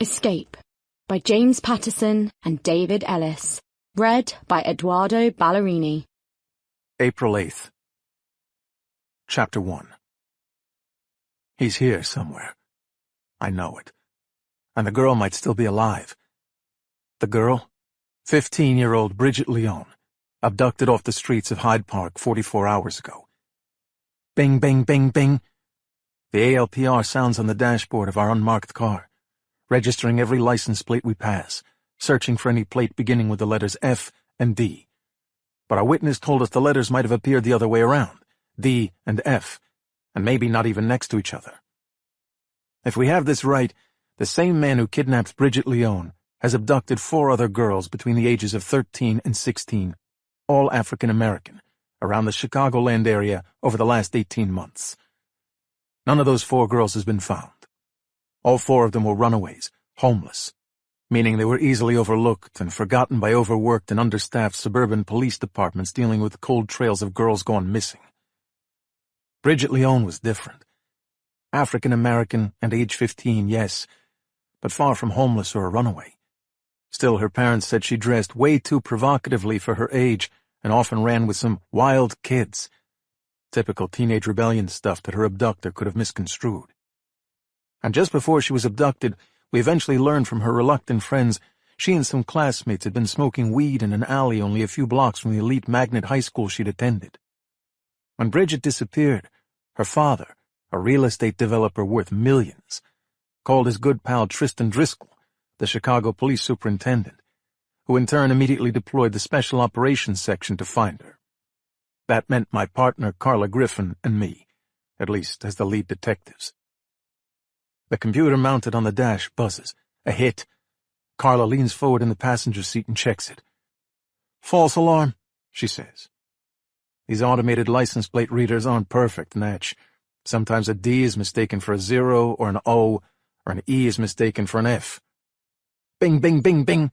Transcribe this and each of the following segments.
Escape by James Patterson and David Ellis. Read by Eduardo Ballerini. April 8th. Chapter 1. He's here somewhere. I know it. And the girl might still be alive. The girl? 15-year-old Bridget Leone, abducted off the streets of Hyde Park 44 hours ago. Bing, bing, bing, bing. The ALPR sounds on the dashboard of our unmarked car, registering every license plate we pass, searching for any plate beginning with the letters F and D. But our witness told us the letters might have appeared the other way around, D and F, and maybe not even next to each other. If we have this right, the same man who kidnapped Bridget Leone has abducted 4 other girls between the ages of 13 and 16, all African American, around the Chicagoland area over the last 18 months. None of those 4 girls has been found. All 4 of them were runaways, homeless, meaning they were easily overlooked and forgotten by overworked and understaffed suburban police departments dealing with cold trails of girls gone missing. Bridget Leone was different. African American and age 15, yes, but far from homeless or a runaway. Still, her parents said she dressed way too provocatively for her age and often ran with some wild kids. Typical teenage rebellion stuff that her abductor could have misconstrued. And just before she was abducted, we eventually learned from her reluctant friends she and some classmates had been smoking weed in an alley only a few blocks from the elite magnet high school she'd attended. When Bridget disappeared, her father, a real estate developer worth millions, called his good pal Tristan Driscoll, the Chicago police superintendent, who in turn immediately deployed the Special Operations Section to find her. That meant my partner Carla Griffin and me, at least as the lead detectives. The computer mounted on the dash buzzes. A hit. Carla leans forward in the passenger seat and checks it. "False alarm," she says. These automated license plate readers aren't perfect, Natch. Sometimes a D is mistaken for a 0 or an O, or an E is mistaken for an F. Bing, bing, bing, bing.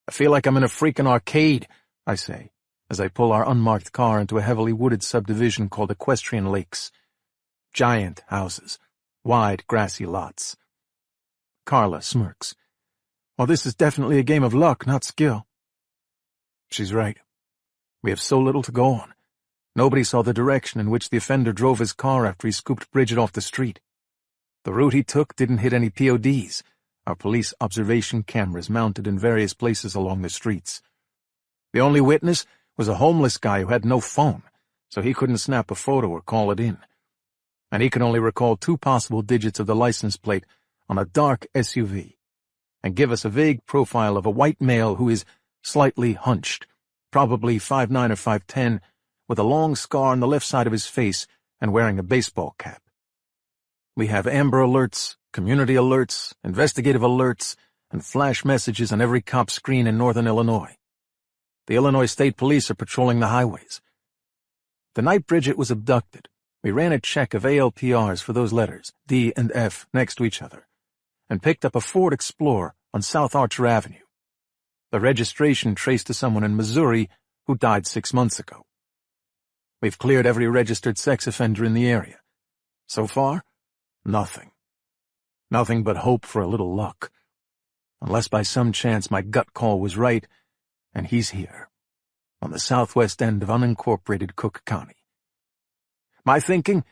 I feel like I'm in a freaking arcade, I say, as I pull our unmarked car into a heavily wooded subdivision called Equestrian Lakes. Giant houses, wide grassy lots. Carla smirks. Well, this is definitely a game of luck, not skill. She's right. We have so little to go on. Nobody saw the direction in which the offender drove his car after he scooped Bridget off the street. The route he took didn't hit any PODs, our police observation cameras mounted in various places along the streets. The only witness was a homeless guy who had no phone, so he couldn't snap a photo or call it in. And he could only recall 2 possible digits of the license plate on a dark SUV, and give us a vague profile of a white male who is slightly hunched, probably 5'9" or 5'10", with a long scar on the left side of his face and wearing a baseball cap. We have Amber Alerts, community alerts, investigative alerts, and flash messages on every cop screen in northern Illinois. The Illinois State Police are patrolling the highways. The night Bridget was abducted, we ran a check of ALPRs for those letters, D and F, next to each other, and picked up a Ford Explorer on South Archer Avenue. The registration traced to someone in Missouri who died 6 months ago. We've cleared every registered sex offender in the area. So far, nothing. Nothing but hope for a little luck. Unless by some chance my gut call was right, and he's here, on the southwest end of unincorporated Cook County. My thinking,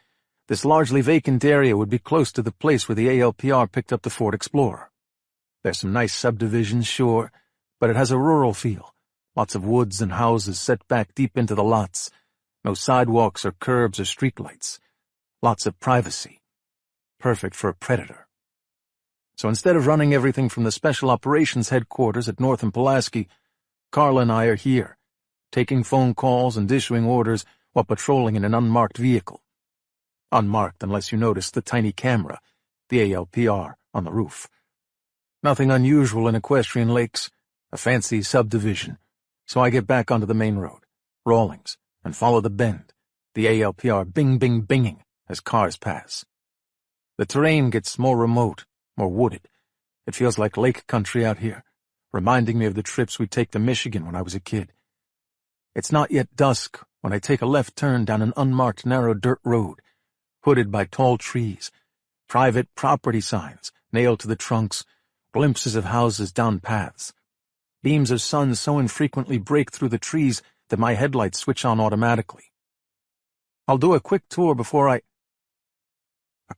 this largely vacant area would be close to the place where the ALPR picked up the Ford Explorer. There's some nice subdivisions, sure, but it has a rural feel. Lots of woods and houses set back deep into the lots. No sidewalks or curbs or streetlights. Lots of privacy. Perfect for a predator. So instead of running everything from the Special Operations Headquarters at North and Pulaski, Carla and I are here, taking phone calls and issuing orders while patrolling in an unmarked vehicle. Unmarked unless you notice the tiny camera, the ALPR, on the roof. Nothing unusual in Equestrian Lakes, a fancy subdivision, so I get back onto the main road, Rawlings, and follow the bend, the ALPR bing-bing-binging as cars pass. The terrain gets more remote, more wooded. It feels like lake country out here, reminding me of the trips we'd take to Michigan when I was a kid. It's not yet dusk when I take a left turn down an unmarked narrow dirt road, hooded by tall trees, private property signs nailed to the trunks, glimpses of houses down paths. Beams of sun so infrequently break through the trees that my headlights switch on automatically. I'll do a quick tour before A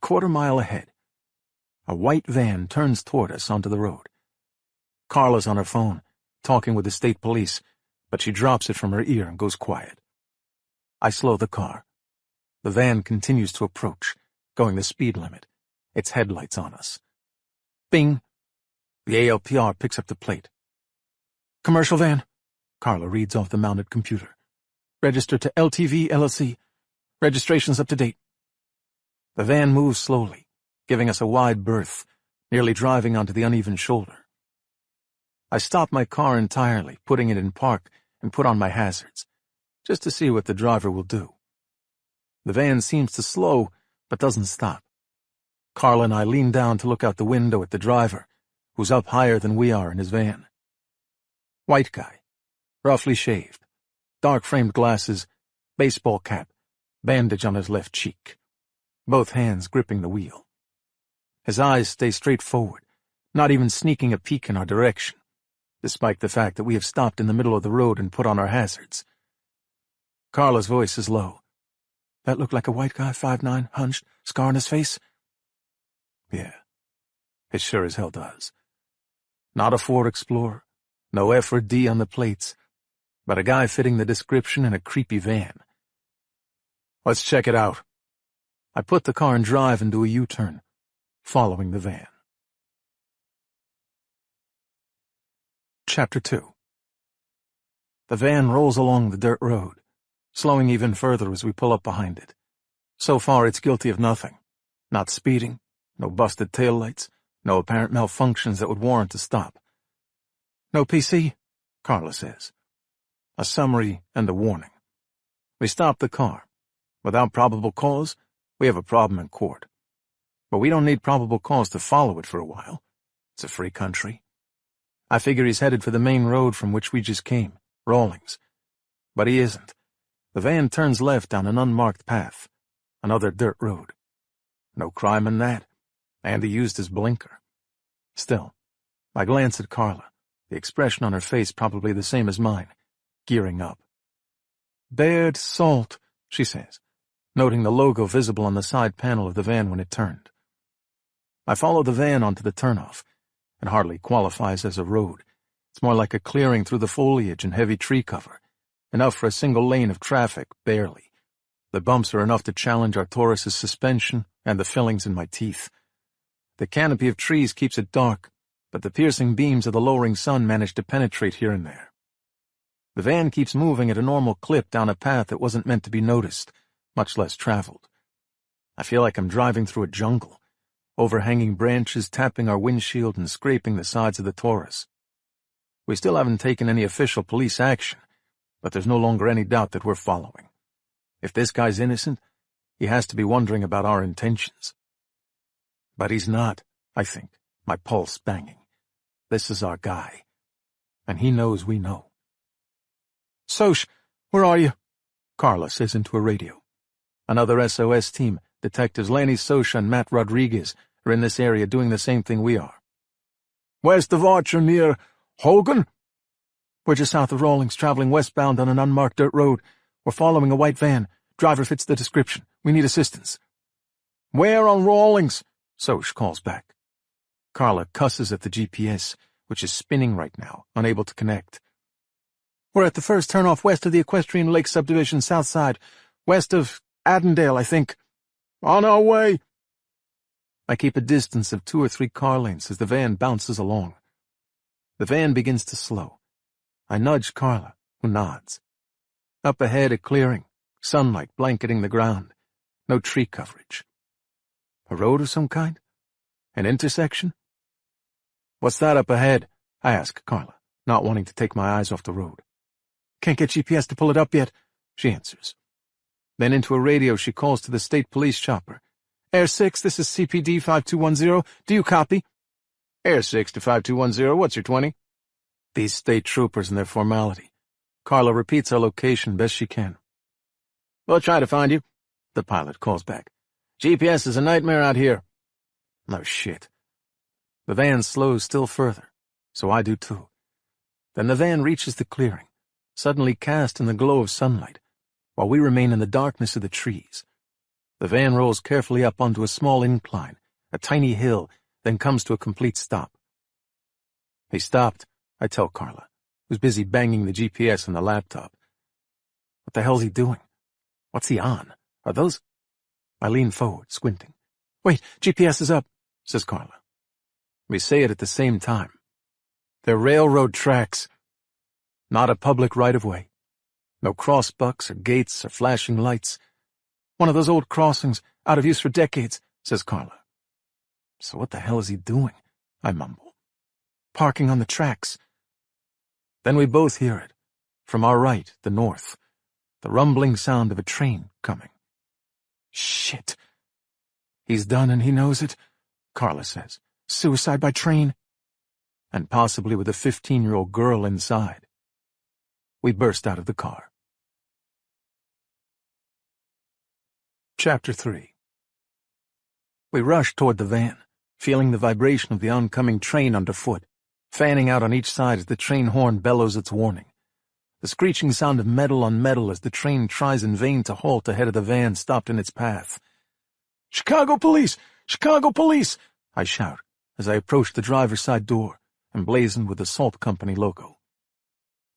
quarter-mile ahead, a white van turns toward us onto the road. Carla's on her phone, talking with the state police, but she drops it from her ear and goes quiet. I slow the car. The van continues to approach, going the speed limit, its headlights on us. Bing! The ALPR picks up the plate. Commercial van, Carla reads off the mounted computer. Registered to LTV LLC. Registration's up to date. The van moves slowly, giving us a wide berth, nearly driving onto the uneven shoulder. I stop my car entirely, putting it in park, and put on my hazards, just to see what the driver will do. The van seems to slow, but doesn't stop. Carla and I lean down to look out the window at the driver, who's up higher than we are in his van. White guy, roughly shaved, dark-framed glasses, baseball cap, bandage on his left cheek, both hands gripping the wheel. His eyes stay straight forward, not even sneaking a peek in our direction, despite the fact that we have stopped in the middle of the road and put on our hazards. Carla's voice is low. That looked like a white guy, 5'9", hunched, scar on his face? Yeah, it sure as hell does. Not a Ford Explorer, no F or D on the plates, but a guy fitting the description in a creepy van. Let's check it out. I put the car in drive and do a U-turn, following the van. Chapter 2. The van rolls along the dirt road, slowing even further as we pull up behind it. So far it's guilty of nothing. Not speeding, no busted taillights, no apparent malfunctions that would warrant a stop. No PC, Carla says. A summary and a warning. We stop the car. Without probable cause, we have a problem in court. But we don't need probable cause to follow it for a while. It's a free country. I figure he's headed for the main road from which we just came, Rawlings. But he isn't. The van turns left down an unmarked path, another dirt road. No crime in that, and he used his blinker. Still, I glance at Carla, the expression on her face probably the same as mine, gearing up. Baird Salt, she says, noting the logo visible on the side panel of the van when it turned. I follow the van onto the turnoff. It hardly qualifies as a road. It's more like a clearing through the foliage and heavy tree cover, enough for a single lane of traffic, barely. The bumps are enough to challenge our Taurus's suspension and the fillings in my teeth. The canopy of trees keeps it dark, but the piercing beams of the lowering sun manage to penetrate here and there. The van keeps moving at a normal clip down a path that wasn't meant to be noticed, much less traveled. I feel like I'm driving through a jungle, overhanging branches tapping our windshield and scraping the sides of the Taurus. We still haven't taken any official police action, but there's no longer any doubt that we're following. If this guy's innocent, he has to be wondering about our intentions. But he's not, I think, my pulse banging. This is our guy. And he knows we know. Soch, where are you? Carla says into a radio. Another SOS team, Detectives Lanny Soch and Matt Rodriguez, are in this area doing the same thing we are. West of Archer near Hogan? We're just south of Rawlings, traveling westbound on an unmarked dirt road. We're following a white van. Driver fits the description. We need assistance. Where on Rawlings? Soch calls back. Carla cusses at the GPS, which is spinning right now, unable to connect. We're at the first turnoff west of the Equestrian Lake subdivision south side, west of Addendale, I think. On our way. I keep a distance of 2 or 3 car lengths as the van bounces along. The van begins to slow. I nudge Carla, who nods. Up ahead a clearing, sunlight blanketing the ground, no tree coverage. A road of some kind? An intersection? What's that up ahead? I ask Carla, not wanting to take my eyes off the road. Can't get GPS to pull it up yet, she answers. Then into a radio she calls to the state police chopper. Air 6, this is CPD 5210. Do you copy? Air 6 to 5210, what's your 20? These state troopers and their formality. Carla repeats our location best she can. We'll try to find you, the pilot calls back. GPS is a nightmare out here. No shit. The van slows still further, so I do too. Then the van reaches the clearing, suddenly cast in the glow of sunlight, while we remain in the darkness of the trees. The van rolls carefully up onto a small incline, a tiny hill, then comes to a complete stop. He stopped, I tell Carla, who's busy banging the GPS on the laptop. What the hell's he doing? What's he on? Are those... I lean forward, squinting. Wait, GPS is up, says Carla. We say it at the same time. They're railroad tracks. Not a public right-of-way. No crossbucks or gates or flashing lights. One of those old crossings, out of use for decades, says Carla. So what the hell is he doing? I mumble. Parking on the tracks. Then we both hear it. From our right, the north. The rumbling sound of a train coming. Shit. He's done and he knows it, Carla says. Suicide by train. And possibly with a 15-year-old girl inside. We burst out of the car. Chapter 3. We rush toward the van, feeling the vibration of the oncoming train underfoot, fanning out on each side as the train horn bellows its warning. The screeching sound of metal on metal as the train tries in vain to halt ahead of the van stopped in its path. Chicago police! Chicago police! I shout as I approach the driver's side door, emblazoned with the Salt Company logo.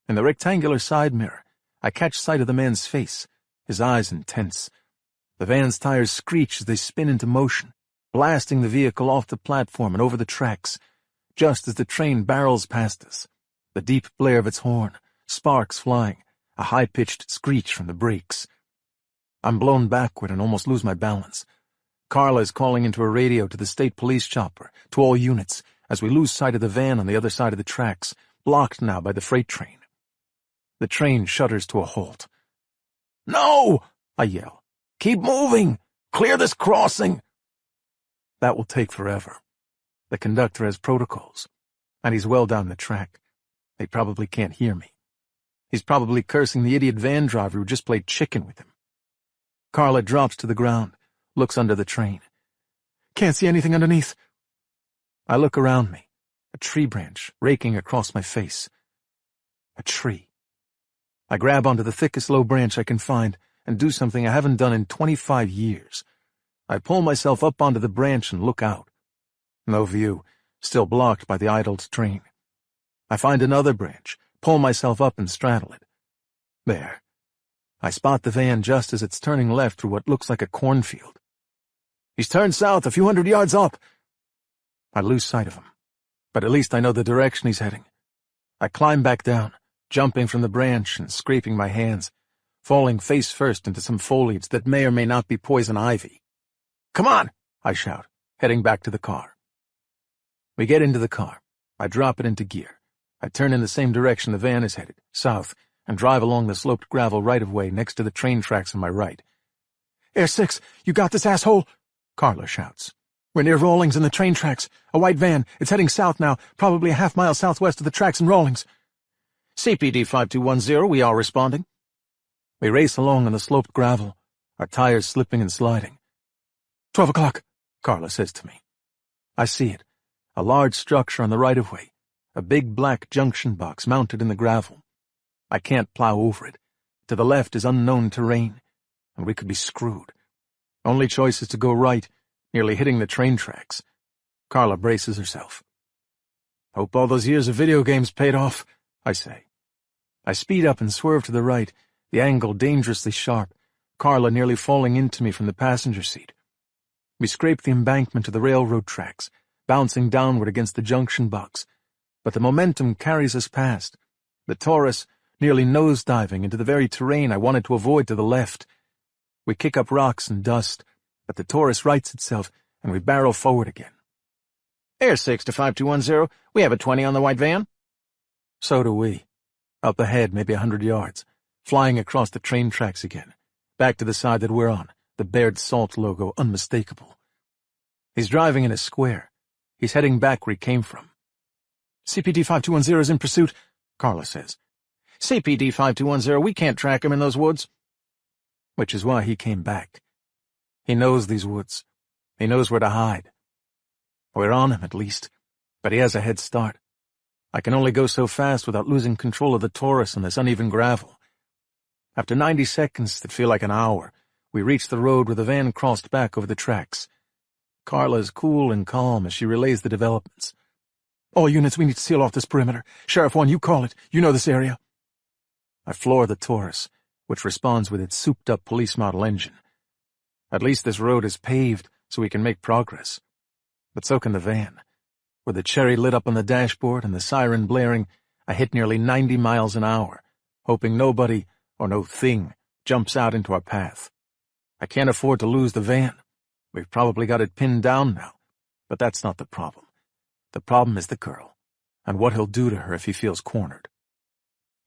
In the rectangular side mirror, I catch sight of the man's face, his eyes intense. The van's tires screech as they spin into motion, blasting the vehicle off the platform and over the tracks, just as the train barrels past us. The deep blare of its horn, sparks flying, a high-pitched screech from the brakes. I'm blown backward and almost lose my balance. Carla is calling into a radio to the state police chopper, to all units, as we lose sight of the van on the other side of the tracks, blocked now by the freight train. The train shudders to a halt. No! I yell. Keep moving! Clear this crossing! That will take forever. The conductor has protocols, and he's well down the track. They probably can't hear me. He's probably cursing the idiot van driver who just played chicken with him. Carla drops to the ground, looks under the train. Can't see anything underneath. I look around me, a tree branch raking across my face. A tree. I grab onto the thickest low branch I can find and do something I haven't done in 25 years. I pull myself up onto the branch and look out. No view, still blocked by the idled train. I find another branch, pull myself up and straddle it. There. I spot the van just as it's turning left through what looks like a cornfield. He's turned south a few hundred yards up. I lose sight of him, but at least I know the direction he's heading. I climb back down, jumping from the branch and scraping my hands, falling face first into some foliage that may or may not be poison ivy. Come on, I shout, heading back to the car. We get into the car. I drop it into gear. I turn in the same direction the van is headed, south, and drive along the sloped gravel right-of-way next to the train tracks on my right. Air 6, you got this, asshole! Carla shouts. We're near Rawlings and the train tracks. A white van. It's heading south now, probably a half-mile southwest of the tracks in Rawlings. CPD 5210, we are responding. We race along on the sloped gravel, our tires slipping and sliding. 12 o'clock, Carla says to me. I see it, a large structure on the right-of-way, a big black junction box mounted in the gravel. I can't plow over it. To the left is unknown terrain, and we could be screwed. Only choice is to go right, nearly hitting the train tracks. Carla braces herself. Hope all those years of video games paid off, I say. I speed up and swerve to the right, the angle dangerously sharp, Carla nearly falling into me from the passenger seat. We scrape the embankment to the railroad tracks, bouncing downward against the junction box, but the momentum carries us past, the Taurus nearly nose-diving into the very terrain I wanted to avoid to the left. We kick up rocks and dust, but the Taurus rights itself, and we barrel forward again. Air 6 to 5210, we have a 20 on the white van. So do we. Up ahead, maybe 100 yards, flying across the train tracks again, back to the side that we're on, the Baird Salt logo unmistakable. He's driving in a square. He's heading back where he came from. CPD 5210 is in pursuit, Carla says. CPD 5210, we can't track him in those woods. Which is why he came back. He knows these woods. He knows where to hide. We're on him, at least. But he has a head start. I can only go so fast without losing control of the Taurus on this uneven gravel. After 90 seconds that feel like an hour, we reach the road where the van crossed back over the tracks. Carla is cool and calm as she relays the developments. "All units, we need to seal off this perimeter. Sheriff 1, you call it. You know this area." I floor the Taurus, which responds with its souped-up police model engine. At least this road is paved so we can make progress. But so can the van. With the cherry lit up on the dashboard and the siren blaring, I hit nearly 90 miles an hour, hoping nobody, or no thing, jumps out into our path. I can't afford to lose the van. We've probably got it pinned down now, but that's not the problem. The problem is the girl, and what he'll do to her if he feels cornered.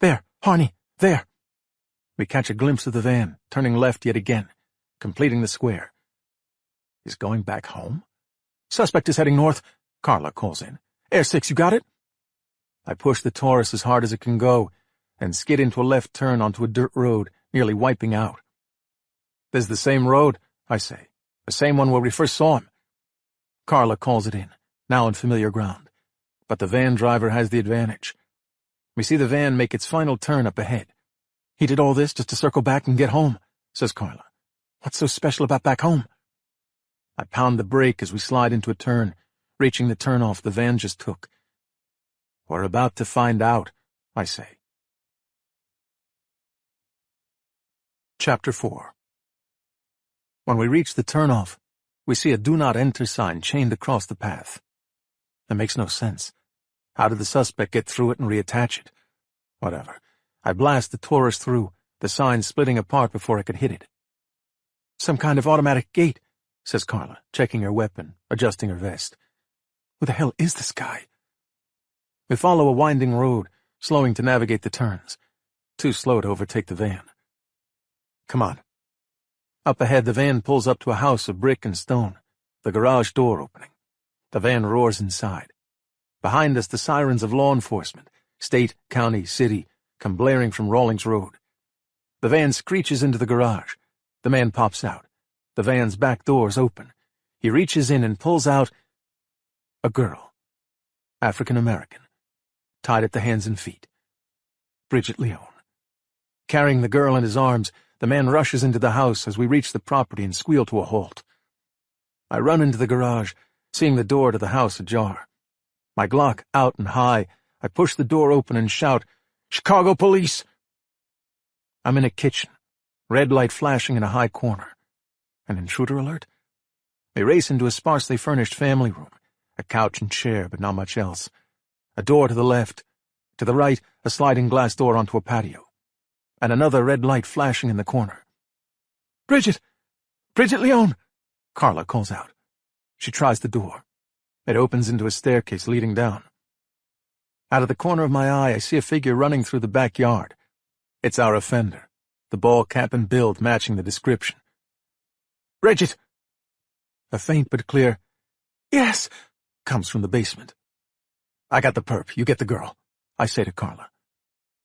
"There, Harney, there." We catch a glimpse of the van, turning left yet again, completing the square. He's going back home? "Suspect is heading north," Carla calls in. "Air 6, you got it?" I push the Taurus as hard as it can go and skid into a left turn onto a dirt road, nearly wiping out. "This is the same road," I say. "The same one where we first saw him." Carla calls it in, now on familiar ground. But the van driver has the advantage. We see the van make its final turn up ahead. "He did all this just to circle back and get home," says Carla. "What's so special about back home?" I pound the brake as we slide into a turn, reaching the turnoff the van just took. "We're about to find out," I say. Chapter 4. When we reach the turnoff, we see a "Do Not Enter" sign chained across the path. It makes no sense. How did the suspect get through it and reattach it? Whatever. I blast the Taurus through, the sign splitting apart before I could hit it. "Some kind of automatic gate," says Carla, checking her weapon, adjusting her vest. "Who the hell is this guy?" We follow a winding road, slowing to navigate the turns. Too slow to overtake the van. "Come on." Up ahead, the van pulls up to a house of brick and stone, the garage door opening. The van roars inside. Behind us, the sirens of law enforcement, state, county, city, come blaring from Rawlings Road. The van screeches into the garage. The man pops out. The van's back doors open. He reaches in and pulls out a girl. African-American. Tied at the hands and feet. Bridget Leone. Carrying the girl in his arms, the man rushes into the house as we reach the property and squeal to a halt. I run into the garage, seeing the door to the house ajar. My Glock out and high, I push the door open and shout, "Chicago police!" I'm in a kitchen, red light flashing in a high corner. An intruder alert? We race into a sparsely furnished family room, a couch and chair, but not much else. A door to the left. To the right, a sliding glass door onto a patio. And another red light flashing in the corner. "Bridget! Bridget Leone!" Carla calls out. She tries the door. It opens into a staircase leading down. Out of the corner of my eye, I see a figure running through the backyard. It's our offender, the ball cap and build matching the description. "Bridget!" A faint but clear, "Yes!" comes from the basement. "I got the perp, you get the girl," I say to Carla.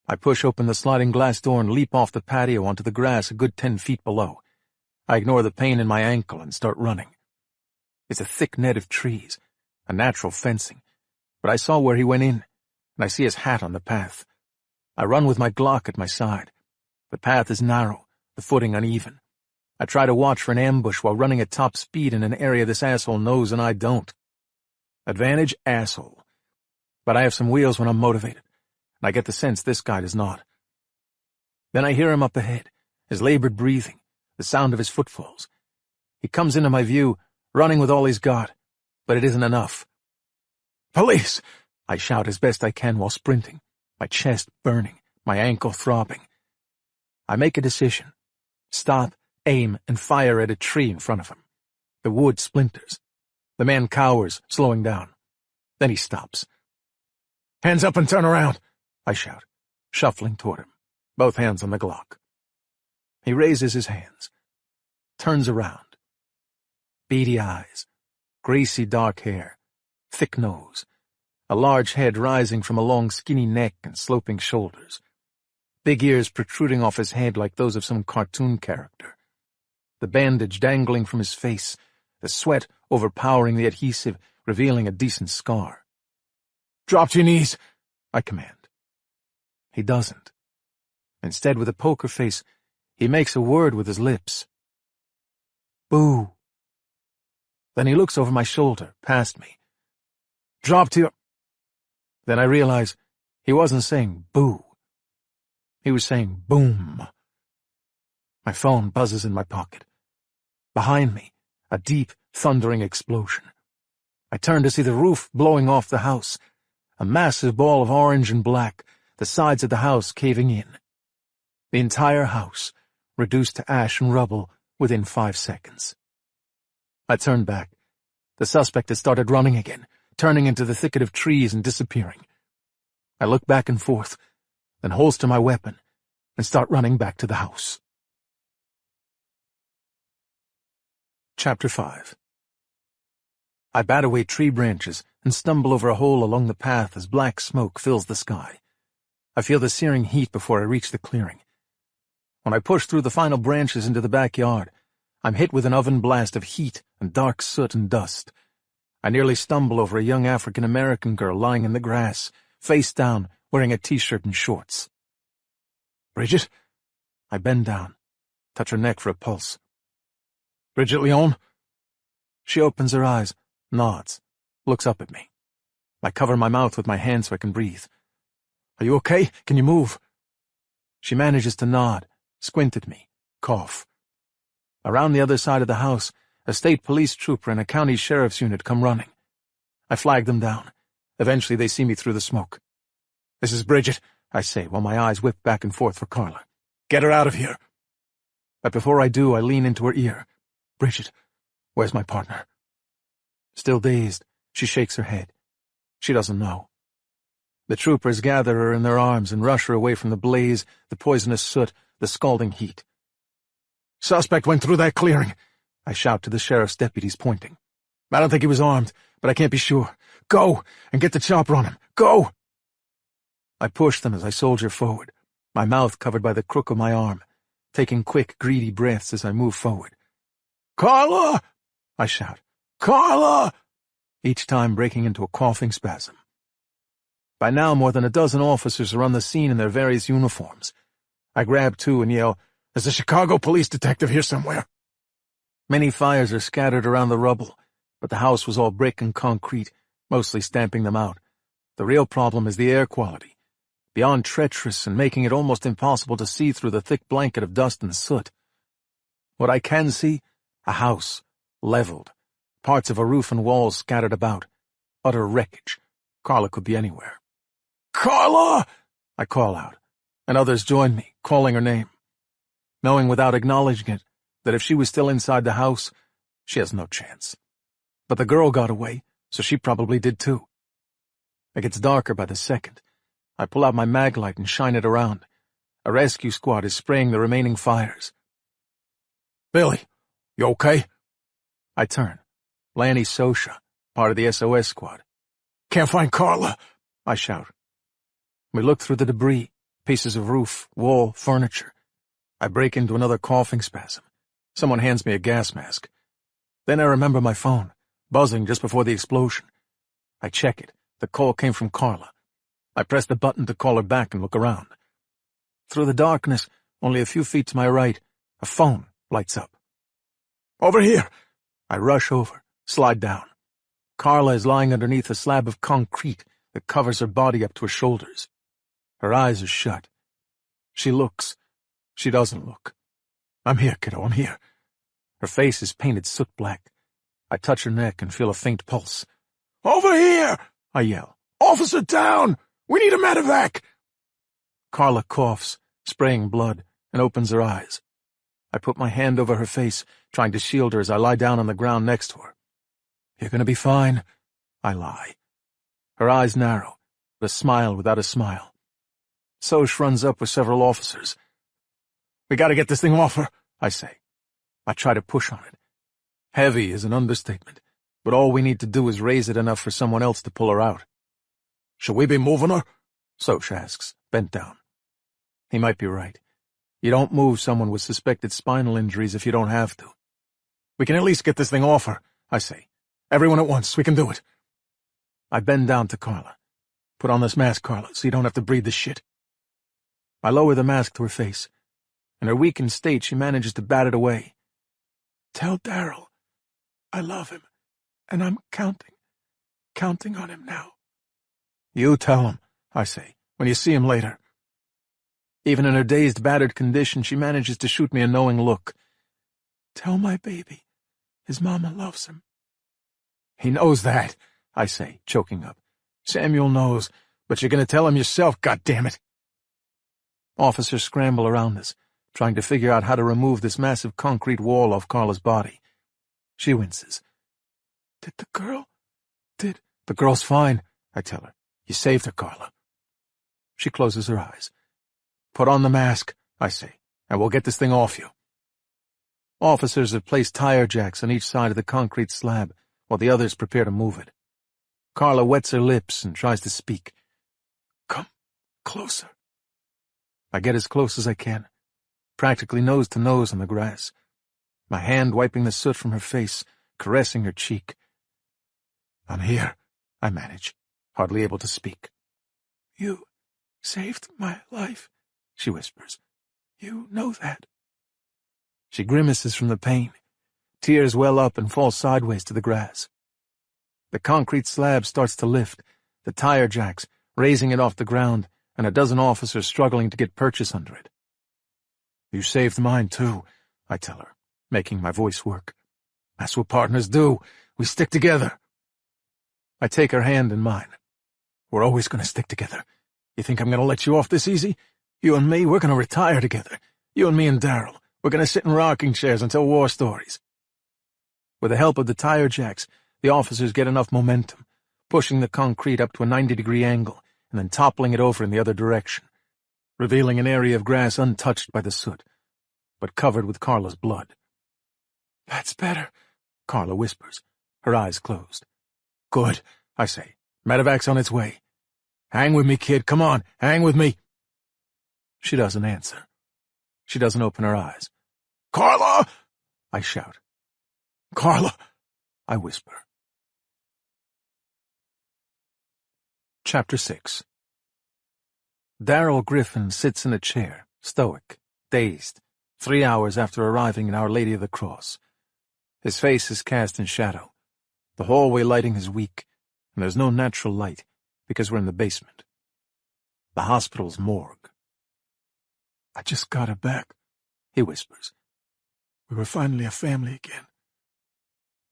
I push open the sliding glass door and leap off the patio onto the grass a good 10 feet below. I ignore the pain in my ankle and start running. It's a thick net of trees, a natural fencing, but I saw where he went in, and I see his hat on the path. I run with my Glock at my side. The path is narrow, the footing uneven. I try to watch for an ambush while running at top speed in an area this asshole knows and I don't. Advantage, asshole. But I have some wheels when I'm motivated, and I get the sense this guy does not. Then I hear him up ahead, his labored breathing, the sound of his footfalls. He comes into my view, running with all he's got, but it isn't enough. "Police!" I shout as best I can while sprinting, my chest burning, my ankle throbbing. I make a decision. Stop, aim, and fire at a tree in front of him. The wood splinters. The man cowers, slowing down. Then he stops. "Hands up and turn around!" I shout, shuffling toward him, both hands on the Glock. He raises his hands, turns around. Beady eyes, greasy dark hair, thick nose, a large head rising from a long skinny neck and sloping shoulders, big ears protruding off his head like those of some cartoon character, the bandage dangling from his face, the sweat overpowering the adhesive, revealing a decent scar. Drop to your knees, I command. He doesn't. Instead, with a poker face, he makes a word with his lips. Boo. Then he looks over my shoulder, past me. Drop to your... Then I realize he wasn't saying boo. He was saying boom. My phone buzzes in my pocket. Behind me, a deep, thundering explosion. I turn to see the roof blowing off the house, a massive ball of orange and black, the sides of the house caving in. The entire house, reduced to ash and rubble within 5 seconds. I turned back. The suspect had started running again, turning into the thicket of trees and disappearing. I look back and forth, then holster my weapon and start running back to the house. Chapter 5. I bat away tree branches and stumble over a hole along the path as black smoke fills the sky. I feel the searing heat before I reach the clearing. When I push through the final branches into the backyard, I'm hit with an oven blast of heat and dark soot and dust. I nearly stumble over a young African-American girl lying in the grass, face down, wearing a t-shirt and shorts. Bridget? I bend down, touch her neck for a pulse. Bridget Leon? She opens her eyes, nods, looks up at me. I cover my mouth with my hand so I can breathe. Are you okay? Can you move? She manages to nod, squint at me, cough. Around the other side of the house, a state police trooper and a county sheriff's unit come running. I flag them down. Eventually they see me through the smoke. This is Bridget, I say, while my eyes whip back and forth for Carla. Get her out of here. But before I do, I lean into her ear. Bridget, where's my partner? Still dazed, she shakes her head. She doesn't know. The troopers gather her in their arms and rush her away from the blaze, the poisonous soot, the scalding heat. Suspect went through that clearing, I shout to the sheriff's deputies, pointing. I don't think he was armed, but I can't be sure. Go, and get the chopper on him. Go! I push them as I soldier forward, my mouth covered by the crook of my arm, taking quick, greedy breaths as I move forward. Carla! I shout. Carla! Each time breaking into a coughing spasm. By now, more than a dozen officers are on the scene in their various uniforms. I grab two and yell, There's a Chicago police detective here somewhere. Many fires are scattered around the rubble, but the house was all brick and concrete, mostly stamping them out. The real problem is the air quality, beyond treacherous and making it almost impossible to see through the thick blanket of dust and soot. What I can see, a house, leveled, parts of a roof and walls scattered about, utter wreckage. Carla could be anywhere. Carla! I call out, and others join me, calling her name, knowing without acknowledging it that if she was still inside the house, she has no chance. But the girl got away, so she probably did too. It gets darker by the second. I pull out my mag light and shine it around. A rescue squad is spraying the remaining fires. Billy, you okay? I turn. Lanny Sosha, part of the SOS squad. Can't find Carla, I shout. We look through the debris, pieces of roof, wall, furniture. I break into another coughing spasm. Someone hands me a gas mask. Then I remember my phone, buzzing just before the explosion. I check it. The call came from Carla. I press the button to call her back and look around. Through the darkness, only a few feet to my right, a phone lights up. Over here! I rush over, slide down. Carla is lying underneath a slab of concrete that covers her body up to her shoulders. Her eyes are shut. She looks. She doesn't look. I'm here, kiddo, I'm here. Her face is painted soot black. I touch her neck and feel a faint pulse. Over here! I yell. Officer down! We need a medevac! Carla coughs, spraying blood, and opens her eyes. I put my hand over her face, trying to shield her as I lie down on the ground next to her. You're gonna be fine, I lie. Her eyes narrow, a smile without a smile. Soch runs up with several officers. We gotta get this thing off her, I say. I try to push on it. Heavy is an understatement, but all we need to do is raise it enough for someone else to pull her out. Should we be moving her? Soch asks, bent down. He might be right. You don't move someone with suspected spinal injuries if you don't have to. We can at least get this thing off her, I say. Everyone at once, we can do it. I bend down to Carla. Put on this mask, Carla, so you don't have to breathe this shit. I lower the mask to her face. In her weakened state, she manages to bat it away. Tell Daryl I love him, and I'm counting on him now. You tell him, I say, when you see him later. Even in her dazed, battered condition, she manages to shoot me a knowing look. Tell my baby his mama loves him. He knows that, I say, choking up. Samuel knows, but you're going to tell him yourself, goddammit. Officers scramble around us, trying to figure out how to remove this massive concrete wall off Carla's body. She winces. The girl's fine, I tell her. You saved her, Carla. She closes her eyes. Put on the mask, I say, and we'll get this thing off you. Officers have placed tire jacks on each side of the concrete slab, while the others prepare to move it. Carla wets her lips and tries to speak. Come closer. I get as close as I can, practically nose to nose on the grass, my hand wiping the soot from her face, caressing her cheek. I'm here, I manage, hardly able to speak. You saved my life, she whispers. You know that. She grimaces from the pain. Tears well up and fall sideways to the grass. The concrete slab starts to lift, the tire jacks raising it off the ground, and a dozen officers struggling to get purchase under it. You saved mine, too, I tell her, making my voice work. That's what partners do. We stick together. I take her hand in mine. We're always going to stick together. You think I'm going to let you off this easy? You and me, we're going to retire together. You and me and Daryl. We're going to sit in rocking chairs and tell war stories. With the help of the tire jacks, the officers get enough momentum, pushing the concrete up to a 90-degree angle and then toppling it over in the other direction, revealing an area of grass untouched by the soot, but covered with Carla's blood. That's better, Carla whispers, her eyes closed. Good, I say. Medevac's on its way. Hang with me, kid. Come on, hang with me. She doesn't answer. She doesn't open her eyes. Carla! I shout. Carla! I whisper. Chapter 6. Daryl Griffin sits in a chair, stoic, dazed, 3 hours after arriving in Our Lady of the Cross. His face is cast in shadow. The hallway lighting is weak, and there's no natural light, because we're in the basement. The hospital's morgue. I just got her back, he whispers. We were finally a family again.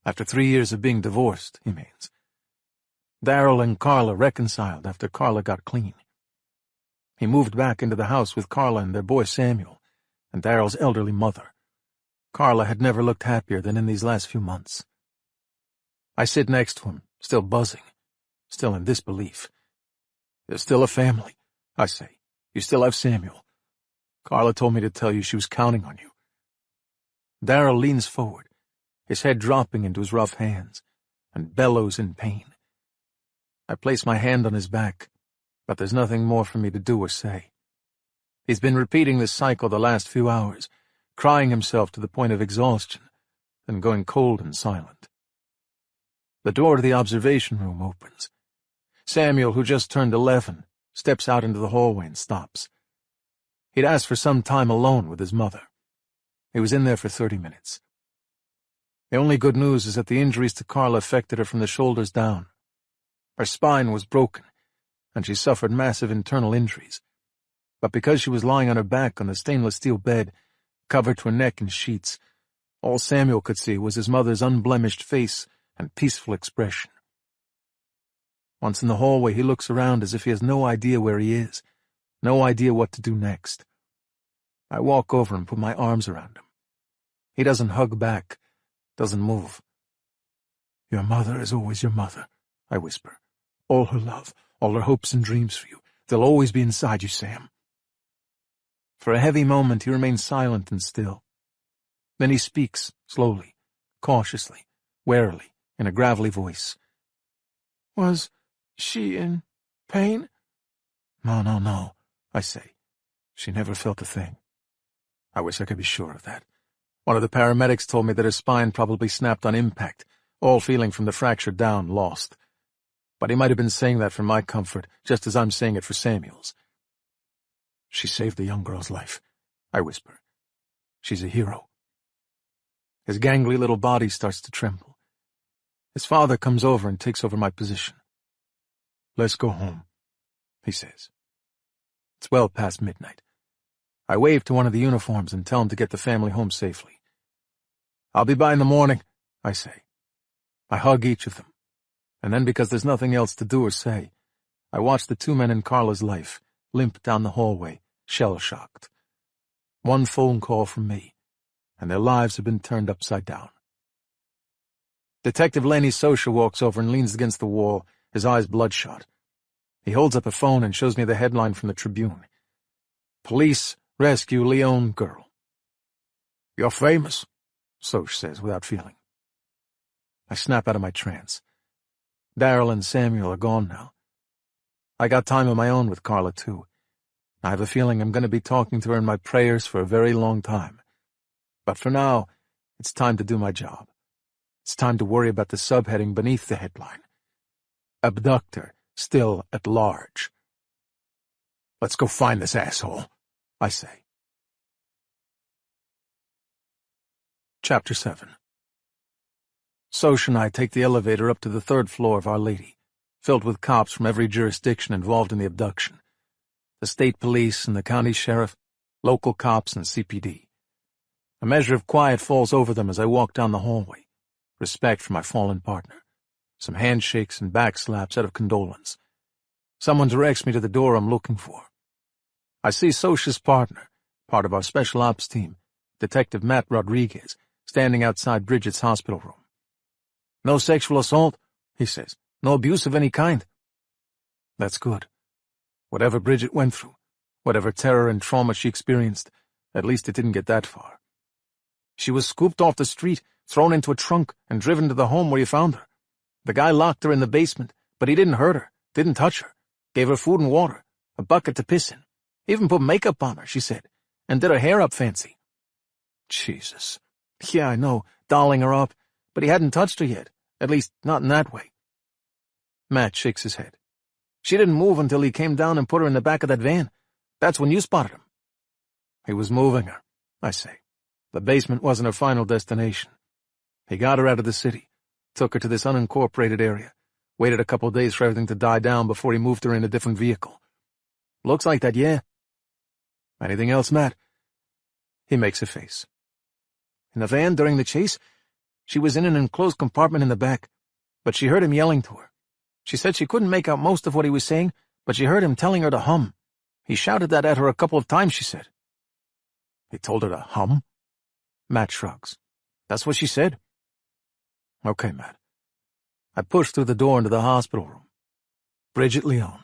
After 3 years of being divorced, he means. Daryl and Carla reconciled after Carla got clean. He moved back into the house with Carla and their boy Samuel, and Daryl's elderly mother. Carla had never looked happier than in these last few months. I sit next to him, still buzzing, still in disbelief. You're still a family, I say. You still have Samuel. Carla told me to tell you she was counting on you. Daryl leans forward, his head dropping into his rough hands, and bellows in pain. I place my hand on his back, but there's nothing more for me to do or say. He's been repeating this cycle the last few hours, crying himself to the point of exhaustion, then going cold and silent. The door to the observation room opens. Samuel, who just turned 11, steps out into the hallway and stops. He'd asked for some time alone with his mother. He was in there for 30 minutes. The only good news is that the injuries to Carla affected her from the shoulders down. Her spine was broken, and she suffered massive internal injuries. But because she was lying on her back on the stainless steel bed, covered to her neck in sheets, all Samuel could see was his mother's unblemished face and peaceful expression. Once in the hallway, he looks around as if he has no idea where he is, no idea what to do next. I walk over and put my arms around him. He doesn't hug back, doesn't move. Your mother is always your mother, I whisper. All her love, all her hopes and dreams for you, they'll always be inside you, Sam. For a heavy moment, he remains silent and still. Then he speaks, slowly, cautiously, warily, in a gravelly voice. Was she in pain? No, I say. She never felt a thing. I wish I could be sure of that. One of the paramedics told me that her spine probably snapped on impact, all feeling from the fracture down lost. but he might have been saying that for my comfort, just as I'm saying it for Samuel's. She saved the young girl's life, I whisper. She's a hero. His gangly little body starts to tremble. His father comes over and takes over my position. Let's go home, he says. It's well past midnight. I wave to one of the uniforms and tell him to get the family home safely. I'll be by in the morning, I say. I hug each of them, and then because there's nothing else to do or say, I watch the two men in Carla's life limp down the hallway, shell-shocked. One phone call from me, and their lives have been turned upside down. Detective Lenny Sosha walks over and leans against the wall, his eyes bloodshot. He holds up a phone and shows me the headline from the Tribune. Police rescue Leone girl. You're famous, Soch says without feeling. I snap out of my trance. Daryl and Samuel are gone now. I got time of my own with Carla, too. I have a feeling I'm going to be talking to her in my prayers for a very long time. But for now, it's time to do my job. It's time to worry about the subheading beneath the headline. Abductor still at large. Let's go find this asshole, I say. Chapter 7. Soch and I take the elevator up to the 3rd floor of Our Lady, filled with cops from every jurisdiction involved in the abduction. The state police and the county sheriff, local cops and CPD. A measure of quiet falls over them as I walk down the hallway. Respect for my fallen partner. Some handshakes and backslaps out of condolence. Someone directs me to the door I'm looking for. I see Soch's partner, part of our special ops team, Detective Matt Rodriguez, standing outside Bridget's hospital room. No sexual assault, he says. No abuse of any kind. That's good. Whatever Bridget went through, whatever terror and trauma she experienced, at least it didn't get that far. She was scooped off the street, thrown into a trunk, and driven to the home where you found her. The guy locked her in the basement, but he didn't hurt her, didn't touch her, gave her food and water, a bucket to piss in, even put makeup on her, she said, and did her hair up fancy. Jesus. Yeah, I know, dolling her up, but he hadn't touched her yet, at least not in that way. Matt shakes his head. She didn't move until he came down and put her in the back of that van. That's when you spotted him. He was moving her, I say. The basement wasn't her final destination. He got her out of the city, took her to this unincorporated area, waited a couple of days for everything to die down before he moved her in a different vehicle. Looks like that, yeah. Anything else, Matt? He makes a face. In the van during the chase, she was in an enclosed compartment in the back, but she heard him yelling to her. She said she couldn't make out most of what he was saying, but she heard him telling her to hum. He shouted that at her a couple of times, she said. He told her to hum? Matt shrugs. That's what she said. Okay, Matt. I pushed through the door into the hospital room. Bridget Leone,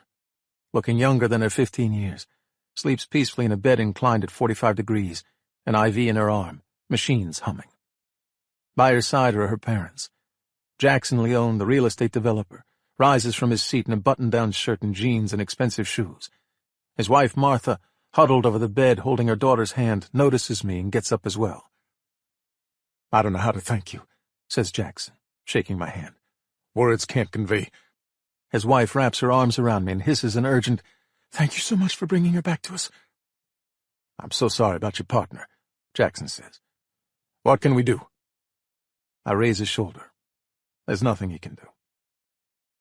looking younger than her 15 years, sleeps peacefully in a bed inclined at 45 degrees, an IV in her arm, machines humming. By her side are her parents. Jackson Leone, the real estate developer, rises from his seat in a button-down shirt and jeans and expensive shoes. His wife, Martha, huddled over the bed holding her daughter's hand, notices me and gets up as well. I don't know how to thank you, says Jackson, shaking my hand. Words can't convey. His wife wraps her arms around me and hisses an urgent, Thank you so much for bringing her back to us. I'm so sorry about your partner, Jackson says. What can we do? I raise his shoulder. There's nothing he can do.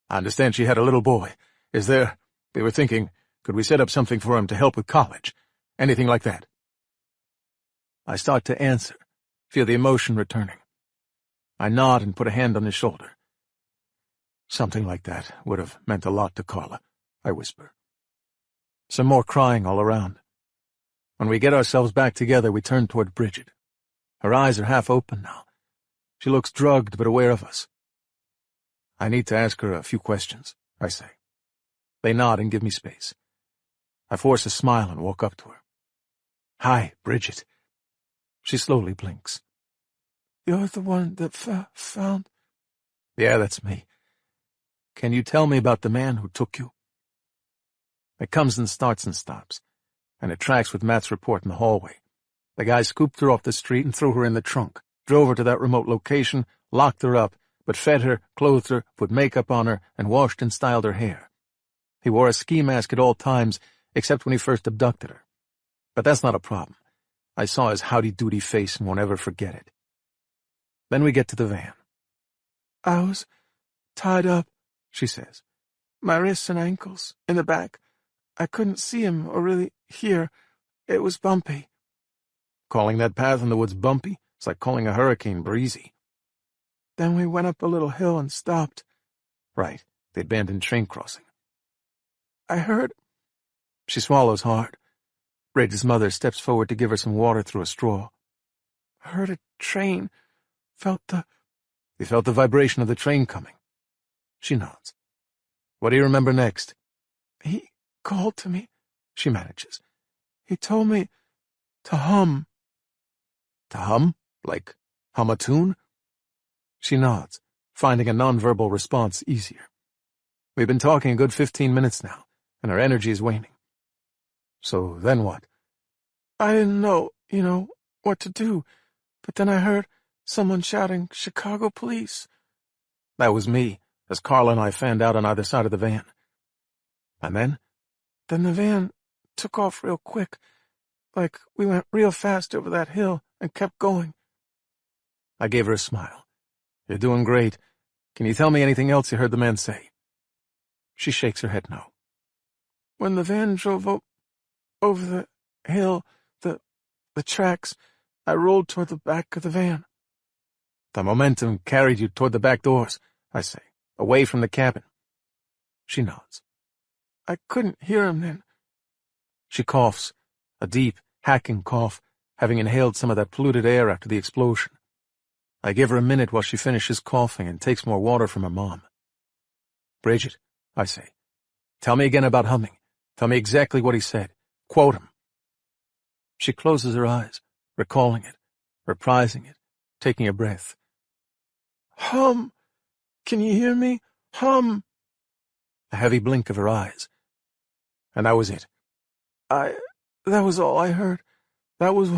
I understand she had a little boy. Is there... We were thinking, could we set up something for him to help with college? Anything like that? I start to answer, feel the emotion returning. I nod and put a hand on his shoulder. Something like that would have meant a lot to Carla, I whisper. Some more crying all around. When we get ourselves back together, we turn toward Bridget. Her eyes are half open now. She looks drugged but aware of us. I need to ask her a few questions, I say. They nod and give me space. I force a smile and walk up to her. Hi, Bridget. She slowly blinks. You're the one that found... Yeah, that's me. Can you tell me about the man who took you? It comes and starts and stops, and it tracks with Matt's report in the hallway. The guy scooped her off the street and threw her in the trunk, drove her to that remote location, locked her up, but fed her, clothed her, put makeup on her, and washed and styled her hair. He wore a ski mask at all times, except when he first abducted her. But that's not a problem. I saw his howdy-doody face and won't ever forget it. Then we get to the van. I was tied up, she says. My wrists and ankles, in the back. I couldn't see him or really hear. It was bumpy. Calling that path in the woods bumpy? It's like calling a hurricane breezy. Then we went up a little hill and stopped. Right, the abandoned train crossing. I heard... She swallows hard. Bridget's mother steps forward to give her some water through a straw. I heard a train. Felt the... You felt the vibration of the train coming. She nods. What do you remember next? He called to me, she manages. He told me to hum. To hum? Like hum a tune? She nods, finding a nonverbal response easier. We've been talking a good 15 minutes now, and our energy is waning. So then what? I didn't know, what to do, but then I heard someone shouting, "Chicago police." That was me, as Carla and I fanned out on either side of the van. And then? Then the van took off real quick, like we went real fast over that hill and kept going. I gave her a smile. You're doing great. Can you tell me anything else you heard the man say? She shakes her head no. When the van drove over the hill, the tracks, I rolled toward the back of the van. The momentum carried you toward the back doors, I say, away from the cabin. She nods. I couldn't hear him then. She coughs, a deep, hacking cough, having inhaled some of that polluted air after the explosion. I give her a minute while she finishes coughing and takes more water from her mom. Bridget, I say, tell me again about humming. Tell me exactly what he said. Quote him. She closes her eyes, recalling it, reprising it, taking a breath. Hum! Can you hear me? Hum! A heavy blink of her eyes. And that was it. That was all I heard. That was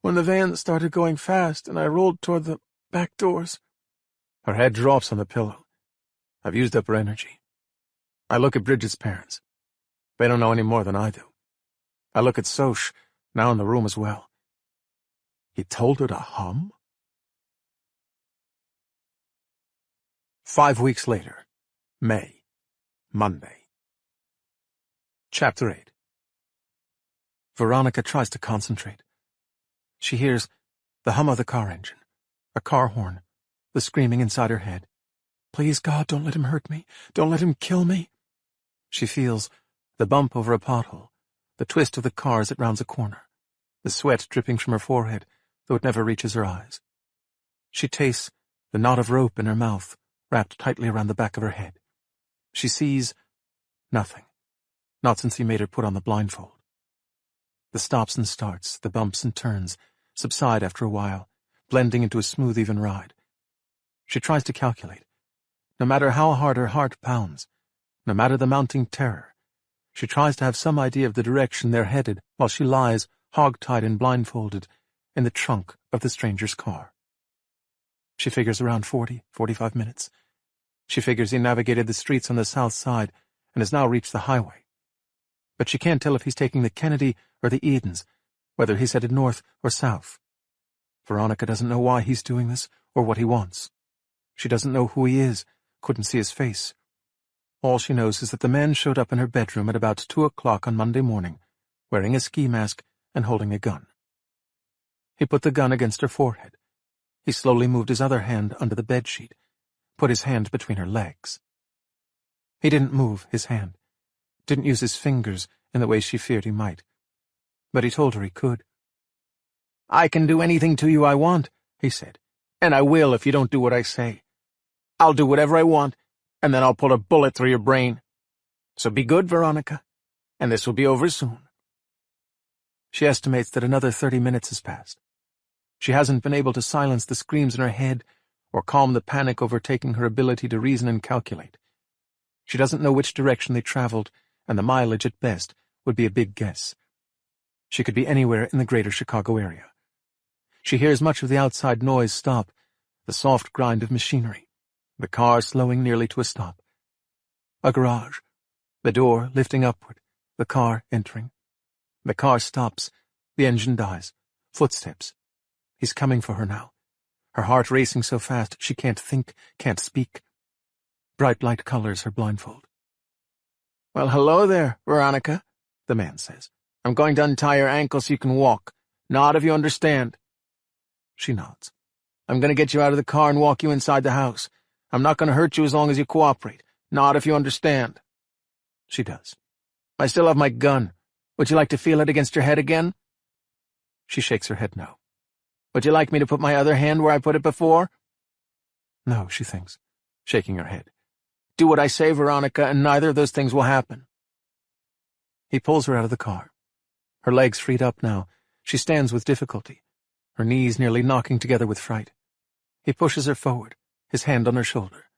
when the van started going fast and I rolled toward the back doors. Her head drops on the pillow. I've used up her energy. I look at Bridget's parents. They don't know any more than I do. I look at Soch, now in the room as well. He told her to hum? 5 weeks later, May, Monday. Chapter 8. Veronica tries to concentrate. She hears the hum of the car engine, a car horn, the screaming inside her head. Please, God, don't let him hurt me. Don't let him kill me. She feels the bump over a pothole, the twist of the car as it rounds a corner, the sweat dripping from her forehead, though it never reaches her eyes. She tastes the knot of rope in her mouth, wrapped tightly around the back of her head. She sees nothing, not since he made her put on the blindfold. The stops and starts, the bumps and turns, subside after a while, blending into a smooth, even ride. She tries to calculate. No matter how hard her heart pounds, no matter the mounting terror, she tries to have some idea of the direction they're headed while she lies, hog-tied and blindfolded, in the trunk of the stranger's car. She figures around 45 minutes. She figures he navigated the streets on the south side and has now reached the highway. But she can't tell if he's taking the Kennedy or the Edens, whether he's headed north or south. Veronica doesn't know why he's doing this or what he wants. She doesn't know who he is, couldn't see his face. All she knows is that the man showed up in her bedroom at about 2 o'clock on Monday morning, wearing a ski mask and holding a gun. He put the gun against her forehead. He slowly moved his other hand under the bedsheet, put his hand between her legs. He didn't move his hand, didn't use his fingers in the way she feared he might. But he told her he could. "I can do anything to you I want," he said, "and I will if you don't do what I say. I'll do whatever I want, and then I'll pull a bullet through your brain. So be good, Veronica, and this will be over soon." She estimates that another 30 minutes has passed. She hasn't been able to silence the screams in her head or calm the panic overtaking her ability to reason and calculate. She doesn't know which direction they traveled, and the mileage at best would be a big guess. She could be anywhere in the greater Chicago area. She hears much of the outside noise stop, the soft grind of machinery, The car slowing nearly to a stop. A garage. The door lifting upward. The car entering. The car stops. The engine dies. Footsteps. He's coming for her now. Her heart racing so fast she can't think, can't speak. Bright light colors her blindfold. "Well, hello there, Veronica," the man says. "I'm going to untie your ankle so you can walk. Nod if you understand." She nods. "I'm going to get you out of the car and walk you inside the house. I'm not going to hurt you as long as you cooperate. Nod if you understand." She does. "I still have my gun. Would you like to feel it against your head again?" She shakes her head no. "Would you like me to put my other hand where I put it before?" No, she thinks, shaking her head. "Do what I say, Veronica, and neither of those things will happen." He pulls her out of the car. Her legs freed up now. She stands with difficulty, her knees nearly knocking together with fright. He pushes her forward, his hand on her shoulder.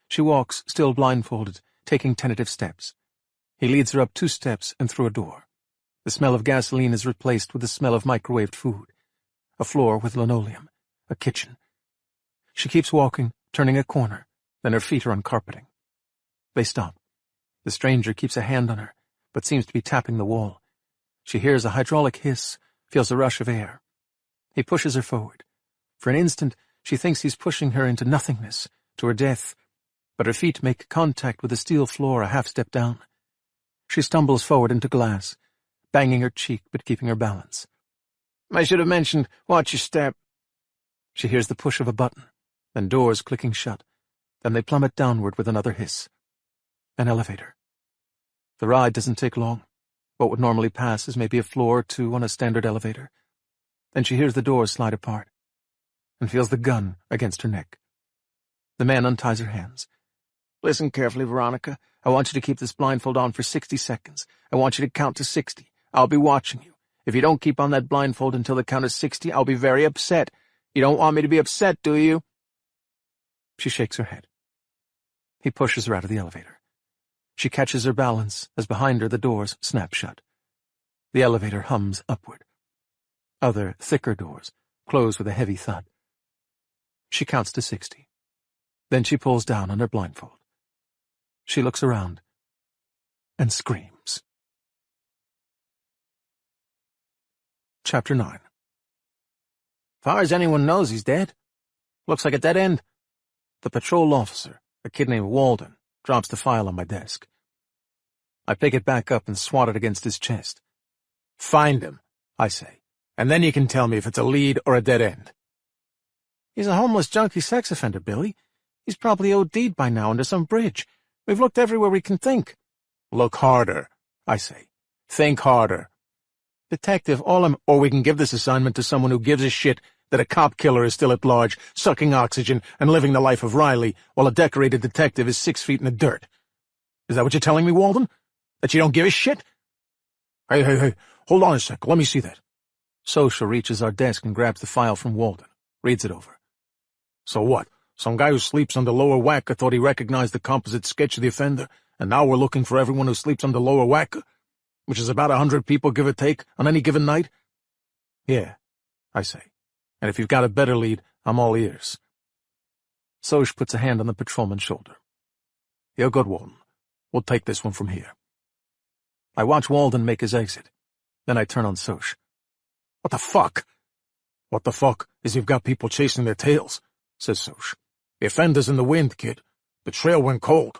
She walks, still blindfolded, taking tentative steps. He leads her up 2 steps and through a door. The smell of gasoline is replaced with the smell of microwaved food. A floor with linoleum. A kitchen. She keeps walking, turning a corner, then her feet are on carpeting. They stop. The stranger keeps a hand on her, but seems to be tapping the wall. She hears a hydraulic hiss, feels a rush of air. He pushes her forward. For an instant, she thinks he's pushing her into nothingness, to her death, but her feet make contact with the steel floor a half step down. She stumbles forward into glass, banging her cheek but keeping her balance. "I should have mentioned, watch your step." She hears the push of a button, then doors clicking shut. Then they plummet downward with another hiss. An elevator. The ride doesn't take long. What would normally pass is maybe a floor or 2 on a standard elevator. Then she hears the doors slide apart, and feels the gun against her neck. The man unties her hands. "Listen carefully, Veronica. I want you to keep this blindfold on for 60 seconds. I want you to count to 60. I'll be watching you. If you don't keep on that blindfold until the count is 60, I'll be very upset. You don't want me to be upset, do you?" She shakes her head. He pushes her out of the elevator. She catches her balance as behind her the doors snap shut. The elevator hums upward. Other, thicker doors close with a heavy thud. She counts to 60. Then she pulls down on her blindfold. She looks around and screams. Chapter 9. "Far as anyone knows, he's dead. Looks like a dead end." The patrol officer, a kid named Walden, drops the file on my desk. I pick it back up and swat it against his chest. "Find him," I say, "and then you can tell me if it's a lead or a dead end." "He's a homeless junkie sex offender, Billy. He's probably OD'd by now under some bridge. We've looked everywhere we can think." "Look harder," I say. "Think harder. Detective, Or we can give this assignment to someone who gives a shit that a cop killer is still at large, sucking oxygen and living the life of Riley, while a decorated detective is 6 feet in the dirt. Is that what you're telling me, Walden? That you don't give a shit?" Hey, hold on a sec, let me see that." Sosha reaches our desk and grabs the file from Walden, reads it over. "So what? Some guy who sleeps under Lower Wacker thought he recognized the composite sketch of the offender, and now we're looking for everyone who sleeps under Lower Wacker? Which is about 100 people, give or take, on any given night?" "Yeah," I say. "And if you've got a better lead, I'm all ears." Soch puts a hand on the patrolman's shoulder. "You're good, Walden. We'll take this one from here." I watch Walden make his exit. Then I turn on Soch. "What the fuck?" "What the fuck is you've got people chasing their tails," says Soch. "The offender's in the wind, kid. The trail went cold."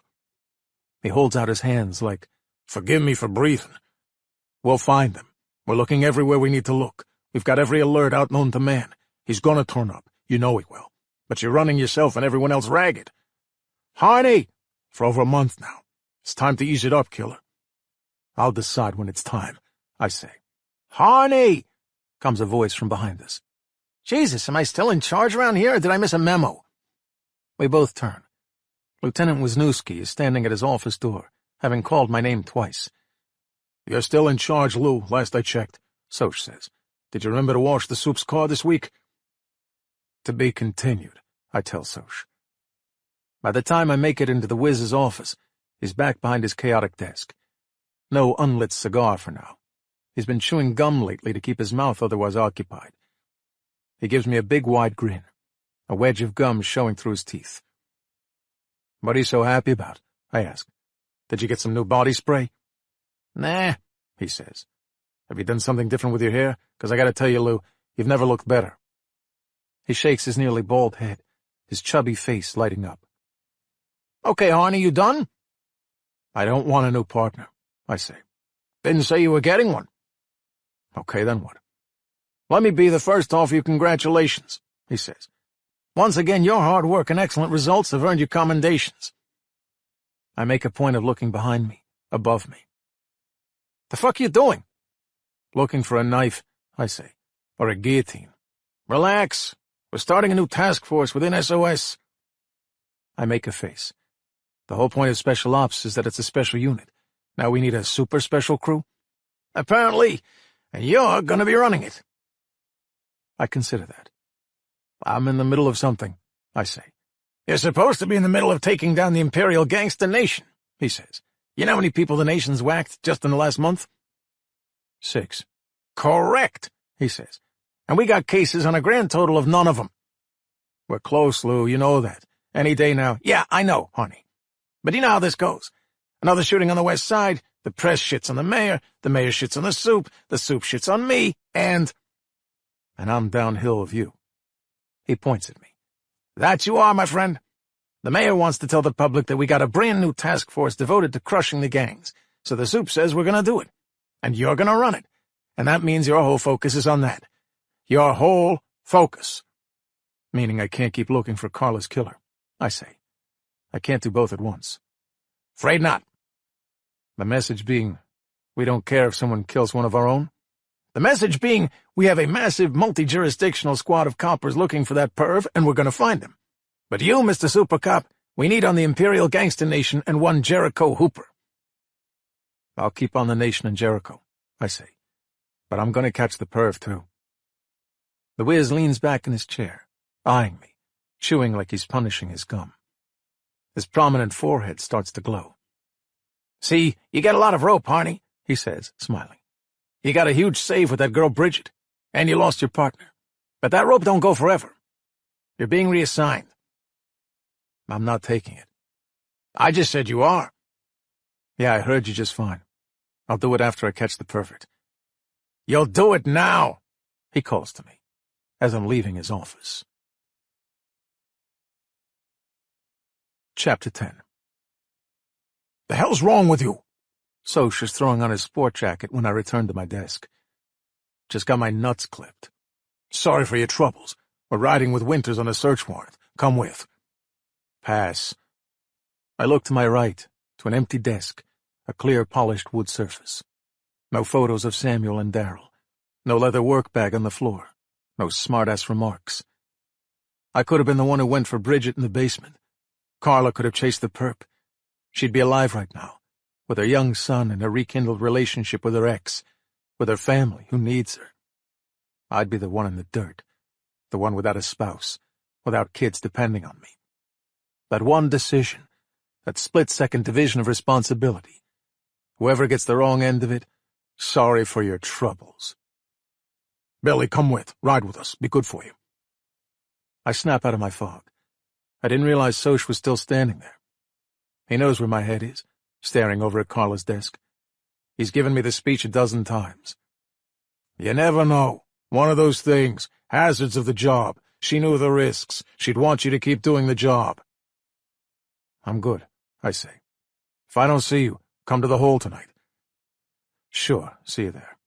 He holds out his hands like, "Forgive me for breathing. We'll find them. We're looking everywhere we need to look. We've got every alert out known to man. He's gonna turn up. You know he will. But you're running yourself and everyone else ragged. Harney! For over a month now. It's time to ease it up, killer." "I'll decide when it's time," I say. "Harney!" comes a voice from behind us. "Jesus, am I still in charge around here, or did I miss a memo?" We both turn. Lieutenant Wisniewski is standing at his office door, having called my name twice. "You're still in charge, Lou, last I checked," Soch says. "Did you remember to wash the soup's car this week?" "To be continued," I tell Soch. By the time I make it into the Wiz's office, he's back behind his chaotic desk. No unlit cigar for now. He's been chewing gum lately to keep his mouth otherwise occupied. He gives me a big wide grin, a wedge of gum showing through his teeth. What are you so happy about? I ask. Did you get some new body spray? Nah, he says. Have you done something different with your hair? 'Cause I gotta tell you, Lou, you've never looked better. He shakes his nearly bald head, his chubby face lighting up. Okay, Arnie, you done? I don't want a new partner, I say. Didn't say you were getting one. Okay, then what? Let me be the first to offer you congratulations, he says. Once again, your hard work and excellent results have earned you commendations. I make a point of looking behind me, above me. The fuck you doing? Looking for a knife, I say, or a guillotine. Relax. We're starting a new task force within SOS. I make a face. The whole point of Special Ops is that it's a special unit. Now we need a super special crew? Apparently, and you're gonna be running it. I consider that. I'm in the middle of something, I say. You're supposed to be in the middle of taking down the Imperial Gangster Nation, he says. You know how many people the nation's whacked just in the last month? 6. Correct, he says. And we got cases on a grand total of none of them. We're close, Lou, you know that. Any day now. Yeah, I know, honey. But you know how this goes. Another shooting on the west side, the press shits on the mayor shits on the soup shits on me, and I'm downhill of you. He points at me. That you are, my friend. The mayor wants to tell the public that we got a brand new task force devoted to crushing the gangs. So the soup says we're gonna do it. And you're gonna run it. And that means your whole focus is on that. Your whole focus. Meaning I can't keep looking for Carla's killer, I say. I can't do both at once. Afraid not. The message being, we don't care if someone kills one of our own. The message being, we have a massive multi-jurisdictional squad of coppers looking for that perv, and we're gonna find him. But you, Mr. Super Cop, we need on the Imperial Gangster Nation and one Jericho Hooper. I'll keep on the Nation and Jericho, I say. But I'm gonna catch the perv, too. The Wiz leans back in his chair, eyeing me, chewing like he's punishing his gum. His prominent forehead starts to glow. See, you get a lot of rope, Arnie, he says, smiling. You got a huge save with that girl Bridget, and you lost your partner. But that rope don't go forever. You're being reassigned. I'm not taking it. I just said you are. Yeah, I heard you just fine. I'll do it after I catch the pervert. You'll do it now, he calls to me, as I'm leaving his office. Chapter 10. The hell's wrong with you? Soch is throwing on his sport jacket when I return to my desk. Just got my nuts clipped. Sorry for your troubles. We're riding with Winters on a search warrant. Come with. Pass. I look to my right, to an empty desk, a clear polished wood surface. No photos of Samuel and Darryl. No leather work bag on the floor. No smart-ass remarks. I could have been the one who went for Bridget in the basement. Carla could have chased the perp. She'd be alive right now, with her young son and a rekindled relationship with her ex, with her family who needs her. I'd be the one in the dirt, the one without a spouse, without kids depending on me. That one decision, that split-second division of responsibility. Whoever gets the wrong end of it, sorry for your troubles. Billy, come ride with us, be good for you. I snap out of my fog. I didn't realize Soch was still standing there. He knows where my head is, staring over at Carla's desk. He's given me the speech a dozen times. You never know. One of those things. Hazards of the job. She knew the risks. She'd want you to keep doing the job. I'm good, I say. If I don't see you, come to the hole tonight. Sure, see you there.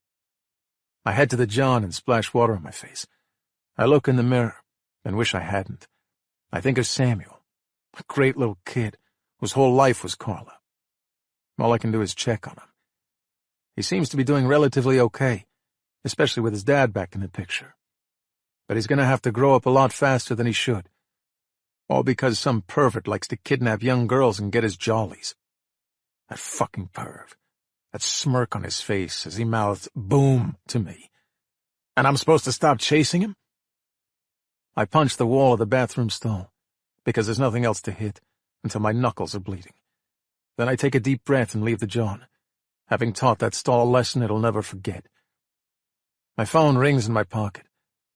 I head to the John and splash water on my face. I look in the mirror and wish I hadn't. I think of Samuel, a great little kid whose whole life was Carla. All I can do is check on him. He seems to be doing relatively okay, especially with his dad back in the picture. But he's going to have to grow up a lot faster than he should. All because some pervert likes to kidnap young girls and get his jollies. That fucking perv. That smirk on his face as he mouthed boom to me. And I'm supposed to stop chasing him? I punch the wall of the bathroom stall, because there's nothing else to hit, until my knuckles are bleeding. Then I take a deep breath and leave the John, having taught that stall a lesson it'll never forget. My phone rings in my pocket.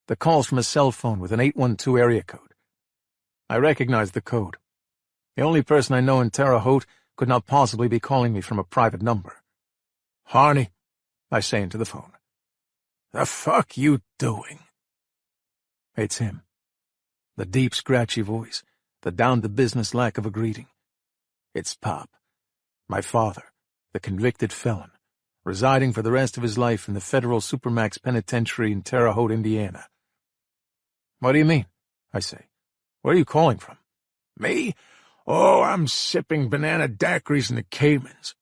The call's from a cell phone with an 812 area code. I recognize the code. The only person I know in Terre Haute could not possibly be calling me from a private number. "Harney," I say into the phone. "The fuck you doing?" It's him. The deep, scratchy voice, the down-to-business lack of a greeting. It's Pop, my father, the convicted felon, residing for the rest of his life in the federal Supermax penitentiary in Terre Haute, Indiana. "What do you mean?" I say. "Where are you calling from?" "Me? Oh, I'm sipping banana daiquiris in the Caymans.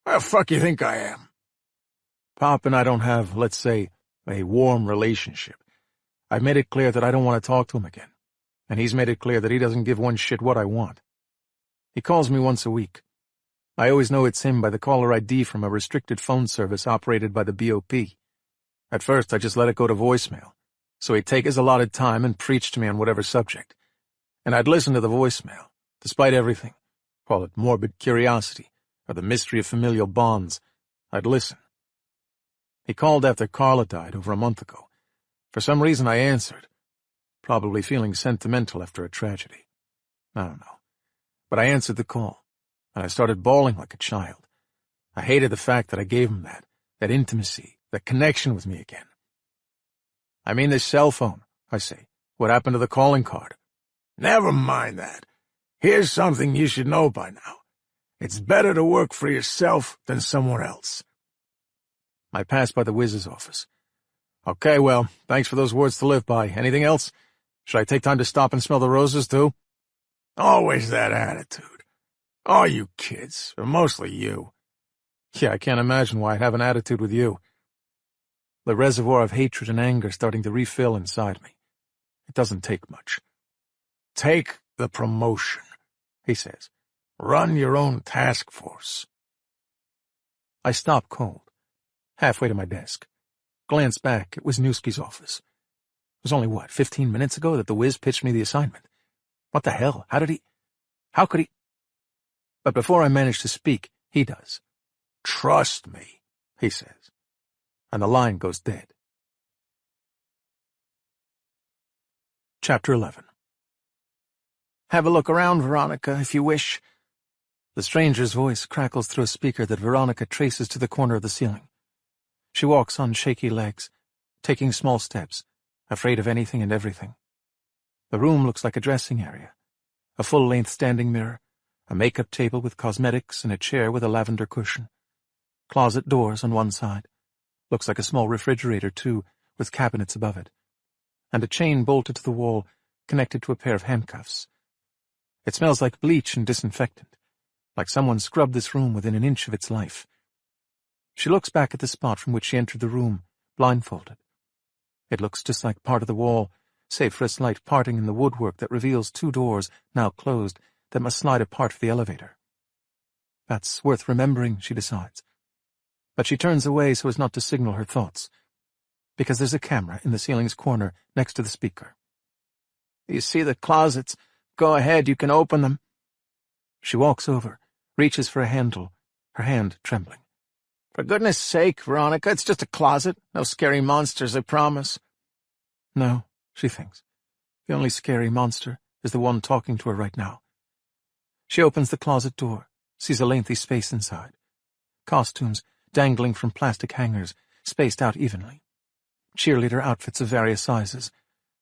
Where the fuck you think I am?" Pop and I don't have, let's say, a warm relationship. I've made it clear that I don't want to talk to him again, and he's made it clear that he doesn't give one shit what I want. He calls me once a week. I always know it's him by the caller ID from a restricted phone service operated by the BOP. At first, I just let it go to voicemail, so he'd take his allotted time and preach to me on whatever subject. And I'd listen to the voicemail, despite everything. Call it morbid curiosity, or the mystery of familial bonds. I'd listen. He called after Carla died over a month ago. For some reason I answered, probably feeling sentimental after a tragedy. I don't know. But I answered the call, and I started bawling like a child. I hated the fact that I gave him that intimacy, that connection with me again. "I mean this cell phone," I say. "What happened to the calling card?" "Never mind that. Here's something you should know by now. It's better to work for yourself than someone else." I pass by the Wiz's office. "Okay, well, thanks for those words to live by. Anything else? Should I take time to stop and smell the roses, too?" "Always that attitude. All you kids, or mostly you." "Yeah, I can't imagine why I'd have an attitude with you." The reservoir of hatred and anger starting to refill inside me. It doesn't take much. "Take the promotion," he says. "Run your own task force." I stop cold, halfway to my desk. Glance back, it was Newski's office. It was only, 15 minutes ago that the Wiz pitched me the assignment. What the hell? How could he? But before I manage to speak, he does. "Trust me," he says. And the line goes dead. Chapter 11. "Have a look around, Veronica, if you wish." The stranger's voice crackles through a speaker that Veronica traces to the corner of the ceiling. She walks on shaky legs, taking small steps, afraid of anything and everything. The room looks like a dressing area, a full-length standing mirror, a makeup table with cosmetics, and a chair with a lavender cushion. Closet doors on one side. Looks like a small refrigerator, too, with cabinets above it. And a chain bolted to the wall, connected to a pair of handcuffs. It smells like bleach and disinfectant, like someone scrubbed this room within an inch of its life. She looks back at the spot from which she entered the room, blindfolded. It looks just like part of the wall, save for a slight parting in the woodwork that reveals two doors, now closed, that must slide apart for the elevator. That's worth remembering, she decides. But she turns away so as not to signal her thoughts, because there's a camera in the ceiling's corner next to the speaker. "You see the closets? Go ahead, you can open them." She walks over, reaches for a handle, her hand trembling. "For goodness sake, Veronica, it's just a closet. No scary monsters, I promise." No, she thinks. The only scary monster is the one talking to her right now. She opens the closet door, sees a lengthy space inside. Costumes dangling from plastic hangers, spaced out evenly. Cheerleader outfits of various sizes.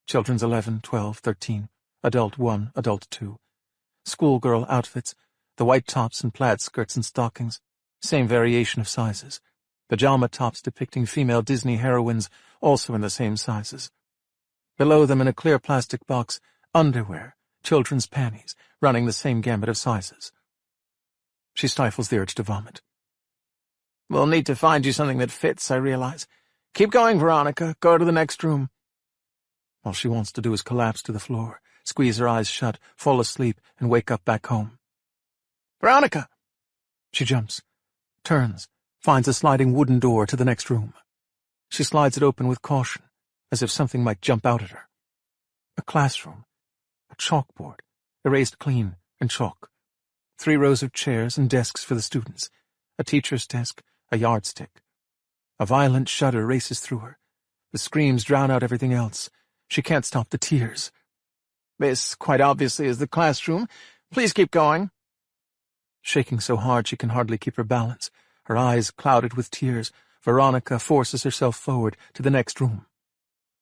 Children's 11, 12, 13, adult 1, adult 2. Schoolgirl outfits, the white tops and plaid skirts and stockings, same variation of sizes. Pajama tops depicting female Disney heroines, also in the same sizes. Below them in a clear plastic box, underwear, children's panties, running the same gamut of sizes. She stifles the urge to vomit. "We'll need to find you something that fits, I realize. Keep going, Veronica. Go to the next room." All she wants to do is collapse to the floor, squeeze her eyes shut, fall asleep, and wake up back home. "Veronica!" She jumps, turns, finds a sliding wooden door to the next room. She slides it open with caution, as if something might jump out at her. A classroom, a chalkboard, erased clean, and chalk. 3 rows of chairs and desks for the students, a teacher's desk, a yardstick. A violent shudder races through her. The screams drown out everything else. She can't stop the tears. "This, quite obviously, is the classroom. Please keep going." Shaking so hard she can hardly keep her balance, her eyes clouded with tears, Veronica forces herself forward to the next room.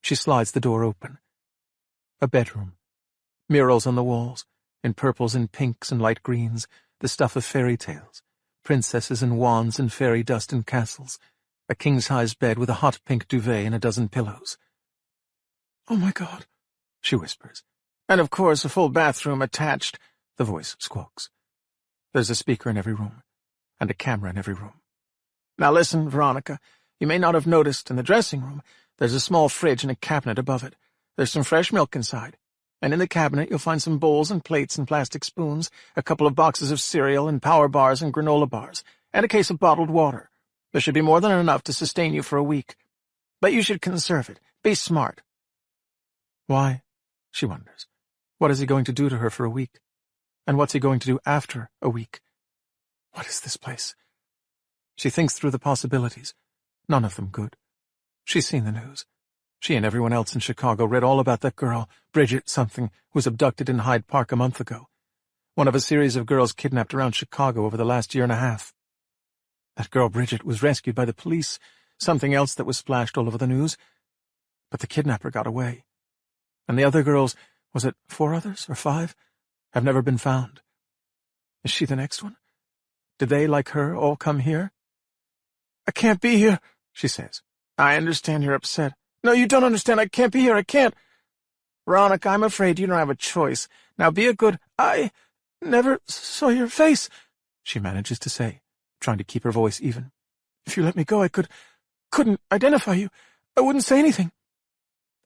She slides the door open. A bedroom. Murals on the walls, in purples and pinks and light greens, the stuff of fairy tales, princesses and wands and fairy dust and castles, a king-size bed with a hot pink duvet and a dozen pillows. "Oh, my God," she whispers. "And of course a full bathroom attached," the voice squawks. There's a speaker in every room, and a camera in every room. "Now listen, Veronica, you may not have noticed in the dressing room there's a small fridge and a cabinet above it. There's some fresh milk inside. And in the cabinet you'll find some bowls and plates and plastic spoons, a couple of boxes of cereal and power bars and granola bars, and a case of bottled water. There should be more than enough to sustain you for a week. But you should conserve it. Be smart." Why? She wonders. What is he going to do to her for a week? And what's he going to do after a week? What is this place? She thinks through the possibilities. None of them good. She's seen the news. She and everyone else in Chicago read all about that girl, Bridget something, who was abducted in Hyde Park a month ago. One of a series of girls kidnapped around Chicago over the last year and a half. That girl Bridget was rescued by the police, something else that was splashed all over the news. But the kidnapper got away. And the other girls, was it 4 others or 5, have never been found. Is she the next one? Did they, like her, all come here? "I can't be here," she says. "I understand you're upset. No, you don't understand. I can't be here. I can't. Veronica, I'm afraid you don't have a choice. Now be a good— I never saw your face," she manages to say, trying to keep her voice even. "If you let me go, I couldn't identify you. I wouldn't say anything."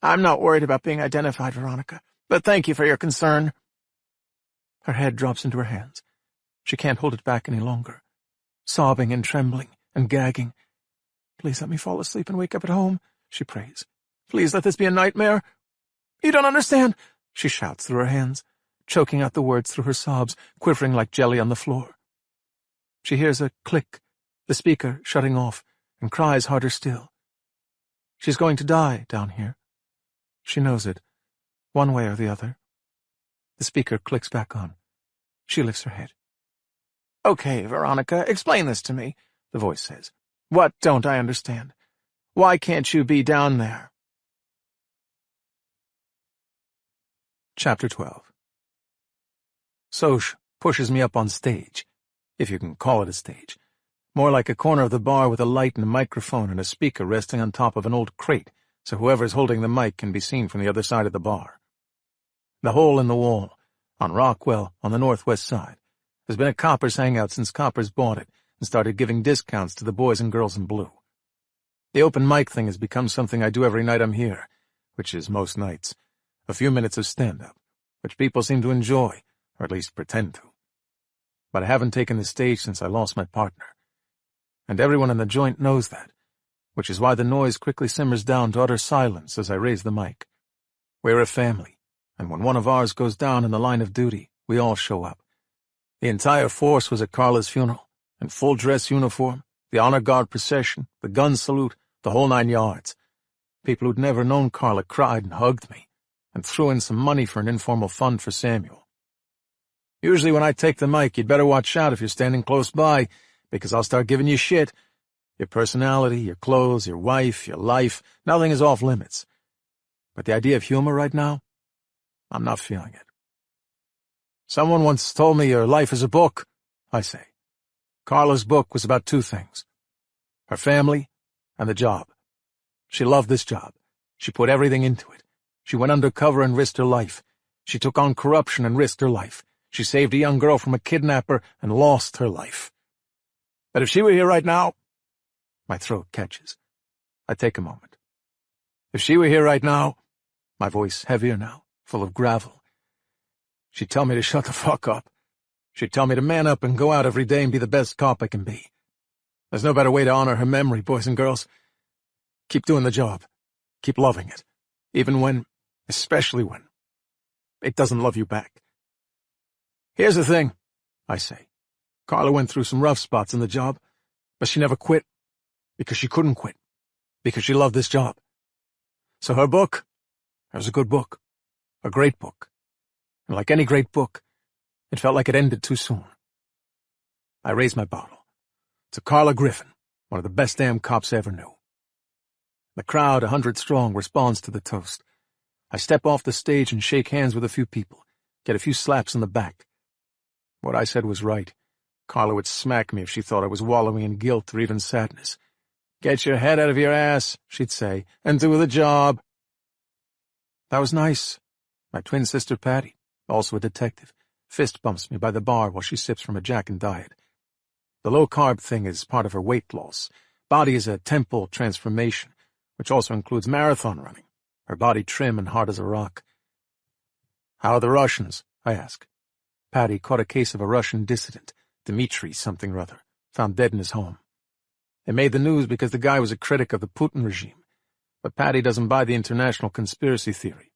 "I'm not worried about being identified, Veronica, but thank you for your concern." Her head drops into her hands. She can't hold it back any longer. Sobbing and trembling and gagging. "Please let me fall asleep and wake up at home," she prays. "Please let this be a nightmare." "You don't understand," she shouts through her hands, choking out the words through her sobs, quivering like jelly on the floor. She hears a click, the speaker shutting off, and cries harder still. She's going to die down here. She knows it, one way or the other. The speaker clicks back on. She lifts her head. "Okay, Veronica, explain this to me," the voice says. "What don't I understand? Why can't you be down there?" Chapter 12. Soch pushes me up on stage, if you can call it a stage. More like a corner of the bar with a light and a microphone and a speaker resting on top of an old crate, so whoever's holding the mic can be seen from the other side of the bar. The hole in the wall, on Rockwell, on the northwest side, has been a coppers' hangout since coppers bought it and started giving discounts to the boys and girls in blue. The open mic thing has become something I do every night I'm here, which is most nights. A few minutes of stand-up, which people seem to enjoy, or at least pretend to. But I haven't taken the stage since I lost my partner. And everyone in the joint knows that, which is why the noise quickly simmers down to utter silence as I raise the mic. We're a family, and when one of ours goes down in the line of duty, we all show up. The entire force was at Carla's funeral, in full-dress uniform, the honor guard procession, the gun salute, the whole 9 yards. People who'd never known Carla cried and hugged me, and threw in some money for an informal fund for Samuel. Usually when I take the mic, you'd better watch out if you're standing close by, because I'll start giving you shit. Your personality, your clothes, your wife, your life, nothing is off limits. But the idea of humor right now, I'm not feeling it. "Someone once told me your life is a book," I say. Carla's book was about 2 things. Her family and the job. She loved this job. She put everything into it. She went undercover and risked her life. She took on corruption and risked her life. She saved a young girl from a kidnapper and lost her life. But if she were here right now— My throat catches. I take a moment. If she were here right now— My voice heavier now, full of gravel. She'd tell me to shut the fuck up. She'd tell me to man up and go out every day and be the best cop I can be. There's no better way to honor her memory, boys and girls. Keep doing the job. Keep loving it. Even when, especially when, it doesn't love you back. Here's the thing, I say. Carla went through some rough spots in the job, but she never quit. Because she couldn't quit. Because she loved this job. So her book, it was a good book. A great book. And like any great book, It felt like it ended too soon. I raised my bottle. To Carla Griffin, one of the best damn cops I ever knew. The crowd, 100 strong, responds to the toast. I step off the stage and shake hands with a few people, get a few slaps on the back. What I said was right. Carla would smack me if she thought I was wallowing in guilt or even sadness. "Get your head out of your ass," she'd say, "and do the job." That was nice. My twin sister Patty, also a detective, fist bumps me by the bar while she sips from a Jack and Diet. The low-carb thing is part of her weight loss. Body is a temple transformation, which also includes marathon running. Her body trim and hard as a rock. "How are the Russians?" I ask. Patty caught a case of a Russian dissident, Dmitri something or other, found dead in his home. It made the news because the guy was a critic of the Putin regime, but Patty doesn't buy the international conspiracy theory.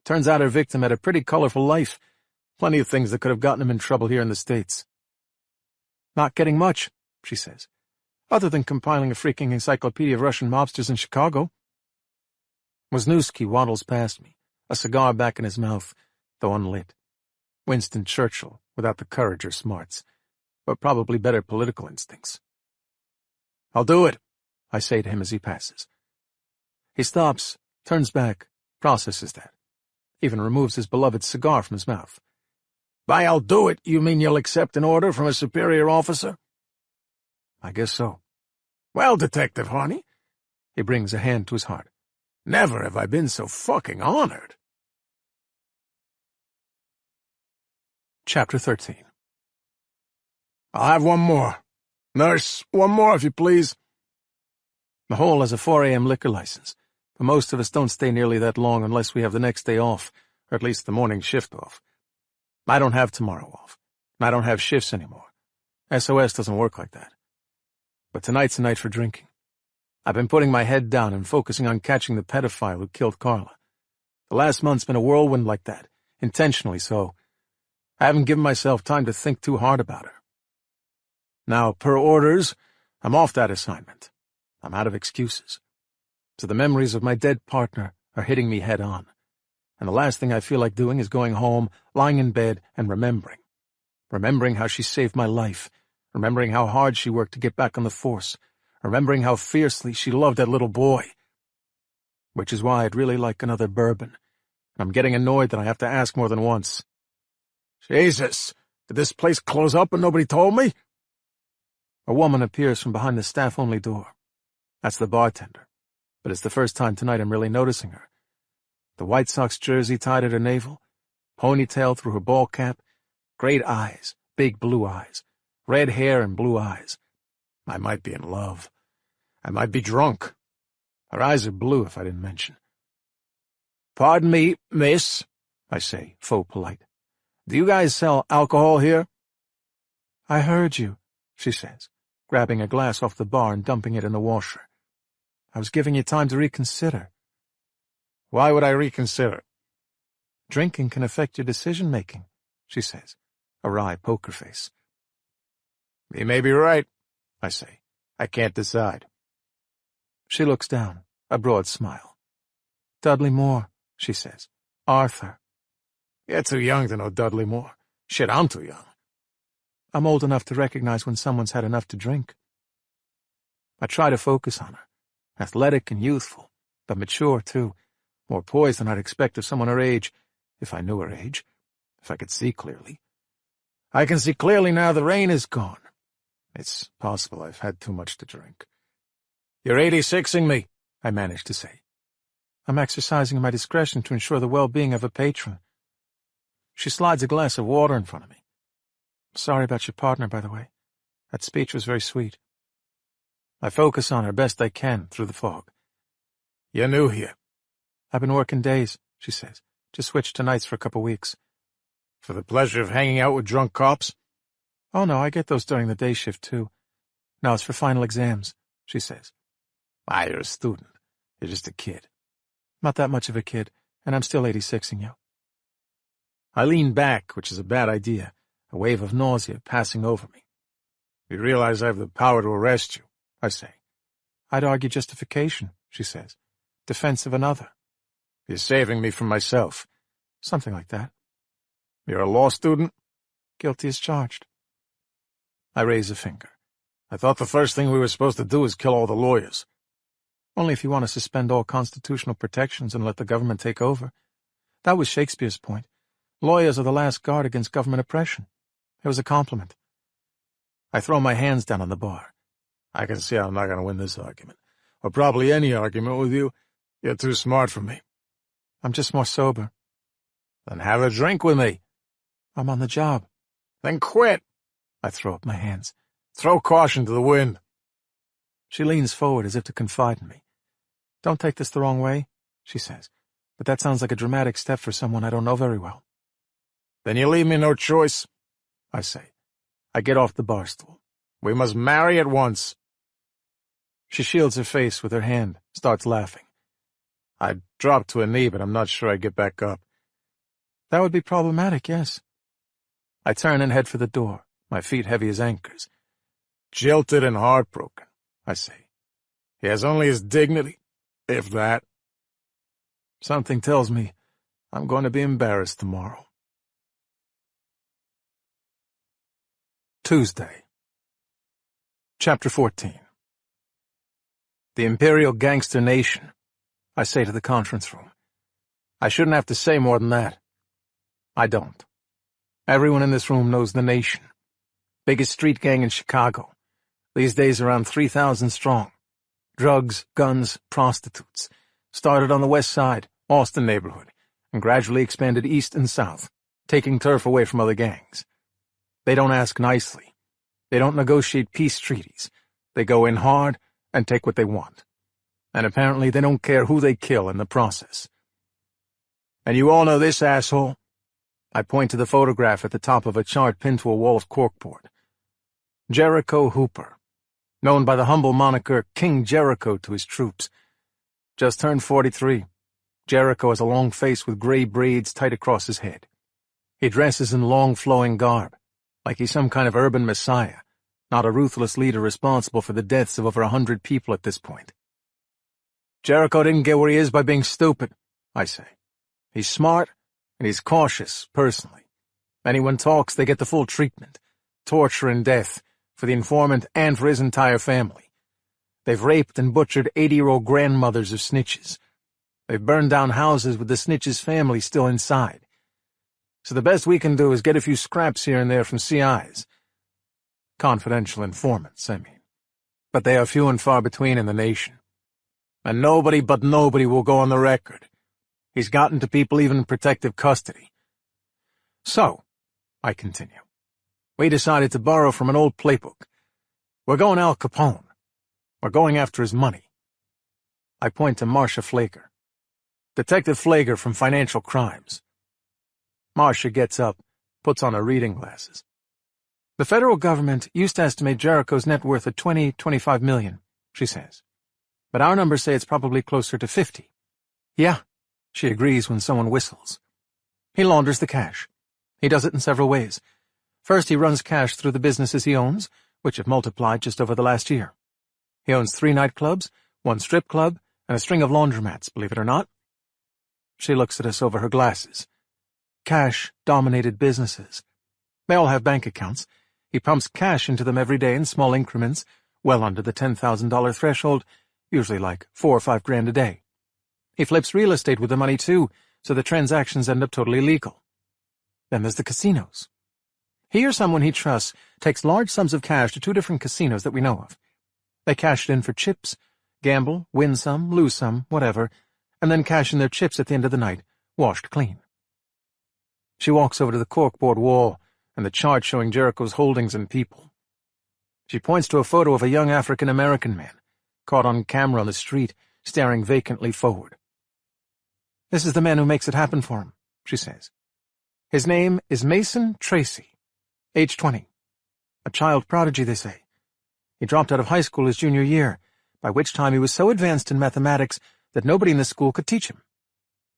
Turns out her victim had a pretty colorful life, plenty of things that could have gotten him in trouble here in the States. "Not getting much," she says, "other than compiling a freaking encyclopedia of Russian mobsters in Chicago." Wisniewski waddles past me, a cigar back in his mouth, though unlit. Winston Churchill, without the courage or smarts, but probably better political instincts. "I'll do it," I say to him as he passes. He stops, turns back, processes that, even removes his beloved cigar from his mouth. "By I'll do it, you mean you'll accept an order from a superior officer?" "I guess so." "Well, Detective Harney," he brings a hand to his heart, "never have I been so fucking honored." Chapter 13. "I'll have one more. Nurse, one more if you please." The hole has a 4 a.m. liquor license, but most of us don't stay nearly that long unless we have the next day off, or at least the morning shift off. I don't have tomorrow off, and I don't have shifts anymore. SOS doesn't work like that. But tonight's a night for drinking. I've been putting my head down and focusing on catching the pedophile who killed Carla. The last month's been a whirlwind like that, intentionally so. I haven't given myself time to think too hard about her. Now, per orders, I'm off that assignment. I'm out of excuses. So the memories of my dead partner are hitting me head on. And the last thing I feel like doing is going home, lying in bed, and remembering. Remembering how she saved my life. Remembering how hard she worked to get back on the force. Remembering how fiercely she loved that little boy. Which is why I'd really like another bourbon. And I'm getting annoyed that I have to ask more than once. "Jesus, did this place close up and nobody told me?" A woman appears from behind the staff-only door. That's the bartender, but it's the first time tonight I'm really noticing her. The White Sox jersey tied at her navel, ponytail through her ball cap, great eyes, big blue eyes, red hair and blue eyes. I might be in love. I might be drunk. Her eyes are blue, if I didn't mention. "Pardon me, miss," I say, faux polite. "Do you guys sell alcohol here?" "I heard you," she says, grabbing a glass off the bar and dumping it in the washer. "I was giving you time to reconsider." "Why would I reconsider?" "Drinking can affect your decision-making," she says, a wry poker face. "You may be right," I say. "I can't decide." She looks down, a broad smile. "Dudley Moore," she says. "Arthur." "You're too young to know Dudley Moore. Shit, I'm too young." "I'm old enough to recognize when someone's had enough to drink." I try to focus on her. Athletic and youthful, but mature, too. More poised than I'd expect of someone her age, if I knew her age, if I could see clearly. I can see clearly now the rain is gone. It's possible I've had too much to drink. "You're 86ing me," I managed to say. "I'm exercising my discretion to ensure the well-being of a patron." She slides a glass of water in front of me. "Sorry about your partner, by the way. That speech was very sweet." I focus on her best I can through the fog. "You're new here." "I've been working days," she says. "Just switched to nights for a couple weeks." "For the pleasure of hanging out with drunk cops?" "Oh, no, I get those during the day shift, too. No, it's for final exams," she says. "You're a student. You're just a kid." "Not that much of a kid, and I'm still 86ing you." I lean back, which is a bad idea, a wave of nausea passing over me. "You realize I have the power to arrest you," I say. "I'd argue justification," she says. "Defense of another." "You're saving me from myself." "Something like that." "You're a law student?" Guilty as charged. I raise a finger. I thought the first thing we were supposed to do is kill all the lawyers. Only if you want to suspend all constitutional protections and let the government take over. That was Shakespeare's point. Lawyers are the last guard against government oppression. It was a compliment. I throw my hands down on the bar. I can see I'm not going to win this argument. Or probably any argument with you. You're too smart for me. I'm just more sober. Then have a drink with me. I'm on the job. Then quit. I throw up my hands. Throw caution to the wind. She leans forward as if to confide in me. Don't take this the wrong way, she says, but that sounds like a dramatic step for someone I don't know very well. Then you leave me no choice, I say. I get off the bar stool. We must marry at once. She shields her face with her hand, starts laughing. I'd drop to a knee, but I'm not sure I'd get back up. That would be problematic, yes. I turn and head for the door, my feet heavy as anchors. Jilted and heartbroken, I say. He has only his dignity, if that. Something tells me I'm going to be embarrassed tomorrow. Tuesday. Chapter 14. The Imperial Gangster Nation, I say to the conference room. I shouldn't have to say more than that. I don't. Everyone in this room knows the Nation. Biggest street gang in Chicago. These days around 3,000 strong. Drugs, guns, prostitutes. Started on the west side, Austin neighborhood, and gradually expanded east and south, taking turf away from other gangs. They don't ask nicely. They don't negotiate peace treaties. They go in hard and take what they want. And apparently they don't care who they kill in the process. And you all know this asshole? I point to the photograph at the top of a chart pinned to a wall of corkboard. Jericho Hooper, known by the humble moniker King Jericho to his troops. Just turned 43. Jericho has a long face with gray braids tight across his head. He dresses in long flowing garb, like he's some kind of urban messiah, not a ruthless leader responsible for the deaths of over 100 people at this point. Jericho didn't get where he is by being stupid, I say. He's smart, and he's cautious, personally. Anyone talks, they get the full treatment, torture and death, for the informant and for his entire family. They've raped and butchered 80-year-old grandmothers of snitches. They've burned down houses with the snitches' family still inside. So the best we can do is get a few scraps here and there from CIs. Confidential informants, I mean. But they are few and far between in the nation. And nobody but nobody will go on the record. He's gotten to people even in protective custody. So, I continue, we decided to borrow from an old playbook. We're going Al Capone. We're going after his money. I point to Marcia Flaker. Detective Flaker from Financial Crimes. Marcia gets up, puts on her reading glasses. The federal government used to estimate Jericho's net worth at 25 million, she says. But our numbers say it's probably closer to 50. Yeah, she agrees when someone whistles. He launders the cash. He does it in several ways. First, he runs cash through the businesses he owns, which have multiplied just over the last year. He owns 3 nightclubs, 1 strip club, and a string of laundromats, believe it or not. She looks at us over her glasses. Cash-dominated businesses. They all have bank accounts. He pumps cash into them every day in small increments, well under the $10,000 threshold, usually like $4 or $5 grand a day. He flips real estate with the money too, so the transactions end up totally legal. Then there's the casinos. He or someone he trusts takes large sums of cash to 2 different casinos that we know of. They cash it in for chips, gamble, win some, lose some, whatever, and then cash in their chips at the end of the night, washed clean. She walks over to the corkboard wall and the chart showing Jericho's holdings and people. She points to a photo of a young African-American man, caught on camera on the street, staring vacantly forward. This is the man who makes it happen for him, she says. His name is Mason Tracy, age 20. A child prodigy, they say. He dropped out of high school his junior year, by which time he was so advanced in mathematics that nobody in the school could teach him.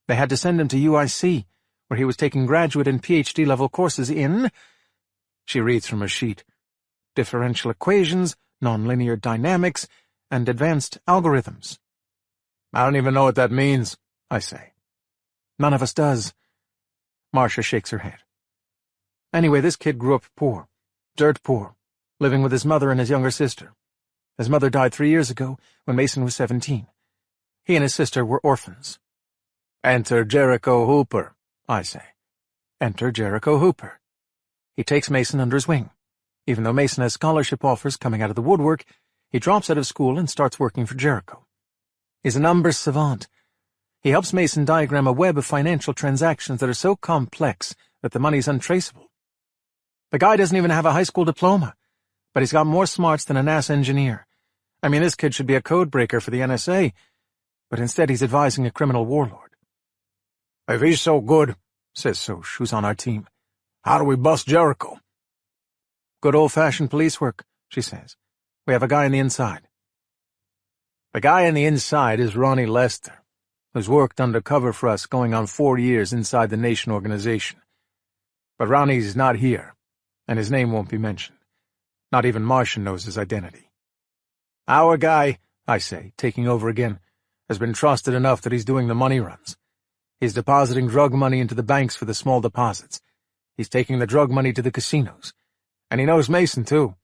They had to send him to UIC, where he was taking graduate and PhD-level courses in, she reads from her sheet, differential equations, nonlinear dynamics, and advanced algorithms. I don't even know what that means, I say. None of us does. Marcia shakes her head. Anyway, this kid grew up poor, dirt poor, living with his mother and his younger sister. His mother died 3 years ago when Mason was 17. He and his sister were orphans. "Enter Jericho Hooper," I say. Enter Jericho Hooper. He takes Mason under his wing. Even though Mason has scholarship offers coming out of the woodwork, he drops out of school and starts working for Jericho. He's a numbers savant. He helps Mason diagram a web of financial transactions that are so complex that the money's untraceable. The guy doesn't even have a high school diploma, but he's got more smarts than a NASA engineer. I mean, this kid should be a code breaker for the NSA, but instead he's advising a criminal warlord. "If he's so good," says Soch, who's on our team, "how do we bust Jericho?" "Good old-fashioned police work," she says. "We have a guy on the inside." The guy on the inside is Ronnie Lester, who's worked undercover for us going on 4 years inside the Nation organization. But Ronnie's not here, and his name won't be mentioned. Not even Martian knows his identity. "Our guy," I say, taking over again, "has been trusted enough that he's doing the money runs. He's depositing drug money into the banks for the small deposits. He's taking the drug money to the casinos. And he knows Mason, too.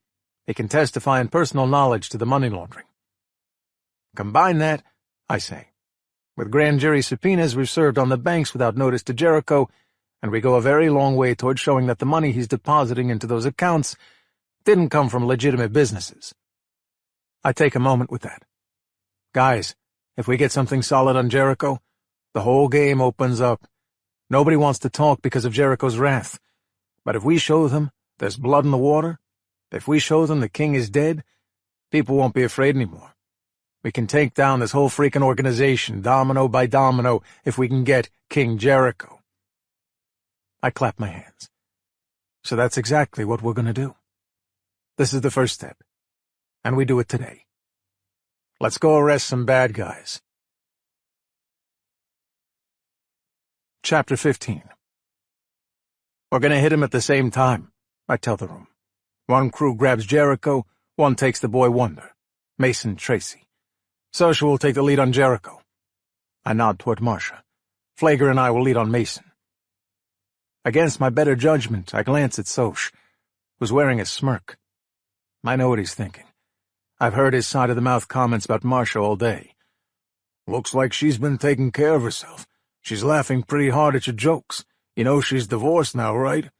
He can testify in personal knowledge to the money laundering. Combine that," I say, "with grand jury subpoenas we've served on the banks without notice to Jericho, and we go a very long way toward showing that the money he's depositing into those accounts didn't come from legitimate businesses." I take a moment with that. "Guys, if we get something solid on Jericho, the whole game opens up. Nobody wants to talk because of Jericho's wrath. But if we show them there's blood in the water, if we show them the king is dead, people won't be afraid anymore. We can take down this whole freaking organization, domino by domino, if we can get King Jericho." I clap my hands. So that's exactly what we're going to do. This is the first step, and we do it today. Let's go arrest some bad guys. Chapter 15. We're going to hit him at the same time, I tell the room. One crew grabs Jericho, one takes the boy Wonder, Mason Tracy. Soch will take the lead on Jericho. I nod toward Marcia. Flager and I will lead on Mason. Against my better judgment, I glance at Soch, who's wearing a smirk. I know what he's thinking. I've heard his side-of-the-mouth comments about Marcia all day. "Looks like she's been taking care of herself. She's laughing pretty hard at your jokes. You know she's divorced now, right?"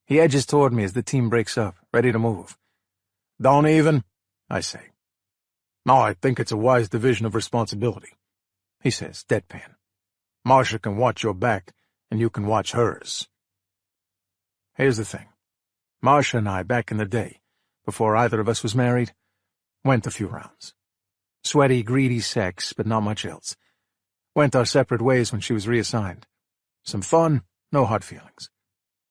He edges toward me as the team breaks up, ready to move. "Don't even," I say. "No, I think it's a wise division of responsibility," he says, deadpan. "Marcia can watch your back, and you can watch hers." Here's the thing. Marcia and I, back in the day, before either of us was married, went a few rounds. Sweaty, greedy sex, but not much else. Went our separate ways when she was reassigned. Some fun, no hard feelings.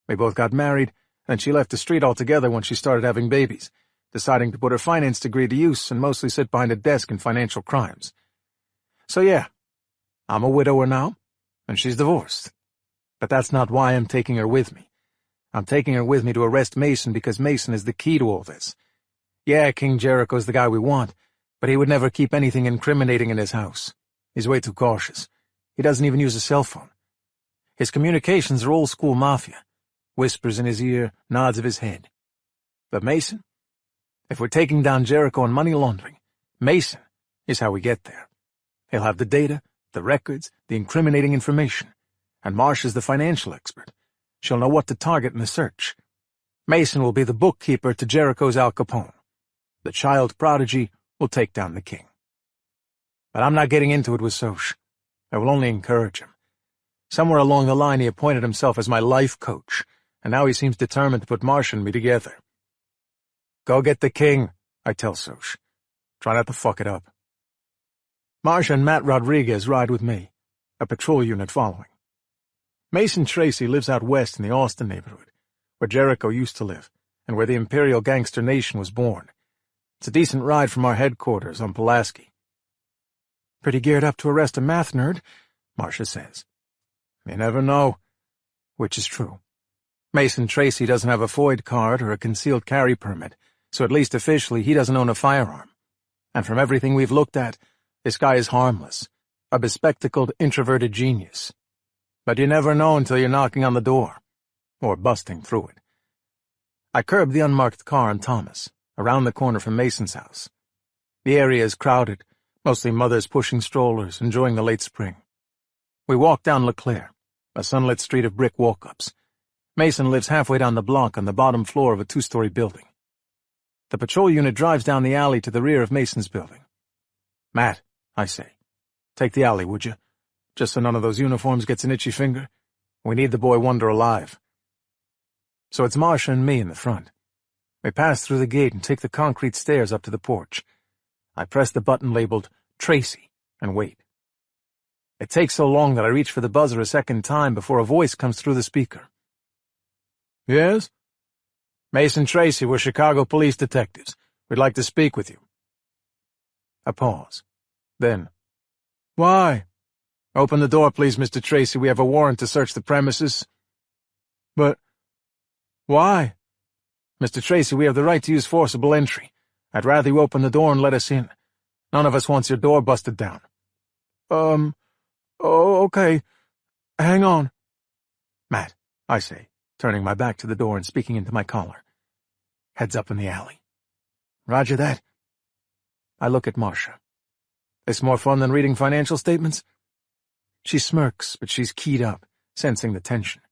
We both got married, and she left the street altogether when she started having babies, deciding to put her finance degree to use and mostly sit behind a desk in financial crimes. So yeah, I'm a widower now, and she's divorced. But that's not why I'm taking her with me. I'm taking her with me to arrest Mason because Mason is the key to all this. Yeah, King Jericho's the guy we want, but he would never keep anything incriminating in his house. He's way too cautious. He doesn't even use a cell phone. His communications are old-school mafia. Whispers in his ear, nods of his head. But Mason? If we're taking down Jericho on money laundering, Mason is how we get there. He'll have the data, the records, the incriminating information. And Marcia's the financial expert. She'll know what to target in the search. Mason will be the bookkeeper to Jericho's Al Capone. The child prodigy will take down the king. But I'm not getting into it with Soch. I will only encourage him. Somewhere along the line he appointed himself as my life coach, and now he seems determined to put Marcia and me together. Go get the king, I tell Soch. Try not to fuck it up. Marcia and Matt Rodriguez ride with me, a patrol unit following. Mason Tracy lives out west in the Austin neighborhood, where Jericho used to live, and where the Imperial Gangster Nation was born. It's a decent ride from our headquarters on Pulaski. Pretty geared up to arrest a math nerd, Marcia says. You never know. Which is true. Mason Tracy doesn't have a FOID card or a concealed carry permit, so at least officially he doesn't own a firearm. And from everything we've looked at, this guy is harmless, a bespectacled, introverted genius. But you never know until you're knocking on the door. or busting through it. I curbed the unmarked car on Thomas, around the corner from Mason's house. The area is crowded, mostly mothers pushing strollers, enjoying the late spring. We walked down LeClaire, a sunlit street of brick walk-ups. Mason lives halfway down the block on the bottom floor of a two-story building. The patrol unit drives down the alley to the rear of Mason's building. "Matt," I say, "take the alley, would you? Just so none of those uniforms gets an itchy finger. We need the boy wonder alive." So it's Marcia and me in the front. We pass through the gate and take the concrete stairs up to the porch. I press the button labeled Tracy and wait. It takes so long that I reach for the buzzer a second time before a voice comes through the speaker. "Yes?" "Mason Tracy, we're Chicago police detectives. We'd like to speak with you." A pause. Then, "Why?" "Open the door, please, Mr. Tracy. We have a warrant to search the premises." "But why?" "Mr. Tracy, we have the right to use forcible entry. I'd rather you open the door and let us in. None of us wants your door busted down." Oh, okay. Hang on." "Matt," I say, turning my back to the door and speaking into my collar. "Heads up in the alley." "Roger that." I look at Marcia. "This more fun than reading financial statements?" She smirks, but she's keyed up, sensing the tension.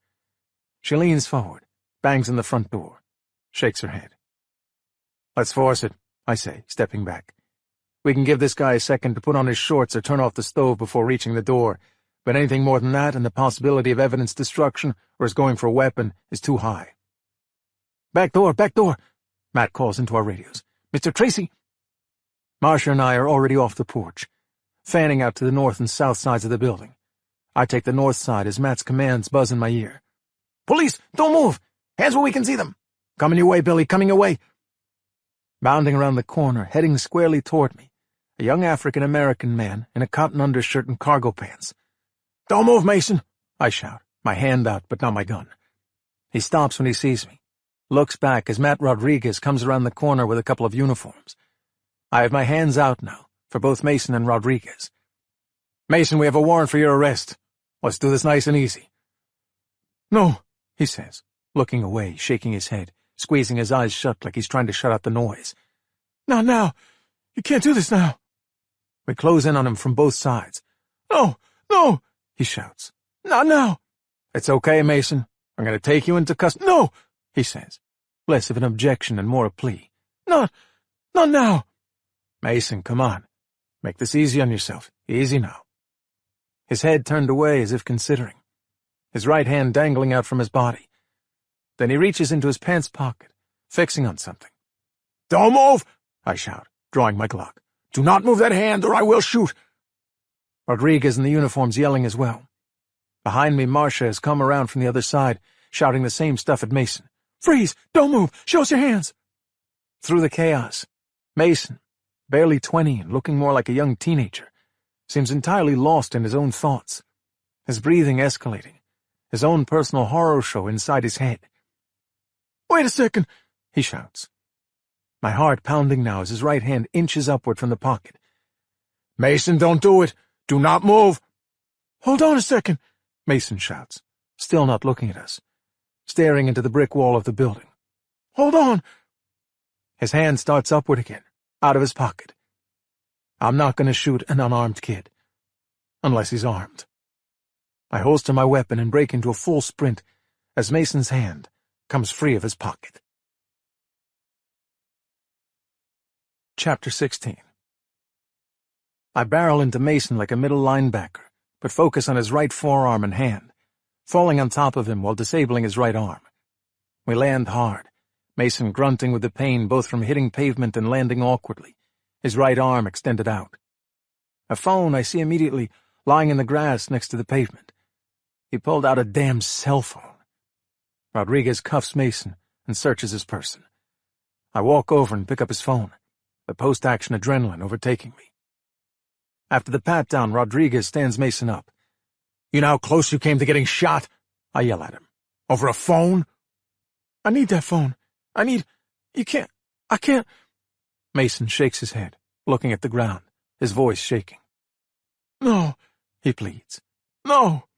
She leans forward, bangs on the front door, shakes her head. "Let's force it," I say, stepping back. "We can give this guy a second to put on his shorts or turn off the stove before reaching the door, but anything more than that and the possibility of evidence destruction or his going for a weapon is too high." Back door, Matt calls into our radios. "Mr. Tracy!" Marcia and I are already off the porch, fanning out to the north and south sides of the building. I take the north side as Matt's commands buzz in my ear. "Police, don't move! Hands where we can see them! Coming your way, Billy, coming your way!" Bounding around the corner, heading squarely toward me, a young African-American man in a cotton undershirt and cargo pants. "Don't move, Mason!" I shout, my hand out but not my gun. He stops when he sees me, looks back as Matt Rodriguez comes around the corner with a couple of uniforms. I have my hands out now, for both Mason and Rodriguez. "Mason, we have a warrant for your arrest. Let's do this nice and easy." "No," he says, looking away, shaking his head, squeezing his eyes shut like he's trying to shut out the noise. "Not now. You can't do this now." We close in on him from both sides. "No, no," he shouts. "Not now." "It's okay, Mason. I'm going to take you into custody." "No," he says, less of an objection and more a plea. Not now." "Mason, come on. Make this easy on yourself. Easy now." His head turned away as if considering, his right hand dangling out from his body. Then he reaches into his pants pocket, fixing on something. "Don't move!" I shout, drawing my Glock. "Do not move that hand or I will shoot." Rodriguez in the uniform's yelling as well. Behind me, Marcia has come around from the other side, shouting the same stuff at Mason. "Freeze! Don't move! Show us your hands!" Through the chaos, Mason, barely 20 and looking more like a young teenager, seems entirely lost in his own thoughts, his breathing escalating, his own personal horror show inside his head. "Wait a second," he shouts. My heart pounding now as his right hand inches upward from the pocket. "Mason, don't do it! Do not move!" "Hold on a second," Mason shouts, still not looking at us, staring into the brick wall of the building. "Hold on!" His hand starts upward again, out of his pocket. I'm not going to shoot an unarmed kid. Unless he's armed. I holster my weapon and break into a full sprint as Mason's hand comes free of his pocket. Chapter 16. I barrel into Mason like a middle linebacker, but focus on his right forearm and hand, falling on top of him while disabling his right arm. We land hard, Mason grunting with the pain both from hitting pavement and landing awkwardly, his right arm extended out. A phone I see immediately lying in the grass next to the pavement. He pulled out a damn cell phone. Rodriguez cuffs Mason and searches his person. I walk over and pick up his phone, the post-action adrenaline overtaking me. After the pat-down, Rodriguez stands Mason up. "You know how close you came to getting shot?" I yell at him. "Over a phone?" "I need that phone. I can't. Mason shakes his head, looking at the ground, his voice shaking. "No," he pleads. "No."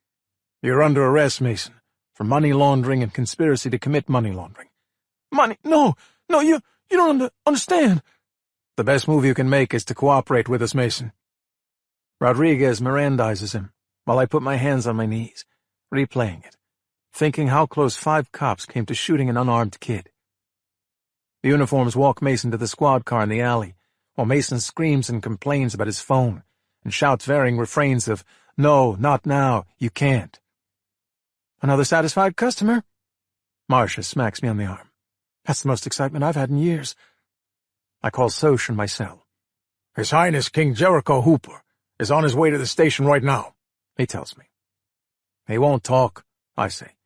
"You're under arrest, Mason. for money laundering and conspiracy to commit money laundering. Money? No, you don't understand. The best move you can make is to cooperate with us, Mason. Rodriguez Mirandizes him, while I put my hands on my knees, replaying it, thinking how close 5 cops came to shooting an unarmed kid. The uniforms walk Mason to the squad car in the alley, while Mason screams and complains about his phone, and shouts varying refrains of, "No, not now, you can't." "Another satisfied customer." Marcia smacks me on the arm. "That's the most excitement I've had in years." I call Soch in my cell. "His Highness King Jericho Hooper is on his way to the station right now," he tells me. "He won't talk," I say.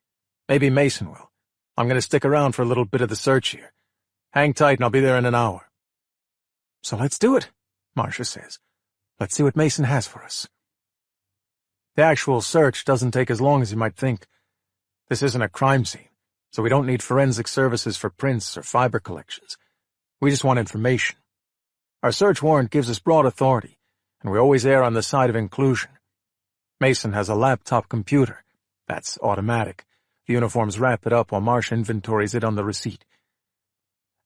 "Maybe Mason will. I'm going to stick around for a little bit of the search here. Hang tight and I'll be there in an hour." "So let's do it," Marcia says. "Let's see what Mason has for us." The actual search doesn't take as long as you might think. This isn't a crime scene, so we don't need forensic services for prints or fiber collections. We just want information. Our search warrant gives us broad authority, and we always err on the side of inclusion. Mason has a laptop computer. That's automatic. The uniforms wrap it up while Marcia inventories it on the receipt.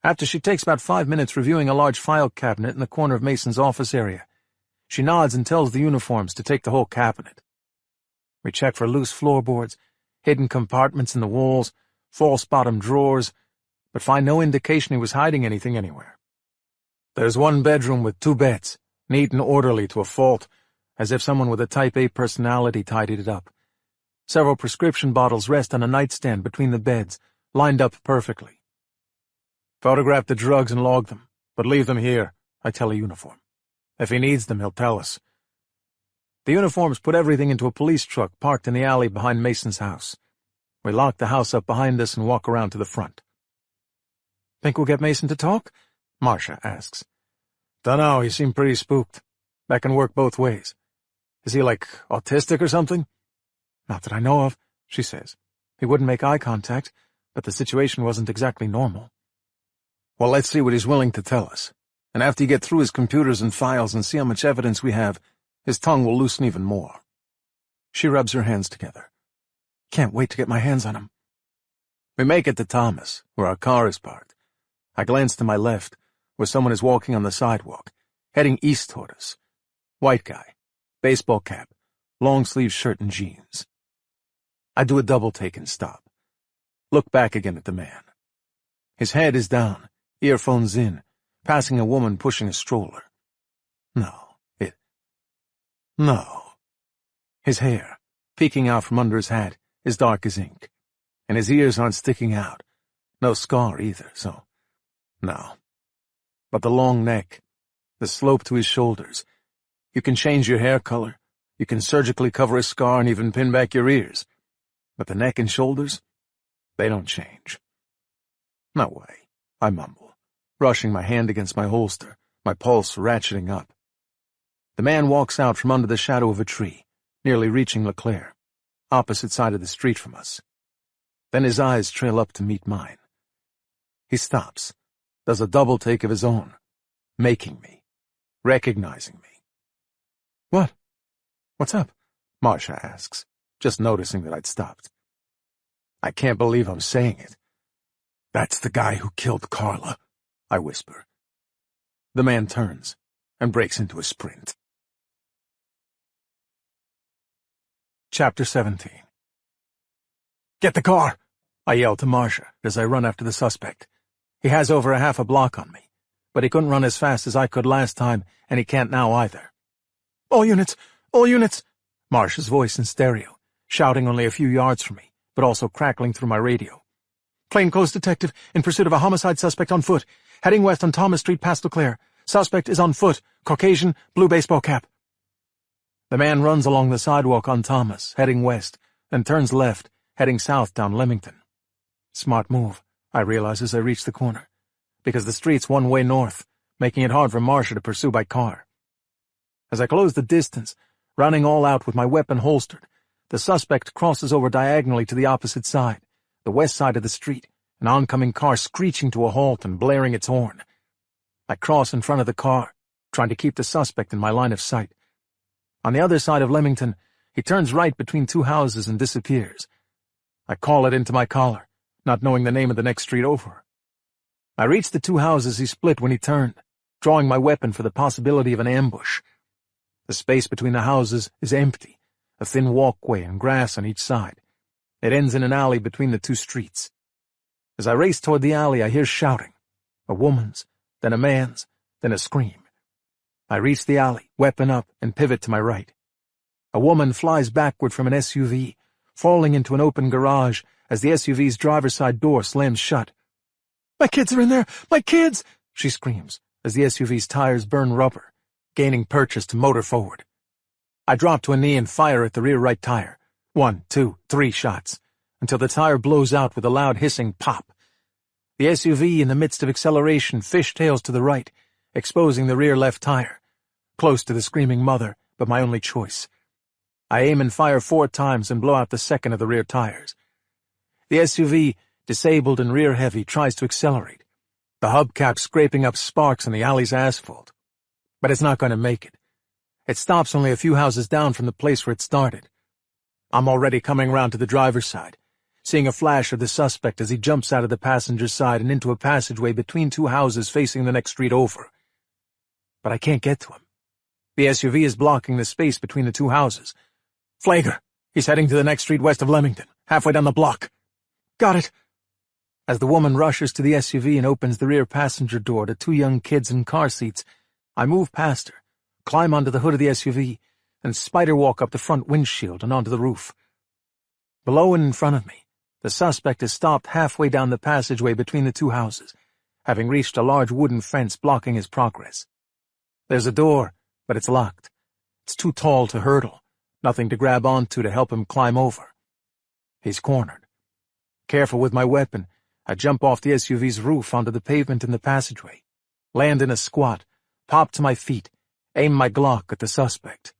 After she takes about 5 minutes reviewing a large file cabinet in the corner of Mason's office area, she nods and tells the uniforms to take the whole cabinet. We check for loose floorboards, hidden compartments in the walls, false bottom drawers, but find no indication he was hiding anything anywhere. There's one bedroom with 2 beds, neat and orderly to a fault, as if someone with a type A personality tidied it up. Several prescription bottles rest on a nightstand between the beds, lined up perfectly. "Photograph the drugs and log them, but leave them here," I tell a uniform. "If he needs them, he'll tell us." The uniforms put everything into a police truck parked in the alley behind Mason's house. We lock the house up behind us and walk around to the front. "Think we'll get Mason to talk?" Marcia asks. "Dunno, he seemed pretty spooked. That can work both ways. Is he, autistic or something?" "Not that I know of," she says. "He wouldn't make eye contact, but the situation wasn't exactly normal." "Well, let's see what he's willing to tell us. And after you get through his computers and files and see how much evidence we have, his tongue will loosen even more." She rubs her hands together. "Can't wait to get my hands on him." We make it to Thomas, where our car is parked. I glance to my left, where someone is walking on the sidewalk, heading east toward us. White guy, baseball cap, long-sleeve shirt and jeans. I do a double-take and stop. Look back again at the man. His head is down, earphones in, passing a woman pushing a stroller. No. His hair, peeking out from under his hat, is dark as ink, and his ears aren't sticking out. No scar either, so no. But the long neck, the slope to his shoulders. You can change your hair color, you can surgically cover a scar and even pin back your ears. But the neck and shoulders, they don't change. "No way," I mumble, brushing my hand against my holster, my pulse ratcheting up. The man walks out from under the shadow of a tree, nearly reaching LeClaire, opposite side of the street from us. Then his eyes trail up to meet mine. He stops, does a double take of his own, making me, recognizing me. "What? What's up?" Marcia asks, just noticing that I'd stopped. I can't believe I'm saying it. "That's the guy who killed Carla," I whisper. The man turns and breaks into a sprint. Chapter 17. "Get the car!" I yell to Marcia as I run after the suspect. He has over a half a block on me, but he couldn't run as fast as I could last time, and he can't now either. All units! All units!" Marcia's voice in stereo, shouting only a few yards from me, but also crackling through my radio. "Plainclothes detective in pursuit of a homicide suspect on foot, heading west on Thomas Street past LeClaire. Suspect is on foot, Caucasian, blue baseball cap." The man runs along the sidewalk on Thomas, heading west, then turns left, heading south down Leamington. Smart move, I realize as I reach the corner, because the street's one way north, making it hard for Marcia to pursue by car. As I close the distance, running all out with my weapon holstered, the suspect crosses over diagonally to the opposite side, the west side of the street, an oncoming car screeching to a halt and blaring its horn. I cross in front of the car, trying to keep the suspect in my line of sight. On the other side of Leamington, he turns right between 2 houses and disappears. I call it into my collar, not knowing the name of the next street over. I reached the two houses he split when he turned, drawing my weapon for the possibility of an ambush. The space between the houses is empty, a thin walkway and grass on each side. It ends in an alley between the two streets. As I race toward the alley, I hear shouting. A woman's, then a man's, then a scream. I reach the alley, weapon up, and pivot to my right. A woman flies backward from an SUV, falling into an open garage as the SUV's driver's side door slams shut. "My kids are in there! My kids!" she screams as the SUV's tires burn rubber, gaining purchase to motor forward. I drop to a knee and fire at the rear right tire. 1, 2, 3 shots, until the tire blows out with a loud hissing pop. The SUV, in the midst of acceleration, fishtails to the right, exposing the rear left tire, close to the screaming mother, but my only choice. I aim and fire 4 times and blow out the second of the rear tires. The SUV, disabled and rear-heavy, tries to accelerate, the hubcap scraping up sparks on the alley's asphalt. But it's not going to make it. It stops only a few houses down from the place where it started. I'm already coming round to the driver's side, seeing a flash of the suspect as he jumps out of the passenger's side and into a passageway between 2 houses facing the next street over. But I can't get to him. The SUV is blocking the space between the 2 houses. "Flager! He's heading to the next street west of Leamington, halfway down the block." "Got it." As the woman rushes to the SUV and opens the rear passenger door to 2 young kids in car seats, I move past her, climb onto the hood of the SUV, and spider-walk up the front windshield and onto the roof. Below and in front of me, the suspect has stopped halfway down the passageway between the 2 houses, having reached a large wooden fence blocking his progress. There's a door, but it's locked. It's too tall to hurdle, nothing to grab onto to help him climb over. He's cornered. Careful with my weapon, I jump off the SUV's roof onto the pavement in the passageway, land in a squat, pop to my feet, aim my Glock at the suspect.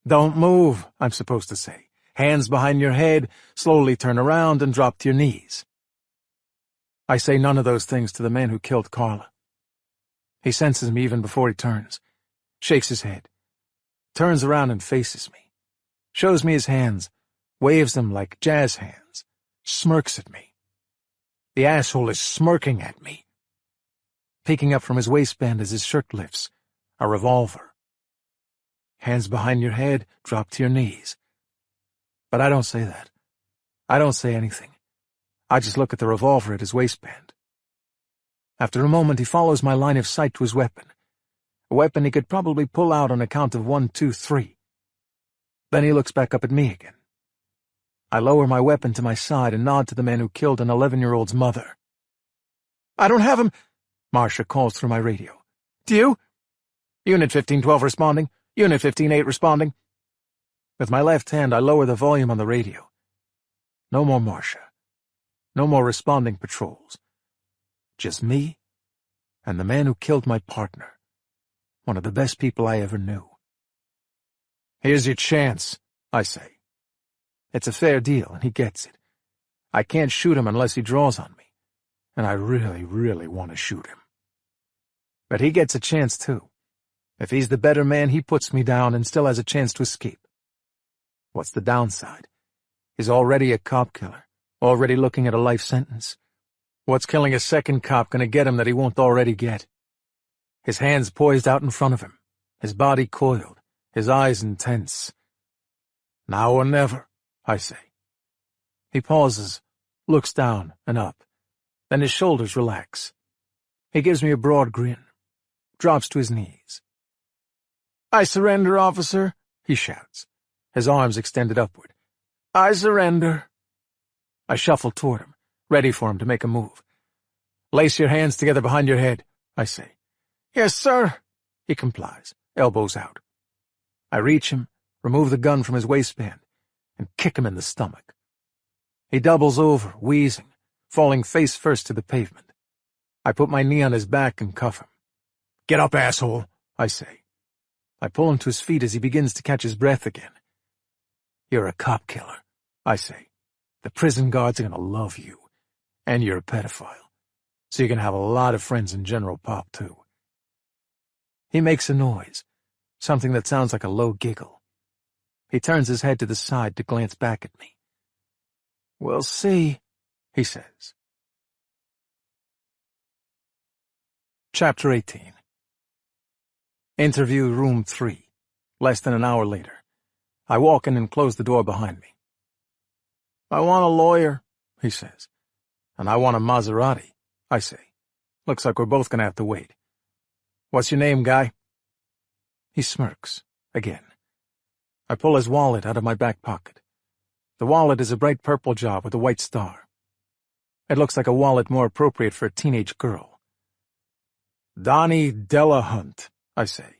"Don't move," I'm supposed to say. "Hands behind your head, slowly turn around and drop to your knees." I say none of those things to the man who killed Carla. He senses me even before he turns, shakes his head, turns around and faces me, shows me his hands, waves them like jazz hands, smirks at me. The asshole is smirking at me. Peeking up from his waistband as his shirt lifts, a revolver. "Hands behind your head, drop to your knees." But I don't say that. I don't say anything. I just look at the revolver at his waistband. After a moment, he follows my line of sight to his weapon, a weapon he could probably pull out on a count of 1, 2, 3. Then he looks back up at me again. I lower my weapon to my side and nod to the man who killed an 11-year-old's mother. "I don't have him," Marcia calls through my radio. "Do you?" "Unit 1512 responding. Unit 15-8 responding." With my left hand, I lower the volume on the radio. No more Marcia. No more responding patrols. Just me and the man who killed my partner, one of the best people I ever knew. "Here's your chance," I say. It's a fair deal, and he gets it. I can't shoot him unless he draws on me, and I really, really want to shoot him. But he gets a chance, too. If he's the better man, he puts me down and still has a chance to escape. What's the downside? He's already a cop killer, already looking at a life sentence. What's killing a second cop gonna get him that he won't already get? His hands poised out in front of him, his body coiled, his eyes intense. "Now or never," I say. He pauses, looks down and up, then his shoulders relax. He gives me a broad grin, drops to his knees. "I surrender, officer," he shouts, his arms extended upward. "I surrender." I shuffle toward him, ready for him to make a move. "Lace your hands together behind your head," I say. "Yes, sir." He complies, elbows out. I reach him, remove the gun from his waistband, and kick him in the stomach. He doubles over, wheezing, falling face first to the pavement. I put my knee on his back and cuff him. "Get up, asshole," I say. I pull him to his feet as he begins to catch his breath again. "You're a cop killer," I say. "The prison guards are gonna love you. And you're a pedophile. So you can have a lot of friends in General Pop, too." He makes a noise, something that sounds like a low giggle. He turns his head to the side to glance back at me. We'll see, he says. Chapter 18. Interview room 3. Less than an hour later. I walk in and close the door behind me. I want a lawyer, he says. And I want a Maserati, I say. Looks like we're both gonna have to wait. What's your name, guy? He smirks, again. I pull his wallet out of my back pocket. The wallet is a bright purple job with a white star. It looks like a wallet more appropriate for a teenage girl. Donnie Delahunt, I say.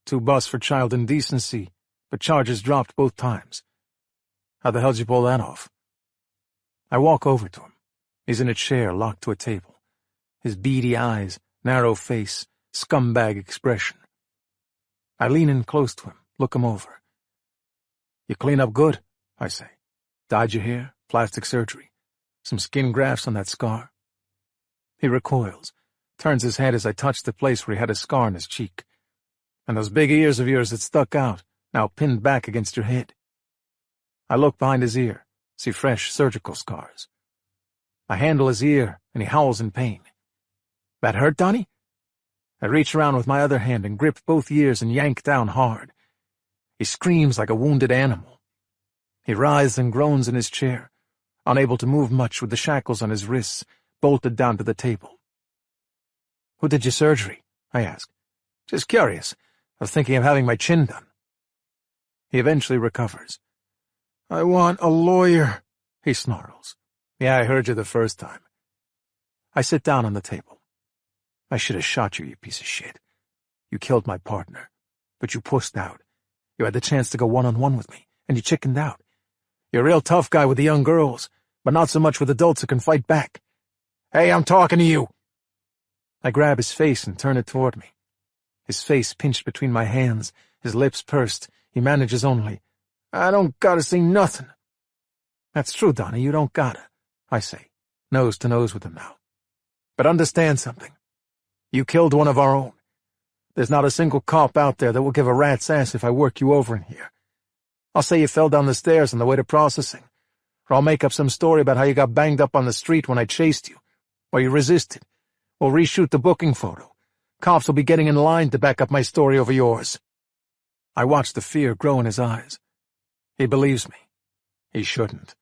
2 busts for child indecency, but charges dropped both times. How the hell did you pull that off? I walk over to him. He's in a chair locked to a table. His beady eyes, narrow face, scumbag expression. I lean in close to him, look him over. You clean up good, I say. Dyed your hair, plastic surgery, some skin grafts on that scar. He recoils, turns his head as I touch the place where he had a scar on his cheek. And those big ears of yours that stuck out, now pinned back against your head. I look behind his ear, see fresh surgical scars. I handle his ear, and he howls in pain. That hurt, Donnie? I reach around with my other hand and grip both ears and yank down hard. He screams like a wounded animal. He writhes and groans in his chair, unable to move much with the shackles on his wrists, bolted down to the table. Who did your surgery? I ask. Just curious. I was thinking of having my chin done. He eventually recovers. I want a lawyer, he snarls. Yeah, I heard you the first time. I sit down on the table. I should have shot you, you piece of shit. You killed my partner, but you pussed out. You had the chance to go one-on-one with me, and you chickened out. You're a real tough guy with the young girls, but not so much with adults who can fight back. Hey, I'm talking to you. I grab his face and turn it toward me. His face pinched between my hands, his lips pursed. He manages only, I don't gotta say nothing. That's true, Donnie, you don't gotta, I say, nose to nose with him now. But understand something. You killed one of our own. There's not a single cop out there that will give a rat's ass if I work you over in here. I'll say you fell down the stairs on the way to processing, or I'll make up some story about how you got banged up on the street when I chased you, or you resisted. We'll reshoot the booking photo. Cops will be getting in line to back up my story over yours. I watch the fear grow in his eyes. He believes me. He shouldn't.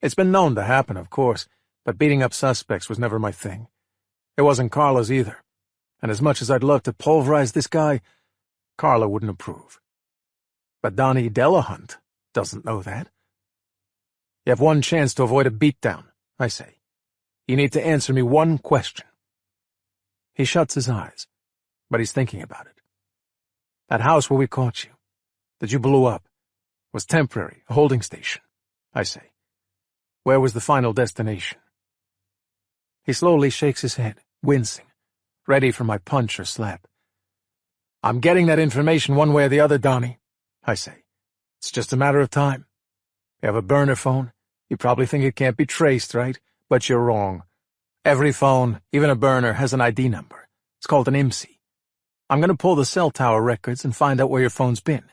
It's been known to happen, of course, but beating up suspects was never my thing. It wasn't Carla's either. And as much as I'd love to pulverize this guy, Carla wouldn't approve. But Donnie Delahunt doesn't know that. You have one chance to avoid a beatdown, I say. You need to answer me one question. He shuts his eyes, but he's thinking about it. That house where we caught you, that you blew up, was temporary, a holding station, I say. Where was the final destination? He slowly shakes his head, wincing, ready for my punch or slap. I'm getting that information one way or the other, Donnie, I say. It's just a matter of time. You have a burner phone. You probably think it can't be traced, right? But you're wrong. Every phone, even a burner, has an ID number. It's called an IMSI. I'm going to pull the cell tower records and find out where your phone's been.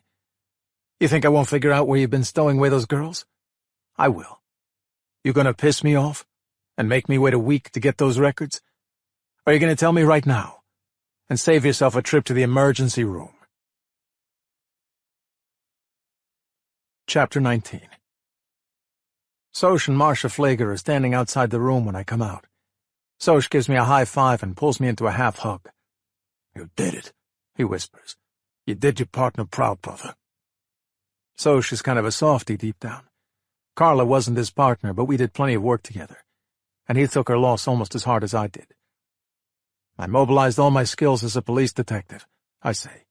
You think I won't figure out where you've been stowing away those girls? I will. You going to piss me off and make me wait a week to get those records? Or are you going to tell me right now and save yourself a trip to the emergency room? Chapter 19. Soch and Marcia Flager are standing outside the room when I come out. Soch gives me a high five and pulls me into a half hug. You did it, he whispers. You did your partner proud, brother. Soch is kind of a softy deep down. Carla wasn't his partner, but we did plenty of work together, and he took her loss almost as hard as I did. I mobilized all my skills as a police detective, I say.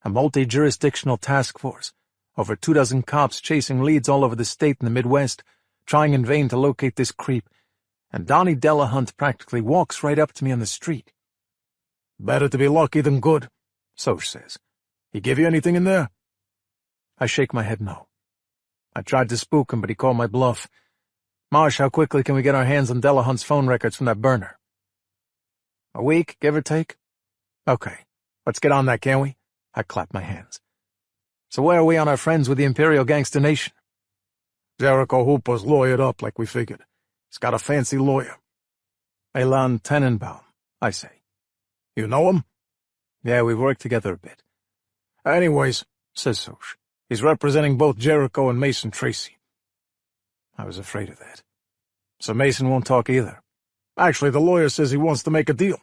A multi-jurisdictional task force, over 24 cops chasing leads all over the state and the Midwest, trying in vain to locate this creep, and Donnie Delahunt practically walks right up to me on the street. Better to be lucky than good, Soch says. He give you anything in there? I shake my head no. I tried to spook him, but he called my bluff. Marsh, how quickly can we get our hands on Delahunt's phone records from that burner? A week, give or take? Okay, let's get on that, can't we? I clap my hands. So where are we on our friends with the Imperial Gangster Nation? Jericho Hooper's lawyered up like we figured. He's got a fancy lawyer. Elon Tenenbaum, I say. You know him? Yeah, we've worked together a bit. Anyways, says Soch, he's representing both Jericho and Mason Tracy. I was afraid of that. So Mason won't talk either. Actually, the lawyer says he wants to make a deal.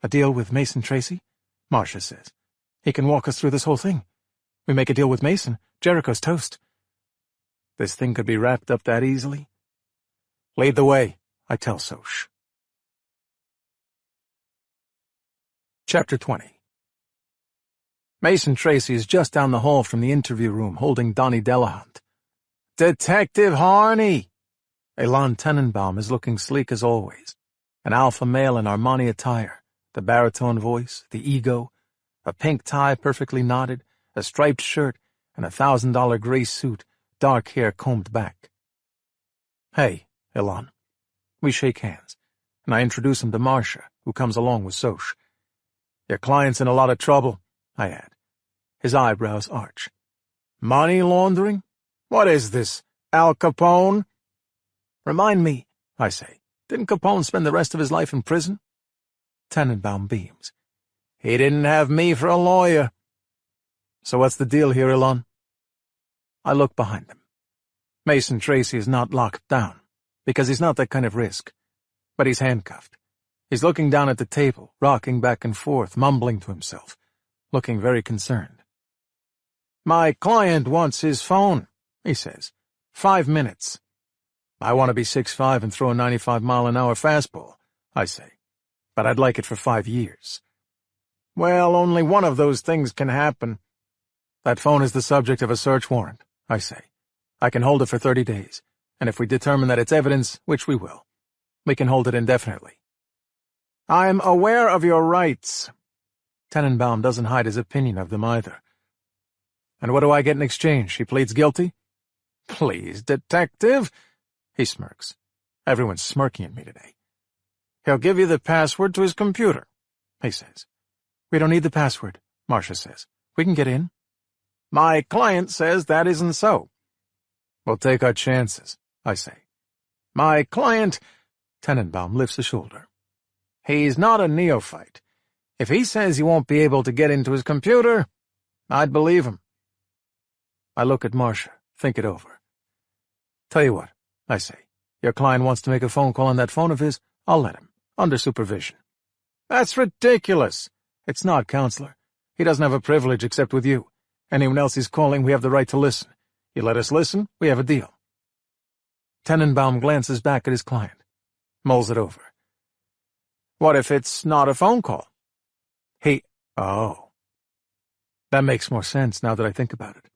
A deal with Mason Tracy? Marcia says. He can walk us through this whole thing. We make a deal with Mason, Jericho's toast. This thing could be wrapped up that easily? Lead the way, I tell Soch. Chapter 20. Mason Tracy is just down the hall from the interview room, holding Donnie Delahunt. Detective Harney! Elon Tenenbaum is looking sleek as always. An alpha male in Armani attire, the baritone voice, the ego, a pink tie perfectly knotted, a striped shirt, and a $1,000 gray suit, dark hair combed back. Hey, Elon. We shake hands, and I introduce him to Marcia, who comes along with Soch. Your client's in a lot of trouble, I add. His eyebrows arch. Money laundering? What is this, Al Capone? Remind me, I say, didn't Capone spend the rest of his life in prison? Tenenbaum beams. He didn't have me for a lawyer. So what's the deal here, Elon? I look behind him. Mason Tracy is not locked down, because he's not that kind of risk. But he's handcuffed. He's looking down at the table, rocking back and forth, mumbling to himself, looking very concerned. My client wants his phone, he says. 5 minutes. I want to be 6'5" and throw a 95-mile-an-hour fastball, I say. But I'd like it for 5 years. Well, only one of those things can happen. That phone is the subject of a search warrant, I say. I can hold it for 30 days, and if we determine that it's evidence, which we will, we can hold it indefinitely. I'm aware of your rights. Tenenbaum doesn't hide his opinion of them either. And what do I get in exchange? He pleads guilty? Please, detective. He smirks. Everyone's smirking at me today. He'll give you the password to his computer, he says. We don't need the password, Marcia says. We can get in. My client says that isn't so. We'll take our chances, I say. My client... Tenenbaum lifts a shoulder. He's not a neophyte. If he says he won't be able to get into his computer, I'd believe him. I look at Marcia, think it over. Tell you what, I say. Your client wants to make a phone call on that phone of his, I'll let him, under supervision. That's ridiculous. It's not, Counselor. He doesn't have a privilege except with you. Anyone else he's calling, we have the right to listen. You let us listen, we have a deal. Tenenbaum glances back at his client, mulls it over. What if it's not a phone call? Oh. That makes more sense now that I think about it.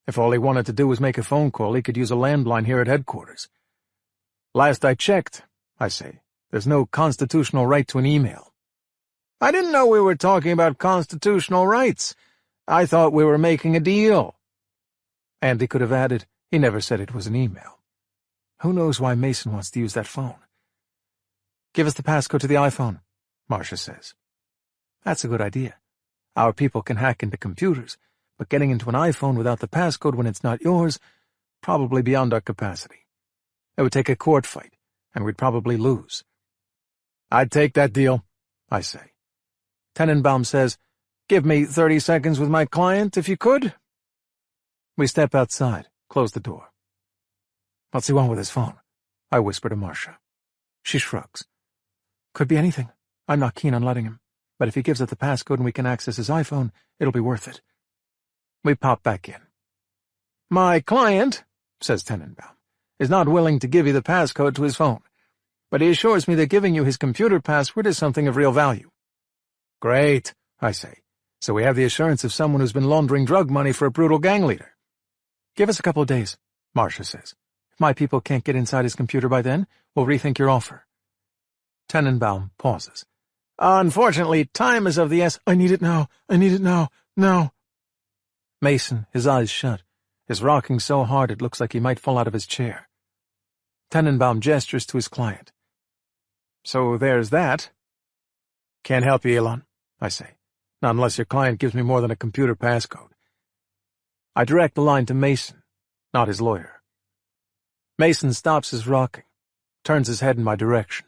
If all he wanted to do was make a phone call, he could use a landline here at headquarters. Last I checked, I say, there's no constitutional right to an email. I didn't know we were talking about constitutional rights. I thought we were making a deal. Andy could have added, he never said it was an email. Who knows why Mason wants to use that phone? Give us the passcode to the iPhone, Marcia says. That's a good idea. Our people can hack into computers, but getting into an iPhone without the passcode when it's not yours, probably beyond our capacity. It would take a court fight, and we'd probably lose. I'd take that deal, I say. Tenenbaum says, give me 30 seconds with my client, if you could. We step outside, close the door. What's he want with his phone? I whisper to Marcia. She shrugs. Could be anything. I'm not keen on letting him. But if he gives us the passcode and we can access his iPhone, it'll be worth it. We pop back in. My client, says Tenenbaum, is not willing to give you the passcode to his phone, but he assures me that giving you his computer password is something of real value. Great, I say. So we have the assurance of someone who's been laundering drug money for a brutal gang leader. Give us a couple of days, Marcia says. If my people can't get inside his computer by then, we'll rethink your offer. Tenenbaum pauses. Unfortunately, time is of the essence. I need it now. I need it now. Now. Mason, his eyes shut, is rocking so hard it looks like he might fall out of his chair. Tenenbaum gestures to his client. So there's that. Can't help you, Elon, I say. Not unless your client gives me more than a computer passcode. I direct the line to Mason, not his lawyer. Mason stops his rocking, turns his head in my direction.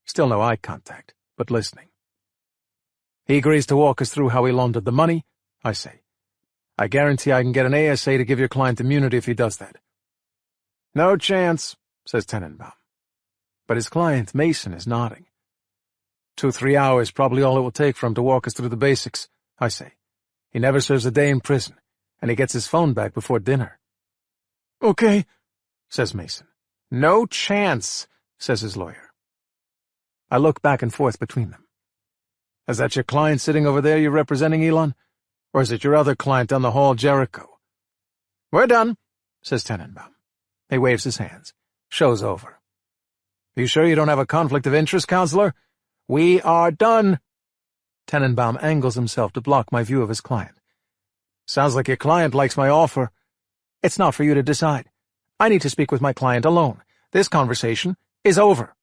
Still no eye contact, but listening. He agrees to walk us through how he laundered the money, I say. I guarantee I can get an ASA to give your client immunity if he does that. No chance, says Tenenbaum. But his client, Mason, is nodding. 2-3 hours, probably all it will take for him to walk us through the basics, I say. He never serves a day in prison, and he gets his phone back before dinner. Okay, says Mason. No chance, says his lawyer. I look back and forth between them. Is that your client sitting over there you're representing, Elon? Or is it your other client down the hall, Jericho? We're done, says Tenenbaum. He waves his hands. Show's over. You sure you don't have a conflict of interest, counselor? We are done. Tenenbaum angles himself to block my view of his client. Sounds like your client likes my offer. It's not for you to decide. I need to speak with my client alone. This conversation is over.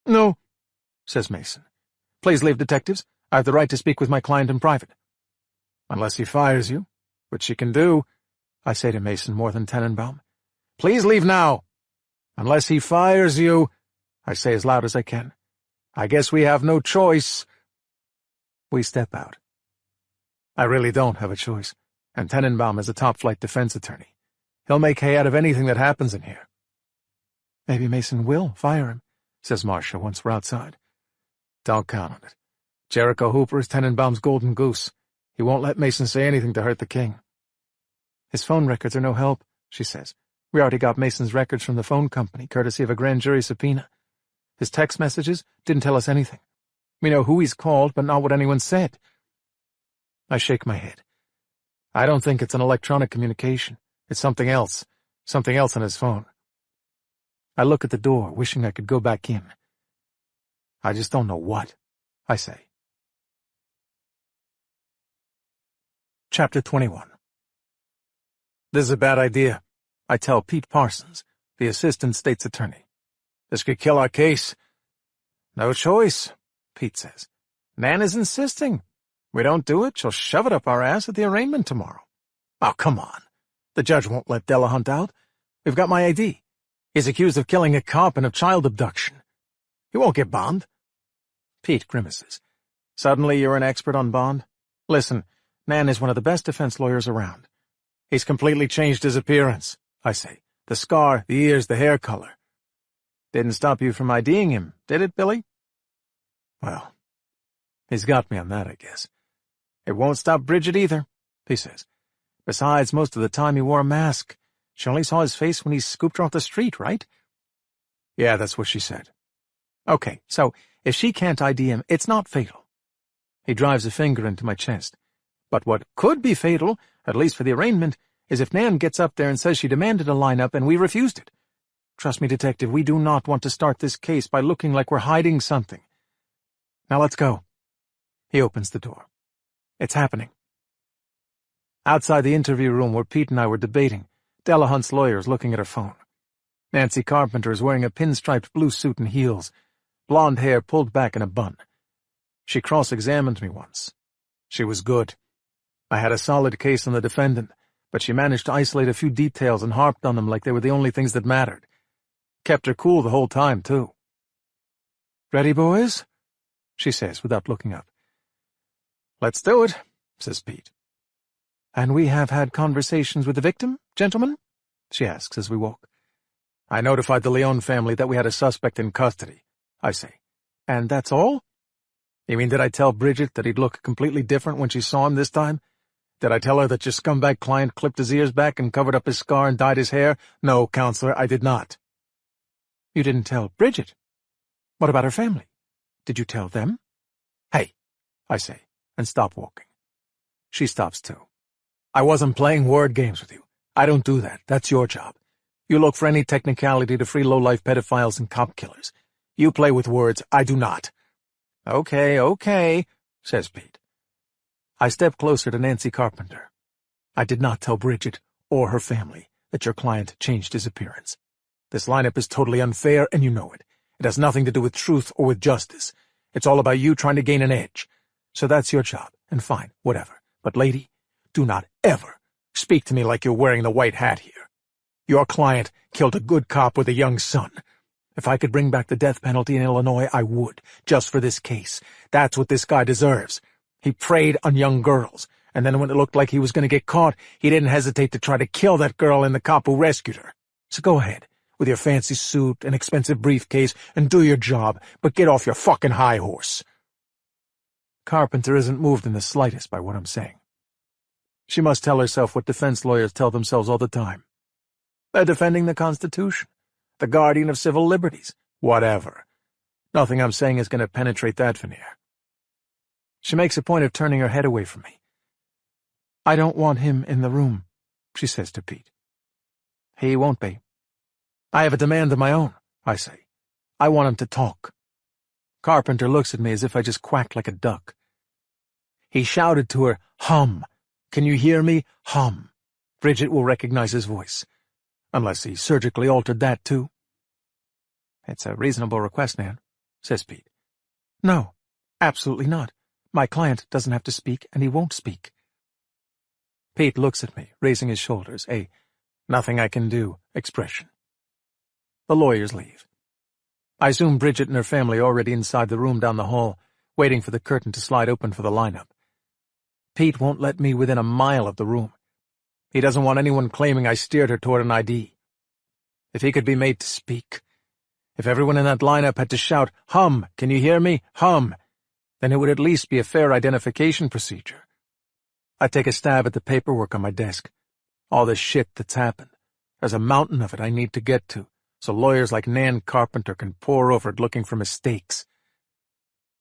No, says Mason. Please leave, detectives. I have the right to speak with my client in private. Unless he fires you, which he can do, I say to Mason more than Tenenbaum. Please leave now. Unless he fires you, I say as loud as I can. I guess we have no choice. We step out. I really don't have a choice, and Tenenbaum is a top-flight defense attorney. He'll make hay out of anything that happens in here. Maybe Mason will fire him, says Marcia once we're outside. Don't count on it. Jericho Hooper is Tenenbaum's golden goose. He won't let Mason say anything to hurt the king. His phone records are no help, she says. We already got Mason's records from the phone company, courtesy of a grand jury subpoena. His text messages didn't tell us anything. We know who he's called, but not what anyone said. I shake my head. I don't think it's an electronic communication. It's something else on his phone. I look at the door, wishing I could go back in. I just don't know what, I say. Chapter 21. This is a bad idea, I tell Pete Parsons, the assistant state's attorney. This could kill our case. No choice, Pete says. Nan is insisting. We don't do it, she'll shove it up our ass at the arraignment tomorrow. Oh, come on. The judge won't let Delahunt out. We've got my ID. He's accused of killing a cop and of child abduction. He won't get bond. Pete grimaces. Suddenly you're an expert on bond? Listen, Nan is one of the best defense lawyers around. He's completely changed his appearance, I say. The scar, the ears, the hair color. Didn't stop you from IDing him, did it, Billy? Well, he's got me on that, I guess. It won't stop Bridget either, he says. Besides, most of the time he wore a mask. She only saw his face when he scooped her off the street, right? Yeah, that's what she said. Okay, so if she can't ID him, it's not fatal. He drives a finger into my chest. But what could be fatal, at least for the arraignment, is if Nan gets up there and says she demanded a lineup and we refused it. Trust me, detective, we do not want to start this case by looking like we're hiding something. Now let's go. He opens the door. It's happening. Outside the interview room where Pete and I were debating, Delahunt's lawyer is looking at her phone. Nancy Carpenter is wearing a pinstriped blue suit and heels, blonde hair pulled back in a bun. She cross-examined me once. She was good. I had a solid case on the defendant, but she managed to isolate a few details and harped on them like they were the only things that mattered. Kept her cool the whole time, too. Ready, boys? She says without looking up. Let's do it, says Pete. And we have had conversations with the victim, gentlemen? She asks as we walk. I notified the Leon family that we had a suspect in custody, I say. And that's all? You mean, did I tell Bridget that he'd look completely different when she saw him this time? Did I tell her that your scumbag client clipped his ears back and covered up his scar and dyed his hair? No, counselor, I did not. You didn't tell Bridget? What about her family? Did you tell them? Hey, I say, and stop walking. She stops too. I wasn't playing word games with you. I don't do that. That's your job. You look for any technicality to free low-life pedophiles and cop killers. You play with words. I do not. Okay, says Pete. I step closer to Nancy Carpenter. I did not tell Bridget or her family that your client changed his appearance. This lineup is totally unfair, and you know it. It has nothing to do with truth or with justice. It's all about you trying to gain an edge. So that's your job, and fine, whatever. But, lady, do not ever speak to me like you're wearing the white hat here. Your client killed a good cop with a young son. If I could bring back the death penalty in Illinois, I would, just for this case. That's what this guy deserves. He preyed on young girls, and then when it looked like he was going to get caught, he didn't hesitate to try to kill that girl and the cop who rescued her. So go ahead, with your fancy suit and expensive briefcase, and do your job, but get off your fucking high horse. Carpenter isn't moved in the slightest by what I'm saying. She must tell herself what defense lawyers tell themselves all the time. They're defending the Constitution, the guardian of civil liberties, whatever. Nothing I'm saying is going to penetrate that veneer. She makes a point of turning her head away from me. I don't want him in the room, she says to Pete. He won't be. I have a demand of my own, I say. I want him to talk. Carpenter looks at me as if I just quacked like a duck. He shouted to her, hum. Can you hear me? Hum. Bridget will recognize his voice. Unless he surgically altered that, too. It's a reasonable request, Nan, says Pete. No, absolutely not. My client doesn't have to speak, and he won't speak. Pete looks at me, raising his shoulders, a nothing I can do expression. The lawyers leave. I assume Bridget and her family are already inside the room down the hall, waiting for the curtain to slide open for the lineup. Pete won't let me within a mile of the room. He doesn't want anyone claiming I steered her toward an ID. If he could be made to speak, if everyone in that lineup had to shout, hum, can you hear me? Hum, then it would at least be a fair identification procedure. I take a stab at the paperwork on my desk. All the shit that's happened. There's a mountain of it I need to get to, so lawyers like Nan Carpenter can pore over it looking for mistakes.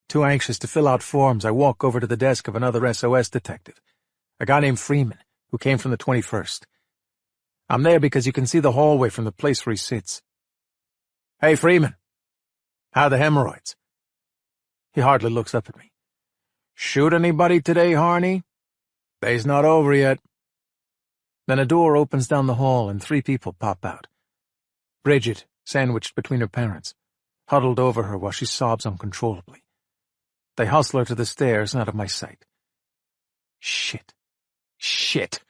Too anxious to fill out forms, I walk over to the desk of another SOS detective, a guy named Freeman, who came from the 21st. I'm there because you can see the hallway from the place where he sits. Hey, Freeman. How are the hemorrhoids? He hardly looks up at me. Shoot anybody today, Harney? Day's not over yet. Then a door opens down the hall and 3 people pop out. Bridget, sandwiched between her parents, huddled over her while she sobs uncontrollably. They hustle her to the stairs and out of my sight. Shit. Shit.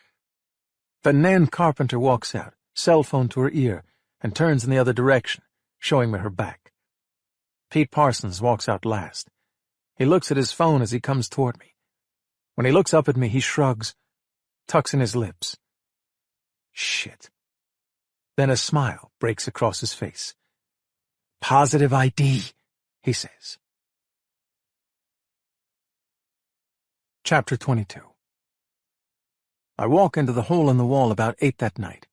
Then Nan Carpenter walks out, cell phone to her ear, and turns in the other direction, showing me her back. Pete Parsons walks out last. He looks at his phone as he comes toward me. When he looks up at me, he shrugs, tucks in his lips. Shit. Then a smile breaks across his face. Positive ID, he says. Chapter 22. I walk into the hole in the wall about 8 that night.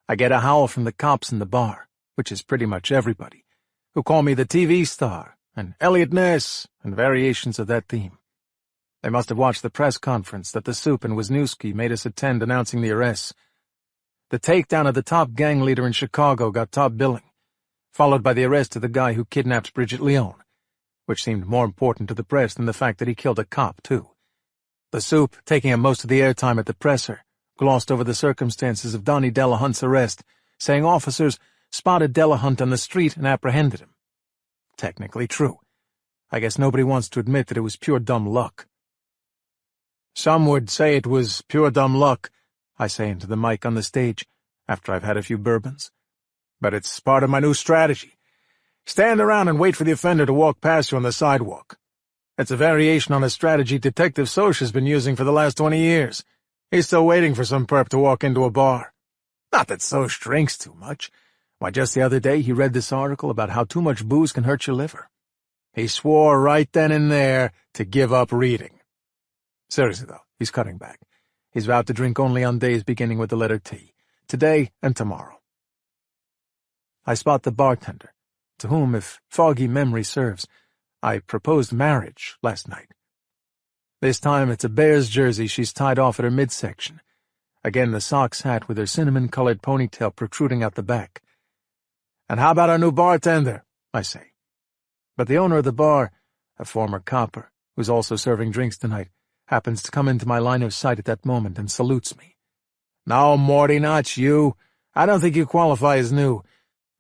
I get a howl from the cops in the bar, which is pretty much everybody, who call me the TV star, and Elliot Ness, and variations of that theme. They must have watched the press conference that the Soup and Wisniewski made us attend announcing the arrests. The takedown of the top gang leader in Chicago got top billing, followed by the arrest of the guy who kidnapped Bridget Leone, which seemed more important to the press than the fact that he killed a cop, too. The Soup, taking up most of the airtime at the presser, glossed over the circumstances of Donnie Delahunt's arrest, saying officers spotted Delahunt on the street and apprehended him. Technically true. I guess nobody wants to admit that it was pure dumb luck. Some would say it was pure dumb luck, I say into the mic on the stage, after I've had a few bourbons. But it's part of my new strategy. Stand around and wait for the offender to walk past you on the sidewalk. It's a variation on a strategy Detective Soch has been using for the last 20 years. He's still waiting for some perp to walk into a bar. Not that Soch drinks too much. Why, just the other day he read this article about how too much booze can hurt your liver. He swore right then and there to give up reading. Seriously, though, he's cutting back. He's vowed to drink only on days beginning with the letter T, today and tomorrow. I spot the bartender, to whom, if foggy memory serves, I proposed marriage last night. This time it's a Bears jersey she's tied off at her midsection. Again the Sox hat with her cinnamon-colored ponytail protruding out the back. And how about our new bartender? I say. But the owner of the bar, a former copper, who's also serving drinks tonight, happens to come into my line of sight at that moment and salutes me. No, Morty, not you. I don't think you qualify as new.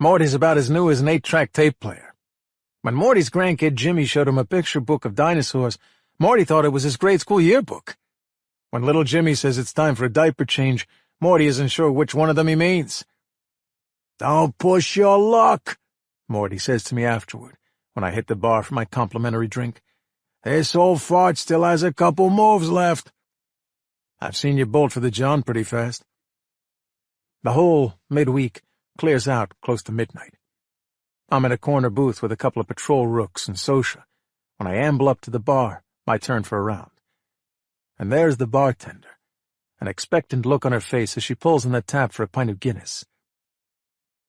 Morty's about as new as an 8-track tape player. When Morty's grandkid Jimmy showed him a picture book of dinosaurs, Morty thought it was his grade school yearbook. When little Jimmy says it's time for a diaper change, Morty isn't sure which one of them he means. "Don't push your luck," Morty says to me afterward, when I hit the bar for my complimentary drink. "This old fart still has a couple moves left." I've seen you bolt for the John pretty fast. The whole midweek clears out close to midnight. I'm in a corner booth with a couple of patrol rooks and Sosha when I amble up to the bar, my turn for a round. And there's the bartender, an expectant look on her face as she pulls on the tap for a pint of Guinness.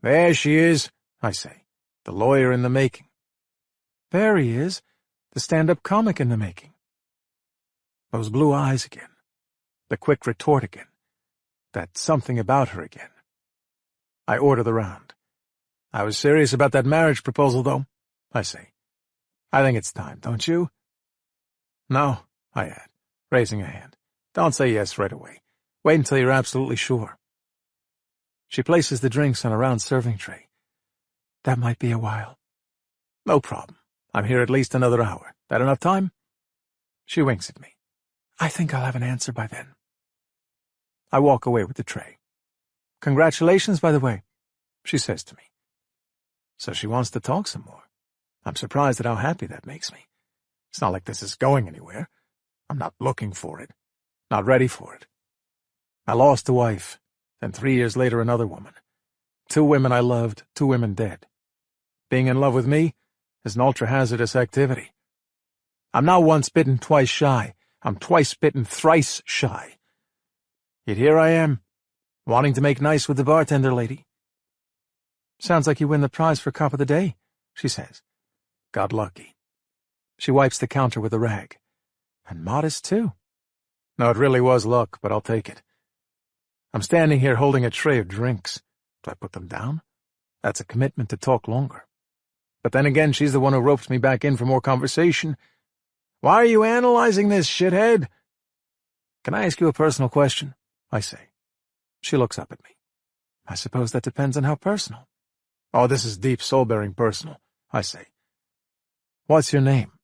"There she is," I say, "the lawyer in the making." "There he is, the stand-up comic in the making." Those blue eyes again, the quick retort again, that something about her again. I order the round. "I was serious about that marriage proposal, though," I say. "I think it's time, don't you?" "No," I add, raising a hand. "Don't say yes right away. Wait until you're absolutely sure." She places the drinks on a round serving tray. "That might be a while." "No problem. I'm here at least another hour. That enough time?" She winks at me. "I think I'll have an answer by then." I walk away with the tray. "Congratulations, by the way," she says to me. So she wants to talk some more. I'm surprised at how happy that makes me. It's not like this is going anywhere. I'm not looking for it. Not ready for it. I lost a wife, then 3 years later another woman. 2 women I loved, 2 women dead. Being in love with me is an ultra-hazardous activity. I'm not once bitten, twice shy. I'm twice bitten, thrice shy. Yet here I am, wanting to make nice with the bartender lady. "Sounds like you win the prize for Cop of the Day," she says. "Got lucky." She wipes the counter with a rag. "And modest, too." No, it really was luck, but I'll take it. I'm standing here holding a tray of drinks. Do I put them down? That's a commitment to talk longer. But then again, she's the one who roped me back in for more conversation. "Why are you analyzing this, shithead?" "Can I ask you a personal question?" I say. She looks up at me. "I suppose that depends on how personal." "Oh, this is deep, soul-bearing personal," I say. "What's your name?"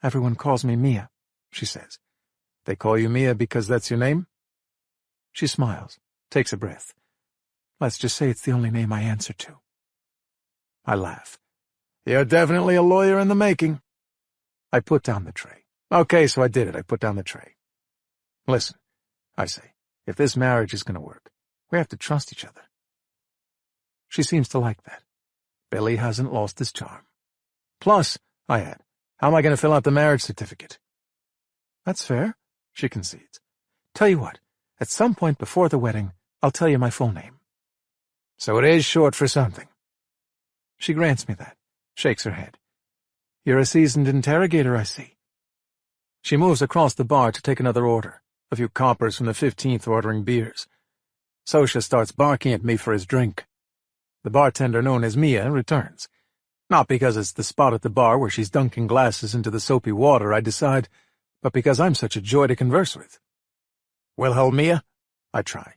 "Everyone calls me Mia," she says. "They call you Mia because that's your name?" She smiles, takes a breath. "Let's just say it's the only name I answer to." I laugh. "You're definitely a lawyer in the making." I put down the tray. Okay, so I did it. I put down the tray. "Listen," I say, "if this marriage is going to work, we have to trust each other." She seems to like that. Billy hasn't lost his charm. "Plus," I add, "how am I going to fill out the marriage certificate?" "That's fair," she concedes. "Tell you what, at some point before the wedding, I'll tell you my full name." "So it is short for something." She grants me that, shakes her head. "You're a seasoned interrogator, I see." She moves across the bar to take another order, a few coppers from the 15th ordering beers. Sosha starts barking at me for his drink. The bartender, known as Mia, returns. Not because it's the spot at the bar where she's dunking glasses into the soapy water, I decide, but because I'm such a joy to converse with. "Wilhelmina?" I try.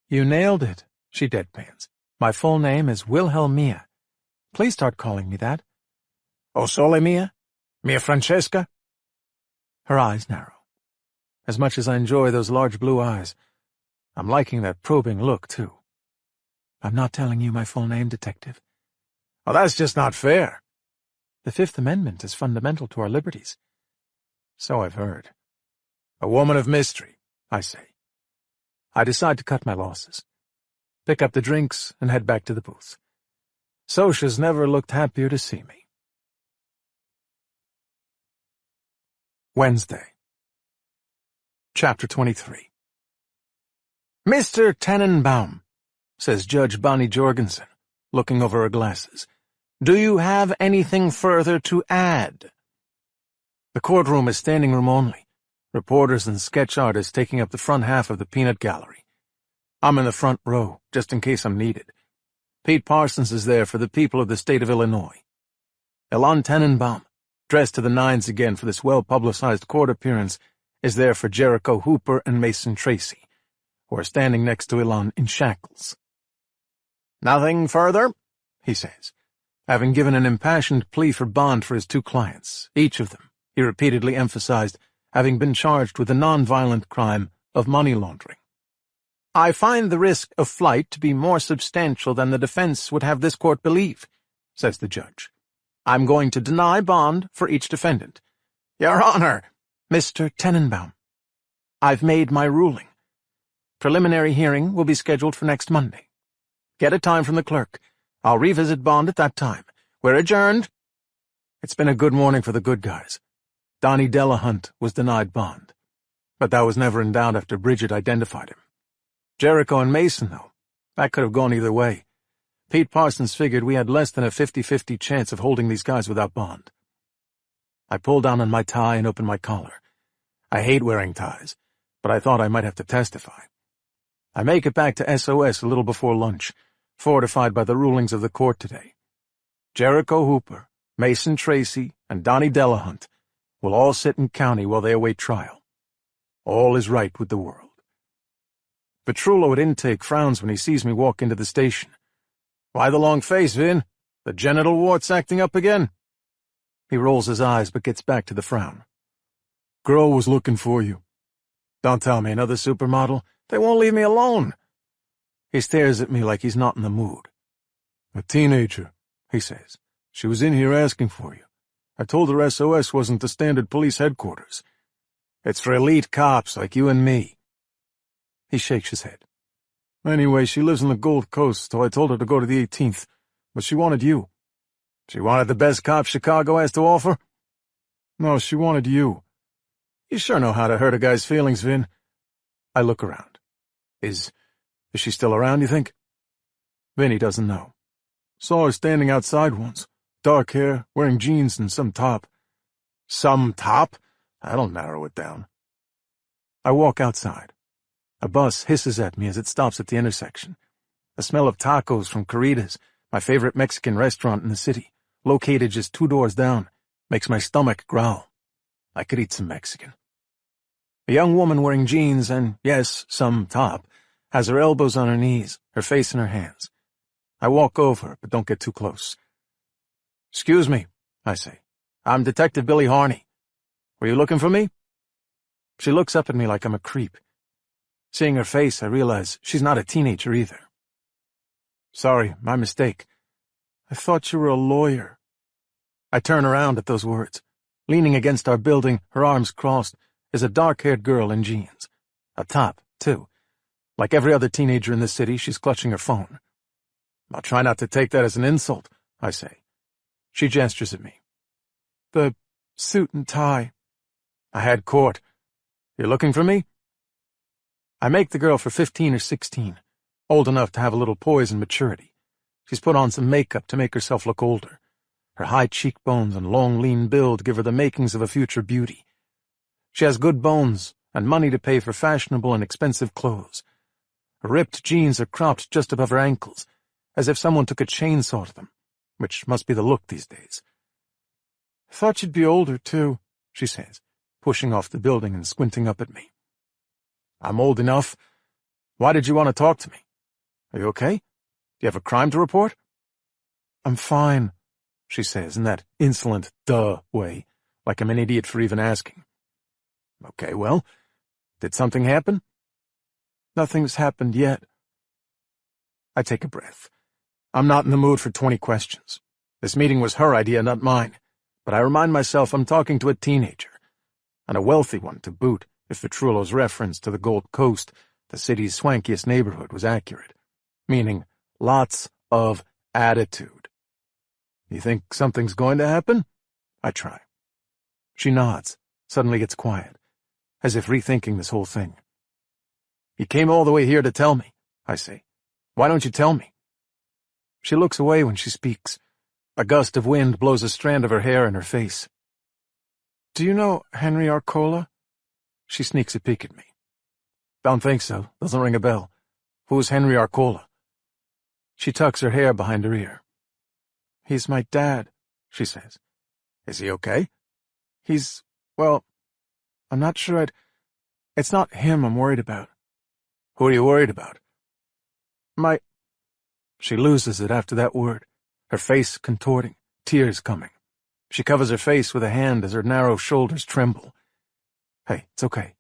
"You nailed it," she deadpans. "My full name is Wilhelmina. Please start calling me that." "O sole Mia? Mia Francesca?" Her eyes narrow. As much as I enjoy those large blue eyes, I'm liking that probing look, too. "I'm not telling you my full name, Detective." "Oh, that's just not fair." "The Fifth Amendment is fundamental to our liberties." "So I've heard." "A woman of mystery," I say. I decide to cut my losses, pick up the drinks, and head back to the booth. Sosha's never looked happier to see me. Wednesday. Chapter 23. "Mr. Tannenbaum," says Judge Bonnie Jorgensen, looking over her glasses, "do you have anything further to add?" The courtroom is standing room only, reporters and sketch artists taking up the front half of the peanut gallery. I'm in the front row, just in case I'm needed. Pete Parsons is there for the people of the state of Illinois. Elon Tannenbaum, dressed to the nines again for this well-publicized court appearance, is there for Jericho Hooper and Mason Tracy, who are standing next to Elon in shackles. "Nothing further?" he says, having given an impassioned plea for bond for his 2 clients, each of them, he repeatedly emphasized, having been charged with the non-violent crime of money laundering. I find the risk of flight to be more substantial than the defense would have this court believe, says the judge. I'm going to deny bond for each defendant. Your Honor, Mr. Tenenbaum, I've made my ruling. Preliminary hearing will be scheduled for next Monday. Get a time from the clerk. I'll revisit bond at that time. We're adjourned. It's been a good morning for the good guys. Donnie Delahunt was denied bond, but that was never in doubt after Bridget identified him. Jericho and Mason, though, that could have gone either way. Pete Parsons figured we had less than a 50-50 chance of holding these guys without bond. I pulled down on my tie and opened my collar. I hate wearing ties, but I thought I might have to testify. I make it back to SOS a little before lunch, fortified by the rulings of the court today. Jericho Hooper, Mason Tracy, and Donnie Delahunt will all sit in county while they await trial. All is right with the world. Petrullo at intake frowns when he sees me walk into the station. Why the long face, Vin? The genital wart's acting up again? He rolls his eyes but gets back to the frown. Girl was looking for you. Don't tell me another supermodel. They won't leave me alone. He stares at me like he's not in the mood. A teenager, he says. She was in here asking for you. I told her SOS wasn't the standard police headquarters. It's for elite cops like you and me. He shakes his head. Anyway, she lives on the Gold Coast, so I told her to go to the 18th, but she wanted you. She wanted the best cop Chicago has to offer? No, she wanted you. You sure know how to hurt a guy's feelings, Vin. I look around. Is she still around, you think? Vinny doesn't know. Saw her standing outside once. Dark hair, wearing jeans and some top. Some top? That'll narrow it down. I walk outside. A bus hisses at me as it stops at the intersection. The smell of tacos from Carita's, my favorite Mexican restaurant in the city, located just 2 doors down, makes my stomach growl. I could eat some Mexican. A young woman wearing jeans and, yes, some top, has her elbows on her knees, her face in her hands. I walk over, but don't get too close. Excuse me, I say. I'm Detective Billy Harney. Were you looking for me? She looks up at me like I'm a creep. Seeing her face, I realize she's not a teenager either. Sorry, my mistake. I thought you were a lawyer. I turn around at those words. Leaning against our building, her arms crossed, is a dark-haired girl in jeans. A top, too. Like every other teenager in the city, she's clutching her phone. I'll try not to take that as an insult, I say. She gestures at me. The suit and tie. I had court. You looking for me? I make the girl for 15 or 16, old enough to have a little poise and maturity. She's put on some makeup to make herself look older. Her high cheekbones and long, lean build give her the makings of a future beauty. She has good bones and money to pay for fashionable and expensive clothes. Her ripped jeans are cropped just above her ankles, as if someone took a chainsaw to them, which must be the look these days. I thought you'd be older, too, she says, pushing off the building and squinting up at me. I'm old enough. Why did you want to talk to me? Are you okay? Do you have a crime to report? I'm fine, she says in that insolent duh way, like I'm an idiot for even asking. Okay, well, did something happen? Nothing's happened yet. I take a breath. I'm not in the mood for 20 questions. This meeting was her idea, not mine, but I remind myself I'm talking to a teenager, and a wealthy one to boot, if Petrullo's reference to the Gold Coast, the city's swankiest neighborhood, was accurate, meaning lots of attitude. You think something's going to happen? I try. She nods, suddenly gets quiet, as if rethinking this whole thing. You came all the way here to tell me, I say. Why don't you tell me? She looks away when she speaks. A gust of wind blows a strand of her hair in her face. Do you know Henry Arcola? She sneaks a peek at me. Don't think so. Doesn't ring a bell. Who's Henry Arcola? She tucks her hair behind her ear. He's my dad, she says. Is he okay? Well, I'm not sure it's not him I'm worried about. Who are you worried about? She loses it after that word, her face contorting, tears coming. She covers her face with a hand as her narrow shoulders tremble. Hey, it's okay.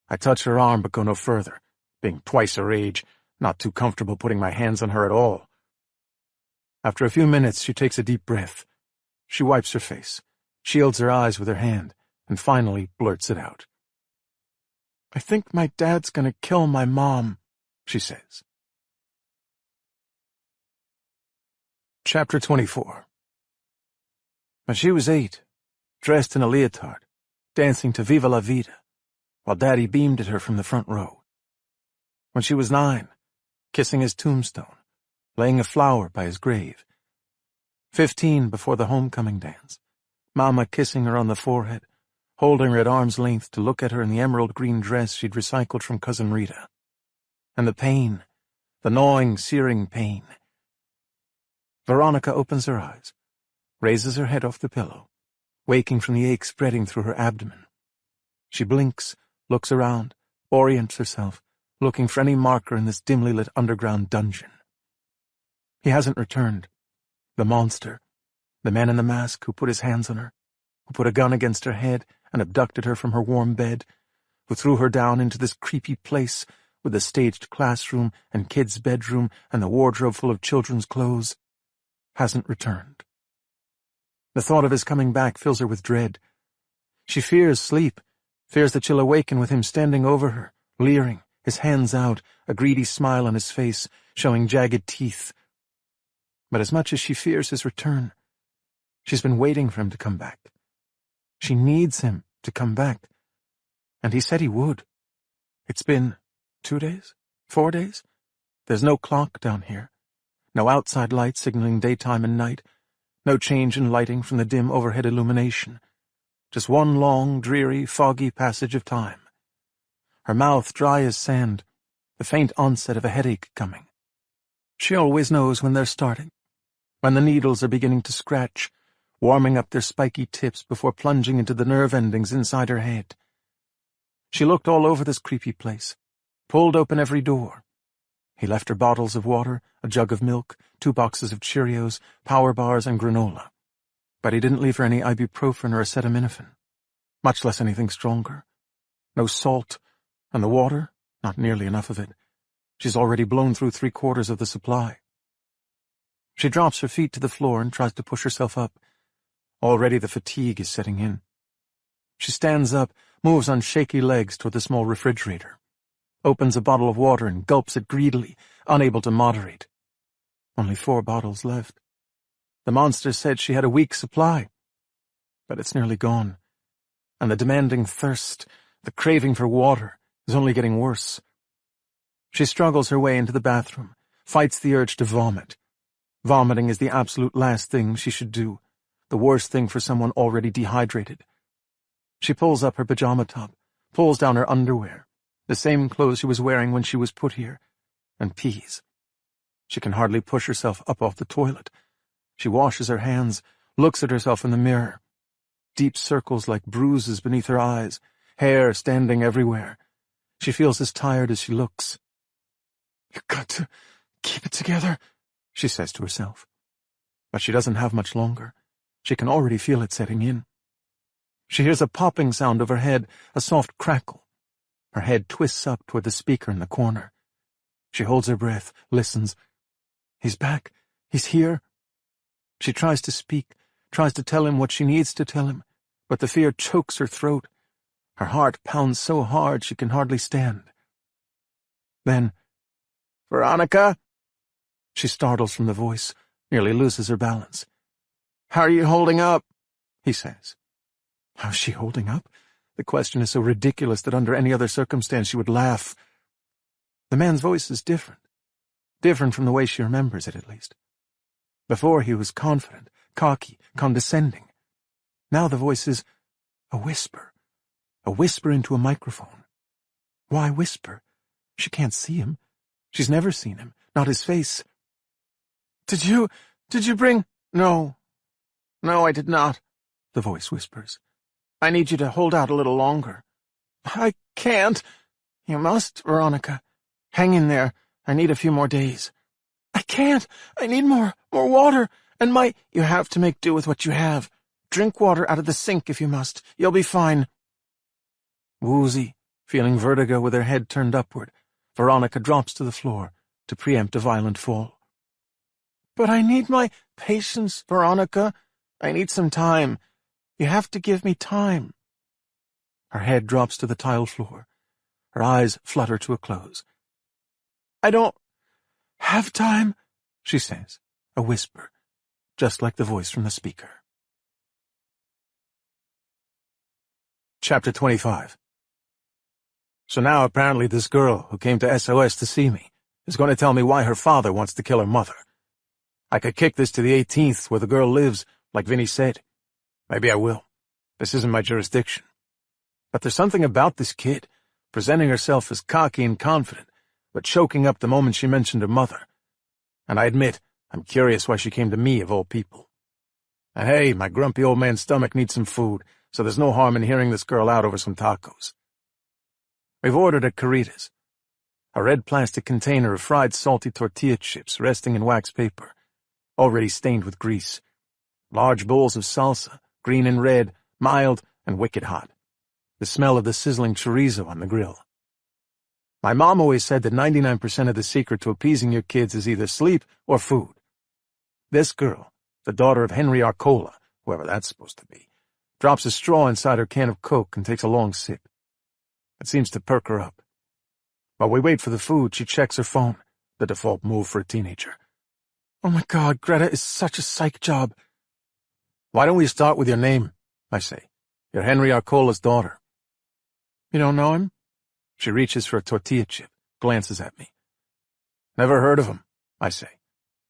I touch her arm but go no further, being twice her age, not too comfortable putting my hands on her at all. After a few minutes, she takes a deep breath. She wipes her face, shields her eyes with her hand, and finally blurts it out. "I think my dad's gonna kill my mom," she says. Chapter 24. When she was 8, dressed in a leotard, dancing to Viva la Vida, while Daddy beamed at her from the front row. When she was 9, kissing his tombstone, laying a flower by his grave. 15 before the homecoming dance, Mama kissing her on the forehead, holding her at arm's length to look at her in the emerald green dress she'd recycled from Cousin Rita. And the pain, the gnawing, searing pain. Veronica opens her eyes, raises her head off the pillow, waking from the ache spreading through her abdomen. She blinks, looks around, orients herself, looking for any marker in this dimly lit underground dungeon. He hasn't returned. The monster, the man in the mask who put his hands on her, who put a gun against her head and abducted her from her warm bed, who threw her down into this creepy place with the staged classroom and kids' bedroom and the wardrobe full of children's clothes, hasn't returned. The thought of his coming back fills her with dread. She fears sleep, fears that she'll awaken with him standing over her, leering, his hands out, a greedy smile on his face, showing jagged teeth. But as much as she fears his return, she's been waiting for him to come back. She needs him to come back. And he said he would. It's been 2 days? 4 days? There's no clock down here. No outside light signaling daytime and night. No change in lighting from the dim overhead illumination. Just one long, dreary, foggy passage of time. Her mouth dry as sand, the faint onset of a headache coming. She always knows when they're starting, when the needles are beginning to scratch, warming up their spiky tips before plunging into the nerve endings inside her head. She looked all over this creepy place, pulled open every door. He left her bottles of water, a jug of milk, 2 boxes of Cheerios, power bars, and granola. But he didn't leave her any ibuprofen or acetaminophen, much less anything stronger. No salt, and the water, not nearly enough of it. She's already blown through 3/4 of the supply. She drops her feet to the floor and tries to push herself up. Already the fatigue is setting in. She stands up, moves on shaky legs toward the small refrigerator, opens a bottle of water and gulps it greedily, unable to moderate. Only 4 bottles left. The monster said she had a week's supply, but it's nearly gone, and the demanding thirst, the craving for water, is only getting worse. She struggles her way into the bathroom, fights the urge to vomit. Vomiting is the absolute last thing she should do, the worst thing for someone already dehydrated. She pulls up her pajama top, pulls down her underwear, the same clothes she was wearing when she was put here, and pees. She can hardly push herself up off the toilet. She washes her hands, looks at herself in the mirror. Deep circles like bruises beneath her eyes, hair standing everywhere. She feels as tired as she looks. "You've got to keep it together," she says to herself. But she doesn't have much longer. She can already feel it setting in. She hears a popping sound overhead, a soft crackle. Her head twists up toward the speaker in the corner. She holds her breath, listens. He's back. He's here. She tries to speak, tries to tell him what she needs to tell him, but the fear chokes her throat. Her heart pounds so hard she can hardly stand. Then, "Veronica?" She startles from the voice, nearly loses her balance. "How are you holding up?" he says. How's she holding up? The question is so ridiculous that under any other circumstance she would laugh. The man's voice is different. Different from the way she remembers it, at least. Before he was confident, cocky, condescending. Now the voice is a whisper into a microphone. Why whisper? She can't see him. She's never seen him, not his face. Did you bring— No, I did not, the voice whispers. I need you to hold out a little longer. I can't. You must, Veronica. Hang in there. I need a few more days. I can't. I need more water. And You have to make do with what you have. Drink water out of the sink if you must. You'll be fine. Woozy, feeling vertigo with her head turned upward, Veronica drops to the floor to preempt a violent fall. "But I need my patience, Veronica. I need some time. You have to give me time." Her head drops to the tile floor. Her eyes flutter to a close. "I don't have time," she says, a whisper, just like the voice from the speaker. Chapter 25. So now apparently this girl who came to SOS to see me is going to tell me why her father wants to kill her mother. I could kick this to the 18th where the girl lives, like Vinny said. Maybe I will. This isn't my jurisdiction. But there's something about this kid, presenting herself as cocky and confident, but choking up the moment she mentioned her mother. And I admit, I'm curious why she came to me of all people. And hey, my grumpy old man's stomach needs some food, so there's no harm in hearing this girl out over some tacos. We've ordered at Carita's. A red plastic container of fried salty tortilla chips resting in wax paper, already stained with grease. Large bowls of salsa, green and red, mild and wicked hot. The smell of the sizzling chorizo on the grill. My mom always said that 99% of the secret to appeasing your kids is either sleep or food. This girl, the daughter of Henry Arcola, whoever that's supposed to be, drops a straw inside her can of Coke and takes a long sip. It seems to perk her up. While we wait for the food, she checks her phone, the default move for a teenager. "Oh my God, Greta is such a psych job." "Why don't we start with your name?" I say. "You're Henry Arcola's daughter." "You don't know him?" She reaches for a tortilla chip, glances at me. "Never heard of him," I say.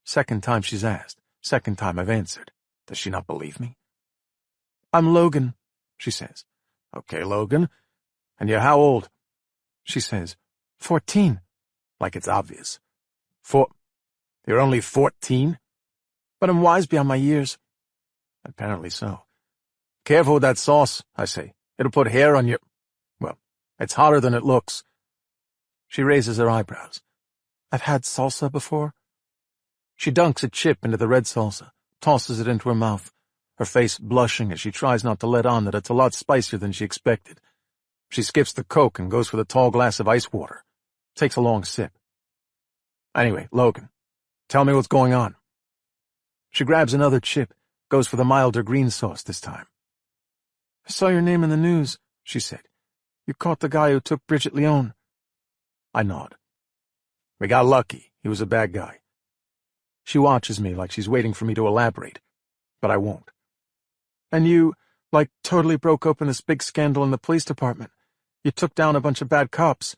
Second time she's asked, second time I've answered. Does she not believe me? "I'm Logan," she says. "Okay, Logan. And you're how old?" She says, 14. Like it's obvious. You're only 14? "But I'm wise beyond my years." Apparently so. "Careful with that sauce," I say. "It'll put hair on your—" Well, it's hotter than it looks. She raises her eyebrows. "I've had salsa before." She dunks a chip into the red salsa, tosses it into her mouth, her face blushing as she tries not to let on that it's a lot spicier than she expected. She skips the Coke and goes for the tall glass of ice water. Takes a long sip. "Anyway, Logan, tell me what's going on." She grabs another chip, goes for the milder green sauce this time. "I saw your name in the news," she said. "You caught the guy who took Bridget Leone." I nod. "We got lucky. He was a bad guy." She watches me like she's waiting for me to elaborate, but I won't. "And you, totally broke open this big scandal in the police department. You took down a bunch of bad cops.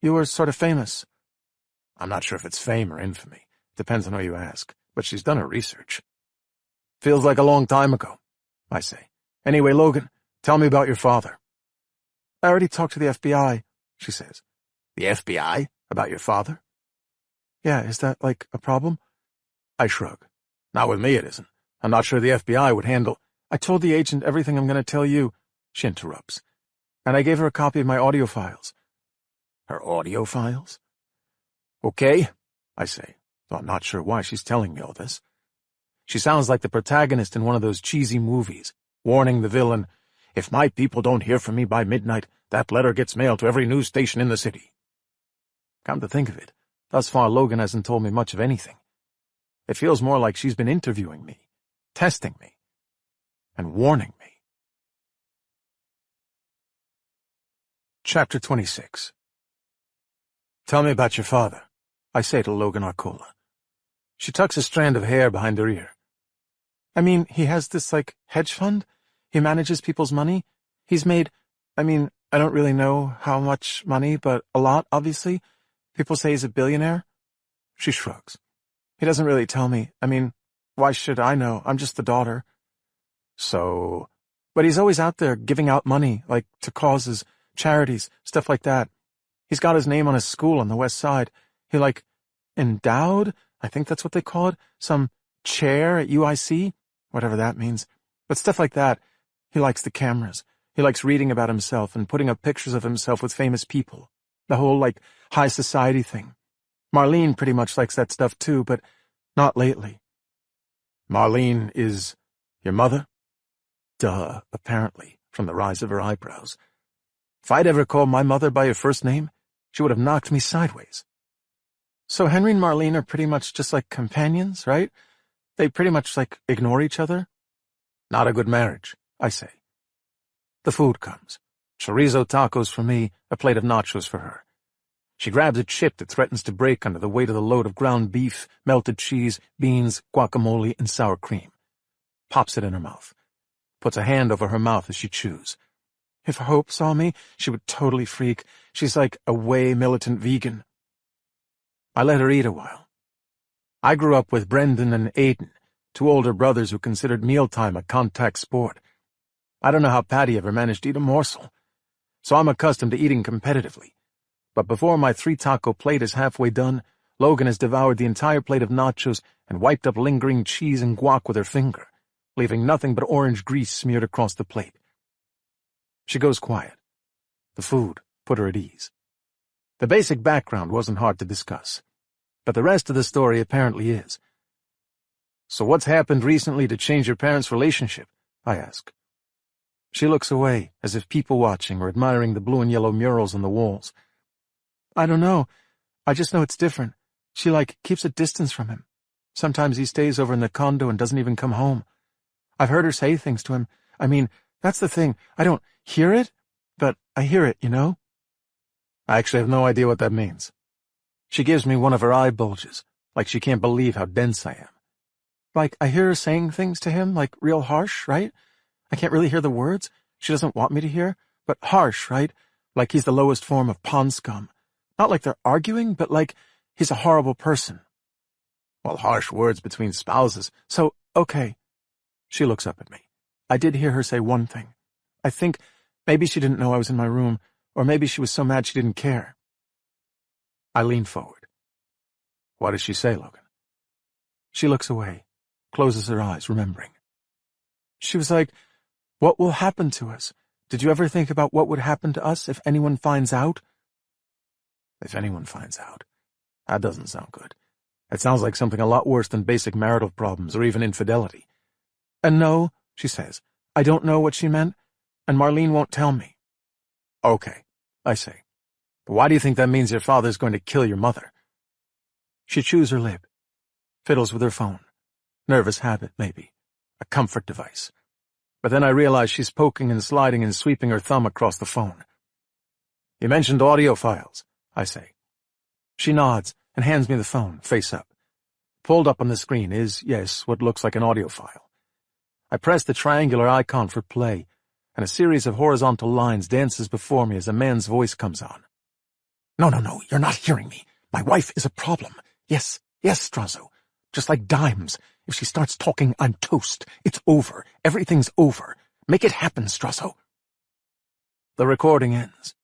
You were sort of famous." I'm not sure if it's fame or infamy. Depends on who you ask, but she's done her research. "Feels like a long time ago," I say. "Anyway, Logan, tell me about your father." "I already talked to the FBI," she says. "The FBI? About your father?" "Yeah, is that, a problem?" I shrug. "Not with me, it isn't. I'm not sure the FBI would handle—" "I told the agent everything I'm going to tell you," she interrupts. "And I gave her a copy of my audio files." Her audio files? "Okay," I say, though I'm not sure why she's telling me all this. She sounds like the protagonist in one of those cheesy movies, warning the villain, "If my people don't hear from me by midnight, that letter gets mailed to every news station in the city." Come to think of it, thus far Logan hasn't told me much of anything. It feels more like she's been interviewing me, testing me, and warning me. Chapter 26. "Tell me about your father," I say to Logan Arcola. She tucks a strand of hair behind her ear. "I mean, he has this, hedge fund. He manages people's money. He's made, I don't really know how much money, but a lot, obviously. People say he's a billionaire." She shrugs. "He doesn't really tell me. Why should I know? I'm just the daughter." "So—" "But he's always out there giving out money, to causes, charities, stuff like that. He's got his name on his school on the west side. He, endowed, I think that's what they call it, some chair at UIC, whatever that means. But stuff like that. He likes the cameras. He likes reading about himself and putting up pictures of himself with famous people. The whole, high society thing. Marlene pretty much likes that stuff too, but not lately." "Marlene is your mother?" Duh, apparently, from the rise of her eyebrows. If I'd ever called my mother by her first name, She would have knocked me sideways. So Henry and Marlene are pretty much just like companions, right? They pretty much like ignore each other? Not a good marriage, I say. The food comes. Chorizo tacos for me, a plate of nachos for her. She grabs a chip that threatens to break under the weight of the load of ground beef, melted cheese, beans, guacamole, and sour cream. Pops it in her mouth. Puts a hand over her mouth as she chews. If Hope saw me, she would totally freak. She's like a way militant vegan. I let her eat a while. I grew up with Brendan and Aiden, two older brothers who considered mealtime a contact sport. I don't know how Patty ever managed to eat a morsel. So I'm accustomed to eating competitively. But before my 3-taco plate is halfway done, Logan has devoured the entire plate of nachos and wiped up lingering cheese and guac with her finger, leaving nothing but orange grease smeared across the plate. She goes quiet. The food put her at ease. The basic background wasn't hard to discuss, but the rest of the story apparently is. So what's happened recently to change your parents' relationship? I ask. She looks away, as if people watching or admiring the blue and yellow murals on the walls. I don't know. I just know it's different. She, keeps a distance from him. Sometimes he stays over in the condo and doesn't even come home. I've heard her say things to him. I mean, that's the thing. I don't hear it, but I hear it, you know? I actually have no idea what that means. She gives me one of her eye bulges, like she can't believe how dense I am. I hear her saying things to him, real harsh, right? I can't really hear the words. She doesn't want me to hear, but harsh, right? Like he's the lowest form of pond scum. Not like they're arguing, but like he's a horrible person. Well, harsh words between spouses. So, okay. She looks up at me. I did hear her say one thing. I think maybe she didn't know I was in my room, or maybe she was so mad she didn't care. I lean forward. What does she say, Logan? She looks away, closes her eyes, remembering. She was like, "What will happen to us? Did you ever think about what would happen to us if anyone finds out?" If anyone finds out. That doesn't sound good. It sounds like something a lot worse than basic marital problems or even infidelity. And no, she says, I don't know what she meant, and Marlene won't tell me. Okay, I say. But why do you think that means your father's going to kill your mother? She chews her lip, fiddles with her phone. Nervous habit, maybe. A comfort device. But then I realize she's poking and sliding and sweeping her thumb across the phone. You mentioned audio files, I say. She nods and hands me the phone, face up. Pulled up on the screen is, yes, what looks like an audio file. I press the triangular icon for play, and a series of horizontal lines dances before me as a man's voice comes on. No, you're not hearing me. My wife is a problem. Yes, Strazo. Just like Dimes. If she starts talking, I'm toast. It's over. Everything's over. Make it happen, Strazo. The recording ends.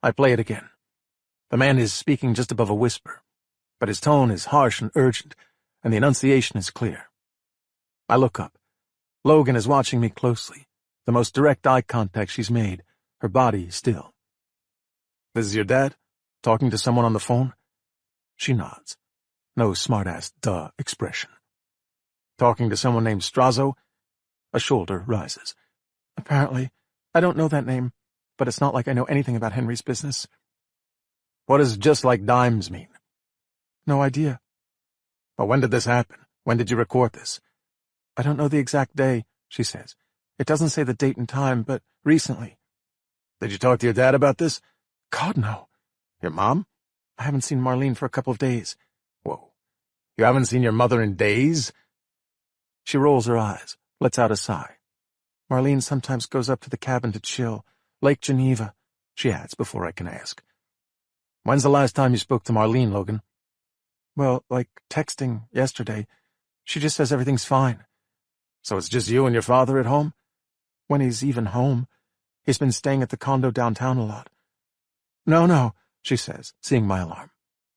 I play it again. The man is speaking just above a whisper, but his tone is harsh and urgent, and the enunciation is clear. I look up. Logan is watching me closely, the most direct eye contact she's made, her body still. This is your dad? Talking to someone on the phone? She nods. No smart-ass duh expression. Talking to someone named Strazo? A shoulder rises. Apparently. I don't know that name, but it's not like I know anything about Henry's business. What does just like Dimes mean? No idea. But when did this happen? When did you record this? I don't know the exact day, she says. It doesn't say the date and time, but recently. Did you talk to your dad about this? God, no. Your mom? I haven't seen Marlene for a couple of days. Whoa. You haven't seen your mother in days? She rolls her eyes, lets out a sigh. Marlene sometimes goes up to the cabin to chill. Lake Geneva, she adds before I can ask. When's the last time you spoke to Marlene, Logan? Well, texting yesterday. She just says everything's fine. So it's just you and your father at home? When he's even home. He's been staying at the condo downtown a lot. No, she says, seeing my alarm.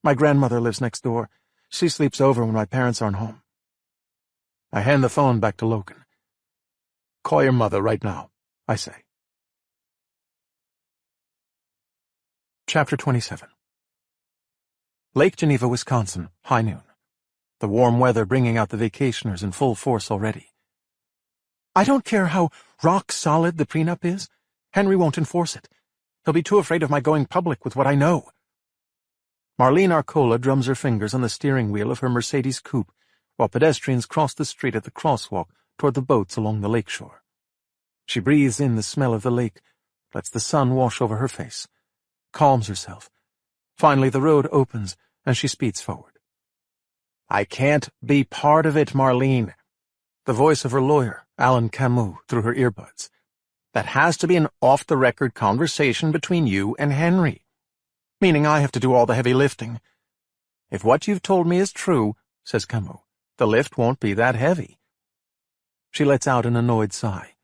My grandmother lives next door. She sleeps over when my parents aren't home. I hand the phone back to Logan. Call your mother right now, I say. Chapter 27. Lake Geneva, Wisconsin, high noon. The warm weather bringing out the vacationers in full force already. I don't care how rock-solid the prenup is. Henry won't enforce it. He'll be too afraid of my going public with what I know. Marlene Arcola drums her fingers on the steering wheel of her Mercedes coupe, while pedestrians cross the street at the crosswalk toward the boats along the lakeshore. She breathes in the smell of the lake, lets the sun wash over her face, calms herself. Finally, the road opens, and she speeds forward. "I can't be part of it, Marlene." The voice of her lawyer, Alan Camus, through her earbuds. "That has to be an off-the-record conversation between you and Henry. Meaning I have to do all the heavy lifting. If what you've told me is true," says Camus, "the lift won't be that heavy." She lets out an annoyed sigh.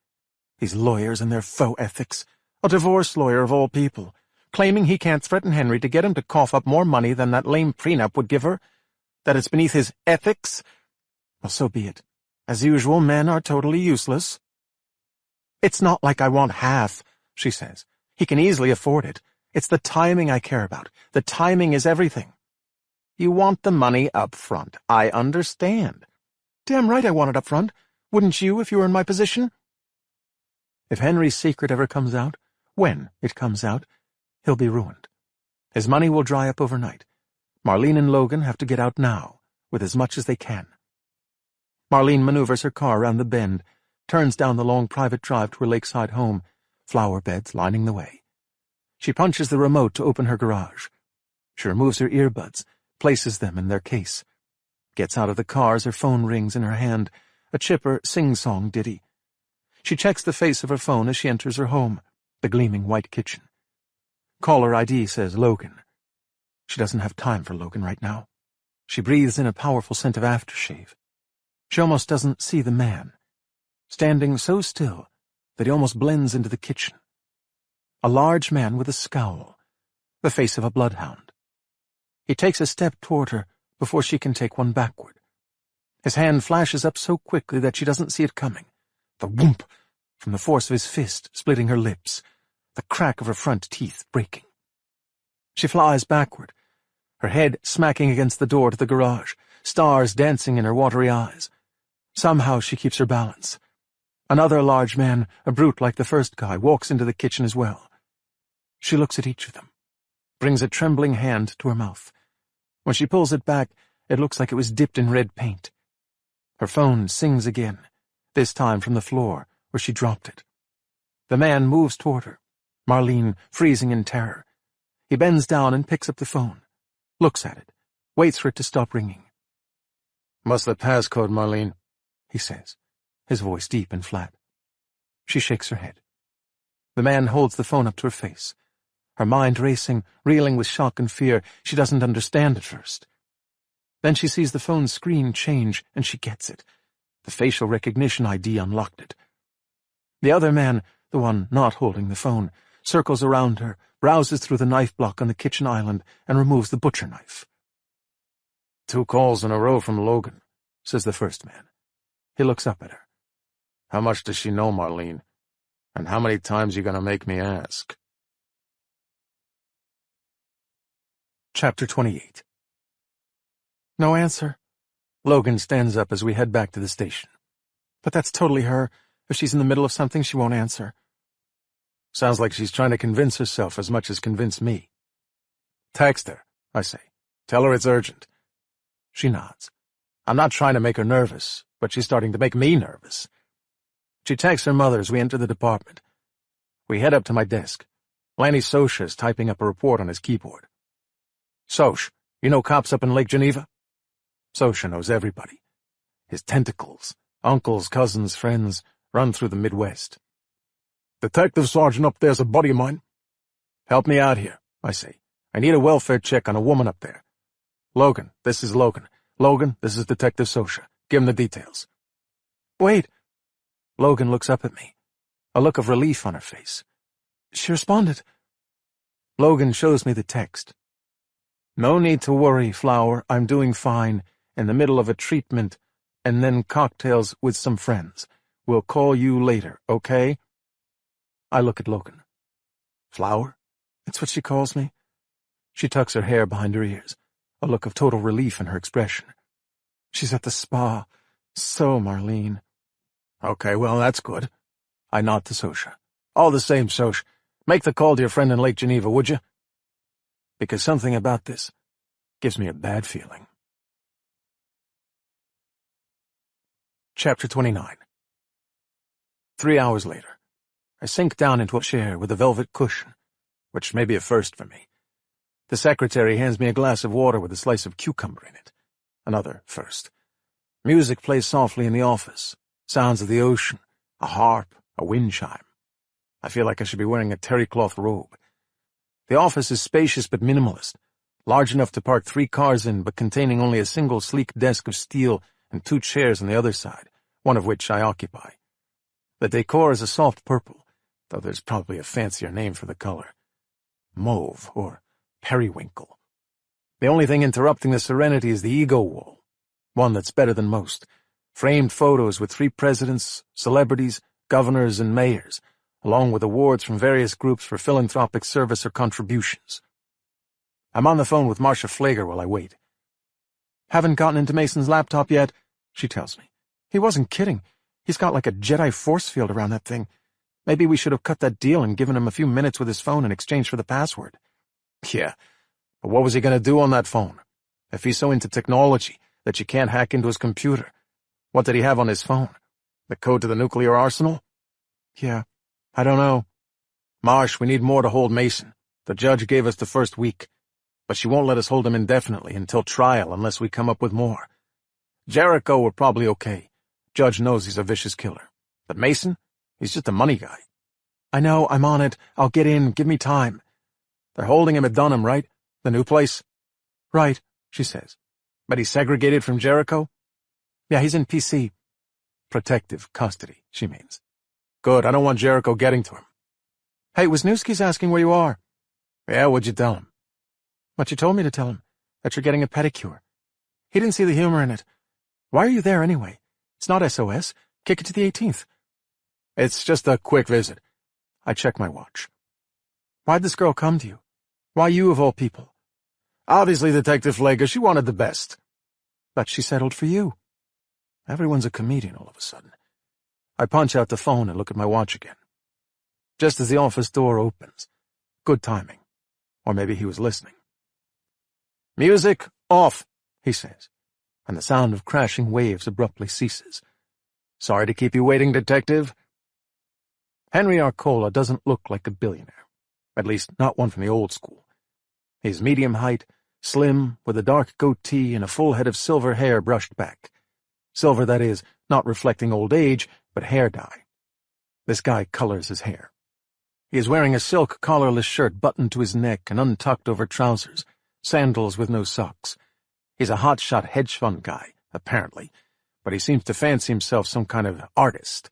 These lawyers and their faux ethics. A divorce lawyer of all people, claiming he can't threaten Henry to get him to cough up more money than that lame prenup would give her, that it's beneath his ethics. Well, so be it. As usual, men are totally useless. "It's not like I want half," she says. "He can easily afford it. It's the timing I care about. The timing is everything." "You want the money up front. I understand." "Damn right I want it up front. Wouldn't you if you were in my position?" If Henry's secret ever comes out, when it comes out, he'll be ruined. His money will dry up overnight. Marlene and Logan have to get out now, with as much as they can. Marlene maneuvers her car around the bend, turns down the long private drive to her lakeside home, flower beds lining the way. She punches the remote to open her garage. She removes her earbuds, places them in their case. Gets out of the car as her phone rings in her hand, a chipper sing-song ditty. She checks the face of her phone as she enters her home, the gleaming white kitchen. Caller ID says Logan. She doesn't have time for Logan right now. She breathes in a powerful scent of aftershave. She almost doesn't see the man, standing so still that he almost blends into the kitchen. A large man with a scowl, the face of a bloodhound. He takes a step toward her before she can take one backward. His hand flashes up so quickly that she doesn't see it coming. The whoomp from the force of his fist splitting her lips, the crack of her front teeth breaking. She flies backward, her head smacking against the door to the garage, stars dancing in her watery eyes. Somehow she keeps her balance. Another large man, a brute like the first guy, walks into the kitchen as well. She looks at each of them, brings a trembling hand to her mouth. When she pulls it back, it looks like it was dipped in red paint. Her phone sings again, this time from the floor where she dropped it. The man moves toward her, Marlene freezing in terror. He bends down and picks up the phone, looks at it, waits for it to stop ringing. "What's the passcode, Marlene?" he says, his voice deep and flat. She shakes her head. The man holds the phone up to her face, her mind racing, reeling with shock and fear. She doesn't understand at first. Then she sees the phone screen change, and she gets it. The facial recognition ID unlocked it. The other man, the one not holding the phone, circles around her, browses through the knife block on the kitchen island, and removes the butcher knife. "2 calls in a row from Logan," says the first man. He looks up at her. "How much does she know, Marlene? And how many times you gonna make me ask?" Chapter 28. No answer. Logan stands up as we head back to the station. "But that's totally her. If she's in the middle of something, she won't answer." "Sounds like she's trying to convince herself as much as convince me." "Text her," I say. "Tell her it's urgent." She nods. I'm not trying to make her nervous, but she's starting to make me nervous. She texts her mother as we enter the department. We head up to my desk. Lanny Sosha is typing up a report on his keyboard. "Sosh, you know cops up in Lake Geneva?" Sosha knows everybody. His tentacles, uncles, cousins, friends, run through the Midwest. "Detective sergeant up there's a buddy of mine." "Help me out here," I say. "I need a welfare check on a woman up there." "Logan, this is Logan. Logan, this is Detective Sosha. Give him the details." "Wait." Logan looks up at me, a look of relief on her face. "She responded." Logan shows me the text. "No need to worry, Flower. I'm doing fine. In the middle of a treatment, and then cocktails with some friends. We'll call you later, okay?" I look at Logan. "Flower?" "It's what she calls me." She tucks her hair behind her ears, a look of total relief in her expression. "She's at the spa. So, Marlene." "Okay, well, that's good." I nod to Sosha. "All the same, Sosh, make the call to your friend in Lake Geneva, would you?" Because something about this, Gives me a bad feeling. Chapter 29. 3 hours later, I sink down into a chair with a velvet cushion, which may be a first for me. The secretary hands me a glass of water with a slice of cucumber in it. Another first. Music plays softly in the office. Sounds of the ocean, a harp, a wind chime. I feel like I should be wearing a terry cloth robe. The office is spacious but minimalist, large enough to park 3 cars in, but containing only a single sleek desk of steel and 2 chairs on the other side, one of which I occupy. The decor is a soft purple, though there's probably a fancier name for the color. Mauve, or periwinkle. The only thing interrupting the serenity is the ego wall, one that's better than most. Framed photos with 3 presidents, celebrities, governors, and mayors, along with awards from various groups for philanthropic service or contributions. I'm on the phone with Marcia Flager while I wait. "Haven't gotten into Mason's laptop yet," she tells me. "He wasn't kidding. He's got like a Jedi force field around that thing. Maybe we should have cut that deal and given him a few minutes with his phone in exchange for the password." Yeah, but what was he going to do on that phone? If he's so into technology that you can't hack into his computer, what did he have on his phone? The code to the nuclear arsenal? Yeah, I don't know. "Marsh, we need more to hold Mason. The judge gave us the first week, but she won't let us hold him indefinitely until trial unless we come up with more. Jericho, we're probably okay. Judge knows he's a vicious killer. But Mason, he's just a money guy." "I know, I'm on it. I'll get in. Give me time." "They're holding him at Dunham, right? The new place?" "Right," she says. "But he's segregated from Jericho?" "Yeah, he's in PC. Protective custody, she means. Good, I don't want Jericho getting to him." "Hey, Wisniewski's asking where you are." "Yeah, what'd you tell him?" "What you told me to tell him, that you're getting a pedicure. He didn't see the humor in it. Why are you there anyway? It's not SOS. Kick it to the 18th. "It's just a quick visit." I check my watch. "Why'd this girl come to you? Why you of all people?" "Obviously, Detective Flager, she wanted the best." "But she settled for you." Everyone's a comedian all of a sudden. I punch out the phone and look at my watch again. Just as the office door opens. Good timing. Or maybe he was listening. "Music off," he says, and the sound of crashing waves abruptly ceases. "Sorry to keep you waiting, Detective." Henry Arcola doesn't look like a billionaire, at least not one from the old school. He's medium height, slim, with a dark goatee and a full head of silver hair brushed back. Silver, that is, not reflecting old age, but hair dye. This guy colors his hair. He is wearing a silk collarless shirt buttoned to his neck and untucked over trousers, sandals with no socks. He's a hotshot hedge fund guy, apparently, but he seems to fancy himself some kind of artist.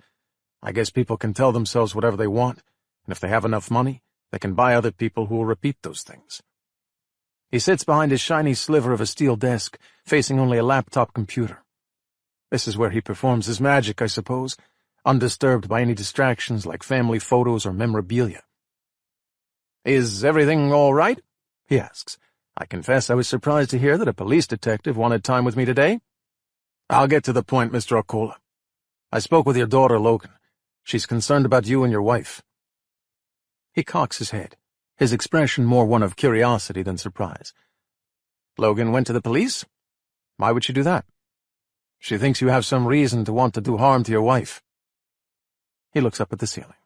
I guess people can tell themselves whatever they want, and if they have enough money, they can buy other people who will repeat those things. He sits behind his shiny sliver of a steel desk, facing only a laptop computer. This is where he performs his magic, I suppose, undisturbed by any distractions like family photos or memorabilia. "Is everything all right?" he asks. I confess I was surprised to hear that a police detective wanted time with me today. "I'll get to the point, Mr. Arcola. I spoke with your daughter, Logan. She's concerned about you and your wife." He cocks his head, his expression more one of curiosity than surprise. "Logan went to the police? Why would she do that?" "She thinks you have some reason to want to do harm to your wife." He looks up at the ceiling.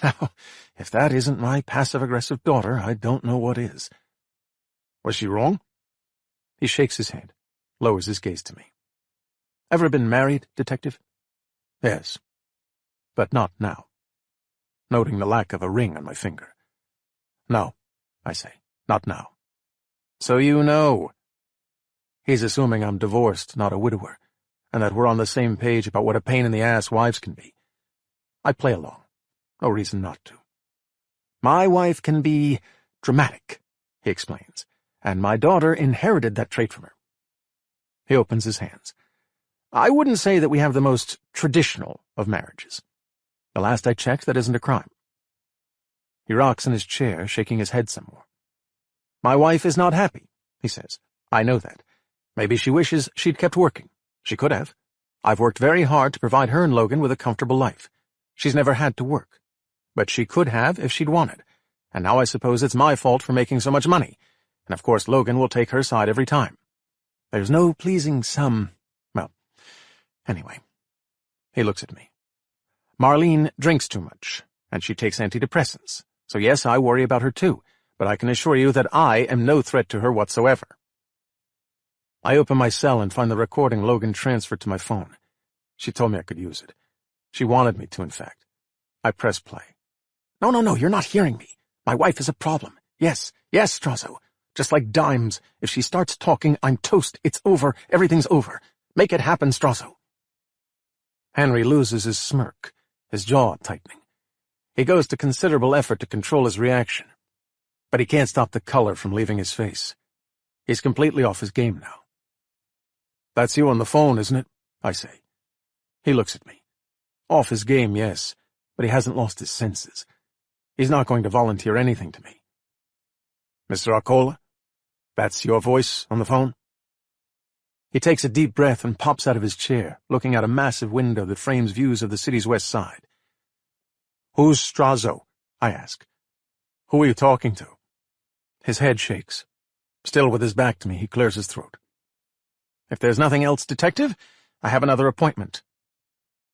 "Now, if that isn't my passive-aggressive daughter, I don't know what is." "Was she wrong?" He shakes his head, lowers his gaze to me. "Ever been married, Detective?" "Yes, but not now," noting the lack of a ring on my finger. "No," I say, "not now." "So you know." He's assuming I'm divorced, not a widower, and that we're on the same page about what a pain in the ass wives can be. I play along. No reason not to. "My wife can be dramatic," he explains, "and my daughter inherited that trait from her." He opens his hands. "I wouldn't say that we have the most traditional of marriages. The last I checked, that isn't a crime." He rocks in his chair, shaking his head some more. "My wife is not happy," he says. "I know that. Maybe she wishes she'd kept working. She could have. I've worked very hard to provide her and Logan with a comfortable life. She's never had to work. But she could have if she'd wanted, and now I suppose it's my fault for making so much money, And of course Logan will take her side every time. There's no pleasing some... Well, anyway. He looks at me. Marlene drinks too much, and she takes antidepressants. So yes, I worry about her too, but I can assure you that I am no threat to her whatsoever. I open my cell and find the recording Logan transferred to my phone. She told me I could use it. She wanted me to, in fact. I press play. No, you're not hearing me. My wife is a problem. Yes, Strozzo. Just like dimes. If she starts talking, I'm toast. It's over. Everything's over. Make it happen, Strozzo. Henry loses his smirk, his jaw tightening. He goes to considerable effort to control his reaction. But he can't stop the color from leaving his face. He's completely off his game now. That's you on the phone, isn't it? I say. He looks at me. Off his game, yes, but he hasn't lost his senses. He's not going to volunteer anything to me. Mr. Arcola? That's your voice on the phone? He takes a deep breath and pops out of his chair, looking out a massive window that frames views of the city's west side. Who's Strozzo? I ask. Who are you talking to? His head shakes. Still with his back to me, he clears his throat. If there's nothing else, Detective, I have another appointment.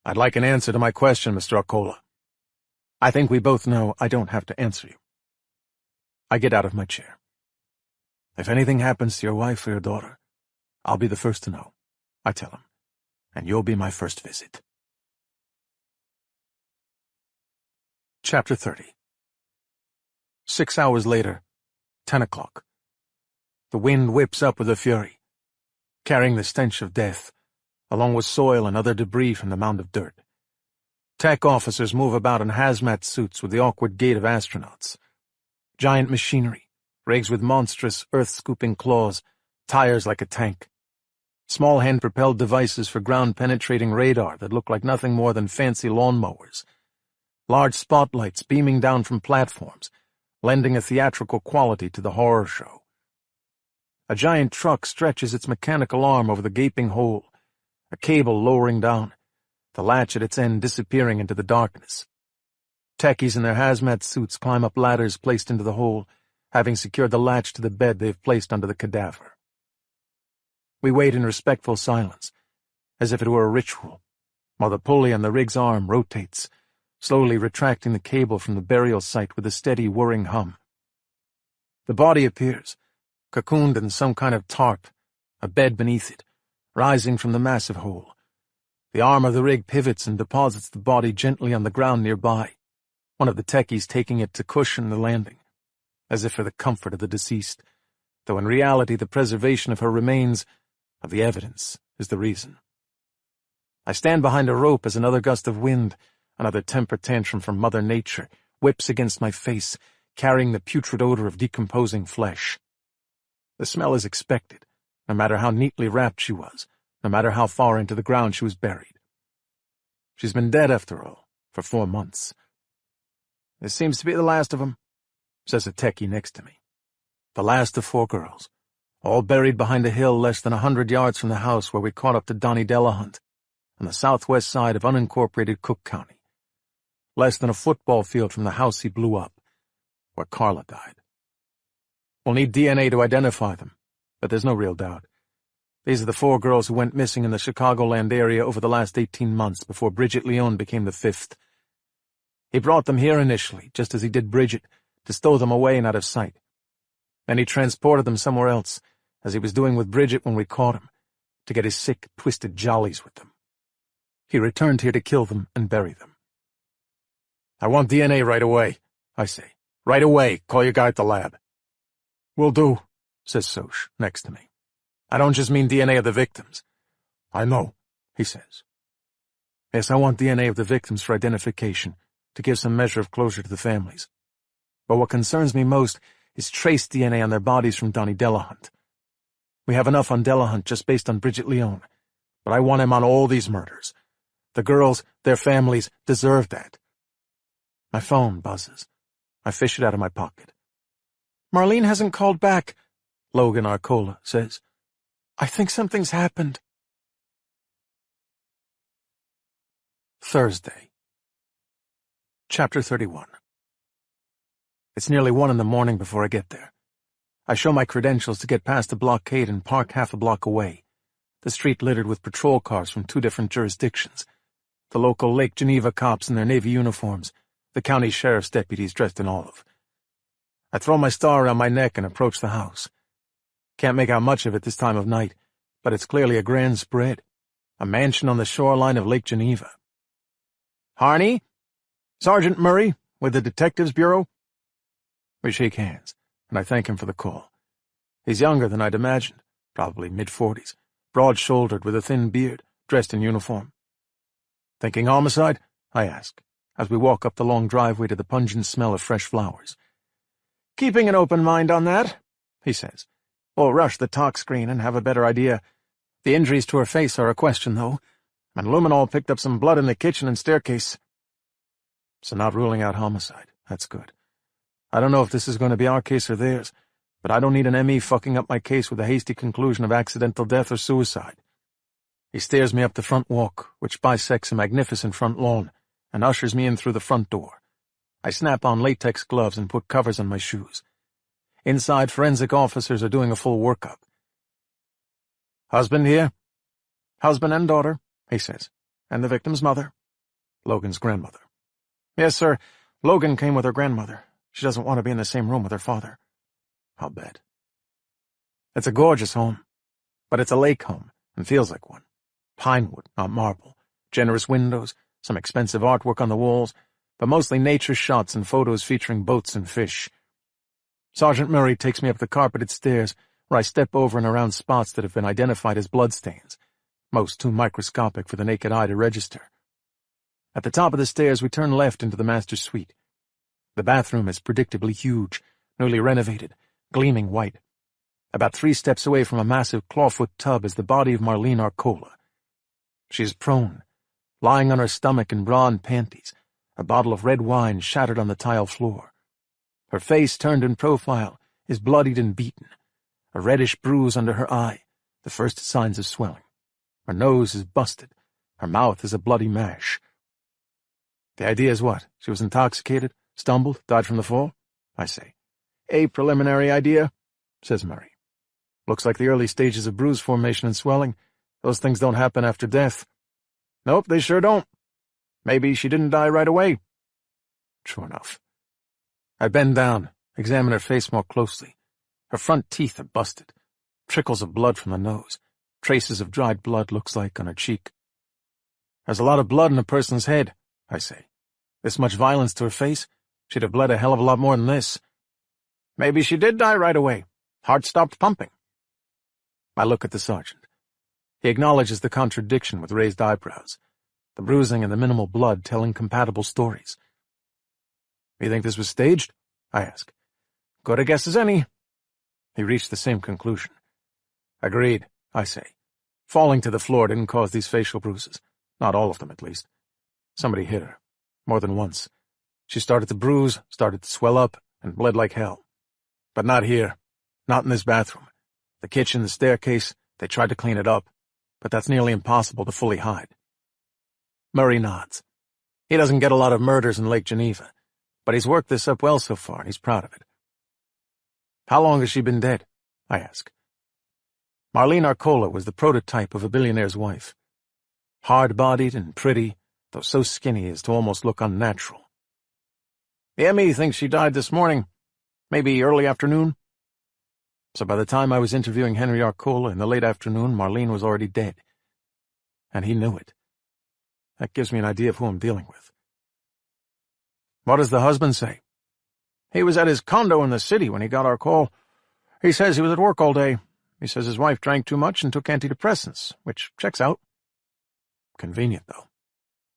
I'd like an answer to my question, Mr. Arcola. I think we both know I don't have to answer you. I get out of my chair. If anything happens to your wife or your daughter, I'll be the first to know, I tell him, and you'll be my first visit. Chapter 30. 6 hours later, 10 o'clock. The wind whips up with a fury, carrying the stench of death, along with soil and other debris from the mound of dirt. Tech officers move about in hazmat suits with the awkward gait of astronauts. Giant machinery, rigs with monstrous earth-scooping claws, tires like a tank. Small hand-propelled devices for ground-penetrating radar that look like nothing more than fancy lawnmowers. Large spotlights beaming down from platforms, lending a theatrical quality to the horror show. A giant truck stretches its mechanical arm over the gaping hole, a cable lowering down, the latch at its end disappearing into the darkness. Techies in their hazmat suits climb up ladders placed into the hole, having secured the latch to the bed they've placed under the cadaver. We wait in respectful silence, as if it were a ritual, while the pulley on the rig's arm rotates, slowly retracting the cable from the burial site with a steady whirring hum. The body appears, cocooned in some kind of tarp, a bed beneath it, rising from the massive hole. The arm of the rig pivots and deposits the body gently on the ground nearby, one of the techies taking it to cushion the landing, as if for the comfort of the deceased, though in reality the preservation of her remains, of the evidence, is the reason. I stand behind a rope as another gust of wind, another temper tantrum from Mother Nature, whips against my face, carrying the putrid odor of decomposing flesh. The smell is expected, no matter how neatly wrapped she was, no matter how far into the ground she was buried. She's been dead, after all, for 4 months. This seems to be the last of 'em, says a techie next to me. The last of 4 girls, all buried behind a hill less than 100 yards from the house where we caught up to Donnie Delahunt, on the southwest side of unincorporated Cook County. Less than a football field from the house he blew up, where Carla died. We'll need DNA to identify them, but there's no real doubt. These are the 4 girls who went missing in the Chicagoland area over the last 18 months before Bridget Leone became the 5th. He brought them here initially, just as he did Bridget, to stow them away and out of sight. Then he transported them somewhere else, as he was doing with Bridget when we caught him, to get his sick, twisted jollies with them. He returned here to kill them and bury them. I want DNA right away, I say. Right away, call your guy at the lab. Will do, says Soch, next to me. I don't just mean DNA of the victims. I know, he says. Yes, I want DNA of the victims for identification, to give some measure of closure to the families. But what concerns me most is trace DNA on their bodies from Donnie Delahunt. We have enough on Delahunt just based on Bridget Leone, but I want him on all these murders. The girls, their families, deserve that. My phone buzzes. I fish it out of my pocket. Marlene hasn't called back, Logan Arcola says. I think something's happened. Thursday. Chapter 31. It's nearly 1 in the morning before I get there. I show my credentials to get past the blockade and park half a block away, the street littered with patrol cars from 2 different jurisdictions, the local Lake Geneva cops in their Navy uniforms, the county sheriff's deputies dressed in olive. I throw my star around my neck and approach the house. Can't make out much of it this time of night, but it's clearly a grand spread, a mansion on the shoreline of Lake Geneva. "Harney? Sergeant Murray, with the Detectives Bureau?" We shake hands, and I thank him for the call. He's younger than I'd imagined, probably mid-40s, broad-shouldered with a thin beard, dressed in uniform. "Thinking homicide?" I ask, as we walk up the long driveway to the pungent smell of fresh flowers. "Keeping an open mind on that," he says. "We'll rush the talk screen and have a better idea. The injuries to her face are a question, though, and luminol picked up some blood in the kitchen and staircase." So not ruling out homicide. That's good. I don't know if this is going to be our case or theirs, but I don't need an ME fucking up my case with a hasty conclusion of accidental death or suicide. He steers me up the front walk, which bisects a magnificent front lawn, and ushers me in through the front door. I snap on latex gloves and put covers on my shoes. Inside, forensic officers are doing a full workup. "Husband here?" "Husband and daughter," he says. "And the victim's mother." Logan's grandmother. "Yes, sir. Logan came with her grandmother. She doesn't want to be in the same room with her father." I'll bet. It's a gorgeous home, but it's a lake home, and feels like one. Pinewood, not marble. Generous windows, some expensive artwork on the walls, but mostly nature shots and photos featuring boats and fish. Sergeant Murray takes me up the carpeted stairs, where I step over and around spots that have been identified as bloodstains, most too microscopic for the naked eye to register. At the top of the stairs, we turn left into the master suite. The bathroom is predictably huge, newly renovated, gleaming white. About 3 steps away from a massive clawfoot tub is the body of Marlene Arcola. She is prone, lying on her stomach in bra and panties, a bottle of red wine shattered on the tile floor. Her face, turned in profile, is bloodied and beaten, a reddish bruise under her eye, the first signs of swelling. Her nose is busted, her mouth is a bloody mash. "The idea is what? She was intoxicated, stumbled, died from the fall?" I say. "A preliminary idea," says Murray. "Looks like the early stages of bruise formation and swelling. Those things don't happen after death." "Nope, they sure don't. Maybe she didn't die right away." True enough. I bend down, examine her face more closely. Her front teeth are busted. Trickles of blood from the nose. Traces of dried blood, looks like, on her cheek. "There's a lot of blood in a person's head," I say. "This much violence to her face? She'd have bled a hell of a lot more than this." "Maybe she did die right away. Heart stopped pumping." I look at the sergeant. He acknowledges the contradiction with raised eyebrows. The bruising and the minimal blood tell incompatible stories. "You think this was staged?" I ask. "Good a guess as any." He reached the same conclusion. "Agreed," I say. "Falling to the floor didn't cause these facial bruises. Not all of them, at least. Somebody hit her. More than once. She started to bruise, started to swell up, and bled like hell. But not here. Not in this bathroom. The kitchen, the staircase, they tried to clean it up, but that's nearly impossible to fully hide." Murray nods. He doesn't get a lot of murders in Lake Geneva, but he's worked this up well so far, and he's proud of it. "How long has she been dead?" I ask. Marlene Arcola was the prototype of a billionaire's wife. Hard-bodied and pretty, though so skinny as to almost look unnatural. "The ME thinks she died this morning, maybe early afternoon." So by the time I was interviewing Henry Arcola in the late afternoon, Marlene was already dead. And he knew it. That gives me an idea of who I'm dealing with. "What does the husband say?" "He was at his condo in the city when he got our call. He says he was at work all day. He says his wife drank too much and took antidepressants, which checks out." Convenient, though.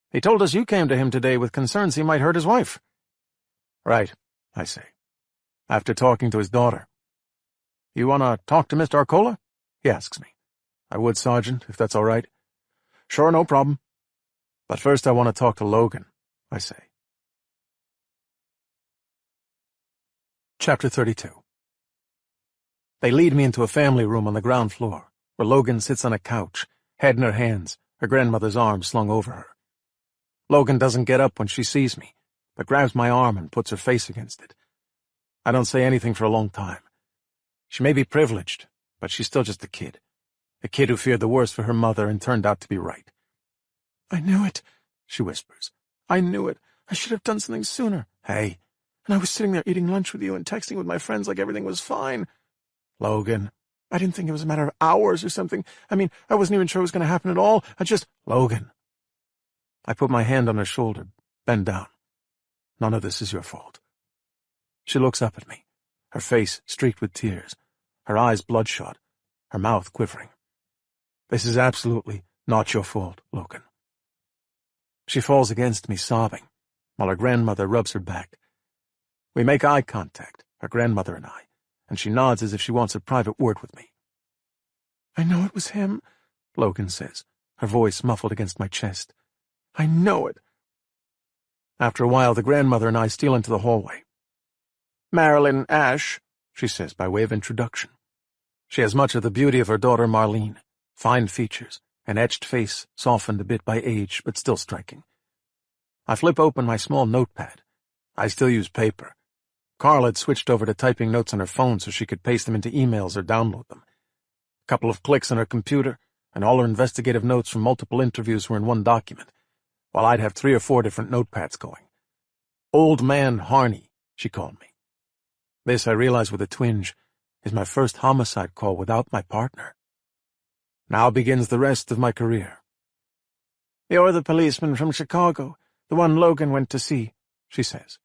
"He told us you came to him today with concerns he might hurt his wife." "Right," I say, after talking to his daughter. "You want to talk to Mr. Arcola?" he asks me. "I would, Sergeant, if that's all right." "Sure, no problem." "But first I want to talk to Logan," I say. Chapter 32. They lead me into a family room on the ground floor, where Logan sits on a couch, head in her hands, her grandmother's arm slung over her. Logan doesn't get up when she sees me, but grabs my arm and puts her face against it. I don't say anything for a long time. She may be privileged, but she's still just a kid. A kid who feared the worst for her mother and turned out to be right. I knew it, she whispers. I knew it. I should have done something sooner. Hey. And I was sitting there eating lunch with you and texting with my friends like everything was fine. Logan. I didn't think it was a matter of hours or something. I mean, I wasn't even sure it was going to happen at all. Logan. I put my hand on her shoulder, bend down. None of this is your fault. She looks up at me, her face streaked with tears, her eyes bloodshot, her mouth quivering. This is absolutely not your fault, Logan. She falls against me, sobbing, while her grandmother rubs her back. We make eye contact, her grandmother and I, and she nods as if she wants a private word with me. I know it was him, Logan says, her voice muffled against my chest. I know it. After a while, the grandmother and I steal into the hallway. Marilyn Ash, she says by way of introduction. She has much of the beauty of her daughter Marlene, fine features, an etched face softened a bit by age, but still striking. I flip open my small notepad. I still use paper. Carl had switched over to typing notes on her phone so she could paste them into emails or download them. A couple of clicks on her computer, and all her investigative notes from multiple interviews were in one document, while I'd have 3 or 4 different notepads going. Old Man Harney, she called me. This, I realize with a twinge, is my first homicide call without my partner. Now begins the rest of my career. You're the policeman from Chicago, the one Logan went to see, she says.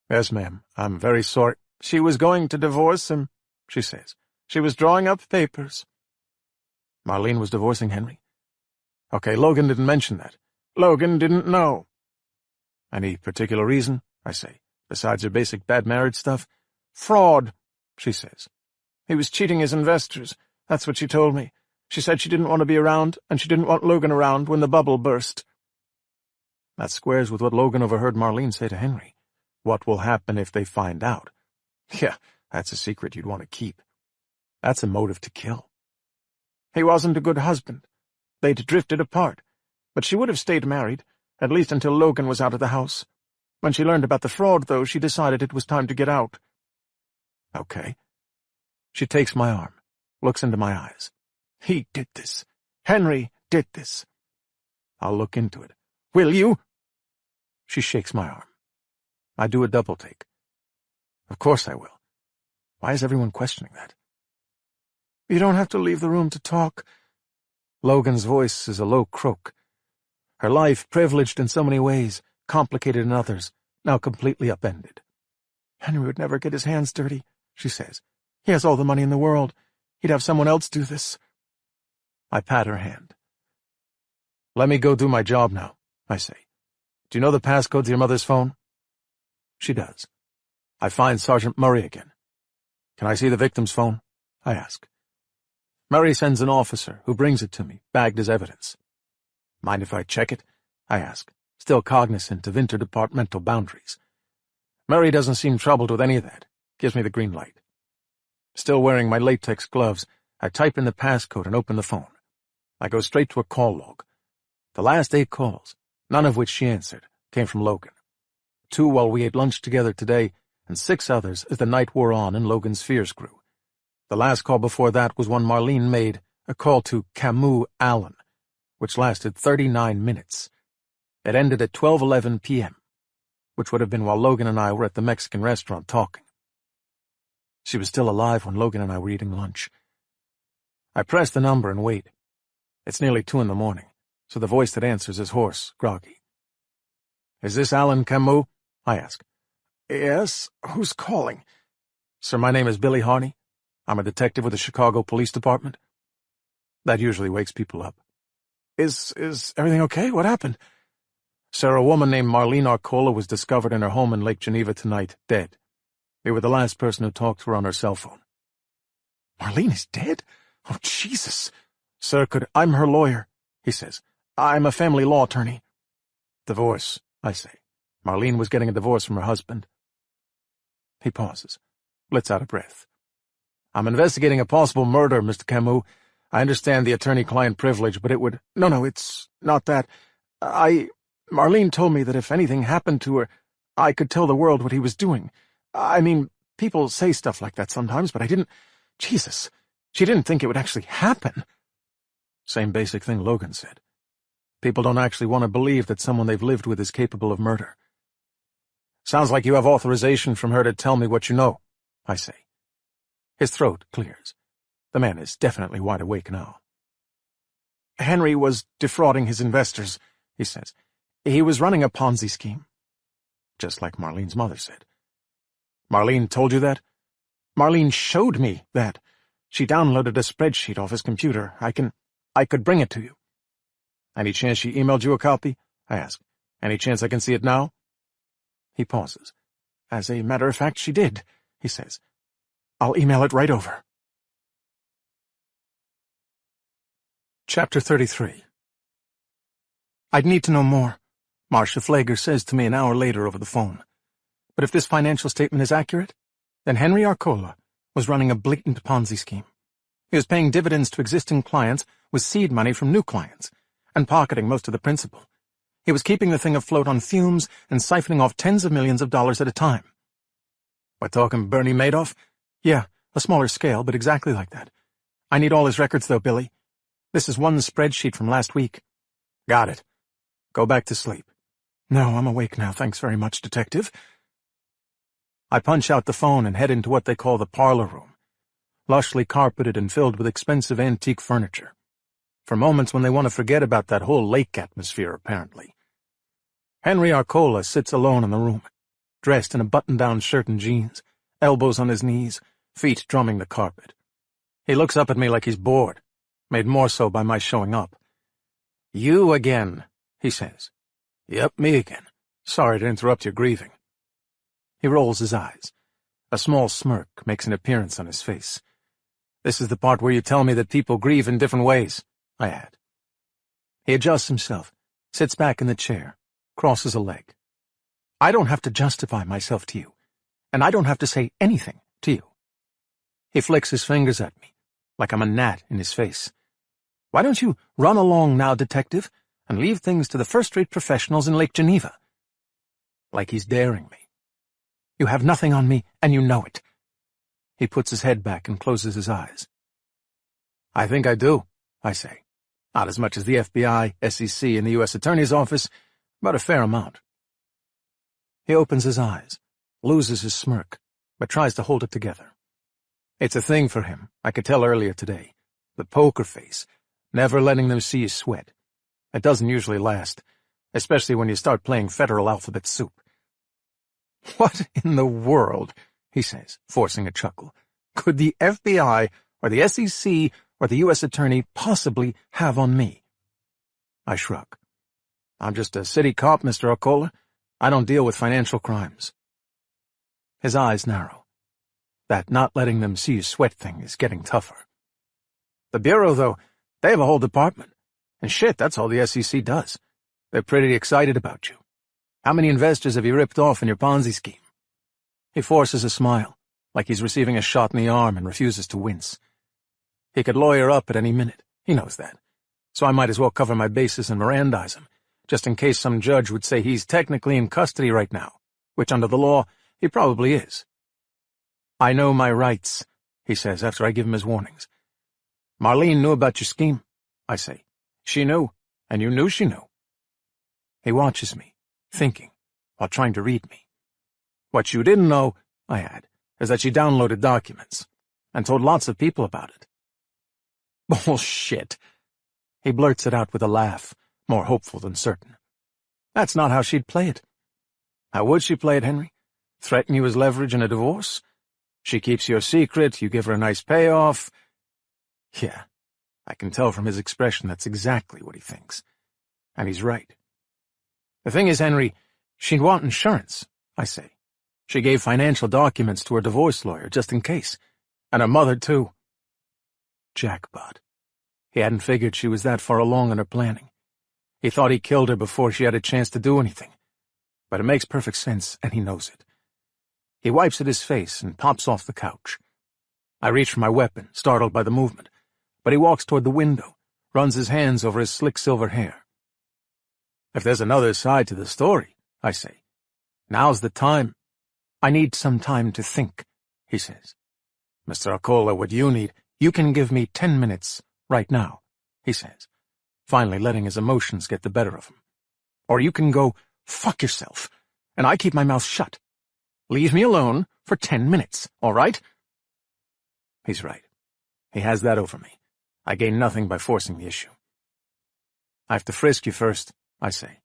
Yes, ma'am. I'm very sorry. She was going to divorce him, she says. She was drawing up papers. Marlene was divorcing Henry? Okay, Logan didn't mention that. Logan didn't know. Any particular reason, I say, besides your basic bad marriage stuff? Fraud, she says. He was cheating his investors. That's what she told me. She said she didn't want to be around, and she didn't want Logan around when the bubble burst. That squares with what Logan overheard Marlene say to Henry. What will happen if they find out? Yeah, that's a secret you'd want to keep. That's a motive to kill. He wasn't a good husband. They'd drifted apart. But she would have stayed married, at least until Logan was out of the house. When she learned about the fraud, though, she decided it was time to get out. Okay. She takes my arm, looks into my eyes. He did this. Henry did this. I'll look into it. Will you? She shakes my arm. I do a double take. Of course I will. Why is everyone questioning that? You don't have to leave the room to talk. Logan's voice is a low croak. Her life, privileged in so many ways, complicated in others, now completely upended. Henry would never get his hands dirty, she says. He has all the money in the world. He'd have someone else do this. I pat her hand. Let me go do my job now, I say. Do you know the passcode to your mother's phone? She does. I find Sergeant Murray again. Can I see the victim's phone? I ask. Murray sends an officer, who brings it to me, bagged as evidence. Mind if I check it? I ask, still cognizant of interdepartmental boundaries. Murray doesn't seem troubled with any of that, gives me the green light. Still wearing my latex gloves, I type in the passcode and open the phone. I go straight to a call log. The last 8 calls, none of which she answered, came from Logan. 2 while we ate lunch together today, and 6 others as the night wore on and Logan's fears grew. The last call before that was one Marlene made, a call to Camus Allen, which lasted 39 minutes. It ended at 12:11 p.m., which would have been while Logan and I were at the Mexican restaurant talking. She was still alive when Logan and I were eating lunch. I press the number and wait. It's nearly 2 in the morning, so the voice that answers is hoarse, groggy. Is this Alan Camus? I ask. Yes, who's calling? Sir, my name is Billy Harney. I'm a detective with the Chicago Police Department. That usually wakes people up. Is everything okay? What happened? Sir, a woman named Marlene Arcola was discovered in her home in Lake Geneva tonight, dead. We were the last person who talked to her on her cell phone. Marlene is dead? Oh, Jesus. Sir, I'm her lawyer, he says. I'm a family law attorney. Divorce, I say. Marlene was getting a divorce from her husband. He pauses, lets out a breath. I'm investigating a possible murder, Mr. Camus. I understand the attorney-client privilege, but it would— No, it's not that. Marlene told me that if anything happened to her, I could tell the world what he was doing. I mean, people say stuff like that sometimes, but I didn't— Jesus, she didn't think it would actually happen. Same basic thing Logan said. People don't actually want to believe that someone they've lived with is capable of murder. Sounds like you have authorization from her to tell me what you know, I say. His throat clears. The man is definitely wide awake now. Henry was defrauding his investors, he says. He was running a Ponzi scheme. Just like Marlene's mother said. Marlene told you that? Marlene showed me that. She downloaded a spreadsheet off his computer. I could bring it to you. Any chance she emailed you a copy? I ask. Any chance I can see it now? He pauses. As a matter of fact, she did, he says. I'll email it right over. Chapter 33. I'd need to know more, Marcia Flager says to me an hour later over the phone. But if this financial statement is accurate, then Henry Arcola was running a blatant Ponzi scheme. He was paying dividends to existing clients with seed money from new clients, and pocketing most of the principal. He was keeping the thing afloat on fumes and siphoning off tens of millions of dollars at a time. We're talking Bernie Madoff? Yeah, a smaller scale, but exactly like that. I need all his records, though, Billy. This is one spreadsheet from last week. Got it. Go back to sleep. No, I'm awake now, thanks very much, Detective. I punch out the phone and head into what they call the parlor room, lushly carpeted and filled with expensive antique furniture. For moments when they want to forget about that whole lake atmosphere, apparently. Henry Arcola sits alone in the room, dressed in a button-down shirt and jeans, elbows on his knees, feet drumming the carpet. He looks up at me like he's bored, made more so by my showing up. You again, he says. Yep, me again. Sorry to interrupt your grieving. He rolls his eyes. A small smirk makes an appearance on his face. This is the part where you tell me that people grieve in different ways, I add. He adjusts himself, sits back in the chair, crosses a leg. I don't have to justify myself to you, and I don't have to say anything to you. He flicks his fingers at me, like I'm a gnat in his face. Why don't you run along now, Detective, and leave things to the first-rate professionals in Lake Geneva? Like he's daring me. You have nothing on me, and you know it. He puts his head back and closes his eyes. I think I do, I say. Not as much as the FBI, SEC, and the U.S. Attorney's Office, but a fair amount. He opens his eyes, loses his smirk, but tries to hold it together. It's a thing for him, I could tell earlier today. The poker face, never letting them see you sweat. It doesn't usually last, especially when you start playing federal alphabet soup. What in the world, he says, forcing a chuckle, could the FBI or the SEC or the U.S. Attorney possibly have on me? I shrug. I'm just a city cop, Mr. Arcola. I don't deal with financial crimes. His eyes narrow. That not letting them see you sweat thing is getting tougher. The Bureau, though, they have a whole department. And shit, that's all the SEC does. They're pretty excited about you. How many investors have you ripped off in your Ponzi scheme? He forces a smile, like he's receiving a shot in the arm and refuses to wince. He could lawyer up at any minute, he knows that. So I might as well cover my bases and Mirandize him, just in case some judge would say he's technically in custody right now, which under the law, he probably is. I know my rights, he says after I give him his warnings. Marlene knew about your scheme, I say. She knew, and you knew she knew. He watches me, thinking, while trying to read me. What you didn't know, I add, is that she downloaded documents, and told lots of people about it. Bullshit. He blurts it out with a laugh, more hopeful than certain. That's not how she'd play it. How would she play it, Henry? Threaten you as leverage in a divorce? She keeps your secret, you give her a nice payoff. Yeah, I can tell from his expression that's exactly what he thinks. And he's right. The thing is, Henry, she'd want insurance, I say. She gave financial documents to her divorce lawyer, just in case. And her mother, too. Jackpot. He hadn't figured she was that far along in her planning. He thought he killed her before she had a chance to do anything. But it makes perfect sense, and he knows it. He wipes at his face and pops off the couch. I reach for my weapon, startled by the movement, but he walks toward the window, runs his hands over his slick silver hair. If there's another side to the story, I say, now's the time. I need some time to think, he says. Mr. Alcola, what you need, you can give me 10 minutes right now, he says, finally letting his emotions get the better of him. Or you can go fuck yourself, and I keep my mouth shut. Leave me alone for 10 minutes, all right? He's right. He has that over me. I gain nothing by forcing the issue. I have to frisk you first, I say.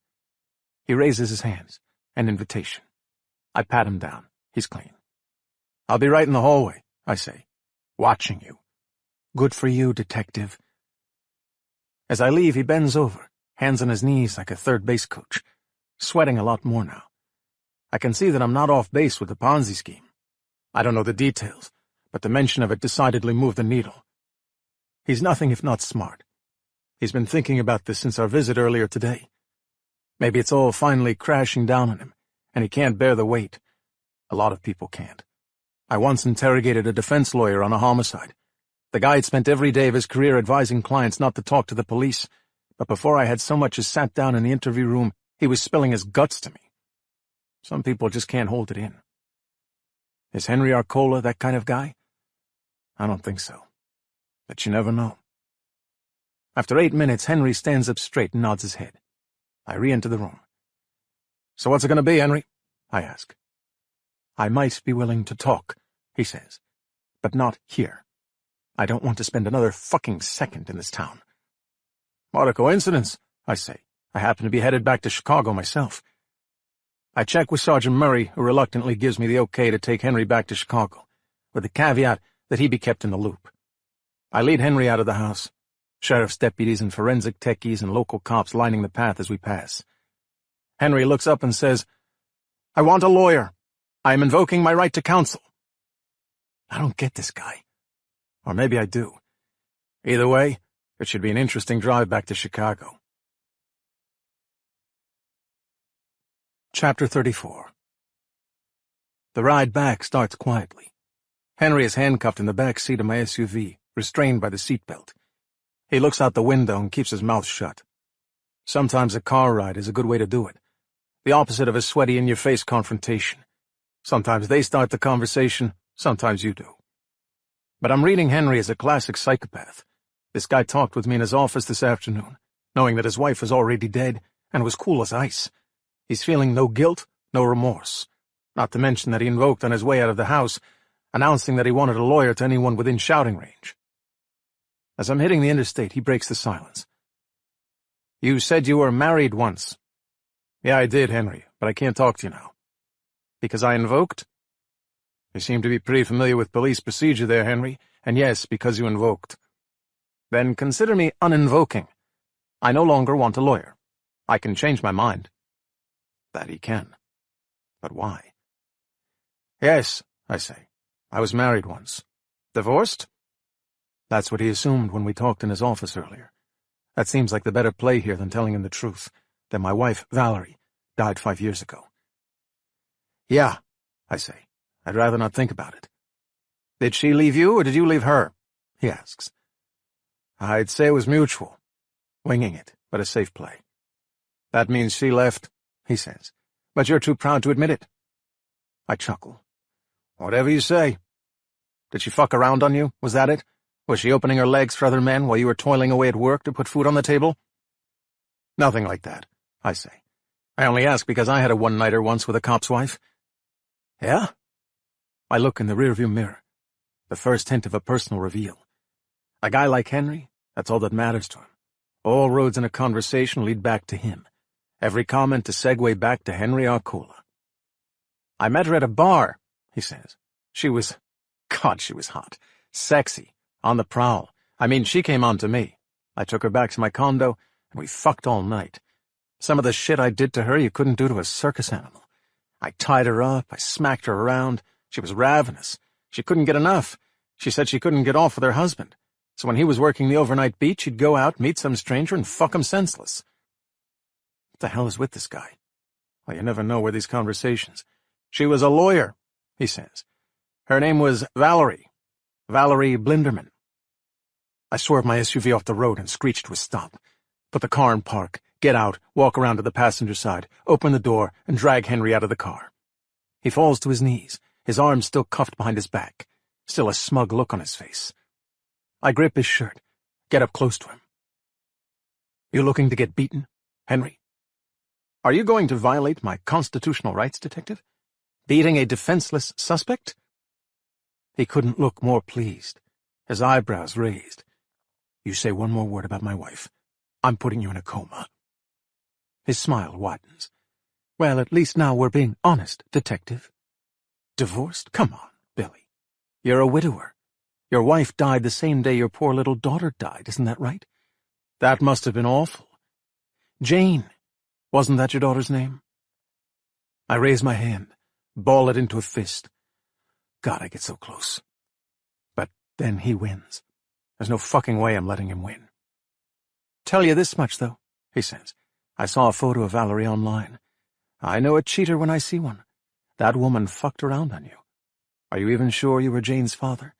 He raises his hands, an invitation. I pat him down. He's clean. I'll be right in the hallway, I say, watching you. Good for you, detective. As I leave, he bends over, hands on his knees like a third base coach, sweating a lot more now. I can see that I'm not off base with the Ponzi scheme. I don't know the details, but the mention of it decidedly moved the needle. He's nothing if not smart. He's been thinking about this since our visit earlier today. Maybe it's all finally crashing down on him, and he can't bear the weight. A lot of people can't. I once interrogated a defense lawyer on a homicide. The guy had spent every day of his career advising clients not to talk to the police, but before I had so much as sat down in the interview room, he was spilling his guts to me. Some people just can't hold it in. Is Henry Arcola that kind of guy? I don't think so. But you never know. After 8 minutes, Henry stands up straight and nods his head. I re-enter the room. So what's it going to be, Henry? I ask. I might be willing to talk, he says, but not here. I don't want to spend another fucking second in this town. What a coincidence, I say. I happen to be headed back to Chicago myself. I check with Sergeant Murray, who reluctantly gives me the okay to take Henry back to Chicago, with the caveat that he be kept in the loop. I lead Henry out of the house, sheriff's deputies and forensic techies and local cops lining the path as we pass. Henry looks up and says, I want a lawyer. I am invoking my right to counsel. I don't get this guy. Or maybe I do. Either way, it should be an interesting drive back to Chicago. Chapter 34. The ride back starts quietly. Henry is handcuffed in the back seat of my SUV, restrained by the seatbelt. He looks out the window and keeps his mouth shut. Sometimes a car ride is a good way to do it. The opposite of a sweaty in-your-face confrontation. Sometimes they start the conversation, sometimes you do. But I'm reading Henry as a classic psychopath. This guy talked with me in his office this afternoon, knowing that his wife was already dead and was cool as ice. He's feeling no guilt, no remorse. Not to mention that he invoked on his way out of the house, announcing that he wanted a lawyer to anyone within shouting range. As I'm hitting the interstate, he breaks the silence. You said you were married once. Yeah, I did, Henry, but I can't talk to you now. Because I invoked? You seem to be pretty familiar with police procedure there, Henry, and yes, because you invoked. Then consider me uninvoking. I no longer want a lawyer. I can change my mind. That he can. But why? Yes, I say. I was married once. Divorced? That's what he assumed when we talked in his office earlier. That seems like the better play here than telling him the truth, that my wife, Valerie, died 5 years ago. Yeah, I say. I'd rather not think about it. Did she leave you, or did you leave her? He asks. I'd say it was mutual. Winging it, but a safe play. That means she left, he says. But you're too proud to admit it. I chuckle. Whatever you say. Did she fuck around on you? Was that it? Was she opening her legs for other men while you were toiling away at work to put food on the table? Nothing like that, I say. I only ask because I had a one-nighter once with a cop's wife. Yeah? I look in the rearview mirror. The first hint of a personal reveal. A guy like Henry, that's all that matters to him. All roads in a conversation lead back to him. Every comment to segue back to Henry Arcola. I met her at a bar, he says. She was hot. Sexy. On the prowl. I mean, she came on to me. I took her back to my condo, and we fucked all night. Some of the shit I did to her you couldn't do to a circus animal. I tied her up, I smacked her around. She was ravenous. She couldn't get enough. She said she couldn't get off with her husband. So when he was working the overnight beat, she'd go out, meet some stranger, and fuck him senseless. What the hell is with this guy? Well, you never know where these conversations. She was a lawyer, he says. Her name was Valerie Blinderman. I swerved my SUV off the road and screeched to a stop. Put the car in park, get out, walk around to the passenger side, open the door, and drag Henry out of the car. He falls to his knees, his arms still cuffed behind his back. still a smug look on his face. I grip his shirt, get up close to him. You looking to get beaten, Henry? Are you going to violate my constitutional rights, Detective? Beating a defenseless suspect? He couldn't look more pleased, his eyebrows raised. You say one more word about my wife, I'm putting you in a coma. His smile widens. Well, at least now we're being honest, Detective. Divorced? Come on, Billy. You're a widower. Your wife died the same day your poor little daughter died, isn't that right? That must have been awful. Jane, wasn't that your daughter's name? I raise my hand, ball it into a fist. God, I get so close. But then he wins. There's no fucking way I'm letting him win. Tell you this much, though, he says. I saw a photo of Valerie online. I know a cheater when I see one. That woman fucked around on you. Are you even sure you were Jane's father?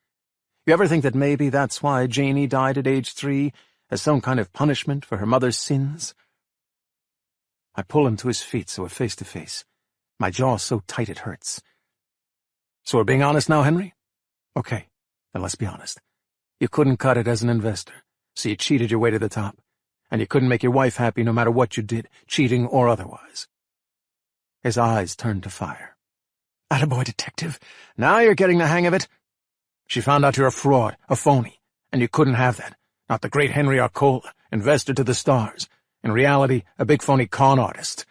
You ever think that maybe that's why Janie died at age 3, as some kind of punishment for her mother's sins? I pull him to his feet so we're face to face. My jaw so tight it hurts. So we're being honest now, Henry? Okay, then let's be honest. You couldn't cut it as an investor, so you cheated your way to the top. And you couldn't make your wife happy no matter what you did, cheating or otherwise. His eyes turned to fire. Attaboy, Detective. Now you're getting the hang of it. She found out you're a fraud, a phony, and you couldn't have that. Not the great Henry Arcola, investor to the stars. In reality, a big phony con artist.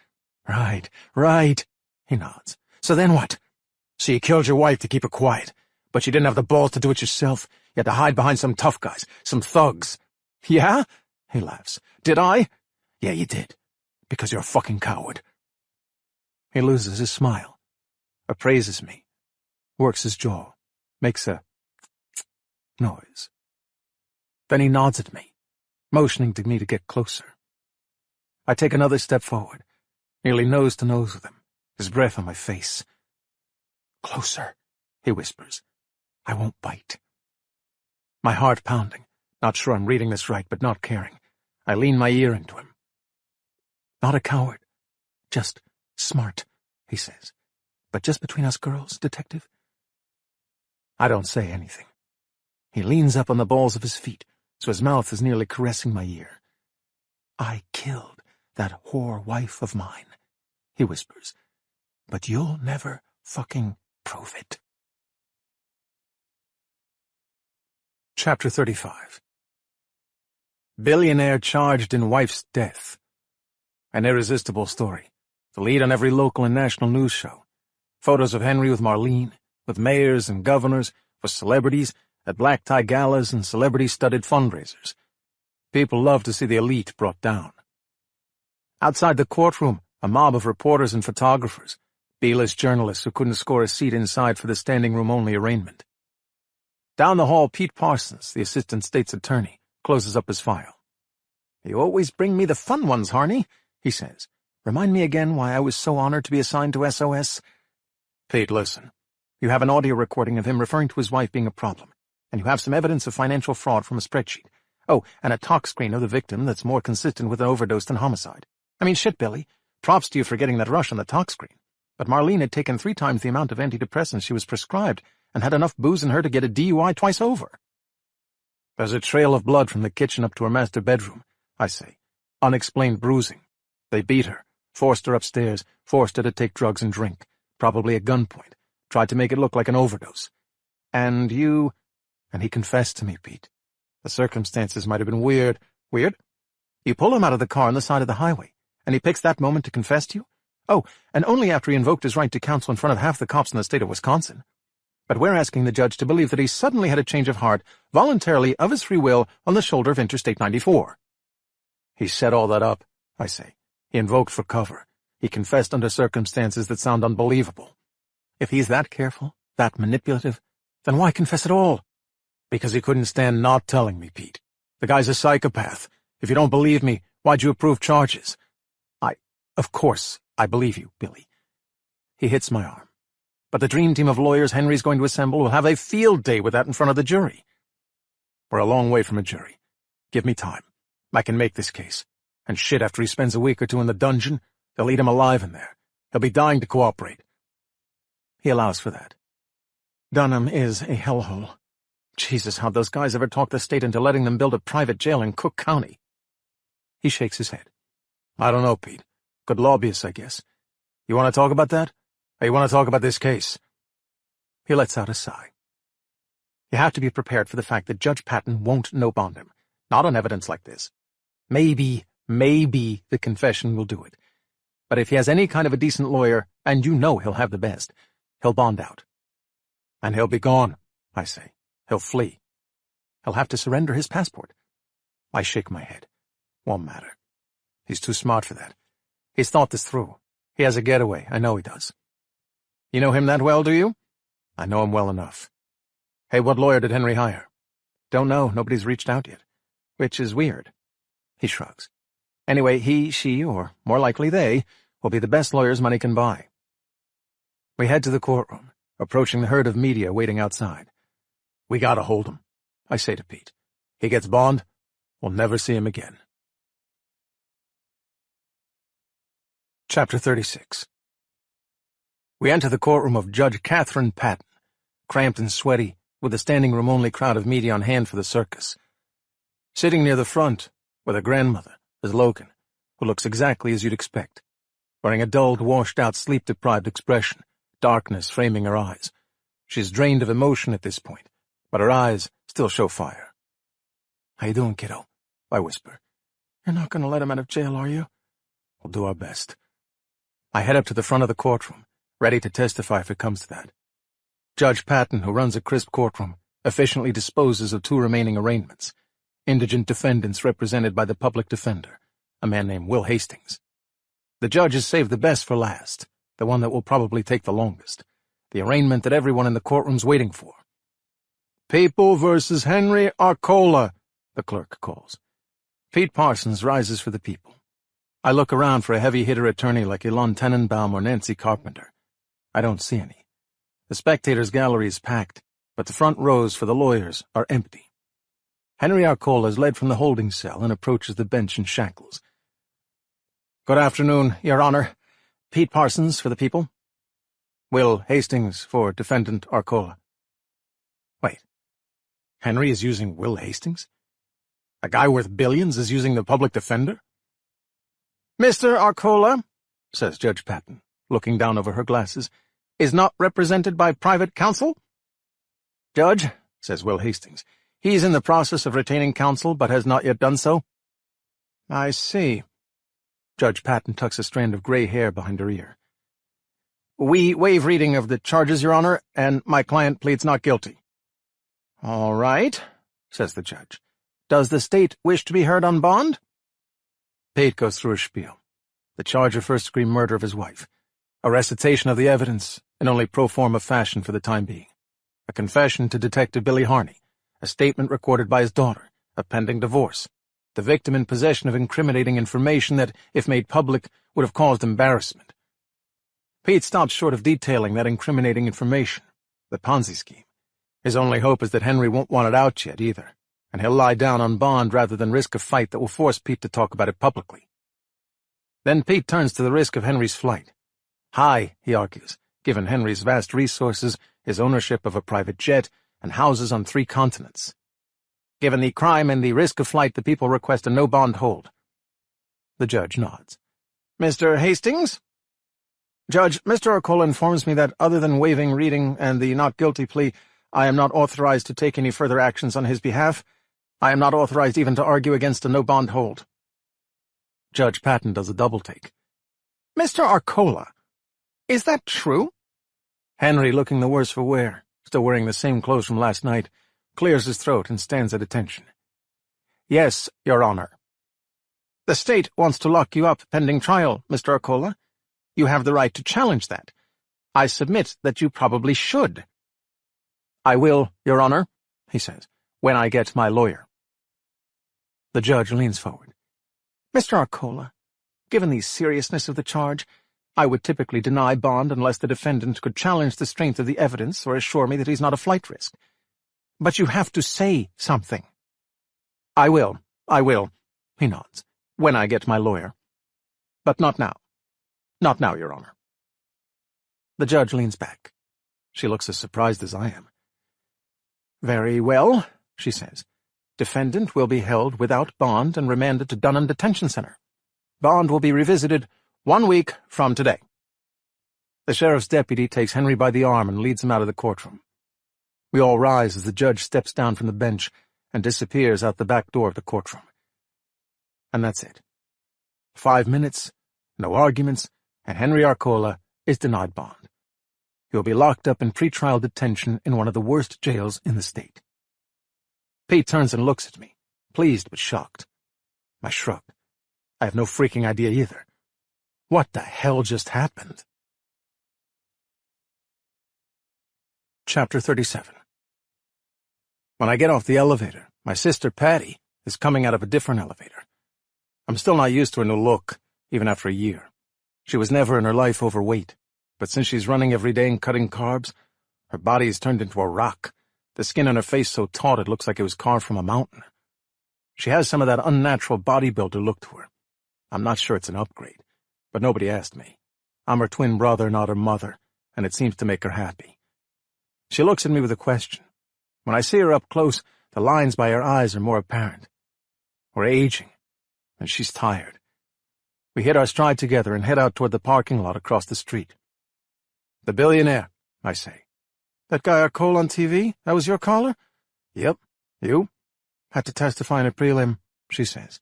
Right, he nods. So then what? So you killed your wife to keep her quiet, but you didn't have the balls to do it yourself. You had to hide behind some tough guys, some thugs. Yeah? He laughs. Did I? Yeah, you did. Because you're a fucking coward. He loses his smile, appraises me, works his jaw, makes a noise. Then he nods at me, motioning to me to get closer. I take another step forward, nearly nose to nose with him, his breath on my face. Closer, he whispers. I won't bite. My heart pounding, not sure I'm reading this right, but not caring. I lean my ear into him. Not a coward, just smart, he says. But just between us girls, Detective? I don't say anything. He leans up on the balls of his feet, so his mouth is nearly caressing my ear. I killed that whore wife of mine, he whispers. But you'll never fucking prove it. Chapter 35. Billionaire charged in wife's death. An irresistible story. The lead on every local and national news show. Photos of Henry with Marlene, with mayors and governors, with celebrities, at black tie galas and celebrity-studded fundraisers. People love to see the elite brought down. Outside the courtroom, a mob of reporters and photographers, B-list journalists who couldn't score a seat inside for the standing-room-only arraignment. Down the hall, Pete Parsons, the assistant state's attorney, closes up his file. You always bring me the fun ones, Harney, he says. Remind me again why I was so honored to be assigned to SOS. Pete, listen. You have an audio recording of him referring to his wife being a problem, and you have some evidence of financial fraud from a spreadsheet. Oh, and a talk screen of the victim that's more consistent with an overdose than homicide. I mean, shit, Billy. Props to you for getting that rush on the talk screen. But Marlene had taken 3 times the amount of antidepressants she was prescribed and had enough booze in her to get a DUI twice over. There's a trail of blood from the kitchen up to her master bedroom, I say. Unexplained bruising. They beat her, forced her upstairs, forced her to take drugs and drink, probably at gunpoint, tried to make it look like an overdose. And you... And he confessed to me, Pete. The circumstances might have been weird. Weird? You pull him out of the car on the side of the highway, and he picks that moment to confess to you? Oh, and only after he invoked his right to counsel in front of half the cops in the state of Wisconsin. But we're asking the judge to believe that he suddenly had a change of heart, voluntarily, of his free will, on the shoulder of Interstate 94. He set all that up, I say. He invoked for cover. He confessed under circumstances that sound unbelievable. If he's that careful, that manipulative, then why confess at all? Because he couldn't stand not telling me, Pete. The guy's a psychopath. If you don't believe me, why'd you approve charges? Of course, I believe you, Billy. He hits my arm. But the dream team of lawyers Henry's going to assemble will have a field day with that in front of the jury. We're a long way from a jury. Give me time. I can make this case. And shit, after he spends a week or two in the dungeon, they'll eat him alive in there. He'll be dying to cooperate. He allows for that. Dunham is a hellhole. Jesus, how'd those guys ever talk the state into letting them build a private jail in Cook County? He shakes his head. I don't know, Pete. Good lobbyists, I guess. You want to talk about that? Or you want to talk about this case? He lets out a sigh. You have to be prepared for the fact that Judge Patton won't no-bond him. Not on evidence like this. Maybe the confession will do it. But if he has any kind of a decent lawyer, and you know he'll have the best, he'll bond out. And he'll be gone, I say. He'll flee. He'll have to surrender his passport. I shake my head. Won't matter. He's too smart for that. He's thought this through. He has a getaway. I know he does. You know him that well, do you? I know him well enough. Hey, what lawyer did Henry hire? Don't know. Nobody's reached out yet. Which is weird. He shrugs. Anyway, he, she, or more likely they, will be the best lawyers money can buy. We head to the courtroom, approaching the herd of media waiting outside. We gotta hold him, I say to Pete. He gets bond, we'll never see him again. Chapter 36. We enter the courtroom of Judge Catherine Patton, cramped and sweaty, with a standing-room-only crowd of media on hand for the circus. Sitting near the front, with her grandmother, is Logan, who looks exactly as you'd expect, wearing a dulled, washed-out, sleep-deprived expression, darkness framing her eyes. She's drained of emotion at this point, but her eyes still show fire. How you doing, kiddo? I whisper. You're not going to let him out of jail, are you? We'll do our best. I head up to the front of the courtroom, ready to testify if it comes to that. Judge Patton, who runs a crisp courtroom, efficiently disposes of 2 remaining arraignments, indigent defendants represented by the public defender, a man named Will Hastings. The judge has saved the best for last, the one that will probably take the longest, the arraignment that everyone in the courtroom's waiting for. People versus Henry Arcola, the clerk calls. Pete Parsons rises for the people. I look around for a heavy-hitter attorney like Elon Tenenbaum or Nancy Carpenter. I don't see any. The spectators' gallery is packed, but the front rows for the lawyers are empty. Henry Arcola is led from the holding cell and approaches the bench in shackles. Good afternoon, Your Honor. Pete Parsons for the people. Will Hastings for Defendant Arcola. Wait. Henry is using Will Hastings? A guy worth billions is using the public defender? Mr. Arcola, says Judge Patton, looking down over her glasses, is not represented by private counsel? Judge, says Will Hastings, he's in the process of retaining counsel but has not yet done so. I see. Judge Patton tucks a strand of gray hair behind her ear. We waive reading of the charges, Your Honor, and my client pleads not guilty. All right, says the judge. Does the state wish to be heard on bond? Pate goes through a spiel. The charge of first-degree murder of his wife. A recitation of the evidence, in only pro forma fashion for the time being. A confession to Detective Billy Harney. A statement recorded by his daughter. A pending divorce. The victim in possession of incriminating information that, if made public, would have caused embarrassment. Pete stops short of detailing that incriminating information. The Ponzi scheme. His only hope is that Henry won't want it out yet, either. And he'll lie down on bond rather than risk a fight that will force Pete to talk about it publicly. Then Pete turns to the risk of Henry's flight. High, he argues, given Henry's vast resources, his ownership of a private jet, and houses on 3 continents. Given the crime and the risk of flight, the people request a no-bond hold. The judge nods. Mr. Hastings? Judge, Mr. Arcola informs me that other than waiving reading and the not guilty plea, I am not authorized to take any further actions on his behalf. I am not authorized even to argue against a no-bond hold. Judge Patton does a double-take. Mr. Arcola, is that true? Henry, looking the worse for wear, still wearing the same clothes from last night, clears his throat and stands at attention. Yes, Your Honor. The state wants to lock you up pending trial, Mr. Arcola. You have the right to challenge that. I submit that you probably should. I will, Your Honor, he says, when I get my lawyer. The judge leans forward. Mr. Arcola, given the seriousness of the charge, I would typically deny bond unless the defendant could challenge the strength of the evidence or assure me that he's not a flight risk. But you have to say something. I will, he nods, when I get my lawyer. But not now. Not now, Your Honor. The judge leans back. She looks as surprised as I am. "Very well," she says. "Defendant will be held without bond and remanded to Dunham Detention Center. Bond will be revisited 1 week from today." The sheriff's deputy takes Henry by the arm and leads him out of the courtroom. We all rise as the judge steps down from the bench and disappears out the back door of the courtroom. And that's it. 5 minutes, no arguments, and Henry Arcola is denied bond. He'll be locked up in pretrial detention in one of the worst jails in the state. Pete turns and looks at me, pleased but shocked. I shrug. I have no freaking idea either. What the hell just happened? Chapter 37. When I get off the elevator, my sister Patty is coming out of a different elevator. I'm still not used to her new look, even after a year. She was never in her life overweight, but since she's running every day and cutting carbs, her body has turned into a rock, the skin on her face so taut it looks like it was carved from a mountain. She has some of that unnatural bodybuilder look to her. I'm not sure it's an upgrade, but nobody asked me. I'm her twin brother, not her mother, and it seems to make her happy. She looks at me with a question. When I see her up close, the lines by her eyes are more apparent. We're aging, and she's tired. We hit our stride together and head out toward the parking lot across the street. "The billionaire," I say. "That guy Arcola on TV? That was your caller?" "Yep. You?" "Had to testify in a prelim," she says.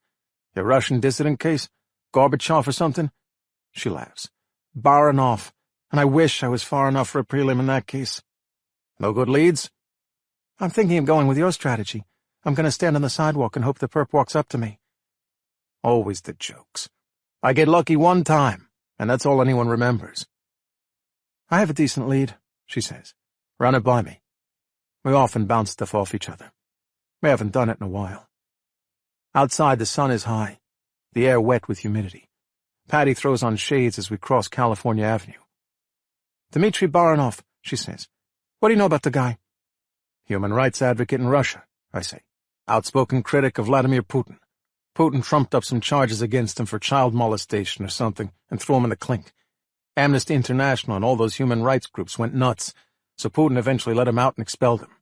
"Your Russian dissident case? Gorbachev or something?" She laughs. "Baranov, and I wish I was far enough for a prelim in that case." "No good leads?" "I'm thinking of going with your strategy. I'm going to stand on the sidewalk and hope the perp walks up to me." Always the jokes. I get lucky one time, and that's all anyone remembers. "I have a decent lead," she says. "Run it by me." We often bounce stuff off each other. We haven't done it in a while. Outside, the sun is high, the air wet with humidity. Patty throws on shades as we cross California Avenue. "Dmitry Baranov," she says. "What do you know about the guy?" "Human rights advocate in Russia," I say. "Outspoken critic of Vladimir Putin. Putin trumped up some charges against him for child molestation or something and threw him in the clink. Amnesty International and all those human rights groups went nuts, so Putin eventually let him out and expelled him.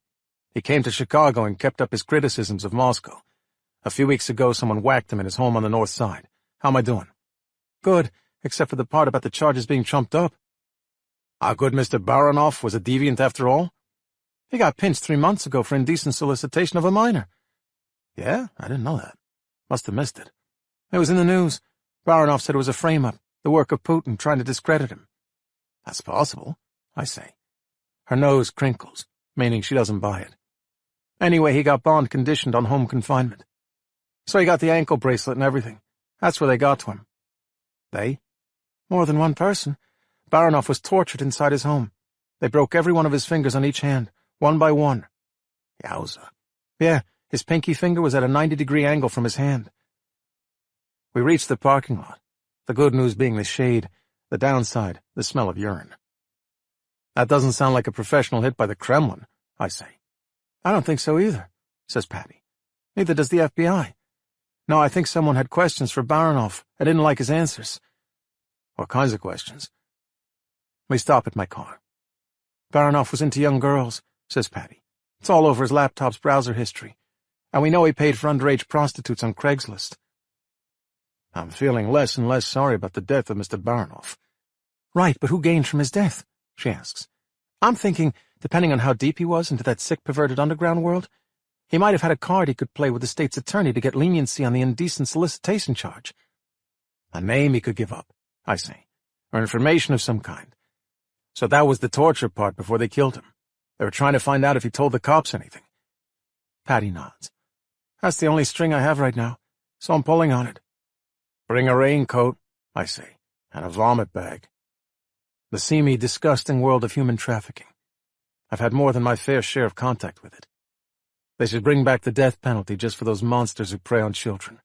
He came to Chicago and kept up his criticisms of Moscow. A few weeks ago, someone whacked him in his home on the north side. How am I doing?" "Good, except for the part about the charges being trumped up." "Our good Mr. Baranov was a deviant after all?" "He got pinched 3 months ago for indecent solicitation of a minor." "Yeah, I didn't know that. Must have missed it." "It was in the news. Baranov said it was a frame-up, the work of Putin trying to discredit him." "That's possible," I say. Her nose crinkles, meaning she doesn't buy it. "Anyway, he got bond conditioned on home confinement. So he got the ankle bracelet and everything. That's where they got to him." "They?" "More than one person. Baranov was tortured inside his home. They broke every one of his fingers on each hand, one by one." "Yowza." "Yeah, his pinky finger was at a 90-degree angle from his hand." We reach the parking lot, the good news being the shade, the downside, the smell of urine. "That doesn't sound like a professional hit by the Kremlin," I say. "I don't think so either," says Patty. "Neither does the FBI. No, I think someone had questions for Baranov. I didn't like his answers." "What kinds of questions?" We stop at my car. "Baranov was into young girls," says Patty. "It's all over his laptop's browser history. And we know he paid for underage prostitutes on Craigslist." I'm feeling less and less sorry about the death of Mr. Baranov. "Right, but who gained from his death?" she asks. "I'm thinking, depending on how deep he was into that sick, perverted underground world, he might have had a card he could play with the state's attorney to get leniency on the indecent solicitation charge." "A name he could give up," I say, "or information of some kind. So that was the torture part before they killed him. They were trying to find out if he told the cops anything." Patty nods. "That's the only string I have right now, so I'm pulling on it." "Bring a raincoat," I say, "and a vomit bag." The seamy, disgusting world of human trafficking. I've had more than my fair share of contact with it. They should bring back the death penalty just for those monsters who prey on children.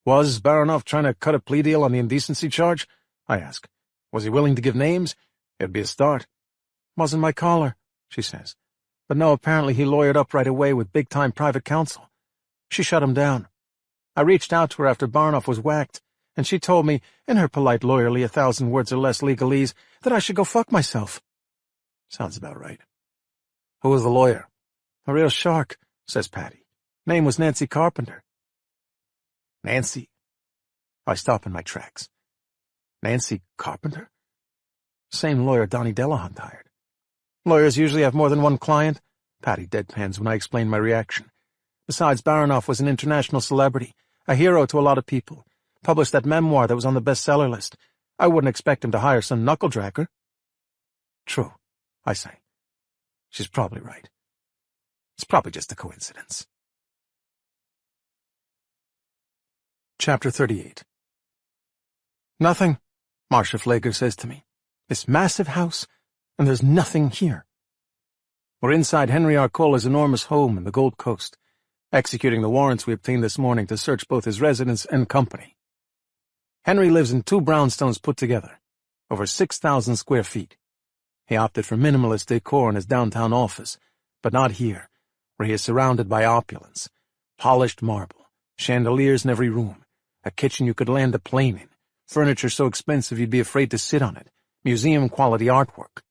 "Was Baranov trying to cut a plea deal on the indecency charge?" I ask. "Was he willing to give names? It'd be a start." "Wasn't my caller," she says. "But no, apparently he lawyered up right away with big-time private counsel. She shut him down. I reached out to her after Baranov was whacked, and she told me, in her polite lawyerly 1,000 words or less legalese, that I should go fuck myself." Sounds about right. Who was the lawyer? A real shark, says Patty. Name was Nancy Carpenter. Nancy? I stop in my tracks. Nancy Carpenter? Same lawyer Donnie Delahunt hired. Lawyers usually have more than one client, Patty deadpans when I explain my reaction. Besides, Baronoff was an international celebrity, a hero to a lot of people. Published that memoir that was on the bestseller list. I wouldn't expect him to hire some knuckle-dragger. True, I say. She's probably right. It's probably just a coincidence. Chapter 38. Nothing, Marcia Flager says to me. This massive house, and there's nothing here. We're inside Henry Arcola's enormous home in the Gold Coast, executing the warrants we obtained this morning to search both his residence and company. Henry lives in 2 brownstones put together, over 6,000 square feet. He opted for minimalist decor in his downtown office, but not here, where he is surrounded by opulence, polished marble, chandeliers in every room, a kitchen you could land a plane in, furniture so expensive you'd be afraid to sit on it, museum-quality artwork.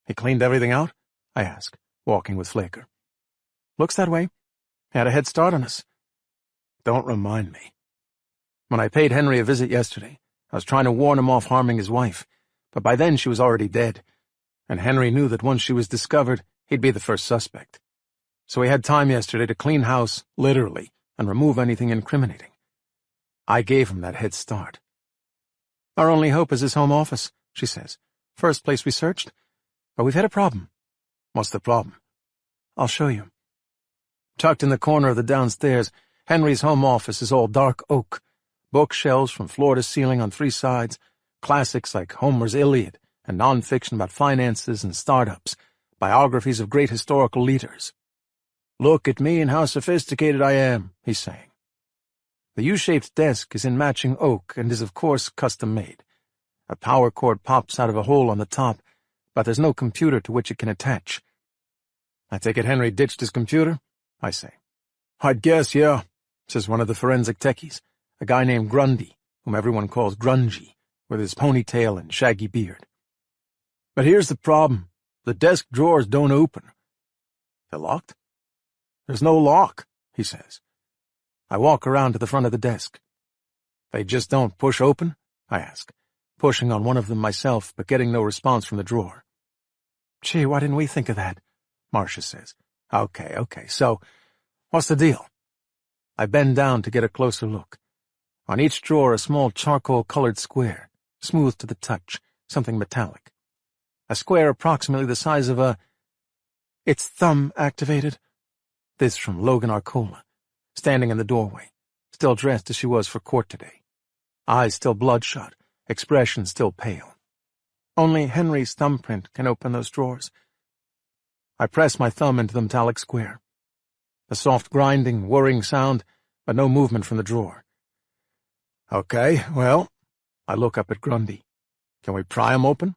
He cleaned everything out? I ask, walking with Flaker. Looks that way. He had a head start on us. Don't remind me. When I paid Henry a visit yesterday, I was trying to warn him off harming his wife, but by then she was already dead, and Henry knew that once she was discovered, he'd be the first suspect. So he had time yesterday to clean house, literally, and remove anything incriminating. I gave him that head start. Our only hope is his home office, she says. First place we searched. But we've had a problem. What's the problem? I'll show you. Tucked in the corner of the downstairs, Henry's home office is all dark oak. Bookshelves from floor to ceiling on 3 sides, classics like Homer's Iliad and nonfiction about finances and startups, biographies of great historical leaders. Look at me and how sophisticated I am, he's saying. The U-shaped desk is in matching oak and is, of course, custom-made. A power cord pops out of a hole on the top, but there's no computer to which it can attach. I take it Henry ditched his computer? I say. I'd guess, yeah, says one of the forensic techies, a guy named Grundy, whom everyone calls Grungy, with his ponytail and shaggy beard. But here's the problem. The desk drawers don't open. They're locked? There's no lock, he says. I walk around to the front of the desk. They just don't push open? I ask, pushing on one of them myself, but getting no response from the drawer. Gee, why didn't we think of that? Marcia says. Okay, so, what's the deal? I bend down to get a closer look. On each drawer a small charcoal-colored square, smooth to the touch, something metallic. A square approximately the size of a... It's thumb-activated. This from Logan Arcola, standing in the doorway, still dressed as she was for court today. Eyes still bloodshot, expression still pale. Only Henry's thumbprint can open those drawers. I press my thumb into the metallic square. A soft grinding, whirring sound, but no movement from the drawer. Okay, well, I look up at Grundy. Can we pry 'em open?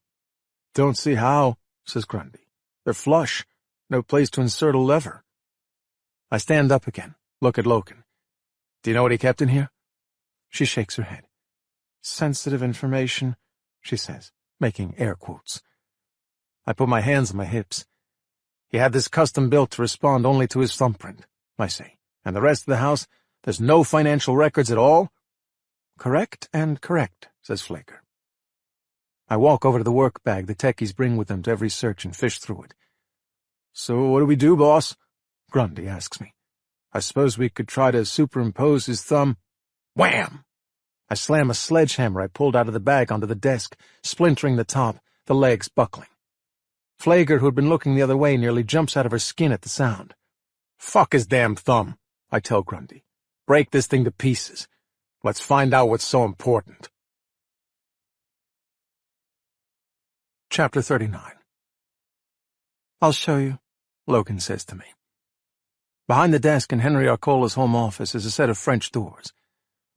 Don't see how, says Grundy. They're flush. No place to insert a lever. I stand up again, look at Logan. Do you know what he kept in here? She shakes her head. Sensitive information, she says, making air quotes. I put my hands on my hips. He had this custom built to respond only to his thumbprint, I say. And the rest of the house, there's no financial records at all? Correct and correct, says Flaker. I walk over to the work bag the techies bring with them to every search and fish through it. So what do we do, boss? Grundy asks me. I suppose we could try to superimpose his thumb. Wham! I slam a sledgehammer I pulled out of the bag onto the desk, splintering the top, the legs buckling. Flager, who had been looking the other way, nearly jumps out of her skin at the sound. Fuck his damn thumb, I tell Grundy. Break this thing to pieces. Let's find out what's so important. Chapter 39. I'll show you, Logan says to me. Behind the desk in Henry Arcola's home office is a set of French doors.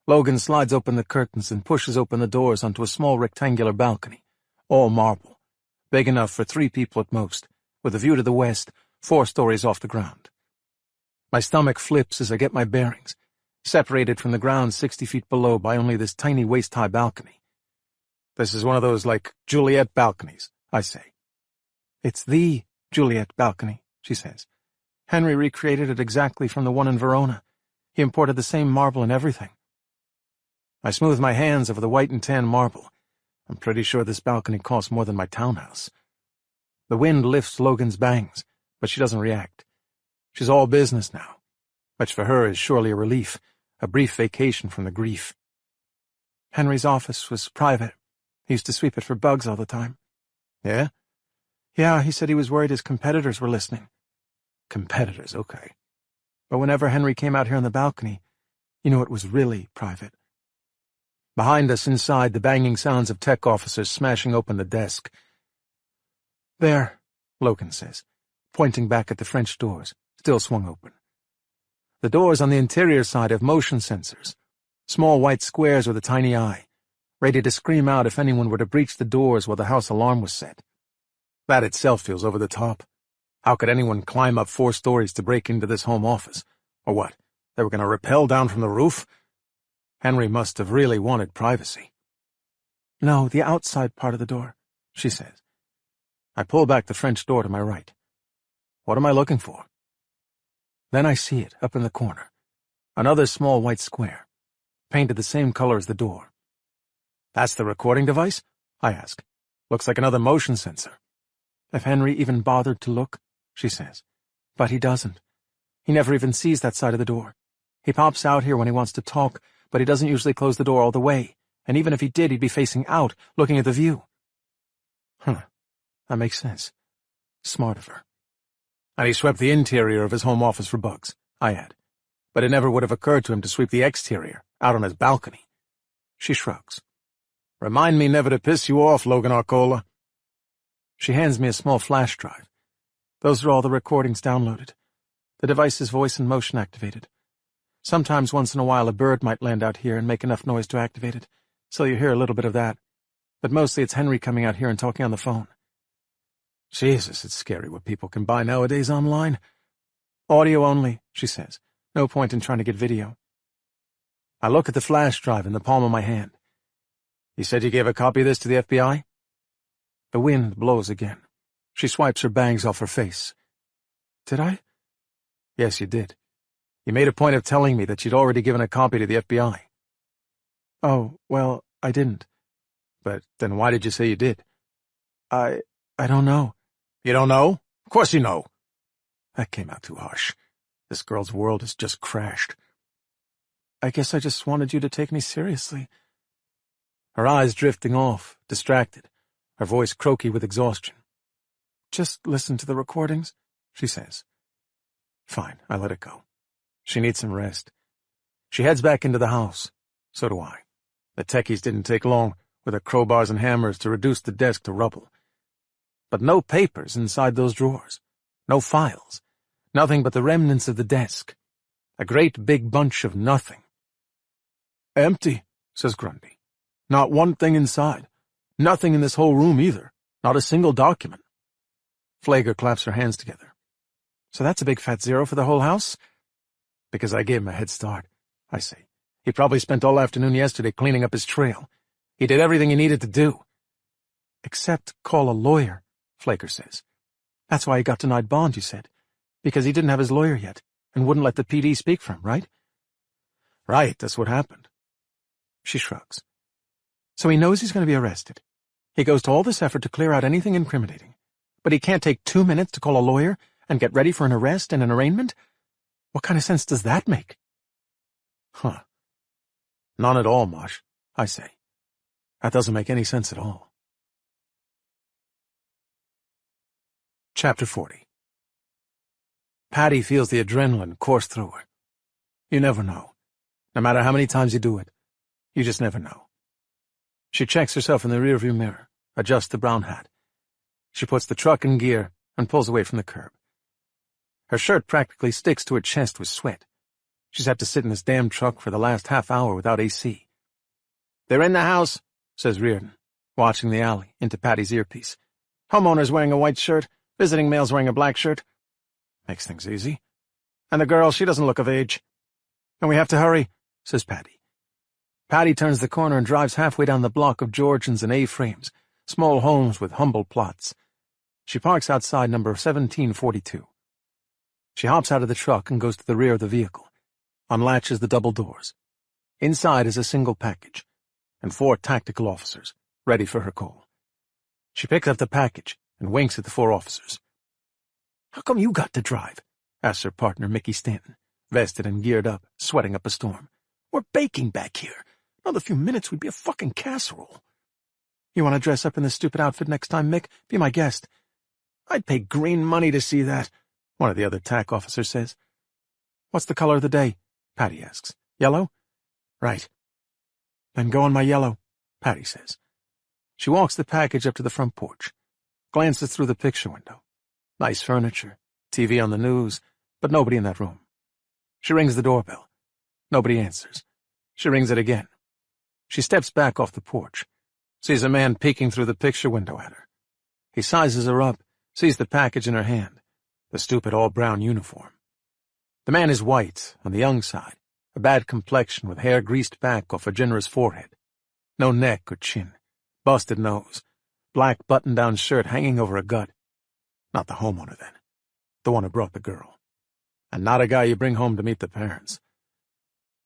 Logan slides open the curtains and pushes open the doors onto a small rectangular balcony, all marble, big enough for 3 people at most, with a view to the west, 4 stories off the ground. My stomach flips as I get my bearings, separated from the ground 60 feet below by only this tiny waist-high balcony. This is one of those, like, Juliet balconies, I say. It's the Juliet balcony, she says. Henry recreated it exactly from the one in Verona. He imported the same marble and everything. I smooth my hands over the white and tan marble. I'm pretty sure this balcony costs more than my townhouse. The wind lifts Logan's bangs, but she doesn't react. She's all business now, which for her is surely a relief, a brief vacation from the grief. Henry's office was private. He used to sweep it for bugs all the time. Yeah? Yeah, he said he was worried his competitors were listening. Competitors, okay. But whenever Henry came out here on the balcony, you know it was really private. Behind us inside, the banging sounds of tech officers smashing open the desk. There, Logan says, pointing back at the French doors, still swung open. The doors on the interior side have motion sensors, small white squares with a tiny eye, ready to scream out if anyone were to breach the doors while the house alarm was set. That itself feels over the top. How could anyone climb up 4 stories to break into this home office? Or what, they were going to rappel down from the roof? Henry must have really wanted privacy. No, the outside part of the door, she says. I pull back the French door to my right. What am I looking for? Then I see it, up in the corner. Another small white square, painted the same color as the door. That's the recording device? I ask. Looks like another motion sensor. If Henry even bothered to look, she says. But he doesn't. He never even sees that side of the door. He pops out here when he wants to talk, but he doesn't usually close the door all the way, and even if he did, he'd be facing out, looking at the view. Huh. That makes sense. Smart of her. And he swept the interior of his home office for bugs, I add. But it never would have occurred to him to sweep the exterior, out on his balcony. She shrugs. Remind me never to piss you off, Logan Arcola. She hands me a small flash drive. Those are all the recordings downloaded. The device is voice and motion activated. Sometimes once in a while a bird might land out here and make enough noise to activate it, so you hear a little bit of that. But mostly it's Henry coming out here and talking on the phone. Jesus, it's scary what people can buy nowadays online. Audio only, she says. No point in trying to get video. I look at the flash drive in the palm of my hand. You said you gave a copy of this to the FBI? The wind blows again. She swipes her bangs off her face. Did I? Yes, you did. You made a point of telling me that you'd already given a copy to the FBI. Oh, well, I didn't. But then why did you say you did? I don't know. You don't know? Of course you know. That came out too harsh. This girl's world has just crashed. I guess I just wanted you to take me seriously. Her eyes drifting off, distracted, her voice croaky with exhaustion. Just listen to the recordings, she says. Fine, I let it go. She needs some rest. She heads back into the house. So do I. The techies didn't take long, with their crowbars and hammers to reduce the desk to rubble. But no papers inside those drawers. No files. Nothing but the remnants of the desk. A great big bunch of nothing. Empty, says Grundy. Not one thing inside. Nothing in this whole room either. Not a single document. Flager claps her hands together. So that's a big fat zero for the whole house? Because I gave him a head start, I say. He probably spent all afternoon yesterday cleaning up his trail. He did everything he needed to do. Except call a lawyer, Flager says. That's why he got denied bond, you said. Because he didn't have his lawyer yet, and wouldn't let the PD speak for him, right? Right, that's what happened. She shrugs. So he knows he's going to be arrested. He goes to all this effort to clear out anything incriminating. But he can't take 2 minutes to call a lawyer and get ready for an arrest and an arraignment? What kind of sense does that make? Huh. None at all, Mosh, I say. That doesn't make any sense at all. Chapter 40. Patty feels the adrenaline course through her. You never know. No matter how many times you do it, you just never know. She checks herself in the rearview mirror, adjusts the brown hat. She puts the truck in gear and pulls away from the curb. Her shirt practically sticks to her chest with sweat. She's had to sit in this damn truck for the last half hour without AC. They're in the house, says Reardon, watching the alley into Patty's earpiece. Homeowner's wearing a white shirt, visiting male's wearing a black shirt. Makes things easy. And the girl, she doesn't look of age. And we have to hurry, says Patty. Patty turns the corner and drives halfway down the block of Georgians and A-frames, small homes with humble plots. She parks outside number 1742. She hops out of the truck and goes to the rear of the vehicle, unlatches the double doors. Inside is a single package, and 4 tactical officers, ready for her call. She picks up the package and winks at the 4 officers. "How come you got to drive?" asks her partner, Mickey Stanton, vested and geared up, sweating up a storm. "We're baking back here. Another few minutes we'd be a fucking casserole." "You want to dress up in this stupid outfit next time, Mick? Be my guest." "I'd pay green money to see that," one of the other TAC officers says. "What's the color of the day?" Patty asks. "Yellow?" "Right." "Then go on my yellow," Patty says. She walks the package up to the front porch, glances through the picture window. Nice furniture, TV on the news, but nobody in that room. She rings the doorbell. Nobody answers. She rings it again. She steps back off the porch, sees a man peeking through the picture window at her. He sizes her up, sees the package in her hand, the stupid all-brown uniform. The man is white, on the young side, a bad complexion with hair greased back off a generous forehead. No neck or chin, busted nose, black button-down shirt hanging over a gut. Not the homeowner, then. The one who brought the girl. And not a guy you bring home to meet the parents.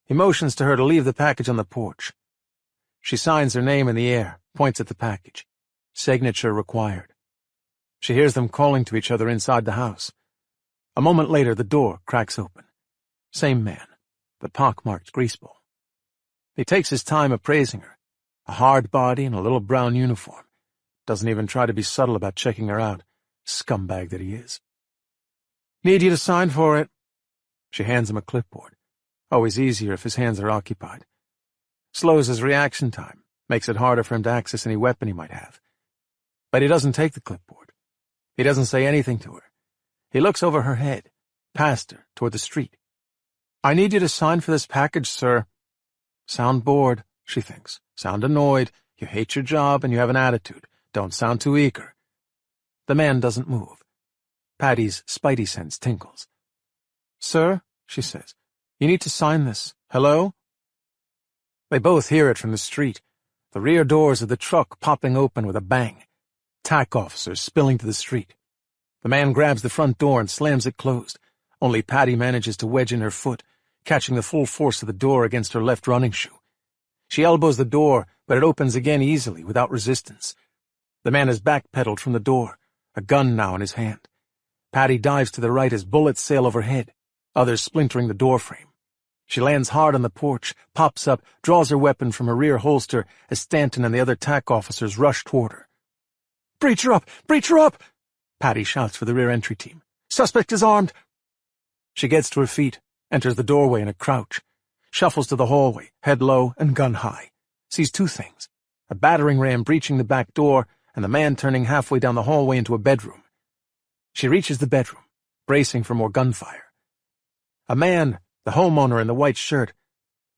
He motions to her to leave the package on the porch. She signs her name in the air, points at the package. Signature required. She hears them calling to each other inside the house. A moment later, the door cracks open. Same man, the pock-marked greaseball. He takes his time appraising her. A hard body and a little brown uniform. Doesn't even try to be subtle about checking her out. Scumbag that he is. "Need you to sign for it." She hands him a clipboard. Always easier if his hands are occupied. Slows his reaction time, makes it harder for him to access any weapon he might have. But he doesn't take the clipboard. He doesn't say anything to her. He looks over her head, past her, toward the street. "I need you to sign for this package, sir." Sound bored, she thinks. Sound annoyed. You hate your job and you have an attitude. Don't sound too eager. The man doesn't move. Patty's spidey sense tingles. "Sir," she says, "you need to sign this. Hello?" They both hear it from the street, the rear doors of the truck popping open with a bang. TAC officers spilling to the street. The man grabs the front door and slams it closed. Only Patty manages to wedge in her foot, catching the full force of the door against her left running shoe. She elbows the door, but it opens again easily, without resistance. The man has backpedaled from the door, a gun now in his hand. Patty dives to the right as bullets sail overhead, others splintering the doorframe. She lands hard on the porch, pops up, draws her weapon from her rear holster as Stanton and the other TAC officers rush toward her. "Breach her up! Breach her up!" Patty shouts for the rear entry team. "Suspect is armed!" She gets to her feet, enters the doorway in a crouch, shuffles to the hallway, head low and gun high, sees 2 things, a battering ram breaching the back door and the man turning halfway down the hallway into a bedroom. She reaches the bedroom, bracing for more gunfire. A man, the homeowner in the white shirt,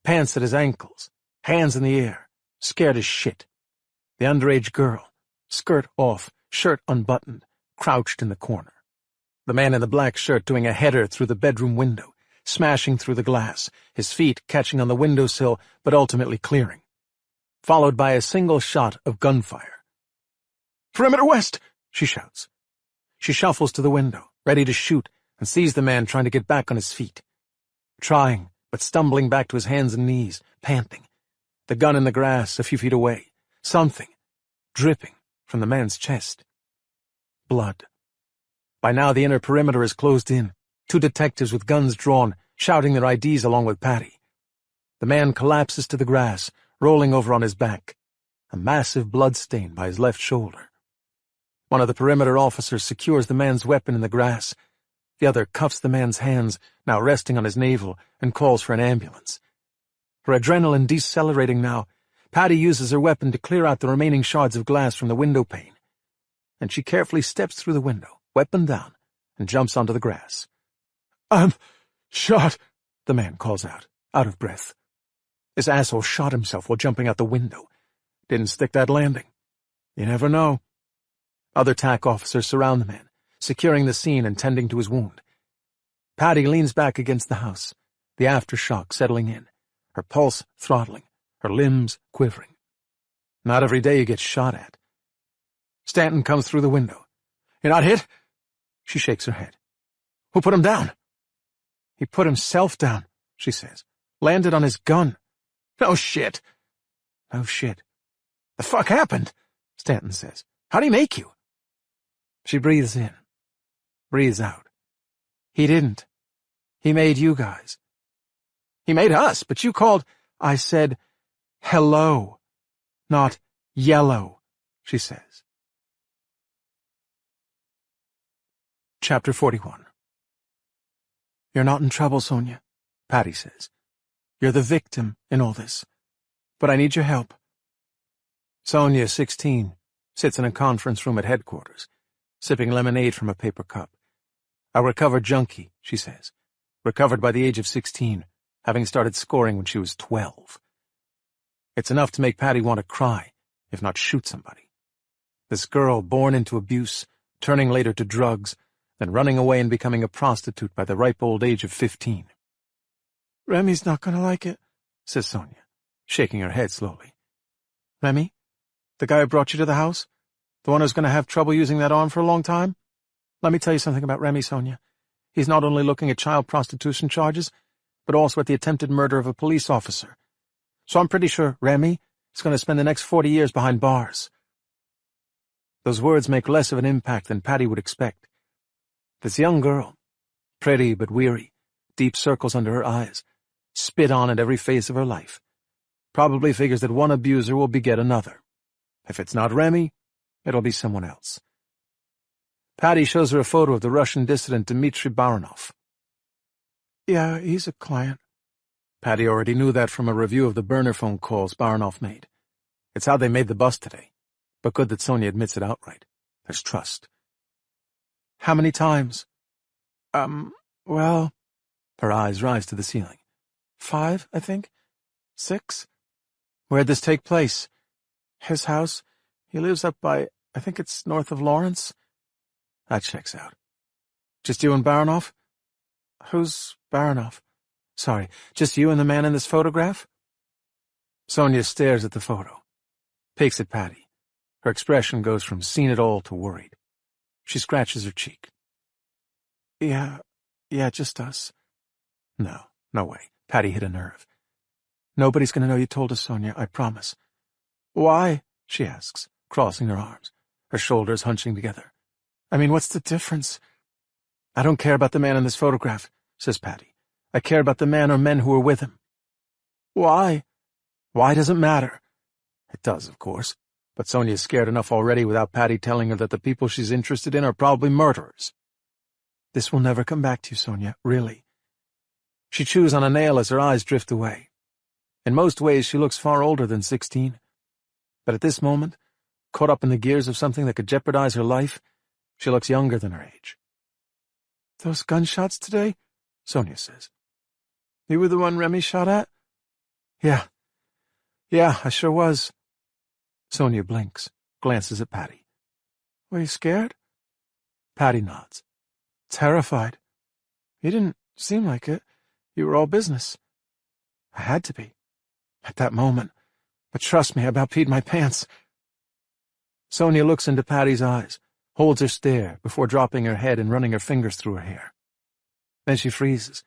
pants at his ankles, hands in the air, scared as shit. The underage girl, skirt off, shirt unbuttoned, crouched in the corner. The man in the black shirt doing a header through the bedroom window, smashing through the glass, his feet catching on the windowsill but ultimately clearing. Followed by a single shot of gunfire. "Perimeter west!" she shouts. She shuffles to the window, ready to shoot, and sees the man trying to get back on his feet. Trying, but stumbling back to his hands and knees, panting. The gun in the grass a few feet away. Something, dripping from the man's chest. Blood. By now the inner perimeter is closed in, 2 detectives with guns drawn, shouting their IDs along with Patty. The man collapses to the grass, rolling over on his back, a massive blood stain by his left shoulder. One of the perimeter officers secures the man's weapon in the grass. The other cuffs the man's hands, now resting on his navel, and calls for an ambulance. Her adrenaline decelerating now, Patty uses her weapon to clear out the remaining shards of glass from the window pane. And she carefully steps through the window, weapon down, and jumps onto the grass. "I'm shot," the man calls out of breath. This asshole shot himself while jumping out the window. Didn't stick that landing. You never know. Other TAC officers surround the man, securing the scene and tending to his wound. Patty leans back against the house, the aftershock settling in, her pulse throttling, her limbs quivering. Not every day you get shot at. Stanton comes through the window. You're not hit? She shakes her head. Who put him down? He put himself down, she says. Landed on his gun. No shit. No shit. The fuck happened? Stanton says. How'd he make you? She breathes in. Breathes out. He didn't. He made you guys. He made us, but you called... I said, hello, not yellow, she says. Chapter 41. You're not in trouble, Sonia, Patty says. You're the victim in all this, but I need your help. Sonia, 16, sits in a conference room at headquarters, sipping lemonade from a paper cup. A recovered junkie, she says, recovered by the age of 16, having started scoring when she was 12. It's enough to make Patty want to cry, if not shoot somebody. This girl born into abuse, turning later to drugs, then running away and becoming a prostitute by the ripe old age of 15. Remy's not going to like it, says Sonia, shaking her head slowly. Remy? The guy who brought you to the house? The one who's going to have trouble using that arm for a long time? Let me tell you something about Remy, Sonia. He's not only looking at child prostitution charges, but also at the attempted murder of a police officer. So I'm pretty sure Remy is going to spend the next 40 years behind bars. Those words make less of an impact than Patty would expect. This young girl, pretty but weary, deep circles under her eyes, spit on at every phase of her life, probably figures that one abuser will beget another. If it's not Remy, it'll be someone else. Patty shows her a photo of the Russian dissident Dmitry Baranov. Yeah, he's a client. Patty already knew that from a review of the burner phone calls Baranov made. It's how they made the bust today, but good that Sonia admits it outright. There's trust. How many times? Well... Her eyes rise to the ceiling. 5, I think? 6? Where'd this take place? His house. He lives up by, I think it's north of Lawrence. That checks out. Just you and Baranov? Who's Baranov? Sorry, just you and the man in this photograph? Sonia stares at the photo, peeks at Patty. Her expression goes from seen it all to worried. She scratches her cheek. Yeah, just us. No way. Patty hit a nerve. Nobody's going to know you told us, Sonia, I promise. Why? She asks, crossing her arms, her shoulders hunching together. I mean, what's the difference? I don't care about the man in this photograph, says Patty. I care about the man or men who were with him. Why? Why doesn't matter? It does, of course, but Sonia's scared enough already without Patty telling her that the people she's interested in are probably murderers. This will never come back to you, Sonia, really. She chews on a nail as her eyes drift away. In most ways, she looks far older than 16. But at this moment, caught up in the gears of something that could jeopardize her life, she looks younger than her age. Those gunshots today? Sonia says. You were the one Remy shot at? Yeah, I sure was. Sonia blinks, glances at Patty. Were you scared? Patty nods. Terrified. You didn't seem like it. You were all business. I had to be. At that moment. But trust me, I about peed my pants. Sonia looks into Patty's eyes, holds her stare before dropping her head and running her fingers through her hair. Then she freezes,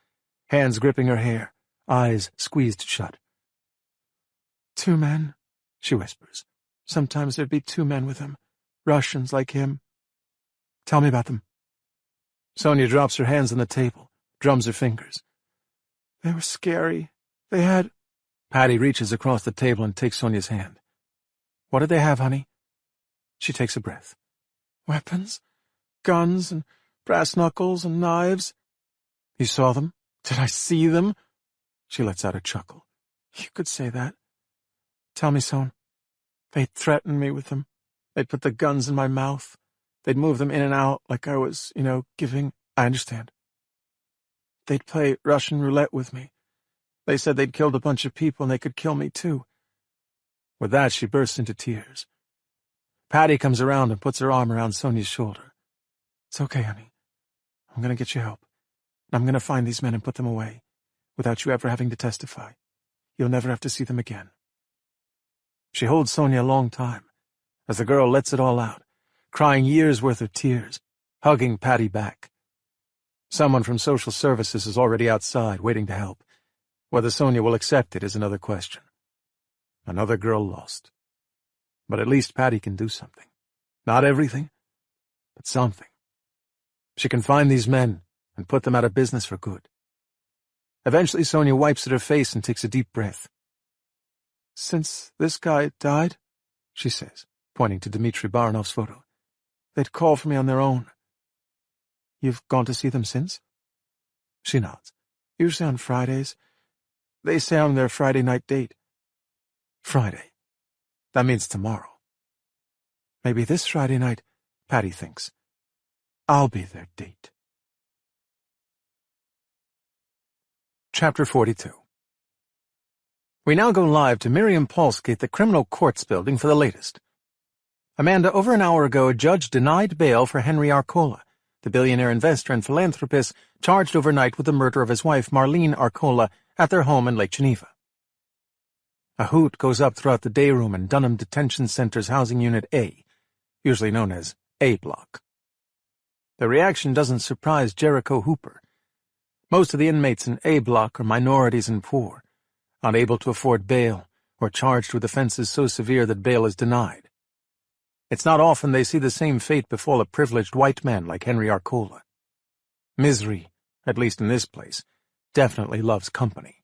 hands gripping her hair, eyes squeezed shut. 2 men, she whispers. Sometimes there'd be 2 men with him, Russians like him. Tell me about them. Sonia drops her hands on the table, drums her fingers. They were scary. They had... Patty reaches across the table and takes Sonia's hand. What did they have, honey? She takes a breath. Weapons, guns, and brass knuckles and knives. You saw them? Did I see them? She lets out a chuckle. You could say that. Tell me, Son. They'd threaten me with them. They'd put the guns in my mouth. They'd move them in and out like I was, giving... I understand. They'd play Russian roulette with me. They said they'd killed a bunch of people and they could kill me too. With that, she bursts into tears. Patty comes around and puts her arm around Sonia's shoulder. It's okay, honey. I'm going to get you help. I'm going to find these men and put them away, without you ever having to testify. You'll never have to see them again. She holds Sonia a long time, as the girl lets it all out, crying years' worth of tears, hugging Patty back. Someone from social services is already outside, waiting to help. Whether Sonia will accept it is another question. Another girl lost. But at least Patty can do something. Not everything, but something. She can find these men and put them out of business for good. Eventually Sonia wipes at her face and takes a deep breath. "Since this guy died," she says, pointing to Dmitry Baranov's photo, "they'd call for me on their own." "You've gone to see them since?" She nods. "Usually on Fridays. They say I'm their Friday night date." Friday. That means tomorrow. Maybe this Friday night, Patty thinks, I'll be their date. Chapter 42. We now go live to Miriam Polsky at the Criminal Courts Building for the latest. Amanda, over an hour ago, a judge denied bail for Henry Arcola, the billionaire investor and philanthropist charged overnight with the murder of his wife Marlene Arcola at their home in Lake Geneva. A hoot goes up throughout the day room in Dunham Detention Center's Housing Unit A, usually known as A Block. The reaction doesn't surprise Jericho Hooper. Most of the inmates in A Block are minorities and poor, unable to afford bail or charged with offenses so severe that bail is denied. It's not often they see the same fate befall a privileged white man like Henry Arcola. Misery, at least in this place, definitely loves company.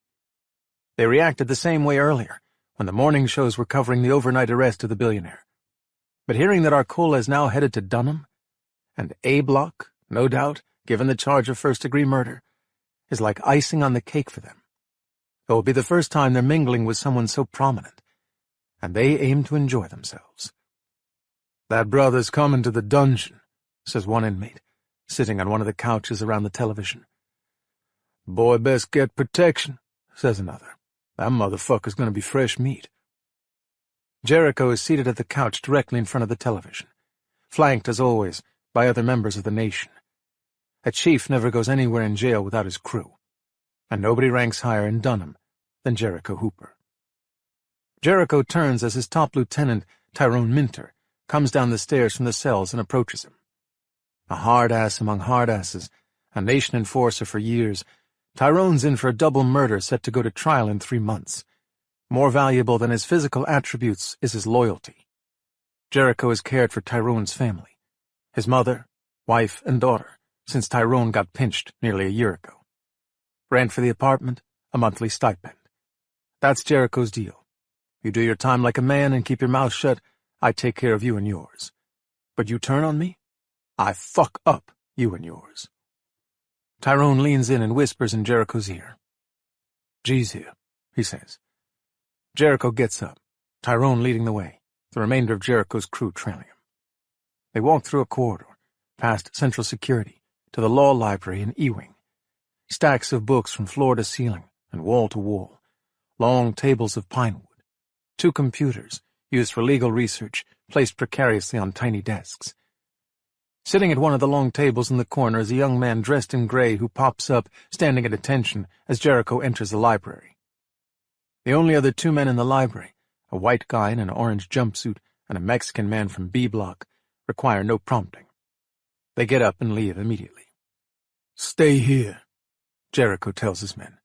They reacted the same way earlier, when the morning shows were covering the overnight arrest of the billionaire. But hearing that Arcola is now headed to Dunham, and A Block, no doubt, given the charge of first-degree murder, is like icing on the cake for them. It will be the first time they're mingling with someone so prominent, and they aim to enjoy themselves. "That brother's coming to the dungeon," says one inmate, sitting on one of the couches around the television. "Boy best get protection," says another. "That motherfucker's gonna be fresh meat." Jericho is seated at the couch directly in front of the television, flanked, as always, by other members of the nation. A chief never goes anywhere in jail without his crew, and nobody ranks higher in Dunham than Jericho Hooper. Jericho turns as his top lieutenant, Tyrone Minter, comes down the stairs from the cells and approaches him. A hard-ass among hard-asses, a nation enforcer for years, Tyrone's in for a double murder set to go to trial in 3 months. More valuable than his physical attributes is his loyalty. Jericho has cared for Tyrone's family, his mother, wife, and daughter, since Tyrone got pinched nearly a year ago. Rent for the apartment, a monthly stipend. That's Jericho's deal. You do your time like a man and keep your mouth shut, I take care of you and yours. But you turn on me, I fuck up you and yours. Tyrone leans in and whispers in Jericho's ear. "G's here," he says. Jericho gets up, Tyrone leading the way, the remainder of Jericho's crew trailing him. They walk through a corridor, past Central Security, to the law library in E-Wing. Stacks of books from floor to ceiling and wall to wall, long tables of pine wood. 2 computers, used for legal research, placed precariously on tiny desks. Sitting at one of the long tables in the corner is a young man dressed in gray who pops up, standing at attention, as Jericho enters the library. The only other 2 men in the library, a white guy in an orange jumpsuit and a Mexican man from B Block, require no prompting. They get up and leave immediately. "Stay here," Jericho tells his men.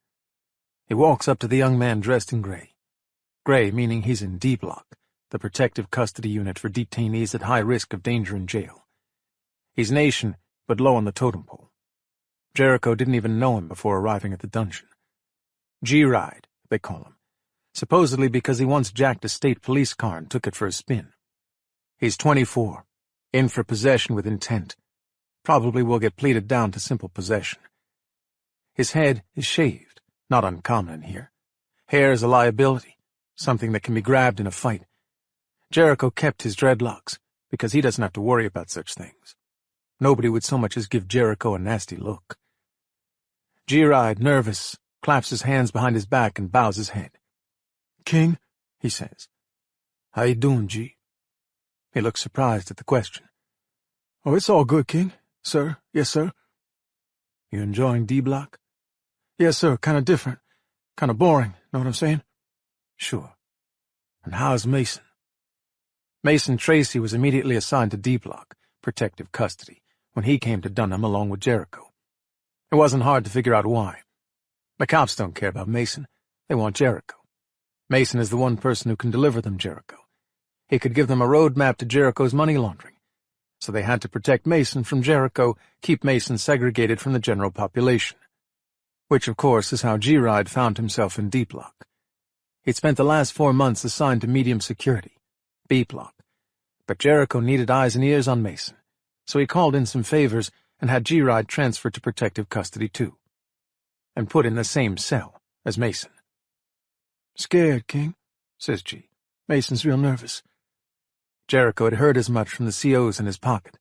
He walks up to the young man dressed in gray. Gray meaning he's in D Block, the protective custody unit for detainees at high risk of danger in jail. He's Nation, but low on the totem pole. Jericho didn't even know him before arriving at the dungeon. G-Ride, they call him, supposedly because he once jacked a state police car and took it for a spin. He's 24, in for possession with intent. Probably will get pleaded down to simple possession. His head is shaved, not uncommon in here. Hair is a liability, something that can be grabbed in a fight. Jericho kept his dreadlocks, because he doesn't have to worry about such things. Nobody would so much as give Jericho a nasty look. G-Ride, nervous, claps his hands behind his back and bows his head. "King," he says. "How you doing, G?" He looks surprised at the question. "Oh, it's all good, King. Sir, yes, sir." "You enjoying D-Block?" "Yes, sir, kinda different. Kinda boring, know what I'm saying?" "Sure. And how's Mason?" Mason Tracy was immediately assigned to D Block, protective custody, when he came to Dunham along with Jericho. It wasn't hard to figure out why. The cops don't care about Mason. They want Jericho. Mason is the one person who can deliver them Jericho. He could give them a road map to Jericho's money laundering. So they had to protect Mason from Jericho, keep Mason segregated from the general population. Which, of course, is how G-Ride found himself in D Block. He'd spent the last 4 months assigned to medium security, B Block. But Jericho needed eyes and ears on Mason, so he called in some favors and had G-Ride transferred to protective custody too, and put in the same cell as Mason. "Scared, King," says G. "Mason's real nervous." Jericho had heard as much from the COs in his pocket,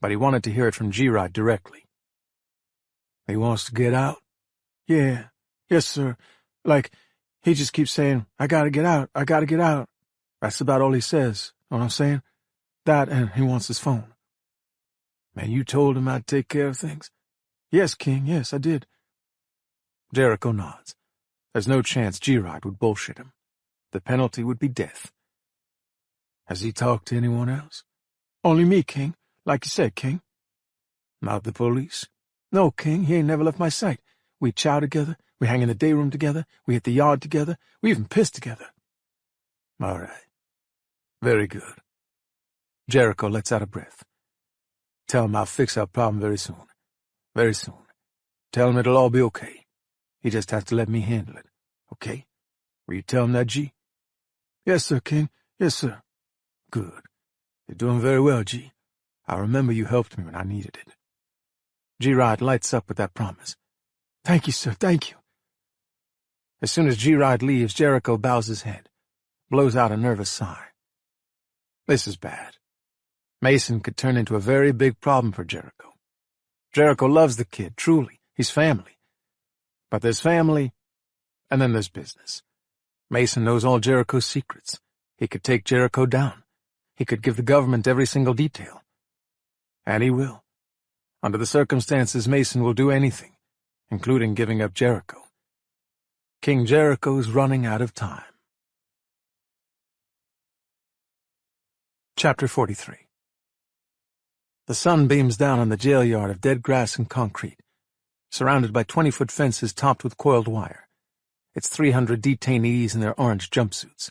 but he wanted to hear it from G-Ride directly. "He wants to get out?" "Yeah. Yes, sir. Like, he just keeps saying, 'I gotta get out, I gotta get out.' That's about all he says, know what I'm saying? That, and he wants his phone." "And you told him I'd take care of things?" "Yes, King, yes, I did." Jericho nods. There's no chance G-Ride would bullshit him. The penalty would be death. "Has he talked to anyone else?" "Only me, King. Like you said, King." "Not the police?" "No, King, he ain't never left my sight. We chow together, we hang in the day room together, we hit the yard together, we even piss together." "All right. Very good." Jericho lets out a breath. "Tell him I'll fix our problem very soon. Very soon. Tell him it'll all be okay. He just has to let me handle it. Okay? Will you tell him that, G?" "Yes, sir, King. Yes, sir." "Good. You're doing very well, G. I remember you helped me when I needed it." G-Ride lights up with that promise. "Thank you, sir, thank you." As soon as G-Ride leaves, Jericho bows his head, blows out a nervous sigh. This is bad. Mason could turn into a very big problem for Jericho. Jericho loves the kid, truly. He's family. But there's family, and then there's business. Mason knows all Jericho's secrets. He could take Jericho down. He could give the government every single detail. And he will. Under the circumstances, Mason will do anything, including giving up Jericho. King Jericho's running out of time. Chapter 43. The sun beams down on the jail yard of dead grass and concrete, surrounded by 20-foot fences topped with coiled wire. It's 300 detainees in their orange jumpsuits.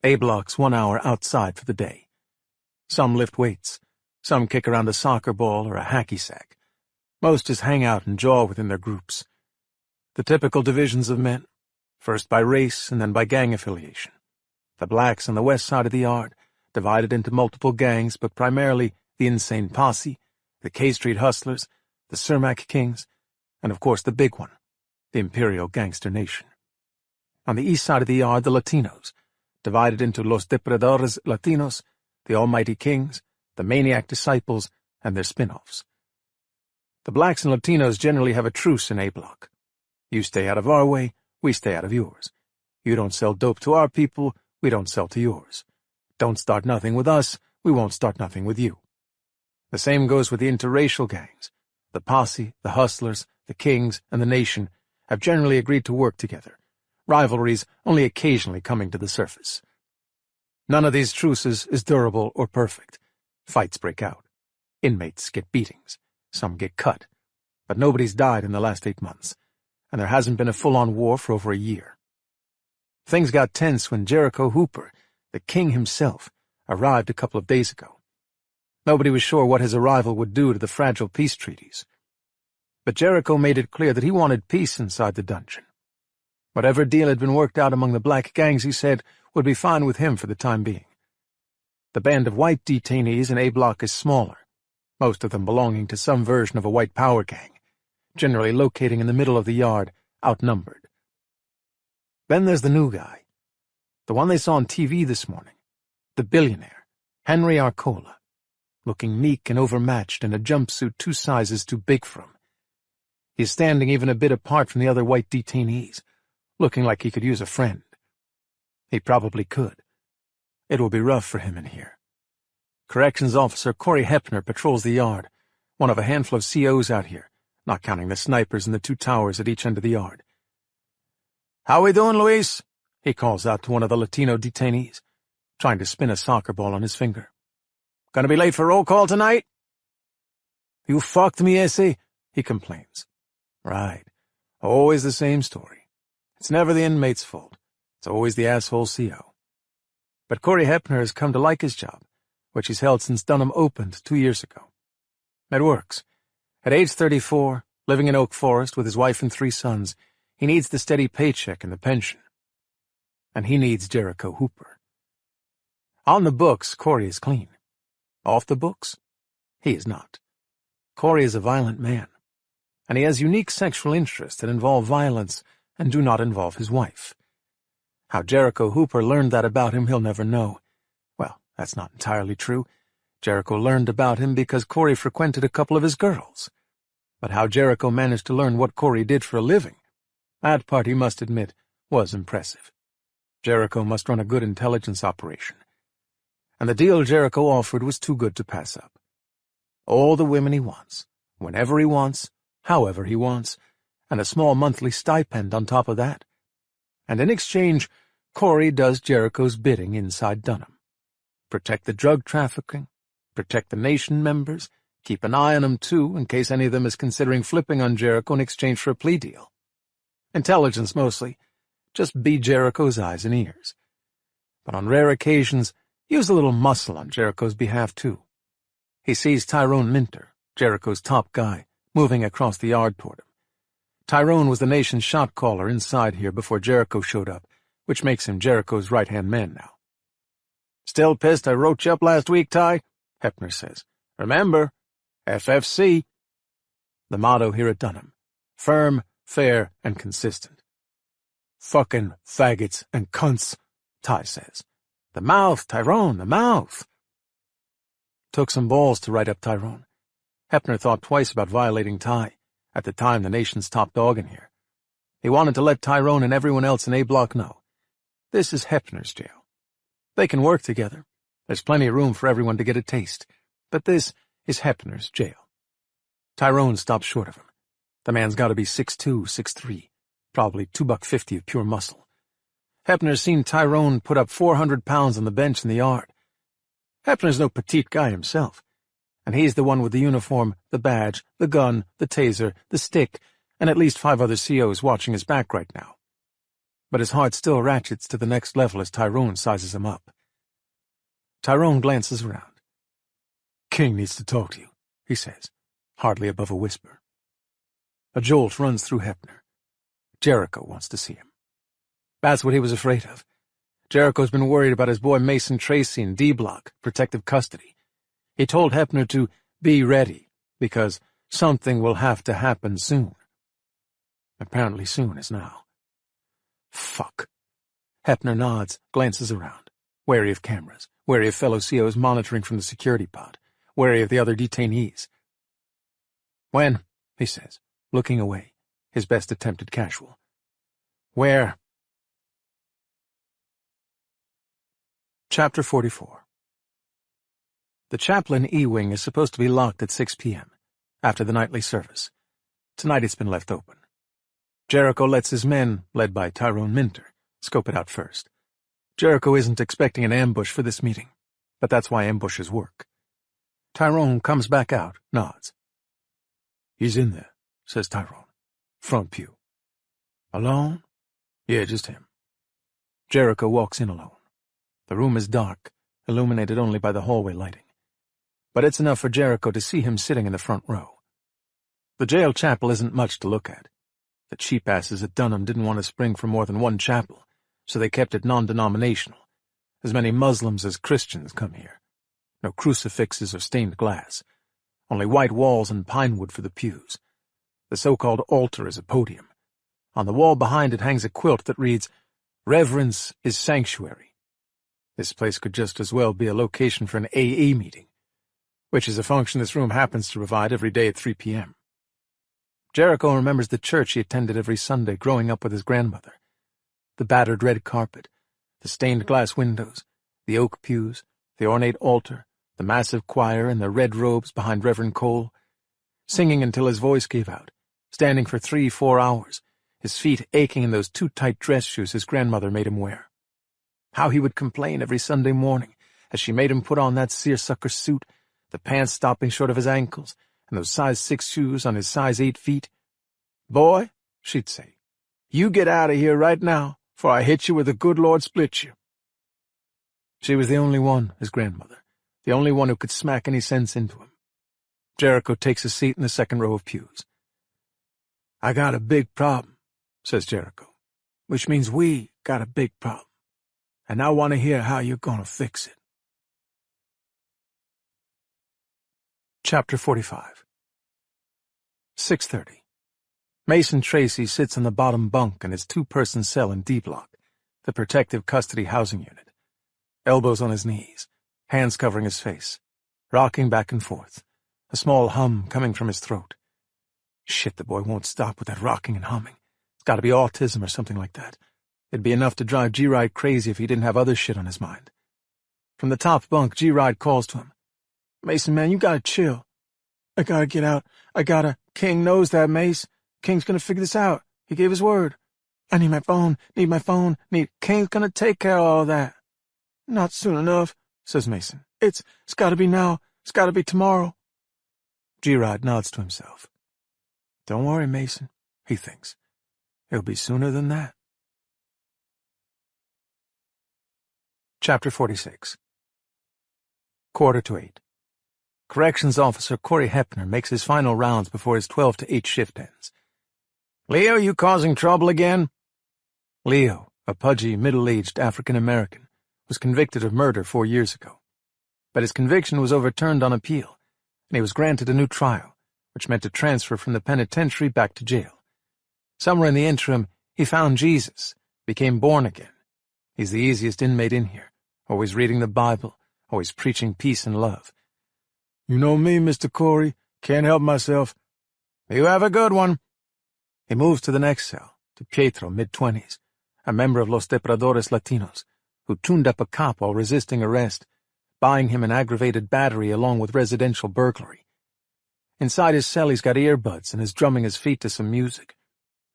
A Block's 1 hour outside for the day. Some lift weights. Some kick around a soccer ball or a hacky sack. Most just hang out and jaw within their groups. The typical divisions of men, first by race and then by gang affiliation. The blacks on the west side of the yard, divided into multiple gangs, but primarily the Insane Posse, the K Street Hustlers, the Cermak Kings, and of course the big one, the Imperial Gangster Nation. On the east side of the yard, the Latinos, divided into Los Depredadores Latinos, the Almighty Kings, the Maniac Disciples, and their spin-offs. The blacks and Latinos generally have a truce in A Block. You stay out of our way, we stay out of yours. You don't sell dope to our people, we don't sell to yours. Don't start nothing with us, we won't start nothing with you. The same goes with the interracial gangs. The Posse, the Hustlers, the Kings, and the Nation have generally agreed to work together, rivalries only occasionally coming to the surface. None of these truces is durable or perfect. Fights break out. Inmates get beatings. Some get cut. But nobody's died in the last 8 months, and there hasn't been a full-on war for over a year. Things got tense when Jericho Hooper, the king himself, arrived a couple of days ago. Nobody was sure what his arrival would do to the fragile peace treaties. But Jericho made it clear that he wanted peace inside the dungeon. Whatever deal had been worked out among the black gangs, he said, would be fine with him for the time being. The band of white detainees in A Block is smaller, most of them belonging to some version of a white power gang, generally locating in the middle of the yard, outnumbered. Then there's the new guy, the one they saw on TV this morning, the billionaire, Henry Arcola, looking meek and overmatched in a jumpsuit 2 sizes too big for him. He's standing even a bit apart from the other white detainees, looking like he could use a friend. He probably could. It will be rough for him in here. Corrections Officer Corey Hepner patrols the yard, one of a handful of COs out here, not counting the snipers in the 2 towers at each end of the yard. "How we doing, Luis?" he calls out to one of the Latino detainees, trying to spin a soccer ball on his finger. "Gonna be late for roll call tonight?" "You fucked me, Essie," he complains. Right. Always the same story. It's never the inmate's fault. It's always the asshole CO. But Corey Hepner has come to like his job, which he's held since Dunham opened 2 years ago. It works. At age 34, living in Oak Forest with his wife and 3 sons, he needs the steady paycheck and the pension. And he needs Jericho Hooper. On the books, Corey is clean. Off the books, he is not. Corey is a violent man, and he has unique sexual interests that involve violence and do not involve his wife. How Jericho Hooper learned that about him, he'll never know. Well, that's not entirely true. Jericho learned about him because Corey frequented a couple of his girls. But how Jericho managed to learn what Corey did for a living, that part, he must admit, was impressive. Jericho must run a good intelligence operation. And the deal Jericho offered was too good to pass up. All the women he wants, whenever he wants, however he wants, and a small monthly stipend on top of that. And in exchange, Corey does Jericho's bidding inside Dunham. Protect the drug trafficking, protect the nation members, keep an eye on them too, in case any of them is considering flipping on Jericho in exchange for a plea deal. Intelligence mostly, just be Jericho's eyes and ears. But on rare occasions, use a little muscle on Jericho's behalf too. He sees Tyrone Minter, Jericho's top guy, moving across the yard toward him. Tyrone was the nation's shot caller inside here before Jericho showed up, which makes him Jericho's right-hand man now. "Still pissed I wrote you up last week, Ty?" Hepner says. "Remember, FFC." The motto here at Dunham: firm, fair, and consistent. "Fucking faggots and cunts," Ty says. "The mouth, Tyrone, the mouth." Took some balls to write up Tyrone. Hepner thought twice about violating Ty, at the time the nation's top dog in here. He wanted to let Tyrone and everyone else in A-Block know. This is Hepner's jail. They can work together. There's plenty of room for everyone to get a taste. But this is Hepner's jail. Tyrone stops short of him. The man's got to be 6'2", 6'3", probably $2.50 of pure muscle. Hepner's seen Tyrone put up 400 pounds on the bench in the yard. Hepner's no petite guy himself, and he's the one with the uniform, the badge, the gun, the taser, the stick, and at least 5 other COs watching his back right now. But his heart still ratchets to the next level as Tyrone sizes him up. Tyrone glances around. "King needs to talk to you," he says, hardly above a whisper. A jolt runs through Hepner. Jericho wants to see him. That's what he was afraid of. Jericho's been worried about his boy Mason Tracy in D-Block, protective custody. He told Hepner to be ready, because something will have to happen soon. Apparently soon is now. Fuck. Hepner nods, glances around, wary of cameras, wary of fellow COs monitoring from the security pod, wary of the other detainees. "When?" he says, looking away, his best attempt at casual. "Where?" Chapter 44. The chaplain E-Wing is supposed to be locked at 6 p.m., after the nightly service. Tonight it's been left open. Jericho lets his men, led by Tyrone Minter, scope it out first. Jericho isn't expecting an ambush for this meeting, but that's why ambushes work. Tyrone comes back out, nods. "He's in there," says Tyrone. "Front pew." "Alone?" "Yeah, just him." Jericho walks in alone. The room is dark, illuminated only by the hallway lighting. But it's enough for Jericho to see him sitting in the front row. The jail chapel isn't much to look at. The cheap-asses at Dunham didn't want to spring for more than one chapel, so they kept it non-denominational. As many Muslims as Christians come here. No crucifixes or stained glass. Only white walls and pine wood for the pews. The so-called altar is a podium. On the wall behind it hangs a quilt that reads, "Reverence is sanctuary." This place could just as well be a location for an AA meeting, which is a function this room happens to provide every day at 3 p.m. Jericho remembers the church he attended every Sunday growing up with his grandmother. The battered red carpet, the stained glass windows, the oak pews, the ornate altar, the massive choir and the red robes behind Reverend Cole, singing until his voice gave out, standing for 3-4 hours, his feet aching in those too tight dress shoes his grandmother made him wear. How he would complain every Sunday morning as she made him put on that seersucker suit, the pants stopping short of his ankles, and those size 6 shoes on his size 8 feet. "Boy," she'd say, "you get out of here right now, for I hit you where the good Lord split you." She was the only one, his grandmother, the only one who could smack any sense into him. Jericho takes a seat in the second row of pews. "I got a big problem," says Jericho, "which means we got a big problem, and I want to hear how you're gonna fix it." Chapter 45. 6:30. Mason Tracy sits on the bottom bunk in his 2-person cell in D Block, the protective custody housing unit. Elbows on his knees, hands covering his face, rocking back and forth, a small hum coming from his throat. Shit, the boy won't stop with that rocking and humming. It's gotta be autism or something like that. It'd be enough to drive G-Ride crazy if he didn't have other shit on his mind. From the top bunk, G-Ride calls to him. "Mason, man, you gotta chill. I gotta get out. King knows that, Mace. King's gonna figure this out. He gave his word. I need my phone. King's gonna take care of all that." "Not soon enough," says Mason. It's gotta be now. It's gotta be tomorrow." G-Ride nods to himself. "Don't worry, Mason," he thinks. "It'll be sooner than that." Chapter 46. 7:45. Corrections Officer Corey Hepner makes his final rounds before his 12 to 8 shift ends. "Leo, you causing trouble again?" Leo, a pudgy, middle-aged African-American, was convicted of murder 4 years ago. But his conviction was overturned on appeal, and he was granted a new trial, which meant a transfer from the penitentiary back to jail. Somewhere in the interim, he found Jesus, became born again. He's the easiest inmate in here, always reading the Bible, always preaching peace and love. "You know me, Mr. Corey. Can't help myself." "You have a good one." He moves to the next cell, to Pietro, mid-20s, a member of Los Depredadores Latinos, who tuned up a cop while resisting arrest, buying him an aggravated battery along with residential burglary. Inside his cell he's got earbuds and is drumming his feet to some music,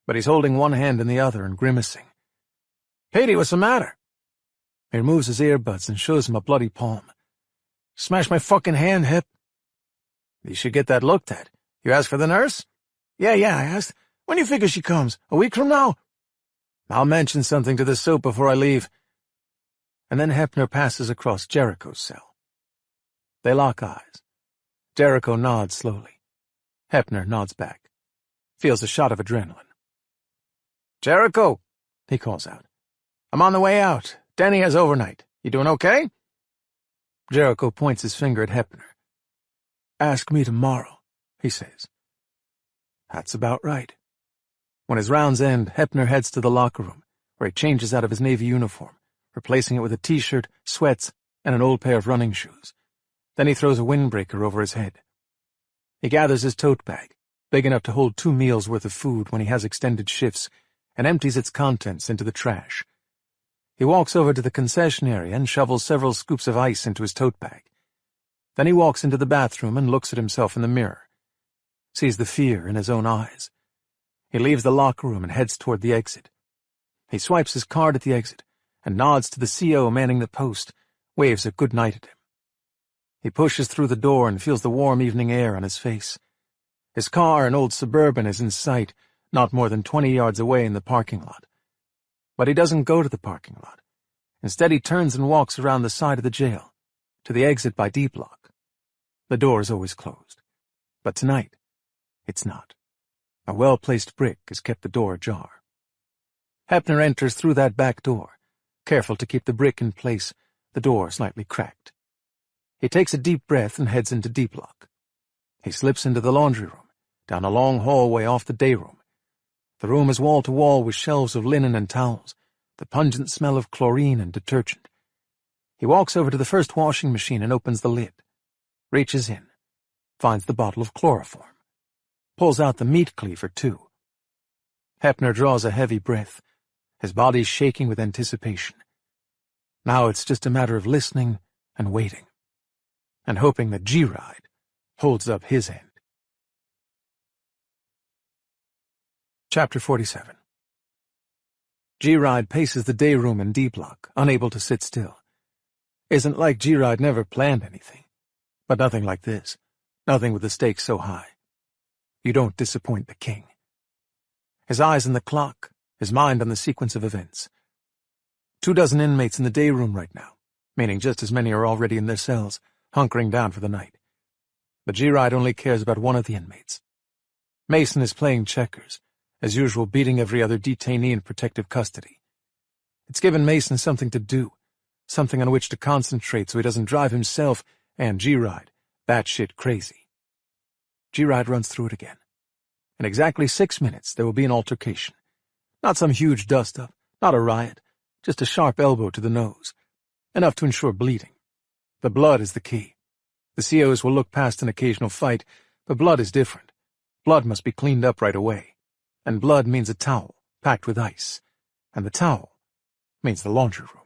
but he's holding one hand in the other and grimacing. "Petey, what's the matter?" He removes his earbuds and shows him a bloody palm. "Smash my fucking hand, Hep." "You should get that looked at. You asked for the nurse?" Yeah, I asked. "When do you figure she comes? A week from now?" "I'll mention something to the soap before I leave." And then Hepner passes across Jericho's cell. They lock eyes. Jericho nods slowly. Hepner nods back. Feels a shot of adrenaline. "Jericho," he calls out. "I'm on the way out. Denny has overnight. You doing okay?" Jericho points his finger at Hepner. "Ask me tomorrow," he says. That's about right. When his rounds end, Hepner heads to the locker room, where he changes out of his Navy uniform, replacing it with a t-shirt, sweats, and an old pair of running shoes. Then he throws a windbreaker over his head. He gathers his tote bag, big enough to hold 2 meals worth of food when he has extended shifts, and empties its contents into the trash. He walks over to the concession area and shovels several scoops of ice into his tote bag. Then he walks into the bathroom and looks at himself in the mirror. Sees the fear in his own eyes. He leaves the locker room and heads toward the exit. He swipes his card at the exit and nods to the CO manning the post, waves a good night at him. He pushes through the door and feels the warm evening air on his face. His car, an old Suburban, is in sight, not more than 20 yards away in the parking lot. But he doesn't go to the parking lot. Instead, he turns and walks around the side of the jail, to the exit by D Block. The door is always closed. But tonight, it's not. A well-placed brick has kept the door ajar. Hepner enters through that back door, careful to keep the brick in place, the door slightly cracked. He takes a deep breath and heads into D Block. He slips into the laundry room, down a long hallway off the day room. The room is wall-to-wall with shelves of linen and towels, the pungent smell of chlorine and detergent. He walks over to the first washing machine and opens the lid, reaches in, finds the bottle of chloroform, pulls out the meat cleaver, too. Hepner draws a heavy breath, his body shaking with anticipation. Now it's just a matter of listening and waiting, and hoping that G-Ride holds up his end. Chapter 47. G-Ride paces the day room in D Block, unable to sit still. Isn't like G-Ride never planned anything, but nothing like this. Nothing with the stakes so high. You don't disappoint the king. His eyes on the clock, his mind on the sequence of events. 24 inmates in the day room right now, meaning just as many are already in their cells, hunkering down for the night. But G-Ride only cares about one of the inmates. Mason is playing checkers, as usual beating every other detainee in protective custody. It's given Mason something to do, something on which to concentrate so he doesn't drive himself and G-Ride batshit crazy. G-Ride runs through it again. In exactly 6 minutes, there will be an altercation. Not some huge dust-up, not a riot, just a sharp elbow to the nose. Enough to ensure bleeding. The blood is the key. The COs will look past an occasional fight, but blood is different. Blood must be cleaned up right away. And blood means a towel, packed with ice. And the towel means the laundry room.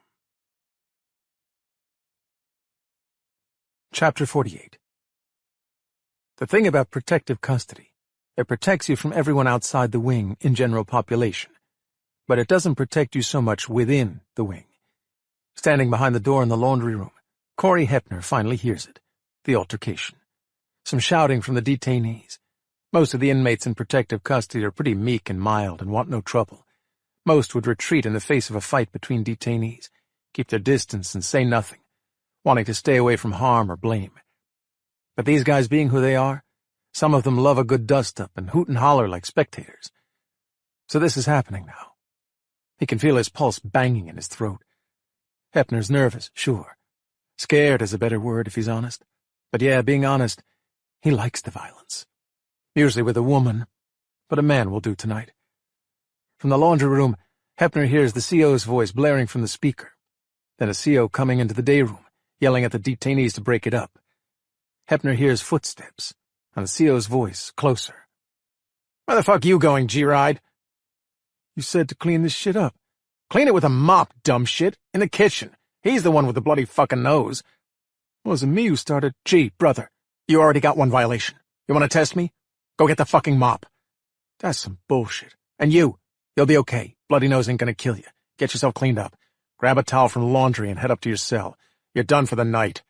Chapter 48. The thing about protective custody, it protects you from everyone outside the wing in general population, but it doesn't protect you so much within the wing. Standing behind the door in the laundry room, Corey Hepner finally hears it, the altercation. Some shouting from the detainees. Most of the inmates in protective custody are pretty meek and mild and want no trouble. Most would retreat in the face of a fight between detainees, keep their distance and say nothing, wanting to stay away from harm or blame. But these guys being who they are, some of them love a good dust-up and hoot and holler like spectators. So this is happening now. He can feel his pulse banging in his throat. Hepner's nervous, sure. Scared is a better word if he's honest. But yeah, being honest, he likes the violence. Usually with a woman, but a man will do tonight. From the laundry room, Hepner hears the CO's voice blaring from the speaker. Then a CO coming into the day room, yelling at the detainees to break it up. Hepner hears footsteps, and the CO's voice, closer. "Where the fuck you going, G-Ride?" "You said to clean this shit up." "Clean it with a mop, dumb shit, in the kitchen. He's the one with the bloody fucking nose." "Wasn't me who started." "Gee, brother, you already got one violation. You want to test me? Go get the fucking mop." "That's some bullshit." "And you'll be okay. Bloody nose ain't gonna kill you. Get yourself cleaned up. Grab a towel from the laundry and head up to your cell. You're done for the night."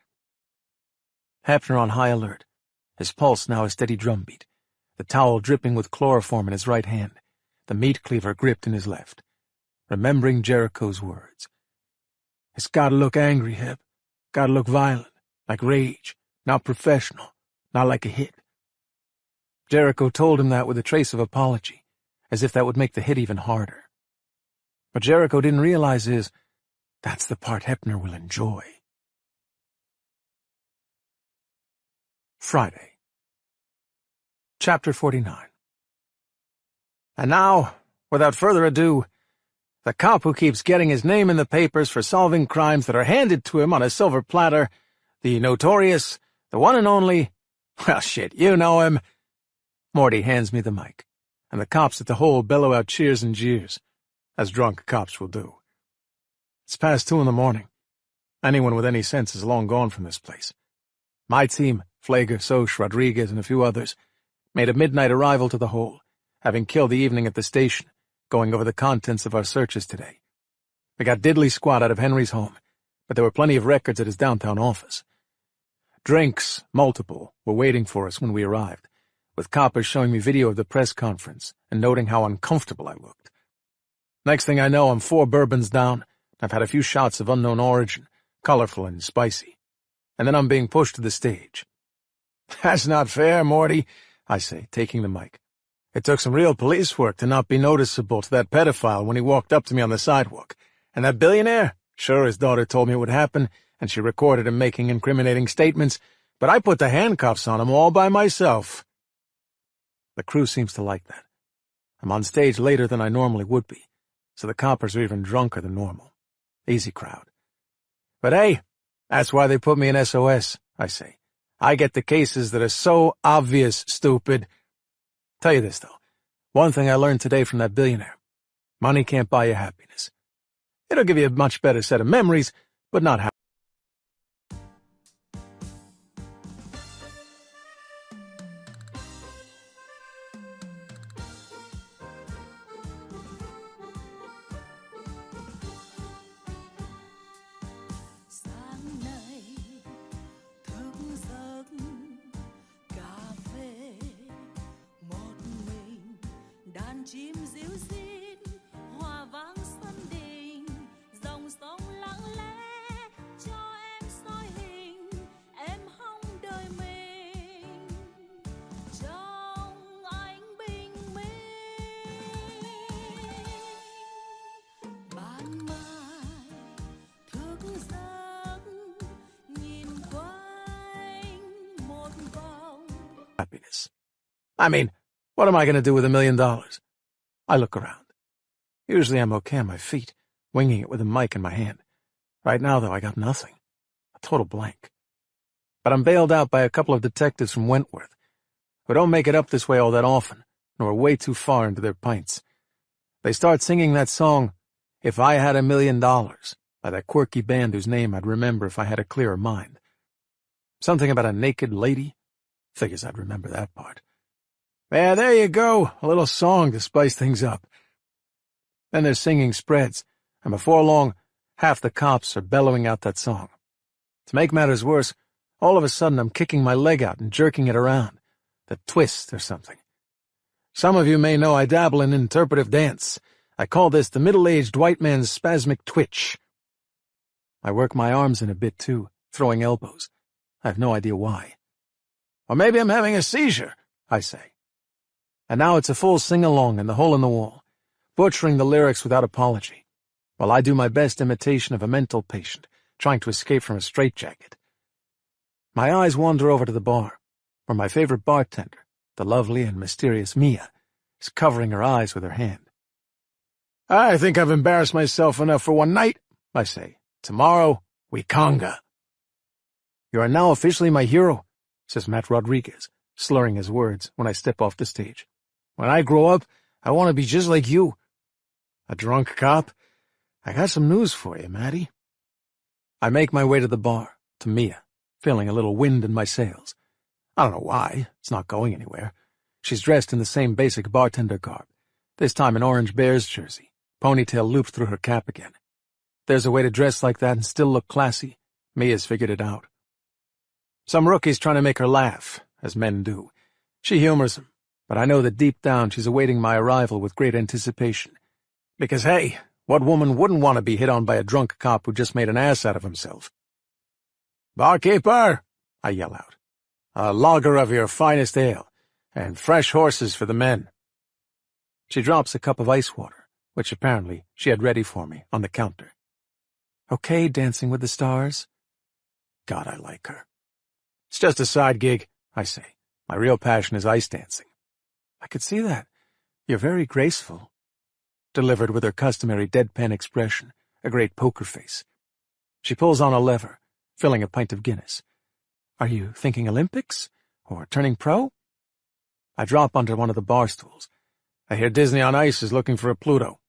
Hepner on high alert. His pulse now a steady drumbeat. The towel dripping with chloroform in his right hand. The meat cleaver gripped in his left. Remembering Jericho's words. "It's gotta look angry, Hep. Gotta look violent, like rage, not professional, not like a hit." Jericho told him that with a trace of apology, as if that would make the hit even harder. What Jericho didn't realize is, that's the part Hepner will enjoy. Friday. Chapter 49. And now, without further ado, the cop who keeps getting his name in the papers for solving crimes that are handed to him on a silver platter, the notorious, the one and only, well shit, you know him. Morty hands me the mic, and the cops at the hole bellow out cheers and jeers, as drunk cops will do. It's past 2 a.m. Anyone with any sense is long gone from this place. My team, Flager, Soch, Rodriguez, and a few others, made a midnight arrival to the hole, having killed the evening at the station, going over the contents of our searches today. We got diddly squat out of Henry's home, but there were plenty of records at his downtown office. Drinks, multiple, were waiting for us when we arrived, with coppers showing me video of the press conference and noting how uncomfortable I looked. Next thing I know, I'm 4 bourbons down. I've had a few shots of unknown origin, colorful and spicy, and then I'm being pushed to the stage. "That's not fair, Morty," I say, taking the mic. "It took some real police work to not be noticeable to that pedophile when he walked up to me on the sidewalk. And that billionaire? Sure, his daughter told me it would happen, and she recorded him making incriminating statements, but I put the handcuffs on him all by myself." The crew seems to like that. I'm on stage later than I normally would be, so the coppers are even drunker than normal. Easy crowd. But hey, that's why they put me in SOS, I say. I get the cases that are so obvious, stupid. Tell you this, though. One thing I learned today from that billionaire. Money can't buy you happiness. It'll give you a much better set of memories, but not happiness. đàn chim ríu rít hòa vang sân đình, dòng sông lặng lẽ cho em soi hình, em hong đời mình trong ánh bình minh. Ban mai thức giấc nhìn quanh một vòng. Happiness. I mean, what am I going to do with $1 million? I look around. Usually I'm okay on my feet, winging it with a mic in my hand. Right now, though, I got nothing. A total blank. But I'm bailed out by a couple of detectives from Wentworth, who don't make it up this way all that often, nor are way too far into their pints. They start singing that song, If I Had $1 Million, by that quirky band whose name I'd remember if I had a clearer mind. Something about a naked lady? Figures I'd remember that part. Yeah, there you go, a little song to spice things up. Then their singing spreads, and before long, half the cops are bellowing out that song. To make matters worse, all of a sudden I'm kicking my leg out and jerking it around. The twist or something. Some of you may know I dabble in interpretive dance. I call this the middle-aged white man's spasmic twitch. I work my arms in a bit, too, throwing elbows. I have no idea why. Or maybe I'm having a seizure, I say. And now it's a full sing-along in the hole in the wall, butchering the lyrics without apology, while I do my best imitation of a mental patient trying to escape from a straitjacket. My eyes wander over to the bar, where my favorite bartender, the lovely and mysterious Mia, is covering her eyes with her hand. I think I've embarrassed myself enough for one night, I say. Tomorrow, we conga. You are now officially my hero, says Matt Rodriguez, slurring his words when I step off the stage. When I grow up, I want to be just like you. A drunk cop? I got some news for you, Matty. I make my way to the bar, to Mia, feeling a little wind in my sails. I don't know why, it's not going anywhere. She's dressed in the same basic bartender garb, this time an orange Bears jersey, ponytail looped through her cap again. There's a way to dress like that and still look classy. Mia's figured it out. Some rookie's trying to make her laugh, as men do. She humors him, but I know that deep down she's awaiting my arrival with great anticipation. Because, hey, what woman wouldn't want to be hit on by a drunk cop who just made an ass out of himself? Barkeeper, I yell out. A lager of your finest ale, and fresh horses for the men. She drops a cup of ice water, which apparently she had ready for me on the counter. Okay, Dancing with the Stars? God, I like her. It's just a side gig, I say. My real passion is ice dancing. I could see that. You're very graceful. Delivered with her customary deadpan expression, a great poker face. She pulls on a lever, filling a pint of Guinness. Are you thinking Olympics? Or turning pro? I drop onto one of the bar stools. I hear Disney on Ice is looking for a Pluto.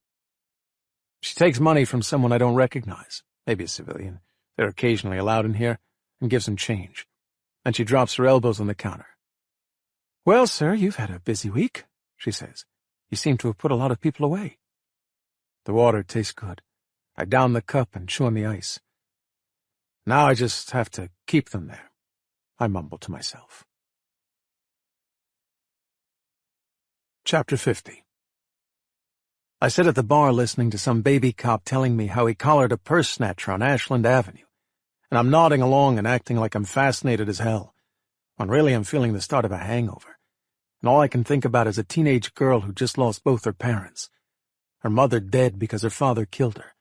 She takes money from someone I don't recognize, maybe a civilian. They're occasionally allowed in here, and gives him change. And she drops her elbows on the counter. Well, sir, you've had a busy week, she says. You seem to have put a lot of people away. The water tastes good. I down the cup and chew on the ice. Now I just have to keep them there, I mumble to myself. Chapter 50. I sit at the bar listening to some baby cop telling me how he collared a purse snatcher on Ashland Avenue, and I'm nodding along and acting like I'm fascinated as hell, when really I'm feeling the start of a hangover, and all I can think about is a teenage girl who just lost both her parents, her mother dead because her father killed her,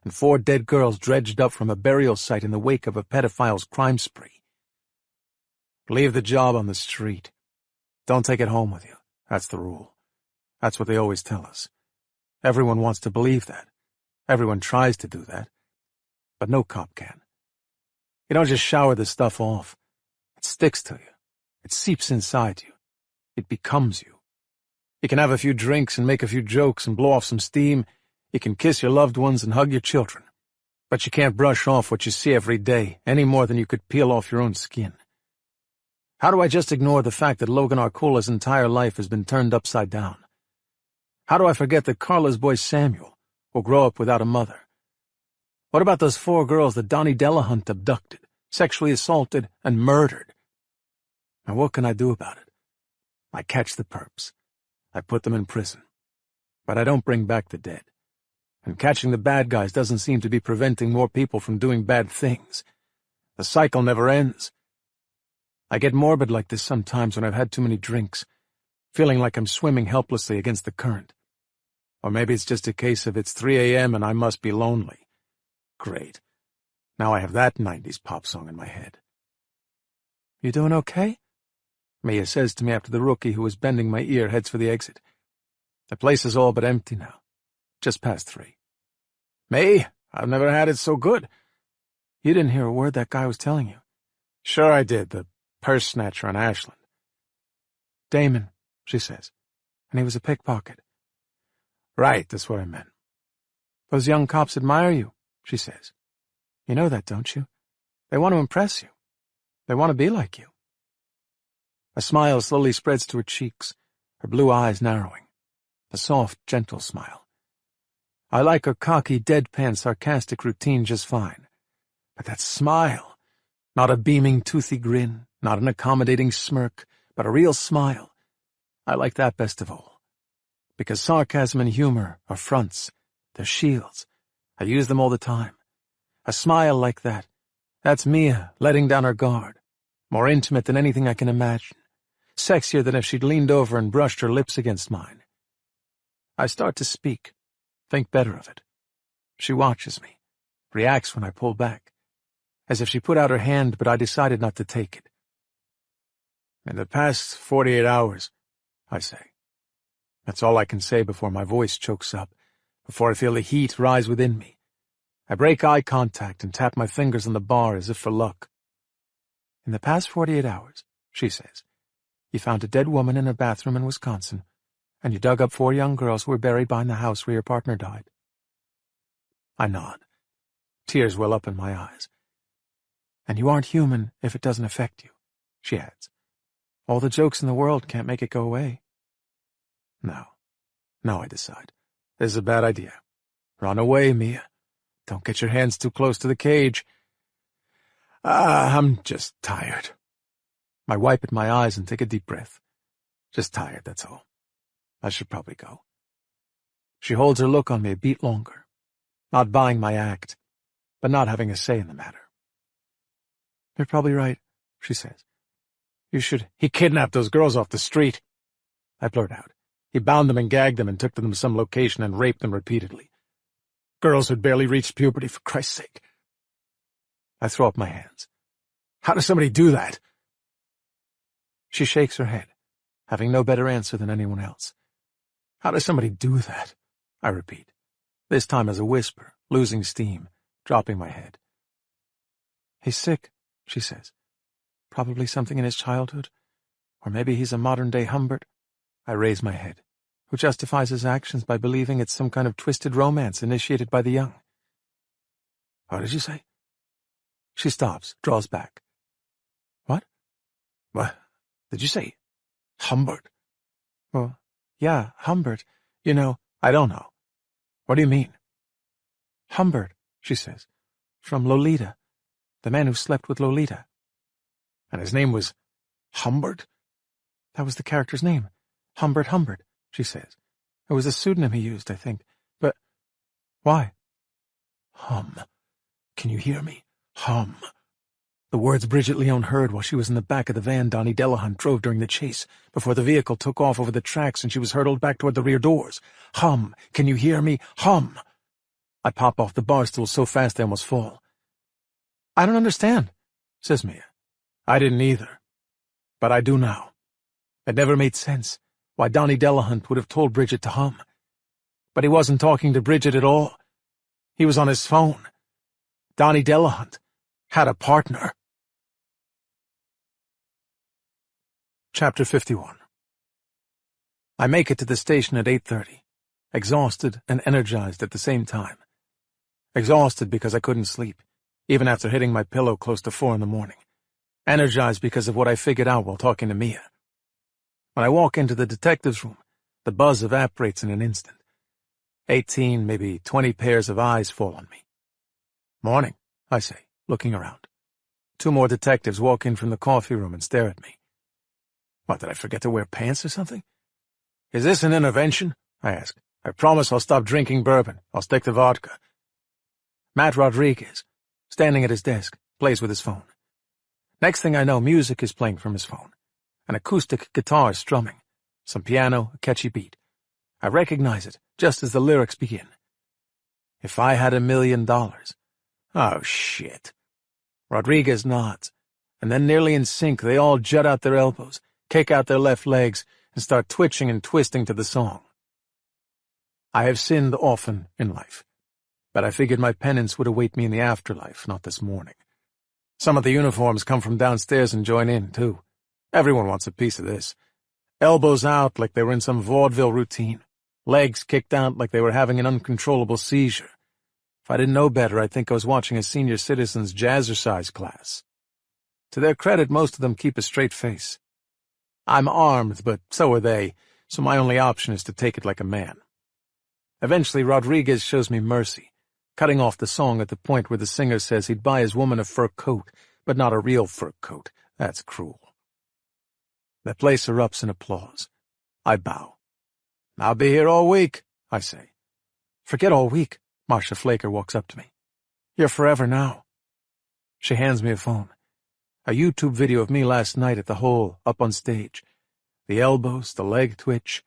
and 4 dead girls dredged up from a burial site in the wake of a pedophile's crime spree. Leave the job on the street. Don't take it home with you. That's the rule. That's what they always tell us. Everyone wants to believe that. Everyone tries to do that. But no cop can. You don't just shower this stuff off. It sticks to you. It seeps inside you. It becomes you. You can have a few drinks and make a few jokes and blow off some steam. You can kiss your loved ones and hug your children. But you can't brush off what you see every day any more than you could peel off your own skin. How do I just ignore the fact that Logan Arcula's entire life has been turned upside down? How do I forget that Carla's boy Samuel will grow up without a mother? What about those 4 girls that Donnie Delahunt abducted, sexually assaulted, and murdered? And what can I do about it? I catch the perps. I put them in prison. But I don't bring back the dead. And catching the bad guys doesn't seem to be preventing more people from doing bad things. The cycle never ends. I get morbid like this sometimes when I've had too many drinks, feeling like I'm swimming helplessly against the current. Or maybe it's just a case of it's 3 a.m. and I must be lonely. Great. Now I have that 90s pop song in my head. "You doing okay?" Mia says to me after the rookie who was bending my ear heads for the exit. The place is all but empty now. Just past 3. "Me? I've never had it so good." "You didn't hear a word that guy was telling you." "Sure I did, the purse snatcher on Ashland." "Damon," she says, "and he was a pickpocket." "Right, that's what I meant." "Those young cops admire you," she says. "You know that, don't you? They want to impress you. They want to be like you." A smile slowly spreads to her cheeks, her blue eyes narrowing. A soft, gentle smile. I like her cocky, deadpan, sarcastic routine just fine. But that smile, not a beaming, toothy grin, not an accommodating smirk, but a real smile, I like that best of all. Because sarcasm and humor are fronts, they're shields. I use them all the time. A smile like that, that's Mia letting down her guard, more intimate than anything I can imagine, sexier than if she'd leaned over and brushed her lips against mine. I start to speak, think better of it. She watches me, reacts when I pull back, as if she put out her hand but I decided not to take it. "In the past 48 hours, I say. That's all I can say before my voice chokes up, before I feel the heat rise within me. I break eye contact and tap my fingers on the bar as if for luck. "In the past 48 hours, she says, you found a dead woman in a bathroom in Wisconsin, and you dug up 4 young girls who were buried behind the house where your partner died." I nod. Tears well up in my eyes. "And you aren't human if it doesn't affect you," she adds. "All the jokes in the world can't make it go away." No, I decide. This is a bad idea. Run away, Mia. Don't get your hands too close to the cage. I'm just tired. I wipe at my eyes and take a deep breath. Just tired, that's all. I should probably go. She holds her look on me a beat longer, not buying my act, but not having a say in the matter. "You're probably right," she says. "You should—" "He kidnapped those girls off the street," I blurt out. "He bound them and gagged them and took them to some location and raped them repeatedly. Girls who'd barely reached puberty, for Christ's sake." I throw up my hands. "How does somebody do that?" She shakes her head, having no better answer than anyone else. "How does somebody do that?" I repeat, this time as a whisper, losing steam, dropping my head. "He's sick," she says. "Probably something in his childhood. Or maybe he's a modern-day Humbert." I raise my head. "Who justifies his actions by believing it's some kind of twisted romance initiated by the young." "What did you say?" She stops, draws back. "What? What? Did you say Humbert?" "Well, yeah, Humbert. You know—" "I don't know. What do you mean?" "Humbert," she says. "From Lolita. The man who slept with Lolita." "And his name was Humbert?" "That was the character's name. Humbert, she says. It was a pseudonym he used, I think. But—" "Why?" "Hum. Can you hear me? Hum." The words Bridget Leone heard while she was in the back of the van Donnie Delahunt drove during the chase, before the vehicle took off over the tracks and she was hurtled back toward the rear doors. "Hum. Can you hear me? Hum." I pop off the bar stool so fast they almost fall. "I don't understand," says Mia. I didn't either. But I do now. It never made sense why Donnie Delahunt would have told Bridget to hum. But he wasn't talking to Bridget at all. He was on his phone. Donnie Delahunt had a partner. Chapter 51. I make it to the station at 8:30, exhausted and energized at the same time. Exhausted because I couldn't sleep, even after hitting my pillow close to 4 in the morning. Energized because of what I figured out while talking to Mia. When I walk into the detective's room, the buzz evaporates in an instant. 18, maybe 20 pairs of eyes fall on me. "Morning," I say, looking around. 2 more detectives walk in from the coffee room and stare at me. What, did I forget to wear pants or something? "Is this an intervention?" I ask. I promise I'll stop drinking bourbon. I'll stick to vodka. Matt Rodriguez, standing at his desk, plays with his phone. Next thing I know, music is playing from his phone. An acoustic guitar is strumming. Some piano, a catchy beat. I recognize it, just as the lyrics begin. If I had $1 million. Oh, shit. Rodriguez nods, and then nearly in sync, they all jut out their elbows, kick out their left legs, and start twitching and twisting to the song. I have sinned often in life, but I figured my penance would await me in the afterlife, not this morning. Some of the uniforms come from downstairs and join in, too. Everyone wants a piece of this. Elbows out like they were in some vaudeville routine. Legs kicked out like they were having an uncontrollable seizure. If I didn't know better, I'd think I was watching a senior citizen's jazzercise class. To their credit, most of them keep a straight face. I'm armed, but so are they, so my only option is to take it like a man. Eventually, Rodriguez shows me mercy, cutting off the song at the point where the singer says he'd buy his woman a fur coat, but not a real fur coat. That's cruel. The place erupts in applause. I bow. I'll be here all week, I say. Forget all week. Marcia Flaker walks up to me. You're forever now. She hands me a phone. A YouTube video of me last night at the Hole, up on stage. The elbows, the leg twitch.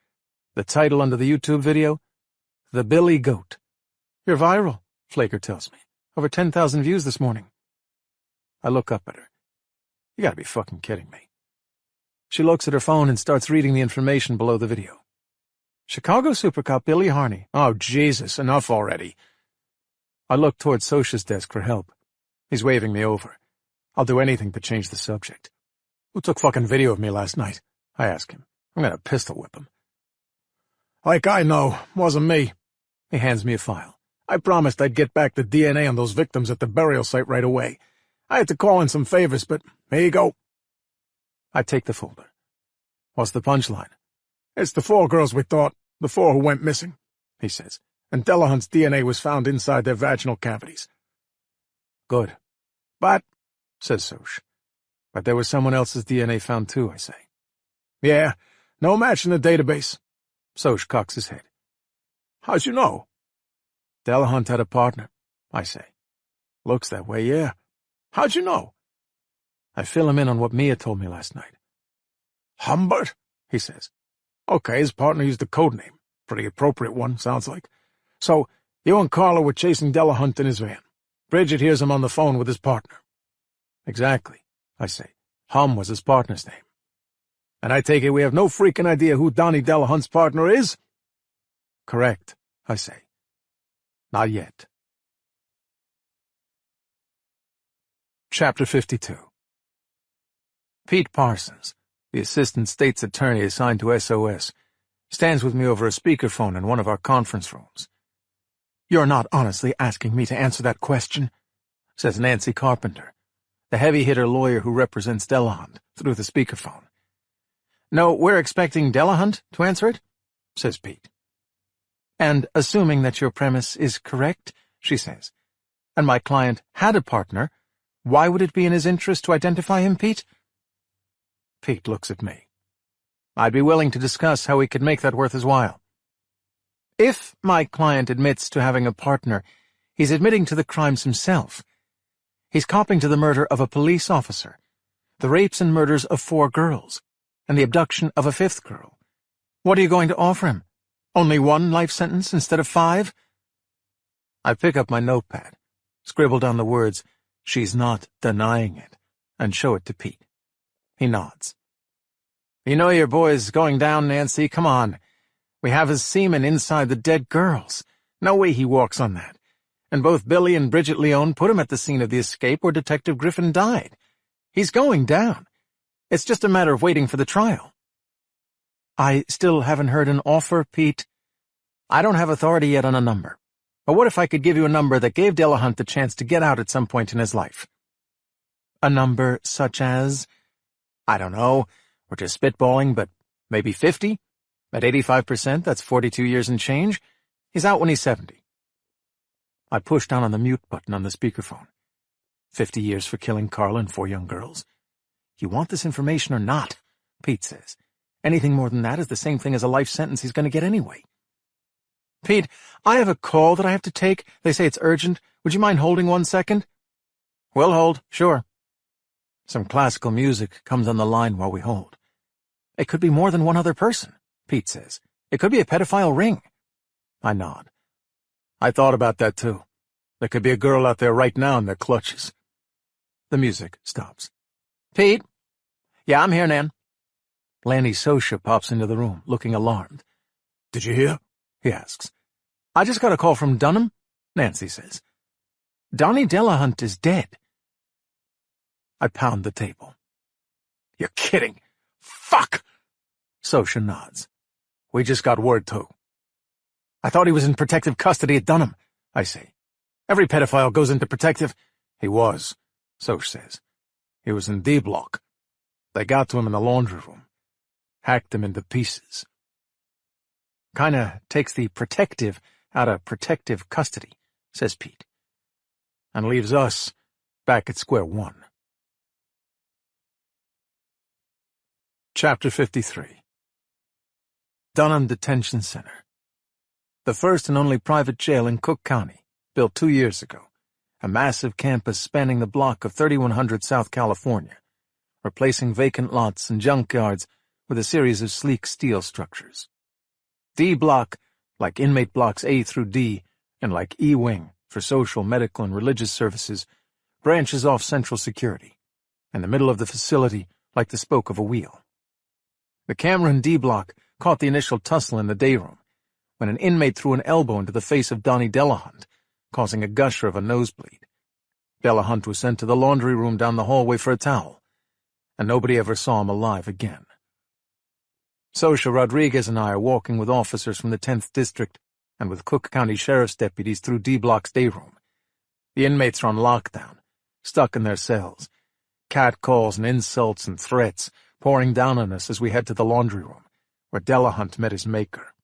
The title under the YouTube video? The Billy Goat. You're viral, Flaker tells me. Over 10,000 views this morning. I look up at her. You gotta be fucking kidding me. She looks at her phone and starts reading the information below the video. Chicago Super Cop Billy Harney. Oh, Jesus, enough already. I look toward Socha's desk for help. He's waving me over. I'll do anything to change the subject. Who took fucking video of me last night? I ask him. I'm gonna pistol whip him. Like I know, wasn't me. He hands me a file. I promised I'd get back the DNA on those victims at the burial site right away. I had to call in some favors, but here you go. I take the folder. What's the punchline? It's the 4 girls we thought, the 4 who went missing, he says, and Delahunt's DNA was found inside their vaginal cavities. Good. But, says Soch. But there was someone else's DNA found too, I say. Yeah, no match in the database. Soch cocks his head. How'd you know? Delahunt had a partner, I say. Looks that way, yeah. How'd you know? I fill him in on what Mia told me last night. Humbert, he says. Okay, his partner used a code name. Pretty appropriate one, sounds like. So, you and Carla were chasing Delahunt in his van. Bridget hears him on the phone with his partner. Exactly, I say. Hum was his partner's name. And I take it we have no freaking idea who Donnie Delahunt's partner is? Correct, I say. Not yet. Chapter 52. Pete Parsons, the assistant state's attorney assigned to SOS, stands with me over a speakerphone in one of our conference rooms. You're not honestly asking me to answer that question, says Nancy Carpenter, the heavy-hitter lawyer who represents Delahunt, through the speakerphone. No, we're expecting Delahunt to answer it, says Pete. And assuming that your premise is correct, she says, and my client had a partner, why would it be in his interest to identify him, Pete? Pete looks at me. I'd be willing to discuss how we could make that worth his while. If my client admits to having a partner, he's admitting to the crimes himself. He's copping to the murder of a police officer, the rapes and murders of 4 girls, and the abduction of a 5th girl. What are you going to offer him? Only 1 life sentence instead of 5? I pick up my notepad, scribble down the words, "She's not denying it," and show it to Pete. He nods. You know your boy's going down, Nancy. Come on. We have his semen inside the dead girls. No way he walks on that. And both Billy and Bridget Leone put him at the scene of the escape where Detective Griffin died. He's going down. It's just a matter of waiting for the trial. I still haven't heard an offer, Pete. I don't have authority yet on a number. But what if I could give you a number that gave Delahunt the chance to get out at some point in his life? A number such as... I don't know, we're just spitballing, but maybe 50? At 85%, that's 42 years and change. He's out when he's 70. I push down on the mute button on the speakerphone. 50 years for killing Carla and 4 young girls. You want this information or not? Pete says. Anything more than that is the same thing as a life sentence he's going to get anyway. Pete, I have a call that I have to take. They say it's urgent. Would you mind holding 1 second? We'll hold, sure. Some classical music comes on the line while we hold. It could be more than one other person, Pete says. It could be a pedophile ring. I nod. I thought about that too. There could be a girl out there right now in their clutches. The music stops. Pete? Yeah, I'm here, Nan. Lanny Sosha pops into the room, looking alarmed. Did you hear? He asks. I just got a call from Dunham, Nancy says. Donnie Delahunt is dead. I pound the table. You're kidding. Fuck! Sosha nods. We just got word too. I thought he was in protective custody at Dunham, I say. Every pedophile goes into protective. He was, Soch says. He was in D block. They got to him in the laundry room. Hacked him into pieces. Kinda takes the protective out of protective custody, says Pete. And leaves us back at square one. Chapter 53. Dunham Detention Center. The first and only private jail in Cook County, built 2 years ago. A massive campus spanning the block of 3100 South California, replacing vacant lots and junkyards with a series of sleek steel structures. D block, like inmate blocks A through D, and like E wing for social, medical, and religious services, branches off central security, in the middle of the facility like the spoke of a wheel. The camera in D block caught the initial tussle in the day room, when an inmate threw an elbow into the face of Donnie Delahunt, causing a gusher of a nosebleed. Delahunt was sent to the laundry room down the hallway for a towel, and nobody ever saw him alive again. Sosha Rodriguez and I are walking with officers from the 10th District and with Cook County Sheriff's deputies through D block's day room. The inmates are on lockdown, stuck in their cells. Catcalls and insults and threats pouring down on us as we head to the laundry room, where Delahunt met his maker.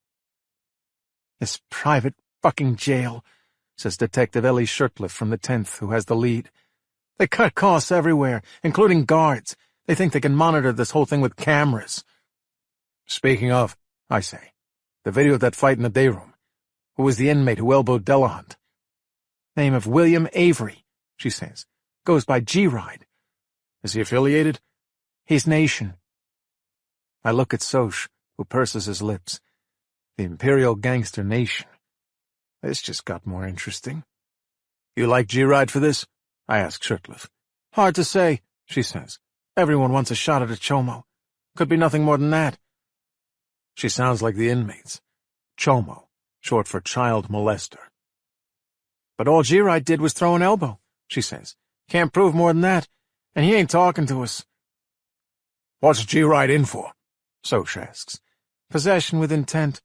This private fucking jail, says Detective Ellie Shirtliff from the 10th, who has the lead. They cut costs everywhere, including guards. They think they can monitor this whole thing with cameras. Speaking of, I say, the video of that fight in the day room. Who was the inmate who elbowed Delahunt? Name of William Avery, she says. Goes by G-Ride. Is he affiliated? He's Nation. I look at Soch, who purses his lips. The Imperial Gangster Nation. This just got more interesting. You like G-Ride for this? I ask Shirtliff. Hard to say, she says. Everyone wants a shot at a chomo. Could be nothing more than that. She sounds like the inmates. Chomo, short for child molester. But all G-Ride did was throw an elbow, she says. Can't prove more than that, and he ain't talking to us. What's G-Ride in for? Soch asks. Possession with intent.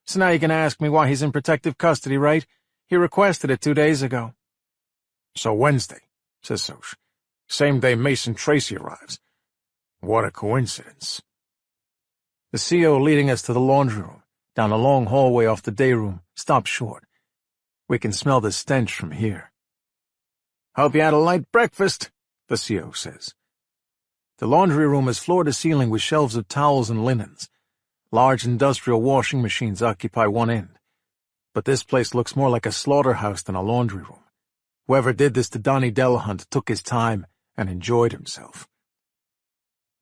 So now you can ask me why he's in protective custody, right? He requested it 2 days ago. So Wednesday, says Soch. Same day Mason Tracy arrives. What a coincidence. The CO leading us to the laundry room, down a long hallway off the day room, stops short. We can smell the stench from here. Hope you had a light breakfast, the CO says. The laundry room is floor-to-ceiling with shelves of towels and linens. Large industrial washing machines occupy one end. But this place looks more like a slaughterhouse than a laundry room. Whoever did this to Donnie Delahunt took his time and enjoyed himself.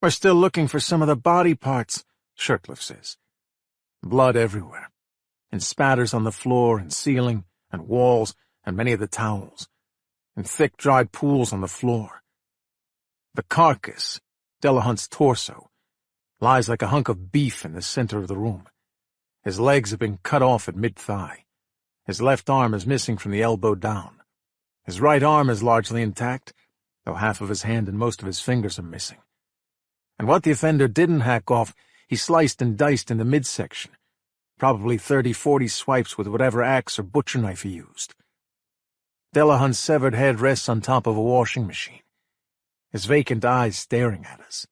We're still looking for some of the body parts, Shirtliff says. Blood everywhere, and spatters on the floor and ceiling and walls and many of the towels, and thick dried pools on the floor. The carcass, Delahunt's torso, lies like a hunk of beef in the center of the room. His legs have been cut off at mid-thigh. His left arm is missing from the elbow down. His right arm is largely intact, though half of his hand and most of his fingers are missing. And what the offender didn't hack off, he sliced and diced in the midsection, probably 30-40 swipes with whatever axe or butcher knife he used. Delahunt's severed head rests on top of a washing machine, his vacant eyes staring at us.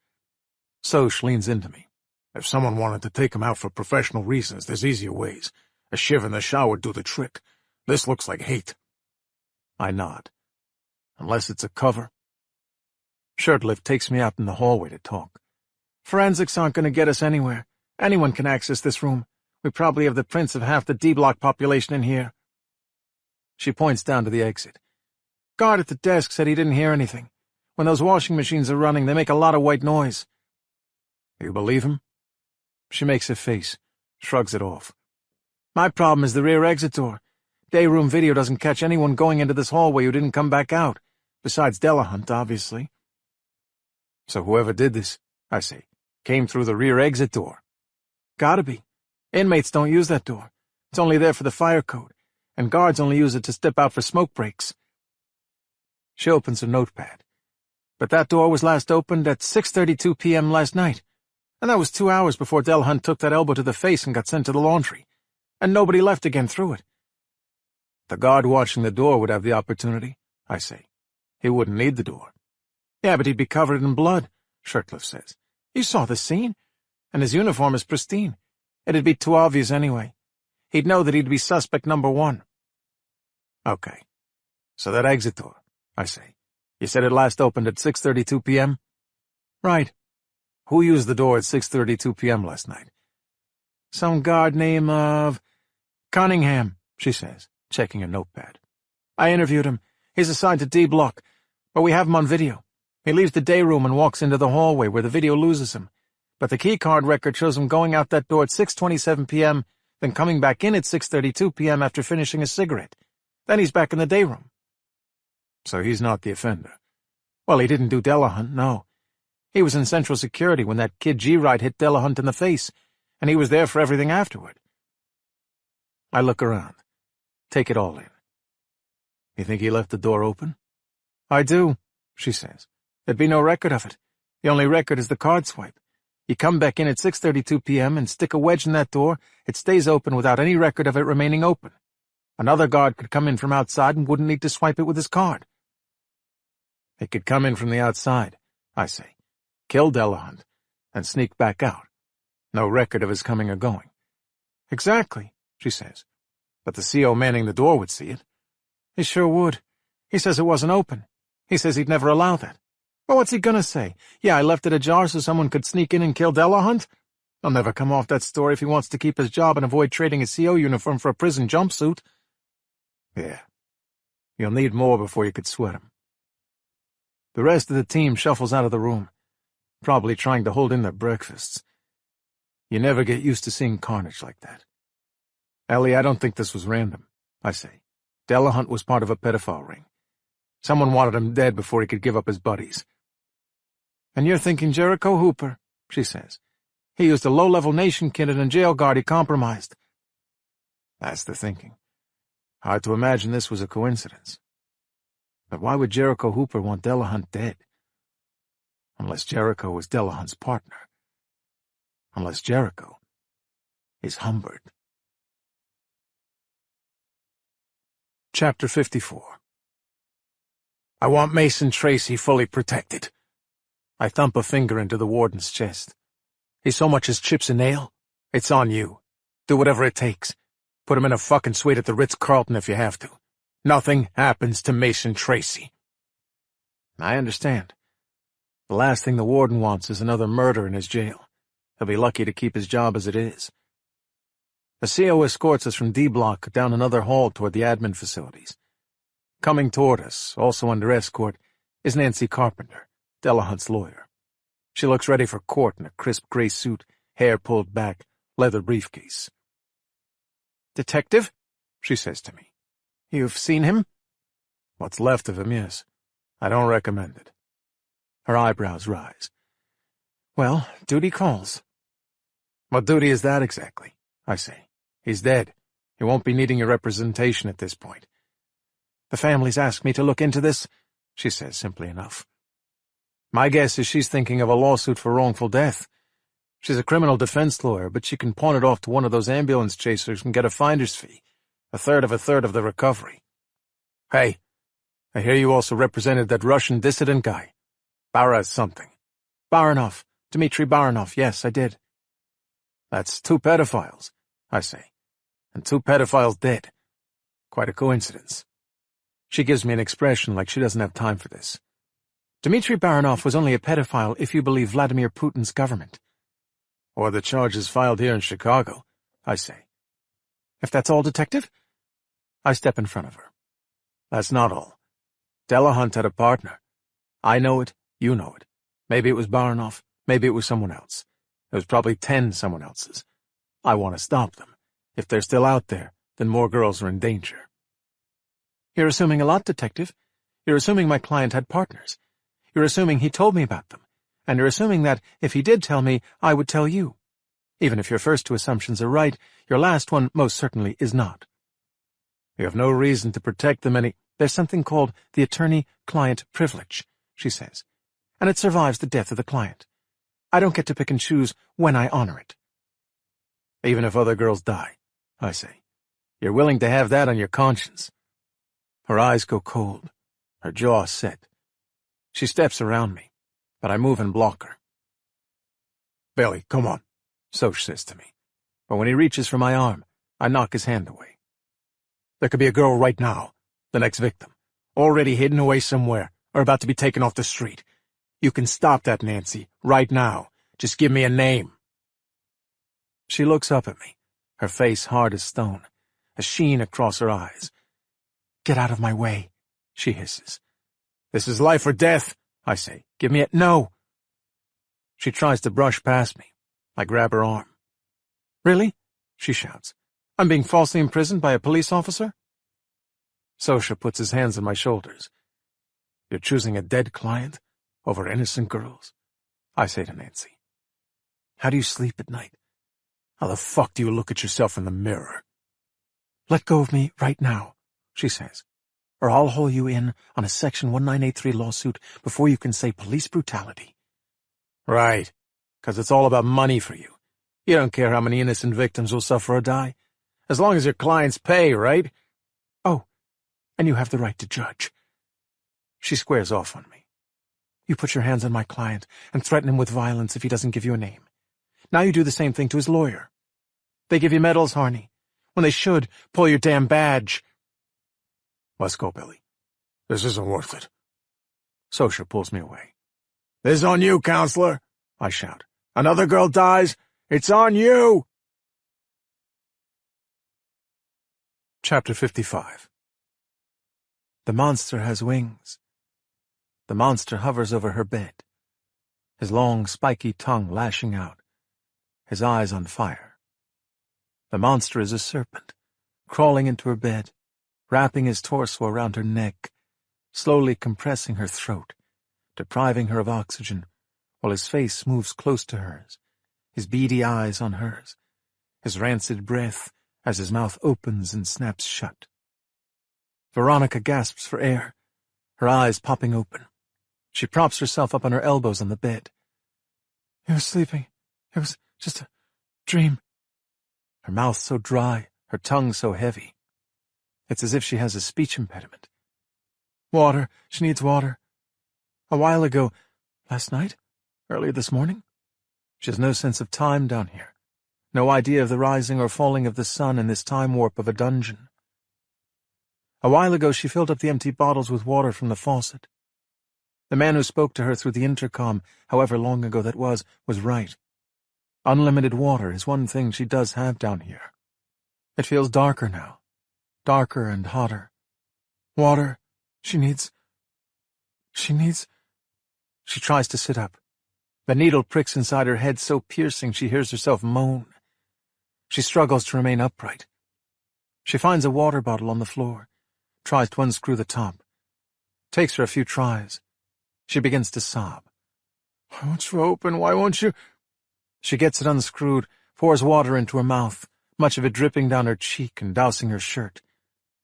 Soch leans into me. If someone wanted to take him out for professional reasons, there's easier ways. A shiv in the shower would do the trick. This looks like hate. I nod. Unless it's a cover. Shirtliff takes me out in the hallway to talk. Forensics aren't going to get us anywhere. Anyone can access this room. We probably have the prints of half the D-block population in here. She points down to the exit. Guard at the desk said he didn't hear anything. When those washing machines are running, they make a lot of white noise. You believe him? She makes a face, shrugs it off. My problem is the rear exit door. Day-room video doesn't catch anyone going into this hallway who didn't come back out, besides Delahunt, obviously. So whoever did this, I say, came through the rear exit door. Gotta be. Inmates don't use that door. It's only there for the fire code, and guards only use it to step out for smoke breaks. She opens her notepad. But that door was last opened at 6:32 p.m. last night, and that was 2 hours before Delahunt took that elbow to the face and got sent to the laundry, and nobody left again through it. The guard watching the door would have the opportunity, I say. He wouldn't need the door. Yeah, but he'd be covered in blood, Shirtliff says. You saw the scene, and his uniform is pristine. It'd be too obvious anyway. He'd know that he'd be suspect number one. Okay. So that exit door, I say. You said it last opened at 6:32 p.m.? Right. Who used the door at 6:32 p.m. last night? Some guard name of Cunningham, she says, checking a notepad. I interviewed him. He's assigned to D block, but we have him on video. He leaves the day room and walks into the hallway where the video loses him. But the keycard record shows him going out that door at 6:27 p.m., then coming back in at 6:32 p.m. after finishing a cigarette. Then he's back in the day room. So he's not the offender. Well, he didn't do Delahunt, no. He was in Central Security when that kid G-Wright hit Delahunt in the face, and he was there for everything afterward. I look around, take it all in. You think he left the door open? I do, she says. There'd be no record of it. The only record is the card swipe. You come back in at 6:32 p.m. and stick a wedge in that door, it stays open without any record of it remaining open. Another guard could come in from outside and wouldn't need to swipe it with his card. He could come in from the outside, I say, kill Delahunt, and sneak back out. No record of his coming or going. Exactly, she says. But the CO manning the door would see it. He sure would. He says it wasn't open. He says he'd never allow that. Well, what's he gonna say? Yeah, I left it ajar so someone could sneak in and kill Delahunt? He'll never come off that story if he wants to keep his job and avoid trading his CO uniform for a prison jumpsuit. Yeah. You'll need more before you could sweat him. The rest of the team shuffles out of the room, probably trying to hold in their breakfasts. You never get used to seeing carnage like that. Ellie, I don't think this was random, I say. Delahunt was part of a pedophile ring. Someone wanted him dead before he could give up his buddies. And you're thinking Jericho Hooper, she says. He used a low-level nation kid and a jail guard he compromised. That's the thinking. Hard to imagine this was a coincidence. But why would Jericho Hooper want Delahunt dead? Unless Jericho was Delahunt's partner. Unless Jericho is Humbert. Chapter 54. I want Mason Tracy fully protected. I thump a finger into the warden's chest. He so much as chips a nail. It's on you. Do whatever it takes. Put him in a fucking suite at the Ritz-Carlton if you have to. Nothing happens to Mason Tracy. I understand. The last thing the warden wants is another murder in his jail. He'll be lucky to keep his job as it is. The CO escorts us from D Block down another hall toward the admin facilities. Coming toward us, also under escort, is Nancy Carpenter, Delahunt's lawyer. She looks ready for court in a crisp gray suit, hair pulled back, leather briefcase. Detective, she says to me. You've seen him? What's left of him, yes. I don't recommend it. Her eyebrows rise. Well, duty calls. What duty is that exactly? I say. He's dead. He won't be needing your representation at this point. The family's asked me to look into this, she says simply enough. My guess is she's thinking of a lawsuit for wrongful death. She's a criminal defense lawyer, but she can pawn it off to one of those ambulance chasers and get a finder's fee. A third of the recovery. Hey, I hear you also represented that Russian dissident guy. Baraz something. Baranov. Dmitry Baranov, yes, I did. That's 2 pedophiles, I say. And 2 pedophiles dead. Quite a coincidence. She gives me an expression like she doesn't have time for this. Dmitry Baranov was only a pedophile if you believe Vladimir Putin's government. Or the charges filed here in Chicago, I say. If that's all, Detective? I step in front of her. That's not all. Della Hunt had a partner. I know it, you know it. Maybe it was Baranoff, maybe it was someone else. It was probably 10 someone else's. I want to stop them. If they're still out there, then more girls are in danger. You're assuming a lot, Detective. You're assuming my client had partners. You're assuming he told me about them. And you're assuming that, if he did tell me, I would tell you. Even if your first two assumptions are right, your last one most certainly is not. You have no reason to protect them any— There's something called the attorney-client privilege, she says, and it survives the death of the client. I don't get to pick and choose when I honor it. Even if other girls die, I say. You're willing to have that on your conscience. Her eyes go cold, her jaw set. She steps around me, but I move and block her. Billy, come on, Soch says to me. But when he reaches for my arm, I knock his hand away. There could be a girl right now, the next victim, already hidden away somewhere, or about to be taken off the street. You can stop that, Nancy, right now. Just give me a name. She looks up at me, her face hard as stone, a sheen across her eyes. Get out of my way, she hisses. This is life or death, I say. Give me a— No. She tries to brush past me. I grab her arm. Really? She shouts. I'm being falsely imprisoned by a police officer? Sosha puts his hands on my shoulders. You're choosing a dead client over innocent girls? I say to Nancy. How do you sleep at night? How the fuck do you look at yourself in the mirror? Let go of me right now, she says, or I'll haul you in on a Section 1983 lawsuit before you can say police brutality. Right, 'cause it's all about money for you. You don't care how many innocent victims will suffer or die, as long as your clients pay, right? Oh, and you have the right to judge. She squares off on me. You put your hands on my client and threaten him with violence if he doesn't give you a name. Now you do the same thing to his lawyer. They give you medals, Harney, when they should pull your damn badge. Let's go, Billy. This isn't worth it. Sosha pulls me away. This is on you, counselor, I shout. Another girl dies, it's on you! Chapter 55. The monster has wings. The monster hovers over her bed, his long, spiky tongue lashing out, his eyes on fire. The monster is a serpent, crawling into her bed, wrapping his torso around her neck, slowly compressing her throat, depriving her of oxygen, while his face moves close to hers, his beady eyes on hers, his rancid breath as his mouth opens and snaps shut. Veronica gasps for air, her eyes popping open. She props herself up on her elbows on the bed. He was sleeping. It was just a dream. Her mouth so dry, her tongue so heavy. It's as if she has a speech impediment. Water. She needs water. A while ago, last night, earlier this morning. She has no sense of time down here. No idea of the rising or falling of the sun in this time warp of a dungeon. A while ago she filled up the empty bottles with water from the faucet. The man who spoke to her through the intercom, however long ago that was right. Unlimited water is one thing she does have down here. It feels darker now. Darker and hotter. Water. She needs... She tries to sit up. The needle pricks inside her head so piercing she hears herself moan. She struggles to remain upright. She finds a water bottle on the floor, tries to unscrew the top. Takes her a few tries. She begins to sob. Why won't you open? Why won't you? She gets it unscrewed, pours water into her mouth, much of it dripping down her cheek and dousing her shirt.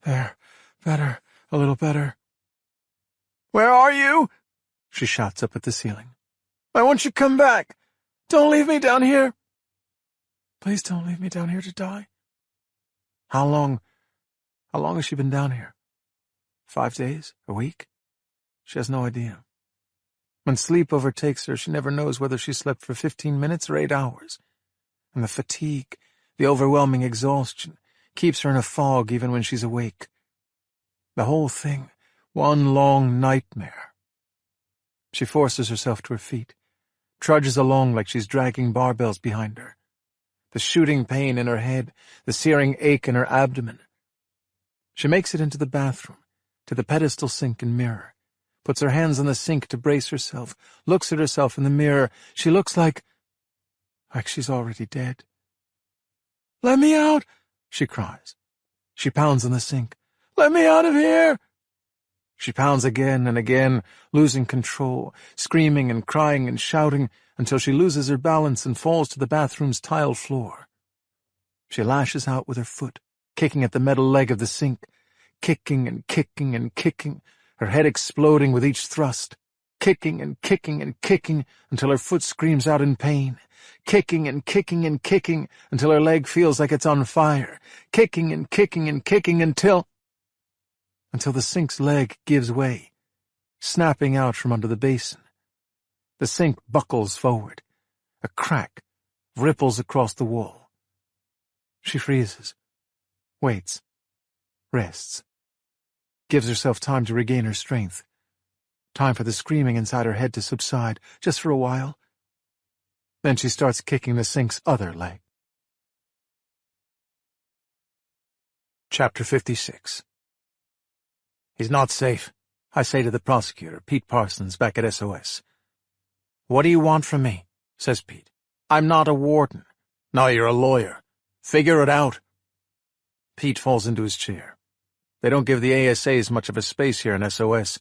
There, better, a little better. Where are you? She shouts up at the ceiling. Why won't you come back? Don't leave me down here. Please don't leave me down here to die. How long has she been down here? 5 days? A week? She has no idea. When sleep overtakes her, she never knows whether she slept for 15 minutes or 8 hours. And the fatigue, the overwhelming exhaustion, keeps her in a fog even when she's awake. The whole thing, one long nightmare. She forces herself to her feet, trudges along like she's dragging barbells behind her. the shooting pain in her head, the searing ache in her abdomen. She makes it into the bathroom, to the pedestal sink and mirror, puts her hands on the sink to brace herself, looks at herself in the mirror. She looks like she's already dead. "Let me out!" she cries. She pounds on the sink. "Let me out of here!" She pounds again and again, losing control, screaming and crying and shouting until she loses her balance and falls to the bathroom's tile floor. She lashes out with her foot, kicking at the metal leg of the sink, kicking and kicking and kicking, her head exploding with each thrust, kicking and kicking and kicking until her foot screams out in pain, kicking and kicking and kicking until her leg feels like it's on fire, kicking and kicking and kicking until the sink's leg gives way, snapping out from under the basin. The sink buckles forward. A crack ripples across the wall. She freezes, waits, rests, gives herself time to regain her strength, time for the screaming inside her head to subside, just for a while. Then she starts kicking the sink's other leg. Chapter 56. "He's not safe," I say to the prosecutor, Pete Parsons, back at SOS. "What do you want from me?" says Pete. "I'm not a warden." "No, you're a lawyer. Figure it out." Pete falls into his chair. They don't give the ASAs much of a space here in SOS,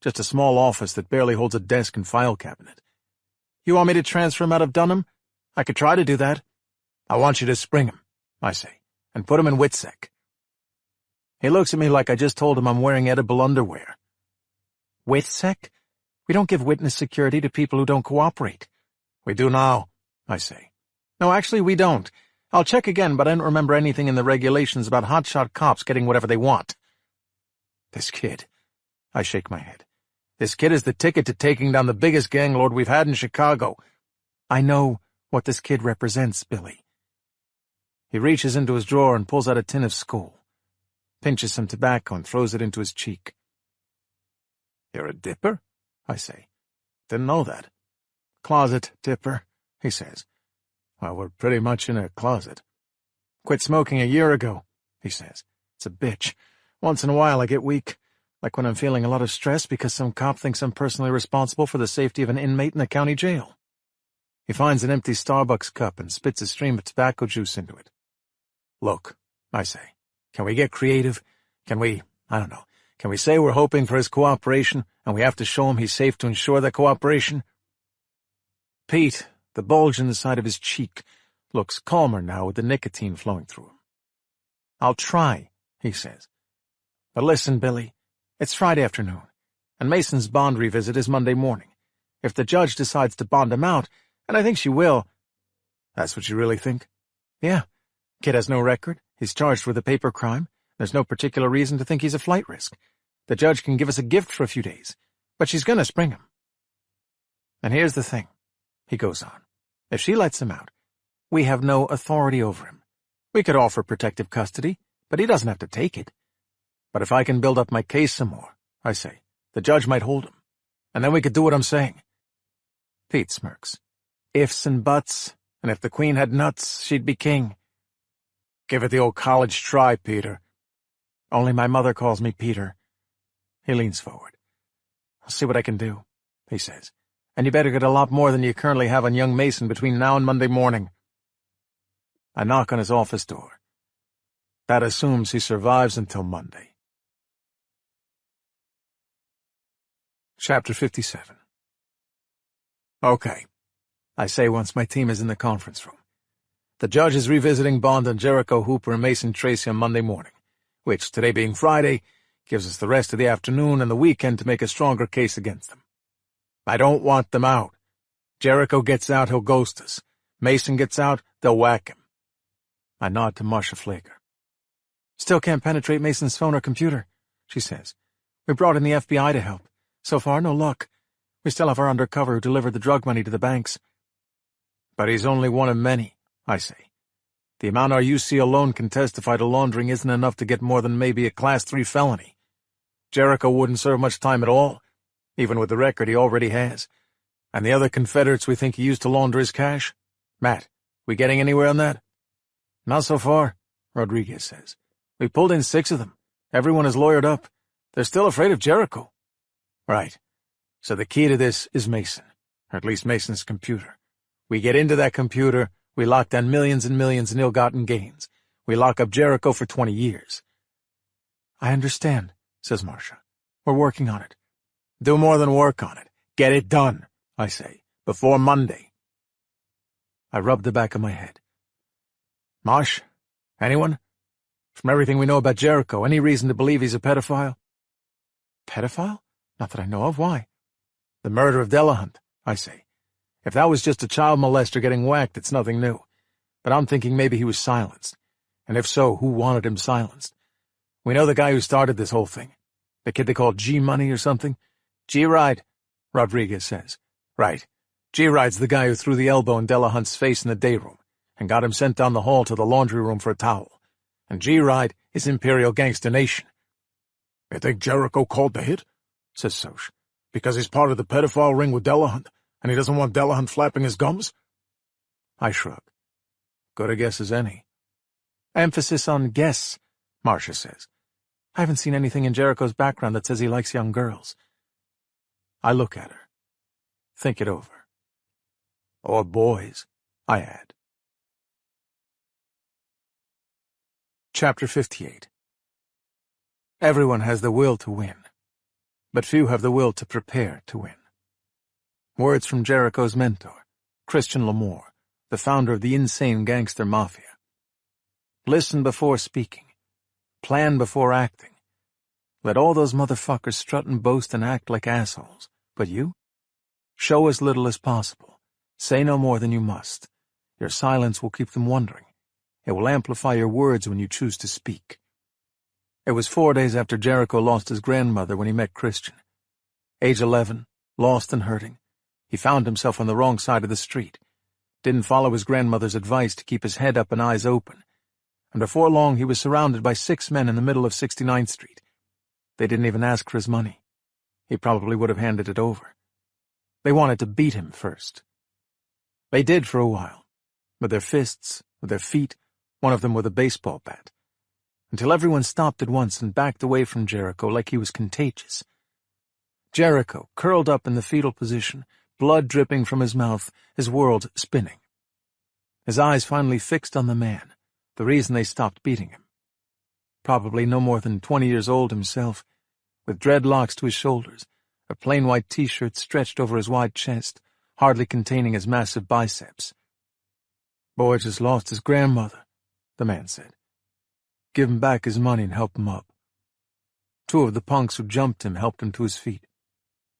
just a small office that barely holds a desk and file cabinet. "You want me to transfer him out of Dunham? I could try to do that." "I want you to spring him," I say, "and put him in WITSEC." He looks at me like I just told him I'm wearing edible underwear. "WITSEC? We don't give witness security to people who don't cooperate." "We do now," I say. "No, actually we don't. I'll check again, but I don't remember anything in the regulations about hotshot cops getting whatever they want." "This kid," I shake my head. "This kid is the ticket to taking down the biggest gang lord we've had in Chicago." "I know what this kid represents, Billy." He reaches into his drawer and pulls out a tin of Skoal, pinches some tobacco and throws it into his cheek. "You're a dipper?" I say. "Didn't know that." "Closet dipper," he says. "Well, we're pretty much in a closet." "Quit smoking a year ago," he says. "It's a bitch. Once in a while I get weak, like when I'm feeling a lot of stress because some cop thinks I'm personally responsible for the safety of an inmate in the county jail." He finds an empty Starbucks cup and spits a stream of tobacco juice into it. "Look," I say, "can we get creative? Can we say we're hoping for his cooperation, and we have to show him he's safe to ensure that cooperation?" Pete, the bulge in the side of his cheek, looks calmer now with the nicotine flowing through him. "I'll try," he says. "But listen, Billy, it's Friday afternoon, and Mason's bond revisit is Monday morning. If the judge decides to bond him out, and I think she will—" "That's what you really think?" "Yeah. Kid has no record. He's charged with a paper crime. There's no particular reason to think he's a flight risk. The judge can give us a gift for a few days, but she's gonna spring him. And here's the thing," he goes on. "If she lets him out, we have no authority over him. We could offer protective custody, but he doesn't have to take it. But if I can build up my case some more," I say, "the judge might hold him. And then we could do what I'm saying." Pete smirks. "Ifs and buts, and if the queen had nuts, she'd be king." "Give it the old college try, Peter." "Only my mother calls me Peter." He leans forward. "I'll see what I can do," he says. "And you better get a lot more than you currently have on young Mason between now and Monday morning." I knock on his office door. That assumes he survives until Monday. Chapter 57. "Okay," I say once my team is in the conference room. "The judge is revisiting bond on Jericho Hooper and Mason Tracy on Monday morning, which, today being Friday, gives us the rest of the afternoon and the weekend to make a stronger case against them. I don't want them out. Jericho gets out, he'll ghost us. Mason gets out, they'll whack him." I nod to Marcia Flager. "Still can't penetrate Mason's phone or computer," she says. "We brought in the FBI to help. So far, no luck. We still have our undercover who delivered the drug money to the banks." "But he's only one of many," I say. "The amount our UC alone can testify to laundering isn't enough to get more than maybe a Class 3 felony. Jericho wouldn't serve much time at all, even with the record he already has. And the other Confederates we think he used to launder his cash? Matt, we getting anywhere on that?" Not so far, Rodriguez says. We pulled in 6 of them. Everyone is lawyered up. They're still afraid of Jericho. Right. So the key to this is Mason, or at least Mason's computer. We get into that computer, we lock down millions and millions in ill-gotten gains. We lock up Jericho for 20 years. I understand, says Marcia. We're working on it. Do more than work on it. Get it done, I say, before Monday. I rub the back of my head. Marsh? Anyone? From everything we know about Jericho, any reason to believe he's a pedophile? Pedophile? Not that I know of. Why? The murder of Delahunt, I say. If that was just a child molester getting whacked, it's nothing new. But I'm thinking maybe he was silenced. And if so, who wanted him silenced? We know the guy who started this whole thing. The kid they called G-Money or something? G-Ride, Rodriguez says. Right. G-Ride's the guy who threw the elbow in Delahunt's face in the day room and got him sent down the hall to the laundry room for a towel. And G-Ride is Imperial Gangster Nation. You think Jericho called the hit? Says Soch. Because he's part of the pedophile ring with Delahunt, and he doesn't want Delahunt flapping his gums? I shrug. Good a guess as any. Emphasis on guess, Marcia says. I haven't seen anything in Jericho's background that says he likes young girls. I look at her. Think it over. Or boys, I add. Chapter 58. Everyone has the will to win, but few have the will to prepare to win. Words from Jericho's mentor, Christian Lamore, the founder of the insane gangster mafia. Listen before speaking. Plan before acting. Let all those motherfuckers strut and boast and act like assholes. But you? Show as little as possible. Say no more than you must. Your silence will keep them wondering. It will amplify your words when you choose to speak. It was 4 days after Jericho lost his grandmother when he met Christian. Age 11, lost and hurting. He found himself on the wrong side of the street. Didn't follow his grandmother's advice to keep his head up and eyes open. And before long he was surrounded by 6 men in the middle of 69th Street. They didn't even ask for his money. He probably would have handed it over. They wanted to beat him first. They did for a while. With their fists, with their feet, one of them with a baseball bat. Until everyone stopped at once and backed away from Jericho like he was contagious. Jericho, curled up in the fetal position, blood dripping from his mouth, his world spinning. His eyes finally fixed on the man, the reason they stopped beating him. Probably no more than 20 years old himself, with dreadlocks to his shoulders, a plain white t-shirt stretched over his wide chest, hardly containing his massive biceps. Boy just lost his grandmother, the man said. Give him back his money and help him up. 2 of the punks who jumped him helped him to his feet,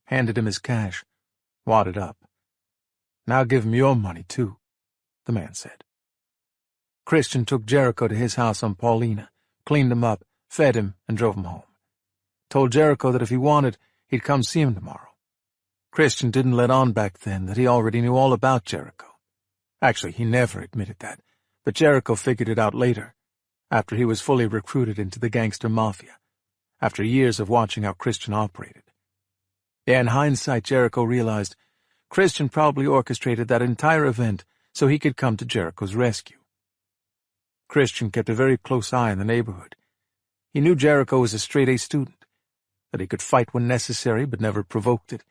handed him his cash, wadded up. Now give him your money, too, the man said. Christian took Jericho to his house on Paulina, cleaned him up, fed him, and drove him home. Told Jericho that if he wanted, he'd come see him tomorrow. Christian didn't let on back then that he already knew all about Jericho. Actually, he never admitted that, but Jericho figured it out later, after he was fully recruited into the gangster mafia, after years of watching how Christian operated. Yeah, in hindsight, Jericho realized Christian probably orchestrated that entire event so he could come to Jericho's rescue. Christian kept a very close eye on the neighborhood. He knew Jericho was a straight-A student, that he could fight when necessary but never provoked it,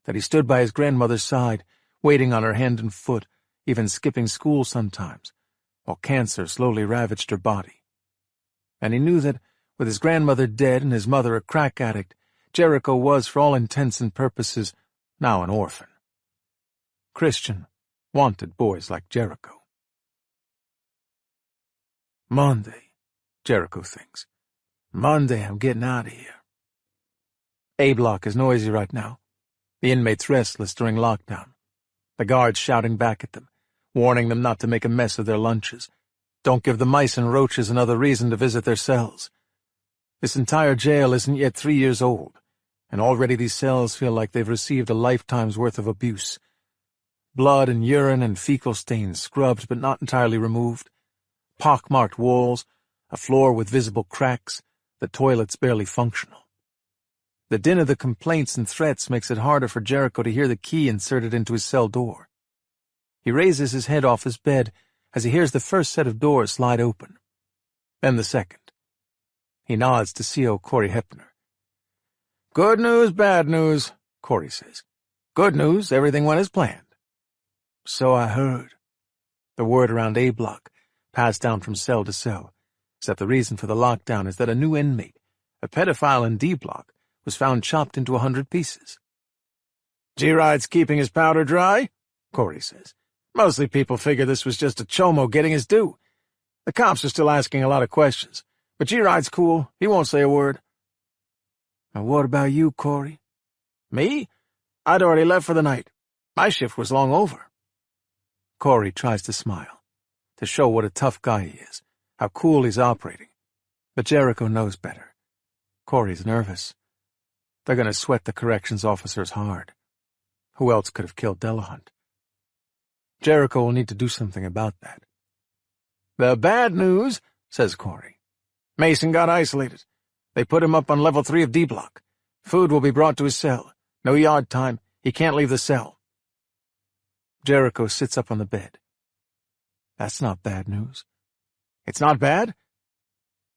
that he stood by his grandmother's side, waiting on her hand and foot, even skipping school sometimes, while cancer slowly ravaged her body. And he knew that, with his grandmother dead and his mother a crack addict, Jericho was, for all intents and purposes, now an orphan. Christian wanted boys like Jericho. Monday, Jericho thinks. Monday, I'm getting out of here. A-Block is noisy right now. The inmates restless during lockdown. The guards shouting back at them, warning them not to make a mess of their lunches. Don't give the mice and roaches another reason to visit their cells. This entire jail isn't yet 3 years old, and already these cells feel like they've received a lifetime's worth of abuse. Blood and urine and fecal stains scrubbed but not entirely removed. Pockmarked walls, a floor with visible cracks, the toilets barely functional. The din of the complaints and threats makes it harder for Jericho to hear the key inserted into his cell door. He raises his head off his bed as he hears the first set of doors slide open. Then the second. He nods to CO Corey Hepner. "Good news, bad news," Corey says. "Good news, everything went as planned." "So I heard." The word around A block, passed down from cell to cell, is that the reason for the lockdown is that a new inmate, a pedophile in D block, was found chopped into 100 pieces. "G-Ride's keeping his powder dry," Corey says. "Mostly people figure this was just a chomo getting his due. The cops are still asking a lot of questions, but G-Ride's cool. He won't say a word." "And what about you, Corey?" "Me? I'd already left for the night. My shift was long over." Corey tries to smile, to show what a tough guy he is, how cool he's operating. But Jericho knows better. Corey's nervous. They're going to sweat the corrections officers hard. Who else could have killed Delahunt? Jericho will need to do something about that. "The bad news," says Corey. "Mason got isolated. They put him up on level 3 of D block. Food will be brought to his cell. No yard time. He can't leave the cell." Jericho sits up on the bed. That's not bad news. It's not bad?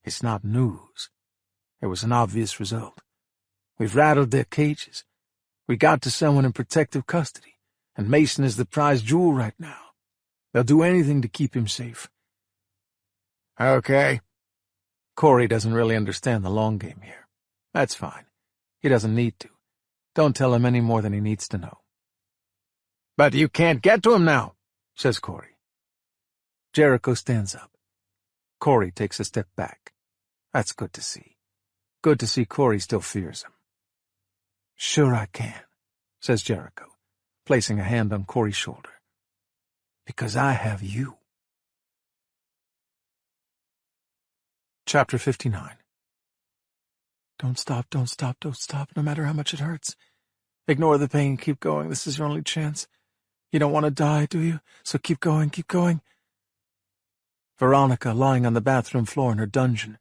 It's not news. It was an obvious result. We've rattled their cages. We got to someone in protective custody, and Mason is the prize jewel right now. They'll do anything to keep him safe. Okay. Corey doesn't really understand the long game here. That's fine. He doesn't need to. Don't tell him any more than he needs to know. "But you can't get to him now," says Corey. Jericho stands up. Corey takes a step back. That's good to see. Good to see Corey still fears him. "Sure I can," says Jericho, placing a hand on Corey's shoulder. "Because I have you." Chapter 59. Don't stop, don't stop, don't stop, no matter how much it hurts. Ignore the pain, keep going, this is your only chance. You don't want to die, do you? So keep going, keep going. Veronica, lying on the bathroom floor in her dungeon,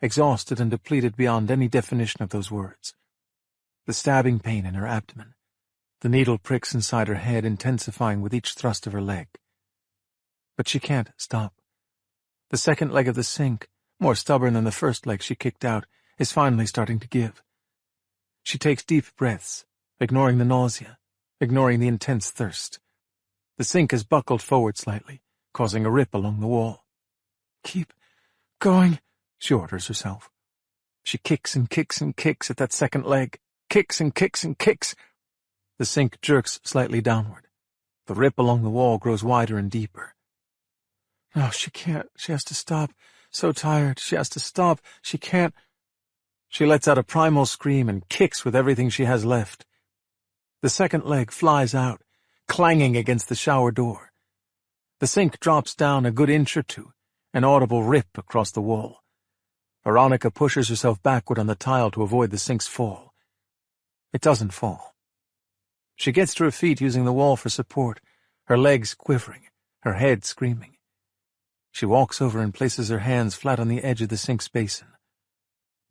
exhausted and depleted beyond any definition of those words. The stabbing pain in her abdomen, the needle pricks inside her head intensifying with each thrust of her leg. But she can't stop. The second leg of the sink, more stubborn than the first leg she kicked out, is finally starting to give. She takes deep breaths, ignoring the nausea, ignoring the intense thirst. The sink has buckled forward slightly, causing a rip along the wall. "Keep going," she orders herself. She kicks and kicks and kicks at that second leg, kicks and kicks and kicks. The sink jerks slightly downward. The rip along the wall grows wider and deeper. No, she can't. She has to stop. So tired. She has to stop. She can't. She lets out a primal scream and kicks with everything she has left. The second leg flies out, clanging against the shower door. The sink drops down a good inch or two, an audible rip across the wall. Veronica pushes herself backward on the tile to avoid the sink's fall. It doesn't fall. She gets to her feet using the wall for support, her legs quivering, her head screaming. She walks over and places her hands flat on the edge of the sink's basin.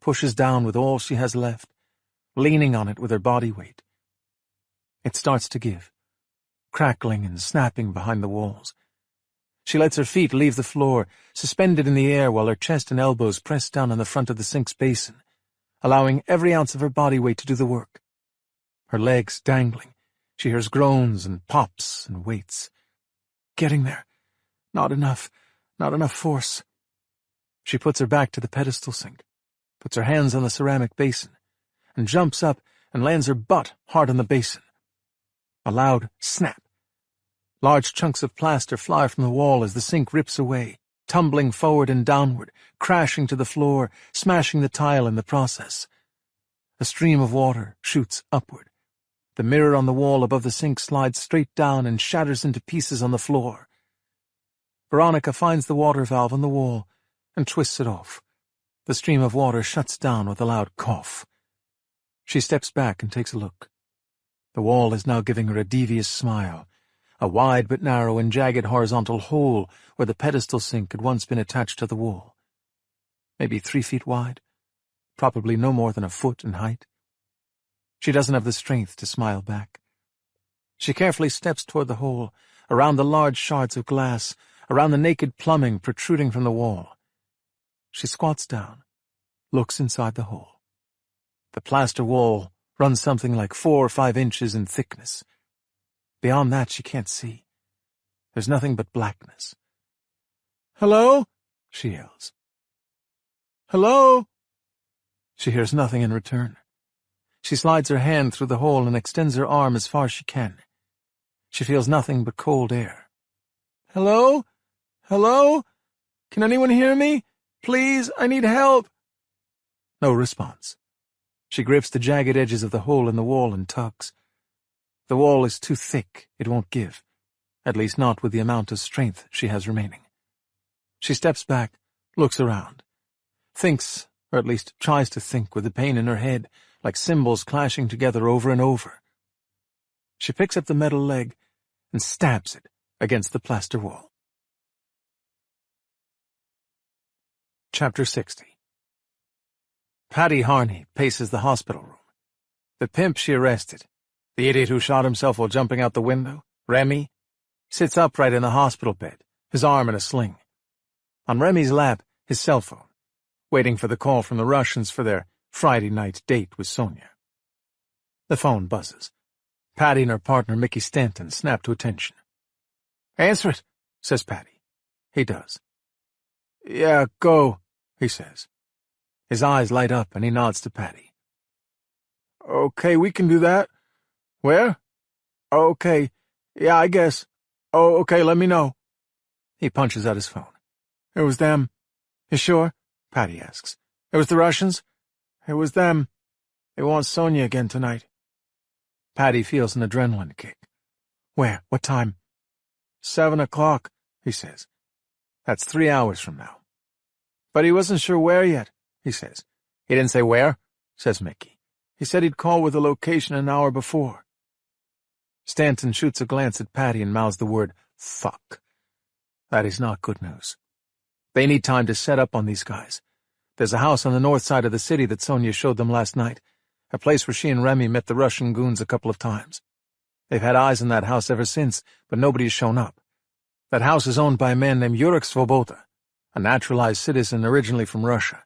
Pushes down with all she has left, leaning on it with her body weight. It starts to give, crackling and snapping behind the walls. She lets her feet leave the floor, suspended in the air while her chest and elbows press down on the front of the sink's basin, allowing every ounce of her body weight to do the work. Her legs dangling, she hears groans and pops and waits. Getting there. Not enough force. She puts her back to the pedestal sink, puts her hands on the ceramic basin, and jumps up and lands her butt hard on the basin. A loud snap. Large chunks of plaster fly from the wall as the sink rips away, tumbling forward and downward, crashing to the floor, smashing the tile in the process. A stream of water shoots upward. The mirror on the wall above the sink slides straight down and shatters into pieces on the floor. Veronica finds the water valve on the wall and twists it off. The stream of water shuts down with a loud cough. She steps back and takes a look. The wall is now giving her a devious smile, a wide but narrow and jagged horizontal hole where the pedestal sink had once been attached to the wall. Maybe 3 feet wide, probably no more than a foot in height. She doesn't have the strength to smile back. She carefully steps toward the hole, around the large shards of glass, around the naked plumbing protruding from the wall. She squats down, looks inside the hole. The plaster wall runs something like 4 or 5 inches in thickness. Beyond that she can't see. There's nothing but blackness. "Hello?" she yells. "Hello?" She hears nothing in return. She slides her hand through the hole and extends her arm as far as she can. She feels nothing but cold air. "Hello? Hello? Can anyone hear me? Please, I need help." No response. She grips the jagged edges of the hole in the wall and tugs. The wall is too thick, it won't give, at least not with the amount of strength she has remaining. She steps back, looks around, thinks, or at least tries to think with the pain in her head, like cymbals clashing together over and over. She picks up the metal leg and stabs it against the plaster wall. Chapter 60. Paddy Harney paces the hospital room. The pimp she arrested, the idiot who shot himself while jumping out the window, Remy, sits upright in the hospital bed, his arm in a sling. On Remy's lap, his cell phone, waiting for the call from the Russians for their Friday night date with Sonia. The phone buzzes. Paddy and her partner, Mickey Stanton, snap to attention. "Answer it," says Paddy. He does. "Yeah, go," he says. His eyes light up and he nods to Paddy. "Okay, we can do that. Where? Okay. Yeah, I guess. Oh, okay, let me know." He punches out his phone. "It was them." "You sure?" Paddy asks. "It was the Russians?" "It was them. They want Sonia again tonight." Paddy feels an adrenaline kick. "Where? What time?" 7 o'clock, he says. "That's 3 hours from now." "But he wasn't sure where yet," he says. "He didn't say where?" says Mickey. "He said he'd call with the location an hour before." Stanton shoots a glance at Paddy and mouths the word, "fuck." That is not good news. They need time to set up on these guys. There's a house on the north side of the city that Sonia showed them last night, a place where she and Remy met the Russian goons a couple of times. They've had eyes on that house ever since, but nobody's shown up. That house is owned by a man named Yurek Svoboda, a naturalized citizen originally from Russia.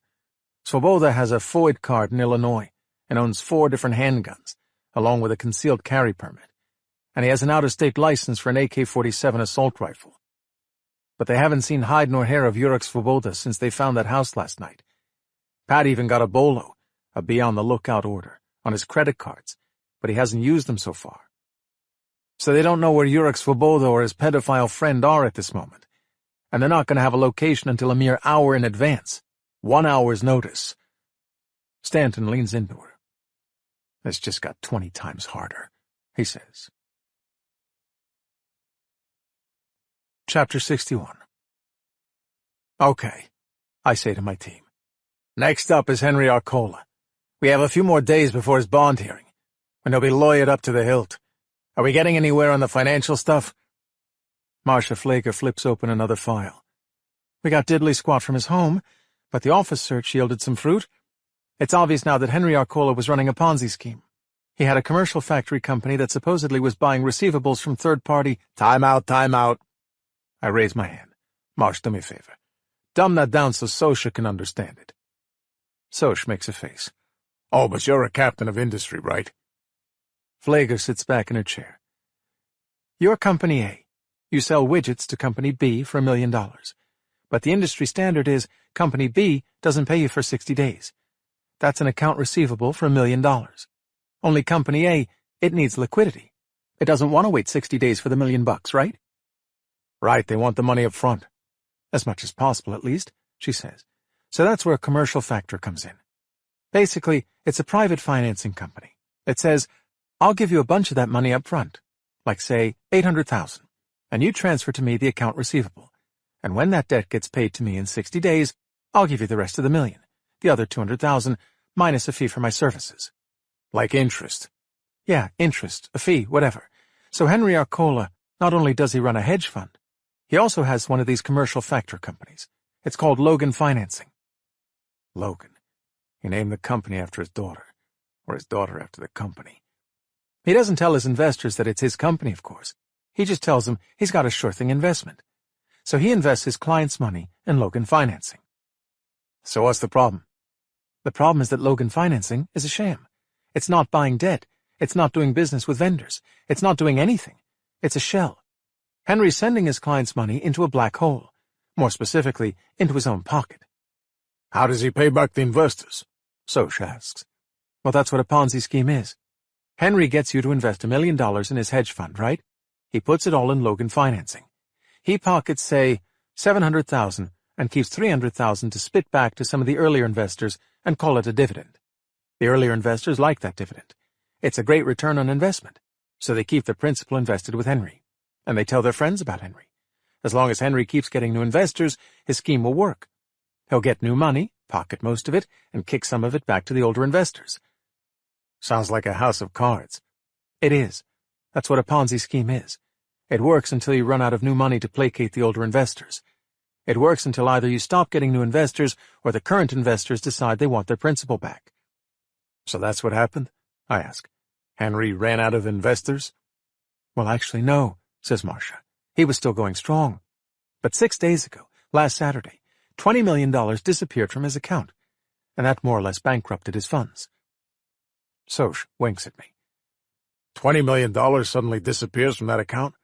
Svoboda has a FOID card in Illinois and owns 4 different handguns, along with a concealed carry permit, and he has an out-of-state license for an AK-47 assault rifle. But they haven't seen hide nor hair of Yurek Svoboda since they found that house last night. Pat even got a bolo, a be-on-the-lookout order, on his credit cards, but he hasn't used them so far. So they don't know where Yurek Svoboda or his pedophile friend are at this moment, and they're not going to have a location until a mere hour in advance. 1 hour's notice. Stanton leans into her. "This just got 20 times harder," he says. Chapter 61. "Okay," I say to my team. "Next up is Henry Arcola. We have a few more days before his bond hearing, when he'll be lawyered up to the hilt. Are we getting anywhere on the financial stuff?" Marcia Flaker flips open another file. "We got diddly squat from his home, but the office search yielded some fruit. It's obvious now that Henry Arcola was running a Ponzi scheme. He had a commercial factory company that supposedly was buying receivables from third-party—" Time out, time out. I raise my hand. "Marsh, do me a favor. Dumb that down so Sosha can understand it." Sosh makes a face. "Oh, but you're a captain of industry, right?" Flager sits back in her chair. "You're Company A. You sell widgets to Company B for $1 million. But the industry standard is Company B doesn't pay you for 60 days. That's an account receivable for $1 million. Only Company A, it needs liquidity. It doesn't want to wait 60 days for the $1 million, right?" "Right, they want the money up front. As much as possible, at least," she says. "So that's where a commercial factor comes in. Basically, it's a private financing company. It says, I'll give you a bunch of that money up front, like, say, $800,000, and you transfer to me the account receivable. And when that debt gets paid to me in 60 days, I'll give you the rest of the $1 million, the other $200,000, minus a fee for my services." "Like interest?" "Yeah, interest, a fee, whatever. So Henry Arcola, not only does he run a hedge fund, he also has one of these commercial factor companies. It's called Logan Financing." Logan. He named the company after his daughter, or his daughter after the company. He doesn't tell his investors that it's his company, of course. He just tells them he's got a sure-thing investment. So he invests his client's money in Logan Financing. So what's the problem? The problem is that Logan Financing is a sham. It's not buying debt. It's not doing business with vendors. It's not doing anything. It's a shell. Henry's sending his client's money into a black hole. More specifically, into his own pocket. How does he pay back the investors? Soch asks. Well, that's what a Ponzi scheme is. Henry gets you to invest $1 million in his hedge fund, right? He puts it all in Logan Financing. He pockets, say, $700,000 and keeps $300,000 to spit back to some of the earlier investors and call it a dividend. The earlier investors like that dividend. It's a great return on investment, so they keep the principal invested with Henry. And they tell their friends about Henry. As long as Henry keeps getting new investors, his scheme will work. He'll get new money, pocket most of it, and kick some of it back to the older investors. Sounds like a house of cards. It is. That's what a Ponzi scheme is. It works until you run out of new money to placate the older investors. It works until either you stop getting new investors or the current investors decide they want their principal back. So that's what happened? I ask. Henry ran out of investors? Well, actually, no, says Marcia. He was still going strong. But 6 days ago, last Saturday, $20 million disappeared from his account, and that more or less bankrupted his funds. Soch winks at me. $20 million suddenly disappears from that account?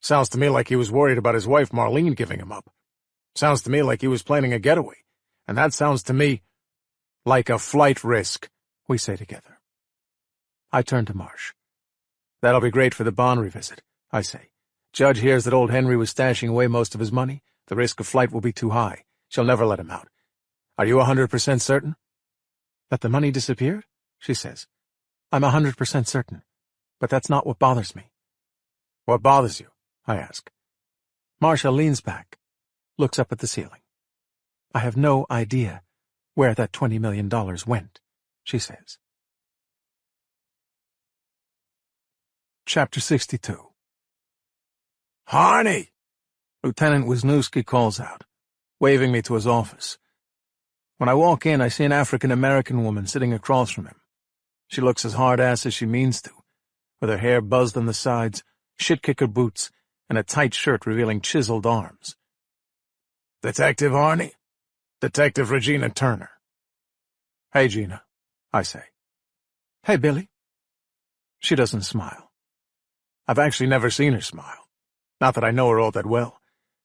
Sounds to me like he was worried about his wife Marlene giving him up. Sounds to me like he was planning a getaway. And that sounds to me like a flight risk, we say together. I turn to Marsh. That'll be great for the bond revisit, I say. Judge hears that old Henry was stashing away most of his money. The risk of flight will be too high. She'll never let him out. Are you 100% certain? That the money disappeared? She says. I'm 100% certain. But that's not what bothers me. What bothers you? I ask. Marcia leans back, looks up at the ceiling. I have no idea where that $20 million went, she says. Chapter 62. Harney! Lieutenant Wisniewski calls out, waving me to his office. When I walk in, I see an African-American woman sitting across from him. She looks as hard-ass as she means to, with her hair buzzed on the sides, shit-kicker boots, and a tight shirt revealing chiseled arms. Detective Harney? Detective Regina Turner. Hey, Gina, I say. Hey, Billy. She doesn't smile. I've actually never seen her smile. Not that I know her all that well.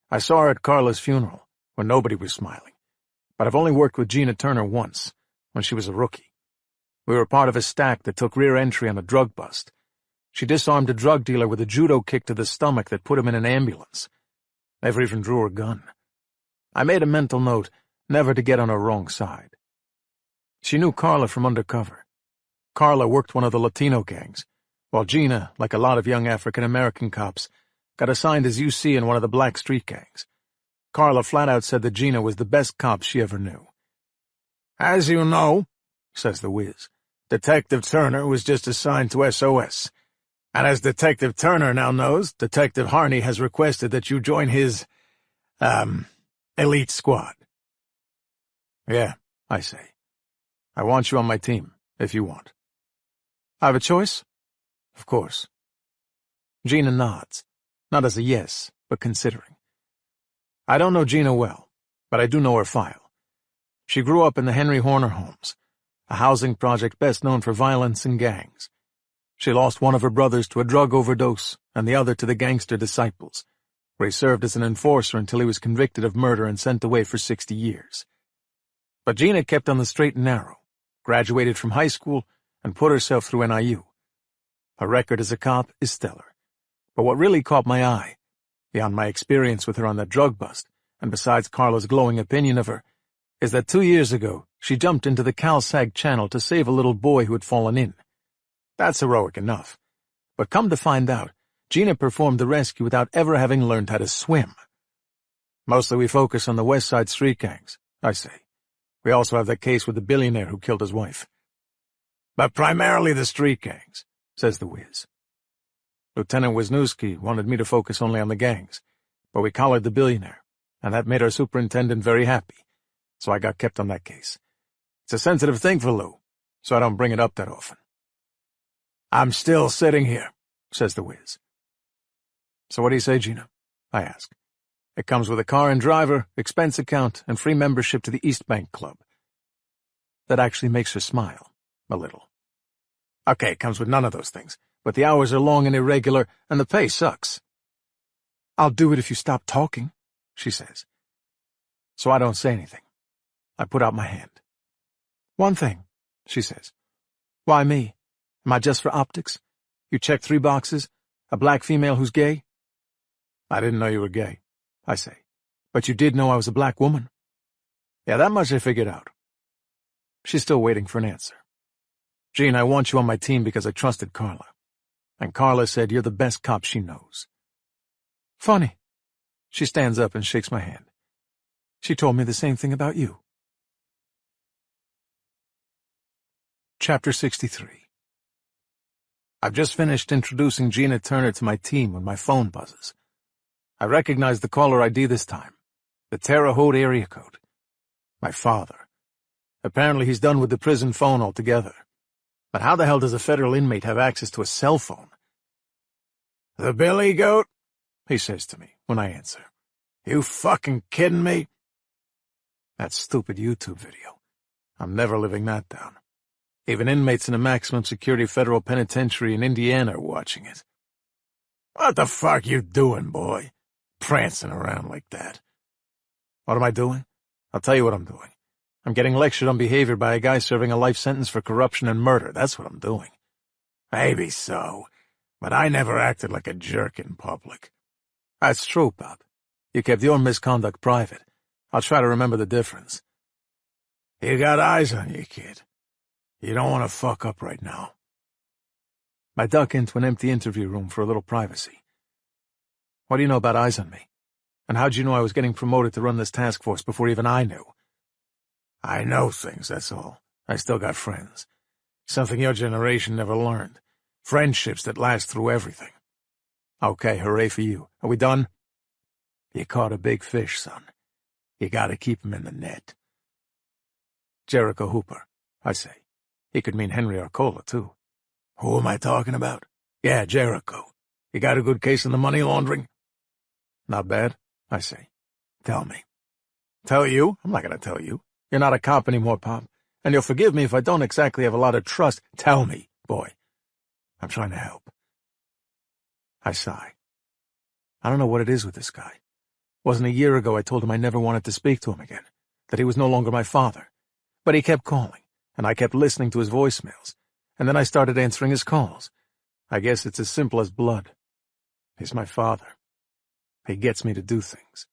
I saw her at Carla's funeral, when nobody was smiling. But I've only worked with Gina Turner once, when she was a rookie. We were part of a stack that took rear entry on a drug bust. She disarmed a drug dealer with a judo kick to the stomach that put him in an ambulance. Never even drew her gun. I made a mental note never to get on her wrong side. She knew Carla from undercover. Carla worked one of the Latino gangs, while Gina, like a lot of young African-American cops, got assigned as UC in one of the black street gangs. Carla flat out said that Gina was the best cop she ever knew. As you know, says the whiz, Detective Turner was just assigned to SOS. And as Detective Turner now knows, Detective Harney has requested that you join his, elite squad. Yeah, I say. I want you on my team, if you want. I have a choice? Of course. Gina nods, not as a yes, but considering. I don't know Gina well, but I do know her file. She grew up in the Henry Horner homes, a housing project best known for violence and gangs. She lost one of her brothers to a drug overdose and the other to the gangster Disciples, where he served as an enforcer until he was convicted of murder and sent away for 60 years. But Gina kept on the straight and narrow, graduated from high school, and put herself through NIU. Her record as a cop is stellar. But what really caught my eye, beyond my experience with her on that drug bust, and besides Carla's glowing opinion of her, is that 2 years ago she jumped into the Cal-Sag Channel to save a little boy who had fallen in. That's heroic enough. But come to find out, Gina performed the rescue without ever having learned how to swim. Mostly we focus on the West Side street gangs, I say. We also have that case with the billionaire who killed his wife. But primarily the street gangs, says the whiz. Lieutenant Wisniewski wanted me to focus only on the gangs, but we collared the billionaire, and that made our superintendent very happy, so I got kept on that case. It's a sensitive thing for Lou, so I don't bring it up that often. I'm still sitting here, says the whiz. So what do you say, Gina? I ask. It comes with a car and driver, expense account, and free membership to the East Bank Club. That actually makes her smile. A little. Okay, it comes with none of those things, but the hours are long and irregular, and the pay sucks. I'll do it if you stop talking, she says. So I don't say anything. I put out my hand. One thing, she says. Why me? Am I just for optics? You check 3 boxes? A black female who's gay? I didn't know you were gay, I say. But you did know I was a black woman. Yeah, that much I figured out. She's still waiting for an answer. Jean, I want you on my team because I trusted Carla. And Carla said you're the best cop she knows. Funny. She stands up and shakes my hand. She told me the same thing about you. Chapter 63. I've just finished introducing Gina Turner to my team when my phone buzzes. I recognize the caller ID this time. The Terre Haute area code. My father. Apparently he's done with the prison phone altogether. But how the hell does a federal inmate have access to a cell phone? The Billy Goat? He says to me when I answer. You fucking kidding me? That stupid YouTube video. I'm never living that down. Even inmates in a maximum security federal penitentiary in Indiana are watching it. What the fuck you doing, boy? Prancing around like that. What am I doing? I'll tell you what I'm doing. I'm getting lectured on behavior by a guy serving a life sentence for corruption and murder. That's what I'm doing. Maybe so, but I never acted like a jerk in public. That's true, Pop. You kept your misconduct private. I'll try to remember the difference. You got eyes on you, kid. You don't want to fuck up right now. I duck into an empty interview room for a little privacy. What do you know about eyes on me? And how'd you know I was getting promoted to run this task force before even I knew? I know things, that's all. I still got friends. Something your generation never learned. Friendships that last through everything. Okay, hooray for you. Are we done? You caught a big fish, son. You gotta keep him in the net. Jericho Hooper, I say. He could mean Henry Arcola, too. Who am I talking about? Yeah, Jericho. You got a good case in the money laundering? Not bad, I say. Tell me. Tell you? I'm not gonna tell you. You're not a cop anymore, Pop. And you'll forgive me if I don't exactly have a lot of trust. Tell me, boy. I'm trying to help. I sigh. I don't know what it is with this guy. Wasn't a year ago I told him I never wanted to speak to him again, that he was no longer my father. But he kept calling, and I kept listening to his voicemails, and then I started answering his calls. I guess it's as simple as blood. He's my father. He gets me to do things.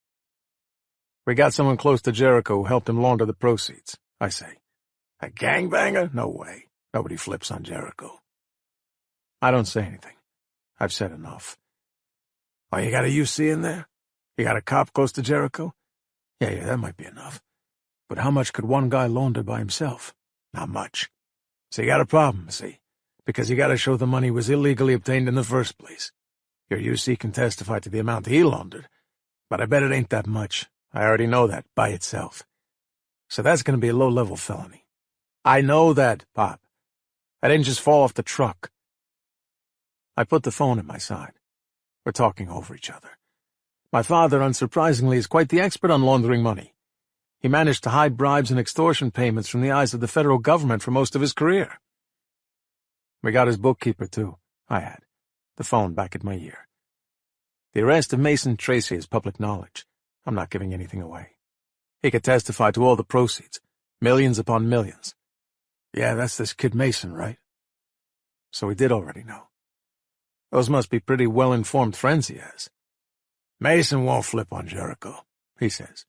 We got someone close to Jericho who helped him launder the proceeds, I say. A gangbanger? No way. Nobody flips on Jericho. I don't say anything. I've said enough. Oh, you got a UC in there? You got a cop close to Jericho? Yeah, that might be enough. But how much could one guy launder by himself? Not much. So you got a problem, see? Because you got to show the money was illegally obtained in the first place. Your UC can testify to the amount he laundered, but I bet it ain't that much. I already know that by itself. So that's going to be a low-level felony. I know that, Pop. I didn't just fall off the truck. I put the phone at my side. We're talking over each other. My father, unsurprisingly, is quite the expert on laundering money. He managed to hide bribes and extortion payments from the eyes of the federal government for most of his career. We got his bookkeeper, too, I had, the phone back at my ear. The arrest of Mason Tracy is public knowledge. I'm not giving anything away. He could testify to all the proceeds, millions upon millions. Yeah, that's this kid Mason, right? So he did already know. Those must be pretty well-informed friends he has. Mason won't flip on Jericho, he says.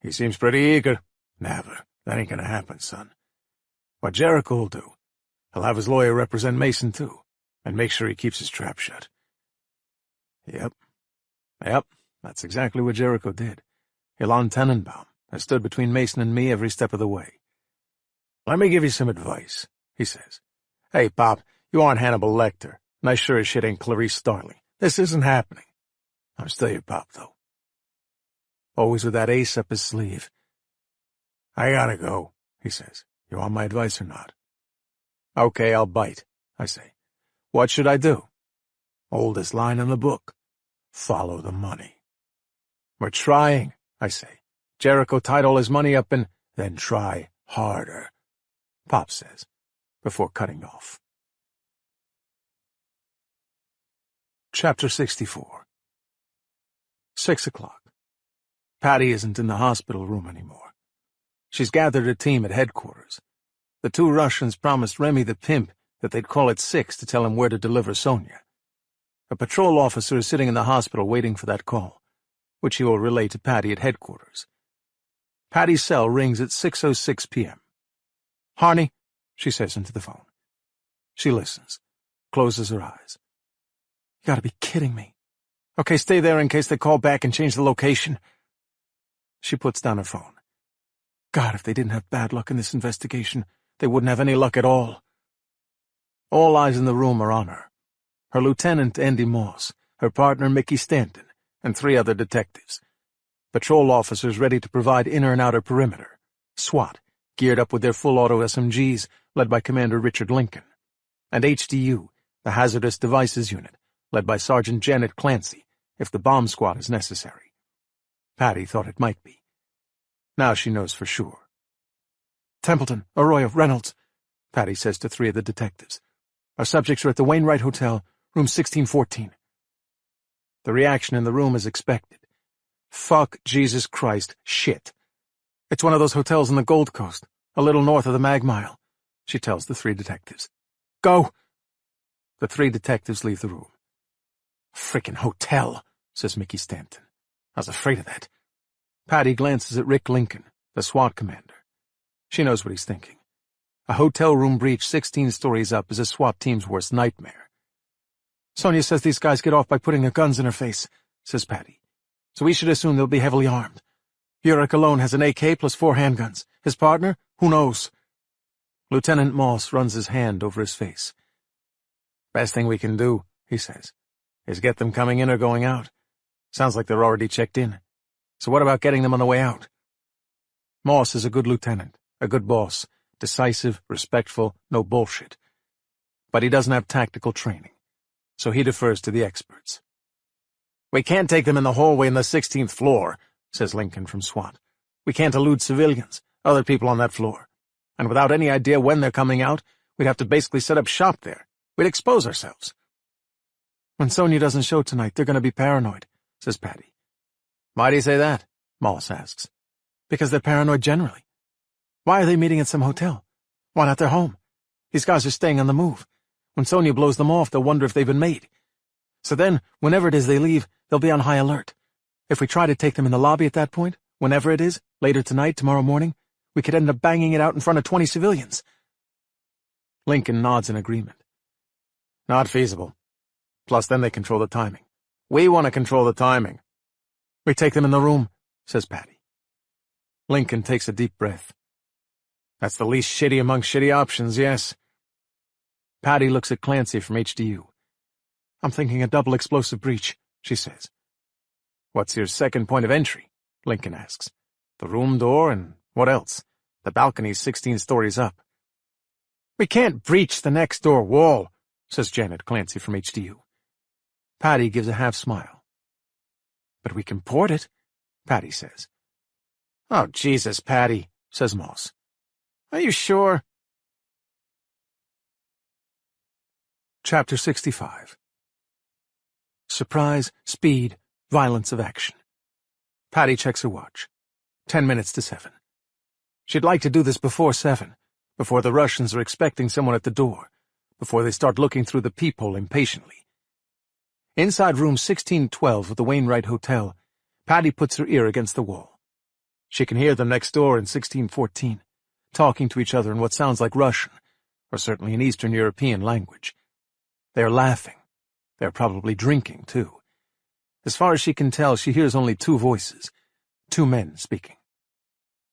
He seems pretty eager. Never. That ain't gonna happen, son. What Jericho will do, he'll have his lawyer represent Mason, too, and make sure he keeps his trap shut. Yep, that's exactly what Jericho did. Ilan Tenenbaum has stood between Mason and me every step of the way. Let me give you some advice, he says. Hey, Pop, you aren't Hannibal Lecter, and I sure as shit ain't Clarice Starling. This isn't happening. I'm still your Pop, though. Always with that ace up his sleeve. I gotta go, he says. You want my advice or not? Okay, I'll bite, I say. What should I do? Oldest line in the book. Follow the money. We're trying, I say. Jericho tied all his money up and then try harder, Pop says, before cutting off. Chapter 64. 6 o'clock. Patty isn't in the hospital room anymore. She's gathered a team at headquarters. The two Russians promised Remy the pimp that they'd call at 6 to tell him where to deliver Sonia. A patrol officer is sitting in the hospital waiting for that call, which he will relay to Patty at headquarters. Patty's cell rings at 6:06 p.m. "Harney," she says into the phone. She listens, closes her eyes. "You gotta be kidding me. Okay, stay there in case they call back and change the location." She puts down her phone. God, if they didn't have bad luck in this investigation, they wouldn't have any luck at all. All eyes in the room are on her. Her lieutenant, Andy Moss, her partner, Mickey Stanton, and 3 other detectives. Patrol officers ready to provide inner and outer perimeter. SWAT, geared up with their full-auto SMGs, led by Commander Richard Lincoln. And HDU, the Hazardous Devices Unit, led by Sergeant Janet Clancy, if the bomb squad is necessary. Patty thought it might be. Now she knows for sure. "Templeton, Arroyo, Reynolds," Patty says to 3 of the detectives. "Our subjects are at the Wainwright Hotel, room 1614. The reaction in the room is expected. Fuck, Jesus Christ, shit. "It's one of those hotels on the Gold Coast, a little north of the Mag Mile," she tells the 3 detectives. "Go!" The 3 detectives leave the room. "Frickin' hotel," says Mickey Stanton. "I was afraid of that." Patty glances at Rick Lincoln, the SWAT commander. She knows what he's thinking. A hotel room breach 16 stories up is a SWAT team's worst nightmare. "Sonia says these guys get off by putting their guns in her face," says Patty. "So we should assume they'll be heavily armed. Urich alone has an AK plus 4 handguns. His partner? Who knows?" Lieutenant Moss runs his hand over his face. "Best thing we can do," he says, "is get them coming in or going out. Sounds like they're already checked in. So what about getting them on the way out?" Moss is a good lieutenant, a good boss, decisive, respectful, no bullshit. But he doesn't have tactical training, so he defers to the experts. "We can't take them in the hallway in the 16th floor, says Lincoln from SWAT. "We can't elude civilians, other people on that floor. And without any idea when they're coming out, we'd have to basically set up shop there. We'd expose ourselves." "When Sonia doesn't show tonight, they're going to be paranoid," says Patty. "Why do you say that?" Moss asks. "Because they're paranoid generally. Why are they meeting at some hotel? Why not their home? These guys are staying on the move. When Sonia blows them off, they'll wonder if they've been made. So then, whenever it is they leave, they'll be on high alert. If we try to take them in the lobby at that point, whenever it is, later tonight, tomorrow morning, we could end up banging it out in front of 20 civilians." Lincoln nods in agreement. "Not feasible. Plus then they control the timing. We want to control the timing." "We take them in the room," says Patty. Lincoln takes a deep breath. "That's the least shitty among shitty options, yes." Patty looks at Clancy from HDU. "I'm thinking a double explosive breach," she says. "What's your second point of entry?" Lincoln asks. "The room door and what else? The balcony's 16 stories up." "We can't breach the next door wall," says Janet Clancy from HDU. Patty gives a half smile. "But we can port it," Patty says. "Oh, Jesus, Patty," says Moss. "Are you sure?" Chapter 65. Surprise, speed, violence of action. Patty checks her watch. 10 minutes to 7. She'd like to do this before 7, before the Russians are expecting someone at the door, before they start looking through the peephole impatiently. Inside room 1612 of the Wainwright Hotel, Patty puts her ear against the wall. She can hear them next door in 1614, talking to each other in what sounds like Russian, or certainly an Eastern European language. They're laughing. They're probably drinking, too. As far as she can tell, she hears only 2 voices, 2 men speaking.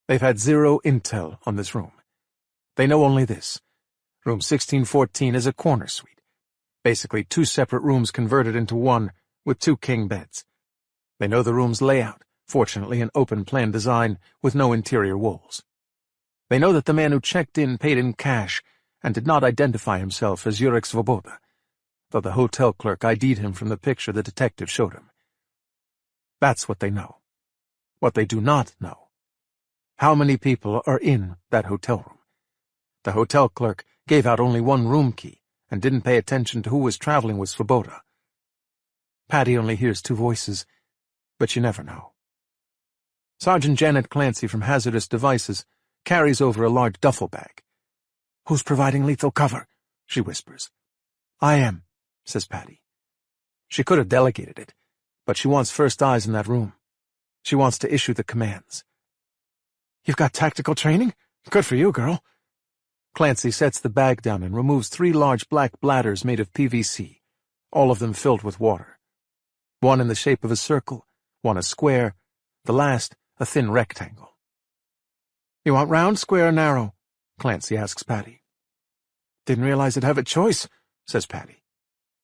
They've had zero intel on this room. They know only this. Room 1614 is a corner suite, basically 2 separate rooms converted into one, with 2 king beds. They know the room's layout, fortunately an open-plan design with no interior walls. They know that the man who checked in paid in cash and did not identify himself as Yurek Svoboda, though the hotel clerk ID'd him from the picture the detective showed him. That's what they know. What they do not know: how many people are in that hotel room. The hotel clerk gave out only one room key and didn't pay attention to who was traveling with Svoboda. Patty only hears two voices, but you never know. Sergeant Janet Clancy from Hazardous Devices carries over a large duffel bag. "Who's providing lethal cover?" she whispers. "I am," says Patty. She could have delegated it, but she wants first eyes in that room. She wants to issue the commands. "You've got tactical training? Good for you, girl." Clancy sets the bag down and removes 3 large black bladders made of PVC, all of them filled with water. One in the shape of a circle, one a square, the last a thin rectangle. "You want round, square, or narrow?" Clancy asks Patty. "Didn't realize I'd have a choice," says Patty.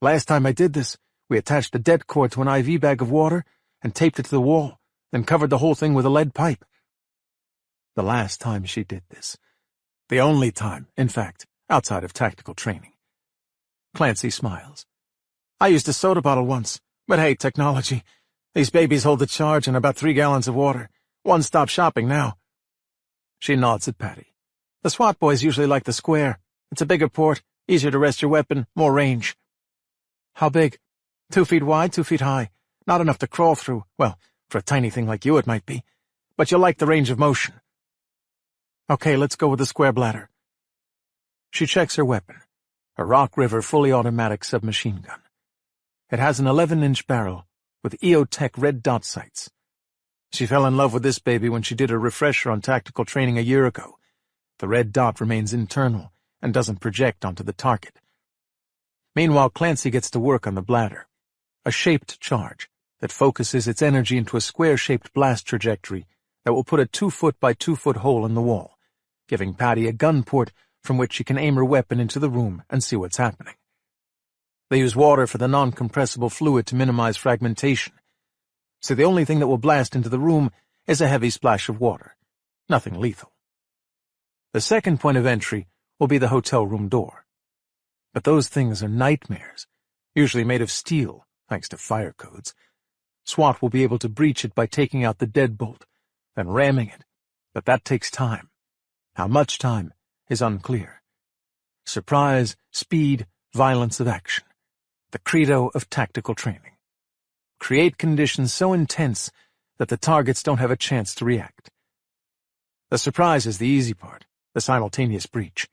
"Last time I did this, we attached a dead cord to an IV bag of water and taped it to the wall, then covered the whole thing with a lead pipe." The last time she did this. The only time, in fact, outside of tactical training. Clancy smiles. "I used a soda bottle once, but hey, technology. These babies hold the charge and about 3 gallons of water. One-stop shopping now." She nods at Patty. "The SWAT boys usually like the square. It's a bigger port, easier to rest your weapon, more range." "How big?" 2 feet wide, 2 feet high. Not enough to crawl through. Well, for a tiny thing like you it might be. But you'll like the range of motion." "Okay, let's go with the square bladder." She checks her weapon, a Rock River fully automatic submachine gun. It has an 11-inch barrel with EOTech red dot sights. She fell in love with this baby when she did a refresher on tactical training a year ago. The red dot remains internal and doesn't project onto the target. Meanwhile, Clancy gets to work on the bladder, a shaped charge that focuses its energy into a square-shaped blast trajectory that will put a 2-foot by 2-foot hole in the wall, giving Patty a gun port from which she can aim her weapon into the room and see what's happening. They use water for the non-compressible fluid to minimize fragmentation, so the only thing that will blast into the room is a heavy splash of water, nothing lethal. The second point of entry will be the hotel room door. But those things are nightmares, usually made of steel, thanks to fire codes. SWAT will be able to breach it by taking out the deadbolt, then ramming it, but that takes time. How much time is unclear. Surprise, speed, violence of action. The credo of tactical training. Create conditions so intense that the targets don't have a chance to react. The surprise is the easy part, the simultaneous breach.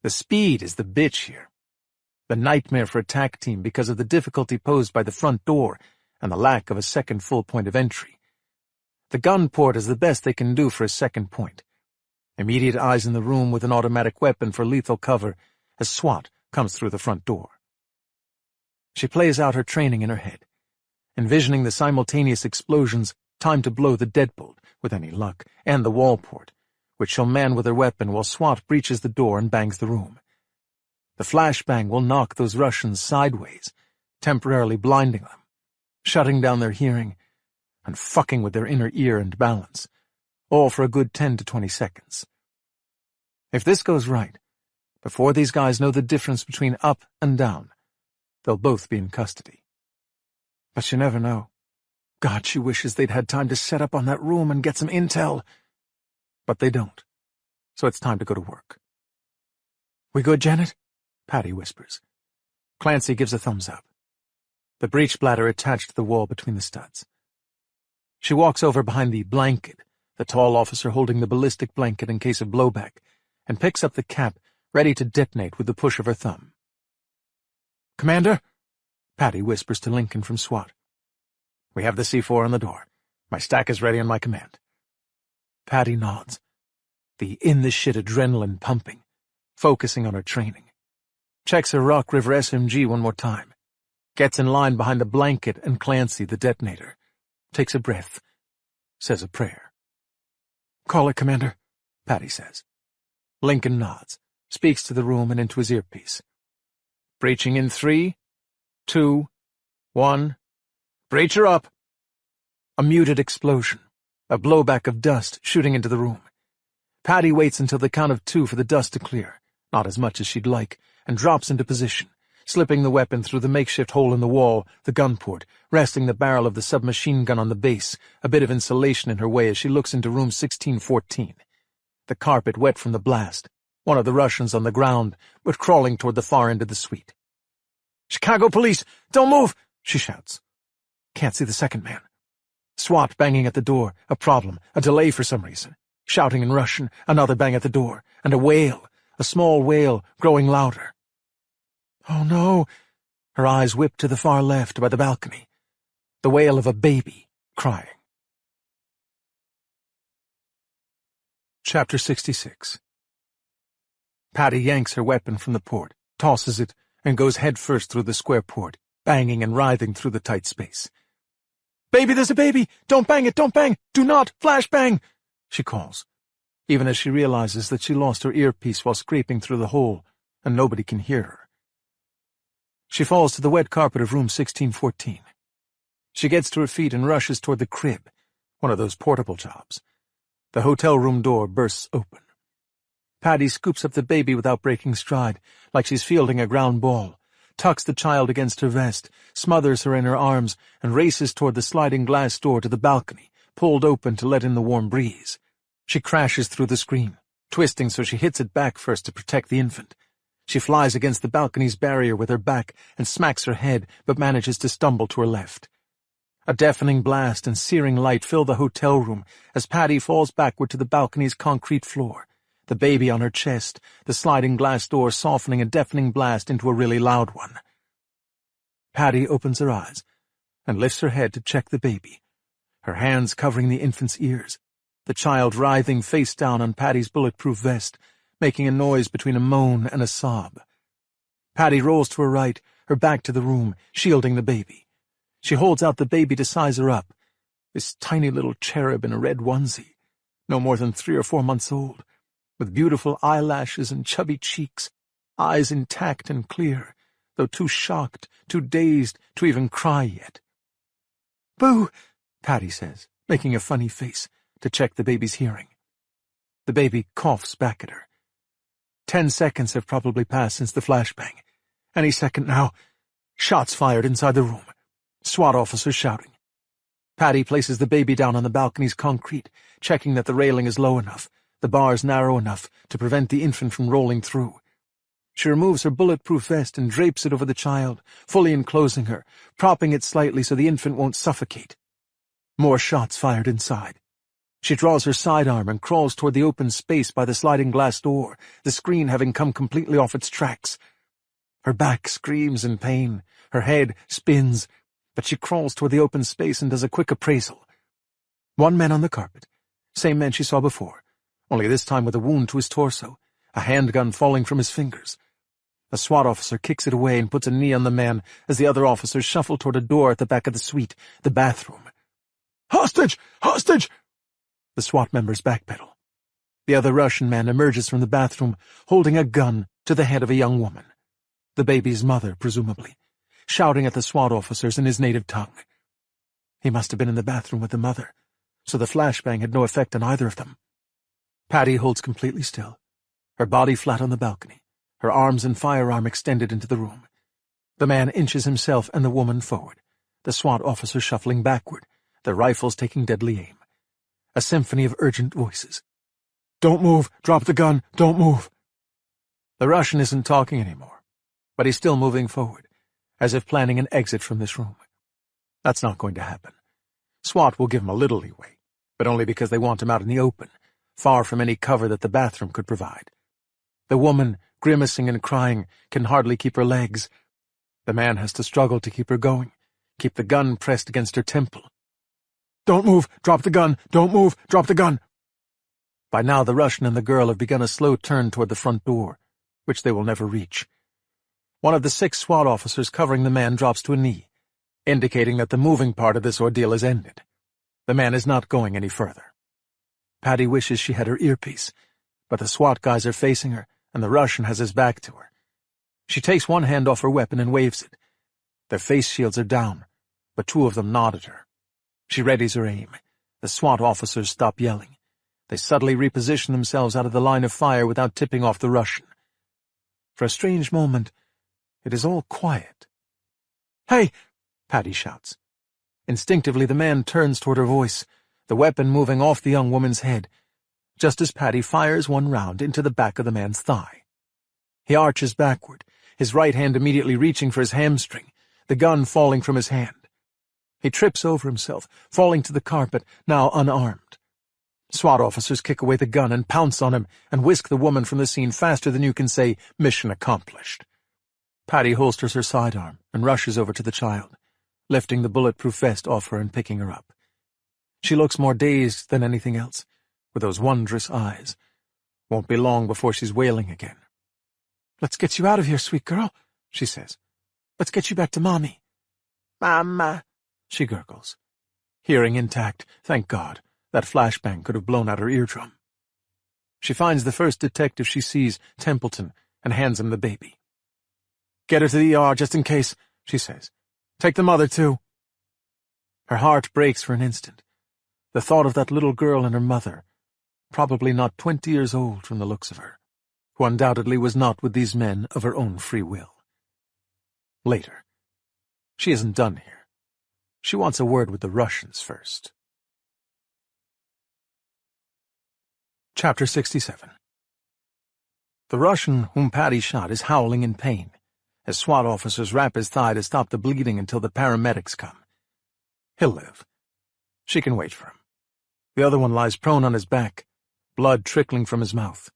The speed is the bitch here. The nightmare for attack team because of the difficulty posed by the front door and the lack of a second full point of entry. The gun port is the best they can do for a second point. Immediate eyes in the room with an automatic weapon for lethal cover as SWAT comes through the front door. She plays out her training in her head, envisioning the simultaneous explosions, time to blow the deadbolt, with any luck, and the wall port, which she'll man with her weapon while SWAT breaches the door and bangs the room. The flashbang will knock those Russians sideways, temporarily blinding them, shutting down their hearing, and fucking with their inner ear and balance, all for a good 10 to 20 seconds. If this goes right, before these guys know the difference between up and down, they'll both be in custody. But you never know. God, she wishes they'd had time to set up on that room and get some intel. But they don't, so it's time to go to work. "We good, Janet?" Patty whispers. Clancy gives a thumbs up. The breech bladder attached to the wall between the studs. She walks over behind the blanket, the tall officer holding the ballistic blanket in case of blowback, and picks up the cap, ready to detonate with the push of her thumb. "Commander?" Patty whispers to Lincoln from SWAT. "We have the C4 on the door. My stack is ready on my command." Patty nods, the in-the-shit adrenaline pumping, focusing on her training. Checks her Rock River SMG one more time. Gets in line behind the blanket and Clancy, the detonator. Takes a breath. Says a prayer. "Call it, Commander," Patty says. Lincoln nods, speaks to the room and into his earpiece. "Breaching in 3, 2, 1. Breach her up." A muted explosion, a blowback of dust shooting into the room. Patty waits until the count of 2 for the dust to clear, not as much as she'd like, and drops into position, slipping the weapon through the makeshift hole in the wall, the gun port, resting the barrel of the submachine gun on the base, a bit of insulation in her way as she looks into room 1614. The carpet wet from the blast. One of the Russians on the ground, but crawling toward the far end of the suite. "Chicago police! Don't move!" she shouts. Can't see the second man. SWAT banging at the door, a problem, a delay for some reason. Shouting in Russian, another bang at the door, and a wail, a small wail, growing louder. Oh no! Her eyes whip to the far left by the balcony. The wail of a baby, crying. Chapter 66. Patty yanks her weapon from the port, tosses it, and goes headfirst through the square port, banging and writhing through the tight space. "Baby, there's a baby! Don't bang it! Don't bang! Do not! Flashbang!" she calls, even as she realizes that she lost her earpiece while scraping through the hole, and nobody can hear her. She falls to the wet carpet of room 1614. She gets to her feet and rushes toward the crib, one of those portable jobs. The hotel room door bursts open. Patty scoops up the baby without breaking stride, like she's fielding a ground ball, tucks the child against her vest, smothers her in her arms, and races toward the sliding glass door to the balcony, pulled open to let in the warm breeze. She crashes through the screen, twisting so she hits it back first to protect the infant. She flies against the balcony's barrier with her back and smacks her head, but manages to stumble to her left. A deafening blast and searing light fill the hotel room as Patty falls backward to the balcony's concrete floor, the baby on her chest, the sliding glass door softening a deafening blast into a really loud one. Patty opens her eyes and lifts her head to check the baby, her hands covering the infant's ears, the child writhing face down on Patty's bulletproof vest, making a noise between a moan and a sob. Patty rolls to her right, her back to the room, shielding the baby. She holds out the baby to size her up, this tiny little cherub in a red onesie, no more than 3 or 4 months old, with beautiful eyelashes and chubby cheeks, eyes intact and clear, though too shocked, too dazed to even cry yet. "Boo!" Patty says, making a funny face to check the baby's hearing. The baby coughs back at her. 10 seconds have probably passed since the flashbang. Any second now. Shots fired inside the room. SWAT officers shouting. Patty places the baby down on the balcony's concrete, checking that the railing is low enough, the bars narrow enough to prevent the infant from rolling through. She removes her bulletproof vest and drapes it over the child, fully enclosing her, propping it slightly so the infant won't suffocate. More shots fired inside. She draws her sidearm and crawls toward the open space by the sliding glass door, the screen having come completely off its tracks. Her back screams in pain, her head spins, but she crawls toward the open space and does a quick appraisal. 1 man on the carpet, same man she saw before, only this time with a wound to his torso, a handgun falling from his fingers. A SWAT officer kicks it away and puts a knee on the man as the other officers shuffle toward a door at the back of the suite, the bathroom. "Hostage! Hostage!" The SWAT members backpedal. The other Russian man emerges from the bathroom, holding a gun to the head of a young woman, the baby's mother, presumably, shouting at the SWAT officers in his native tongue. He must have been in the bathroom with the mother, so the flashbang had no effect on either of them. Patty holds completely still, her body flat on the balcony, her arms and firearm extended into the room. The man inches himself and the woman forward, the SWAT officers shuffling backward, their rifles taking deadly aim. A symphony of urgent voices. "Don't move! Drop the gun! Don't move!" The Russian isn't talking anymore, but he's still moving forward, as if planning an exit from this room. That's not going to happen. SWAT will give him a little leeway, but only because they want him out in the open, far from any cover that the bathroom could provide. The woman, grimacing and crying, can hardly keep her legs. The man has to struggle to keep her going, keep the gun pressed against her temple. "Don't move! Drop the gun! Don't move! Drop the gun!" By now the Russian and the girl have begun a slow turn toward the front door, which they will never reach. One of the 6 SWAT officers covering the man drops to a knee, indicating that the moving part of this ordeal is ended. The man is not going any further. Patty wishes she had her earpiece, but the SWAT guys are facing her, and the Russian has his back to her. She takes one hand off her weapon and waves it. Their face shields are down, but 2 of them nod at her. She readies her aim. The SWAT officers stop yelling. They subtly reposition themselves out of the line of fire without tipping off the Russian. For a strange moment, It is all quiet. "Hey!" Patty shouts. Instinctively, the man turns toward her voice, the weapon moving off the young woman's head, just as Patty fires one round into the back of the man's thigh. He arches backward, his right hand immediately reaching for his hamstring, the gun falling from his hand. He trips over himself, falling to the carpet, now unarmed. SWAT officers kick away the gun and pounce on him and whisk the woman from the scene faster than you can say, "Mission accomplished." Patty holsters her sidearm and rushes over to the child, lifting the bulletproof vest off her and picking her up. She looks more dazed than anything else, with those wondrous eyes. Won't be long before she's wailing again. "Let's get you out of here, sweet girl," she says. "Let's get you back to Mommy." "Mama," she gurgles. Hearing intact, thank God. That flashbang could have blown out her eardrum. She finds the first detective she sees, Templeton, and hands him the baby. "Get her to the ER just in case," she says. "Take the mother, too." Her heart breaks for an instant. The thought of that little girl and her mother, probably not 20 years old from the looks of her, who undoubtedly was not with these men of her own free will. Later. She isn't done here. She wants a word with the Russians first. Chapter 67. The Russian whom Patty shot is howling in pain, as SWAT officers wrap his thigh to stop the bleeding until the paramedics come. He'll live. She can wait for him. The other one lies prone on his back, blood trickling from his mouth.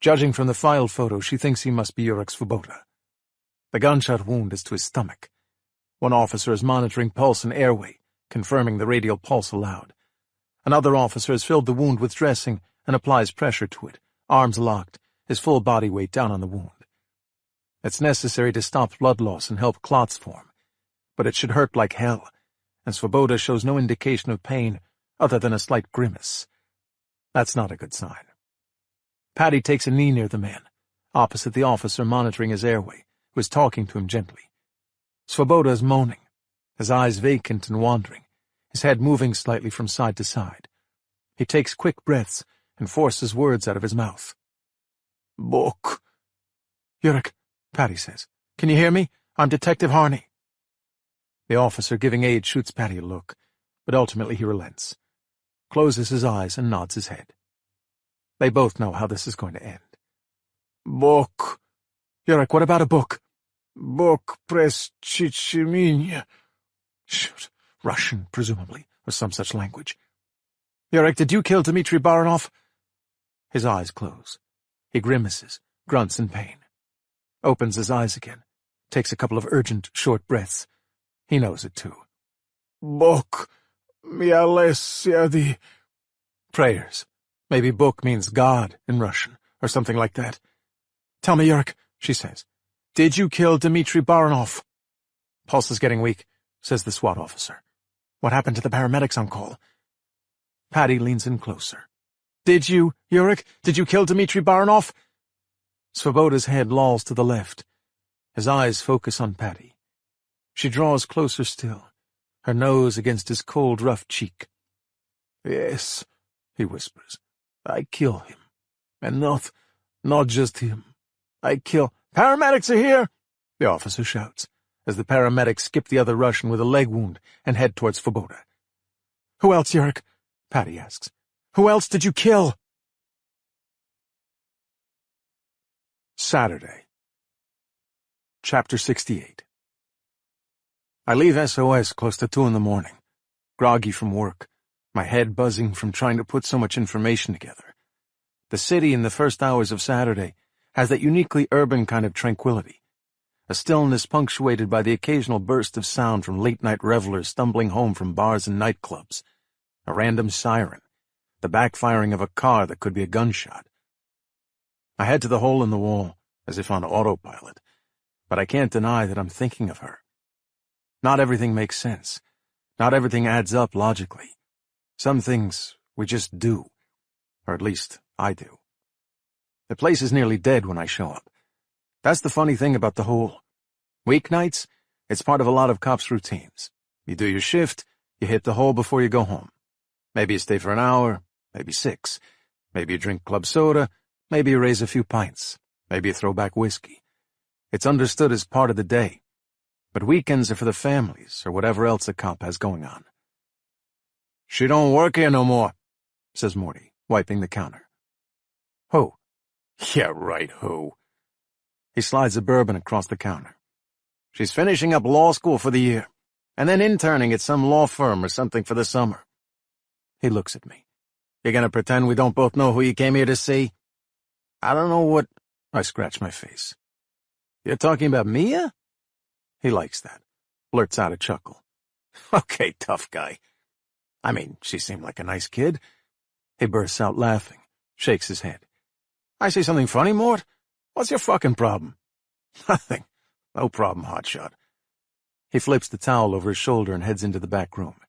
Judging from the file photo, she thinks he must be Yurek Svoboda. The gunshot wound is to his stomach. One officer is monitoring pulse and airway, confirming the radial pulse aloud. Another officer has filled the wound with dressing and applies pressure to it, arms locked, his full body weight down on the wound. It's necessary to stop blood loss and help clots form, but it should hurt like hell, and Svoboda shows no indication of pain other than a slight grimace. That's not a good sign. Patty takes a knee near the man, opposite the officer monitoring his airway, who is talking to him gently. Svoboda is moaning, his eyes vacant and wandering, his head moving slightly from side to side. He takes quick breaths and forces words out of his mouth. "Book." "Yurek," Patty says. "Can you hear me? I'm Detective Harney." The officer giving aid shoots Patty a look, but ultimately he relents, closes his eyes and nods his head. They both know how this is going to end. "Book." "Yurek, what about a book?" "Book preschichiminya." Shoot. Russian, presumably, or some such language. "Yurek, did you kill Dmitry Baranov?" His eyes close. He grimaces, grunts in pain. Opens his eyes again, takes a couple of urgent, short breaths. He knows it, too. "Book, mialesiadi." Prayers. Maybe book means God in Russian, or something like that. "Tell me, Yurek," she says. "Did you kill Dmitry Baranov?" "Pulse is getting weak," says the SWAT officer. "What happened to the paramedics on call?" Patty leans in closer. "Did you, Yurek? Did you kill Dmitry Baranov?" Svoboda's head lolls to the left. His eyes focus on Patty. She draws closer still, her nose against his cold, rough cheek. "Yes," he whispers. "I kill him. And not just him. I kill—" "Paramedics are here!" the officer shouts, as the paramedics skip the other Russian with a leg wound and head towards Svoboda. "Who else, Yurek?" Patty asks. "Who else did you kill?" Saturday. Chapter 68. I leave SOS close to 2 in the morning, groggy from work, my head buzzing from trying to put so much information together. The city in the first hours of Saturday has that uniquely urban kind of tranquility, a stillness punctuated by the occasional burst of sound from late-night revelers stumbling home from bars and nightclubs, a random siren, the backfiring of a car that could be a gunshot. I head to the hole in the wall, as if on autopilot, but I can't deny that I'm thinking of her. Not everything makes sense. Not everything adds up logically. Some things we just do, or at least I do. The place is nearly dead when I show up. That's the funny thing about the hole. Weeknights, it's part of a lot of cops' routines. You do your shift, you hit the hole before you go home. Maybe you stay for an hour, maybe 6. Maybe you drink club soda, maybe you raise a few pints, maybe you throw back whiskey. It's understood as part of the day, but weekends are for the families or whatever else a cop has going on. "She don't work here no more," says Morty, wiping the counter. "Who?" "Yeah, right, who?" He slides a bourbon across the counter. "She's finishing up law school for the year, and then interning at some law firm or something for the summer." He looks at me. "You gonna pretend we don't both know who you came here to see?" "I don't know what—" I scratch my face. "You're talking about Mia?" He likes that, blurts out a chuckle. "Okay, tough guy. I mean, she seemed like a nice kid." He bursts out laughing, shakes his head. "I say something funny, Mort? What's your fucking problem?" "Nothing. No problem, hotshot." He flips the towel over his shoulder and heads into the back room.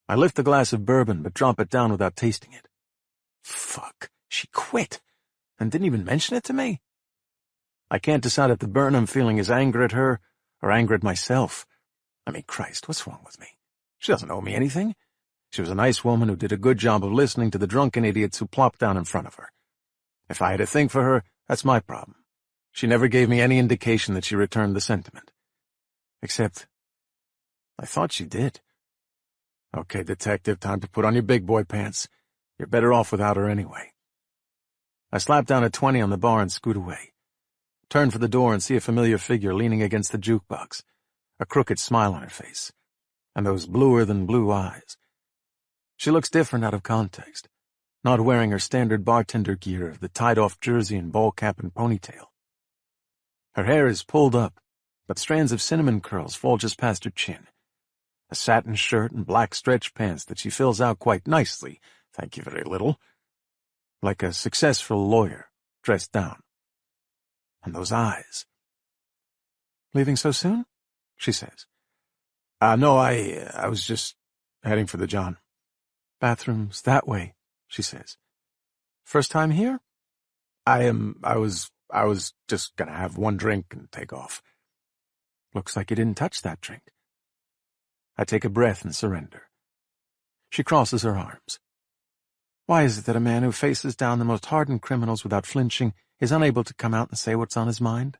I lift a glass of bourbon, but drop it down without tasting it. Fuck, she quit, and didn't even mention it to me? I can't decide if the burn I'm feeling is anger at her or anger at myself. I mean, Christ, what's wrong with me? She doesn't owe me anything. She was a nice woman who did a good job of listening to the drunken idiots who plopped down in front of her. If I had a thing for her, that's my problem. She never gave me any indication that she returned the sentiment. Except, I thought she did. Okay, detective, time to put on your big boy pants. You're better off without her anyway. I slap down a 20 on the bar and scoot away. Turn for the door and see a familiar figure leaning against the jukebox, a crooked smile on her face, and those bluer-than-blue eyes. She looks different out of context, not wearing her standard bartender gear of the tied-off jersey and ball cap and ponytail. Her hair is pulled up, but strands of cinnamon curls fall just past her chin. A satin shirt and black stretch pants that she fills out quite nicely, thank you very little, like a successful lawyer, dressed down. And those eyes. "Leaving so soon?" she says. No, I was just heading for the John." "Bathroom's that way," she says. "First time here?" I was just gonna have one drink and take off." "Looks like you didn't touch that drink." I take a breath and surrender. She crosses her arms. "Why is it that a man who faces down the most hardened criminals without flinching is unable to come out and say what's on his mind?"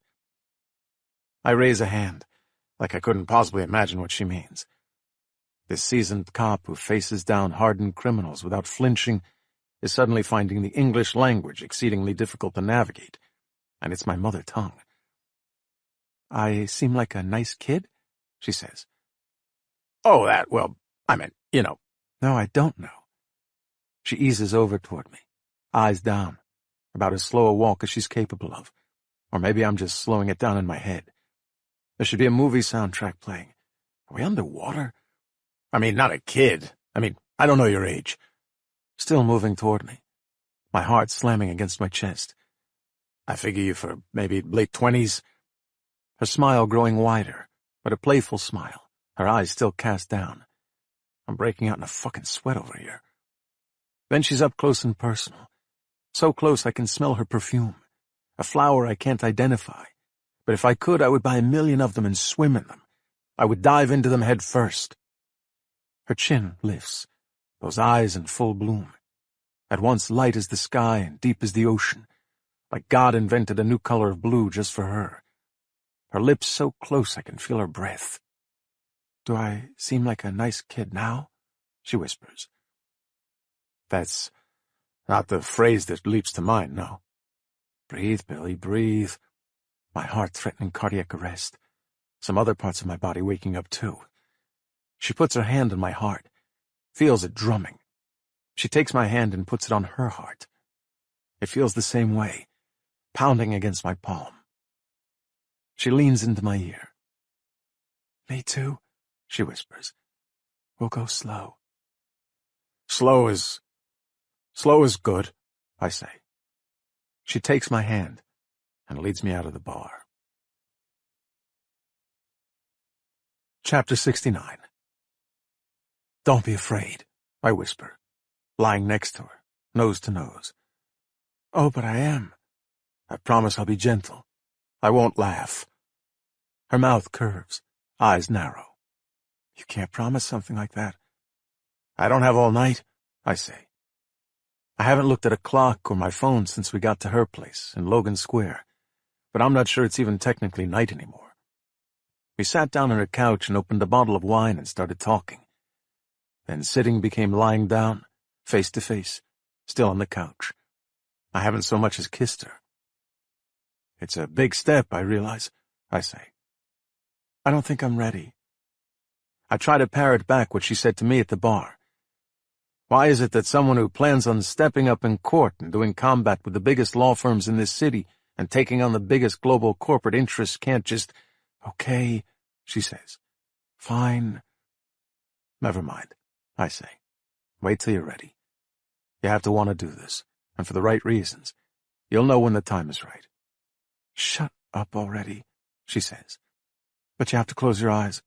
I raise a hand, like I couldn't possibly imagine what she means. This seasoned cop who faces down hardened criminals without flinching is suddenly finding the English language exceedingly difficult to navigate, and it's my mother tongue. "I seem like a nice kid?" she says. "Oh, I meant, you know." "No, I don't know." She eases over toward me, eyes down, about as slow a walk as she's capable of. Or maybe I'm just slowing it down in my head. There should be a movie soundtrack playing. Are we underwater? I mean, not a kid. I don't know your age. Still moving toward me, my heart slamming against my chest. "I figure you for maybe late 20s. Her smile growing wider, but a playful smile, her eyes still cast down. I'm breaking out in a fucking sweat over here. Then she's up close and personal. So close I can smell her perfume. A flower I can't identify. But if I could, I would buy 1,000,000 of them and swim in them. I would dive into them head first. Her chin lifts, those eyes in full bloom. At once light as the sky and deep as the ocean, like God invented a new color of blue just for her. Her lips so close I can feel her breath. "Do I seem like a nice kid now?" she whispers. That's not the phrase that leaps to mind, no. Breathe, Billy, breathe. My heart threatening cardiac arrest. Some other parts of my body waking up too. She puts her hand on my heart, feels it drumming. She takes my hand and puts it on her heart. It feels the same way, pounding against my palm. She leans into my ear. "Me too," she whispers. "We'll go slow." Slow is good," I say. She takes my hand and leads me out of the bar. Chapter 69. "Don't be afraid," I whisper, lying next to her, nose to nose. "Oh, but I am." "I promise I'll be gentle. I won't laugh." Her mouth curves, eyes narrow. "You can't promise something like that." "I don't have all night," I say. I haven't looked at a clock or my phone since we got to her place in Logan Square, but I'm not sure it's even technically night anymore. We sat down on her couch and opened a bottle of wine and started talking. Then sitting became lying down, face to face, still on the couch. I haven't so much as kissed her. It's a big step, I realize, I say. I don't think I'm ready. I try to parrot back what she said to me at the bar. Why is it that someone who plans on stepping up in court and doing combat with the biggest law firms in this city and taking on the biggest global corporate interests can't just... Okay, she says. Fine. Never mind, I say. Wait till you're ready. You have to want to do this, and for the right reasons. You'll know when the time is right. Shut up already, she says. But you have to close your eyes,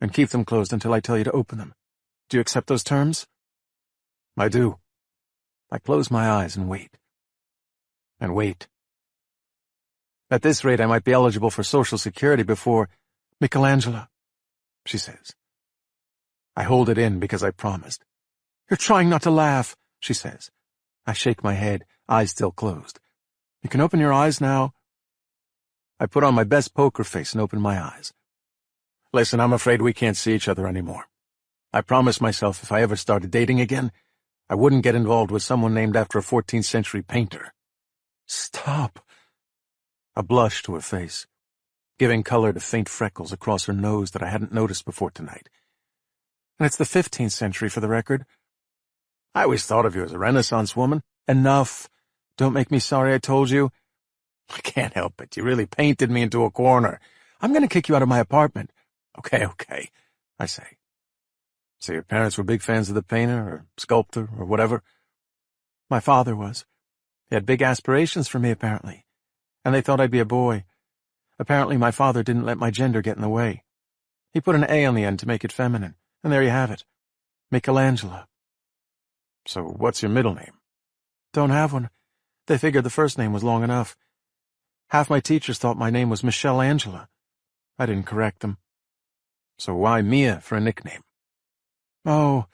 and keep them closed until I tell you to open them. Do you accept those terms? I do. I close my eyes and wait. And wait. At this rate, I might be eligible for Social Security before Michelangelo, she says. I hold it in because I promised. You're trying not to laugh, she says. I shake my head, eyes still closed. You can open your eyes now. I put on my best poker face and open my eyes. Listen, I'm afraid we can't see each other anymore. I promised myself if I ever started dating again, I wouldn't get involved with someone named after a 14th century painter. Stop. A blush to her face, giving color to faint freckles across her nose that I hadn't noticed before tonight. And it's the 15th century for the record. I always thought of you as a Renaissance woman. Enough. Don't make me sorry I told you. I can't help it. You really painted me into a corner. I'm going to kick you out of my apartment. Okay, I say. So your parents were big fans of the painter or sculptor or whatever? My father was. He had big aspirations for me, apparently. And they thought I'd be a boy. Apparently my father didn't let my gender get in the way. He put an A on the end to make it feminine, and there you have it. Michelangelo. So what's your middle name? Don't have one. They figured the first name was long enough. Half my teachers thought my name was Michelle Angela. I didn't correct them. So why Mia for a nickname? Oh,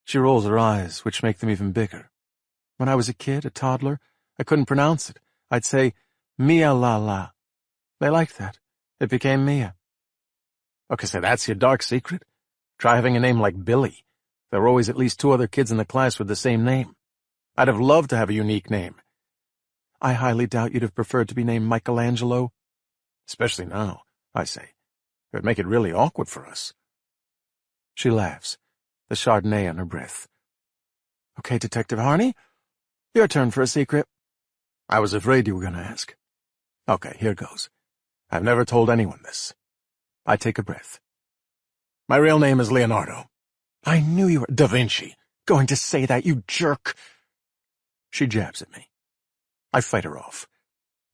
she rolls her eyes, which make them even bigger. When I was a kid, a toddler, I couldn't pronounce it. I'd say, Mia la la. They liked that. It became Mia. Okay, so that's your dark secret? Try having a name like Billy. There were always at least 2 other kids in the class with the same name. I'd have loved to have a unique name. I highly doubt you'd have preferred to be named Michelangelo. Especially now, I say. It would make it really awkward for us. She laughs, the Chardonnay on her breath. Okay, Detective Harney, your turn for a secret. I was afraid you were going to ask. Okay, here goes. I've never told anyone this. I take a breath. My real name is Leonardo. I knew you were Da Vinci. Going to say that, you jerk. She jabs at me. I fight her off.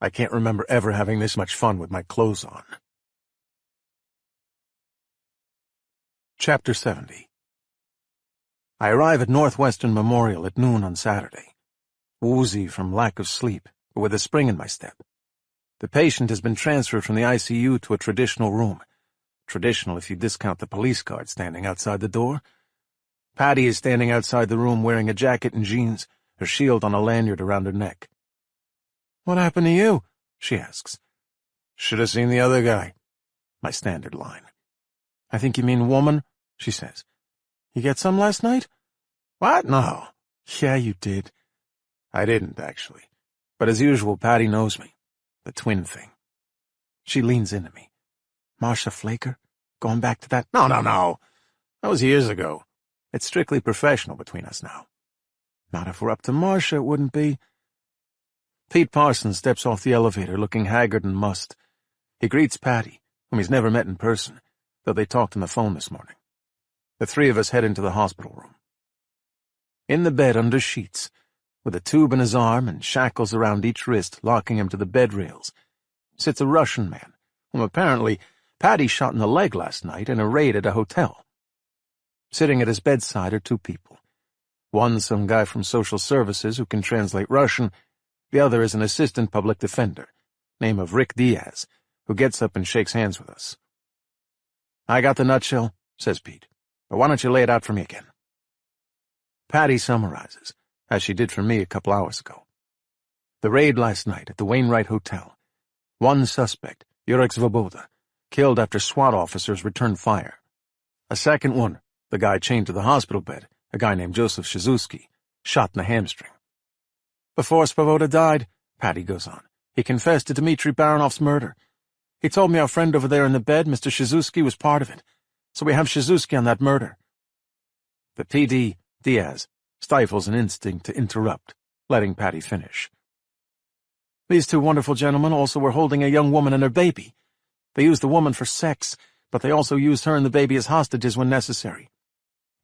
I can't remember ever having this much fun with my clothes on. Chapter 70. I arrive at Northwestern Memorial at noon on Saturday, woozy from lack of sleep, but with a spring in my step. The patient has been transferred from the ICU to a traditional room. Traditional if you discount the police guard standing outside the door. Patty is standing outside the room wearing a jacket and jeans, her shield on a lanyard around her neck. What happened to you? She asks. Should have seen the other guy. My standard line. I think you mean woman, she says. You get some last night? What? No. Yeah, you did. I didn't, actually. But as usual, Patty knows me. The twin thing. She leans into me. Marcia Flaker? Going back to that? No. That was years ago. It's strictly professional between us now. Not if we're up to Marcia, it wouldn't be. Pete Parsons steps off the elevator looking haggard and mussed. He greets Patty, whom he's never met in person, though they talked on the phone this morning. The 3 of us head into the hospital room. In the bed under sheets, with a tube in his arm and shackles around each wrist locking him to the bed rails, sits a Russian man, whom apparently Patty shot in the leg last night in a raid at a hotel. Sitting at his bedside are 2 people. One some guy from social services who can translate Russian, the other is an assistant public defender, name of Rick Diaz, who gets up and shakes hands with us. I got the nutshell, says Pete, but why don't you lay it out for me again? Patty summarizes, as she did for me a couple hours ago. The raid last night at the Wainwright Hotel. One suspect, Jurek Svoboda, killed after SWAT officers returned fire. A second one, the guy chained to the hospital bed, a guy named Joseph Shizuski, shot in the hamstring. Before Svoboda died, Patty goes on, he confessed to Dmitry Baranov's murder. He told me our friend over there in the bed, Mr. Shizuski, was part of it. So we have Shizuski on that murder. The PD, Diaz, stifles an instinct to interrupt, letting Patty finish. These two wonderful gentlemen also were holding a young woman and her baby. They used the woman for sex, but they also used her and the baby as hostages when necessary.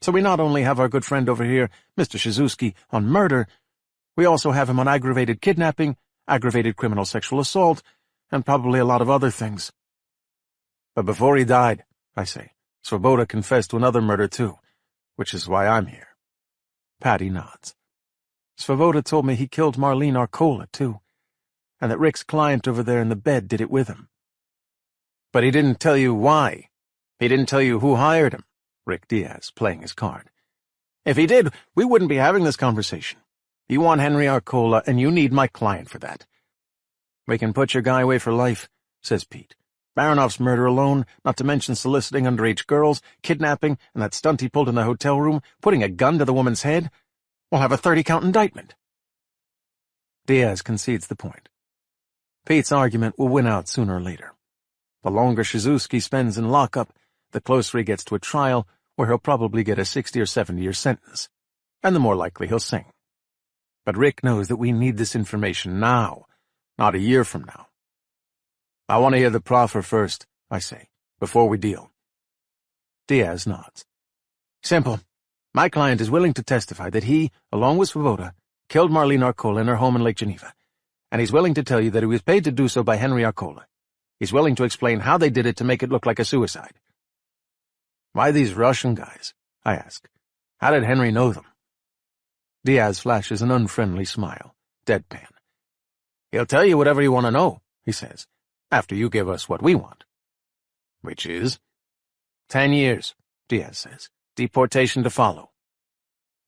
So we not only have our good friend over here, Mr. Shizuski, on murder, we also have him on aggravated kidnapping, aggravated criminal sexual assault, and probably a lot of other things. But before he died, I say, Svoboda confessed to another murder too, which is why I'm here. Patty nods. Svoboda told me he killed Marlene Arcola too, and that Rick's client over there in the bed did it with him. But he didn't tell you why. He didn't tell you who hired him, Rick Diaz, playing his card. If he did, we wouldn't be having this conversation. You want Henry Arcola, and you need my client for that. We can put your guy away for life, says Pete. Baranov's murder alone, not to mention soliciting underage girls, kidnapping, and that stunt he pulled in the hotel room, putting a gun to the woman's head, we'll have a 30-count indictment. Diaz concedes the point. Pete's argument will win out sooner or later. The longer Shizuski spends in lockup, the closer he gets to a trial where he'll probably get a 60 or 70-year sentence, and the more likely he'll sing. But Rick knows that we need this information now, not a year from now. I want to hear the proffer first, I say, before we deal. Diaz nods. Simple. My client is willing to testify that he, along with Svoboda, killed Marlene Arcola in her home in Lake Geneva, and he's willing to tell you that he was paid to do so by Henry Arcola. He's willing to explain how they did it to make it look like a suicide. Why these Russian guys? I ask. How did Henry know them? Diaz flashes an unfriendly smile, deadpan. He'll tell you whatever you want to know, he says, after you give us what we want. Which is? 10 years, Diaz says. Deportation to follow.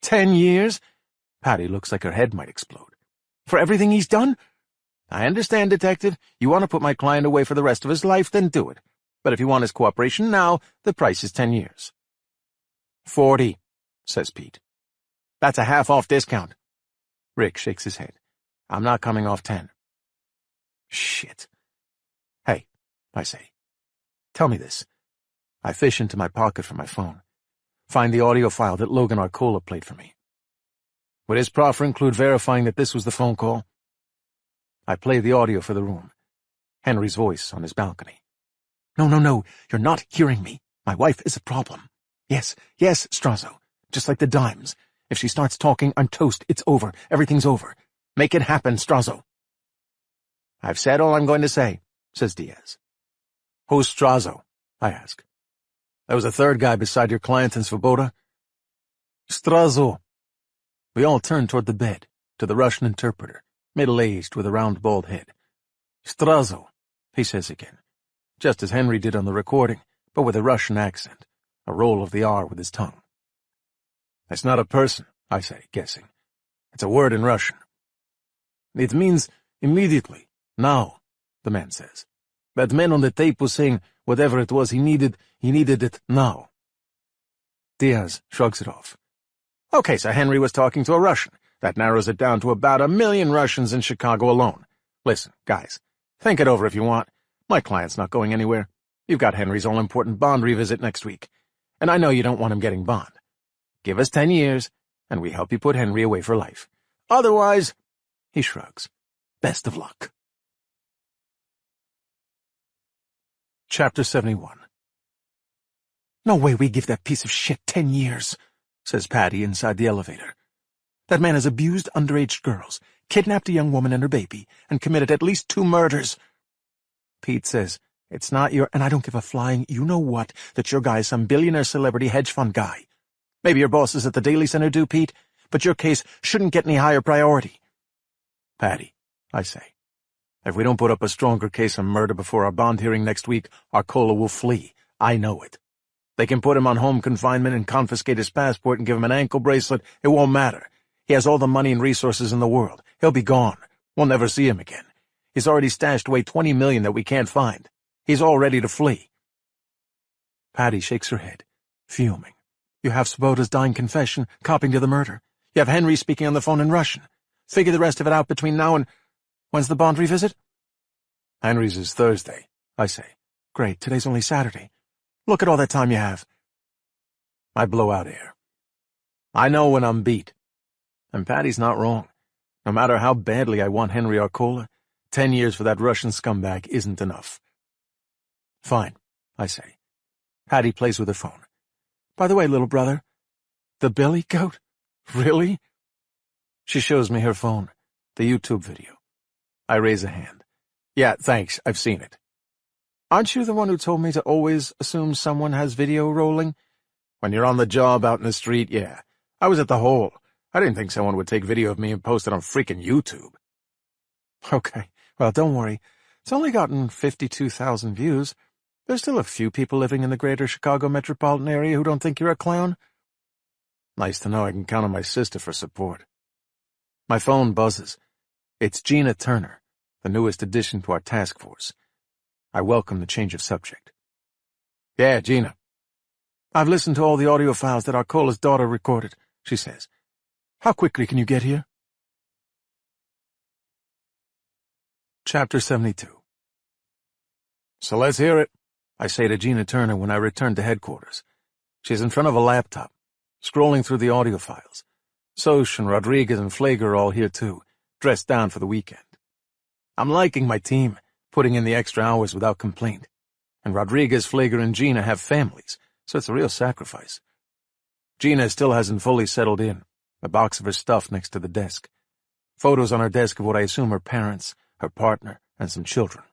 10 years? Patty looks like her head might explode. For everything he's done? I understand, Detective. You want to put my client away for the rest of his life, then do it. But if you want his cooperation now, the price is 10 years. 40, says Pete. That's a half-off discount. Rick shakes his head. I'm not coming off 10. Shit. Hey, I say. Tell me this. I fish into my pocket for my phone. Find the audio file that Logan Arcola played for me. Would his proffer include verifying that this was the phone call? I play the audio for the room. Henry's voice on his balcony. No, you're not hearing me. My wife is a problem. Yes, Strazo. Just like the dimes. If she starts talking, I'm toast. It's over. Everything's over. Make it happen, Strazo. I've said all I'm going to say, says Diaz. Who's Strazo? I ask. There was a third guy beside your client in Svoboda? Strazo. We all turn toward the bed, to the Russian interpreter, middle-aged with a round bald head. Strazo, he says again, just as Henry did on the recording, but with a Russian accent, a roll of the R with his tongue. It's not a person, I say, guessing. It's a word in Russian. It means immediately, now, the man says. That man on the tape was saying whatever it was he needed it now. Diaz shrugs it off. Okay, so Henry was talking to a Russian. That narrows it down to about 1 million Russians in Chicago alone. Listen, guys, think it over if you want. My client's not going anywhere. You've got Henry's all-important bond revisit next week. And I know you don't want him getting bond. Give us 10 years, and we help you put Henry away for life. Otherwise, he shrugs. Best of luck. Chapter 71. No way we give that piece of shit 10 years, says Patty inside the elevator. That man has abused underage girls, kidnapped a young woman and her baby, and committed at least 2 murders. Pete says, it's not your, and I don't give a flying, you know what, that your guy is some billionaire celebrity hedge fund guy. Maybe your bosses at the Daily Center do, Pete, but your case shouldn't get any higher priority. Patty, I say, if we don't put up a stronger case of murder before our bond hearing next week, Arcola will flee. I know it. They can put him on home confinement and confiscate his passport and give him an ankle bracelet. It won't matter. He has all the money and resources in the world. He'll be gone. We'll never see him again. He's already stashed away $20 million that we can't find. He's all ready to flee. Patty shakes her head, fuming. You have Svoboda's dying confession, copying to the murder. You have Henry speaking on the phone in Russian. Figure the rest of it out between now and... When's the Bond revisit? Henry's is Thursday, I say. Great, today's only Saturday. Look at all that time you have. I blow out air. I know when I'm beat. And Patty's not wrong. No matter how badly I want Henry Arcola, 10 years for that Russian scumbag isn't enough. Fine, I say. Patty plays with her phone. By the way, little brother, the billy goat? Really? She shows me her phone, the YouTube video. I raise a hand. Yeah, thanks, I've seen it. Aren't you the one who told me to always assume someone has video rolling? When you're on the job out in the street, yeah. I was at the hole. I didn't think someone would take video of me and post it on freaking YouTube. Okay, well, don't worry. It's only gotten 52,000 views. There's still a few people living in the greater Chicago metropolitan area who don't think you're a clown. Nice to know I can count on my sister for support. My phone buzzes. It's Gina Turner, the newest addition to our task force. I welcome the change of subject. Yeah, Gina. I've listened to all the audio files that Arcola's daughter recorded, she says. How quickly can you get here? Chapter 72. So let's hear it, I say to Gina Turner when I return to headquarters. She's in front of a laptop, scrolling through the audio files. Soch and Rodriguez and Flager are all here too, dressed down for the weekend. I'm liking my team, putting in the extra hours without complaint. And Rodriguez, Flager, and Gina have families, so it's a real sacrifice. Gina still hasn't fully settled in, a box of her stuff next to the desk. Photos on her desk of what I assume are parents, her partner, and some children.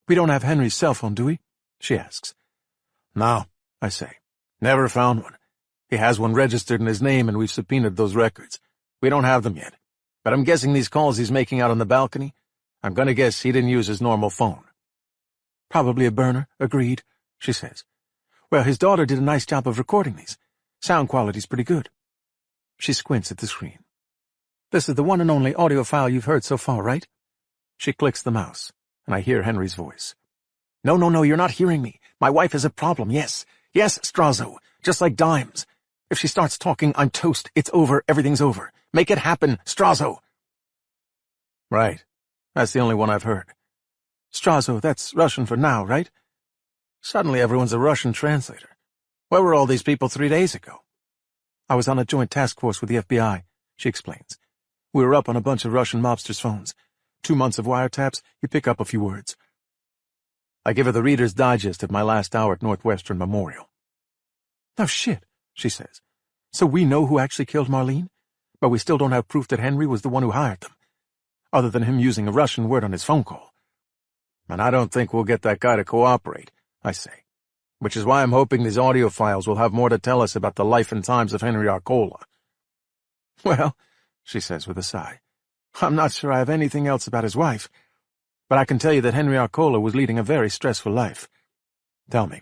We don't have Henry's cell phone, do we? She asks. No, I say. Never found one. He has one registered in his name and we've subpoenaed those records. We don't have them yet. But I'm guessing these calls he's making out on the balcony, I'm gonna guess he didn't use his normal phone. Probably a burner, agreed, she says. Well, his daughter did a nice job of recording these. Sound quality's pretty good. She squints at the screen. This is the one and only audio file you've heard so far, right? She clicks the mouse, and I hear Henry's voice. No, you're not hearing me. My wife has a problem, yes. Yes, Strazo, just like Dimes. If she starts talking, I'm toast. It's over, everything's over. Make it happen, Strazo. Right. That's the only one I've heard. Strazo, that's Russian for now, right? Suddenly everyone's a Russian translator. Where were all these people 3 days ago? I was on a joint task force with the FBI, she explains. We were up on a bunch of Russian mobsters' phones. 2 months of wiretaps, you pick up a few words. I give her the Reader's Digest of my last hour at Northwestern Memorial. Oh, shit, she says. So we know who actually killed Marlene? But we still don't have proof that Henry was the one who hired them, other than him using a Russian word on his phone call. And I don't think we'll get that guy to cooperate, I say, which is why I'm hoping these audio files will have more to tell us about the life and times of Henry Arcola. Well, she says with a sigh, I'm not sure I have anything else about his wife, but I can tell you that Henry Arcola was leading a very stressful life. Tell me.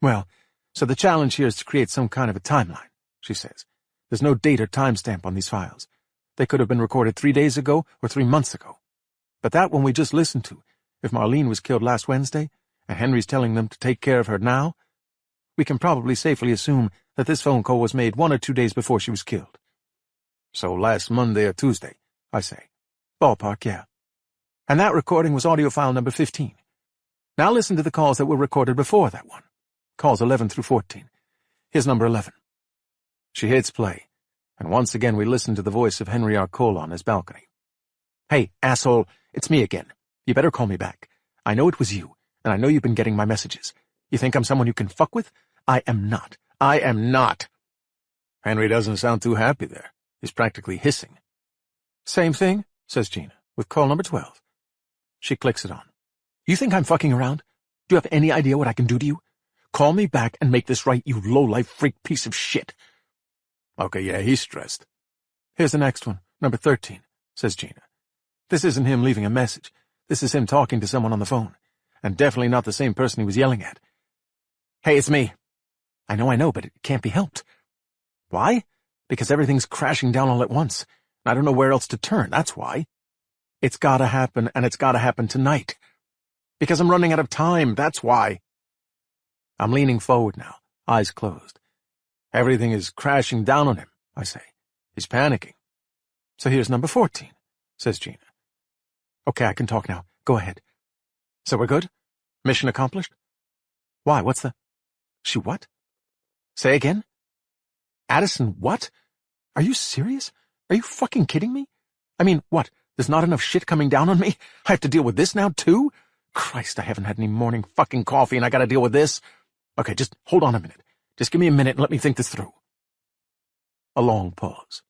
Well, so the challenge here is to create some kind of a timeline, she says. There's no date or timestamp on these files. They could have been recorded 3 days ago or 3 months ago. But that one we just listened to, if Marlene was killed last Wednesday, and Henry's telling them to take care of her now, we can probably safely assume that this phone call was made 1 or 2 days before she was killed. So last Monday or Tuesday, I say. Ballpark, yeah. And that recording was audio file number 15. Now listen to the calls that were recorded before that one. Calls 11 through 14. Here's number 11. She hits play, and once again we listen to the voice of Henry Arcola on his balcony. Hey, asshole, it's me again. You better call me back. I know it was you, and I know you've been getting my messages. You think I'm someone you can fuck with? I am not. I am not. Henry doesn't sound too happy there. He's practically hissing. Same thing, says Gina, with call number 12. She clicks it on. You think I'm fucking around? Do you have any idea what I can do to you? Call me back and make this right, you low-life freak piece of shit. Okay, yeah, he's stressed. Here's the next one, number 13, says Gina. This isn't him leaving a message. This is him talking to someone on the phone, and definitely not the same person he was yelling at. Hey, it's me. I know, but it can't be helped. Why? Because everything's crashing down all at once. I don't know where else to turn, that's why. It's gotta happen, and it's gotta happen tonight. Because I'm running out of time, that's why. I'm leaning forward now, eyes closed. Everything is crashing down on him, I say. He's panicking. So here's number 14, says Gina. Okay, I can talk now. Go ahead. So we're good? Mission accomplished? Why, what's the... She what? Say again? Addison what? Are you serious? Are you fucking kidding me? I mean, what, there's not enough shit coming down on me? I have to deal with this now, too? Christ, I haven't had any morning fucking coffee and I gotta deal with this. Okay, just hold on a minute. Just give me a minute and let me think this through. A long pause.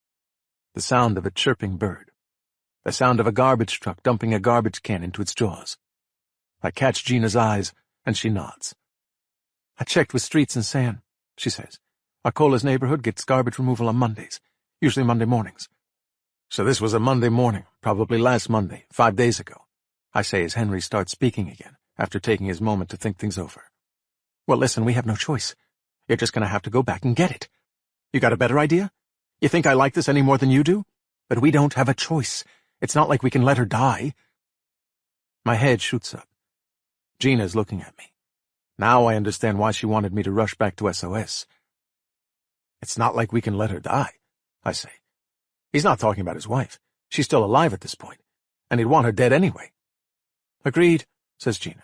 The sound of a chirping bird. The sound of a garbage truck dumping a garbage can into its jaws. I catch Gina's eyes, and she nods. I checked with Streets and Sand, she says. Arcola's neighborhood gets garbage removal on Mondays, usually Monday mornings. So this was a Monday morning, probably last Monday, 5 days ago, I say as Henry starts speaking again, after taking his moment to think things over. Well, listen, we have no choice. You're just gonna have to go back and get it. You got a better idea? You think I like this any more than you do? But we don't have a choice. It's not like we can let her die. My head shoots up. Gina's looking at me. Now I understand why she wanted me to rush back to SOS. It's not like we can let her die, I say. He's not talking about his wife. She's still alive at this point, and he'd want her dead anyway. Agreed, says Gina.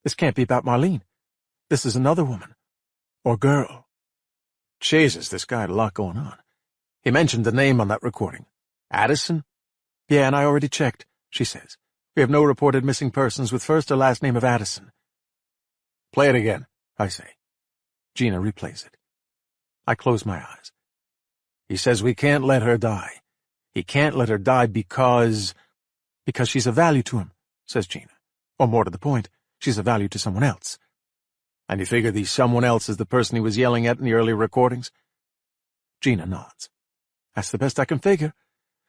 This can't be about Marlene. This is another woman. Or girl. Jesus, this guy had a lot going on. He mentioned the name on that recording. Addison? Yeah, and I already checked, she says. We have no reported missing persons with first or last name of Addison. Play it again, I say. Gina replays it. I close my eyes. He says we can't let her die. He can't let her die because she's of value to him, says Gina. Or more to the point, she's of value to someone else. And you figure the someone else is the person he was yelling at in the earlier recordings? Gina nods. That's the best I can figure.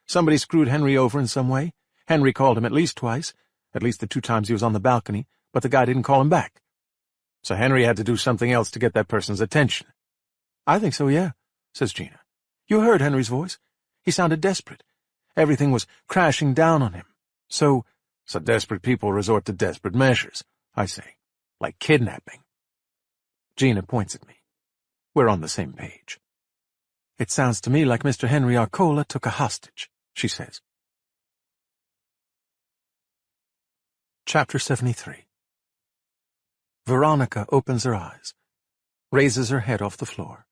Somebody screwed Henry over in some way. Henry called him at least twice, at least the 2 times he was on the balcony, but the guy didn't call him back. So Henry had to do something else to get that person's attention. I think so, yeah, says Gina. You heard Henry's voice. He sounded desperate. Everything was crashing down on him. So desperate people resort to desperate measures, I say, like kidnapping. Gina points at me. We're on the same page. It sounds to me like Mr. Henry Arcola took a hostage, she says. Chapter 73. Veronica opens her eyes, raises her head off the floor.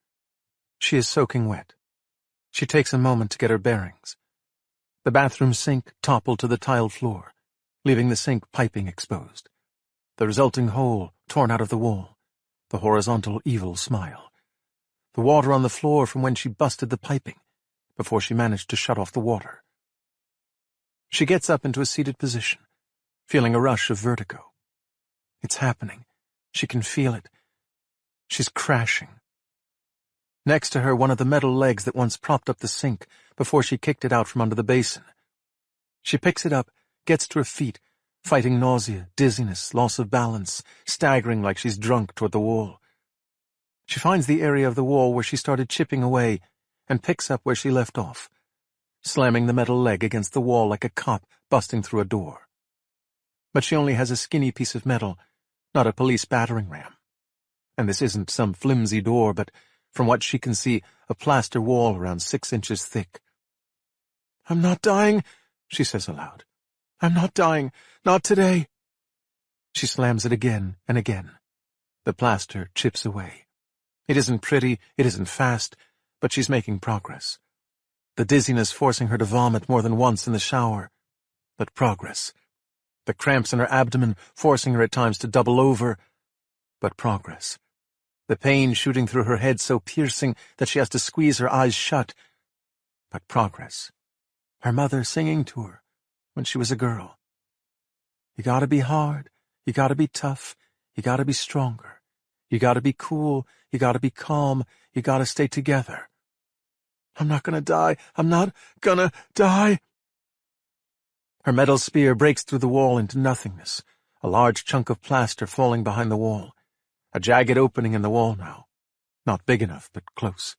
She is soaking wet. She takes a moment to get her bearings. The bathroom sink toppled to the tiled floor, leaving the sink piping exposed. The resulting hole torn out of the wall, the horizontal evil smile. The water on the floor from when she busted the piping, before she managed to shut off the water. She gets up into a seated position, feeling a rush of vertigo. It's happening. She can feel it. She's crashing. Next to her, one of the metal legs that once propped up the sink before she kicked it out from under the basin. She picks it up, gets to her feet, fighting nausea, dizziness, loss of balance, staggering like she's drunk toward the wall. She finds the area of the wall where she started chipping away and picks up where she left off, slamming the metal leg against the wall like a cop busting through a door. But she only has a skinny piece of metal, not a police battering ram. And this isn't some flimsy door, but, from what she can see, a plaster wall around 6 inches thick. "I'm not dying," she says aloud. "I'm not dying. Not today." She slams it again and again. The plaster chips away. It isn't pretty, it isn't fast, but she's making progress. The dizziness forcing her to vomit more than once in the shower. But progress. The cramps in her abdomen forcing her at times to double over. But progress. The pain shooting through her head so piercing that she has to squeeze her eyes shut. But progress. Her mother singing to her when she was a girl. You gotta be hard, you gotta be tough, you gotta be stronger. You gotta be cool, you gotta be calm, you gotta stay together. "I'm not gonna die, I'm not gonna die." Her metal spear breaks through the wall into nothingness, a large chunk of plaster falling behind the wall. A jagged opening in the wall now. Not big enough, but close.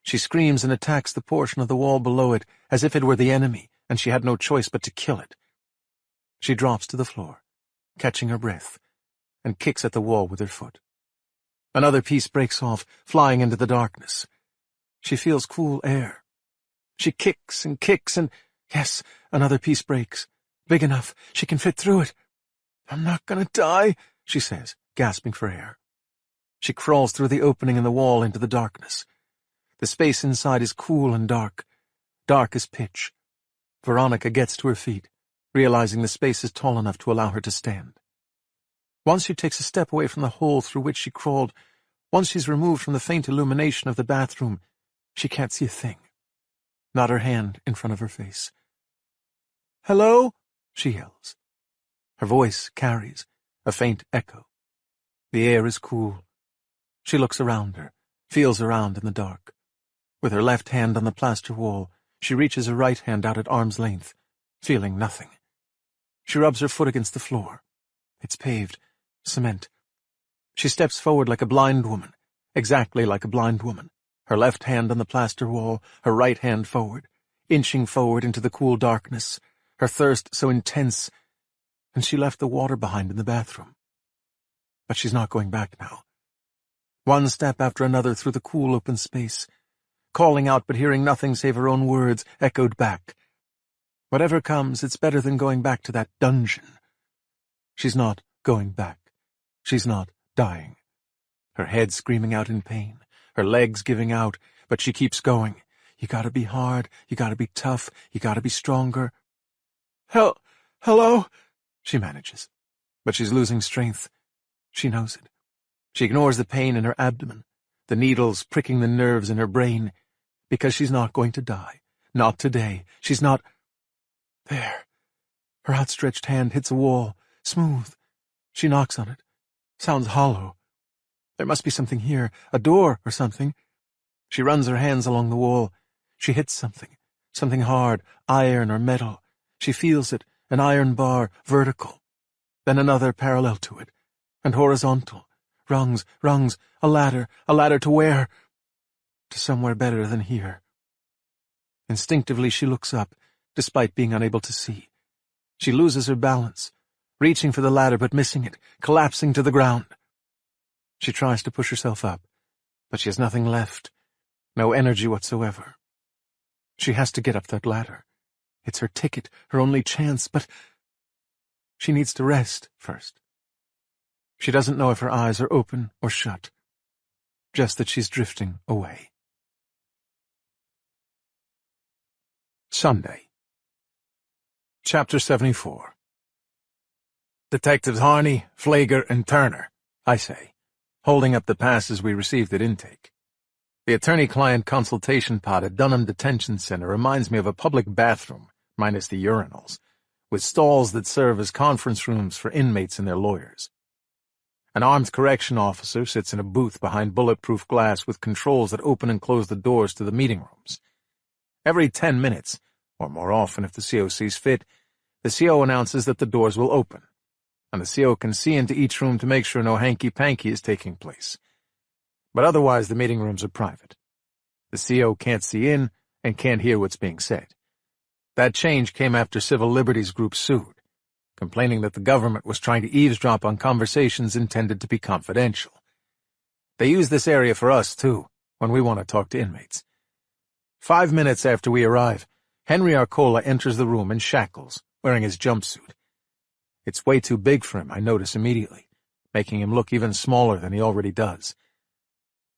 She screams and attacks the portion of the wall below it as if it were the enemy, and she had no choice but to kill it. She drops to the floor, catching her breath, and kicks at the wall with her foot. Another piece breaks off, flying into the darkness. She feels cool air. She kicks and kicks and, yes, another piece breaks. Big enough, she can fit through it. "I'm not gonna die," she says, gasping for air. She crawls through the opening in the wall into the darkness. The space inside is cool and dark as pitch. Veronica gets to her feet, realizing the space is tall enough to allow her to stand. Once she takes a step away from the hole through which she crawled, once she's removed from the faint illumination of the bathroom, she can't see a thing. Not her hand in front of her face. "Hello?" she yells. Her voice carries a faint echo. The air is cool. She looks around her, feels around in the dark. With her left hand on the plaster wall, she reaches her right hand out at arm's length, feeling nothing. She rubs her foot against the floor. It's paved, cement. She steps forward like a blind woman, exactly like a blind woman, her left hand on the plaster wall, her right hand forward, inching forward into the cool darkness, her thirst so intense, and she left the water behind in the bathroom. But she's not going back now. One step after another through the cool open space, calling out but hearing nothing save her own words echoed back. Whatever comes, it's better than going back to that dungeon. She's not going back. She's not dying. Her head screaming out in pain, her legs giving out, but she keeps going. You gotta be hard, you gotta be tough, you gotta be stronger. Hello? She manages, but she's losing strength. She knows it. She ignores the pain in her abdomen, the needles pricking the nerves in her brain, because she's not going to die. Not today. She's not... There. Her outstretched hand hits a wall, smooth. She knocks on it. Sounds hollow. There must be something here, a door or something. She runs her hands along the wall. She hits something hard, iron or metal. She feels it, an iron bar, vertical. Then another parallel to it, and horizontal. Rungs, a ladder to where? To somewhere better than here. Instinctively she looks up, despite being unable to see. She loses her balance, reaching for the ladder but missing it, collapsing to the ground. She tries to push herself up, but she has nothing left, no energy whatsoever. She has to get up that ladder. It's her ticket, her only chance, but she needs to rest first. She doesn't know if her eyes are open or shut, just that she's drifting away. Sunday. Chapter 74. "Detectives Harney, Flager, and Turner," I say, holding up the passes we received at intake. The attorney-client consultation pod at Dunham Detention Center reminds me of a public bathroom, minus the urinals, with stalls that serve as conference rooms for inmates and their lawyers. An armed correction officer sits in a booth behind bulletproof glass with controls that open and close the doors to the meeting rooms. Every 10 minutes, or more often if the CO sees fit, the CO announces that the doors will open, and the CO can see into each room to make sure no hanky-panky is taking place. But otherwise the meeting rooms are private. The CO can't see in and can't hear what's being said. That change came after civil liberties groups sued, complaining that the government was trying to eavesdrop on conversations intended to be confidential. They use this area for us, too, when we want to talk to inmates. 5 minutes after we arrive, Henry Arcola enters the room in shackles, wearing his jumpsuit. It's way too big for him, I notice immediately, making him look even smaller than he already does.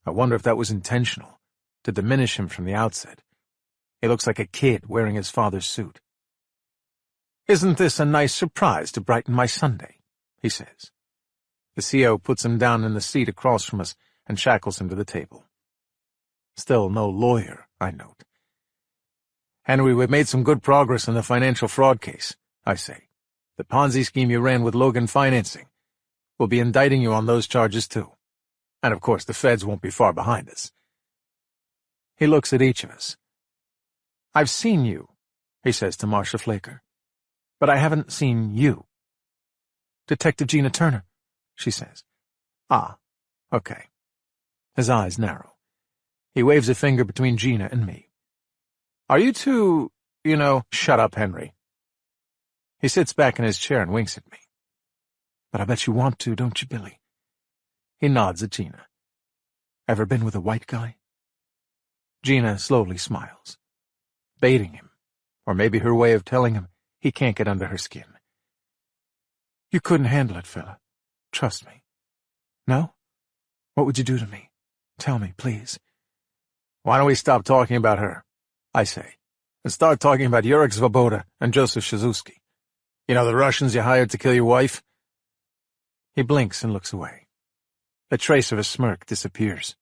I wonder if that was intentional, to diminish him from the outset. He looks like a kid wearing his father's suit. "Isn't this a nice surprise to brighten my Sunday?" he says. The CO puts him down in the seat across from us and shackles him to the table. Still no lawyer, I note. "Henry, we've made some good progress in the financial fraud case," I say. "The Ponzi scheme you ran with Logan Financing. We'll be indicting you on those charges, too. And of course the feds won't be far behind us." He looks at each of us. "I've seen you," he says to Marcia Flaker. "But I haven't seen you." "Detective Gina Turner," she says. "Ah, okay." His eyes narrow. He waves a finger between Gina and me. "Are you two, Shut up, Henry. He sits back in his chair and winks at me. But I bet you want to, don't you, Billy? He nods at Gina. Ever been with a white guy? Gina slowly smiles, baiting him, or maybe her way of telling him he can't get under her skin. You couldn't handle it, fella. Trust me. No? What would you do to me? Tell me, please. Why don't we stop talking about her, I say, and start talking about Yurek Svoboda and Joseph Shazuski. The Russians you hired to kill your wife? He blinks and looks away. The trace of a smirk disappears.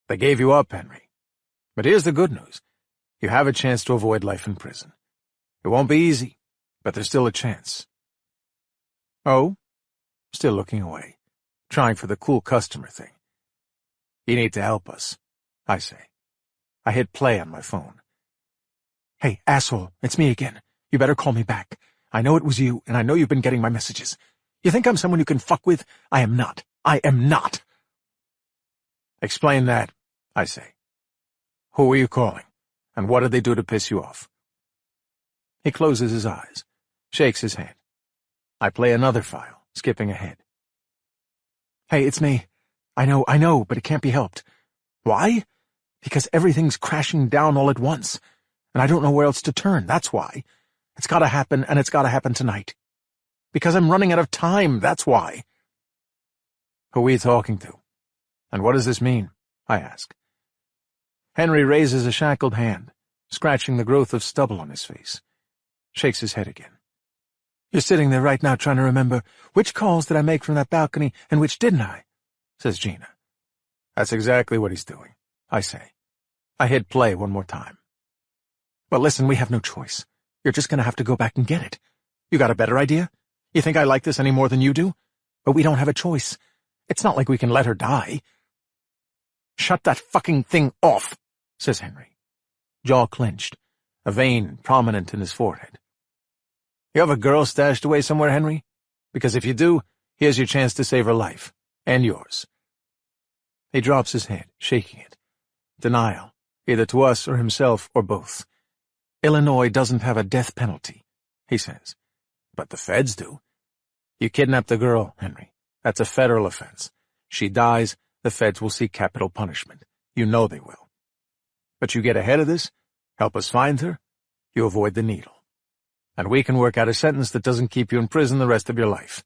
They gave you up, Henry. But here's the good news. You have a chance to avoid life in prison. It won't be easy, but there's still a chance. Oh? Still looking away, trying for the cool customer thing. You need to help us, I say. I hit play on my phone. Hey, asshole, it's me again. You better call me back. I know it was you, and I know you've been getting my messages. You think I'm someone you can fuck with? I am not. I am not. Explain that, I say. Who are you calling, and what did they do to piss you off? He closes his eyes, shakes his head. I play another file, skipping ahead. Hey, it's me. I know, but it can't be helped. Why? Because everything's crashing down all at once, and I don't know where else to turn, that's why. It's gotta happen, and it's gotta happen tonight. Because I'm running out of time, that's why. Who are you talking to? And what does this mean? I ask. Henry raises a shackled hand, scratching the growth of stubble on his face. Shakes his head again. You're sitting there right now trying to remember which calls did I make from that balcony and which didn't I, says Gina. That's exactly what he's doing, I say. I hit play one more time. Well, listen, we have no choice. You're just going to have to go back and get it. You got a better idea? You think I like this any more than you do? But we don't have a choice. It's not like we can let her die. Shut that fucking thing off, says Henry, jaw clenched, a vein prominent in his forehead. You have a girl stashed away somewhere, Henry? Because if you do, here's your chance to save her life. And yours. He drops his head, shaking it. Denial, either to us or himself or both. Illinois doesn't have a death penalty, he says. But the feds do. You kidnap the girl, Henry. That's a federal offense. She dies, the feds will seek capital punishment. You know they will. But you get ahead of this, help us find her, you avoid the needle. And we can work out a sentence that doesn't keep you in prison the rest of your life.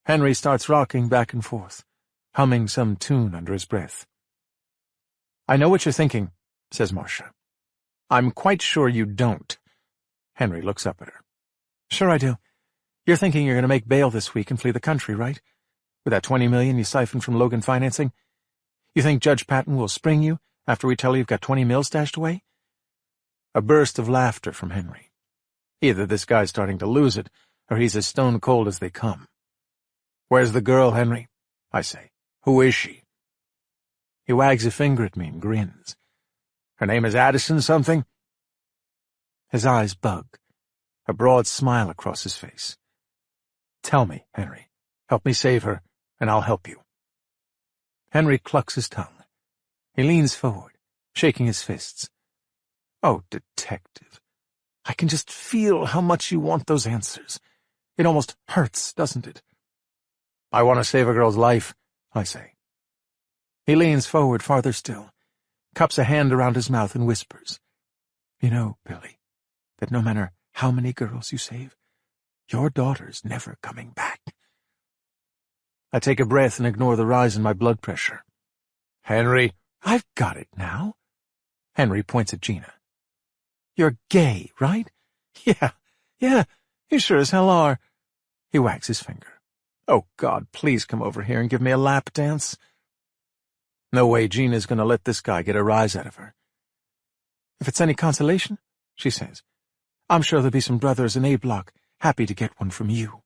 Henry starts rocking back and forth, humming some tune under his breath. I know what you're thinking, says Marcia. I'm quite sure you don't. Henry looks up at her. Sure I do. You're thinking you're going to make bail this week and flee the country, right? With that $20 million you siphoned from Logan Financing? You think Judge Patton will spring you after we tell you you've got 20 mil stashed away? A burst of laughter from Henry. Either this guy's starting to lose it, or he's as stone cold as they come. Where's the girl, Henry? I say. Who is she? He wags a finger at me and grins. Her name is Addison something? His eyes bug, a broad smile across his face. Tell me, Henry. Help me save her, and I'll help you. Henry clucks his tongue. He leans forward, shaking his fists. Oh, detective, I can just feel how much you want those answers. It almost hurts, doesn't it? I want to save a girl's life, I say. He leans forward farther still, cups a hand around his mouth and whispers. You know, Billy, that no matter how many girls you save, your daughter's never coming back. I take a breath and ignore the rise in my blood pressure. Henry, I've got it now. Henry points at Gina. You're gay, right? Yeah, you sure as hell are. He wags his finger. Oh, God, please come over here and give me a lap dance. No way Gina's going to let this guy get a rise out of her. If it's any consolation, she says, I'm sure there'll be some brothers in A-Block happy to get one from you.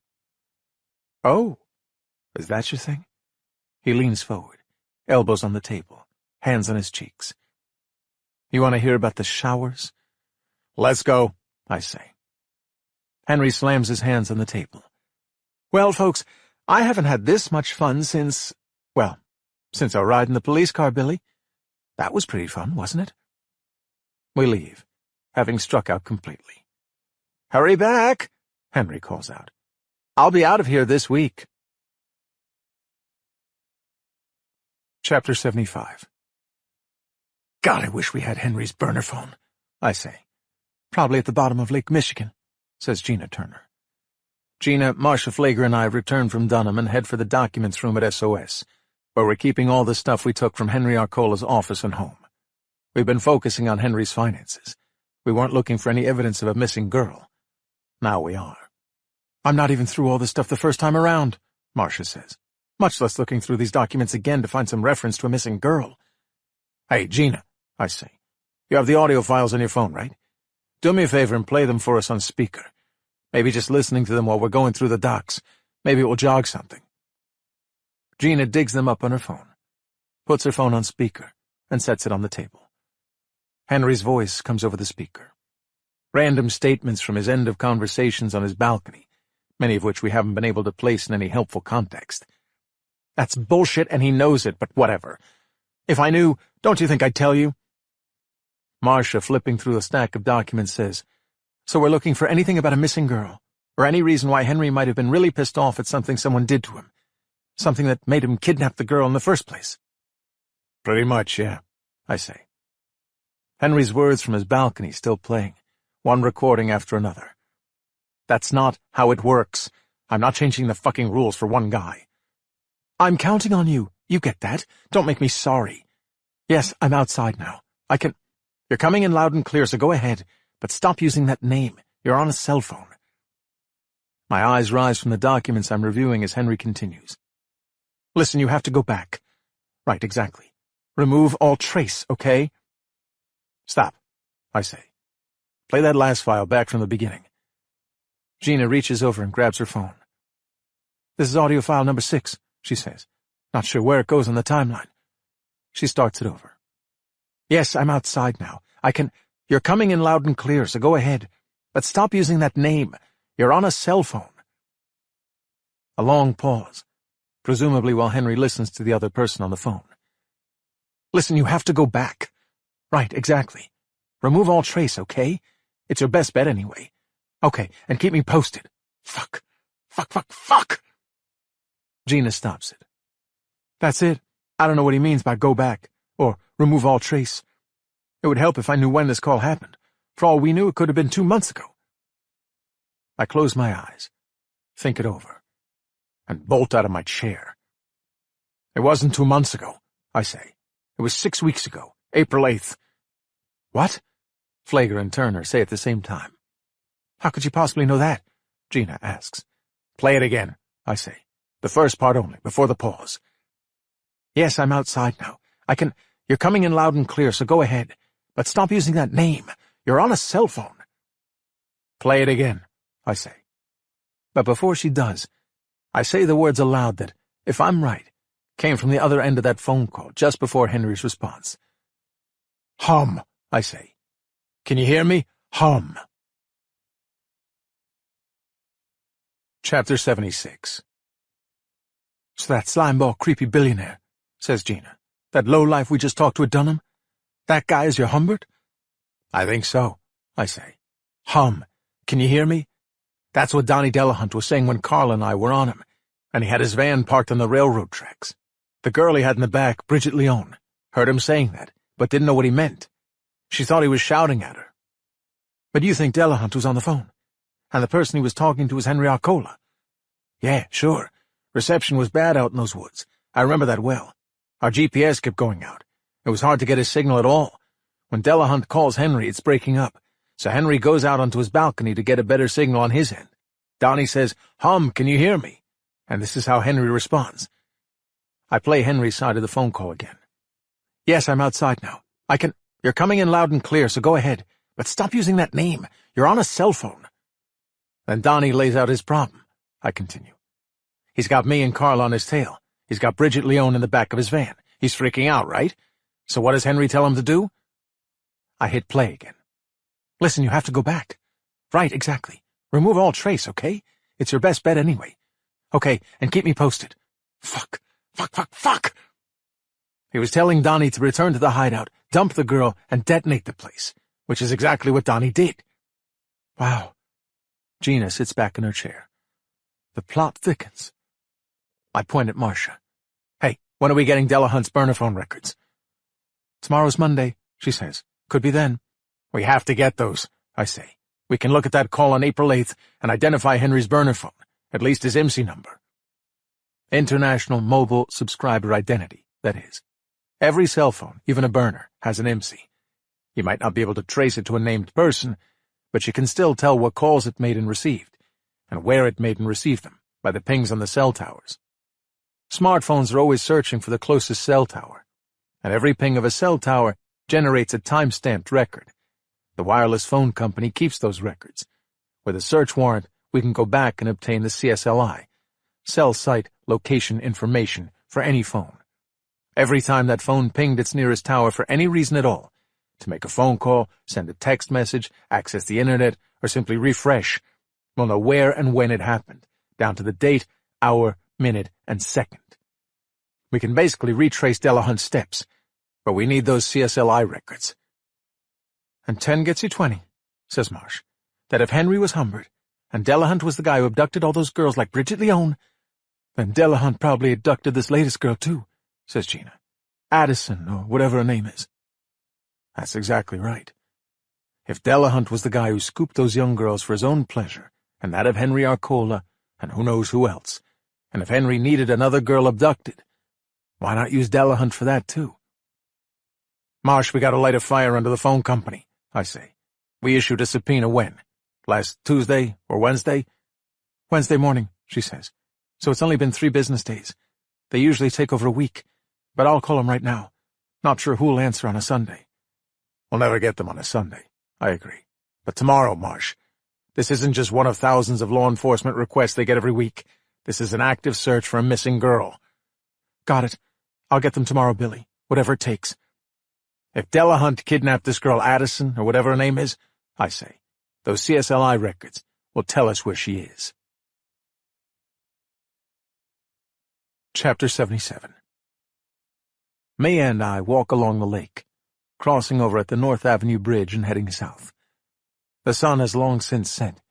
Oh, is that your thing? He leans forward, elbows on the table, hands on his cheeks. You want to hear about the showers? Let's go, I say. Henry slams his hands on the table. Well, folks, I haven't had this much fun since our ride in the police car, Billy. That was pretty fun, wasn't it? We leave, having struck out completely. "Hurry back," Henry calls out. "I'll be out of here this week." Chapter 75. God, I wish we had Henry's burner phone, I say. "Probably at the bottom of Lake Michigan," says Gina Turner. Gina, Marcia Flager, and I returned from Dunham and head for the documents room at SOS, where we're keeping all the stuff we took from Henry Arcola's office and home. We've been focusing on Henry's finances. We weren't looking for any evidence of a missing girl. Now we are. "I'm not even through all this stuff the first time around," Marcia says, "much less looking through these documents again to find some reference to a missing girl." "Hey, Gina," I say, "you have the audio files on your phone, right? Do me a favor and play them for us on speaker. Maybe just listening to them while we're going through the docs. Maybe it will jog something." Gina digs them up on her phone, puts her phone on speaker, and sets it on the table. Henry's voice comes over the speaker. Random statements from his end of conversations on his balcony, many of which we haven't been able to place in any helpful context. That's bullshit and he knows it, but whatever. If I knew, don't you think I'd tell you? Marcia, flipping through a stack of documents, says, "So we're looking for anything about a missing girl, or any reason why Henry might have been really pissed off at something someone did to him. Something that made him kidnap the girl in the first place." "Pretty much, yeah," I say. Henry's words from his balcony still playing, one recording after another. "That's not how it works. I'm not changing the fucking rules for one guy." "I'm counting on you. You get that? Don't make me sorry. Yes, I'm outside now. I can... You're coming in loud and clear, so go ahead. But stop using that name. You're on a cell phone." My eyes rise from the documents I'm reviewing as Henry continues. "Listen, you have to go back." "Right, exactly. Remove all trace, okay?" "Stop," I say. "Play that last file back from the beginning." Gina reaches over and grabs her phone. "This is audio file number 6, she says. "Not sure where it goes on the timeline." She starts it over. "Yes, I'm outside now. I can... You're coming in loud and clear, so go ahead. But stop using that name. You're on a cell phone." A long pause, presumably while Henry listens to the other person on the phone. "Listen, you have to go back." "Right, exactly. Remove all trace, okay? It's your best bet anyway. Okay, and keep me posted." Fuck. Gina stops it. "That's it. I don't know what he means by go back, or remove all trace. It would help if I knew when this call happened. For all we knew, it could have been 2 months ago." I close my eyes, think it over, and bolt out of my chair. "It wasn't 2 months ago," I say. "It was 6 weeks ago, April 8th. "What?" Flager and Turner say at the same time. "How could you possibly know that?" Gina asks. "Play it again," I say. "The first part only, before the pause." "Yes, I'm outside now. I can... You're coming in loud and clear, so go ahead. But stop using that name. You're on a cell phone." "Play it again," I say. But before she does, I say the words aloud that, if I'm right, came from the other end of that phone call just before Henry's response. "Hum," I say. "Can you hear me? Hum." Chapter 76. "So that slimeball creepy billionaire," says Gina, "that lowlife we just talked to at Dunham, that guy is your Humbert?" "I think so," I say. "Hum. Can you hear me? That's what Donnie Delahunt was saying when Carl and I were on him, and he had his van parked on the railroad tracks. The girl he had in the back, Bridget Leone, heard him saying that, but didn't know what he meant. She thought he was shouting at her." "But you think Delahunt was on the phone? And the person he was talking to was Henry Arcola?" "Yeah, sure. Reception was bad out in those woods. I remember that well. Our GPS kept going out. It was hard to get his signal at all. When Delahunt calls Henry, it's breaking up. So Henry goes out onto his balcony to get a better signal on his end. Donnie says, 'Hum, can you hear me?' And this is how Henry responds." I play Henry's side of the phone call again. "Yes, I'm outside now. I can... You're coming in loud and clear, so go ahead. But stop using that name. You're on a cell phone." Then Donnie lays out his problem, I continue. "He's got me and Carl on his tail. He's got Bridget Leone in the back of his van. He's freaking out, right? So what does Henry tell him to do?" I hit play again. "Listen, you have to go back." "Right, exactly. Remove all trace, okay? It's your best bet anyway. Okay, and keep me posted." Fuck. He was telling Donnie to return to the hideout, dump the girl, and detonate the place. which is exactly what Donnie did. Wow. Gina sits back in her chair. The plot thickens. I point at Marcia. Hey, when are we getting Delahunt's burner phone records? Tomorrow's Monday, she says. Could be then. We have to get those, I say. We can look at that call on April 8th and identify Henry's burner phone, at least his IMSI number. International Mobile Subscriber Identity, that is. Every cell phone, even a burner, has an IMSI. You might not be able to trace it to a named person, but you can still tell what calls it made and received, and where it made and received them, by the pings on the cell towers. Smartphones are always searching for the closest cell tower, and every ping of a cell tower generates a time-stamped record. The wireless phone company keeps those records. With a search warrant, we can go back and obtain the CSLI, Cell Site Location Information, for any phone. Every time that phone pinged its nearest tower for any reason at all, to make a phone call, send a text message, access the internet, or simply refresh, we'll know where and when it happened, down to the date, hour, minute, and second. We can basically retrace Delahunt's steps, but we need those CSLI records. And 10 gets you 20, says Marsh. That if Henry was Humbert, and Delahunt was the guy who abducted all those girls like Bridget Leone, then Delahunt probably abducted this latest girl too, says Gina. Addison, or whatever her name is. That's exactly right. If Delahunt was the guy who scooped those young girls for his own pleasure, and that of Henry Arcola, and who knows who else, and if Henry needed another girl abducted, why not use Delahunt for that too? Marsh, we gotta light a fire under the phone company, I say. We issued a subpoena when? Last Tuesday or Wednesday? Wednesday morning, she says. So it's only been 3 business days. They usually take over a week, but I'll call them right now. Not sure who'll answer on a Sunday. We'll never get them on a Sunday, I agree. But tomorrow, Marsh. This isn't just one of thousands of law enforcement requests they get every week. This is an active search for a missing girl. Got it. I'll get them tomorrow, Billy. Whatever it takes. If Delahunt kidnapped this girl Addison, or whatever her name is, I say, those CSLI records will tell us where she is. Chapter 77. Maya and I walk along the lake, crossing over at the North Avenue Bridge and heading south. The sun has long since set,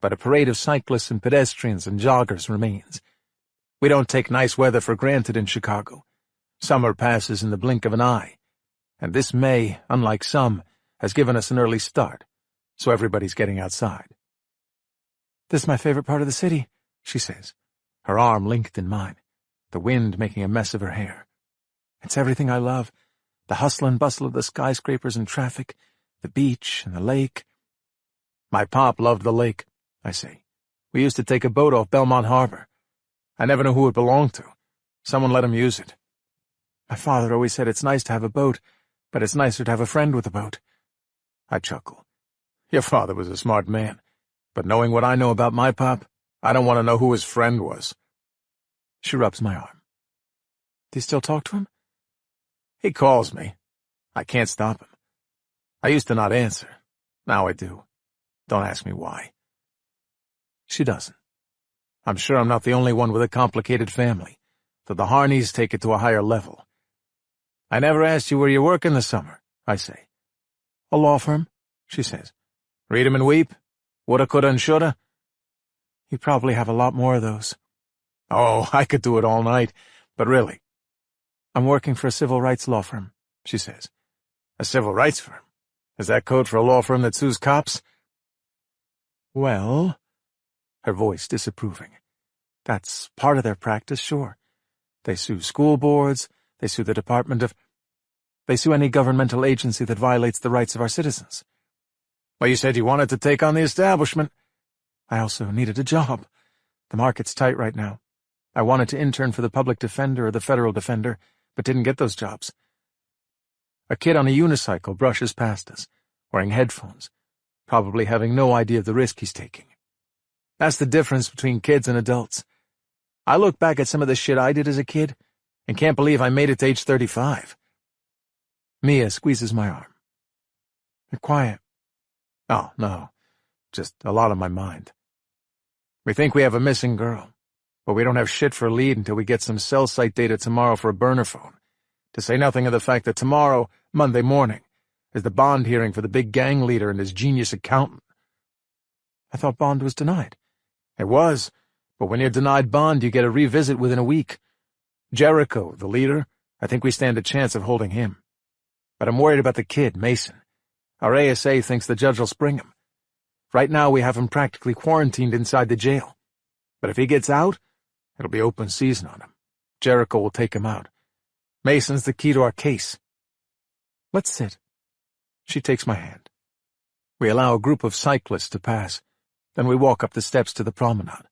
but a parade of cyclists and pedestrians and joggers remains. We don't take nice weather for granted in Chicago. Summer passes in the blink of an eye, and this May, unlike some, has given us an early start, so everybody's getting outside. This is my favorite part of the city, she says, her arm linked in mine, the wind making a mess of her hair. It's everything I love, the hustle and bustle of the skyscrapers and traffic, the beach and the lake. My pop loved the lake, I say. We used to take a boat off Belmont Harbor. I never knew who it belonged to. Someone let him use it. My father always said it's nice to have a boat, but it's nicer to have a friend with a boat. I chuckle. Your father was a smart man, but knowing what I know about my pop, I don't want to know who his friend was. She rubs my arm. Do you still talk to him? He calls me. I can't stop him. I used to not answer. Now I do. Don't ask me why. She doesn't. I'm sure I'm not the only one with a complicated family, though the Harneys take it to a higher level. I never asked you where you work in the summer, I say. A law firm, she says. Read 'em and weep? Woulda, coulda, and shoulda? You probably have a lot more of those. Oh, I could do it all night, but really. I'm working for a civil rights law firm, she says. A civil rights firm? Is that code for a law firm that sues cops? Well, her voice disapproving. That's part of their practice, sure. They sue school boards, they sue the Department of... They sue any governmental agency that violates the rights of our citizens. Well, you said you wanted to take on the establishment. I also needed a job. The market's tight right now. I wanted to intern for the public defender or the federal defender, but didn't get those jobs. A kid on a unicycle brushes past us, wearing headphones, probably having no idea of the risk he's taking. That's the difference between kids and adults. I look back at some of the shit I did as a kid and can't believe I made it to age 35. Mia squeezes my arm. You're quiet. Oh, no, just a lot on my mind. We think we have a missing girl, but we don't have shit for a lead until we get some cell site data tomorrow for a burner phone, to say nothing of the fact that tomorrow, Monday morning, There's the bond hearing for the big gang leader and his genius accountant. I thought bond was denied. It was, but when you're denied bond, you get a revisit within a week. Jericho, the leader, I think we stand a chance of holding him. But I'm worried about the kid, Mason. Our ASA thinks the judge will spring him. Right now we have him practically quarantined inside the jail. But if he gets out, it'll be open season on him. Jericho will take him out. Mason's the key to our case. Let's sit. She takes my hand. We allow a group of cyclists to pass. Then we walk up the steps to the promenade.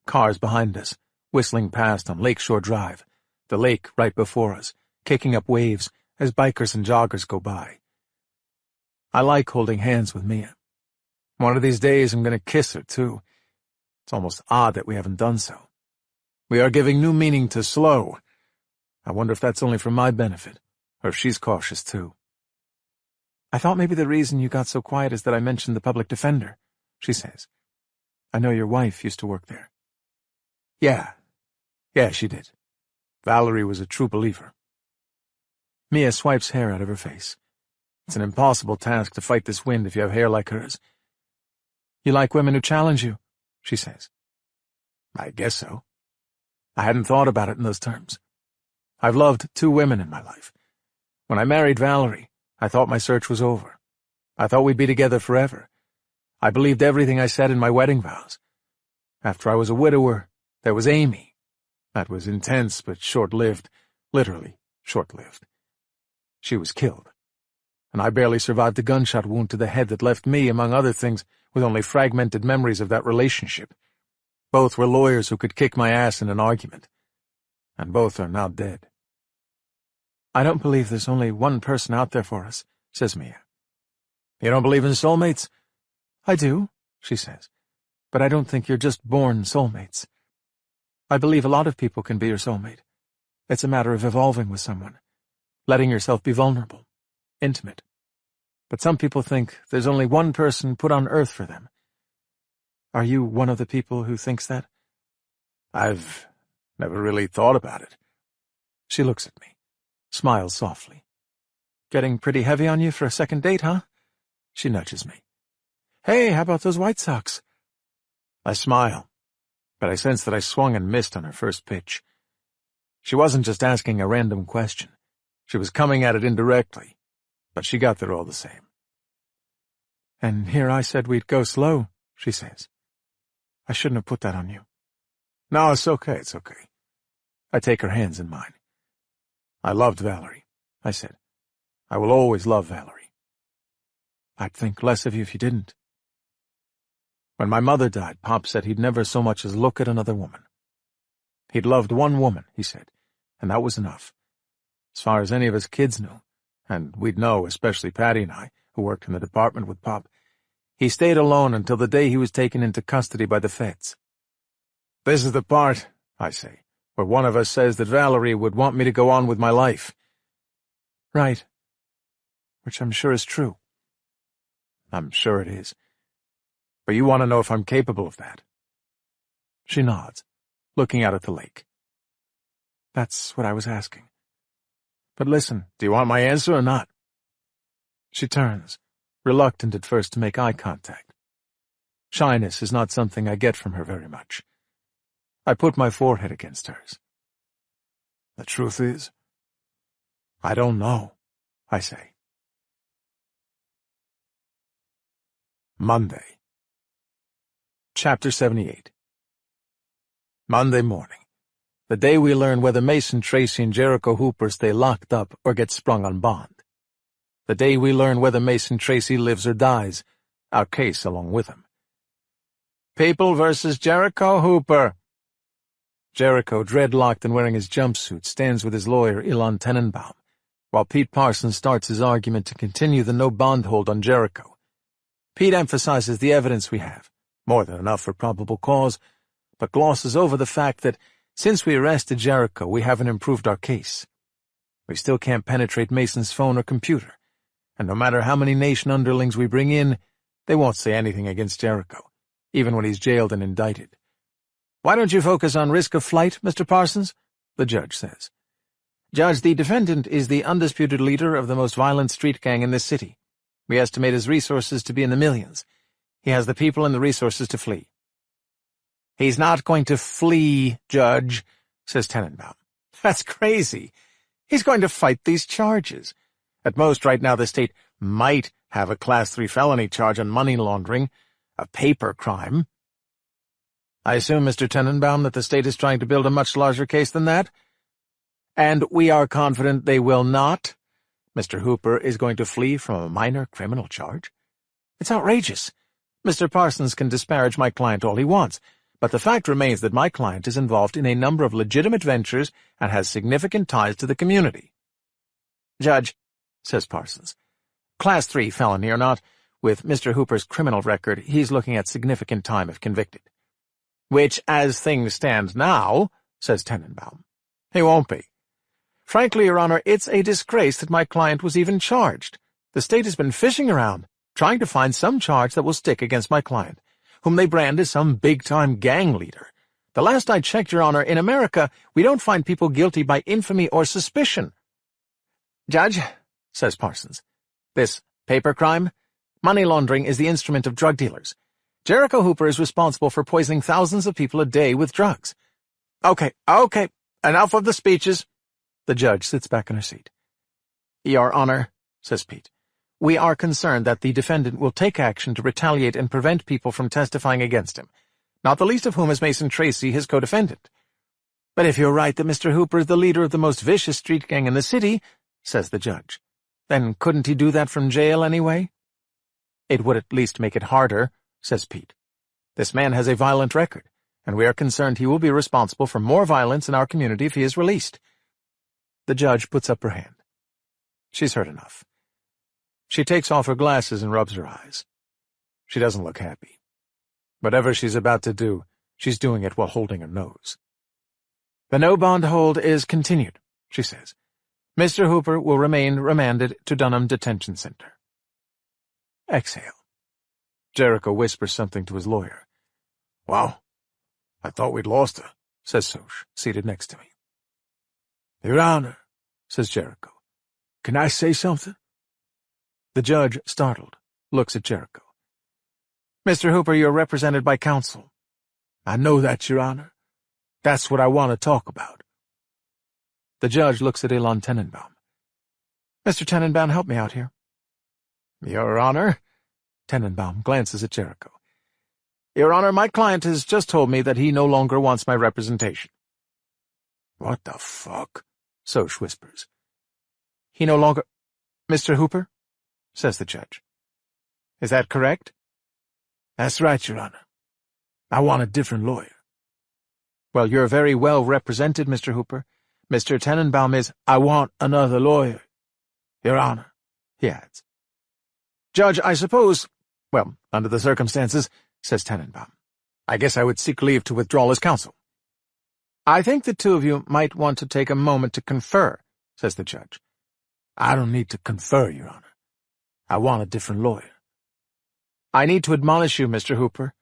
Cars behind us, whistling past on Lakeshore Drive. The lake right before us, kicking up waves as bikers and joggers go by. I like holding hands with Mia. One of these days I'm going to kiss her, too. It's almost odd that we haven't done so. We are giving new meaning to slow. I wonder if that's only for my benefit, or if she's cautious, too. I thought maybe the reason you got so quiet is that I mentioned the public defender, she says. I know your wife used to work there. Yeah, she did. Valerie was a true believer. Mia swipes hair out of her face. It's an impossible task to fight this wind if you have hair like hers. You like women who challenge you, she says. I guess so. I hadn't thought about it in those terms. I've loved 2 women in my life. When I married Valerie, I thought my search was over. I thought we'd be together forever. I believed everything I said in my wedding vows. After I was a widower, there was Amy. That was intense but short-lived, literally short-lived. She was killed, and I barely survived a gunshot wound to the head that left me, among other things, with only fragmented memories of that relationship. Both were lawyers who could kick my ass in an argument, and both are now dead. I don't believe there's only one person out there for us, says Mia. You don't believe in soulmates? I do, she says, but I don't think you're just born soulmates. I believe a lot of people can be your soulmate. It's a matter of evolving with someone, letting yourself be vulnerable, intimate. But some people think there's only one person put on earth for them. Are you one of the people who thinks that? I've never really thought about it. She looks at me, smiles softly. Getting pretty heavy on you for a second date, huh? She nudges me. Hey, how about those White Sox? I smile, but I sense that I swung and missed on her first pitch. She wasn't just asking a random question. She was coming at it indirectly, but she got there all the same. And here I said we'd go slow, she says. I shouldn't have put that on you. No, it's okay. I take her hands in mine. I loved Valerie, I said. I will always love Valerie. I'd think less of you if you didn't. When my mother died, Pop said he'd never so much as look at another woman. He'd loved one woman, he said, and that was enough. As far as any of us kids knew, and we'd know, especially Patty and I, who worked in the department with Pop, he stayed alone until the day he was taken into custody by the feds. This is the part, I say, where one of us says that Valerie would want me to go on with my life. Right. Which I'm sure is true. I'm sure it is. But you want to know if I'm capable of that? She nods, looking out at the lake. That's what I was asking. But listen, do you want my answer or not? She turns, reluctant at first to make eye contact. Shyness is not something I get from her very much. I put my forehead against hers. The truth is, I don't know, I say. Monday. Chapter 78. Monday morning. The day we learn whether Mason Tracy and Jericho Hooper stay locked up or get sprung on bond. The day we learn whether Mason Tracy lives or dies, our case along with him. People versus Jericho Hooper. Jericho, dreadlocked and wearing his jumpsuit, stands with his lawyer, Elon Tenenbaum, while Pete Parsons starts his argument to continue the no-bond hold on Jericho. Pete emphasizes the evidence we have, more than enough for probable cause, but glosses over the fact that since we arrested Jericho, we haven't improved our case. We still can't penetrate Mason's phone or computer, and no matter how many nation underlings we bring in, they won't say anything against Jericho, even when he's jailed and indicted. Why don't you focus on risk of flight, Mr. Parsons? The judge says. Judge, the defendant is the undisputed leader of the most violent street gang in this city. We estimate his resources to be in the millions. He has the people and the resources to flee." "He's not going to flee, Judge," says Tenenbaum. "That's crazy. He's going to fight these charges. At most, right now, the state might have a Class 3 felony charge on money laundering, a paper crime." "I assume, Mr. Tenenbaum, that the state is trying to build a much larger case than that?" "And we are confident they will not. Mr. Hooper is going to flee from a minor criminal charge. It's outrageous. Mr. Parsons can disparage my client all he wants, but the fact remains that my client is involved in a number of legitimate ventures and has significant ties to the community." "Judge," says Parsons, "Class 3 felony or not, with Mr. Hooper's criminal record, he's looking at significant time if convicted." "Which, as things stand now," says Tenenbaum, "he won't be. Frankly, Your Honor, it's a disgrace that my client was even charged. The state has been fishing around, trying to find some charge that will stick against my client, whom they brand as some big-time gang leader. The last I checked, Your Honor, in America, we don't find people guilty by infamy or suspicion." "Judge," says Parsons, "this paper crime, money laundering, is the instrument of drug dealers. Jericho Hooper is responsible for poisoning thousands of people a day with drugs." Okay, enough of the speeches." The judge sits back in her seat. "Your Honor," says Pete, "we are concerned that the defendant will take action to retaliate and prevent people from testifying against him, not the least of whom is Mason Tracy, his co-defendant." "But if you're right that Mr. Hooper is the leader of the most vicious street gang in the city," says the judge, "then couldn't he do that from jail anyway?" "It would at least make it harder," says Pete. "This man has a violent record, and we are concerned he will be responsible for more violence in our community if he is released." The judge puts up her hand. She's heard enough. She takes off her glasses and rubs her eyes. She doesn't look happy. Whatever she's about to do, she's doing it while holding her nose. "The no-bond hold is continued," she says. "Mr. Hooper will remain remanded to Dunham Detention Center." Exhale. Jericho whispers something to his lawyer. "Wow, I thought we'd lost her," says Soch, seated next to me. "Your Honor," says Jericho, "can I say something?" The judge, startled, looks at Jericho. "Mr. Hooper, you're represented by counsel." "I know that, Your Honor. That's what I want to talk about." The judge looks at Elon Tenenbaum. "Mr. Tenenbaum, help me out here." "Your Honor," Tenenbaum glances at Jericho. "Your Honor, my client has just told me that he no longer wants my representation." "What the fuck?" Soch whispers. "He no longer—" "Mr. Hooper?" says the judge. "Is that correct?" "That's right, Your Honor. I want a different lawyer." "Well, you're very well represented, Mr. Hooper. Mr. Tenenbaum is—" "I want another lawyer, Your Honor," he adds. "Judge, I suppose— well, under the circumstances," says Tenenbaum, "I guess I would seek leave to withdraw as counsel." "I think the two of you might want to take a moment to confer," says the judge. "I don't need to confer, Your Honor. I want a different lawyer." "I need to admonish you, Mr. Hooper."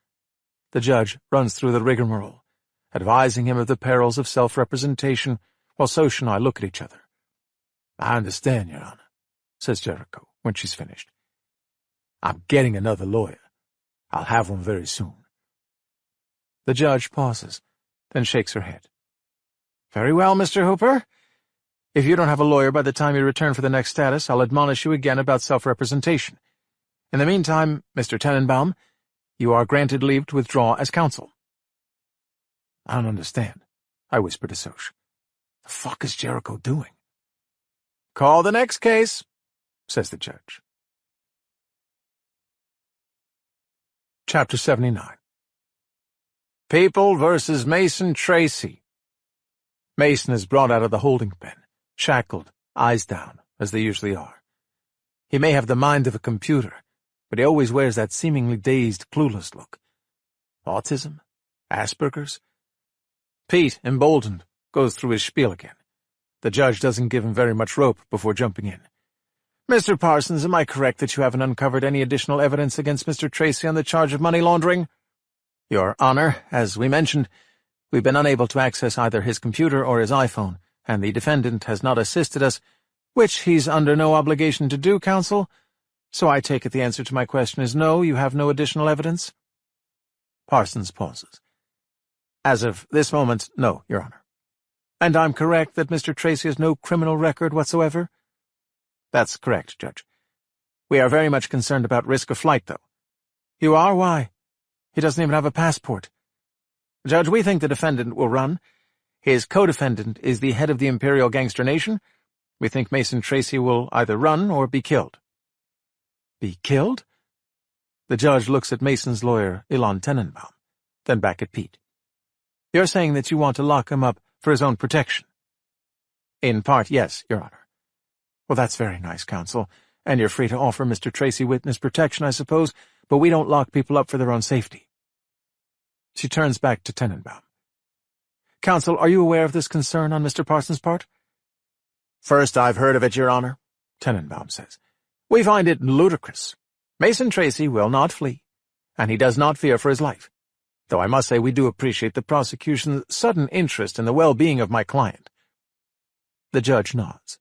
The judge runs through the rigmarole, advising him of the perils of self-representation, while Soch and I look at each other. "I understand, Your Honor," says Jericho, when she's finished. "I'm getting another lawyer. I'll have one very soon." The judge pauses, then shakes her head. "Very well, Mr. Hooper. If you don't have a lawyer by the time you return for the next status, I'll admonish you again about self-representation. In the meantime, Mr. Tenenbaum, you are granted leave to withdraw as counsel." "I don't understand," I whisper to Soch. "The fuck is Jericho doing?" "Call the next case," says the judge. Chapter 79. People versus Mason Tracy. Mason is brought out of the holding pen, shackled, eyes down, as they usually are. He may have the mind of a computer, but he always wears that seemingly dazed, clueless look. Autism? Asperger's? Pete, emboldened, goes through his spiel again. The judge doesn't give him very much rope before jumping in. "Mr. Parsons, am I correct that you haven't uncovered any additional evidence against Mr. Tracy on the charge of money laundering?" "Your Honor, as we mentioned, we've been unable to access either his computer or his iPhone, and the defendant has not assisted us," "Which he's under no obligation to do, counsel. So I take it the answer to my question is no, you have no additional evidence? Parsons pauses. As of this moment, no, Your Honor. And I'm correct that Mr. Tracy has no criminal record whatsoever? That's correct, Judge. We are very much concerned about risk of flight, though. You are? Why? He doesn't even have a passport. Judge, we think the defendant will run. His co-defendant is the head of the Imperial Gangster Nation. We think Mason Tracy will either run or be killed. Be killed? The judge looks at Mason's lawyer, Ilan Tenenbaum, then back at Pete. You're saying that you want to lock him up for his own protection? In part, yes, Your Honor. Well, that's very nice, counsel, and you're free to offer Mr. Tracy witness protection, I suppose, but we don't lock people up for their own safety. She turns back to Tenenbaum. Counsel, are you aware of this concern on Mr. Parsons' part? First I've heard of it, Your Honor, Tenenbaum says. We find it ludicrous. Mason Tracy will not flee, and he does not fear for his life, though I must say we do appreciate the prosecution's sudden interest in the well-being of my client. The judge nods.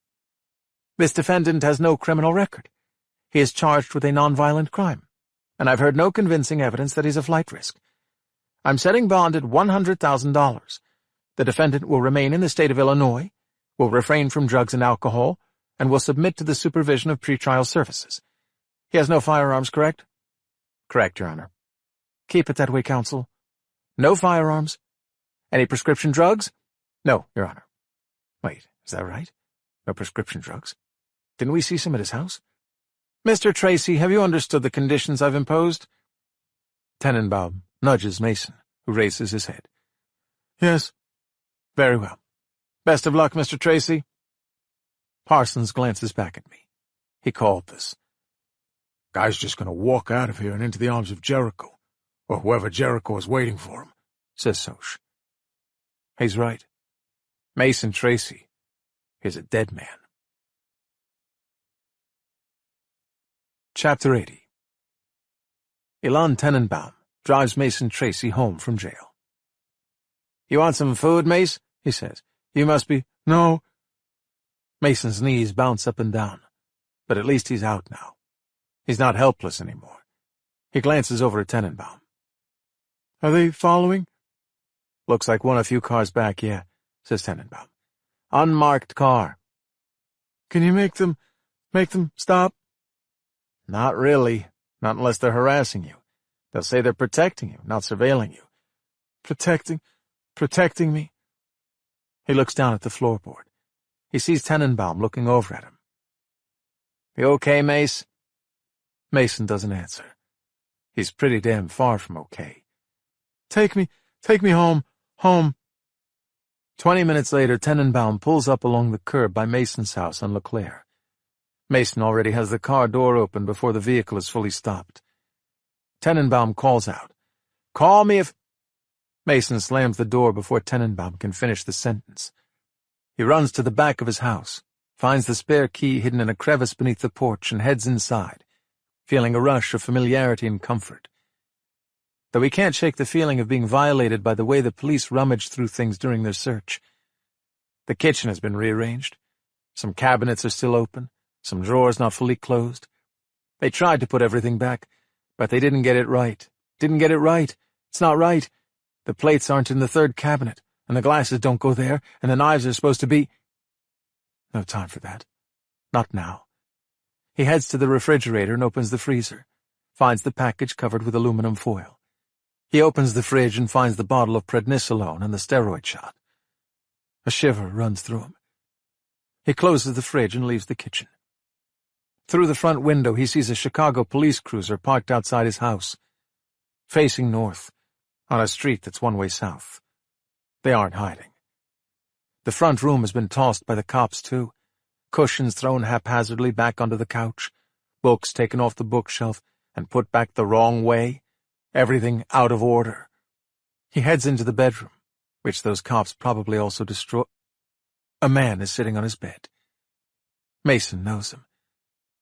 This defendant has no criminal record. He is charged with a nonviolent crime, and I've heard no convincing evidence that he's a flight risk. I'm setting bond at $100,000. The defendant will remain in the state of Illinois, will refrain from drugs and alcohol, and will submit to the supervision of pretrial services. He has no firearms, correct? Correct, Your Honor. Keep it that way, counsel. No firearms. Any prescription drugs? No, Your Honor. Wait, is that right? No prescription drugs? Didn't we see some at his house? Mr. Tracy, have you understood the conditions I've imposed? Tenenbaum nudges Mason, who raises his head. Yes. Very well. Best of luck, Mr. Tracy. Parsons glances back at me. He called this. Guy's just going to walk out of here and into the arms of Jericho, or whoever Jericho is waiting for him, says Soch. He's right. Mason Tracy is a dead man. Chapter 80. Ilan Tenenbaum drives Mason Tracy home from jail. You want some food, Mace? He says. You must be— No. Mason's knees bounce up and down, but at least he's out now. He's not helpless anymore. He glances over at Tenenbaum. Are they following? Looks like one a few cars back, yeah, says Tenenbaum. Unmarked car. Can you make them stop? Not really, not unless they're harassing you. They'll say they're protecting you, not surveilling you. Protecting me? He looks down at the floorboard. He sees Tenenbaum looking over at him. You okay, Mace? Mason doesn't answer. He's pretty damn far from okay. Take me home. 20 minutes later, Tenenbaum pulls up along the curb by Mason's house on LeClaire. Mason already has the car door open before the vehicle is fully stopped. Tenenbaum calls out, Call me if— Mason slams the door before Tenenbaum can finish the sentence. He runs to the back of his house, finds the spare key hidden in a crevice beneath the porch, and heads inside, feeling a rush of familiarity and comfort. Though he can't shake the feeling of being violated by the way the police rummaged through things during their search. The kitchen has been rearranged. Some cabinets are still open, some drawers not fully closed. They tried to put everything back, but they didn't get it right. It's not right. The plates aren't in the third cabinet, and the glasses don't go there, and the knives are supposed to be— No time for that. Not now. He heads to the refrigerator and opens the freezer, finds the package covered with aluminum foil. He opens the fridge and finds the bottle of prednisolone and the steroid shot. A shiver runs through him. He closes the fridge and leaves the kitchen. Through the front window, he sees a Chicago police cruiser parked outside his house, facing north, on a street that's one-way south. They aren't hiding. The front room has been tossed by the cops, too. Cushions thrown haphazardly back onto the couch, books taken off the bookshelf and put back the wrong way, everything out of order. He heads into the bedroom, which those cops probably also destroyed. A man is sitting on his bed. Mason knows him.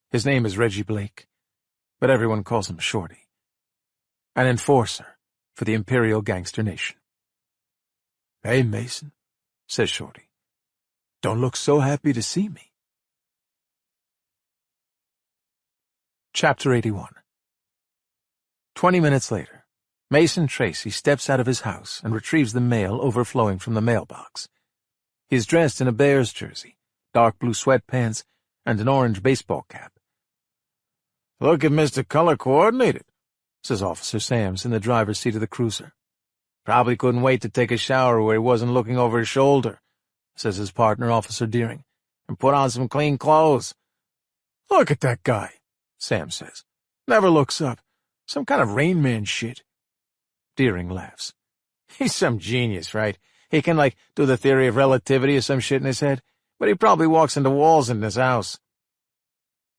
His name is Reggie Blake, but everyone calls him Shorty. An enforcer for the Imperial Gangster Nation. Hey, Mason, says Shorty. Don't look so happy to see me. Chapter 81. 20 minutes later, Mason Tracy steps out of his house and retrieves the mail overflowing from the mailbox. He is dressed in a Bears jersey, dark blue sweatpants, and an orange baseball cap. "Look at Mr. Color Coordinated," says Officer Sams in the driver's seat of the cruiser. "Probably couldn't wait to take a shower where he wasn't looking over his shoulder," says his partner, Officer Deering. "and put on some clean clothes." "Look at that guy," Sam says. "Never looks up. Some kind of Rain Man shit." Deering laughs. "He's some genius, right? He can, do the theory of relativity or some shit in his head, but he probably walks into walls in his house."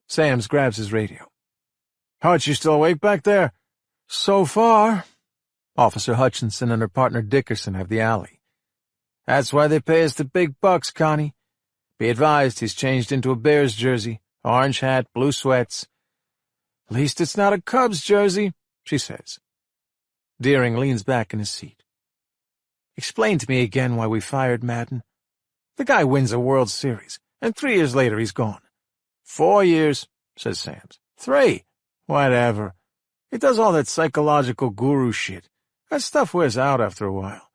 Sams grabs his radio. "Hutch, you still awake back there?" "So far." Officer Hutchinson and her partner Dickerson have the alley. "That's why they pay us the big bucks, Connie. Be advised he's changed into a Bears jersey, orange hat, blue sweats." "At least it's not a Cubs jersey," she says. Deering leans back in his seat. "Explain to me again why we fired Madden. The guy wins a World Series, and 3 years later he's gone." 4 years, says Sams. 3. Whatever. He does all that psychological guru shit. That stuff wears out after a while.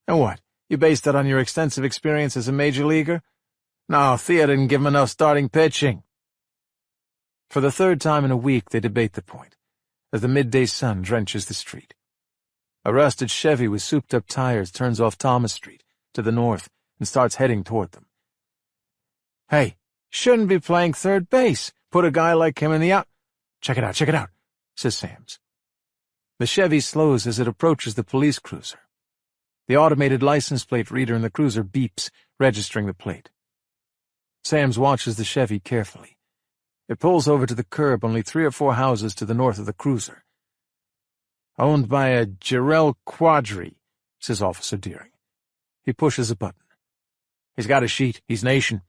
And what, you based that on your extensive experience as a major leaguer? No, Thea didn't give him enough starting pitching. For the third time in a week they debate the point, as the midday sun drenches the street. A rusted Chevy with souped-up tires turns off Thomas Street, to the north, and starts heading toward them. "Hey, shouldn't be playing third base. Put a guy like him in the out—" Check it out, says Sams. The Chevy slows as it approaches the police cruiser. The automated license plate reader in the cruiser beeps, registering the plate. Sams watches the Chevy carefully. It pulls over to the curb only 3 or 4 houses to the north of the cruiser. "Owned by a Jarrell Quadri," says Officer Deering. He pushes a button. "He's got a sheet. He's nation."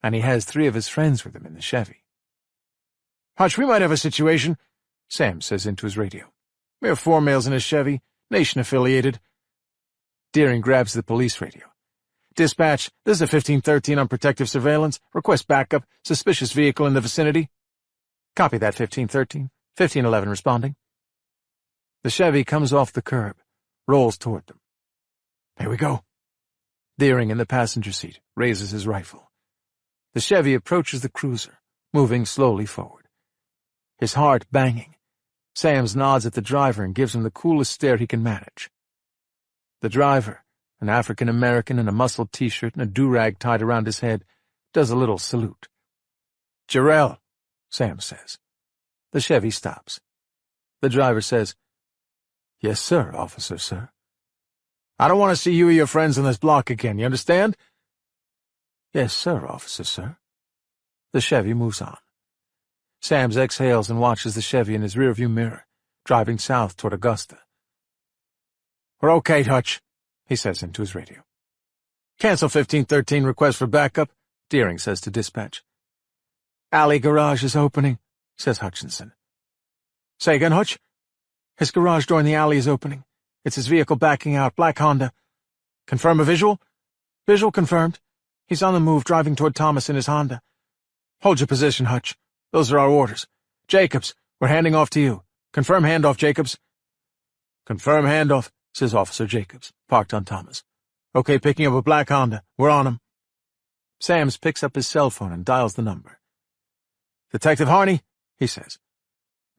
And he has 3 of his friends with him in the Chevy. "Hutch, we might have a situation," Sam says into his radio. "We have 4 males in a Chevy, nation-affiliated." Deering grabs the police radio. "Dispatch, this is a 1513 on protective surveillance. Request backup. Suspicious vehicle in the vicinity." "Copy that, 1513. 1511 responding." The Chevy comes off the curb, rolls toward them. "Here we go." Deering in the passenger seat raises his rifle. The Chevy approaches the cruiser, moving slowly forward. His heart banging. Sams nods at the driver and gives him the coolest stare he can manage. The driver, an African-American in a muscled T-shirt and a do-rag tied around his head, does a little salute. "Jarrell," Sam says. The Chevy stops. The driver says, "Yes, sir, officer, sir." "I don't want to see you or your friends on this block again, you understand?" "Yes, sir, officer, sir." The Chevy moves on. Sams exhales and watches the Chevy in his rearview mirror, driving south toward Augusta. "We're okay, Hutch," he says into his radio. "Cancel 1513 request for backup," Deering says to dispatch. "Alley garage is opening," says Hutchinson. "Say again, Hutch?" "His garage door in the alley is opening. It's his vehicle backing out, black Honda." "Confirm a visual?" "Visual confirmed. He's on the move, driving toward Thomas in his Honda." "Hold your position, Hutch. Those are our orders. Jacobs, we're handing off to you. Confirm handoff, Jacobs." "Confirm handoff," says Officer Jacobs, parked on Thomas. "Okay, picking up a black Honda. We're on him." Sams picks up his cell phone and dials the number. "Detective Harney," he says.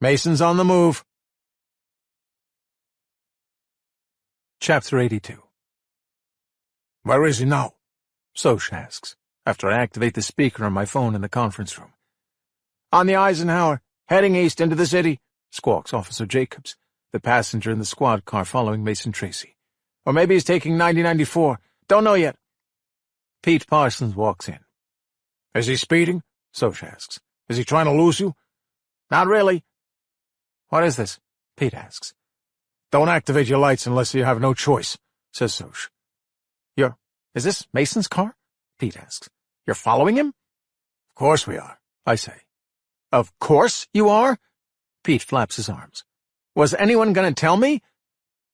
"Mason's on the move." Chapter 82. "Where is he now?" Soch asks, after I activate the speaker on my phone in the conference room. "On the Eisenhower, heading east into the city," squawks Officer Jacobs, the passenger in the squad car following Mason Tracy. "Or maybe he's taking 9094. Don't know yet." Pete Parsons walks in. "Is he speeding?" Soch asks. "Is he trying to lose you?" "Not really." "What is this?" Pete asks. "Don't activate your lights unless you have no choice," says Soch. Is this Mason's car?" Pete asks. "You're following him?" "Of course we are," I say. "Of course you are?" Pete flaps his arms. "Was anyone going to tell me?"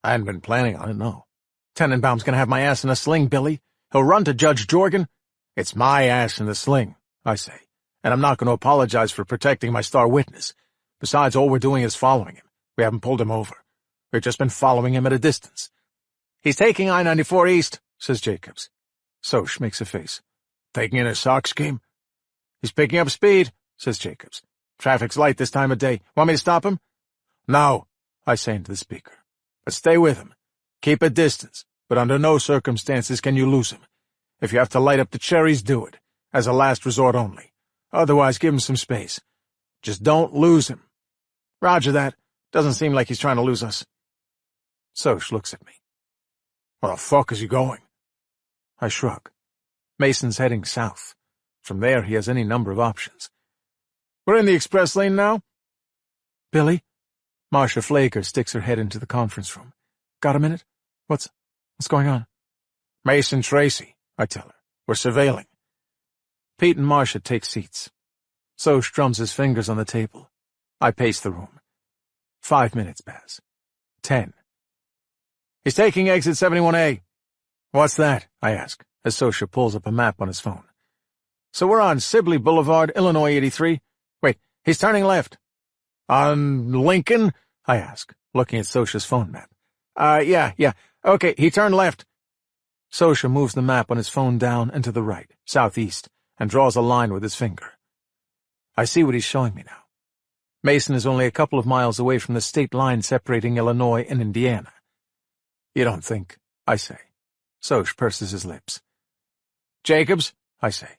"I hadn't been planning on it, no." "Tenenbaum's going to have my ass in a sling, Billy. He'll run to Judge Jorgen." "It's my ass in the sling," I say, and I'm not going to apologize for protecting my star witness. Besides, all we're doing is following him. We haven't pulled him over. We've just been following him at a distance. He's taking I-94 east, says Jacobs. Soch makes a face. Taking in a sock scheme? He's picking up speed, says Jacobs. Traffic's light this time of day. Want me to stop him? No, I say into the speaker. But stay with him. Keep a distance, but under no circumstances can you lose him. If you have to light up the cherries, do it, as a last resort only. Otherwise, give him some space. Just don't lose him. Roger that. Doesn't seem like he's trying to lose us. Soch looks at me. Where the fuck is he going? I shrug. Mason's heading south. From there, he has any number of options. We're in the express lane now? Billy? Marcia Flaker sticks her head into the conference room. Got a minute? What's going on? Mason Tracy, I tell her. We're surveilling. Pete and Marcia take seats. Soch drums his fingers on the table. I pace the room. 5 minutes pass. 10. He's taking exit 71A. What's that? I ask, as Soch pulls up a map on his phone. So we're on Sibley Boulevard, Illinois 83. Wait, he's turning left. On Lincoln? I ask, looking at Soch's phone map. Yeah. Okay, he turned left. Soch moves the map on his phone down and to the right, southeast, and draws a line with his finger. I see what he's showing me now. Mason is only a couple of miles away from the state line separating Illinois and Indiana. You don't think, I say. Soch purses his lips. Jacobs, I say.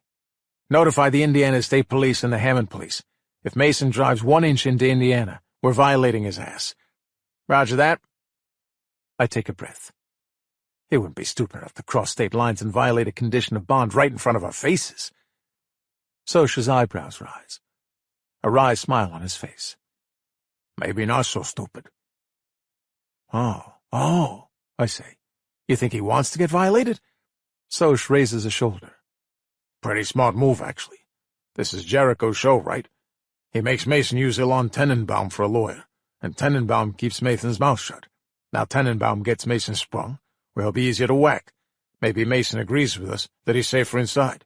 Notify the Indiana State Police and the Hammond Police. If Mason drives 1 inch into Indiana, we're violating his ass. Roger that. I take a breath. He wouldn't be stupid enough to cross state lines and violate a condition of bond right in front of our faces. Soch's eyebrows rise. A wry smile on his face. Maybe not so stupid. Oh, I say. You think he wants to get violated? Soch raises a shoulder. Pretty smart move, actually. This is Jericho's show, right? He makes Mason use Ilan Tenenbaum for a lawyer, and Tenenbaum keeps Mason's mouth shut. Now Tenenbaum gets Mason sprung, where he'll be easier to whack. Maybe Mason agrees with us that he's safer inside.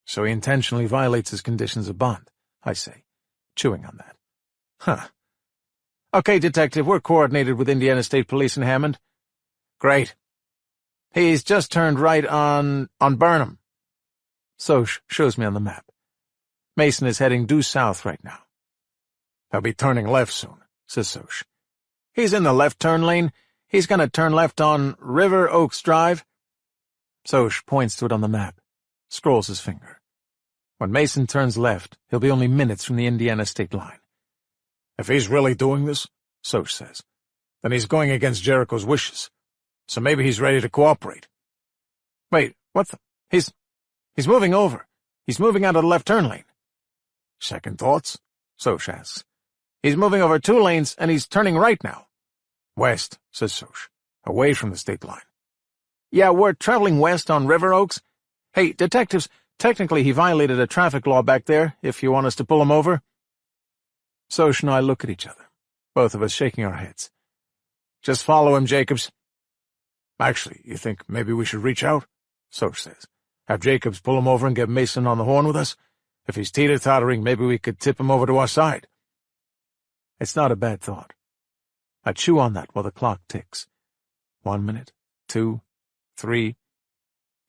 So he intentionally violates his conditions of bond, I say, chewing on that. Huh. Okay, Detective, we're coordinated with Indiana State Police in Hammond. Great. He's just turned right on Burnham. Soch shows me on the map. Mason is heading due south right now. He'll be turning left soon, says Soch. He's in the left turn lane. He's going to turn left on River Oaks Drive. Soch points to it on the map, scrolls his finger. When Mason turns left, he'll be only minutes from the Indiana state line. If he's really doing this, Soch says, then he's going against Jericho's wishes. So maybe he's ready to cooperate. Wait, what the? He's moving over. He's moving out of the left turn lane. Second thoughts? Soch asks. He's moving over 2 lanes, and he's turning right now. West, says Soch, away from the state line. Yeah, we're traveling west on River Oaks. Hey, detectives, technically he violated a traffic law back there, if you want us to pull him over. Soch and I look at each other, both of us shaking our heads. Just follow him, Jacobs. Actually, you think maybe we should reach out? Soch says. Have Jacobs pull him over and get Mason on the horn with us? If he's teeter-tottering, maybe we could tip him over to our side. It's not a bad thought. I chew on that while the clock ticks. 1 minute, 2, 3.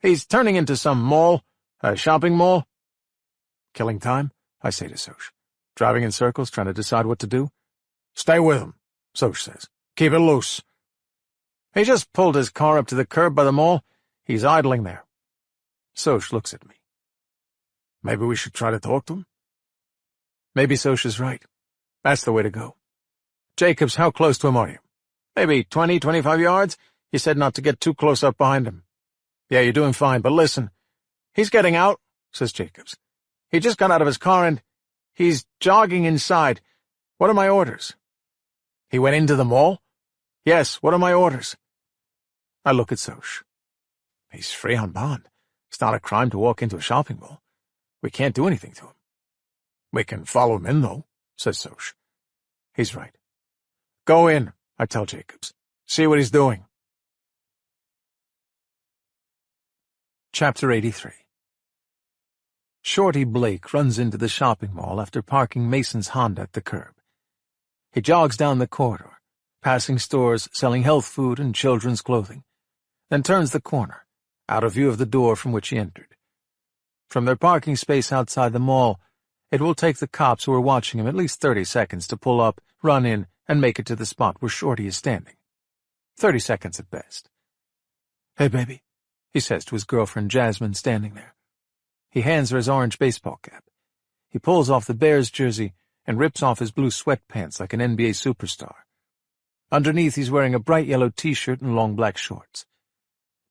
He's turning into some mall, a shopping mall. Killing time, I say to Soch, driving in circles, trying to decide what to do. Stay with him, Soch says. Keep it loose. He just pulled his car up to the curb by the mall. He's idling there. Soch looks at me. Maybe we should try to talk to him? Maybe Soch is right. That's the way to go. Jacobs, how close to him are you? Maybe 20, 25 yards? You said not to get too close up behind him. Yeah, you're doing fine, but listen. He's getting out, says Jacobs. He just got out of his car and he's jogging inside. What are my orders? He went into the mall? Yes, what are my orders? I look at Soch. He's free on bond. It's not a crime to walk into a shopping mall. We can't do anything to him. We can follow him in, though, says Soch. He's right. Go in, I tell Jacobs. See what he's doing. Chapter 83. Shorty Blake runs into the shopping mall after parking Mason's Honda at the curb. He jogs down the corridor, passing stores selling health food and children's clothing, then turns the corner, out of view of the door from which he entered. From their parking space outside the mall, it will take the cops who are watching him at least 30 seconds to pull up, run in, and make it to the spot where Shorty is standing. 30 seconds at best. "Hey, baby," he says to his girlfriend Jasmine standing there. He hands her his orange baseball cap. He pulls off the Bears jersey and rips off his blue sweatpants like an NBA superstar. Underneath, he's wearing a bright yellow t-shirt and long black shorts.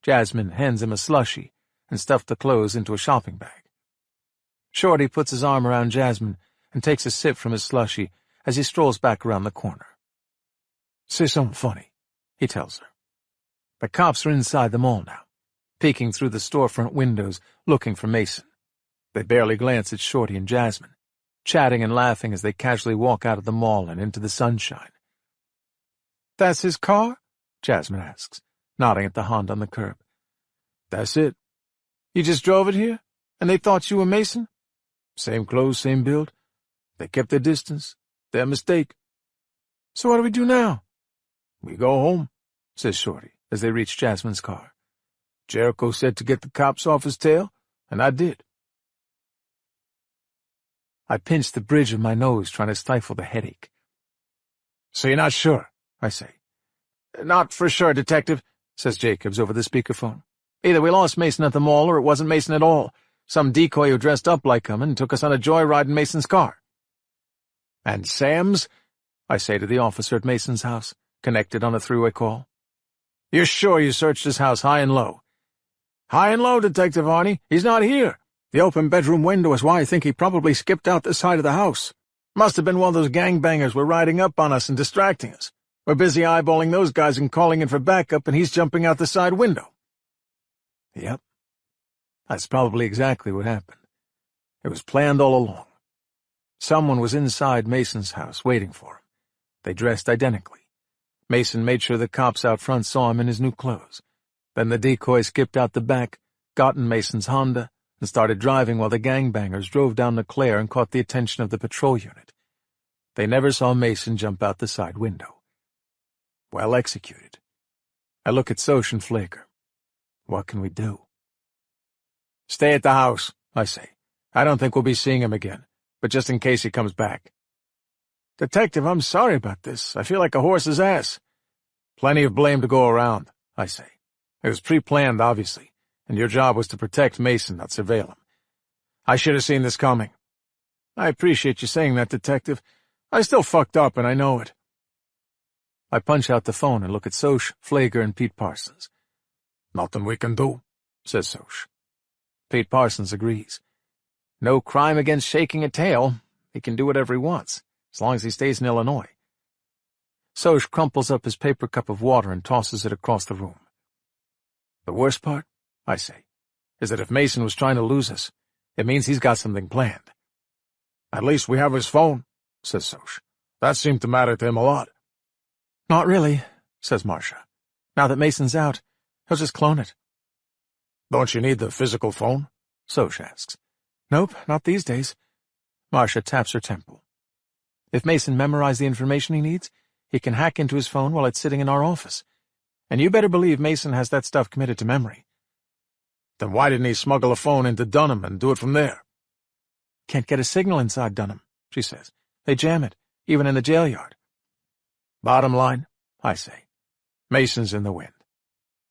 Jasmine hands him a slushie and stuffed the clothes into a shopping bag. Shorty puts his arm around Jasmine and takes a sip from his slushie as he strolls back around the corner. "Say something funny," he tells her. The cops are inside the mall now, peeking through the storefront windows, looking for Mason. They barely glance at Shorty and Jasmine, chatting and laughing as they casually walk out of the mall and into the sunshine. "That's his car?" Jasmine asks, nodding at the Honda on the curb. "That's it. You just drove it here? And they thought you were Mason?" "Same clothes, same build. They kept their distance. Their mistake." "So what do we do now?" "We go home," says Shorty as they reach Jasmine's car. "Jericho said to get the cops off his tail, and I did." I pinched the bridge of my nose, trying to stifle the headache. "So you're not sure?" I say. "Not for sure, Detective," says Jacobs over the speakerphone. "Either we lost Mason at the mall or it wasn't Mason at all. Some decoy who dressed up like him and took us on a joyride in Mason's car." "And Sam's?" I say to the officer at Mason's house, connected on a three-way call. "You're sure you searched his house high and low?" "High and low, Detective Arnie. He's not here. The open bedroom window is why I think he probably skipped out the side of the house. Must have been one of those gangbangers were riding up on us and distracting us. We're busy eyeballing those guys and calling in for backup, and he's jumping out the side window." Yep. That's probably exactly what happened. It was planned all along. Someone was inside Mason's house waiting for him. They dressed identically. Mason made sure the cops out front saw him in his new clothes. Then the decoy skipped out the back, got in Mason's Honda, and started driving while the gangbangers drove down LeClaire and caught the attention of the patrol unit. They never saw Mason jump out the side window. Well executed. I look at Soch and Flaker. What can we do? "Stay at the house," I say. "I don't think we'll be seeing him again, but just in case he comes back." "Detective, I'm sorry about this. I feel like a horse's ass." "Plenty of blame to go around," I say. "It was pre-planned, obviously, and your job was to protect Mason, not surveil him. I should have seen this coming." "I appreciate you saying that, Detective. I still fucked up, and I know it." I punch out the phone and look at Soch, Flager, and Pete Parsons. "Nothing we can do," says Soch. Pete Parsons agrees. "No crime against shaking a tail. He can do whatever he wants, as long as he stays in Illinois." Soch crumples up his paper cup of water and tosses it across the room. "The worst part," I say, "is that if Mason was trying to lose us, it means he's got something planned." "At least we have his phone," says Soch. "That seemed to matter to him a lot." "Not really," says Marcia. "Now that Mason's out, he'll just clone it." "Don't you need the physical phone?" Soch asks. "Nope, not these days." Marcia taps her temple. "If Mason memorized the information he needs, he can hack into his phone while it's sitting in our office. And you better believe Mason has that stuff committed to memory." "Then why didn't he smuggle a phone into Dunham and do it from there?" "Can't get a signal inside Dunham," she says. "They jam it, even in the jail yard." "Bottom line," I say, "Mason's in the wind.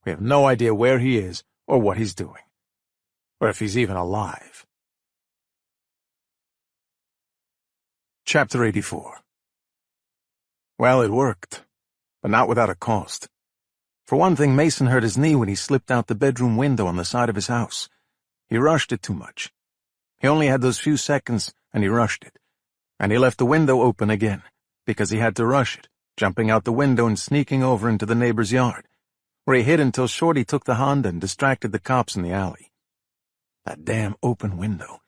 We have no idea where he is or what he's doing, or if he's even alive." Chapter 84. Well, it worked, but not without a cost. For one thing, Mason hurt his knee when he slipped out the bedroom window on the side of his house. He rushed it too much. He only had those few seconds, and he rushed it. And he left the window open again, because he had to rush it, jumping out the window and sneaking over into the neighbor's yard, where he hid until Shorty took the Honda and distracted the cops in the alley. That damn open window.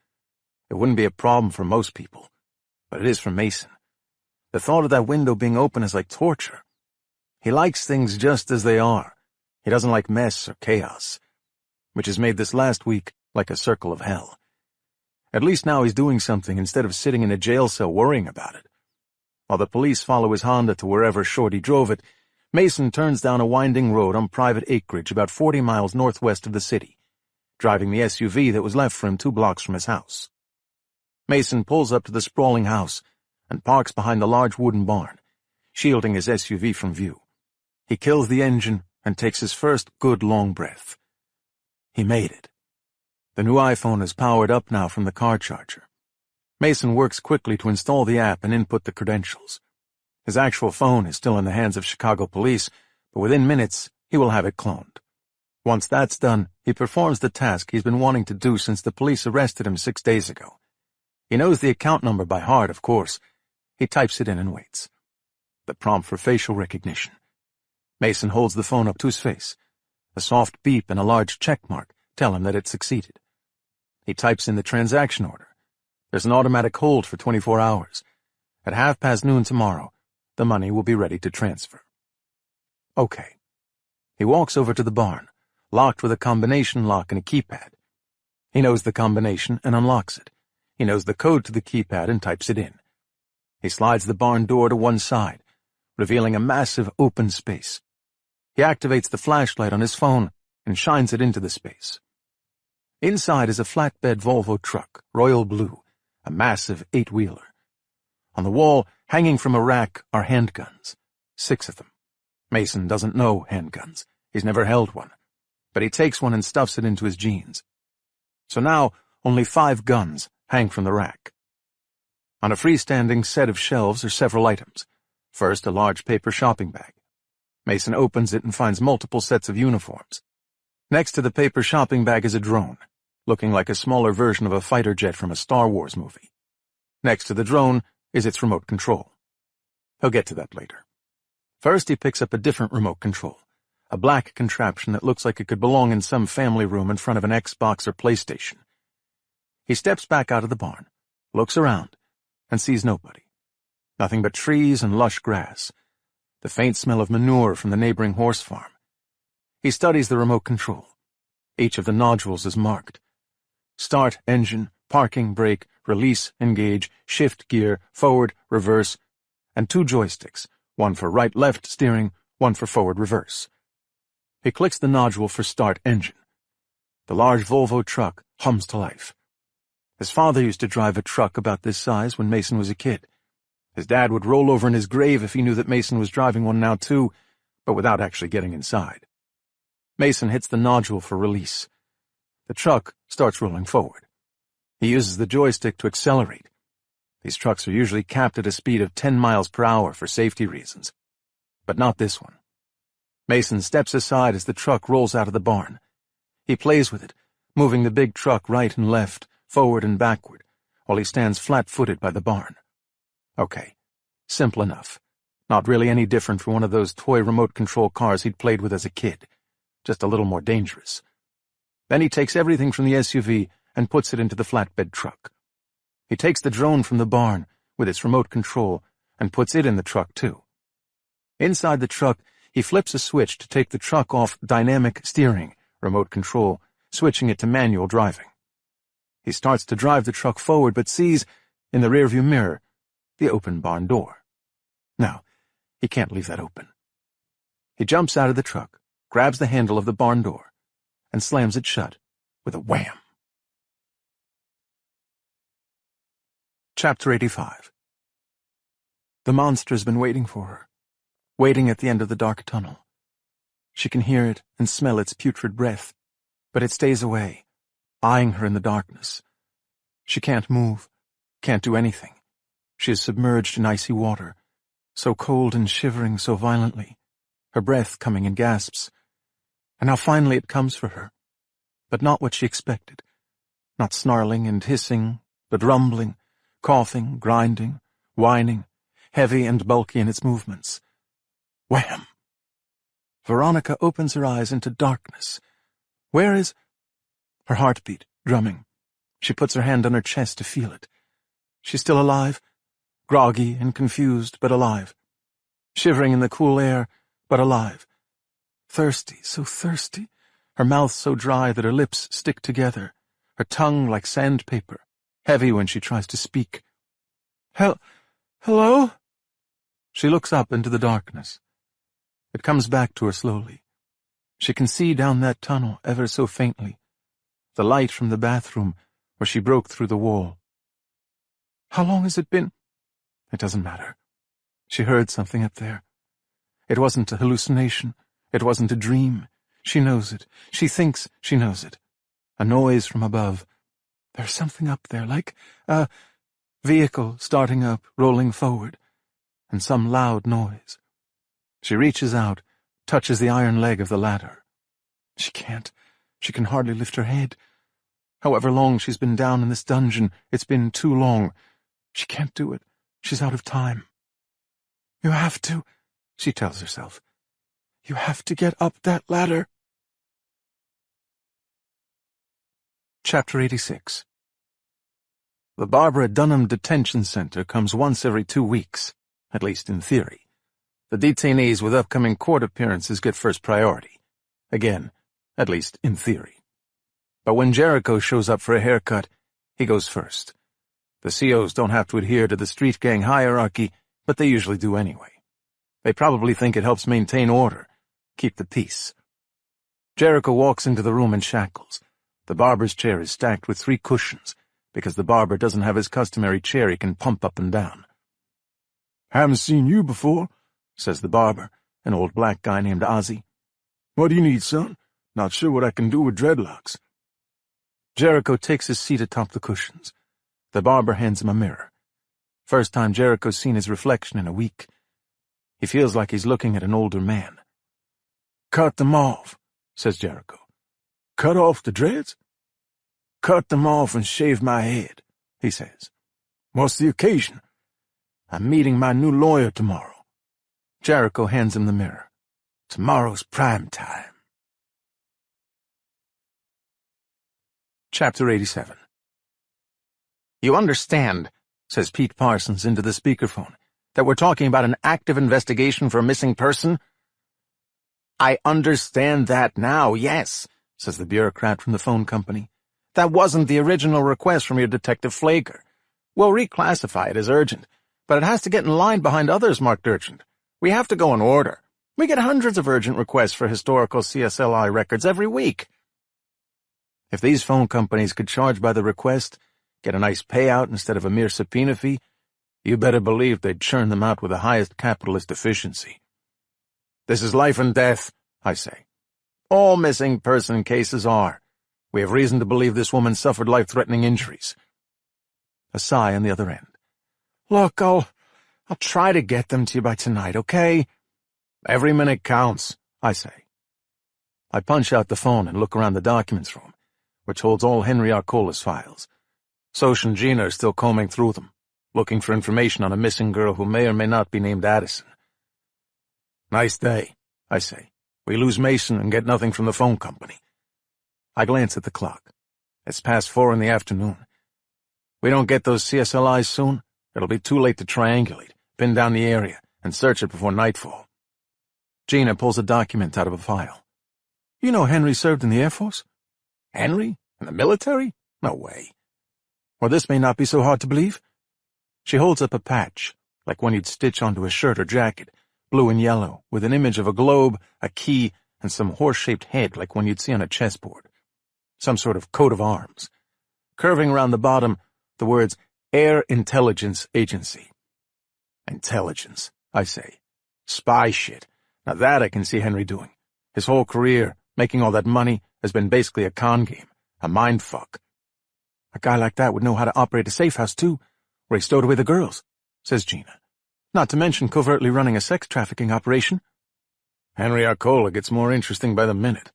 It wouldn't be a problem for most people, but it is for Mason. The thought of that window being open is like torture. He likes things just as they are. He doesn't like mess or chaos, which has made this last week like a circle of hell. At least now he's doing something instead of sitting in a jail cell worrying about it. While the police follow his Honda to wherever Shorty drove it, Mason turns down a winding road on private acreage about 40 miles northwest of the city, driving the SUV that was left for him 2 blocks from his house. Mason pulls up to the sprawling house and parks behind the large wooden barn, shielding his SUV from view. He kills the engine and takes his first good long breath. He made it. The new iPhone is powered up now from the car charger. Mason works quickly to install the app and input the credentials. His actual phone is still in the hands of Chicago police, but within minutes he will have it cloned. Once that's done, he performs the task he's been wanting to do since the police arrested him 6 days ago. He knows the account number by heart, of course. He types it in and waits. The prompt for facial recognition. Mason holds the phone up to his face. A soft beep and a large check mark tell him that it succeeded. He types in the transaction order. There's an automatic hold for 24 hours. At noon tomorrow, the money will be ready to transfer. Okay. He walks over to the barn, locked with a combination lock and a keypad. He knows the combination and unlocks it. He knows the code to the keypad and types it in. He slides the barn door to one side, revealing a massive open space. He activates the flashlight on his phone and shines it into the space. Inside is a flatbed Volvo truck, royal blue, a massive 8-wheeler. On the wall, hanging from a rack, are handguns. 6 of them. Mason doesn't know handguns. He's never held one. But he takes one and stuffs it into his jeans. So now, only 5 guns hang from the rack. On a freestanding set of shelves are several items. First, a large paper shopping bag. Mason opens it and finds multiple sets of uniforms. Next to the paper shopping bag is a drone, looking like a smaller version of a fighter jet from a Star Wars movie. Next to the drone is its remote control. He'll get to that later. First, he picks up a different remote control, a black contraption that looks like it could belong in some family room in front of an Xbox or PlayStation. He steps back out of the barn, looks around, and sees nobody. Nothing but trees and lush grass, the faint smell of manure from the neighboring horse farm. He studies the remote control. Each of the nodules is marked. Start, engine, parking, brake, release, engage, shift gear, forward, reverse, and 2 joysticks, one for right-left steering, one for forward-reverse. He clicks the nodule for start engine. The large Volvo truck hums to life. His father used to drive a truck about this size when Mason was a kid. His dad would roll over in his grave if he knew that Mason was driving one now too, but without actually getting inside. Mason hits the nodule for release. The truck starts rolling forward. He uses the joystick to accelerate. These trucks are usually capped at a speed of 10 miles per hour for safety reasons, but not this one. Mason steps aside as the truck rolls out of the barn. He plays with it, moving the big truck right and left, forward and backward, while he stands flat-footed by the barn. Okay, simple enough. Not really any different from one of those toy remote control cars he'd played with as a kid, just a little more dangerous. Then he takes everything from the SUV and puts it into the flatbed truck. He takes the drone from the barn with its remote control and puts it in the truck too. Inside the truck, he flips a switch to take the truck off dynamic steering, remote control, switching it to manual driving. He starts to drive the truck forward but sees, in the rearview mirror, the open barn door. No, he can't leave that open. He jumps out of the truck, grabs the handle of the barn door, and slams it shut with a wham. Chapter 85. The monster's been waiting for her, waiting at the end of the dark tunnel. She can hear it and smell its putrid breath, but it stays away, eyeing her in the darkness. She can't move, can't do anything. She is submerged in icy water, so cold and shivering so violently, her breath coming in gasps. And now finally it comes for her, but not what she expected. Not snarling and hissing, but rumbling, coughing, grinding, whining, heavy and bulky in its movements. Wham! Veronica opens her eyes into darkness. Where is... Her heartbeat, drumming. She puts her hand on her chest to feel it. She's still alive, groggy and confused, but alive. Shivering in the cool air, but alive. Thirsty, so thirsty, her mouth so dry that her lips stick together, her tongue like sandpaper, heavy when she tries to speak. Hello? She looks up into the darkness. It comes back to her slowly. She can see down that tunnel ever so faintly, the light from the bathroom where she broke through the wall. How long has it been? It doesn't matter. She heard something up there. It wasn't a hallucination. It wasn't a dream. She knows it. She thinks she knows it. A noise from above. There's something up there, like a vehicle starting up, rolling forward, and some loud noise. She reaches out, touches the iron leg of the ladder. She can't. She can hardly lift her head. However long she's been down in this dungeon, it's been too long. She can't do it. She's out of time. You have to, she tells herself. You have to get up that ladder. Chapter 86. The Barbara Dunham Detention Center comes once every 2 weeks, at least in theory. The detainees with upcoming court appearances get first priority. Again, at least in theory. But when Jericho shows up for a haircut, he goes first. The COs don't have to adhere to the street gang hierarchy, but they usually do anyway. They probably think it helps maintain order, keep the peace. Jericho walks into the room in shackles. The barber's chair is stacked with 3 cushions, because the barber doesn't have his customary chair he can pump up and down. "Haven't seen you before," says the barber, an old black guy named Ozzy. "What do you need, son? Not sure what I can do with dreadlocks." Jericho takes his seat atop the cushions. The barber hands him a mirror. First time Jericho's seen his reflection in a week. He feels like he's looking at an older man. "Cut them off," says Jericho. "Cut off the dreads?" "Cut them off and shave my head," he says. "What's the occasion?" "I'm meeting my new lawyer tomorrow." Jericho hands him the mirror. "Tomorrow's prime time." Chapter 87. "You understand," says Pete Parsons into the speakerphone, "that we're talking about an active investigation for a missing person?" "I understand that now, yes," says the bureaucrat from the phone company. "That wasn't the original request from your Detective Flaker. We'll reclassify it as urgent, but it has to get in line behind others marked urgent. We have to go in order. We get hundreds of urgent requests for historical CSLI records every week." If these phone companies could charge by the request, get a nice payout instead of a mere subpoena fee, you better believe they'd churn them out with the highest capitalist efficiency. "This is life and death," I say. "All missing person cases are. We have reason to believe this woman suffered life-threatening injuries." A sigh on the other end. "Look, I'll try to get them to you by tonight, okay?" "Every minute counts," I say. I punch out the phone and look around the documents room, which holds all Henry Arcola's files. Soch and Gina are still combing through them, looking for information on a missing girl who may or may not be named Addison. "Nice day," I say. "We lose Mason and get nothing from the phone company." I glance at the clock. It's past 4 in the afternoon. We don't get those CSLIs soon, it'll be too late to triangulate, pin down the area, and search it before nightfall. Gina pulls a document out of a file. "You know Henry served in the Air Force?" "Henry? In the military? No way." "Well, this may not be so hard to believe." She holds up a patch, like one you'd stitch onto a shirt or jacket, blue and yellow, with an image of a globe, a key, and some horse-shaped head like one you'd see on a chessboard. Some sort of coat of arms. Curving around the bottom, the words, Air Intelligence Agency. Intelligence, I say. Spy shit. Now that I can see Henry doing. His whole career, making all that money, has been basically a con game, a mind fuck. "A guy like that would know how to operate a safe house, too, where he stowed away the girls," says Gina. "Not to mention covertly running a sex trafficking operation." Henry Arcola gets more interesting by the minute.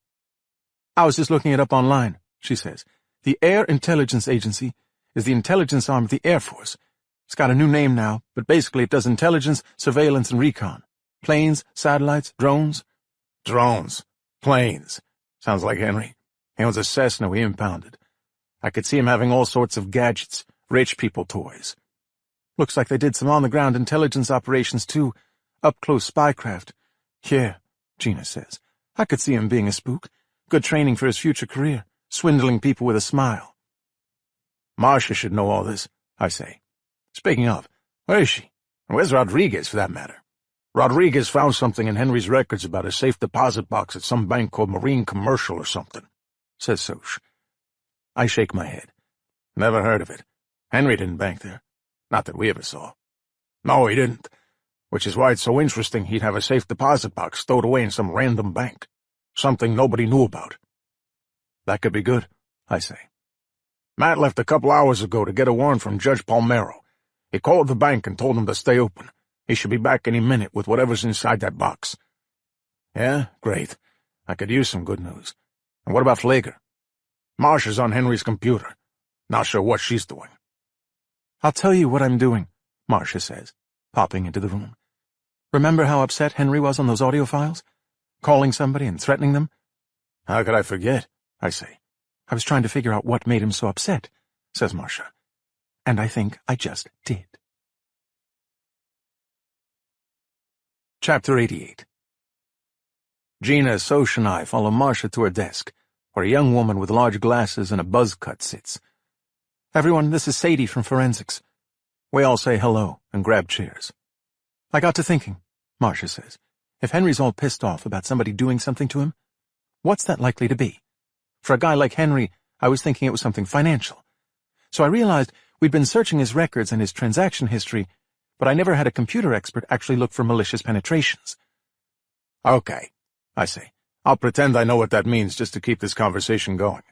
"I was just looking it up online," she says. "The Air Intelligence Agency is the intelligence arm of the Air Force. It's got a new name now, but basically it does intelligence, surveillance, and recon. Planes, satellites, drones." "Drones. Planes. Sounds like Henry. He owns a Cessna we impounded. I could see him having all sorts of gadgets, rich people toys. Looks like they did some on-the-ground intelligence operations, too. Up-close spycraft. Yeah, Gina says. I could see him being a spook. Good training for his future career, swindling people with a smile." Marcia should know all this, I say. Speaking of, where is she? And where's Rodriguez, for that matter? Rodriguez found something in Henry's records about a safe deposit box at some bank called Marine Commercial or something, says Soch. I shake my head. Never heard of it. Henry didn't bank there. Not that we ever saw. No, he didn't. Which is why it's so interesting he'd have a safe deposit box stowed away in some random bank. Something nobody knew about. That could be good, I say. Matt left a couple hours ago to get a warrant from Judge Palmero. He called the bank and told them to stay open. He should be back any minute with whatever's inside that box. Yeah, great. I could use some good news. And what about Flager? Marcia's on Henry's computer. Not sure what she's doing. I'll tell you what I'm doing, Marcia says, popping into the room. Remember how upset Henry was on those audio files? Calling somebody and threatening them? How could I forget? I say. I was trying to figure out what made him so upset, says Marcia. And I think I just did. Chapter 88. Gina, Soch, and I follow Marcia to her desk, where a young woman with large glasses and a buzz cut sits. Everyone, this is Sadie from Forensics. We all say hello and grab chairs. I got to thinking, Marcia says, if Henry's all pissed off about somebody doing something to him, what's that likely to be? For a guy like Henry, I was thinking it was something financial. So I realized we'd been searching his records and his transaction history, but I never had a computer expert actually look for malicious penetrations. Okay, I say. I'll pretend I know what that means just to keep this conversation going.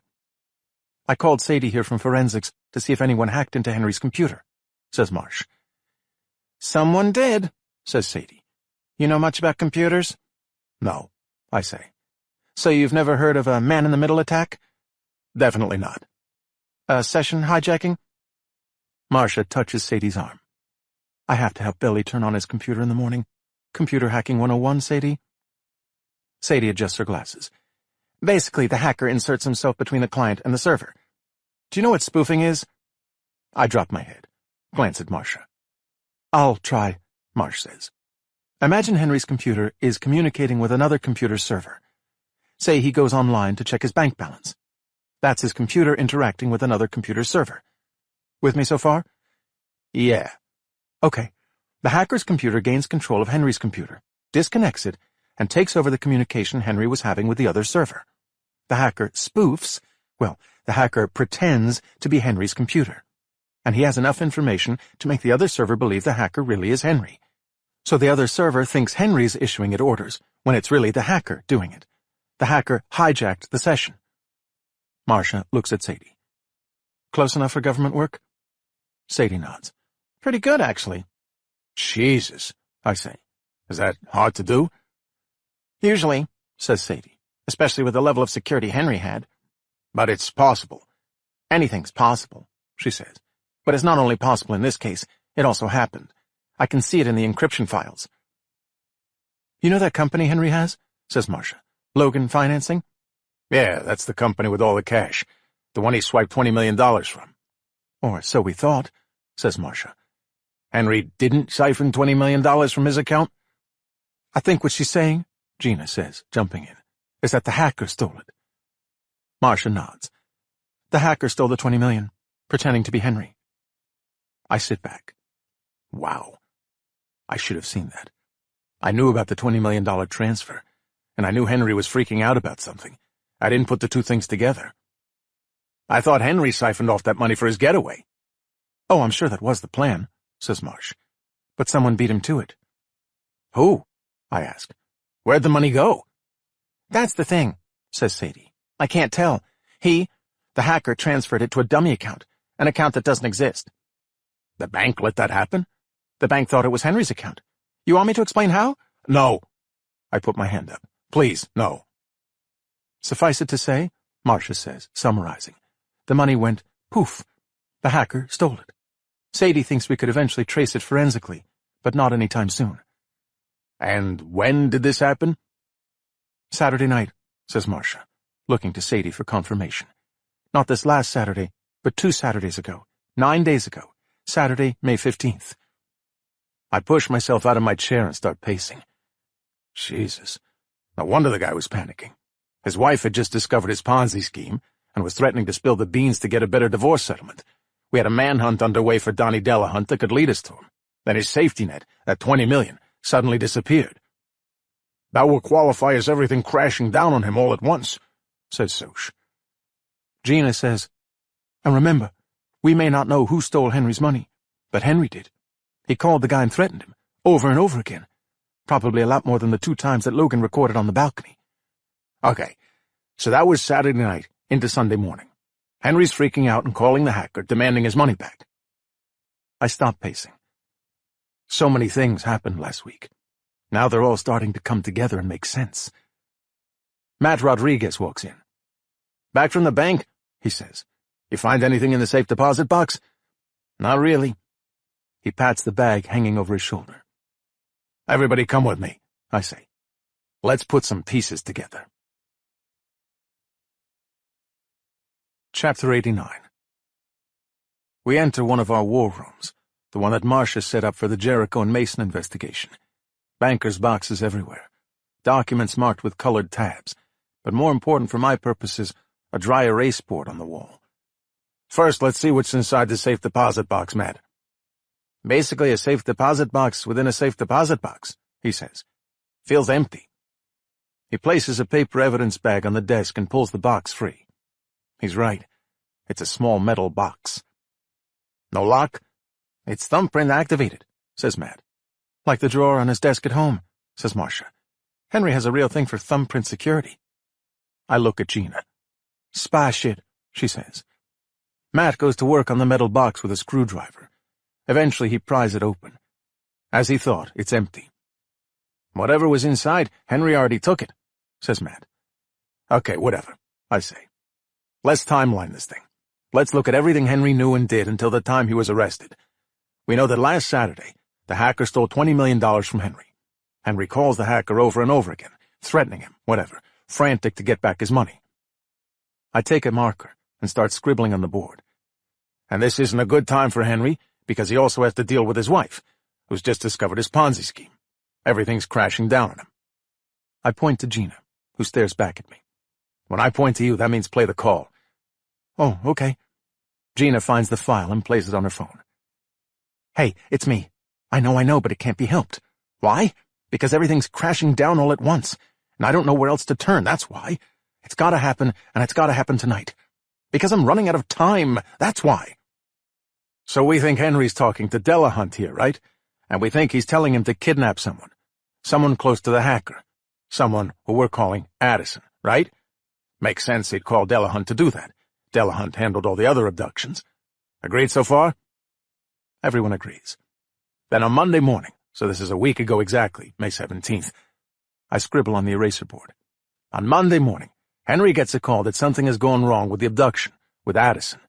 I called Sadie here from Forensics to see if anyone hacked into Henry's computer, says Marsh. Someone did, says Sadie. You know much about computers? No, I say. So you've never heard of a man-in-the-middle attack? Definitely not. A session hijacking? Marcia touches Sadie's arm. I have to help Billy turn on his computer in the morning. Computer hacking 101, Sadie? Sadie adjusts her glasses. Basically, the hacker inserts himself between the client and the server. Do you know what spoofing is? I drop my head, glance at Marcia. I'll try, Marsh says. Imagine Henry's computer is communicating with another computer's server. Say he goes online to check his bank balance. That's his computer interacting with another computer's server. With me so far? Yeah. Okay. The hacker's computer gains control of Henry's computer, disconnects it, and takes over the communication Henry was having with the other server. The hacker spoofs, the hacker pretends to be Henry's computer. And he has enough information to make the other server believe the hacker really is Henry. So the other server thinks Henry's issuing it orders, when it's really the hacker doing it. The hacker hijacked the session. Marcia looks at Sadie. Close enough for government work? Sadie nods. Pretty good, actually. Jesus, I say. Is that hard to do? Usually, says Sadie, especially with the level of security Henry had. But it's possible. Anything's possible, she says. But it's not only possible in this case, it also happened. I can see it in the encryption files. You know that company Henry has? Says Marcia. Logan Financing? Yeah, that's the company with all the cash. The one he swiped $20 million from. Or so we thought, says Marcia. Henry didn't siphon $20 million from his account? I think what she's saying, Gina says, jumping in, is that the hacker stole it. Marcia nods. The hacker stole the $20 million, pretending to be Henry. I sit back. Wow. I should have seen that. I knew about the $20 million transfer, and I knew Henry was freaking out about something. I didn't put the two things together. I thought Henry siphoned off that money for his getaway. Oh, I'm sure that was the plan, says Marsh. But someone beat him to it. Who? I ask. Where'd the money go? That's the thing, says Sadie. I can't tell. The hacker transferred it to a dummy account, an account that doesn't exist. The bank let that happen? The bank thought it was Henry's account. You want me to explain how? No. I put my hand up. Please, no. Suffice it to say, Marcia says, summarizing, the money went poof. The hacker stole it. Sadie thinks we could eventually trace it forensically, but not any time soon. And when did this happen? Saturday night, says Marcia, looking to Sadie for confirmation. Not this last Saturday, but 2 Saturdays ago, 9 days ago, Saturday, May 15th. I push myself out of my chair and start pacing. Jesus. No wonder the guy was panicking. His wife had just discovered his Ponzi scheme and was threatening to spill the beans to get a better divorce settlement. We had a manhunt underway for Donnie Delahunt that could lead us to him. Then his safety net, that $20 million, suddenly disappeared. That will qualify as everything crashing down on him all at once, says Soch. Gina says, and remember, we may not know who stole Henry's money, but Henry did. He called the guy and threatened him, over and over again. Probably a lot more than the 2 times that Logan recorded on the balcony. Okay, so that was Saturday night into Sunday morning. Henry's freaking out and calling the hacker, demanding his money back. I stopped pacing. So many things happened last week. Now they're all starting to come together and make sense. Matt Rodriguez walks in. Back from the bank, he says. You find anything in the safe deposit box? Not really. He pats the bag hanging over his shoulder. Everybody come with me, I say. Let's put some pieces together. Chapter 89. We enter one of our war rooms, the one that Marcia set up for the Jericho and Mason investigation. Bankers' boxes everywhere, documents marked with colored tabs, but more important for my purposes, a dry erase board on the wall. First, let's see what's inside the safe deposit box, Matt. Basically a safe deposit box within a safe deposit box, he says. Feels empty. He places a paper evidence bag on the desk and pulls the box free. He's right. It's a small metal box. No lock? It's thumbprint activated, says Matt. Like the drawer on his desk at home, says Marcia. Henry has a real thing for thumbprint security. I look at Gina. Spy shit, she says. Matt goes to work on the metal box with a screwdriver. Eventually he pries it open. As he thought, it's empty. Whatever was inside, Henry already took it, says Matt. Okay, whatever, I say. Let's timeline this thing. Let's look at everything Henry knew and did until the time he was arrested. We know that last Saturday, the hacker stole $20 million from Henry. Henry calls the hacker over and over again, threatening him, whatever, frantic to get back his money. I take a marker and start scribbling on the board. And this isn't a good time for Henry, because he also has to deal with his wife, who's just discovered his Ponzi scheme. Everything's crashing down on him. I point to Gina, who stares back at me. When I point to you, that means play the call. Oh, okay. Gina finds the file and plays it on her phone. Hey, it's me. I know, but it can't be helped. Why? Because everything's crashing down all at once, and I don't know where else to turn, that's why. It's gotta happen, and it's gotta happen tonight. Because I'm running out of time, that's why. So we think Henry's talking to Delahunt here, right? And we think he's telling him to kidnap someone. Someone close to the hacker. Someone who we're calling Addison, right? Makes sense he'd call Delahunt to do that. Delahunt handled all the other abductions. Agreed so far? Everyone agrees. Then on Monday morning, so this is a week ago exactly, May 17th, I scribble on the eraser board. On Monday morning, Henry gets a call that something has gone wrong with the abduction, with Addison.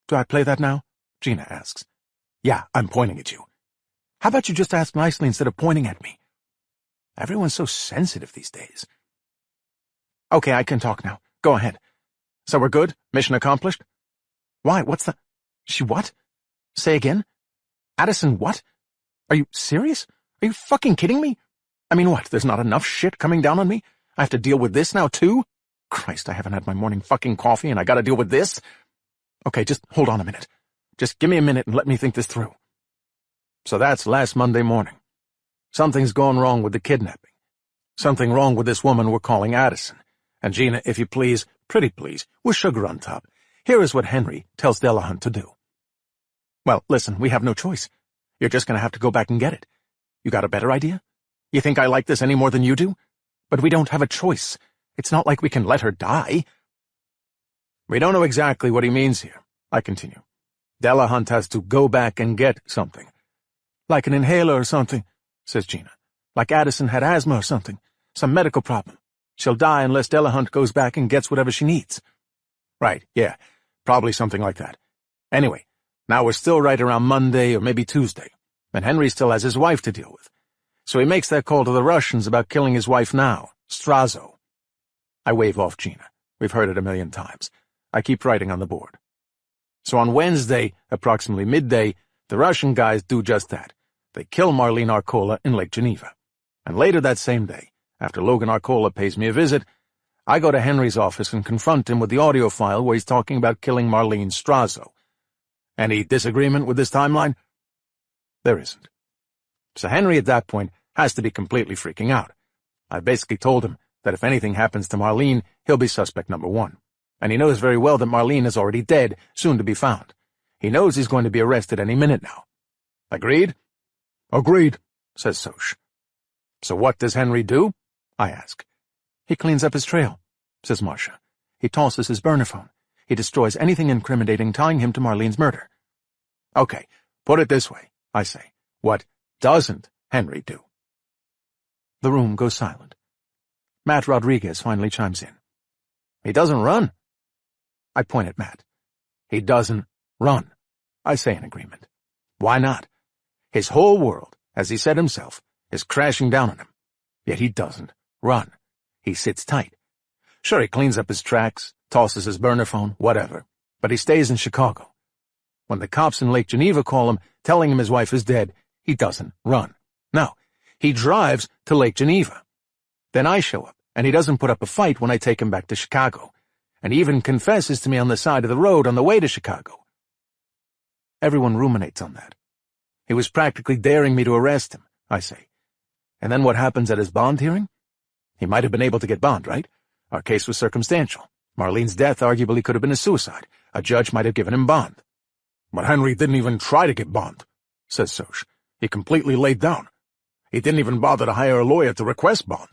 Do I play that now? Gina asks. Yeah, I'm pointing at you. How about you just ask nicely instead of pointing at me? Everyone's so sensitive these days. Okay, I can talk now. Go ahead. So we're good? Mission accomplished? Why? What's the... She what? Say again? Addison what? Are you serious? Are you fucking kidding me? I mean, what, there's not enough shit coming down on me? I have to deal with this now, too? Christ, I haven't had my morning fucking coffee and I gotta deal with this? Okay, just hold on a minute. Just give me a minute and let me think this through. So that's last Monday morning. Something's gone wrong with the kidnapping. Something wrong with this woman we're calling Addison. And Gina, if you please, pretty please, with sugar on top, here is what Henry tells Delahunt to do. Well, listen, we have no choice. You're just gonna have to go back and get it. You got a better idea? You think I like this any more than you do? But we don't have a choice. It's not like we can let her die. We don't know exactly what he means here, I continue. Delahunt has to go back and get something. Like an inhaler or something, says Gina. Like Addison had asthma or something. Some medical problem. She'll die unless Delahunt goes back and gets whatever she needs. Right, yeah, probably something like that. Anyway, now we're still right around Monday or maybe Tuesday, and Henry still has his wife to deal with. So he makes that call to the Russians about killing his wife now, Strazo. I wave off Gina. We've heard it a million times. I keep writing on the board. So on Wednesday, approximately midday, the Russian guys do just that. They kill Marlene Arcola in Lake Geneva. And later that same day, after Logan Arcola pays me a visit, I go to Henry's office and confront him with the audio file where he's talking about killing Marlene Strazo. Any disagreement with this timeline? There isn't. So Henry at that point has to be completely freaking out. I basically told him that if anything happens to Marlene, he'll be suspect number one. And he knows very well that Marlene is already dead, soon to be found. He knows he's going to be arrested any minute now. Agreed? Agreed, says Soch. So what does Henry do? I ask. He cleans up his trail, says Marcia. He tosses his burner phone. He destroys anything incriminating tying him to Marlene's murder. Okay, put it this way, I say. What doesn't Henry do? The room goes silent. Matt Rodriguez finally chimes in. He doesn't run. I point at Matt. He doesn't run, I say in agreement. Why not? His whole world, as he said himself, is crashing down on him. Yet he doesn't run. He sits tight. Sure, he cleans up his tracks, tosses his burner phone, whatever, but he stays in Chicago. When the cops in Lake Geneva call him, telling him his wife is dead, he doesn't run. No, he drives to Lake Geneva. Then I show up, and he doesn't put up a fight when I take him back to Chicago, and he even confesses to me on the side of the road on the way to Chicago. Everyone ruminates on that. He was practically daring me to arrest him, I say. And then what happens at his bond hearing? He might have been able to get bond, right? Our case was circumstantial. Marlene's death arguably could have been a suicide. A judge might have given him bond. But Henry didn't even try to get bond, says Soch. He completely laid down. He didn't even bother to hire a lawyer to request bond.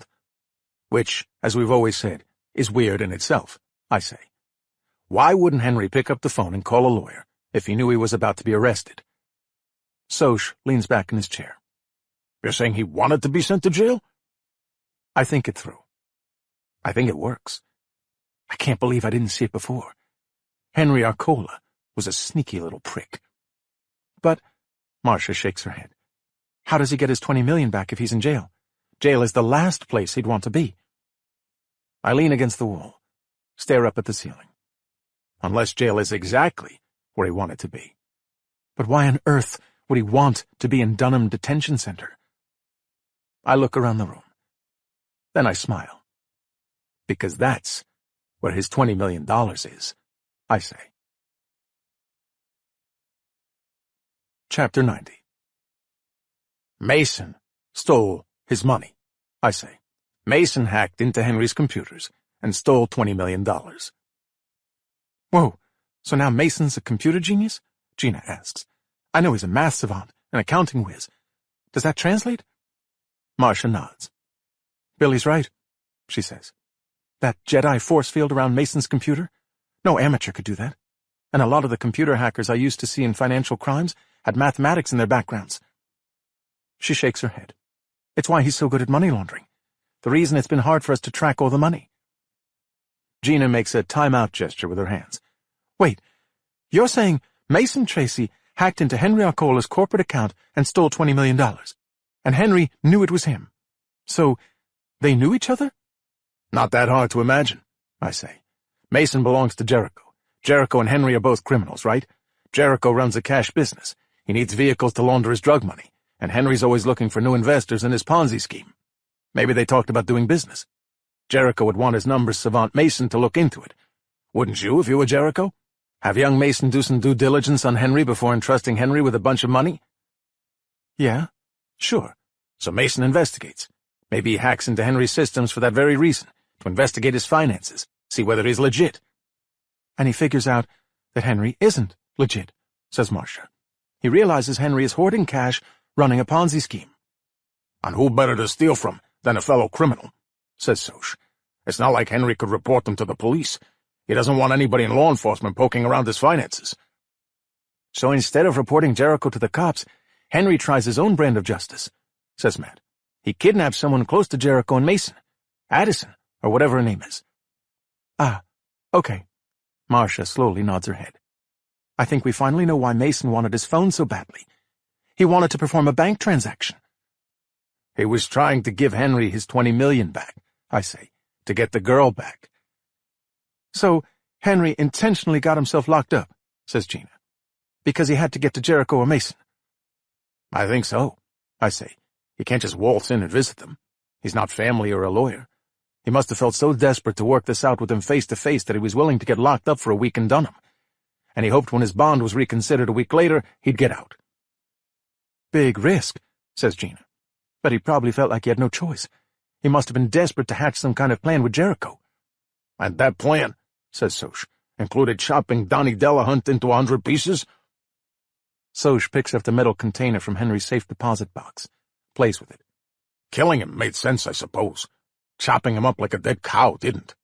Which, as we've always said, is weird in itself, I say. Why wouldn't Henry pick up the phone and call a lawyer if he knew he was about to be arrested? Soch leans back in his chair. You're saying he wanted to be sent to jail? I think it through. I think it works. I can't believe I didn't see it before. Henry Arcola was a sneaky little prick. But, Marcia shakes her head. How does he get his $20 million back if he's in jail? Jail is the last place he'd want to be. I lean against the wall, stare up at the ceiling. Unless jail is exactly where he wanted to be. But why on earth would he want to be in Dunham Detention Center? I look around the room. Then I smile. Because that's where his $20 million is, I say. Chapter 90. Mason stole his money, I say. Mason hacked into Henry's computers and stole $20 million. Whoa, so now Mason's a computer genius? Gina asks. I know he's a math savant, an accounting whiz. Does that translate? Marcia nods. Billy's right, she says. That Jedi force field around Mason's computer? No amateur could do that. And a lot of the computer hackers I used to see in financial crimes had mathematics in their backgrounds. She shakes her head. It's why he's so good at money laundering. The reason it's been hard for us to track all the money. Gina makes a time-out gesture with her hands. Wait, you're saying Mason Tracy hacked into Henry Arcola's corporate account and stole $20 million. And Henry knew it was him. So, they knew each other? Not that hard to imagine, I say. Mason belongs to Jericho. Jericho and Henry are both criminals, right? Jericho runs a cash business. He needs vehicles to launder his drug money, and Henry's always looking for new investors in his Ponzi scheme. Maybe they talked about doing business. Jericho would want his numbers savant Mason to look into it. Wouldn't you if you were Jericho? Have young Mason do some due diligence on Henry before entrusting Henry with a bunch of money? Yeah, sure. So Mason investigates. Maybe he hacks into Henry's systems for that very reason, to investigate his finances, see whether he's legit. And he figures out that Henry isn't legit, says Marcia. He realizes Henry is hoarding cash, running a Ponzi scheme. And who better to steal from than a fellow criminal, says Soch. It's not like Henry could report them to the police. He doesn't want anybody in law enforcement poking around his finances. So instead of reporting Jericho to the cops, Henry tries his own brand of justice, says Matt. He kidnaps someone close to Jericho and Mason, Addison, or whatever her name is. Ah, okay. Marcia slowly nods her head. I think we finally know why Mason wanted his phone so badly. He wanted to perform a bank transaction. He was trying to give Henry his $20 million back, I say, to get the girl back. So Henry intentionally got himself locked up, says Gina, because he had to get to Jericho or Mason. I think so, I say. He can't just waltz in and visit them. He's not family or a lawyer. He must have felt so desperate to work this out with them face to face that he was willing to get locked up for a week in Dunham. and he hoped when his bond was reconsidered a week later, he'd get out. Big risk, says Gina. But he probably felt like he had no choice. He must have been desperate to hatch some kind of plan with Jericho. And that plan, says Soch, included chopping Donnie Delahunt into 100 pieces? Soch picks up the metal container from Henry's safe deposit box, plays with it. Killing him made sense, I suppose. Chopping him up like a dead cow didn't.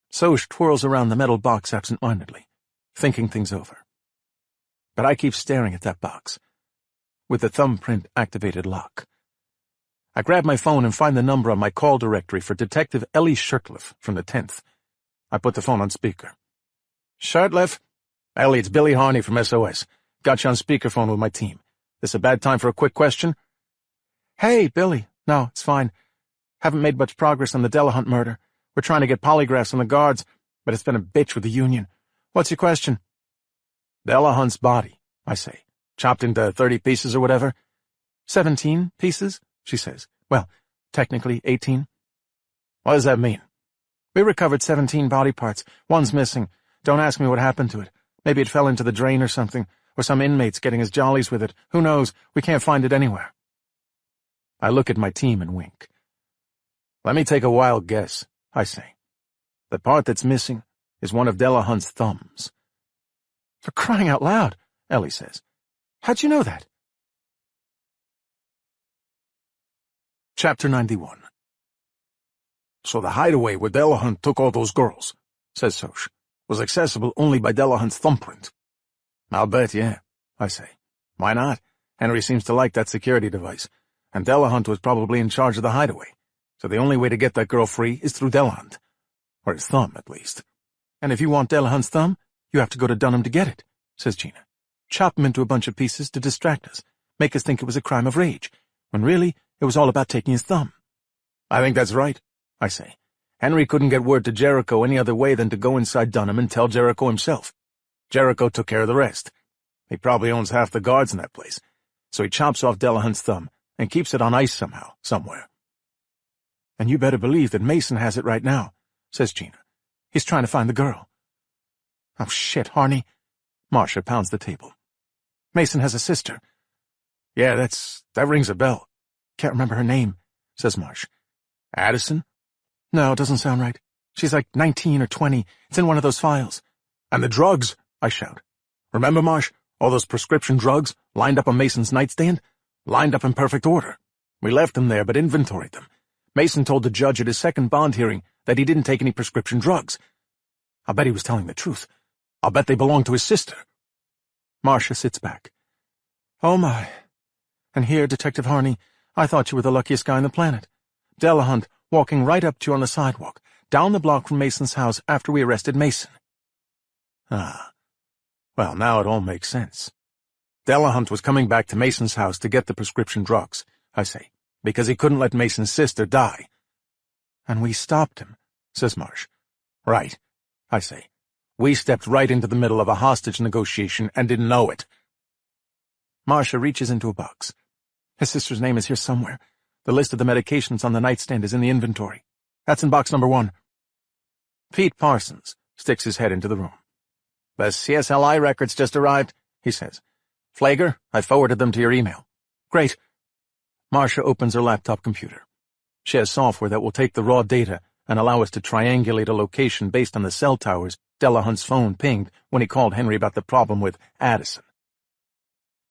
Soch twirls around the metal box absent-mindedly, thinking things over. But I keep staring at that box, with the thumbprint-activated lock. I grab my phone and find the number on my call directory for Detective Ellie Shirtliff from the 10th. I put the phone on speaker. Shirtliff? Ellie, it's Billy Harney from SOS. Got you on speakerphone with my team. This a bad time for a quick question? Hey, Billy. No, it's fine. Haven't made much progress on the Delahunt murder. We're trying to get polygraphs on the guards, but it's been a bitch with the union. What's your question? Delahunt's body, I say. Chopped into 30 pieces or whatever. 17 pieces, she says. Well, technically 18. What does that mean? We recovered 17 body parts. One's missing. Don't ask me what happened to it. Maybe it fell into the drain or something, or some inmate's getting his jollies with it. Who knows? We can't find it anywhere. I look at my team and wink. Let me take a wild guess, I say. The part that's missing is one of Delahunt's thumbs. For crying out loud, Ellie says. How'd you know that? Chapter 91. So the hideaway where Delahunt took all those girls, says Soch, was accessible only by Delahunt's thumbprint. I'll bet, yeah, I say. Why not? Henry seems to like that security device, and Delahunt was probably in charge of the hideaway, so the only way to get that girl free is through Delahunt. Or his thumb, at least. And if you want Delahunt's thumb, you have to go to Dunham to get it, says Gina. Chop him into a bunch of pieces to distract us, make us think it was a crime of rage, when really it was all about taking his thumb. I think that's right, I say. Henry couldn't get word to Jericho any other way than to go inside Dunham and tell Jericho himself. Jericho took care of the rest. He probably owns half the guards in that place, so he chops off Delahunt's thumb and keeps it on ice somehow, somewhere. And you better believe that Mason has it right now, says Gina. He's trying to find the girl. Oh, shit, Harney. Marcia pounds the table. Mason has a sister. Yeah, that rings a bell. Can't remember her name, says Marsh. Addison? No, it doesn't sound right. She's like 19 or 20. It's in one of those files. And the drugs, I shout. Remember, Marsh, all those prescription drugs lined up on Mason's nightstand? Lined up in perfect order. We left them there, but inventoried them. Mason told the judge at his second bond hearing that he didn't take any prescription drugs. I'll bet he was telling the truth. I'll bet they belonged to his sister. Marcia sits back. Oh, my. And here, Detective Harney, I thought you were the luckiest guy on the planet. Delahunt walking right up to you on the sidewalk, down the block from Mason's house after we arrested Mason. Ah. Well, now it all makes sense. Delahunt was coming back to Mason's house to get the prescription drugs, I say, because he couldn't let Mason's sister die. And we stopped him, says Marsh. Right, I say. We stepped right into the middle of a hostage negotiation and didn't know it. Marcia reaches into a box. His sister's name is here somewhere. The list of the medications on the nightstand is in the inventory. That's in box number 1. Pete Parsons sticks his head into the room. The CSLI records just arrived, he says. Flager, I forwarded them to your email. Great. Marcia opens her laptop computer. She has software that will take the raw data and allow us to triangulate a location based on the cell towers Delahunt's phone pinged when he called Henry about the problem with Addison.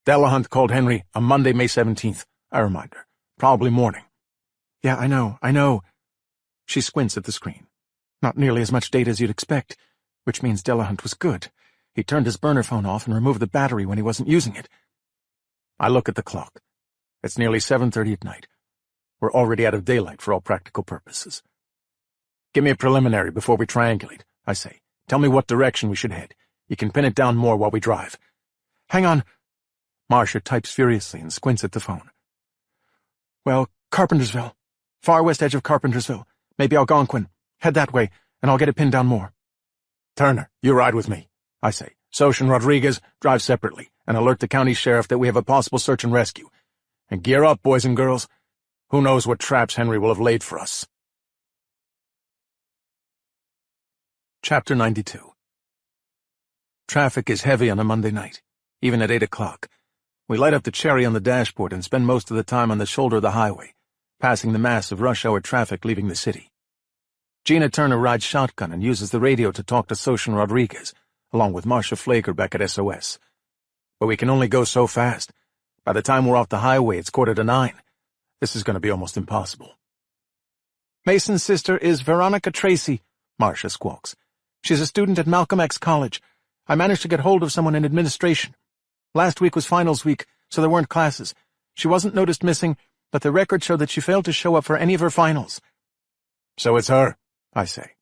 Delahunt called Henry on Monday, May 17th, I remind her. Probably morning. Yeah, I know. She squints at the screen. Not nearly as much data as you'd expect, which means Delahunt was good. He turned his burner phone off and removed the battery when he wasn't using it. I look at the clock. It's nearly 7:30 at night. We're already out of daylight for all practical purposes. Give me a preliminary before we triangulate, I say. Tell me what direction we should head. You can pin it down more while we drive. Hang on. Marcia types furiously and squints at the phone. Well, Carpentersville. Far west edge of Carpentersville. Maybe Algonquin. Head that way, and I'll get it pinned down more. Turner, you ride with me, I say. Soch and Rodriguez, drive separately, and alert the county sheriff that we have a possible search and rescue. And gear up, boys and girls. Who knows what traps Henry will have laid for us. Chapter 92. Traffic is heavy on a Monday night, even at 8 o'clock. We light up the cherry on the dashboard and spend most of the time on the shoulder of the highway, passing the mass of rush-hour traffic leaving the city. Gina Turner rides shotgun and uses the radio to talk to Soshan Rodriguez, along with Marcia Flaker back at SOS. But we can only go so fast. By the time we're off the highway, it's 8:45. This is going to be almost impossible. Mason's sister is Veronica Tracy, Marcia squawks. She's a student at Malcolm X College. I managed to get hold of someone in administration. Last week was finals week, so there weren't classes. She wasn't noticed missing, but the record showed that she failed to show up for any of her finals. So it's her, I say.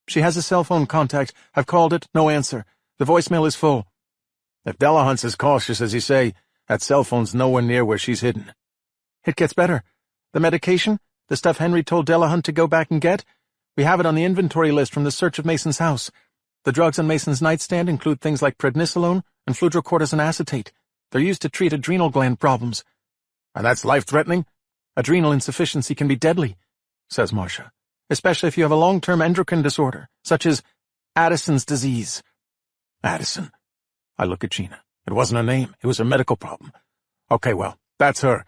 She has a cell phone contact. I've called it, no answer. The voicemail is full. If Delahunt's as cautious as you say, that cell phone's nowhere near where she's hidden. It gets better. The medication, the stuff Henry told Delahunt to go back and get, we have it on the inventory list from the search of Mason's house. The drugs on Mason's nightstand include things like prednisolone and fludrocortisone acetate. They're used to treat adrenal gland problems. And that's life-threatening? Adrenal insufficiency can be deadly, says Marcia, especially if you have a long-term endocrine disorder, such as Addison's disease. Addison? I look at Gina. It wasn't a name. It was a medical problem. Okay, well, that's her.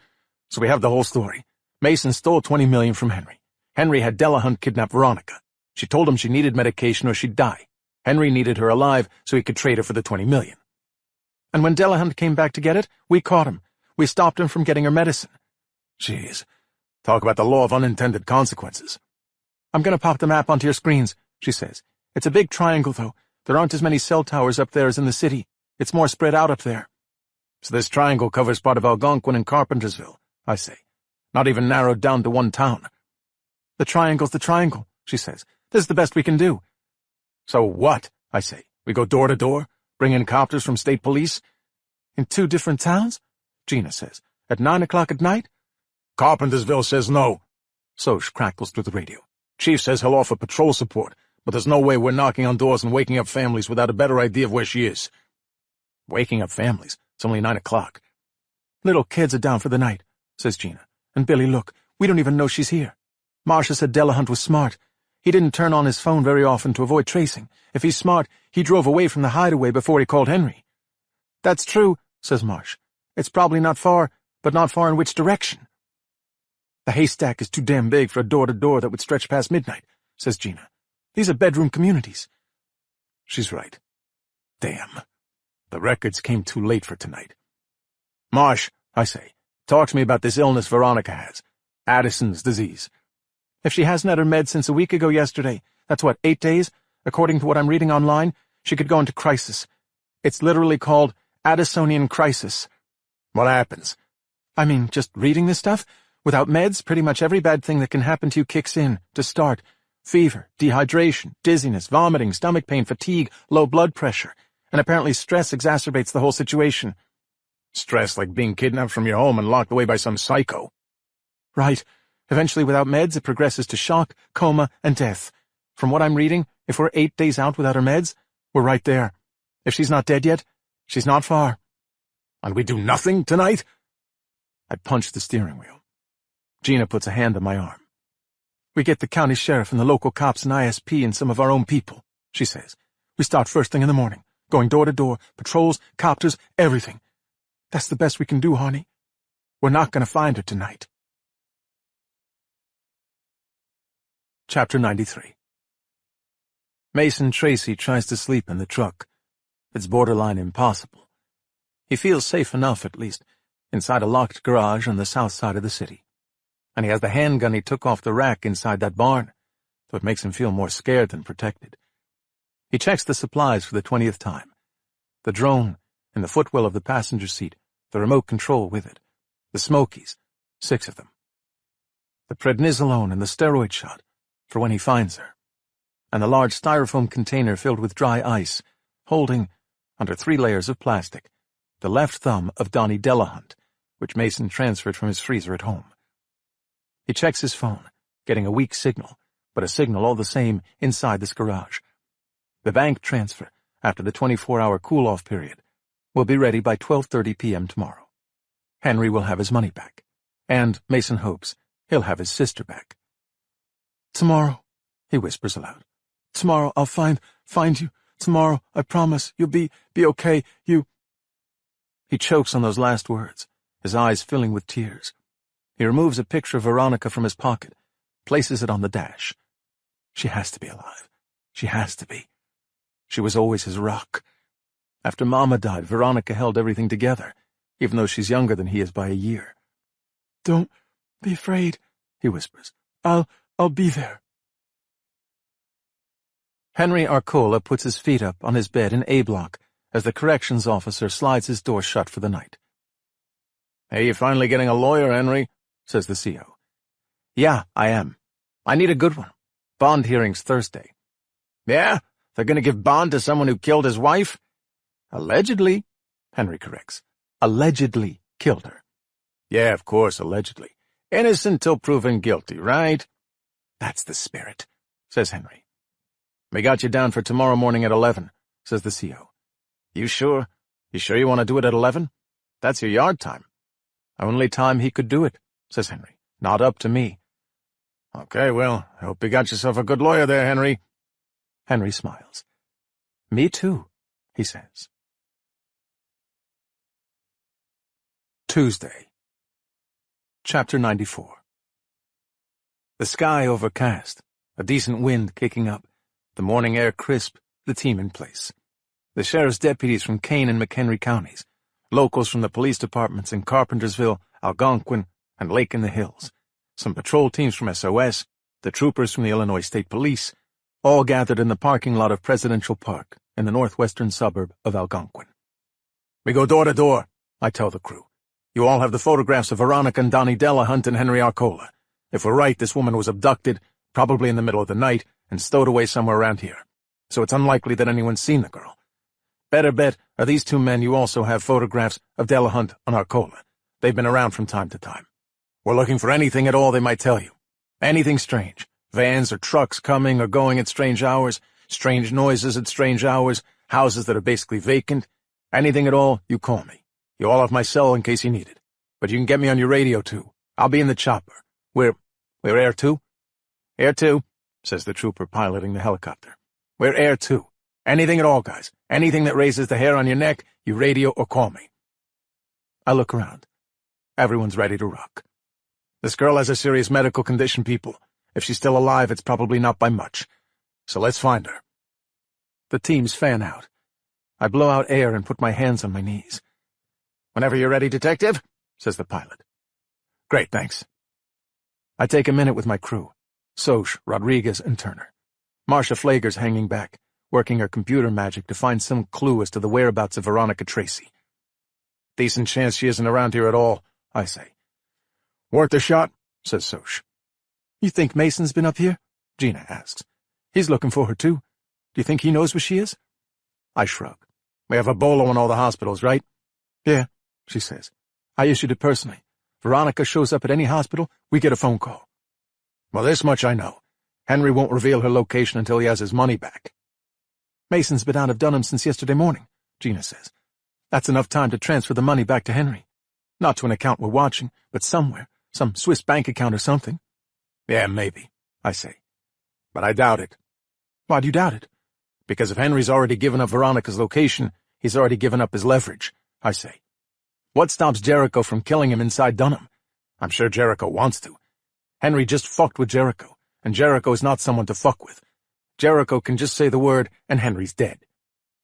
So we have the whole story. Mason stole $20 million from Henry. Henry had Delahunt kidnap Veronica. She told him she needed medication or she'd die. Henry needed her alive so he could trade her for the $20 million. And when Delahunt came back to get it, we caught him. We stopped him from getting her medicine. Jeez. Talk about the law of unintended consequences. I'm going to pop the map onto your screens, she says. It's a big triangle, though. There aren't as many cell towers up there as in the city. It's more spread out up there. So this triangle covers part of Algonquin and Carpentersville, I say. Not even narrowed down to one town. The triangle's the triangle, she says. This is the best we can do. So what? I say. We go door to door? Bring in copters from state police? In 2 different towns? Gina says. At 9 o'clock at night? Carpentersville says no. Soch crackles through the radio. Chief says he'll offer patrol support, but there's no way we're knocking on doors and waking up families without a better idea of where she is. Waking up families? It's only 9 o'clock. Little kids are down for the night, says Gina. And Billy, look, we don't even know she's here. Marcia said Delahunt was smart. He didn't turn on his phone very often to avoid tracing. If he's smart, he drove away from the hideaway before he called Henry. That's true, says Marsh. It's probably not far, but not far in which direction? The haystack is too damn big for a door-to-door that would stretch past midnight, says Gina. These are bedroom communities. She's right. Damn. The records came too late for tonight. Marsh, I say, talk to me about this illness Veronica has. Addison's disease. If she hasn't had her meds since a week ago yesterday, that's what, 8 days? According to what I'm reading online, she could go into crisis. It's literally called Addisonian crisis. What happens? I mean, just reading this stuff? Without meds, pretty much every bad thing that can happen to you kicks in, to start. Fever, dehydration, dizziness, vomiting, stomach pain, fatigue, low blood pressure. And apparently stress exacerbates the whole situation. Stress like being kidnapped from your home and locked away by some psycho. Right. Eventually, without meds, it progresses to shock, coma, and death. From what I'm reading, if we're 8 days out without her meds, we're right there. If she's not dead yet, she's not far. And we do nothing tonight? I punch the steering wheel. Gina puts a hand on my arm. We get the county sheriff and the local cops and ISP and some of our own people, she says. We start first thing in the morning, going door to door, patrols, copters, everything. That's the best we can do, honey. We're not going to find her tonight. Chapter 93. Mason Tracy tries to sleep in the truck. It's borderline impossible. He feels safe enough, at least, inside a locked garage on the south side of the city. And he has the handgun he took off the rack inside that barn, though it makes him feel more scared than protected. He checks the supplies for the 20th time. The drone, in the footwell of the passenger seat, the remote control with it, the Smokies, 6 of them. The prednisolone and the steroid shot, for when he finds her, and the large styrofoam container filled with dry ice, holding, under 3 layers of plastic, the left thumb of Donnie Delahunt, which Mason transferred from his freezer at home. He checks his phone, getting a weak signal, but a signal all the same inside this garage. The bank transfer, after the 24-hour cool-off period, will be ready by 12:30 p.m. tomorrow. Henry will have his money back, and, Mason hopes, he'll have his sister back. Tomorrow, he whispers aloud. Tomorrow I'll find you, Tomorrow, I promise, you'll be okay, you—" He chokes on those last words, his eyes filling with tears. He removes a picture of Veronica from his pocket, places it on the dash. She has to be alive. She has to be. She was always his rock. After Mama died, Veronica held everything together, even though she's younger than he is by a year. "Don't be afraid," he whispers. I'll be there." Henry Arcola puts his feet up on his bed in A block as the corrections officer slides his door shut for the night. "Hey, you finally getting a lawyer, Henry?" says the CO. "Yeah, I am. I need a good one. Bond hearing's Thursday." "Yeah? They're gonna give bond to someone who killed his wife?" "Allegedly," Henry corrects. "Allegedly killed her." "Yeah, of course, allegedly. Innocent till proven guilty, right?" "That's the spirit," says Henry. "We got you down for tomorrow morning at 11, says the CO. "You sure? You sure you want to do it at 11? That's your yard time." "Only time he could do it," says Henry. "Not up to me." "Okay, well, I hope you got yourself a good lawyer there, Henry." Henry smiles. "Me too," he says. Tuesday. Chapter 94. The sky overcast, a decent wind kicking up, the morning air crisp, the team in place. The sheriff's deputies from Kane and McHenry counties, locals from the police departments in Carpentersville, Algonquin, and Lake in the Hills, some patrol teams from SOS, the troopers from the Illinois State Police, all gathered in the parking lot of Presidential Park in the northwestern suburb of Algonquin. "We go door to door," I tell the crew. "You all have the photographs of Veronica and Donnie Delahunt and Henry Arcola. If we're right, this woman was abducted, probably in the middle of the night, and stowed away somewhere around here. So it's unlikely that anyone's seen the girl. Better bet are these two men you also have photographs of Delahunt and Arcola. They've been around from time to time. We're looking for anything at all they might tell you. Anything strange. Vans or trucks coming or going at strange hours, strange noises at strange hours, houses that are basically vacant. Anything at all, you call me. You all have my cell in case you need it. But you can get me on your radio, too. I'll be in the chopper. We're Air 2? Air 2, says the trooper piloting the helicopter. We're Air 2. Anything at all, guys. Anything that raises the hair on your neck, you radio or call me. I look around. Everyone's ready to rock. This girl has a serious medical condition, people. If she's still alive, it's probably not by much. So let's find her. The teams fan out. I blow out air and put my hands on my knees. Whenever you're ready, detective, says the pilot. Great, thanks. I take a minute with my crew. Soch, Rodriguez, and Turner. Marcia Flager's hanging back, working her computer magic to find some clue as to the whereabouts of Veronica Tracy. Decent chance she isn't around here at all, I say. Worth a shot, says Soch. You think Mason's been up here? Gina asks. He's looking for her, too. Do you think he knows where she is? I shrug. We have a bolo in all the hospitals, right? Yeah, she says. I issued it personally. Veronica shows up at any hospital, we get a phone call. Well, this much I know. Henry won't reveal her location until he has his money back. Mason's been out of Dunham since yesterday morning, Gina says. That's enough time to transfer the money back to Henry. Not to an account we're watching, but somewhere, some Swiss bank account or something. Yeah, maybe, I say. But I doubt it. Why do you doubt it? Because if Henry's already given up Veronica's location, he's already given up his leverage, I say. What stops Jericho from killing him inside Dunham? I'm sure Jericho wants to. Henry just fucked with Jericho, and Jericho is not someone to fuck with. Jericho can just say the word, and Henry's dead.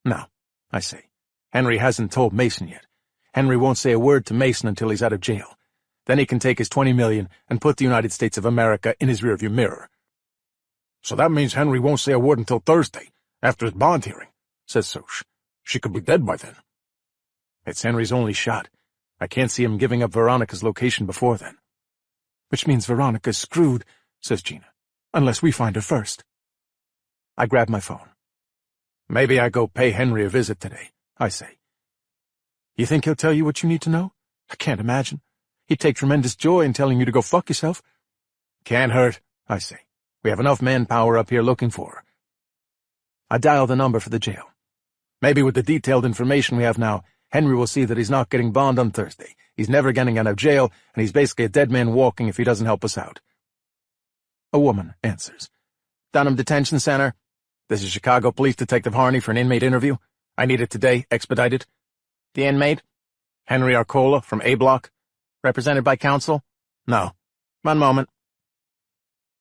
No, I say. Henry hasn't told Mason yet. Henry won't say a word to Mason until he's out of jail. Then he can take his $20 million and put the United States of America in his rearview mirror. So that means Henry won't say a word until Thursday, after his bond hearing, says Soch. She could be dead by then. It's Henry's only shot. I can't see him giving up Veronica's location before then. Which means Veronica's screwed, says Gina, unless we find her first. I grab my phone. Maybe I go pay Henry a visit today, I say. You think he'll tell you what you need to know? I can't imagine. He'd take tremendous joy in telling you to go fuck yourself. Can't hurt, I say. We have enough manpower up here looking for her. I dial the number for the jail. Maybe with the detailed information we have now, Henry will see that he's not getting bond on Thursday. He's never getting out of jail, and he's basically a dead man walking if he doesn't help us out. A woman answers. Dunham Detention Center. This is Chicago Police Detective Harney for an inmate interview. I need it today, expedited. The inmate? Henry Arcola from A Block. Represented by counsel? No. One moment.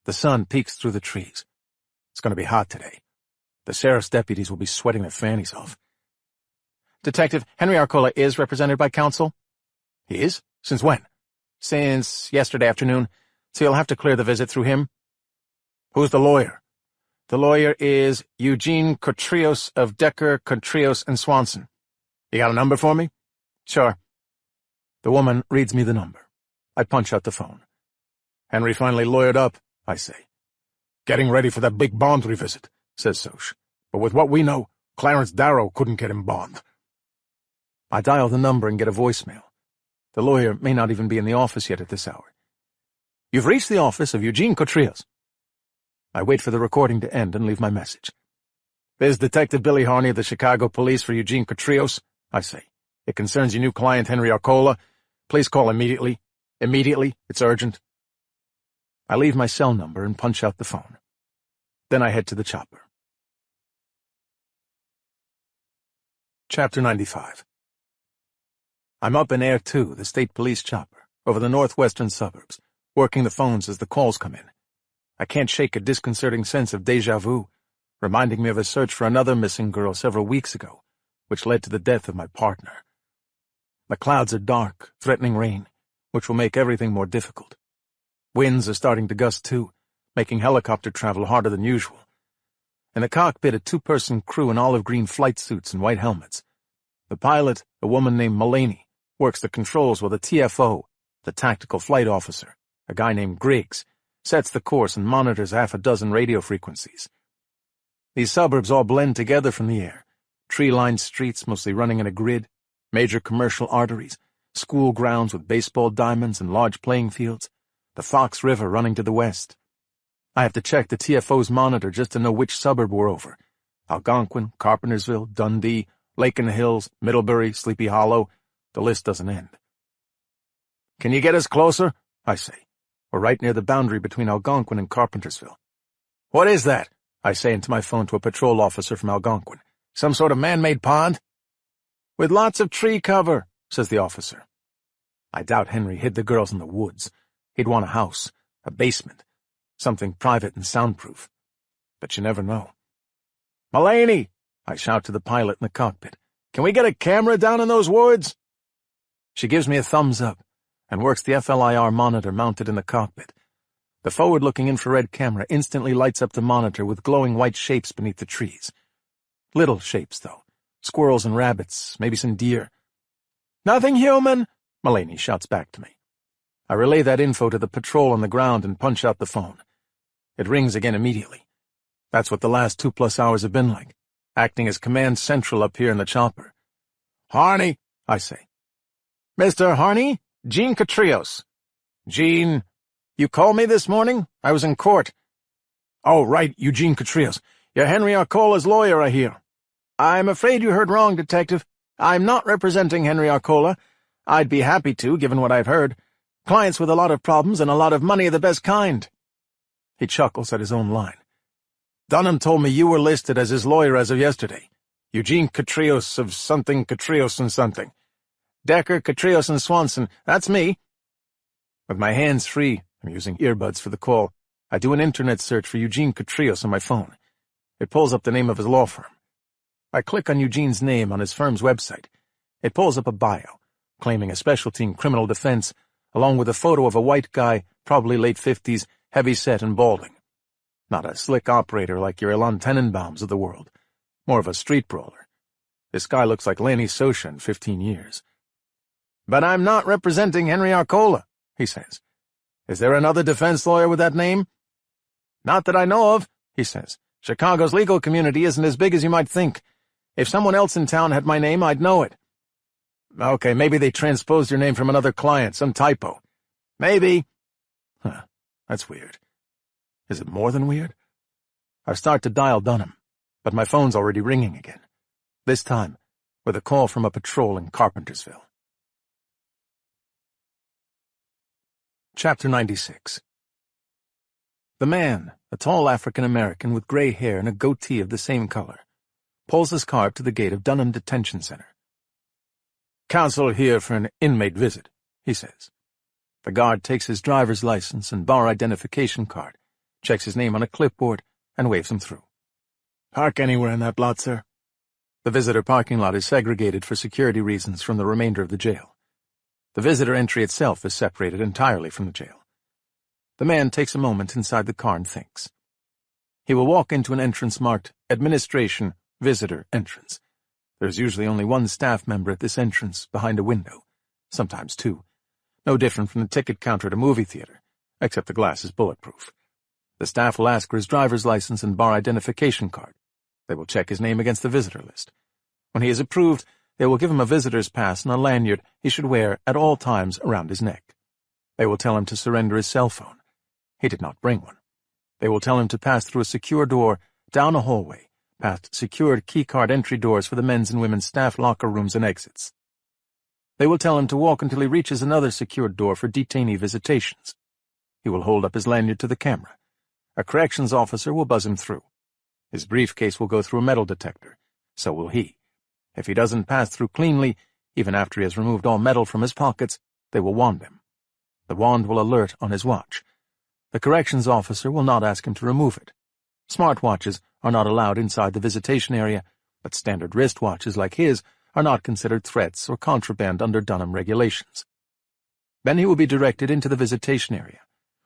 The sun peeks through the trees. It's going to be hot today. The sheriff's deputies will be sweating their fannies off. Detective, Henry Arcola is represented by counsel? He is? Since when? Since yesterday afternoon, so you'll have to clear the visit through him. Who's the lawyer? The lawyer is Eugene Cotrios of Decker, Cotrios, and Swanson. You got a number for me? Sure. The woman reads me the number. I punch out the phone. Henry finally lawyered up, I say. Getting ready for that big bond revisit, says Soch. But with what we know, Clarence Darrow couldn't get him bond. I dial the number and get a voicemail. The lawyer may not even be in the office yet at this hour. You've reached the office of Eugene Cotrios. I wait for the recording to end and leave my message. This is Detective Billy Harney of the Chicago Police for Eugene Cotrios, I say. It concerns your new client, Henry Arcola. Please call immediately. Immediately. It's urgent. I leave my cell number and punch out the phone. Then I head to the chopper. Chapter 95. I'm up in Air 2, the state police chopper, over the northwestern suburbs, working the phones as the calls come in. I can't shake a disconcerting sense of déjà vu, reminding me of a search for another missing girl several weeks ago, which led to the death of my partner. The clouds are dark, threatening rain, which will make everything more difficult. Winds are starting to gust too, making helicopter travel harder than usual. In the cockpit, a two-person crew in olive green flight suits and white helmets. The pilot, a woman named Mullaney, works the controls while the TFO, the tactical flight officer, a guy named Griggs, sets the course and monitors half a dozen radio frequencies. These suburbs all blend together from the air. Tree-lined streets mostly running in a grid, major commercial arteries, school grounds with baseball diamonds and large playing fields, the Fox River running to the west. I have to check the TFO's monitor just to know which suburb we're over. Algonquin, Carpentersville, Dundee, Lake in the Hills, Middlebury, Sleepy Hollow. The list doesn't end. Can you get us closer? I say. We're right near the boundary between Algonquin and Carpentersville. What is that? I say into my phone to a patrol officer from Algonquin. Some sort of man-made pond? With lots of tree cover, says the officer. I doubt Henry hid the girls in the woods. He'd want a house, a basement, something private and soundproof. But you never know. Mullaney! I shout to the pilot in the cockpit. Can we get a camera down in those woods? She gives me a thumbs up and works the FLIR monitor mounted in the cockpit. The forward-looking infrared camera instantly lights up the monitor with glowing white shapes beneath the trees. Little shapes, though. Squirrels and rabbits, maybe some deer. Nothing human, Mullaney shouts back to me. I relay that info to the patrol on the ground and punch out the phone. It rings again immediately. That's what the last 2+ hours have been like, acting as command central up here in the chopper. Harney, I say. Mr. Harney, Gene Cotrios. Gene, you called me this morning? I was in court. Oh, right, Eugene Cotrios. You're Henry Arcola's lawyer, I hear. I'm afraid you heard wrong, Detective. I'm not representing Henry Arcola. I'd be happy to, given what I've heard. Clients with a lot of problems and a lot of money of the best kind. He chuckles at his own line. Dunham told me you were listed as his lawyer as of yesterday. Eugene Cotrios of something Cotrios and something. Decker, Cotrios, and Swanson. That's me. With my hands free, I'm using earbuds for the call, I do an internet search for Eugene Cotrios on my phone. It pulls up the name of his law firm. I click on Eugene's name on his firm's website. It pulls up a bio, claiming a specialty in criminal defense, along with a photo of a white guy, probably late 50s, heavy-set and balding. Not a slick operator like your Ilan Tenenbaums of the world. More of a street brawler. This guy looks like Lanny Sosha in 15 years. But I'm not representing Henry Arcola, he says. Is there another defense lawyer with that name? Not that I know of, he says. Chicago's legal community isn't as big as you might think. If someone else in town had my name, I'd know it. Okay, maybe they transposed your name from another client, some typo. Maybe. Huh, that's weird. Is it more than weird? I start to dial Dunham, but my phone's already ringing again. This time, with a call from a patrol in Carpentersville. Chapter 96. The man, a tall African-American with gray hair and a goatee of the same color, pulls his car up to the gate of Dunham Detention Center. "Counsel here for an inmate visit," he says. The guard takes his driver's license and bar identification card, checks his name on a clipboard, and waves him through. "Park anywhere in that lot, sir." The visitor parking lot is segregated for security reasons from the remainder of the jail. The visitor entry itself is separated entirely from the jail. The man takes a moment inside the car and thinks. He will walk into an entrance marked Administration Visitor Entrance. There's usually only one staff member at this entrance behind a window, sometimes two. No different from the ticket counter at a movie theater, except the glass is bulletproof. The staff will ask for his driver's license and bar identification card. They will check his name against the visitor list. When he is approved, they will give him a visitor's pass and a lanyard he should wear at all times around his neck. They will tell him to surrender his cell phone. He did not bring one. They will tell him to pass through a secure door, down a hallway, past secured keycard entry doors for the men's and women's staff locker rooms and exits. They will tell him to walk until he reaches another secured door for detainee visitations. He will hold up his lanyard to the camera. A corrections officer will buzz him through. His briefcase will go through a metal detector. So will he. If he doesn't pass through cleanly, even after he has removed all metal from his pockets, they will wand him. The wand will alert on his watch. The corrections officer will not ask him to remove it. Smartwatches are not allowed inside the visitation area, but standard wristwatches like his are not considered threats or contraband under Dunham regulations. Then he will be directed into the visitation area,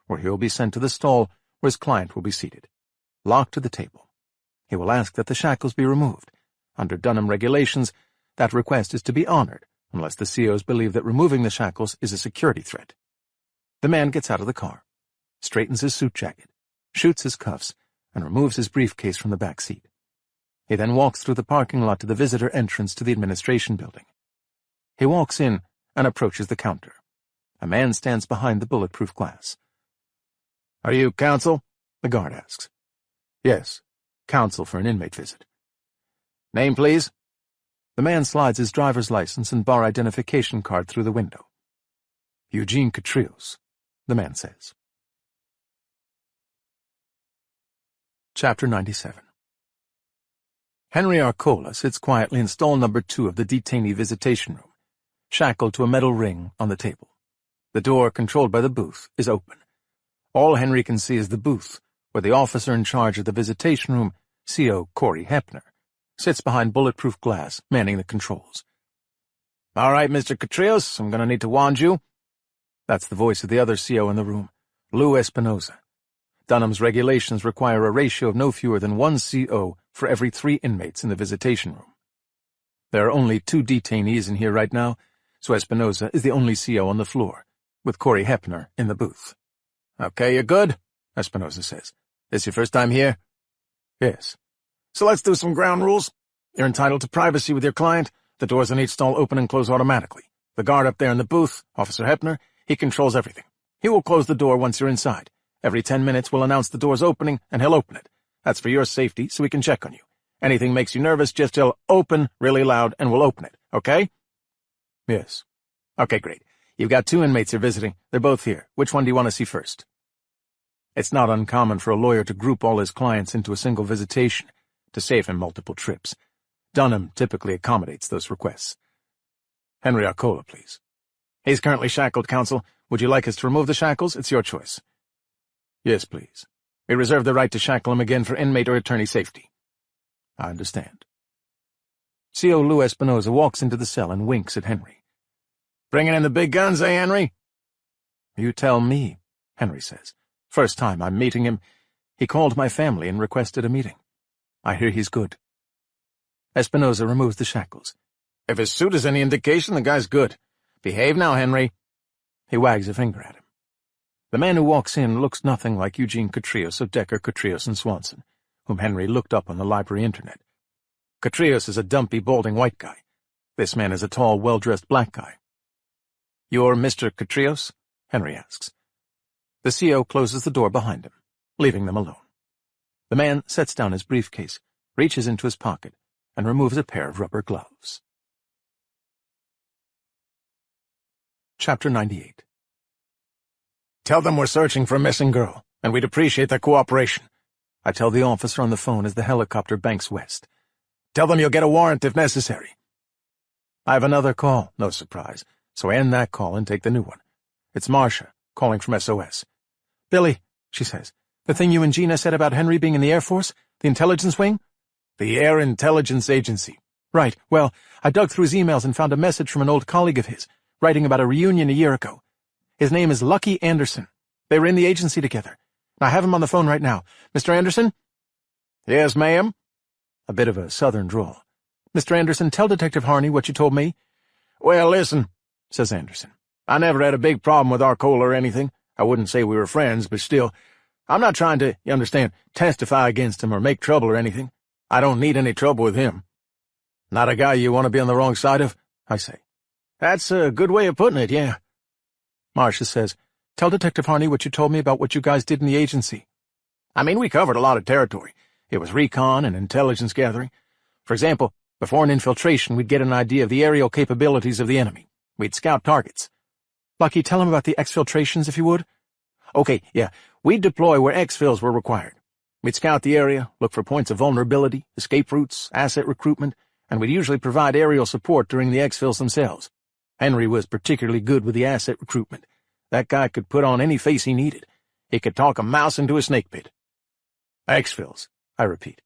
where he will be sent to the stall where his client will be seated, locked to the table. He will ask that the shackles be removed. Under Dunham regulations, that request is to be honored, unless the COs believe that removing the shackles is a security threat. The man gets out of the car, straightens his suit jacket, shoots his cuffs, and removes his briefcase from the back seat. He then walks through the parking lot to the visitor entrance to the administration building. He walks in and approaches the counter. A man stands behind the bulletproof glass. "Are you counsel?" the guard asks. "Yes, counsel for an inmate visit." "Name, please?" The man slides his driver's license and bar identification card through the window. "Eugene Catrios," the man says. Chapter 97. Henry Arcola sits quietly in stall number 2 of the detainee visitation room, shackled to a metal ring on the table. The door, controlled by the booth, is open. All Henry can see is the booth, where the officer in charge of the visitation room, CO Corey Hepner, sits behind bulletproof glass, manning the controls. "All right, Mr. Catrios, I'm going to need to wand you." That's the voice of the other CO in the room, Lou Espinosa. Dunham's regulations require a ratio of no fewer than 1 CO for every 3 inmates in the visitation room. There are only 2 detainees in here right now, so Espinosa is the only CO on the floor, with Corey Hepner in the booth. "Okay, you're good?" Espinosa says. "This your first time here?" "Yes." "So let's do some ground rules. You're entitled to privacy with your client. The doors in each stall open and close automatically. The guard up there in the booth, Officer Hepner, he controls everything. He will close the door once you're inside. Every 10 minutes we'll announce the door's opening, and he'll open it. That's for your safety, so we can check on you. Anything makes you nervous, just yell, 'Open,' really loud, and we'll open it, okay?" "Yes." "Okay, great. You've got 2 inmates you're visiting. They're both here. Which one do you want to see first?" It's not uncommon for a lawyer to group all his clients into a single visitation, to save him multiple trips. Dunham typically accommodates those requests. "Henry Arcola, please." "He's currently shackled, counsel. Would you like us to remove the shackles? It's your choice." "Yes, please. We reserve the right to shackle him again for inmate or attorney safety." "I understand." CO Lou Espinosa walks into the cell and winks at Henry. "Bringing in the big guns, eh, Henry?" "You tell me," Henry says. "First time I'm meeting him. He called my family and requested a meeting. I hear he's good." Espinosa removes the shackles. "If his suit is any indication, the guy's good. Behave now, Henry." He wags a finger at him. The man who walks in looks nothing like Eugene Catrios of Decker, Catrios & Swanson, whom Henry looked up on the library internet. Catrios is a dumpy, balding white guy. This man is a tall, well-dressed black guy. "You're Mr. Catrios?" Henry asks. The CO closes the door behind him, leaving them alone. The man sets down his briefcase, reaches into his pocket, and removes a pair of rubber gloves. Chapter 98. "Tell them we're searching for a missing girl," and we'd appreciate their cooperation," I tell the officer on the phone as the helicopter banks west. "Tell them you'll get a warrant if necessary." I have another call, no surprise, so I end that call and take the new one. It's Marcia, calling from SOS. "Billy," she says, "the thing you and Gina said about Henry being in the Air Force? The intelligence wing?" "The Air Intelligence Agency." "Right. Well, I dug through his emails and found a message from an old colleague of his, writing about a reunion a year ago. His name is Lucky Anderson. They were in the agency together. I have him on the phone right now. Mr. Anderson?" "Yes, ma'am?" A bit of a southern drawl. "Mr. Anderson, tell Detective Harney what you told me." "Well, listen," says Anderson. "I never had a big problem with Arcola or anything. I wouldn't say we were friends, but still, I'm not trying to, you understand, testify against him or make trouble or anything. I don't need any trouble with him." "Not a guy you want to be on the wrong side of?" I say. "That's a good way of putting it, yeah." Marcia says, "Tell Detective Harney what you told me about what you guys did in the agency." "I mean, we covered a lot of territory. It was recon and intelligence gathering. For example, before an infiltration, we'd get an idea of the aerial capabilities of the enemy. We'd scout targets." "Lucky, tell him about the exfiltrations, if you would." "Okay, yeah, we'd deploy where exfils were required. We'd scout the area, look for points of vulnerability, escape routes, asset recruitment, and we'd usually provide aerial support during the exfils themselves. Henry was particularly good with the asset recruitment. That guy could put on any face he needed. He could talk a mouse into a snake pit." "Exfils," I repeat.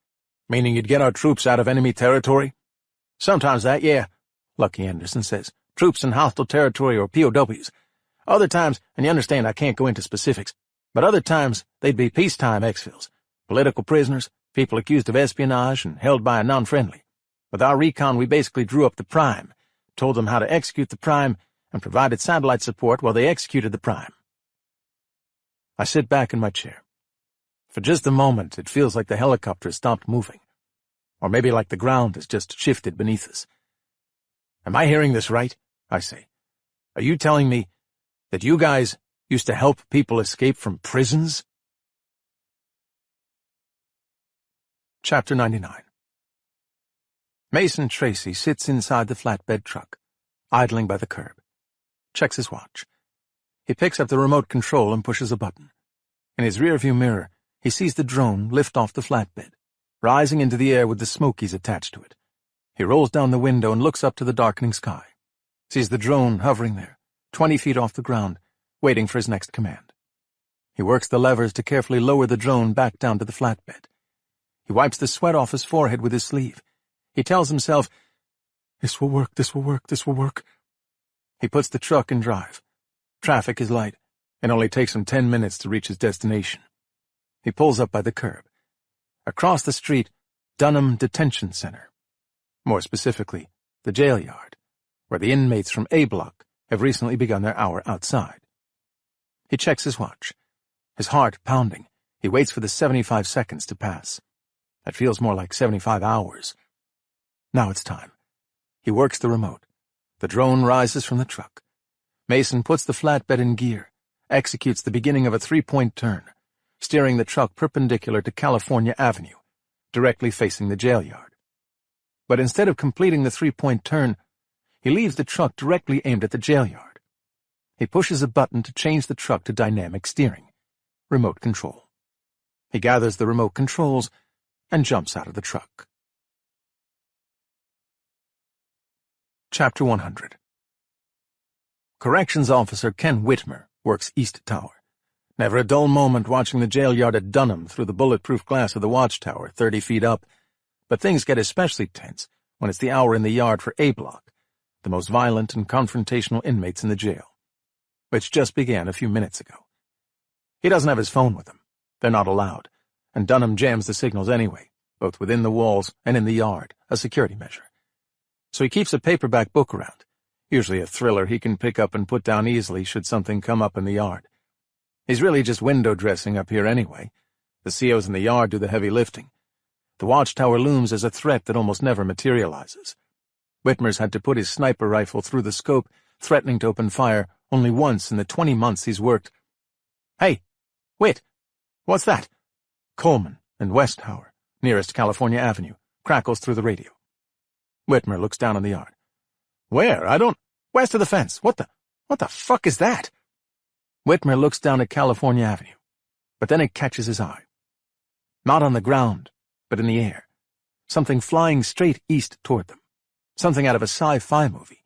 "Meaning you'd get our troops out of enemy territory?" "Sometimes that, yeah," Lucky Anderson says. "Troops in hostile territory or POWs. Other times, and you understand I can't go into specifics, but other times they'd be peacetime exfils. Political prisoners, people accused of espionage and held by a non-friendly. With our recon, we basically drew up the prime, told them how to execute the prime, and provided satellite support while they executed the prime." I sit back in my chair. For just a moment, it feels like the helicopter has stopped moving. Or maybe like the ground has just shifted beneath us. "Am I hearing this right?" I say. "Are you telling me that you guys used to help people escape from prisons?" Chapter 99. Mason Tracy sits inside the flatbed truck, idling by the curb. Checks his watch. He picks up the remote control and pushes a button. In his rearview mirror, he sees the drone lift off the flatbed, rising into the air with the smokies attached to it. He rolls down the window and looks up to the darkening sky. Sees the drone hovering there, 20 feet off the ground, waiting for his next command. He works the levers to carefully lower the drone back down to the flatbed. He wipes the sweat off his forehead with his sleeve. He tells himself, "This will work, this will work, this will work." He puts the truck in drive. Traffic is light. It only takes him 10 minutes to reach his destination. He pulls up by the curb. Across the street, Dunham Detention Center. More specifically, the jail yard, where the inmates from A Block have recently begun their hour outside. He checks his watch. His heart pounding, he waits for the 75 seconds to pass. It feels more like 75 hours. Now it's time. He works the remote. The drone rises from the truck. Mason puts the flatbed in gear, executes the beginning of a 3-point turn, steering the truck perpendicular to California Avenue, directly facing the jail yard. But instead of completing the 3-point turn, he leaves the truck directly aimed at the jail yard. He pushes a button to change the truck to dynamic steering, remote control. He gathers the remote controls and jumps out of the truck. Chapter 100. Corrections Officer Ken Whitmer works East Tower. Never a dull moment watching the jail yard at Dunham through the bulletproof glass of the watchtower 30 feet up, but things get especially tense when it's the hour in the yard for A Block, the most violent and confrontational inmates in the jail, which just began a few minutes ago. He doesn't have his phone with him. They're not allowed, and Dunham jams the signals anyway, both within the walls and in the yard, a security measure. So he keeps a paperback book around, usually a thriller he can pick up and put down easily should something come up in the yard. He's really just window dressing up here anyway. The COs in the yard do the heavy lifting. The watchtower looms as a threat that almost never materializes. Whitmer's had to put his sniper rifle through the scope, threatening to open fire only once in the 20 months he's worked. "Hey, Whit, what's that?" Coleman in West Tower, nearest California Avenue, crackles through the radio. Whitmer looks down on the yard. "Where? I don't—" "West of the fence. What the fuck is that?" Whitmer looks down at California Avenue. But then it catches his eye. Not on the ground, but in the air. Something flying straight east toward them. Something out of a sci-fi movie,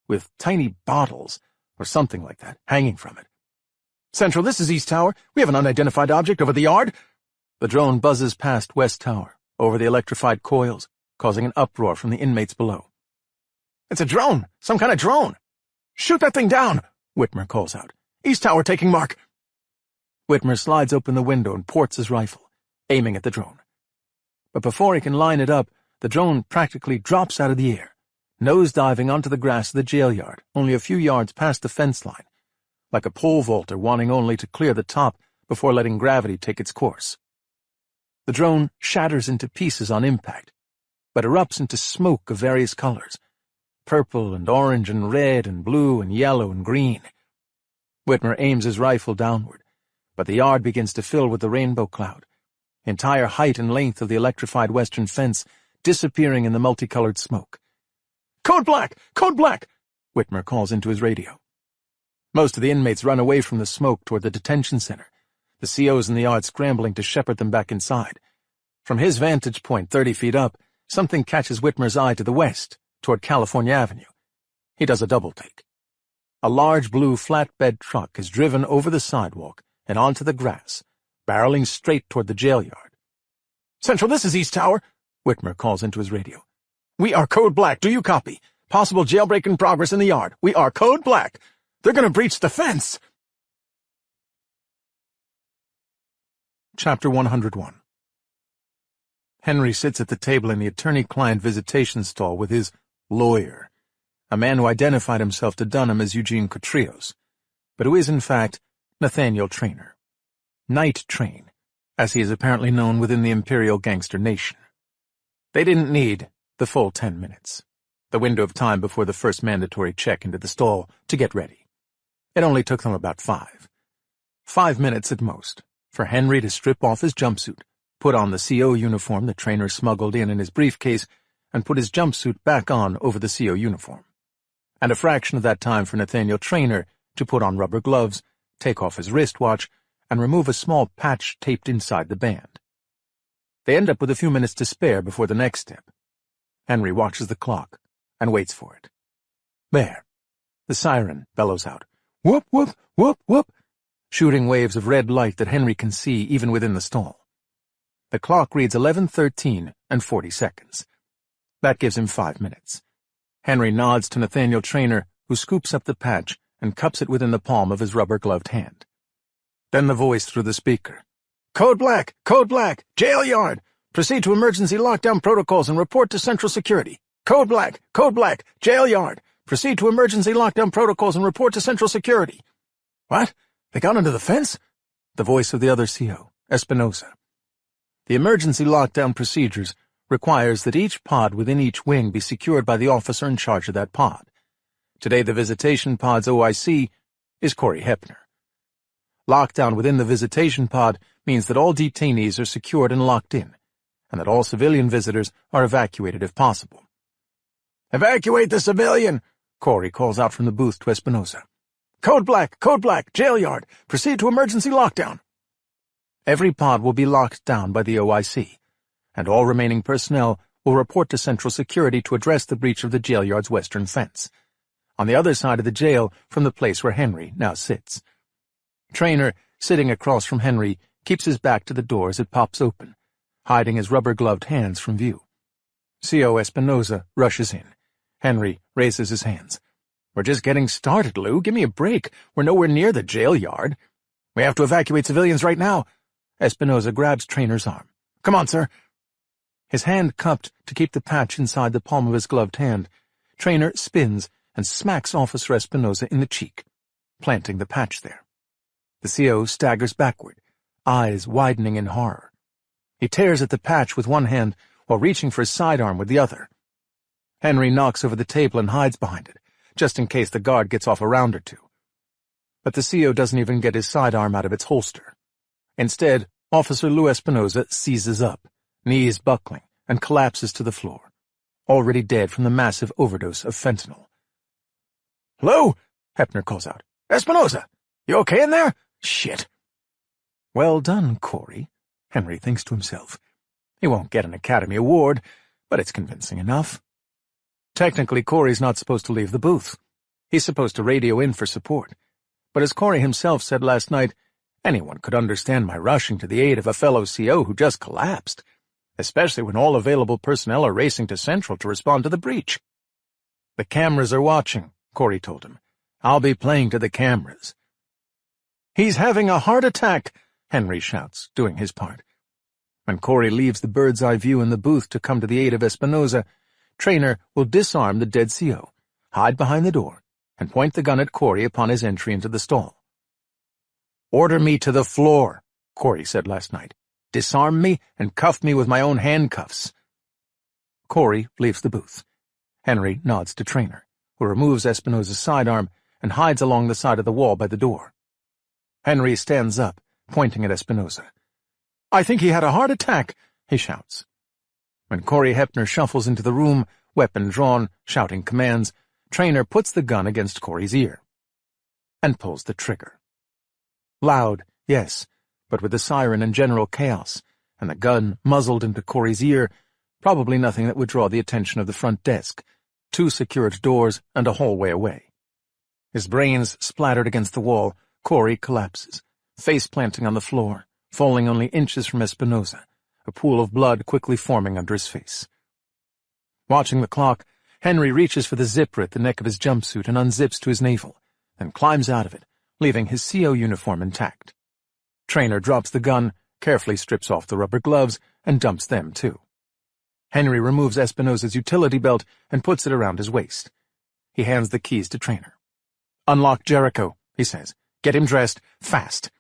with tiny bottles, or something like that, hanging from it. Central, this is East Tower. We have an unidentified object over the yard. The drone buzzes past West Tower, over the electrified coils, causing an uproar from the inmates below. It's a drone! Some kind of drone! Shoot that thing down! Whitmer calls out. East Tower taking mark! Whitmer slides open the window and ports his rifle, aiming at the drone. But before he can line it up, the drone practically drops out of the air, nose-diving onto the grass of the jail yard, only a few yards past the fence line, like a pole vaulter wanting only to clear the top before letting gravity take its course. The drone shatters into pieces on impact, but erupts into smoke of various colors, purple and orange and red and blue and yellow and green. Whitmer aims his rifle downward, but the yard begins to fill with the rainbow cloud, entire height and length of the electrified western fence disappearing in the multicolored smoke. Code Black! Code Black! Whitmer calls into his radio. Most of the inmates run away from the smoke toward the detention center, the COs in the yard scrambling to shepherd them back inside. From his vantage point 30 feet up, something catches Whitmer's eye to the west, toward California Avenue. He does a double-take. A large blue flatbed truck is driven over the sidewalk and onto the grass, barreling straight toward the jail yard. Central, this is East Tower, Whitmer calls into his radio. We are Code Black. Do you copy? Possible jailbreak in progress in the yard. We are Code Black. They're going to breach the fence. Chapter 101. Henry sits at the table in the attorney-client visitation stall with his lawyer, a man who identified himself to Dunham as Eugene Cotrios, but who is in fact Nathaniel Trainer. Night Train, as he is apparently known within the Imperial Gangster Nation. They didn't need the full 10 minutes, the window of time before the first mandatory check into the stall, to get ready. It only took them about 5. 5 minutes at most, for Henry to strip off his jumpsuit, put on the CO uniform the Trainer smuggled in his briefcase, and put his jumpsuit back on over the CO uniform. And a fraction of that time for Nathaniel Trainer to put on rubber gloves, take off his wristwatch, and remove a small patch taped inside the band. They end up with a few minutes to spare before the next step. Henry watches the clock and waits for it. There. The siren bellows out, "Whoop, whoop, whoop, whoop," shooting waves of red light that Henry can see even within the stall. The clock reads 11:13 and 40 seconds. That gives him 5 minutes. Henry nods to Nathaniel Trainer, who scoops up the patch and cups it within the palm of his rubber-gloved hand. Then the voice through the speaker. Code Black! Code Black! Jail yard! Proceed to emergency lockdown protocols and report to Central Security. Code Black! Code Black! Jail yard! Proceed to emergency lockdown protocols and report to Central Security. What? They got under the fence? The voice of the other CO, Espinosa. The emergency lockdown procedures requires that each pod within each wing be secured by the officer in charge of that pod. Today the visitation pod's OIC is Corey Hepner. Lockdown within the visitation pod means that all detainees are secured and locked in, and that all civilian visitors are evacuated if possible. Evacuate the civilian! Corey calls out from the booth to Espinosa. Code Black! Code Black! Jail yard! Proceed to emergency lockdown! Every pod will be locked down by the OIC, and all remaining personnel will report to Central Security to address the breach of the jail yard's western fence, on the other side of the jail from the place where Henry now sits. Trainer, sitting across from Henry, keeps his back to the door as it pops open, hiding his rubber-gloved hands from view. CO Espinosa rushes in. Henry raises his hands. We're just getting started, Lou. Give me a break. We're nowhere near the jail yard. We have to evacuate civilians right now. Espinosa grabs Trainer's arm. Come on, sir. His hand cupped to keep the patch inside the palm of his gloved hand, Trainer spins and smacks Officer Espinosa in the cheek, planting the patch there. The CO staggers backward, eyes widening in horror. He tears at the patch with one hand while reaching for his sidearm with the other. Henry knocks over the table and hides behind it, just in case the guard gets off a round or two. But the CO doesn't even get his sidearm out of its holster. Instead, Officer Lou Espinosa seizes up, knees buckling, and collapses to the floor, already dead from the massive overdose of fentanyl. "Lou!" Hepner calls out. "Espinosa! You okay in there? Shit!" Well done, Corey, Henry thinks to himself. He won't get an Academy Award, but it's convincing enough. Technically, Corey's not supposed to leave the booth. He's supposed to radio in for support. But as Corey himself said last night, anyone could understand my rushing to the aid of a fellow CO who just collapsed, especially when all available personnel are racing to Central to respond to the breach. The cameras are watching, Corey told him. I'll be playing to the cameras. He's having a heart attack, Henry shouts, doing his part. When Corey leaves the bird's-eye view in the booth to come to the aid of Espinosa, Traynor will disarm the dead CO, hide behind the door, and point the gun at Corey upon his entry into the stall. Order me to the floor, Corey said last night. Disarm me and cuff me with my own handcuffs. Corey leaves the booth. Henry nods to Traynor, who removes Espinosa's sidearm and hides along the side of the wall by the door. Henry stands up, pointing at Espinosa. I think he had a heart attack, he shouts. When Corey Hepner shuffles into the room, weapon drawn, shouting commands, Traynor puts the gun against Corey's ear and pulls the trigger. Loud, yes, but with the siren and general chaos, and the gun muzzled into Corey's ear, probably nothing that would draw the attention of the front desk, 2 secured doors and a hallway away. His brains splattered against the wall, Corey collapses, face planting on the floor, falling only inches from Espinosa, a pool of blood quickly forming under his face. Watching the clock, Henry reaches for the zipper at the neck of his jumpsuit and unzips to his navel, then climbs out of it, leaving his CO uniform intact. Traynor drops the gun, carefully strips off the rubber gloves, and dumps them too. Henry removes Espinosa's utility belt and puts it around his waist. He hands the keys to Traynor. Unlock Jericho, he says. Get him dressed, fast.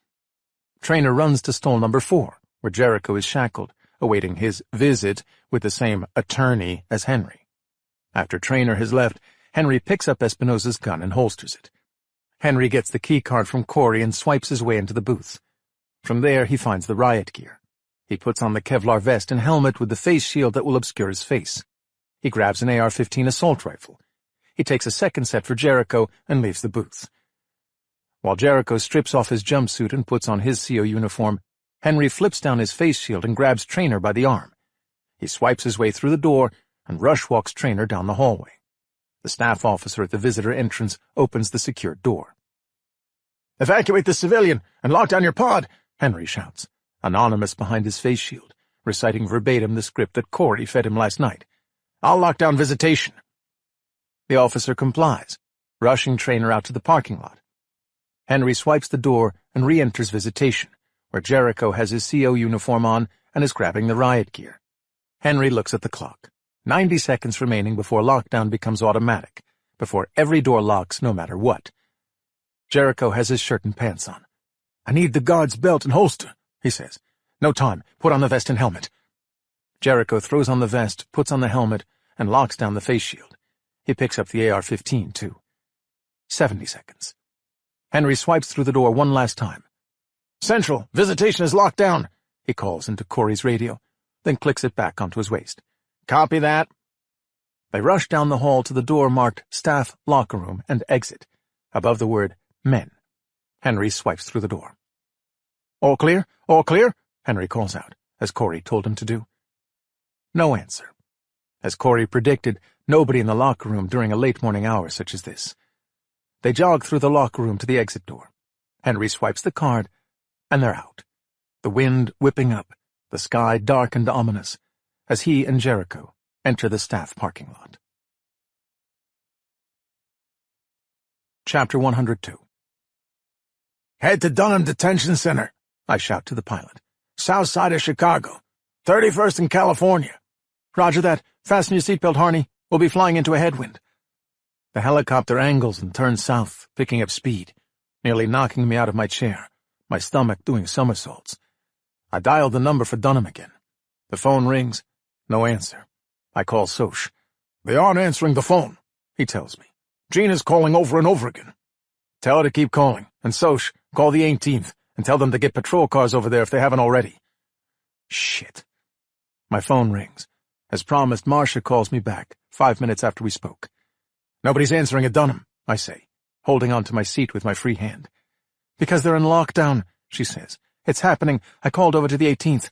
Traynor runs to stall number 4, where Jericho is shackled, awaiting his visit with the same attorney as Henry. After Traynor has left, Henry picks up Espinosa's gun and holsters it. Henry gets the key card from Corey and swipes his way into the booth. From there, he finds the riot gear. He puts on the Kevlar vest and helmet with the face shield that will obscure his face. He grabs an AR-15 assault rifle. He takes a second set for Jericho and leaves the booth. While Jericho strips off his jumpsuit and puts on his CO uniform, Henry flips down his face shield and grabs Traynor by the arm. He swipes his way through the door and rush-walks Traynor down the hallway. The staff officer at the visitor entrance opens the secured door. "Evacuate the civilian and lock down your pod," Henry shouts, anonymous behind his face shield, reciting verbatim the script that Corey fed him last night. "I'll lock down visitation." The officer complies, rushing Traynor out to the parking lot. Henry swipes the door and re-enters visitation, where Jericho has his CO uniform on and is grabbing the riot gear. Henry looks at the clock. 90 seconds remaining before lockdown becomes automatic, before every door locks no matter what. Jericho has his shirt and pants on. "I need the guard's belt and holster," he says. "No time. Put on the vest and helmet." Jericho throws on the vest, puts on the helmet, and locks down the face shield. He picks up the AR-15, too. 70 seconds. Henry swipes through the door one last time. "Central, visitation is locked down," he calls into Corey's radio, then clicks it back onto his waist. "Copy that." They rush down the hall to the door marked Staff Locker Room and exit, above the word Men. Henry swipes through the door. "All clear? All clear?" Henry calls out, as Corey told him to do. No answer. As Corey predicted, nobody in the locker room during a late morning hour such as this. They jog through the locker room to the exit door. Henry swipes the card, and they're out. The wind whipping up, the sky dark and ominous, as he and Jericho enter the staff parking lot. Chapter 102. "Head to Dunham Detention Center," I shout to the pilot. "South side of Chicago. 31st in California." "Roger that. Fasten your seatbelt, Harney. We'll be flying into a headwind." The helicopter angles and turns south, picking up speed, nearly knocking me out of my chair, my stomach doing somersaults. I dialed the number for Dunham again. The phone rings. No answer. I call Soch. "They aren't answering the phone," he tells me. "Gina's calling over and over again." "Tell her to keep calling, and Soch, call the 18th, and tell them to get patrol cars over there if they haven't already." Shit. My phone rings. As promised, Marcia calls me back, 5 minutes after we spoke. "Nobody's answering at Dunham," I say, holding on to my seat with my free hand. "Because they're in lockdown," she says. It's happening. I called over to the 18th.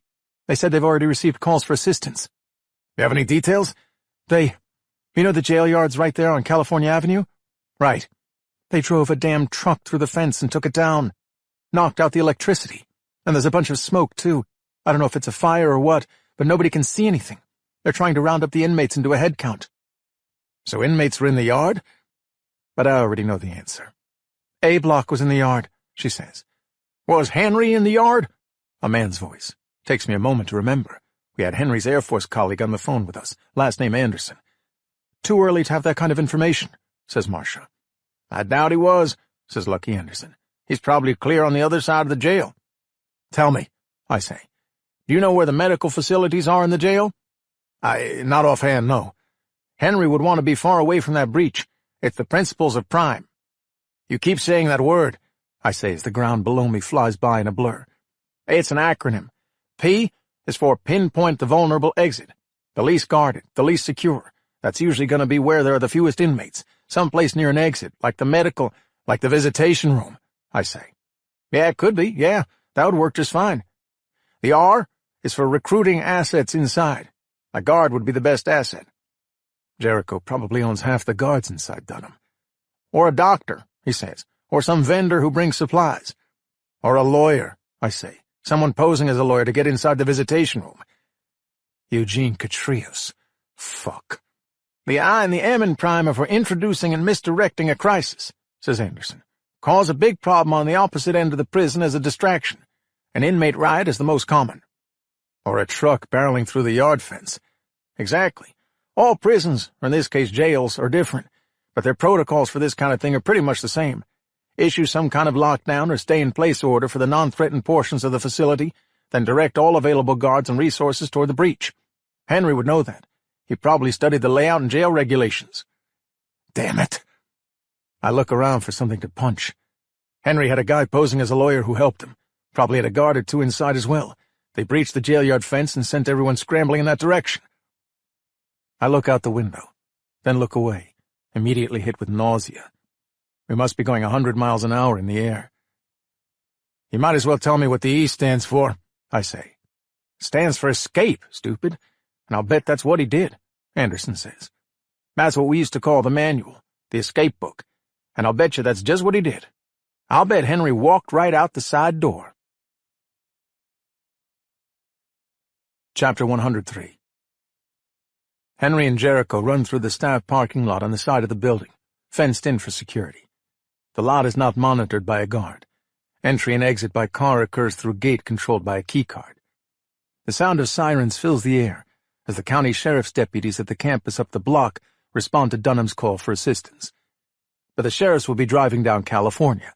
They said they've already received calls for assistance. You have any details? You know the jail yards right there on California Avenue? Right. They drove a damn truck through the fence and took it down. Knocked out the electricity. And there's a bunch of smoke, too. I don't know if it's a fire or what, but nobody can see anything. They're trying to round up the inmates and do a head count. So inmates were in the yard? But I already know the answer. A block was in the yard, she says. Was Henry in the yard? A man's voice. Takes me a moment to remember. We had Henry's Air Force colleague on the phone with us, last name Anderson. Too early to have that kind of information, says Marcia. I doubt he was, says Lucky Anderson. He's probably clear on the other side of the jail. Tell me, I say. Do you know where the medical facilities are in the jail? Not offhand, no. Henry would want to be far away from that breach. It's the principles of prime. You keep saying that word, I say as the ground below me flies by in a blur. It's an acronym. P is for pinpoint the vulnerable exit. The least guarded, the least secure. That's usually going to be where there are the fewest inmates, someplace near an exit, like the medical, like the visitation room, I say. Yeah, it could be, yeah. That would work just fine. The R is for recruiting assets inside. A guard would be the best asset. Jericho probably owns half the guards inside Dunham. Or a doctor, he says, or some vendor who brings supplies. Or a lawyer, I say. Someone posing as a lawyer to get inside the visitation room. Eugene Catrios. Fuck. The I and the M in prime are for introducing and misdirecting a crisis, says Anderson. Cause a big problem on the opposite end of the prison as a distraction. An inmate riot is the most common. Or a truck barreling through the yard fence. Exactly. All prisons, or in this case jails, are different, but their protocols for this kind of thing are pretty much the same. Issue some kind of lockdown or stay-in-place order for the non-threatened portions of the facility, then direct all available guards and resources toward the breach. Henry would know that. He probably studied the layout and jail regulations. Damn it. I look around for something to punch. Henry had a guy posing as a lawyer who helped him. Probably had a guard or two inside as well. They breached the jail yard fence and sent everyone scrambling in that direction. I look out the window, then look away, immediately hit with nausea. We must be going 100 miles an hour in the air. You might as well tell me what the E stands for, I say. Stands for escape, stupid. And I'll bet that's what he did, Anderson says. That's what we used to call the manual, the escape book. And I'll bet you that's just what he did. I'll bet Henry walked right out the side door. Chapter 103. Henry and Jericho run through the staff parking lot on the side of the building, fenced in for security. The lot is not monitored by a guard. Entry and exit by car occurs through a gate controlled by a keycard. The sound of sirens fills the air as the county sheriff's deputies at the campus up the block respond to Dunham's call for assistance. But the sheriffs will be driving down California,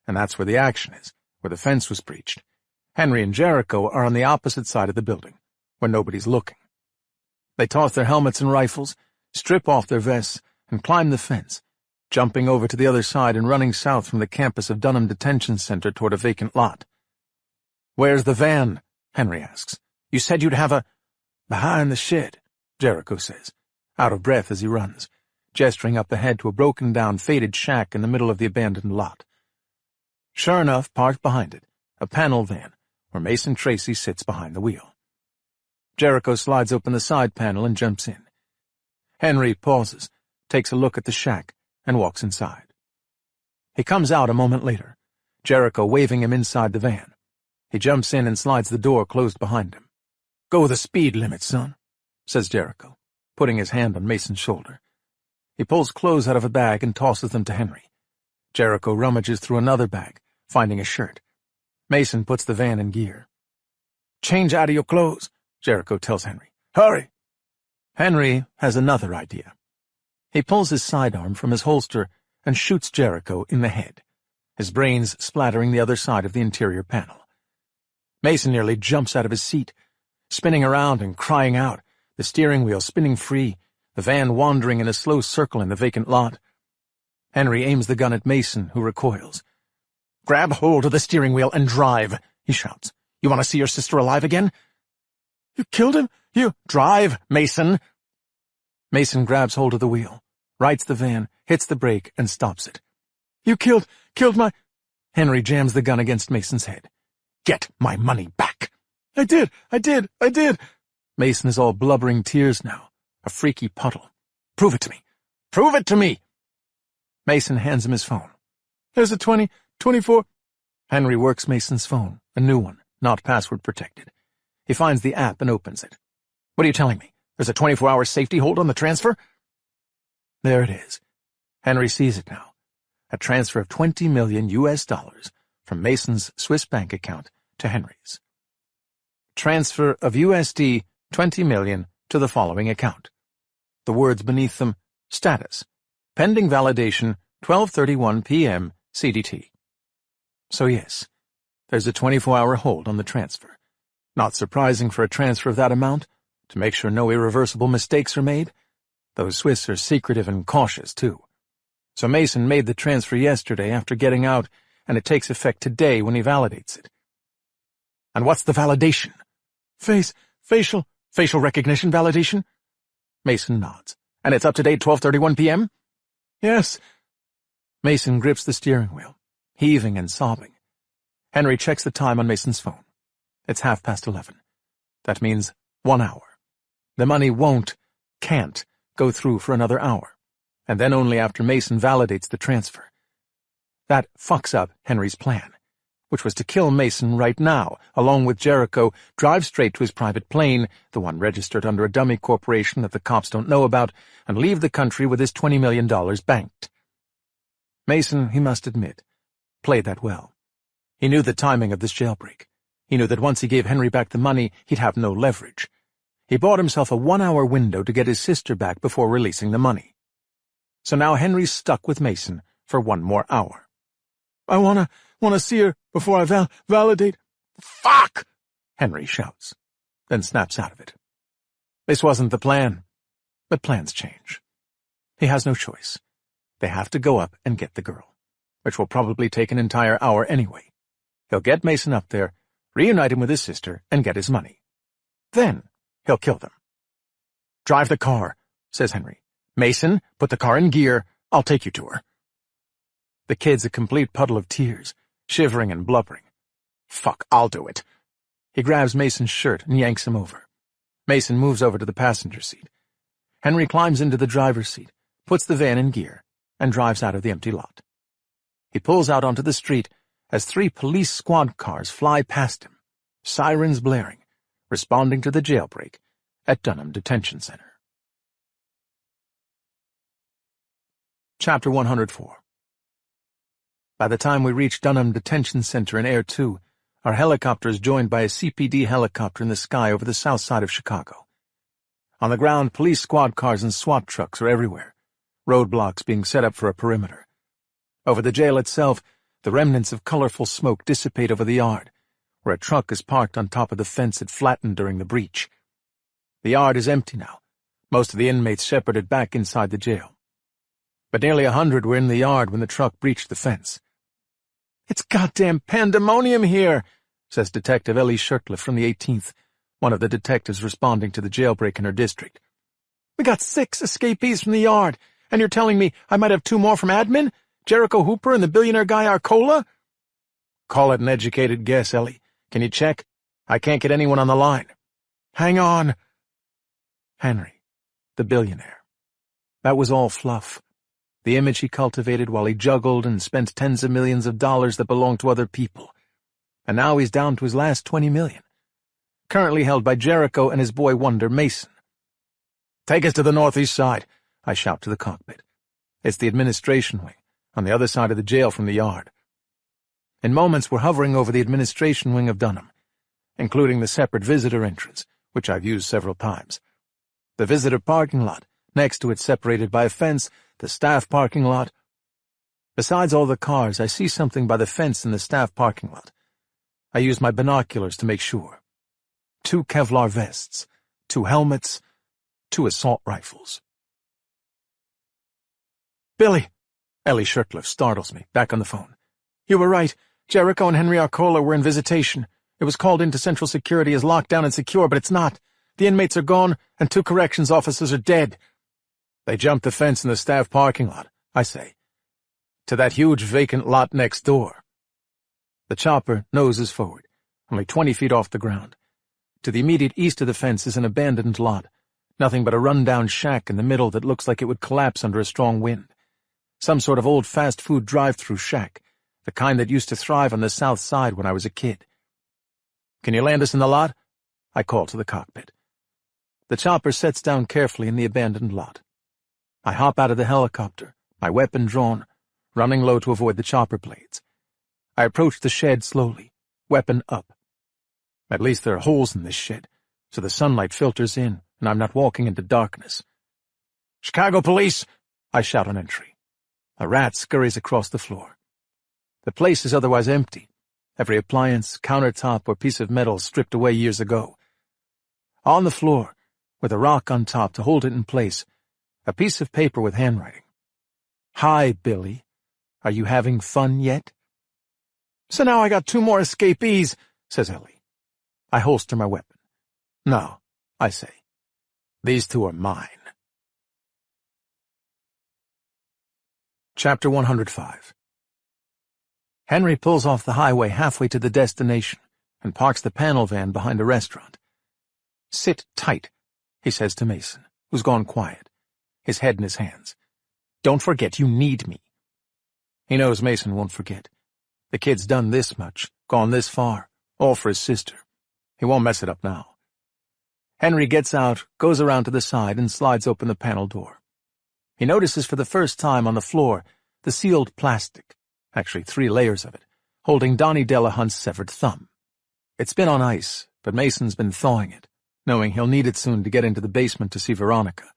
and that's where the action is, where the fence was breached. Henry and Jericho are on the opposite side of the building, where nobody's looking. They toss their helmets and rifles, strip off their vests, and climb the fence, jumping over to the other side and running south from the campus of Dunham Detention Center toward a vacant lot. "Where's the van?" Henry asks. "You said you'd have a—" "Behind the shed," Jericho says, out of breath as he runs, gesturing up ahead to a broken-down, faded shack in the middle of the abandoned lot. Sure enough, parked behind it, a panel van, where Mason Tracy sits behind the wheel. Jericho slides open the side panel and jumps in. Henry pauses, takes a look at the shack, and walks inside. He comes out a moment later, Jericho waving him inside the van. He jumps in and slides the door closed behind him. "Go the speed limit, son," says Jericho, putting his hand on Mason's shoulder. He pulls clothes out of a bag and tosses them to Henry. Jericho rummages through another bag, finding a shirt. Mason puts the van in gear. "Change out of your clothes," Jericho tells Henry. "Hurry!" Henry has another idea. He pulls his sidearm from his holster and shoots Jericho in the head, his brains splattering the other side of the interior panel. Mason nearly jumps out of his seat, spinning around and crying out, the steering wheel spinning free, the van wandering in a slow circle in the vacant lot. Henry aims the gun at Mason, who recoils. "Grab hold of the steering wheel and drive," he shouts. "You want to see your sister alive again?" "You killed him? You—" "Drive, Mason!" Mason grabs hold of the wheel, rights the van, hits the brake, and stops it. "You killed my—" Henry jams the gun against Mason's head. Get my money back. I did. Mason is all blubbering tears now, a freaky puddle. Prove it to me. Prove it to me. Mason hands him his phone. There's a 24. Henry works Mason's phone, a new one, not password protected. He finds the app and opens it. What are you telling me? There's a 24-hour safety hold on the transfer? There it is. Henry sees it now. A transfer of $20 million from Mason's Swiss bank account to Henry's. Transfer of USD 20 million to the following account. The words beneath them, status, pending validation, 12:31 p.m. CDT. So yes, there's a 24-hour hold on the transfer. Not surprising for a transfer of that amount, to make sure no irreversible mistakes are made. Those Swiss are secretive and cautious, too. So Mason made the transfer yesterday after getting out, and it takes effect today when he validates it. And what's the validation? Facial recognition validation? Mason nods. And it's up to date 12:31 p.m.? Yes. Mason grips the steering wheel, heaving and sobbing. Henry checks the time on Mason's phone. It's 11:30. That means 1 hour. The money can't go through for another hour, and then only after Mason validates the transfer. That fucks up Henry's plan, which was to kill Mason right now, along with Jericho, drive straight to his private plane, the one registered under a dummy corporation that the cops don't know about, and leave the country with his $20 million banked. Mason, he must admit, played that well. He knew the timing of this jailbreak. He knew that once he gave Henry back the money, he'd have no leverage. He bought himself a 1-hour window to get his sister back before releasing the money. So now Henry's stuck with Mason for 1 more hour. I wanna see her before I validate. Fuck! Henry shouts, then snaps out of it. This wasn't the plan, but plans change. He has no choice. They have to go up and get the girl, which will probably take an entire hour anyway. He'll get Mason up there, reunite him with his sister, and get his money. Then he'll kill them. Drive the car, says Henry. Mason, put the car in gear. I'll take you to her. The kid's a complete puddle of tears, shivering and blubbering. Fuck, I'll do it. He grabs Mason's shirt and yanks him over. Mason moves over to the passenger seat. Henry climbs into the driver's seat, puts the van in gear, and drives out of the empty lot. He pulls out onto the street as 3 police squad cars fly past him, sirens blaring, responding to the jailbreak at Dunham Detention Center. Chapter 104. By the time we reach Dunham Detention Center in Air 2, our helicopter is joined by a CPD helicopter in the sky over the south side of Chicago. On the ground, police squad cars and SWAT trucks are everywhere, roadblocks being set up for a perimeter. Over the jail itself, the remnants of colorful smoke dissipate over the yard, where a truck is parked on top of the fence it flattened during the breach. The yard is empty now, most of the inmates shepherded back inside the jail. But nearly 100 were in the yard when the truck breached the fence. "It's goddamn pandemonium here," says Detective Ellie Shirtliff from the 18th, one of the detectives responding to the jailbreak in her district. "We got 6 escapees from the yard, and you're telling me I might have 2 more from admin? Jericho Hooper and the billionaire guy Arcola?" "Call it an educated guess, Ellie. Can you check? I can't get anyone on the line." "Hang on." Henry, the billionaire. That was all fluff. The image he cultivated while he juggled and spent tens of millions of dollars that belonged to other people. And now he's down to his last 20 million. Currently held by Jericho and his boy wonder Mason. "Take us to the northeast side," I shout to the cockpit. It's the administration wing, on the other side of the jail from the yard. In moments we're hovering over the administration wing of Dunham, including the separate visitor entrance, which I've used several times. The visitor parking lot, next to it separated by a fence, the staff parking lot. Besides all the cars, I see something by the fence in the staff parking lot. I use my binoculars to make sure. 2 Kevlar vests, 2 helmets, 2 assault rifles. "Billy!" Ellie Shirtliff startles me, back on the phone. "You were right. Jericho and Henry Arcola were in visitation. It was called into Central Security as locked down and secure, but it's not. The inmates are gone, and 2 corrections officers are dead." "They jumped the fence in the staff parking lot," I say, "to that huge vacant lot next door." The chopper noses forward, only 20 feet off the ground. To the immediate east of the fence is an abandoned lot, nothing but a run-down shack in the middle that looks like it would collapse under a strong wind. Some sort of old fast-food drive-through shack, the kind that used to thrive on the south side when I was a kid. "Can you land us in the lot?" I call to the cockpit. The chopper sets down carefully in the abandoned lot. I hop out of the helicopter, my weapon drawn, running low to avoid the chopper blades. I approach the shed slowly, weapon up. At least there are holes in this shed, so the sunlight filters in, and I'm not walking into darkness. "Chicago police!" I shout on entry. A rat scurries across the floor. The place is otherwise empty, every appliance, countertop, or piece of metal stripped away years ago. On the floor, with a rock on top to hold it in place, a piece of paper with handwriting. "Hi, Billy. Are you having fun yet?" "So now I got 2 more escapees," says Ellie. I holster my weapon. "No," I say. "These 2 are mine." Chapter 105. Henry pulls off the highway halfway to the destination and parks the panel van behind a restaurant. "Sit tight," he says to Mason, who's gone quiet, his head in his hands. "Don't forget you need me." He knows Mason won't forget. The kid's done this much, gone this far, all for his sister. He won't mess it up now. Henry gets out, goes around to the side, and slides open the panel door. He notices for the first time on the floor the sealed plastic, actually 3 layers of it, holding Donnie Delahunt's severed thumb. It's been on ice, but Mason's been thawing it, knowing he'll need it soon to get into the basement to see Veronica.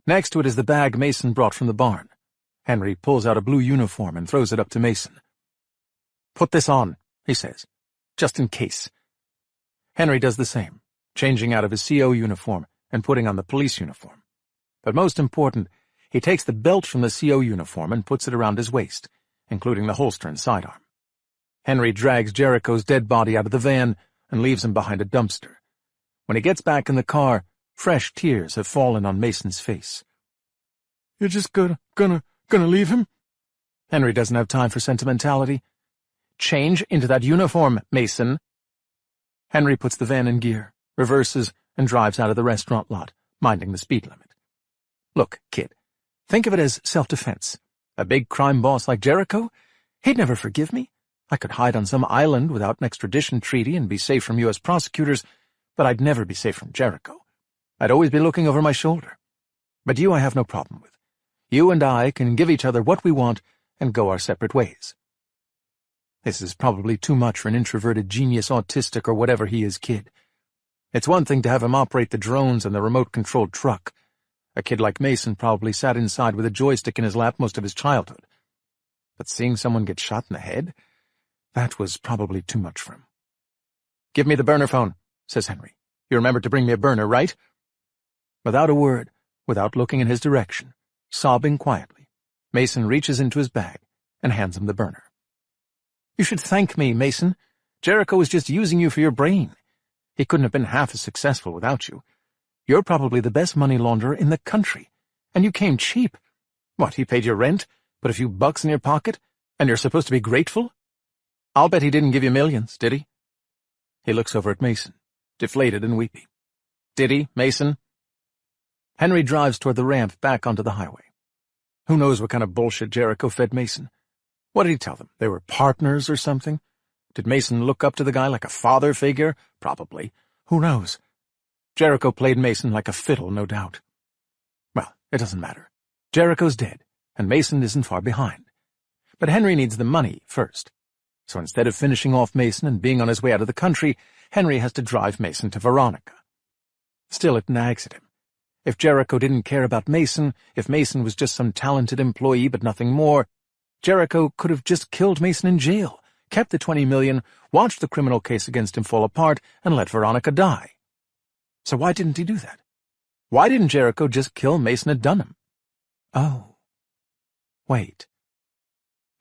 Next to it is the bag Mason brought from the barn. Henry pulls out a blue uniform and throws it up to Mason. "Put this on," he says, "just in case." Henry does the same, changing out of his CO uniform and putting on the police uniform. But most important, he takes the belt from the CO uniform and puts it around his waist, including the holster and sidearm. Henry drags Jericho's dead body out of the van and leaves him behind a dumpster. When he gets back in the car, fresh tears have fallen on Mason's face. "You're just gonna leave him?" Henry doesn't have time for sentimentality. "Change into that uniform, Mason." Henry puts the van in gear, reverses, and drives out of the restaurant lot, minding the speed limit. "Look, kid, think of it as self-defense. A big crime boss like Jericho? He'd never forgive me. I could hide on some island without an extradition treaty and be safe from U.S. prosecutors, but I'd never be safe from Jericho. I'd always be looking over my shoulder. But you I have no problem with. You and I can give each other what we want and go our separate ways." This is probably too much for an introverted genius, autistic, or whatever he is kid. It's one thing to have him operate the drones and the remote-controlled truck. A kid like Mason probably sat inside with a joystick in his lap most of his childhood. But seeing someone get shot in the head? That was probably too much for him. "Give me the burner phone," says Henry. "You remembered to bring me a burner, right?" Without a word, without looking in his direction, sobbing quietly, Mason reaches into his bag and hands him the burner. "You should thank me, Mason. Jericho was just using you for your brain. He couldn't have been half as successful without you. You're probably the best money launderer in the country, and you came cheap. What, he paid your rent, put a few bucks in your pocket, and you're supposed to be grateful? I'll bet he didn't give you millions, did he?" He looks over at Mason, deflated and weepy. "Did he, Mason?" Henry drives toward the ramp back onto the highway. Who knows what kind of bullshit Jericho fed Mason? What did he tell them? They were partners or something? Did Mason look up to the guy like a father figure? Probably. Who knows? Jericho played Mason like a fiddle, no doubt. Well, it doesn't matter. Jericho's dead, and Mason isn't far behind. But Henry needs the money first. So instead of finishing off Mason and being on his way out of the country, Henry has to drive Mason to Veronica. Still, it nags at him. If Jericho didn't care about Mason, if Mason was just some talented employee but nothing more, Jericho could have just killed Mason in jail, kept the $20 million, watched the criminal case against him fall apart, and let Veronica die. So why didn't he do that? Why didn't Jericho just kill Mason at Dunham? Oh. Wait.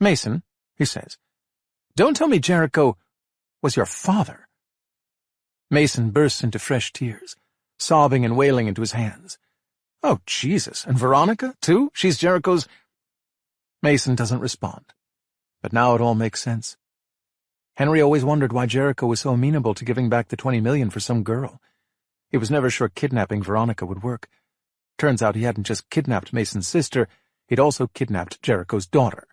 "Mason," he says, "don't tell me Jericho was your father." Mason bursts into fresh tears, sobbing and wailing into his hands. "Oh, Jesus, and Veronica, too? She's Jericho's—" Mason doesn't respond, but now it all makes sense. Henry always wondered why Jericho was so amenable to giving back the $20 million for some girl. He was never sure kidnapping Veronica would work. Turns out he hadn't just kidnapped Mason's sister, he'd also kidnapped Jericho's daughter.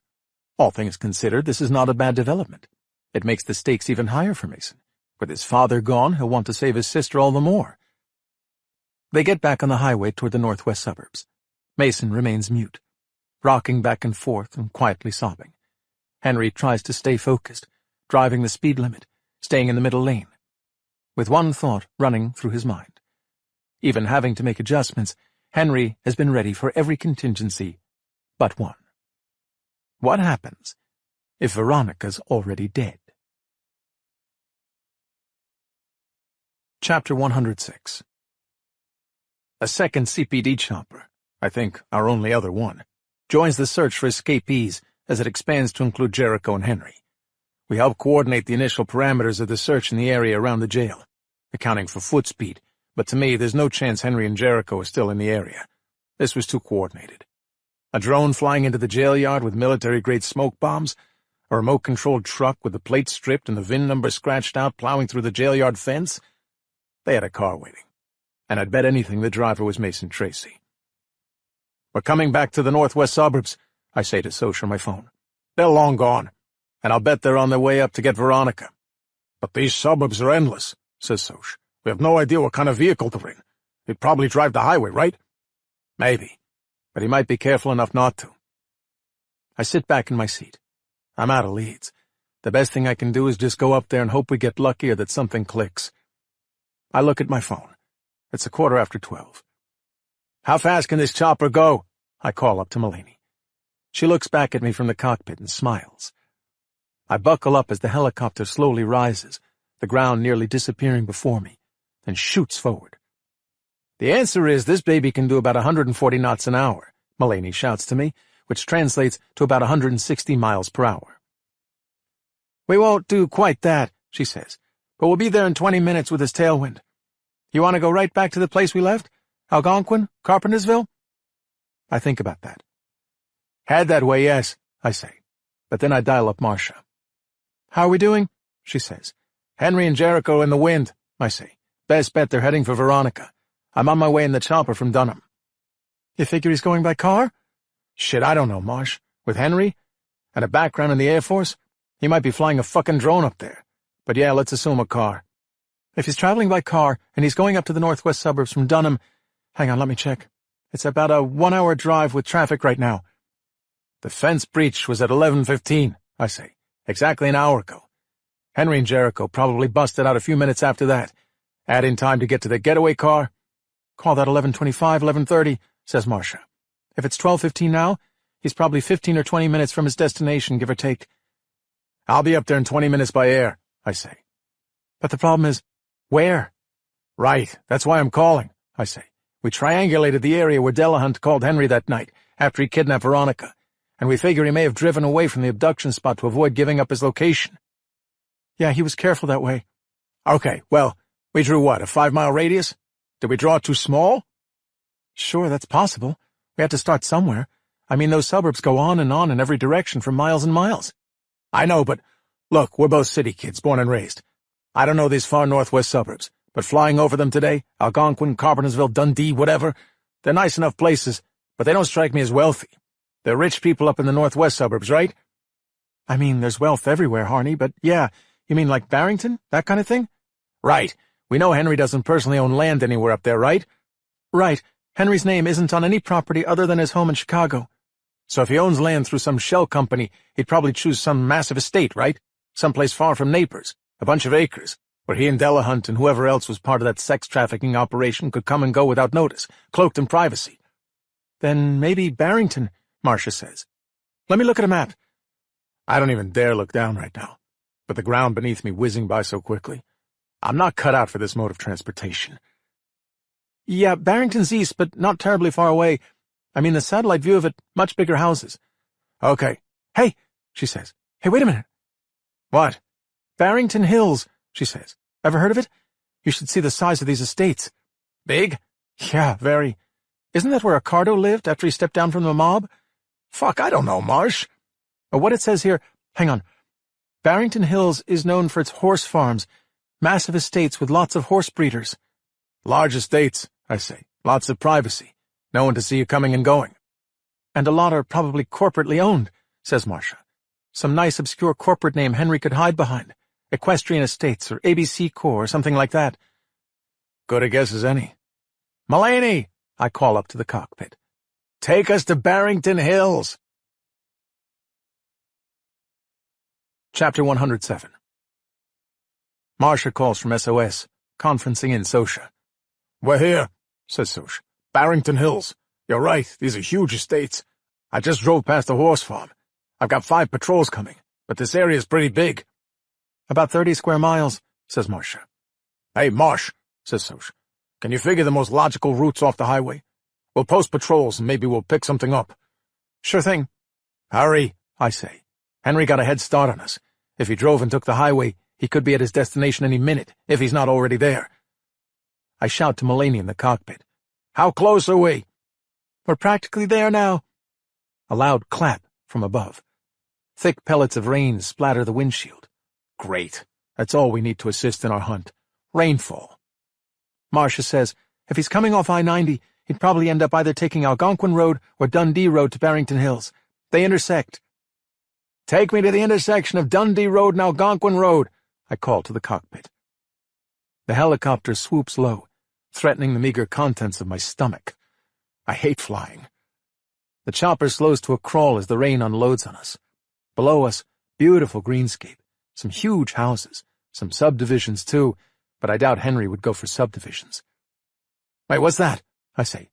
All things considered, this is not a bad development. It makes the stakes even higher for Mason. With his father gone, he'll want to save his sister all the more. They get back on the highway toward the northwest suburbs. Mason remains mute, rocking back and forth and quietly sobbing. Henry tries to stay focused, driving the speed limit, staying in the middle lane, with one thought running through his mind. Even having to make adjustments, Henry has been ready for every contingency but one. What happens if Veronica's already dead? Chapter 106. A second CPD chopper, I think our only other one, joins the search for escapees as it expands to include Jericho and Henry. We help coordinate the initial parameters of the search in the area around the jail, accounting for foot speed, but to me there's no chance Henry and Jericho are still in the area. This was too coordinated. A drone flying into the jail yard with military-grade smoke bombs, a remote-controlled truck with the plate stripped and the VIN number scratched out plowing through the jail yard fence. They had a car waiting, and I'd bet anything the driver was Mason Tracy. "We're coming back to the northwest suburbs," I say to Soch on my phone. "They're long gone, and I'll bet they're on their way up to get Veronica." "But these suburbs are endless," says Soch. "We have no idea what kind of vehicle they're in. They'd probably drive the highway, right?" "Maybe, but he might be careful enough not to." I sit back in my seat. I'm out of leads. The best thing I can do is just go up there and hope we get lucky or that something clicks. I look at my phone. It's 12:15. "How fast can this chopper go?" I call up to Mulaney. She looks back at me from the cockpit and smiles. I buckle up as the helicopter slowly rises, the ground nearly disappearing before me, then shoots forward. "The answer is this baby can do about 140 knots an hour, Mulaney shouts to me, which translates to about 160 miles per hour. "We won't do quite that," she says, "but we'll be there in 20 minutes with this tailwind. You want to go right back to the place we left? Algonquin? Carpentersville?" I think about that. "Head that way, yes," I say, but then I dial up Marcia. "How are we doing?" she says. "Henry and Jericho in the wind," I say. "Best bet they're heading for Veronica. I'm on my way in the chopper from Dunham." "You figure he's going by car?" "Shit, I don't know, Marsh. With Henry? And a background in the Air Force? He might be flying a fucking drone up there. But yeah, let's assume a car." "If he's traveling by car and he's going up to the northwest suburbs from Dunham— hang on, let me check. It's about a 1-hour drive with traffic right now." "The fence breach was at 11:15, I say. Exactly an hour ago. Henry and Jericho probably busted out a few minutes after that. Add in time to get to the getaway car." "Call that 11:25, 11:30, says Marcia. "If it's 12:15 now, he's probably 15 or 20 minutes from his destination, give or take." "I'll be up there in 20 minutes by air," I say. "But the problem is, where?" "Right, that's why I'm calling," I say. "We triangulated the area where Delahunt called Henry that night, after he kidnapped Veronica, and we figure he may have driven away from the abduction spot to avoid giving up his location." "Yeah, he was careful that way." "Okay, well, we drew what, a 5-mile radius? Did we draw it too small?" "Sure, that's possible. We had to start somewhere. I mean, those suburbs go on in every direction for miles and miles." "I know, but look, we're both city kids, born and raised. I don't know these far northwest suburbs, but flying over them today, Algonquin, Carpentersville, Dundee, whatever, they're nice enough places, but they don't strike me as wealthy. They're rich people up in the northwest suburbs, right?" "I mean, there's wealth everywhere, Harney, but yeah, you mean like Barrington, that kind of thing?" "Right. We know Henry doesn't personally own land anywhere up there, right?" "Right. Henry's name isn't on any property other than his home in Chicago." "So if he owns land through some shell company, he'd probably choose some massive estate, right? Someplace far from Naples, a bunch of acres, where he and Delahunt and whoever else was part of that sex trafficking operation could come and go without notice, cloaked in privacy." "Then maybe Barrington," Marcia says. "Let me look at a map." I don't even dare look down right now, with the ground beneath me whizzing by so quickly. I'm not cut out for this mode of transportation. "Yeah, Barrington's east, but not terribly far away. I mean, the satellite view of it, much bigger houses." "Okay. Hey," she says. "Hey, wait a minute." "What?" "Barrington Hills," she says. "Ever heard of it? You should see the size of these estates." "Big?" "Yeah, very. Isn't that where Ricardo lived after he stepped down from the mob?" "Fuck, I don't know, Marsh." "What it says here— hang on. Barrington Hills is known for its horse farms, massive estates with lots of horse breeders. Large estates, I say. Lots of privacy. No one to see you coming and going. And a lot are probably corporately owned, says Marcia. Some nice obscure corporate name Henry could hide behind. Equestrian Estates or ABC Corps or something like that. Good a guess as any. Mulaney, I call up to the cockpit. Take us to Barrington Hills. Chapter 107. Marcia calls from SOS, conferencing in Sosha. We're here, says Soch. Barrington Hills. You're right, these are huge estates. I just drove past a horse farm. I've got 5 patrols coming, but this area's pretty big. About 30 square miles, says Marcia. Hey, Marsh, says Soch. Can you figure the most logical routes off the highway? We'll post patrols and maybe we'll pick something up. Sure thing. Hurry, I say. Henry got a head start on us. If he drove and took the highway, he could be at his destination any minute, if he's not already there. I shout to Mulaney in the cockpit. How close are we? We're practically there now. A loud clap from above. Thick pellets of rain splatter the windshield. Great. That's all we need to assist in our hunt. Rainfall. Marcia says, if he's coming off I-90, he'd probably end up either taking Algonquin Road or Dundee Road to Barrington Hills. They intersect. Take me to the intersection of Dundee Road and Algonquin Road, I call to the cockpit. The helicopter swoops low, threatening the meager contents of my stomach. I hate flying. The chopper slows to a crawl as the rain unloads on us. Below us, beautiful greenscape, some huge houses, some subdivisions too, but I doubt Henry would go for subdivisions. Wait, what's that? I say.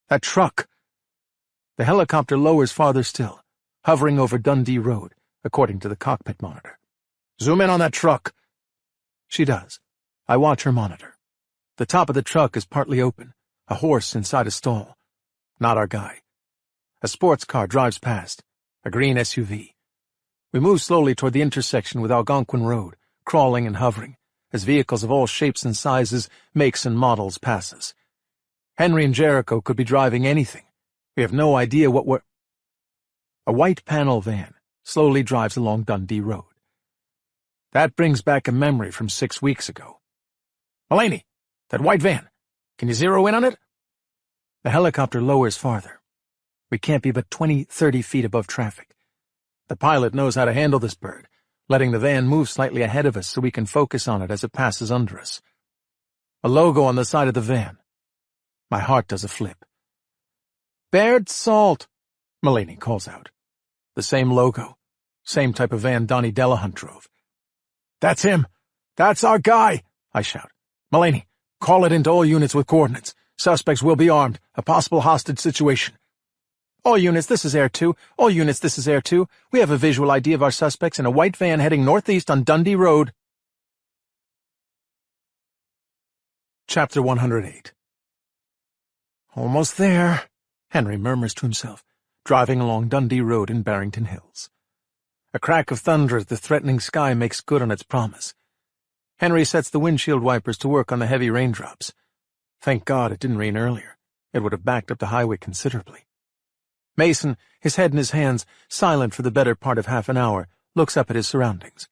That truck. The helicopter lowers farther still, hovering over Dundee Road, according to the cockpit monitor. Zoom in on that truck. She does. I watch her monitor. The top of the truck is partly open, a horse inside a stall. Not our guy. A sports car drives past, a green SUV. We move slowly toward the intersection with Algonquin Road, crawling and hovering, as vehicles of all shapes and sizes, makes and models pass us. Henry and Jericho could be driving anything. We have no idea what we're... A white panel van slowly drives along Dundee Road. That brings back a memory from 6 weeks ago. Mulaney, that white van. Can you zero in on it? The helicopter lowers farther. We can't be but 20-30 feet above traffic. The pilot knows how to handle this bird, letting the van move slightly ahead of us so we can focus on it as it passes under us. A logo on the side of the van. My heart does a flip. Baird Salt, Mulaney calls out. The same logo, same type of van Donnie Delahunt drove. That's him. That's our guy, I shout. Mulaney, call it into all units with coordinates. Suspects will be armed. A possible hostage situation. All units, this is Air 2. All units, this is Air 2. We have a visual ID of our suspects in a white van heading northeast on Dundee Road. Chapter 108. Almost there, Henry murmurs to himself, driving along Dundee Road in Barrington Hills. A crack of thunder as the threatening sky makes good on its promise. Henry sets the windshield wipers to work on the heavy raindrops. Thank God it didn't rain earlier. It would have backed up the highway considerably. Mason, his head in his hands, silent for the better part of half an hour, looks up at his surroundings.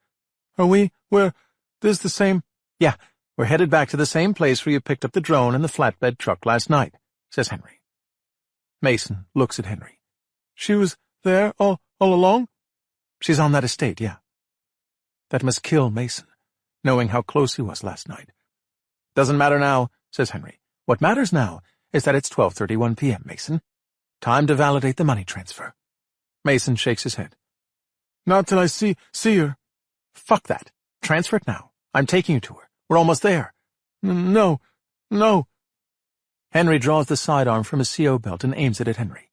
This the same? Yeah, we're headed back to the same place where you picked up the drone and the flatbed truck last night, says Henry. Mason looks at Henry. She was there all along? She's on that estate, yeah. That must kill Mason, knowing how close he was last night. Doesn't matter now, says Henry. What matters now is that it's 12:31 p.m., Mason. Time to validate the money transfer. Mason shakes his head. Not till I see her. Fuck that. Transfer it now. I'm taking you to her. We're almost there. No. Henry draws the sidearm from his CO belt and aims it at Henry.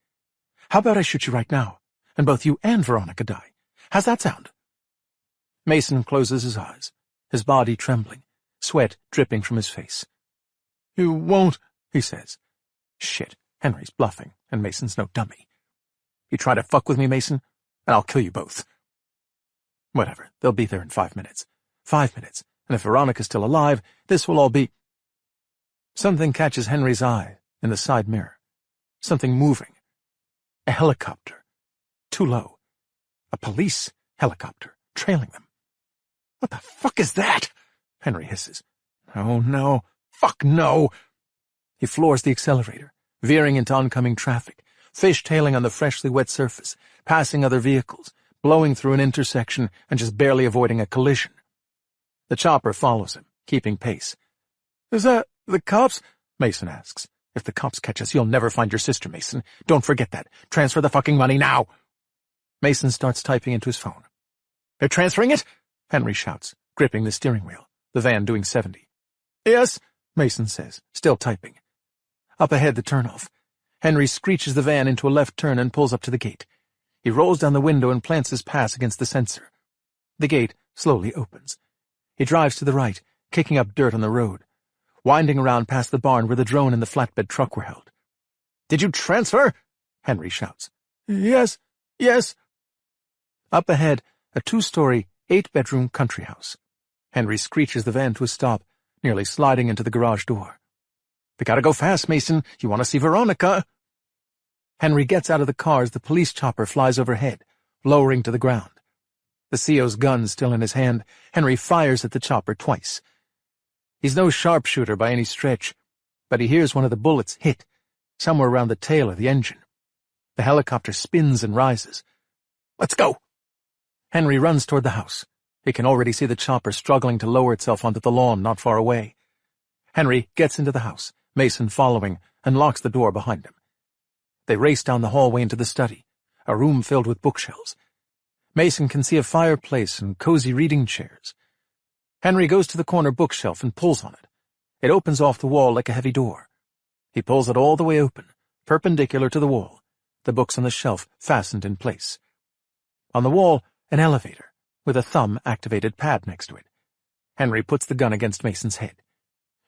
How about I shoot you right now, and both you and Veronica die? How's that sound? Mason closes his eyes, his body trembling, sweat dripping from his face. You won't, he says. Shit, Henry's bluffing, and Mason's no dummy. You try to fuck with me, Mason, and I'll kill you both. Whatever, they'll be there in 5 minutes. 5 minutes, and if Veronica's still alive, this will all be... Something catches Henry's eye in the side mirror. Something moving. A helicopter. Too low. A police helicopter, trailing them. What the fuck is that? Henry hisses. Oh, no. Fuck no. He floors the accelerator, veering into oncoming traffic, fishtailing on the freshly wet surface, passing other vehicles, blowing through an intersection and just barely avoiding a collision. The chopper follows him, keeping pace. Is that the cops? Mason asks. If the cops catch us, you'll never find your sister, Mason. Don't forget that. Transfer the fucking money now. Mason starts typing into his phone. They're transferring it? Henry shouts, gripping the steering wheel, the van doing 70. Yes, Mason says, still typing. Up ahead, the turnoff. Henry screeches the van into a left turn and pulls up to the gate. He rolls down the window and plants his pass against the sensor. The gate slowly opens. He drives to the right, kicking up dirt on the road, winding around past the barn where the drone and the flatbed truck were held. Did you transfer? Henry shouts. Yes. Up ahead, a 2-story, 8-bedroom country house. Henry screeches the van to a stop, nearly sliding into the garage door. They gotta go fast, Mason. You want to see Veronica? Henry gets out of the car as the police chopper flies overhead, lowering to the ground. The CO's gun still in his hand, Henry fires at the chopper twice. He's no sharpshooter by any stretch, but he hears one of the bullets hit, somewhere around the tail of the engine. The helicopter spins and rises. Let's go! Henry runs toward the house. He can already see the chopper struggling to lower itself onto the lawn not far away. Henry gets into the house, Mason following, and locks the door behind him. They race down the hallway into the study, a room filled with bookshelves. Mason can see a fireplace and cozy reading chairs. Henry goes to the corner bookshelf and pulls on it. It opens off the wall like a heavy door. He pulls it all the way open, perpendicular to the wall, the books on the shelf fastened in place. On the wall, an elevator, with a thumb-activated pad next to it. Henry puts the gun against Mason's head.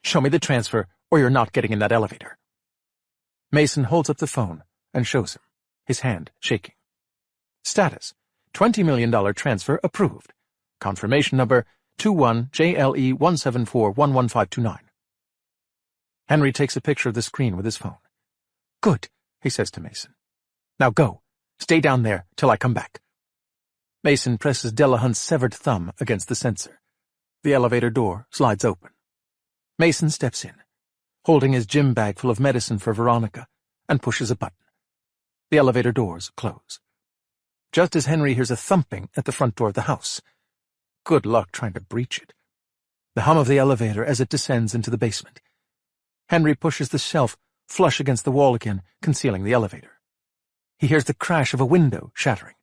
Show me the transfer, or you're not getting in that elevator. Mason holds up the phone and shows him, his hand shaking. Status: $20 million transfer approved. Confirmation number 21JLE174-11529. Henry takes a picture of the screen with his phone. Good, he says to Mason. Now go. Stay down there till I come back. Mason presses Delahunt's severed thumb against the sensor. The elevator door slides open. Mason steps in, holding his gym bag full of medicine for Veronica, and pushes a button. The elevator doors close. Just as Henry hears a thumping at the front door of the house. Good luck trying to breach it. The hum of the elevator as it descends into the basement. Henry pushes the shelf flush against the wall again, concealing the elevator. He hears the crash of a window shattering,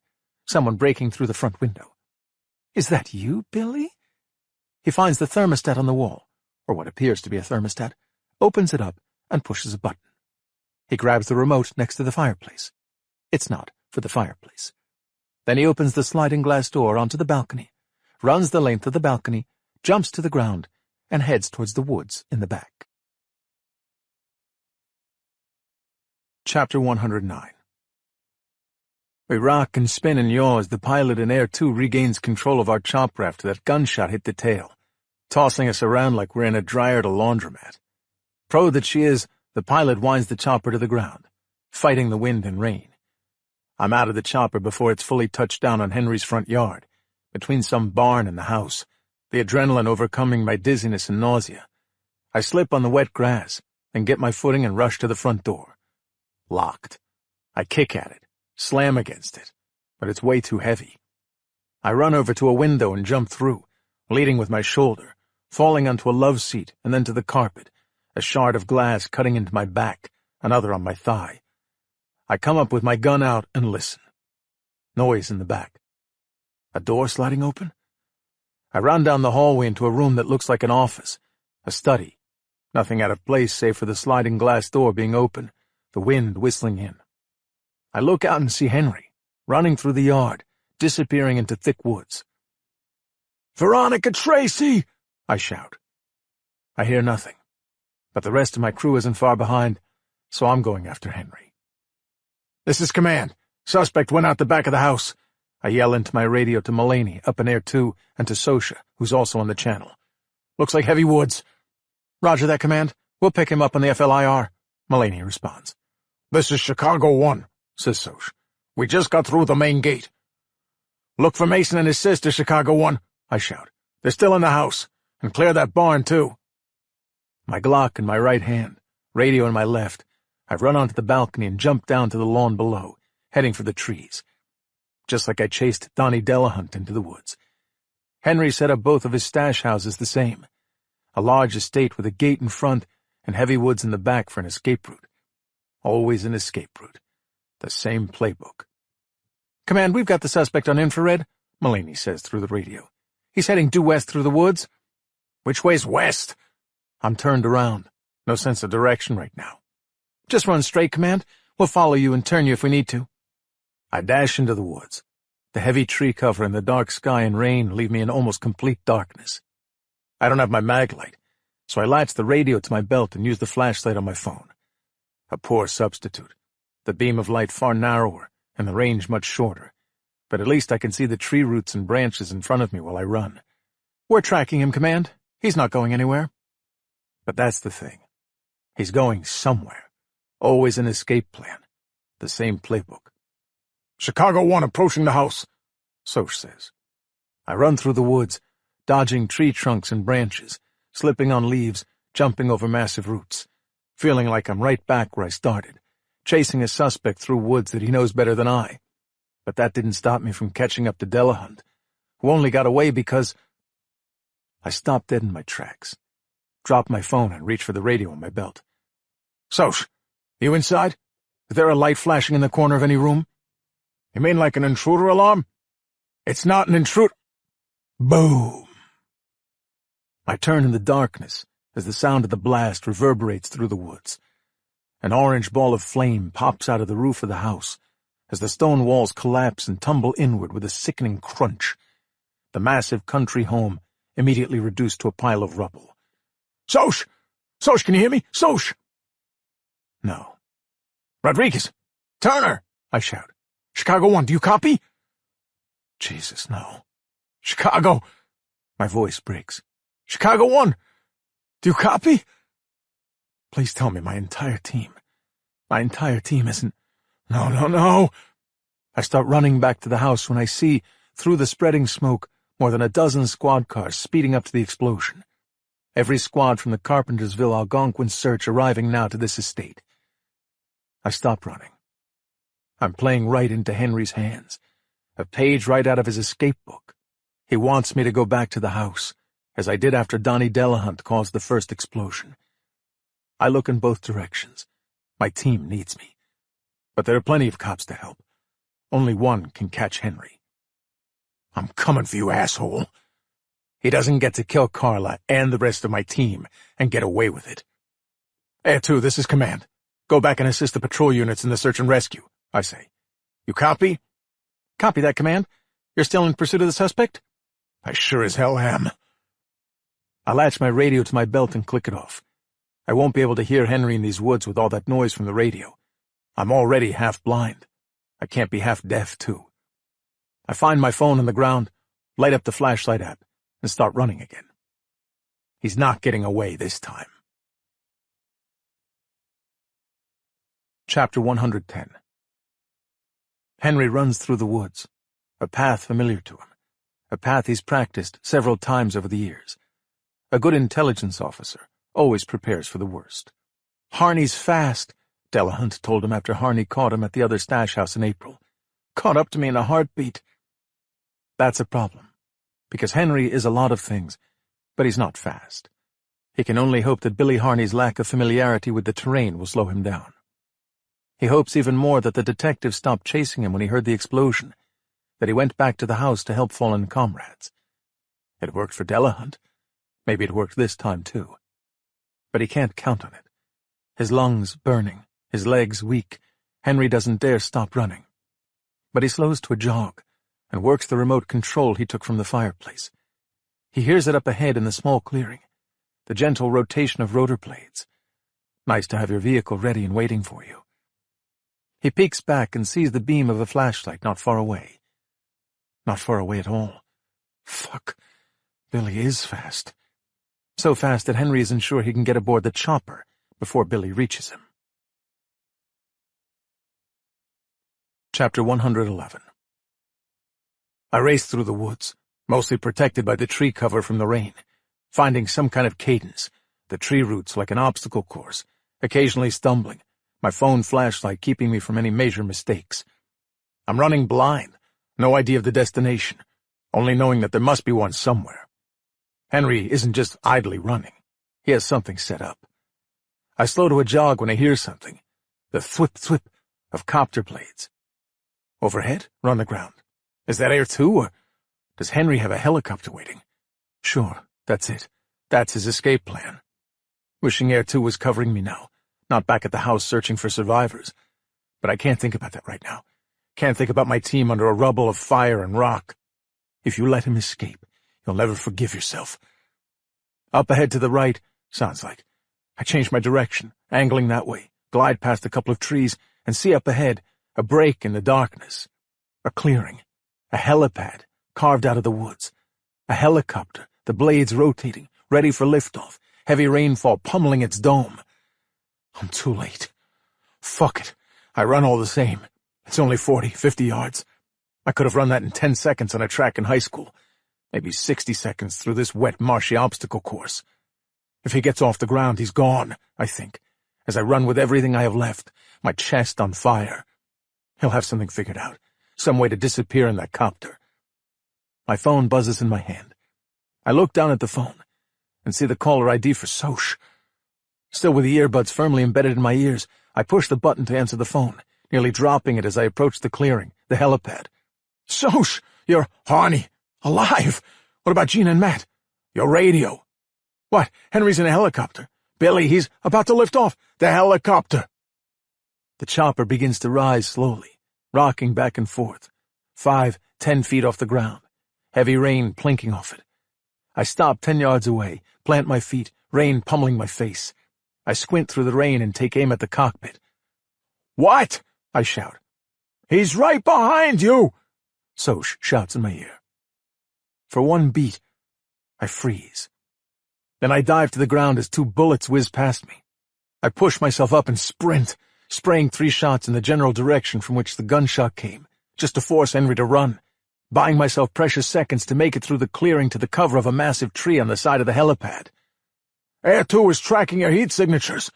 someone breaking through the front window. Is that you, Billy? He finds the thermostat on the wall, or what appears to be a thermostat, opens it up, and pushes a button. He grabs the remote next to the fireplace. It's not for the fireplace. Then he opens the sliding glass door onto the balcony, runs the length of the balcony, jumps to the ground, and heads towards the woods in the back. Chapter 109. We rock and spin and yaw as the pilot in Air 2 regains control of our chopper after that gunshot hit the tail, tossing us around like we're in a dryer at a laundromat. Pro that she is, the pilot winds the chopper to the ground, fighting the wind and rain. I'm out of the chopper before it's fully touched down on Henry's front yard, between some barn and the house, the adrenaline overcoming my dizziness and nausea. I slip on the wet grass, and get my footing and rush to the front door. Locked. I kick at it, slam against it, but it's way too heavy. I run over to a window and jump through, leading with my shoulder, falling onto a love seat and then to the carpet, a shard of glass cutting into my back, another on my thigh. I come up with my gun out and listen. Noise in the back. A door sliding open? I run down the hallway into a room that looks like an office, a study. Nothing out of place save for the sliding glass door being open, the wind whistling in. I look out and see Henry, running through the yard, disappearing into thick woods. "Veronica Tracy!" I shout. I hear nothing, but the rest of my crew isn't far behind, so I'm going after Henry. "This is command. Suspect went out the back of the house." I yell into my radio to Mulaney, up in Air 2, and to Sosha, who's also on the channel. "Looks like heavy woods." "Roger that, command. We'll pick him up on the FLIR," Mulaney responds. "This is Chicago 1, says Soch. "We just got through the main gate." "Look for Mason and his sister, Chicago 1, I shout. They're still in the house. And clear that barn, too. My Glock in my right hand, radio in my left, I run onto the balcony and jump down to the lawn below, heading for the trees. Just like I chased Donnie Delahunt into the woods. Henry set up both of his stash houses the same. A large estate with a gate in front and heavy woods in the back for an escape route. Always an escape route. The same playbook. Command, we've got the suspect on infrared, Mullaney says through the radio. He's heading due west through the woods. Which way's west? I'm turned around. No sense of direction right now. Just run straight, Command. We'll follow you and turn you if we need to. I dash into the woods. The heavy tree cover and the dark sky and rain leave me in almost complete darkness. I don't have my mag light, so I latch the radio to my belt and use the flashlight on my phone. A poor substitute. The beam of light far narrower and the range much shorter, but at least I can see the tree roots and branches in front of me while I run. We're tracking him, Command. He's not going anywhere. But that's the thing. He's going somewhere. Always an escape plan. The same playbook. Chicago 1 approaching the house, Soch says. I run through the woods, dodging tree trunks and branches, slipping on leaves, jumping over massive roots, feeling like I'm right back where I started, chasing a suspect through woods that he knows better than I. But that didn't stop me from catching up to Delahunt, who only got away because... I stopped dead in my tracks, dropped my phone and reached for the radio on my belt. Soch, you inside? Is there a light flashing in the corner of any room? You mean like an intruder alarm? It's not an intruder. Boom. I turn in the darkness as the sound of the blast reverberates through the woods. An orange ball of flame pops out of the roof of the house as the stone walls collapse and tumble inward with a sickening crunch. The massive country home immediately reduced to a pile of rubble. Soch! Soch, can you hear me? Soch! No. Rodriguez! Turner! I shout. Chicago 1, do you copy? Jesus, no. Chicago! My voice breaks. Chicago 1! Do you copy? Please tell me my entire team isn't... No. I start running back to the house when I see, through the spreading smoke, more than a dozen squad cars speeding up to the explosion. Every squad from the Carpentersville Algonquin search arriving now to this estate. I stop running. I'm playing right into Henry's hands, a page right out of his escape book. He wants me to go back to the house, as I did after Donnie Delahunt caused the first explosion. I look in both directions. My team needs me. But there are plenty of cops to help. Only one can catch Henry. I'm coming for you, asshole. He doesn't get to kill Carla and the rest of my team and get away with it. Air 2, this is Command. Go back and assist the patrol units in the search and rescue, I say. You copy? Copy that, Command. You're still in pursuit of the suspect? I sure as hell am. I latch my radio to my belt and click it off. I won't be able to hear Henry in these woods with all that noise from the radio. I'm already half blind. I can't be half deaf, too. I find my phone on the ground, light up the flashlight app, and start running again. He's not getting away this time. Chapter 110. Henry runs through the woods, a path familiar to him, a path he's practiced several times over the years. A good intelligence officer always prepares for the worst. Harney's fast, Delahunt told him after Harney caught him at the other stash house in April. Caught up to me in a heartbeat. That's a problem, because Henry is a lot of things, but he's not fast. He can only hope that Billy Harney's lack of familiarity with the terrain will slow him down. He hopes even more that the detective stopped chasing him when he heard the explosion, that he went back to the house to help fallen comrades. It worked for Delahunt. Maybe it worked this time, too. But he can't count on it. His lungs burning, his legs weak, Henry doesn't dare stop running. But he slows to a jog and works the remote control he took from the fireplace. He hears it up ahead in the small clearing, the gentle rotation of rotor blades. Nice to have your vehicle ready and waiting for you. He peeks back and sees the beam of a flashlight not far away. Not far away at all. Fuck. Billy is fast. So fast that Henry isn't sure he can get aboard the chopper before Billy reaches him. Chapter 111. I race through the woods, mostly protected by the tree cover from the rain, finding some kind of cadence, the tree roots like an obstacle course, occasionally stumbling, my phone flashlight keeping me from any major mistakes. I'm running blind, no idea of the destination, only knowing that there must be one somewhere. Henry isn't just idly running. He has something set up. I slow to a jog when I hear something, the thwip-thwip of copter blades. Overhead or on the ground? Is that Air 2, or does Henry have a helicopter waiting? Sure, that's it. That's his escape plan. Wishing Air 2 was covering me now, not back at the house searching for survivors. But I can't think about that right now. Can't think about my team under a rubble of fire and rock. If you let him escape, you'll never forgive yourself. Up ahead to the right, sounds like. I change my direction, angling that way, glide past a couple of trees, and see up ahead a break in the darkness. A clearing. A helipad, carved out of the woods. A helicopter, the blades rotating, ready for liftoff, heavy rainfall pummeling its dome. I'm too late. Fuck it. I run all the same. It's only 40, 50 yards. I could have run that in 10 seconds on a track in high school. Maybe 60 seconds through this wet, marshy obstacle course. If he gets off the ground, he's gone, I think, as I run with everything I have left, my chest on fire. He'll have something figured out, some way to disappear in that copter. My phone buzzes in my hand. I look down at the phone and see the caller ID for Soch. Still with the earbuds firmly embedded in my ears, I push the button to answer the phone, nearly dropping it as I approach the clearing, the helipad. Soch, you're horny. Alive! What about Gina and Matt? Your radio. What? Henry's in a helicopter. Billy, he's about to lift off. The helicopter. The chopper begins to rise slowly, rocking back and forth, 5, 10 feet off the ground, heavy rain plinking off it. I stop 10 yards away, plant my feet, rain pummeling my face. I squint through the rain and take aim at the cockpit. What? I shout. He's right behind you! Soch shouts in my ear. For one beat, I freeze. Then I dive to the ground as 2 bullets whiz past me. I push myself up and sprint, spraying 3 shots in the general direction from which the gunshot came, just to force Henry to run, buying myself precious seconds to make it through the clearing to the cover of a massive tree on the side of the helipad. Air 2 is tracking your heat signatures,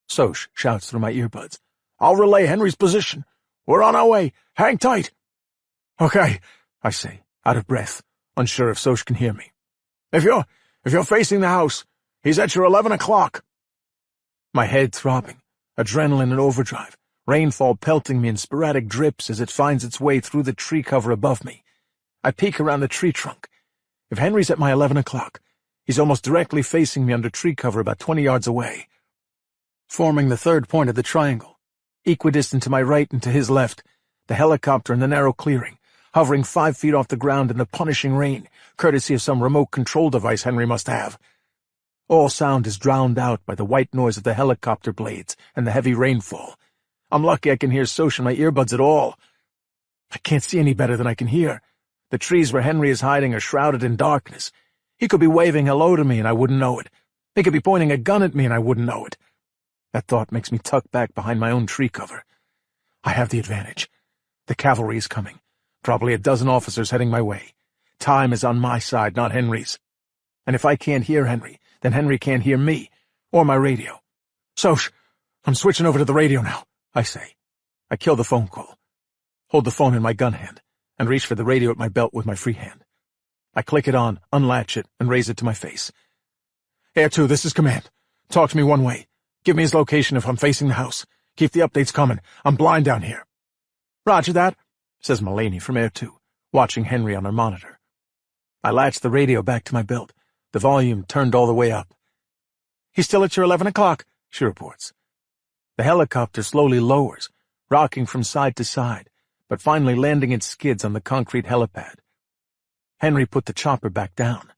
Soch shouts through my earbuds. I'll relay Henry's position. We're on our way. Hang tight. Okay, I say, out of breath, unsure if Soch can hear me. If you're facing the house, he's at your 11 o'clock. My head throbbing, adrenaline in overdrive, rainfall pelting me in sporadic drips as it finds its way through the tree cover above me. I peek around the tree trunk. If Henry's at my 11 o'clock, he's almost directly facing me under tree cover about 20 yards away. Forming the third point of the triangle, equidistant to my right and to his left, the helicopter in the narrow clearing, hovering 5 feet off the ground in the punishing rain, courtesy of some remote control device Henry must have. All sound is drowned out by the white noise of the helicopter blades and the heavy rainfall. I'm lucky I can hear Soch in my earbuds at all. I can't see any better than I can hear. The trees where Henry is hiding are shrouded in darkness. He could be waving hello to me and I wouldn't know it. He could be pointing a gun at me and I wouldn't know it. That thought makes me tuck back behind my own tree cover. I have the advantage. The cavalry is coming. Probably a dozen officers heading my way. Time is on my side, not Henry's. And if I can't hear Henry, then Henry can't hear me, or my radio. Soch, I'm switching over to the radio now, I say. I kill the phone call, hold the phone in my gun hand, and reach for the radio at my belt with my free hand. I click it on, unlatch it, and raise it to my face. Air 2, this is command. Talk to me one way. Give me his location if I'm facing the house. Keep the updates coming. I'm blind down here. Roger that, says Mulaney from Air 2, watching Henry on her monitor. I latch the radio back to my belt, the volume turned all the way up. He's still at your 11 o'clock, she reports. The helicopter slowly lowers, rocking from side to side, but finally landing its skids on the concrete helipad. Henry put the chopper back down.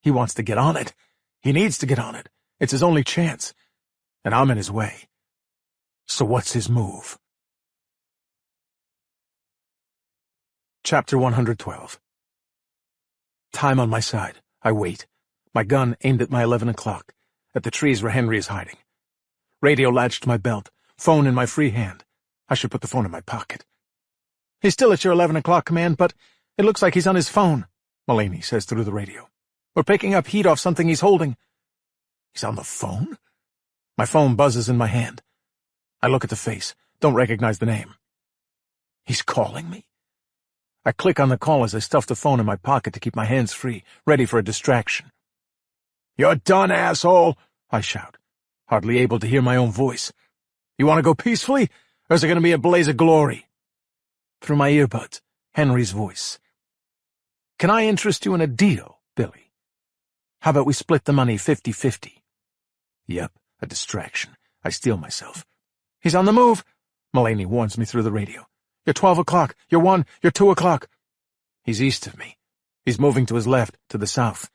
He wants to get on it. He needs to get on it. It's his only chance. And I'm in his way. So what's his move? Chapter 112. Time on my side. I wait. My gun aimed at my 11 o'clock, at the trees where Henry is hiding. Radio latched to my belt, phone in my free hand. I should put the phone in my pocket. He's still at your 11 o'clock command, but it looks like he's on his phone, Mulaney says through the radio. "We're picking up heat off something he's holding." He's on the phone? My phone buzzes in my hand. I look at the face, don't recognize the name. He's calling me? I click on the call as I stuff the phone in my pocket to keep my hands free, ready for a distraction. "You're done, asshole!" I shout, hardly able to hear my own voice. "You want to go peacefully, or is it going to be a blaze of glory?" Through my earbuds, Henry's voice. "Can I interest you in a deal, Billy? How about we split the money 50-50? Yep, a distraction. I steel myself. "He's on the move," Mulaney warns me through the radio. "You're 12 o'clock, you're 1, you're 2 o'clock. He's east of me. He's moving to his left, to the south.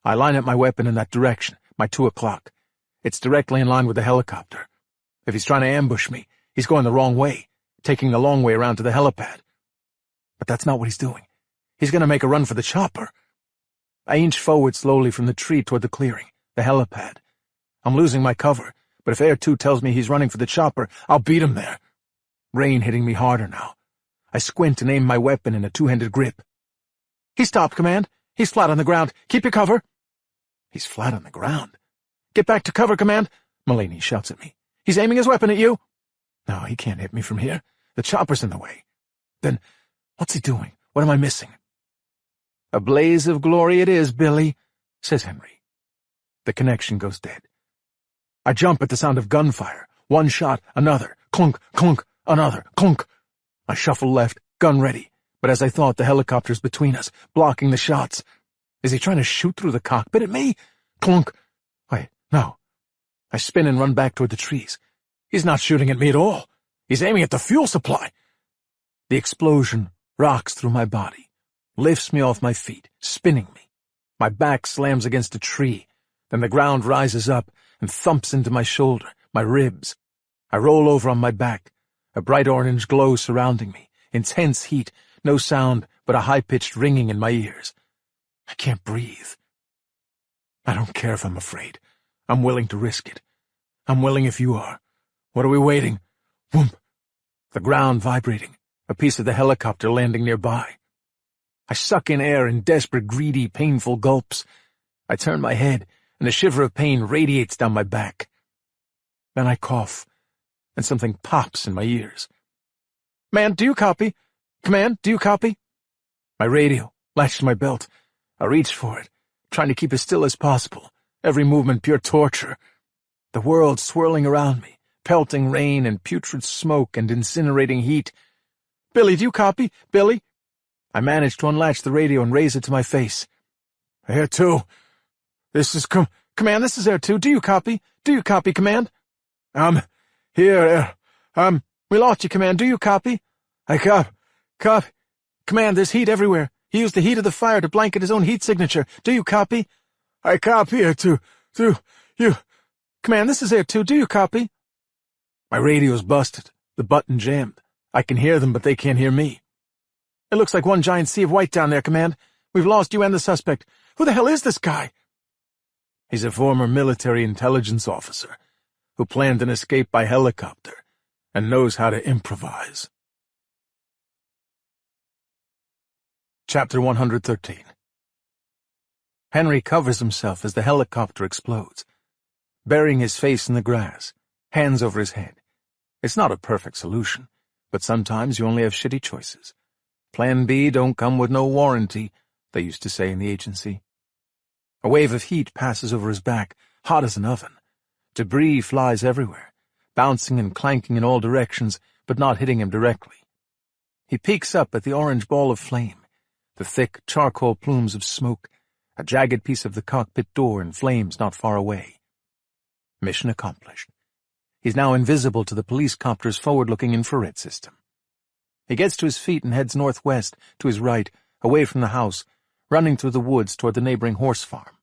I line up my weapon in that direction, my 2 o'clock. It's directly in line with the helicopter. If he's trying to ambush me, he's going the wrong way, taking the long way around to the helipad. But that's not what he's doing. He's going to make a run for the chopper. I inch forward slowly from the tree toward the clearing, the helipad. I'm losing my cover, but if Air 2 tells me he's running for the chopper, I'll beat him there. Rain hitting me harder now. I squint and aim my weapon in a two-handed grip. "He stopped, Command. He's flat on the ground. Keep your cover." He's flat on the ground. "Get back to cover, Command," Mulaney shouts at me. "He's aiming his weapon at you." No, he can't hit me from here. The chopper's in the way. Then, what's he doing? What am I missing? "A blaze of glory it is, Billy," says Henry. The connection goes dead. I jump at the sound of gunfire. One shot, another. Clunk, clunk, another. Clunk. I shuffle left, gun ready. But as I thought, the helicopter's between us, blocking the shots. Is he trying to shoot through the cockpit at me? Clunk. Wait, no. I spin and run back toward the trees. He's not shooting at me at all. He's aiming at the fuel supply. The explosion rocks through my body, lifts me off my feet, spinning me. My back slams against a tree. Then the ground rises up and thumps into my shoulder, my ribs. I roll over on my back, a bright orange glow surrounding me, intense heat, no sound but a high-pitched ringing in my ears. I can't breathe. I don't care if I'm afraid. I'm willing to risk it. I'm willing if you are. What are we waiting? Whoomp. The ground vibrating, a piece of the helicopter landing nearby. I suck in air in desperate, greedy, painful gulps. I turn my head, and a shiver of pain radiates down my back. Then I cough, and something pops in my ears. "Man, do you copy? Command, do you copy?" My radio, latched to my belt. I reach for it, trying to keep as still as possible, every movement pure torture. The world swirling around me, pelting rain and putrid smoke and incinerating heat. "Billy, do you copy? Billy?" I manage to unlatch the radio and raise it to my face. "Air 2. This is Command, this is Air 2. Do you copy? Do you copy, Command?" Here, we lost you, Command. Do you copy?" "I copy. Command, there's heat everywhere. He used the heat of the fire to blanket his own heat signature. Do you copy?" "I copy, Air 2. You. Command, this is Air 2. Do you copy?" My radio's busted, the button jammed. I can hear them, but they can't hear me. "It looks like one giant sea of white down there, Command. We've lost you and the suspect. Who the hell is this guy?" He's a former military intelligence officer who planned an escape by helicopter and knows how to improvise. Chapter 113. Henry covers himself as the helicopter explodes, burying his face in the grass, hands over his head. It's not a perfect solution, but sometimes you only have shitty choices. Plan B don't come with no warranty, they used to say in the agency. A wave of heat passes over his back, hot as an oven. Debris flies everywhere, bouncing and clanking in all directions, but not hitting him directly. He peeks up at the orange ball of flame, the thick charcoal plumes of smoke, a jagged piece of the cockpit door in flames not far away. Mission accomplished. He's now invisible to the police copter's forward-looking infrared system. He gets to his feet and heads northwest, to his right, away from the house, running through the woods toward the neighboring horse farm.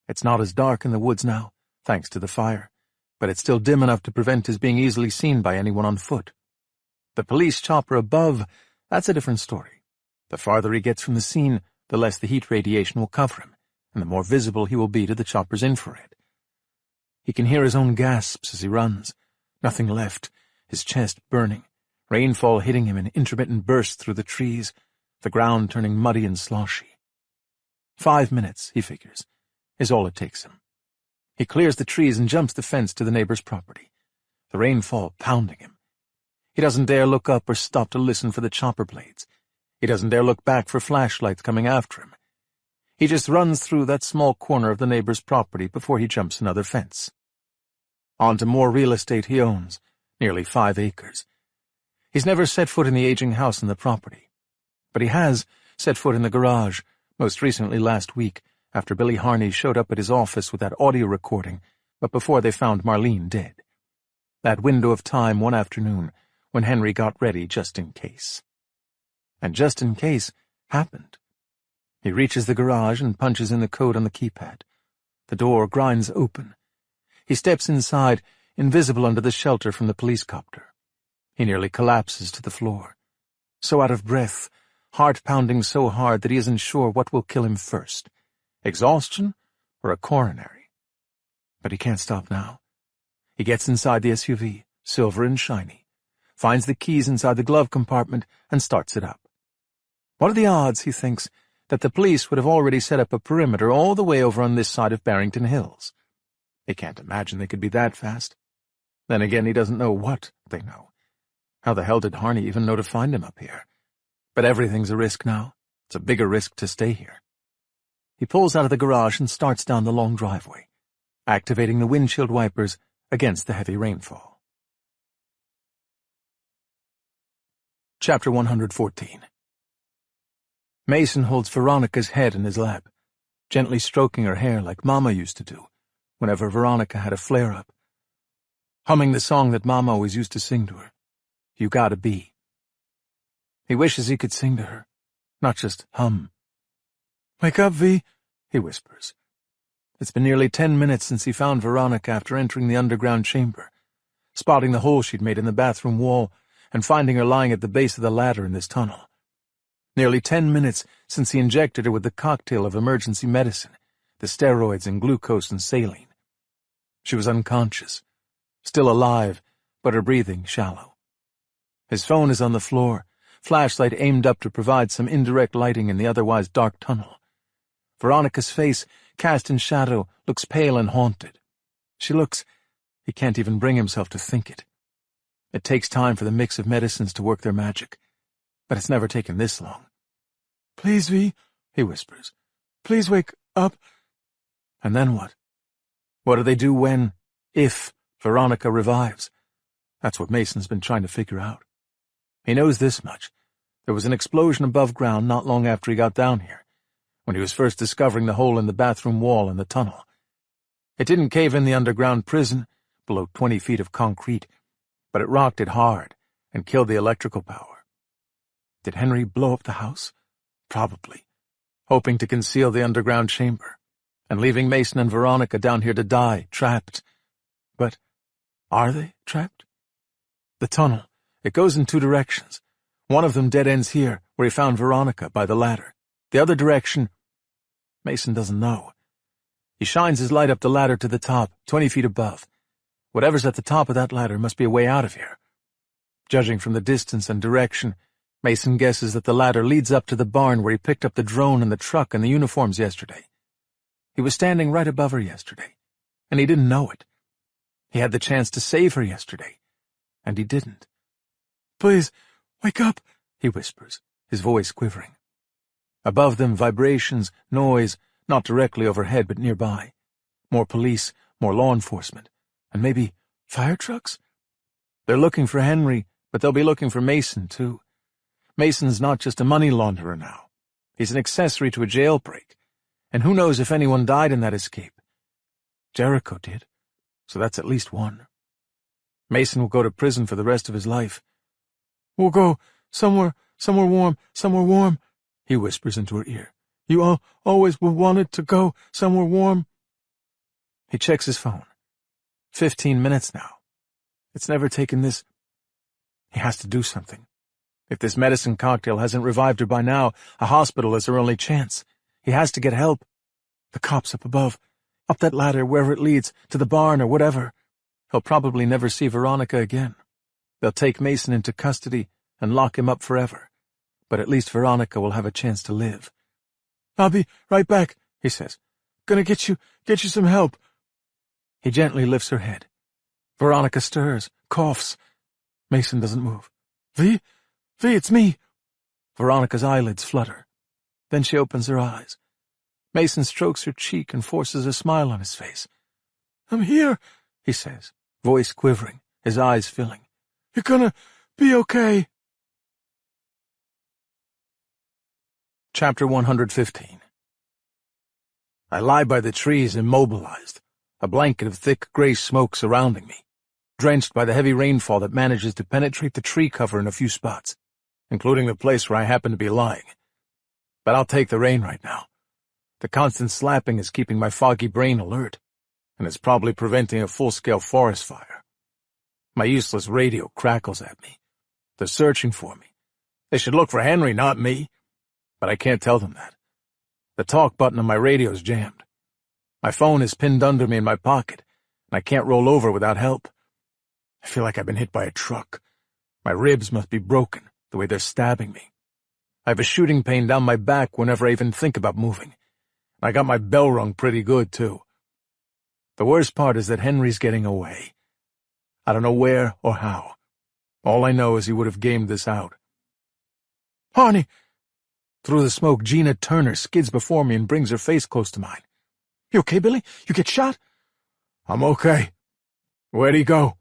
It's not as dark in the woods now, thanks to the fire, but it's still dim enough to prevent his being easily seen by anyone on foot. The police chopper above, that's a different story. The farther he gets from the scene, the less the heat radiation will cover him, and the more visible he will be to the chopper's infrared. He can hear his own gasps as he runs. Nothing left, his chest burning, rainfall hitting him in intermittent bursts through the trees, the ground turning muddy and sloshy. 5 minutes, he figures, is all it takes him. He clears the trees and jumps the fence to the neighbor's property, the rainfall pounding him. He doesn't dare look up or stop to listen for the chopper blades. He doesn't dare look back for flashlights coming after him. He just runs through that small corner of the neighbor's property before he jumps another fence. On to more real estate he owns, nearly 5 acres. He's never set foot in the aging house on the property, but he has set foot in the garage, most recently last week, after Billy Harney showed up at his office with that audio recording, but before they found Marlene dead. That window of time one afternoon when Henry got ready just in case. And just in case happened. He reaches the garage and punches in the code on the keypad. The door grinds open. He steps inside, invisible under the shelter from the police copter. He nearly collapses to the floor. So out of breath, heart pounding so hard that he isn't sure what will kill him first. Exhaustion or a coronary. But he can't stop now. He gets inside the SUV, silver and shiny, finds the keys inside the glove compartment, and starts it up. What are the odds, he thinks, that the police would have already set up a perimeter all the way over on this side of Barrington Hills? He can't imagine they could be that fast. Then again, he doesn't know what they know. How the hell did Harney even know to find him up here? But everything's a risk now. It's a bigger risk to stay here. He pulls out of the garage and starts down the long driveway, activating the windshield wipers against the heavy rainfall. Chapter 114. Mason holds Veronica's head in his lap, gently stroking her hair like Mama used to do whenever Veronica had a flare-up, humming the song that Mama always used to sing to her, "You Gotta Be." He wishes he could sing to her, not just hum. "Wake up, V," he whispers. It's been nearly 10 minutes since he found Veronica after entering the underground chamber, spotting the hole she'd made in the bathroom wall, and finding her lying at the base of the ladder in this tunnel. Nearly 10 minutes since he injected her with the cocktail of emergency medicine, the steroids and glucose and saline. She was unconscious, still alive, but her breathing shallow. His phone is on the floor, flashlight aimed up to provide some indirect lighting in the otherwise dark tunnel. Veronica's face, cast in shadow, looks pale and haunted. She looks— he can't even bring himself to think it. It takes time for the mix of medicines to work their magic, but it's never taken this long. "Please, V," he whispers. "Please wake up." And then what? What do they do when, if, Veronica revives? That's what Mason's been trying to figure out. He knows this much. There was an explosion above ground not long after he got down here, when he was first discovering the hole in the bathroom wall in the tunnel. It didn't cave in the underground prison, below 20 feet of concrete, but it rocked it hard and killed the electrical power. Did Henry blow up the house? Probably, hoping to conceal the underground chamber, and leaving Mason and Veronica down here to die, trapped. But are they trapped? The tunnel, it goes in 2 directions. One of them dead ends here, where he found Veronica, by the ladder. The other direction— Mason doesn't know. He shines his light up the ladder to the top, 20 feet above. Whatever's at the top of that ladder must be a way out of here. Judging from the distance and direction, Mason guesses that the ladder leads up to the barn where he picked up the drone and the truck and the uniforms yesterday. He was standing right above her yesterday, and he didn't know it. He had the chance to save her yesterday, and he didn't. "Please, wake up," he whispers, his voice quivering. Above them, vibrations, noise, not directly overhead but nearby. More police, more law enforcement, and maybe fire trucks? They're looking for Henry, but they'll be looking for Mason, too. Mason's not just a money launderer now. He's an accessory to a jailbreak, and who knows if anyone died in that escape. Jericho did, so that's at least one. Mason will go to prison for the rest of his life. "We'll go somewhere warm," he whispers into her ear. "You always wanted to go somewhere warm." He checks his phone. 15 minutes now. It's never taken this. He has to do something. If this medicine cocktail hasn't revived her by now, a hospital is her only chance. He has to get help. The cops up above, up that ladder, wherever it leads, to the barn or whatever. He'll probably never see Veronica again. They'll take Mason into custody and lock him up forever. But at least Veronica will have a chance to live. I'll be right back, he says. Gonna get you some help. He gently lifts her head. Veronica stirs, coughs. Mason doesn't move. V, it's me. Veronica's eyelids flutter. Then she opens her eyes. Mason strokes her cheek and forces a smile on his face. I'm here, he says, voice quivering, his eyes filling. You're gonna be okay. Chapter 115. I lie by the trees immobilized, a blanket of thick gray smoke surrounding me, drenched by the heavy rainfall that manages to penetrate the tree cover in a few spots, including the place where I happen to be lying. But I'll take the rain right now. The constant slapping is keeping my foggy brain alert, and it's probably preventing a full-scale forest fire. My useless radio crackles at me. They're searching for me. They should look for Henry, not me. But I can't tell them that. The talk button on my radio is jammed. My phone is pinned under me in my pocket, and I can't roll over without help. I feel like I've been hit by a truck. My ribs must be broken, the way they're stabbing me. I have a shooting pain down my back whenever I even think about moving. I got my bell rung pretty good, too. The worst part is that Henry's getting away. I don't know where or how. All I know is he would have gamed this out. Honey! Through the smoke, Gina Turner skids before me and brings her face close to mine. You okay, Billy? You get shot? I'm okay. Where'd he go?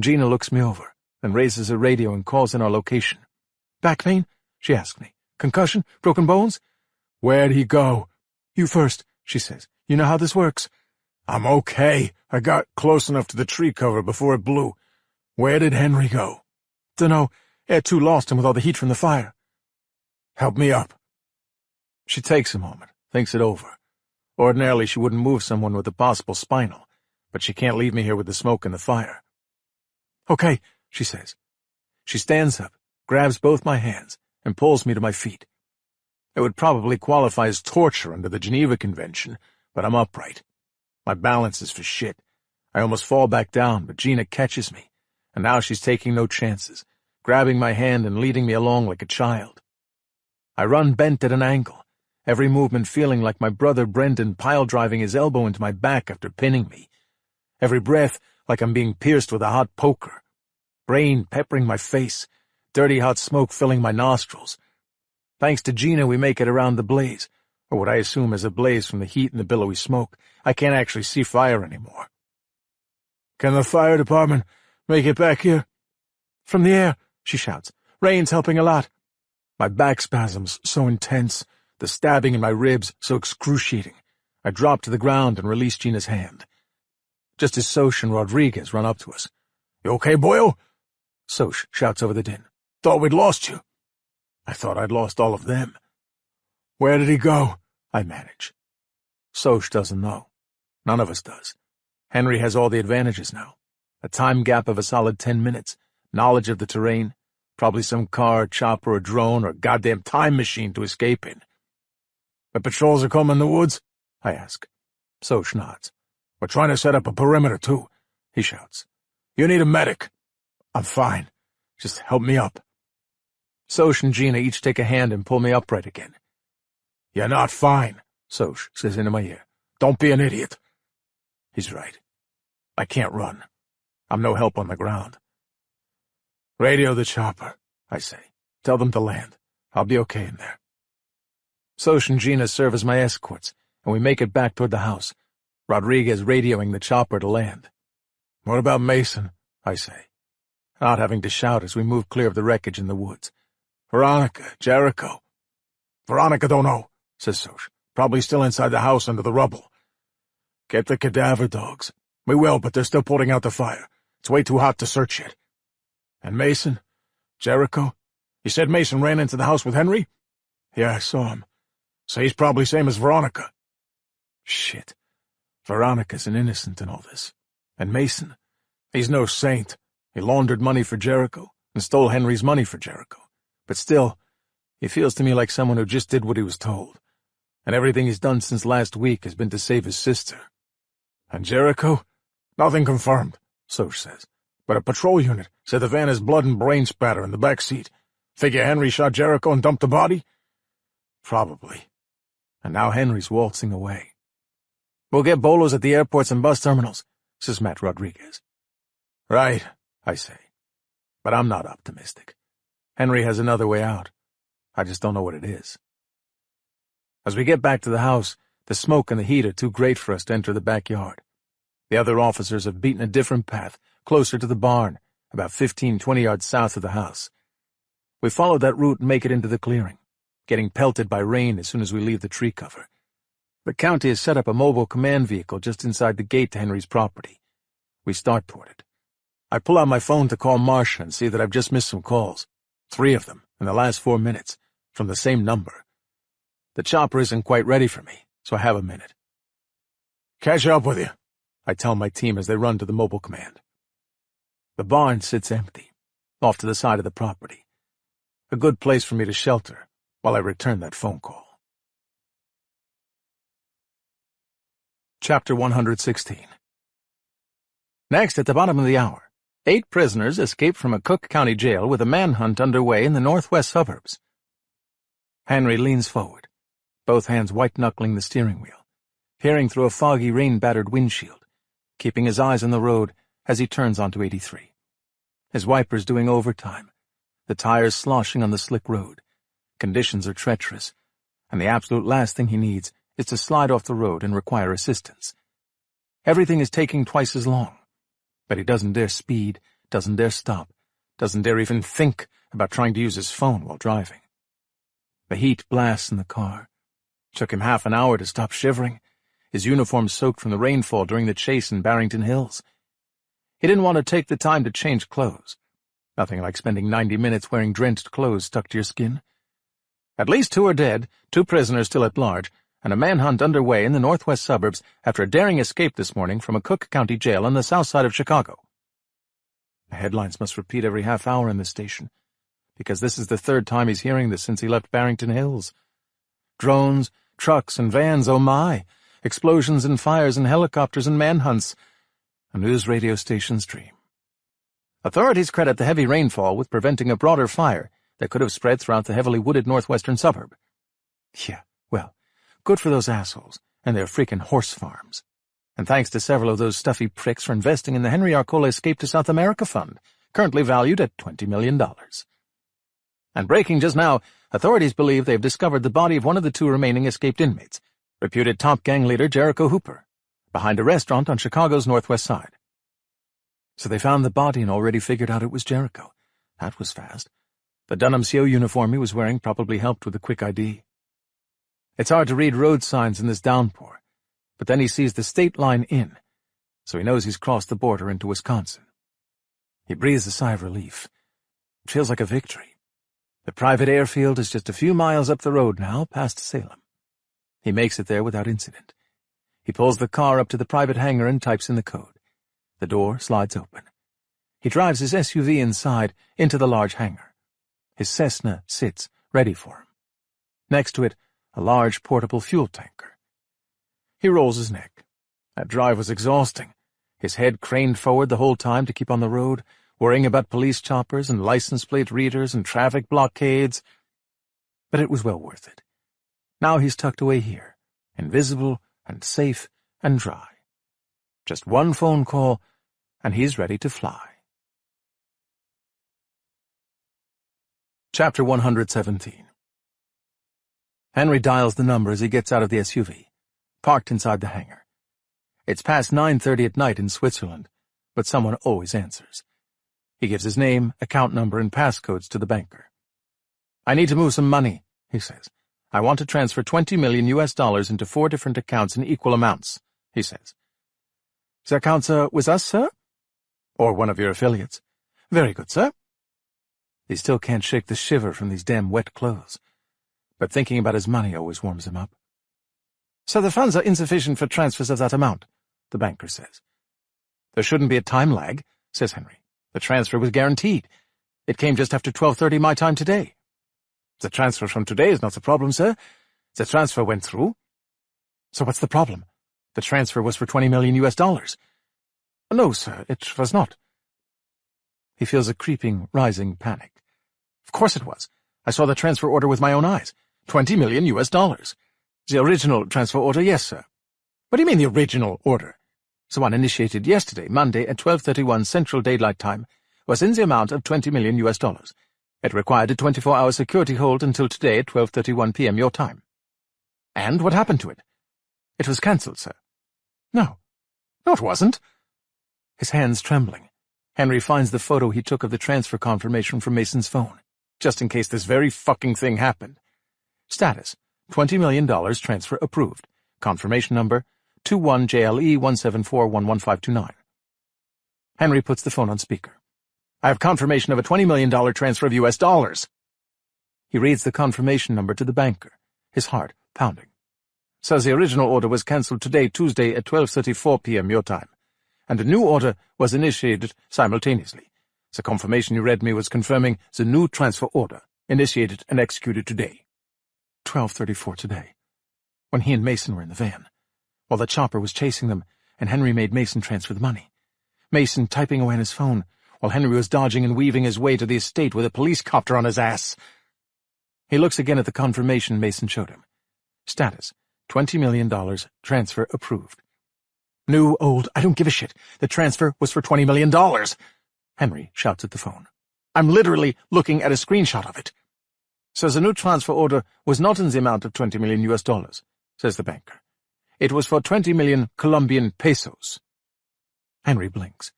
Gina looks me over, then raises her radio and calls in our location. Back pain? She asks me. Concussion? Broken bones? Where'd he go? You first, she says. You know how this works. I'm okay. I got close enough to the tree cover before it blew. Where did Henry go? Dunno. Air 2 lost him with all the heat from the fire. Help me up. She takes a moment, thinks it over. Ordinarily, she wouldn't move someone with a possible spinal, but she can't leave me here with the smoke and the fire. Okay, she says. She stands up, grabs both my hands, and pulls me to my feet. It would probably qualify as torture under the Geneva Convention, but I'm upright. My balance is for shit. I almost fall back down, but Gina catches me, and now she's taking no chances, grabbing my hand and leading me along like a child. I run bent at an angle, every movement feeling like my brother Brendan pile-driving his elbow into my back after pinning me. Every breath like I'm being pierced with a hot poker. Rain peppering my face, dirty hot smoke filling my nostrils. Thanks to Gina, we make it around the blaze, or what I assume is a blaze from the heat and the billowy smoke. I can't actually see fire anymore. Can the fire department make it back here? From the air, she shouts. Rain's helping a lot. My back spasms so intense, the stabbing in my ribs so excruciating. I drop to the ground and release Gina's hand. Just as Soch and Rodriguez run up to us. You okay, boyo? Soch shouts over the din. Thought we'd lost you. I thought I'd lost all of them. Where did he go? I manage. Soch doesn't know. None of us does. Henry has all the advantages now. A time gap of a solid 10 minutes, knowledge of the terrain, probably some car, chopper, or drone, or goddamn time machine to escape in. The patrols are coming in the woods? I ask. Soch nods. We're trying to set up a perimeter, too, he shouts. You need a medic. I'm fine. Just help me up. Soch and Gina each take a hand and pull me upright again. You're not fine, Soch says into my ear. Don't be an idiot. He's right. I can't run. I'm no help on the ground. Radio the chopper, I say. Tell them to land. I'll be okay in there. Soch and Gina serve as my escorts, and we make it back toward the house, Rodriguez radioing the chopper to land. What about Mason? I say, not having to shout as we move clear of the wreckage in the woods. Veronica, Jericho. Veronica don't know, says Soch. Probably still inside the house under the rubble. Get the cadaver dogs. We will, but they're still putting out the fire. It's way too hot to search yet. And Mason? Jericho? You said Mason ran into the house with Henry? Yeah, I saw him. So he's probably same as Veronica. Shit. Veronica's an innocent in all this. And Mason? He's no saint. He laundered money for Jericho and stole Henry's money for Jericho. But still, he feels to me like someone who just did what he was told. And everything he's done since last week has been to save his sister. And Jericho? Nothing confirmed, Soch says. But a patrol unit said the van has blood and brain spatter in the back seat. Figure Henry shot Jericho and dumped the body? Probably. And now Henry's waltzing away. "We'll get bolos at the airports and bus terminals," says Matt Rodriguez. "Right," I say. But I'm not optimistic. Henry has another way out. I just don't know what it is. As we get back to the house, the smoke and the heat are too great for us to enter the backyard. The other officers have beaten a different path, closer to the barn, about 15-20 yards south of the house. We follow that route and make it into the clearing, getting pelted by rain as soon as we leave the tree cover. The county has set up a mobile command vehicle just inside the gate to Henry's property. We start toward it. I pull out my phone to call Marcia and see that I've just missed some calls. 3 of them in the last 4 minutes, from the same number. The chopper isn't quite ready for me, so I have a minute. "Catch up with you," I tell my team as they run to the mobile command. The barn sits empty, off to the side of the property. A good place for me to shelter while I return that phone call. Chapter 116. Next, at the bottom of the hour, 8 prisoners escaped from a Cook County jail with a manhunt underway in the northwest suburbs. Henry leans forward, both hands white-knuckling the steering wheel, peering through a foggy, rain-battered windshield, keeping his eyes on the road as he turns onto 83. His wipers doing overtime, the tires sloshing on the slick road. Conditions are treacherous, and the absolute last thing he needs is to slide off the road and require assistance. Everything is taking twice as long, but he doesn't dare speed, doesn't dare stop, doesn't dare even think about trying to use his phone while driving. The heat blasts in the car. Took him half an hour to stop shivering, his uniform soaked from the rainfall during the chase in Barrington Hills. He didn't want to take the time to change clothes. Nothing like spending 90 minutes wearing drenched clothes stuck to your skin. At least 2 are dead, 2 prisoners still at large, and a manhunt underway in the northwest suburbs after a daring escape this morning from a Cook County jail on the south side of Chicago. The headlines must repeat every half hour in this station, because this is the 3rd time he's hearing this since he left Barrington Hills. Drones, trucks, and vans, oh my! Explosions and fires and helicopters and manhunts. A news radio station's dream. Authorities credit the heavy rainfall with preventing a broader fire that could have spread throughout the heavily wooded northwestern suburb. Yeah, well, good for those assholes and their freaking horse farms. And thanks to several of those stuffy pricks for investing in the Henry Arcola Escape to South America Fund, currently valued at $20 million. And breaking just now, authorities believe they've discovered the body of one of the 2 remaining escaped inmates, reputed top gang leader Jericho Hooper, behind a restaurant on Chicago's northwest side. So they found the body and already figured out it was Jericho. That was fast. The Dunham CO uniform he was wearing probably helped with the quick ID. It's hard to read road signs in this downpour, but then he sees the state line in, so he knows he's crossed the border into Wisconsin. He breathes a sigh of relief. It feels like a victory. The private airfield is just a few miles up the road now, past Salem. He makes it there without incident. He pulls the car up to the private hangar and types in the code. The door slides open. He drives his SUV inside into the large hangar. His Cessna sits, ready for him. Next to it, a large portable fuel tanker. He rolls his neck. That drive was exhausting. His head craned forward the whole time to keep on the road, worrying about police choppers and license plate readers and traffic blockades. But it was well worth it. Now he's tucked away here, invisible and safe and dry. Just one phone call, and he's ready to fly. Chapter 117. Henry dials the number as he gets out of the SUV, parked inside the hangar. It's past 9:30 at night in Switzerland, but someone always answers. He gives his name, account number, and passcodes to the banker. "I need to move some money," he says. "I want to transfer $20 million into 4 different accounts in equal amounts," he says. "The accounts are with us, sir?" "Or one of your affiliates." "Very good, sir." He still can't shake the shiver from these damn wet clothes, but thinking about his money always warms him up. "So the funds are insufficient for transfers of that amount," the banker says. "There shouldn't be a time lag," says Henry. "The transfer was guaranteed. It came just after 12:30 my time today." "The transfer from today is not the problem, sir. The transfer went through." "So what's the problem? The transfer was for $20 million. "No, sir, it was not." He feels a creeping, rising panic. "Of course it was. I saw the transfer order with my own eyes. $20 million. The original transfer order, yes, sir. What do you mean the original order? The one initiated yesterday, Monday at 12:31 Central Daylight Time, was in the amount of $20 million. It required a 24-hour security hold until today at 12:31 p.m. your time. And what happened to it? It was cancelled, sir. No. No, it wasn't. His hands trembling, Henry finds the photo he took of the transfer confirmation from Mason's phone, just in case this very fucking thing happened. Status: $20 million transfer approved. Confirmation number: 21JLE1741159. Henry puts the phone on speaker. I have confirmation of a $20 million transfer of U.S. dollars. He reads the confirmation number to the banker, his heart pounding. Says the original order was cancelled today, Tuesday at 12:34 p.m. your time, and a new order was initiated simultaneously. The confirmation you read me was confirming the new transfer order, initiated and executed today. 12:34 today, when he and Mason were in the van, while the chopper was chasing them, and Henry made Mason transfer the money. Mason typing away on his phone, while Henry was dodging and weaving his way to the estate with a police copter on his ass. He looks again at the confirmation Mason showed him. Status: $20 million, transfer approved. New, old, I don't give a shit. The transfer was for $20 million. Henry shouts at the phone. I'm literally looking at a screenshot of it. Says the new transfer order was not in the amount of $20 million, says the banker. It was for 20 million Colombian pesos. Henry blinks.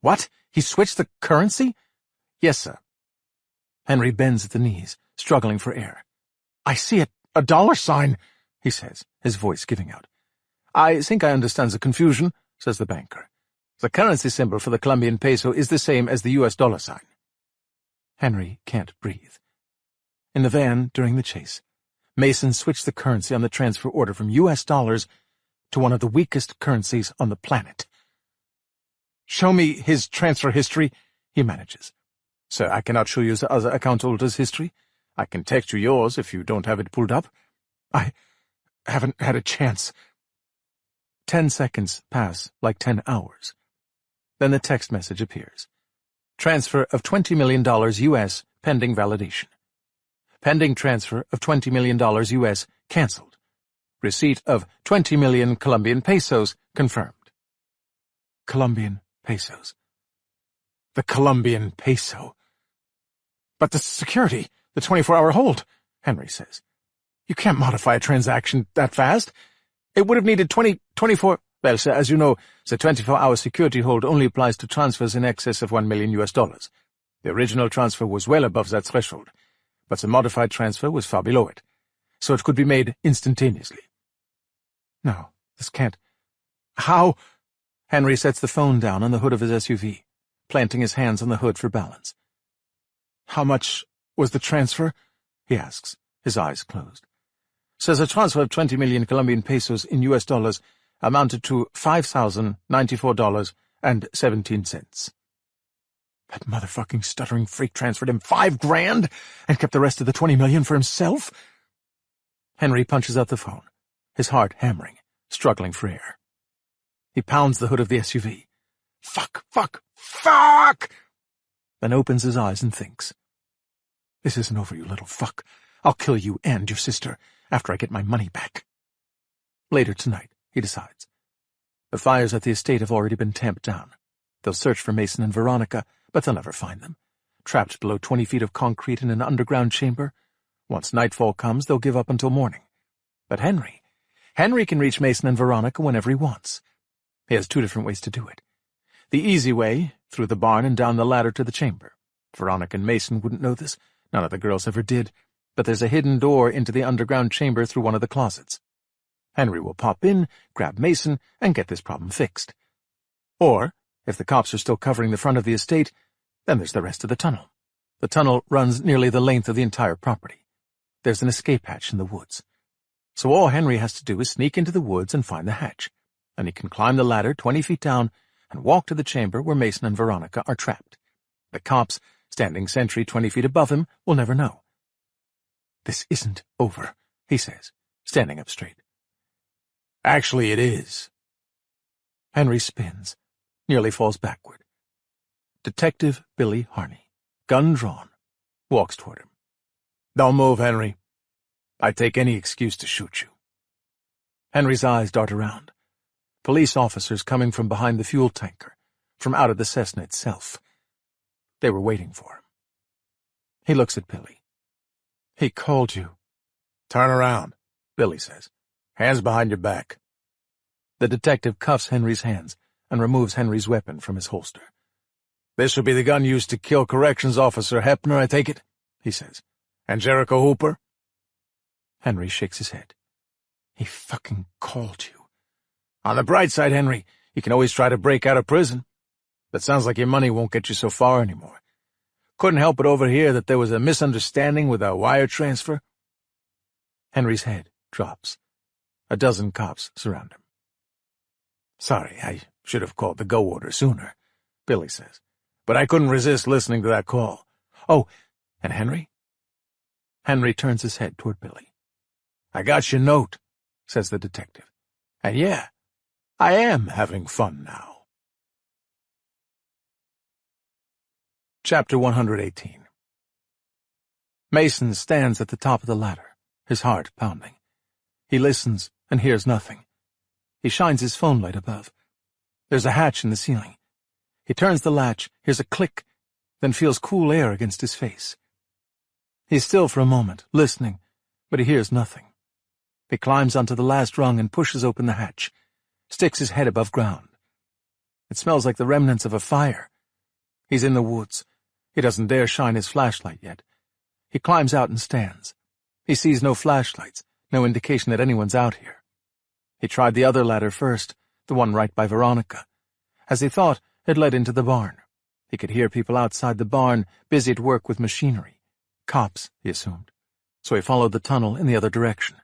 What? He switched the currency? Yes, sir. Henry bends at the knees, struggling for air. I see it, a dollar sign, he says, his voice giving out. I think I understand the confusion, says the banker. The currency symbol for the Colombian peso is the same as the U.S. dollar sign. Henry can't breathe. In the van, during the chase, Mason switched the currency on the transfer order from U.S. dollars to one of the weakest currencies on the planet. Show me his transfer history, he manages. Sir, I cannot show you the other account holder's history. I can text you yours if you don't have it pulled up. I haven't had a chance. 10 seconds pass like 10 hours. Then the text message appears. Transfer of $20 million U.S. pending validation. Pending transfer of $20 million U.S. cancelled. Receipt of 20 million Colombian pesos confirmed. Colombian pesos. The Colombian peso. But the security, the 24-hour hold, Henry says. You can't modify a transaction that fast. It would have needed 24... Well, sir, as you know, the 24-hour security hold only applies to transfers in excess of $1 million. The original transfer was well above that threshold, but the modified transfer was far below it, so it could be made instantaneously. No, this can't. How? Henry sets the phone down on the hood of his SUV, planting his hands on the hood for balance. How much was the transfer? He asks, his eyes closed. Says a transfer of 20 million Colombian pesos in U.S. dollars amounted to $5,094.17. That motherfucking stuttering freak transferred him $5,000 and kept the rest of the 20 million for himself? Henry punches out the phone, his heart hammering, struggling for air. He pounds the hood of the SUV. Fuck, fuck, fuck! Then opens his eyes and thinks. This isn't over, you little fuck. I'll kill you and your sister after I get my money back. Later tonight, he decides. The fires at the estate have already been tamped down. They'll search for Mason and Veronica, but they'll never find them. Trapped below 20 feet of concrete in an underground chamber. Once nightfall comes, they'll give up until morning. But Henry can reach Mason and Veronica whenever he wants. He has two different ways to do it. The easy way, through the barn and down the ladder to the chamber. Veronica and Mason wouldn't know this. None of the girls ever did. But there's a hidden door into the underground chamber through one of the closets. Henry will pop in, grab Mason, and get this problem fixed. Or, if the cops are still covering the front of the estate, then there's the rest of the tunnel. The tunnel runs nearly the length of the entire property. There's an escape hatch in the woods. So all Henry has to do is sneak into the woods and find the hatch, and he can climb the ladder 20 feet down and walk to the chamber where Mason and Veronica are trapped. The cops, standing sentry 20 feet above him, will never know. This isn't over, he says, standing up straight. Actually, it is. Henry spins, nearly falls backward. Detective Billy Harney, gun drawn, walks toward him. Don't move, Henry. I'd take any excuse to shoot you. Henry's eyes dart around. Police officers coming from behind the fuel tanker, from out of the Cessna itself. They were waiting for him. He looks at Billy. "He called you." "Turn around," Billy says. "Hands behind your back." The detective cuffs Henry's hands and removes Henry's weapon from his holster. "This would be the gun used to kill Corrections Officer Hepner, I take it?" he says. "And Jericho Hooper?" Henry shakes his head. "He fucking called you." "On the bright side, Henry, you can always try to break out of prison. But sounds like your money won't get you so far anymore. Couldn't help but overhear that there was a misunderstanding with our wire transfer." Henry's head drops. A dozen cops surround him. "Sorry, I should have called the go order sooner," Billy says. "But I couldn't resist listening to that call." "Oh, and Henry?" Henry turns his head toward Billy. "I got your note," says the detective. "And yeah, I am having fun now." Chapter 118. Mason stands at the top of the ladder, his heart pounding. He listens and hears nothing. He shines his phone light above. There's a hatch in the ceiling. He turns the latch, hears a click, then feels cool air against his face. He's still for a moment, listening, but he hears nothing. He climbs onto the last rung and pushes open the hatch, sticks his head above ground. It smells like the remnants of a fire. He's in the woods. He doesn't dare shine his flashlight yet. He climbs out and stands. He sees no flashlights, no indication that anyone's out here. He tried the other ladder first, the one right by Veronica. As he thought, it led into the barn. He could hear people outside the barn, busy at work with machinery. Cops, he assumed. So he followed the tunnel in the other direction.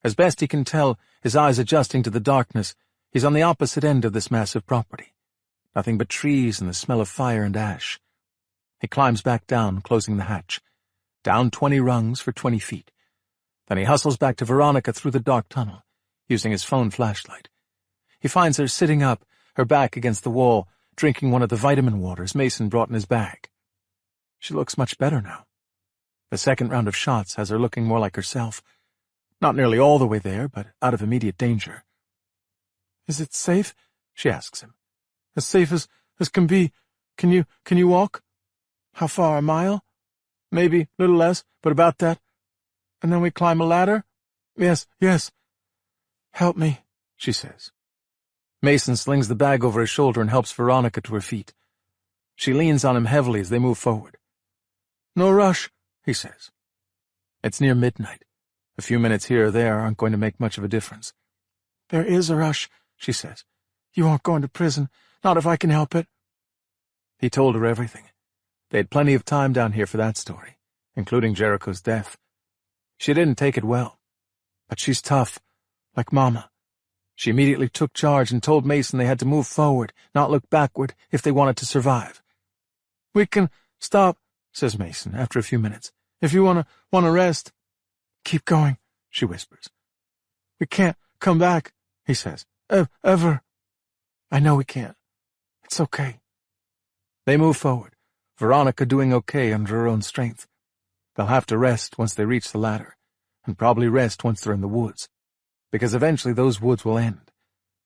As best he can tell, his eyes adjusting to the darkness, he's on the opposite end of this massive property. Nothing but trees and the smell of fire and ash. He climbs back down, closing the hatch. Down 20 rungs for 20 feet. Then he hustles back to Veronica through the dark tunnel, using his phone flashlight. He finds her sitting up, her back against the wall, drinking one of the vitamin waters Mason brought in his bag. She looks much better now. The second round of shots has her looking more like herself. Not nearly all the way there, but out of immediate danger. "Is it safe?" she asks him. "As safe as can be. Can you walk?" "How far, a mile?" "Maybe, little less, but about that." "And then we climb a ladder?" Yes. "Help me," she says. Mason slings the bag over his shoulder and helps Veronica to her feet. She leans on him heavily as they move forward. "No rush," he says. It's near midnight. A few minutes here or there aren't going to make much of a difference. "There is a rush," she says. "You aren't going to prison, not if I can help it." He told her everything. They had plenty of time down here for that story, including Jericho's death. She didn't take it well, but she's tough, like Mama. She immediately took charge and told Mason they had to move forward, not look backward, if they wanted to survive. "We can stop," says Mason after a few minutes, "if you want to rest." "Keep going," she whispers. "We can't come back," he says. Ever. "I know we can't. It's okay." They move forward, Veronica doing okay under her own strength. They'll have to rest once they reach the ladder, and probably rest once they're in the woods, because eventually those woods will end,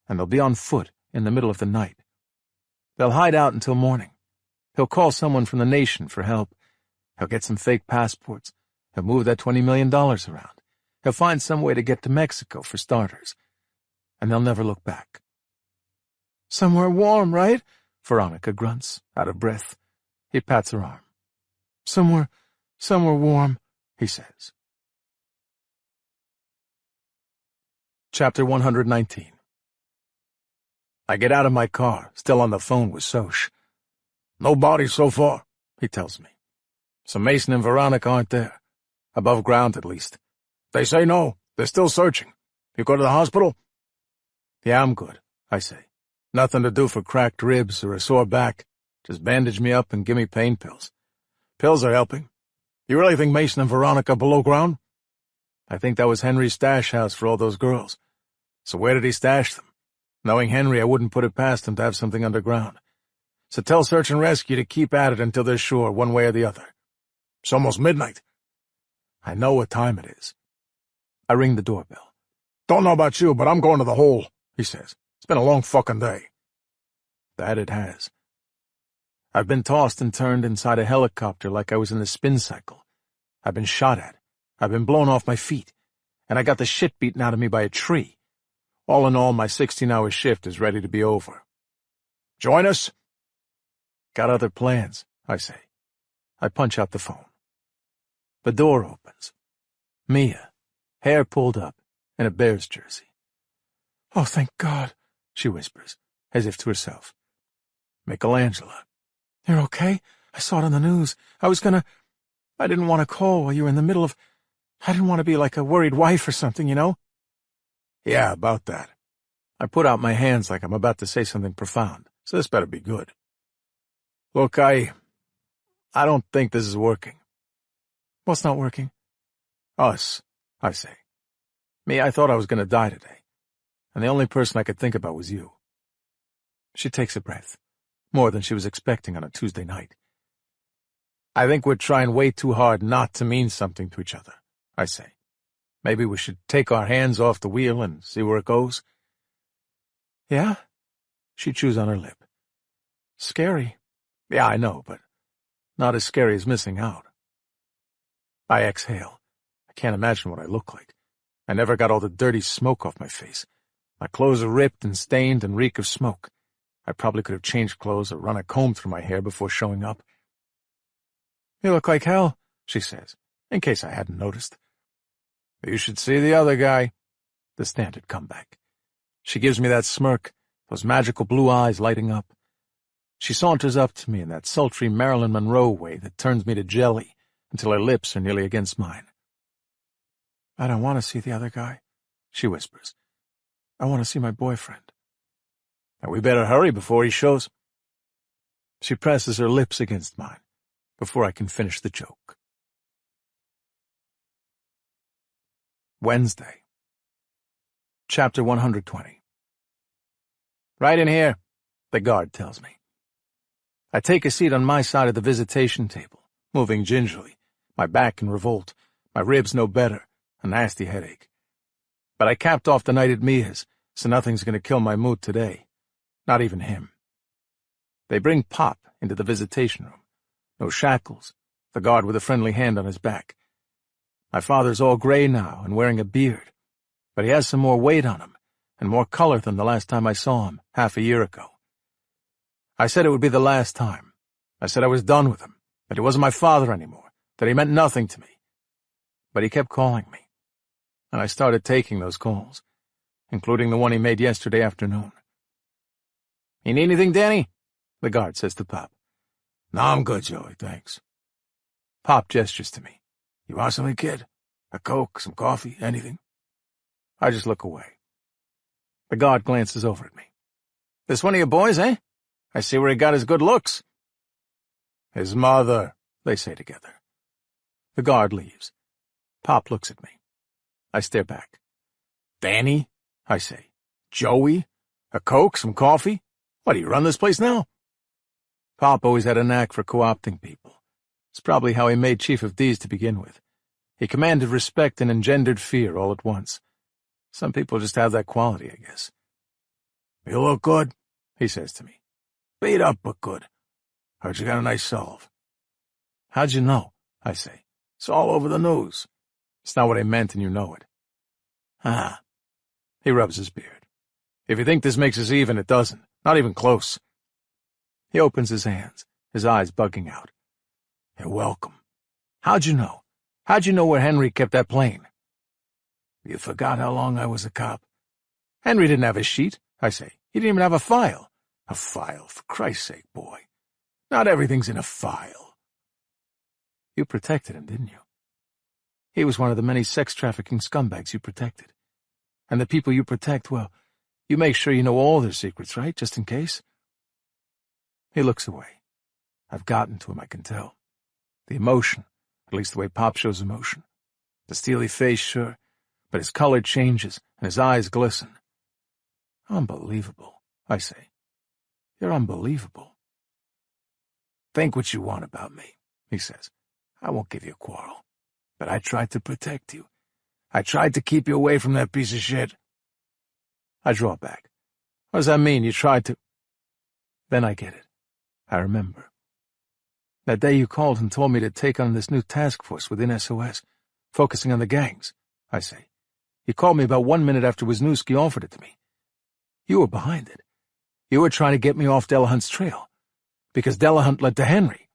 and they'll be on foot in the middle of the night. They'll hide out until morning. He'll call someone from the nation for help. He'll get some fake passports. He'll move that $20 million around. He'll find some way to get to Mexico for starters. And they'll never look back. "Somewhere warm, right?" Veronica grunts, out of breath. He pats her arm. Somewhere warm," he says. Chapter 119. I get out of my car, still on the phone with Soch. "No bodies so far," he tells me. "So Mason and Veronica aren't there. Above ground, at least. They say no. They're still searching. You go to the hospital?" "Yeah, I'm good," I say. "Nothing to do for cracked ribs or a sore back. Just bandage me up and give me pain pills. Pills are helping. You really think Mason and Veronica are below ground?" "I think that was Henry's stash house for all those girls. So where did he stash them? Knowing Henry, I wouldn't put it past him to have something underground. So tell Search and Rescue to keep at it until they're sure, one way or the other. It's almost midnight." "I know what time it is." I ring the doorbell. Don't know about you, but I'm going to the hole, he says. It's been a long fucking day. That it has. I've been tossed and turned inside a helicopter like I was in the spin cycle. I've been shot at. I've been blown off my feet. And I got the shit beaten out of me by a tree. All in all, my 16-hour shift is ready to be over. Join us? Got other plans, I say. I punch out the phone. The door opens. Mia, hair pulled up, in a Bears jersey. Oh, thank God, she whispers, as if to herself. Michelangela. You're okay? I saw it on the news. I didn't want to call while you were in the middle of... I didn't want to be like a worried wife or something, you know? Yeah, about that. I put out my hands like I'm about to say something profound, so this better be good. Look, I don't think this is working. What's not working? Us, I say. Me, I thought I was going to die today, and the only person I could think about was you. She takes a breath, more than she was expecting on a Tuesday night. I think we're trying way too hard not to mean something to each other, I say. Maybe we should take our hands off the wheel and see where it goes. Yeah? She chews on her lip. Scary. Yeah, I know, but not as scary as missing out. I exhale. I can't imagine what I look like. I never got all the dirty smoke off my face. My clothes are ripped and stained and reek of smoke. I probably could have changed clothes or run a comb through my hair before showing up. You look like hell, she says, in case I hadn't noticed. You should see the other guy. The standard comeback. She gives me that smirk, those magical blue eyes lighting up. She saunters up to me in that sultry Marilyn Monroe way that turns me to jelly until her lips are nearly against mine. I don't want to see the other guy, she whispers. I want to see my boyfriend. And we better hurry before he shows. She presses her lips against mine before I can finish the joke. Wednesday. Chapter 120. Right in here, the guard tells me. I take a seat on my side of the visitation table, moving gingerly, my back in revolt, my ribs no better, a nasty headache. But I capped off the night at Mia's, so nothing's going to kill my mood today. Not even him. They bring Pop into the visitation room. No shackles, the guard with a friendly hand on his back. My father's all gray now and wearing a beard, but he has some more weight on him and more color than the last time I saw him, half a year ago. I said it would be the last time. I said I was done with him, that he wasn't my father anymore, that he meant nothing to me. But he kept calling me, and I started taking those calls, including the one he made yesterday afternoon. You need anything, Danny? The guard says to Pop. No, I'm good, Joey, thanks. Pop gestures to me. You want something, kid? A Coke, some coffee, anything? I just look away. The guard glances over at me. This one of your boys, eh? I see where he got his good looks. His mother, they say together. The guard leaves. Pop looks at me. I stare back. Danny, I say. Joey? A Coke, some coffee? What, do you run this place now? Pop always had a knack for co-opting people. It's probably how he made Chief of D's to begin with. He commanded respect and engendered fear all at once. Some people just have that quality, I guess. You look good, he says to me. Beat up, but good. Heard you got a nice solve. How'd you know? I say. It's all over the news. It's not what I meant, and you know it. Ah. He rubs his beard. If you think this makes us even, it doesn't. Not even close. He opens his hands, his eyes bugging out. You're welcome. How'd you know? How'd you know where Henry kept that plane? You forgot how long I was a cop. Henry didn't have a sheet, I say. He didn't even have a file. A file, for Christ's sake, boy. Not everything's in a file. You protected him, didn't you? He was one of the many sex-trafficking scumbags you protected. And the people you protect, well, you make sure you know all their secrets, right, just in case? He looks away. I've gotten to him, I can tell. The emotion, at least the way Pop shows emotion. The steely face, sure, but his color changes and his eyes glisten. Unbelievable, I say. You're unbelievable. Think what you want about me, he says. I won't give you a quarrel. But I tried to protect you. I tried to keep you away from that piece of shit. I draw back. What does that mean, you tried to? Then I get it. I remember. That day you called and told me to take on this new task force within SOS, focusing on the gangs, I say. You called me about 1 minute after Wisniewski offered it to me. You were behind it. You were trying to get me off Delahunt's trail, because Delahunt led to Henry.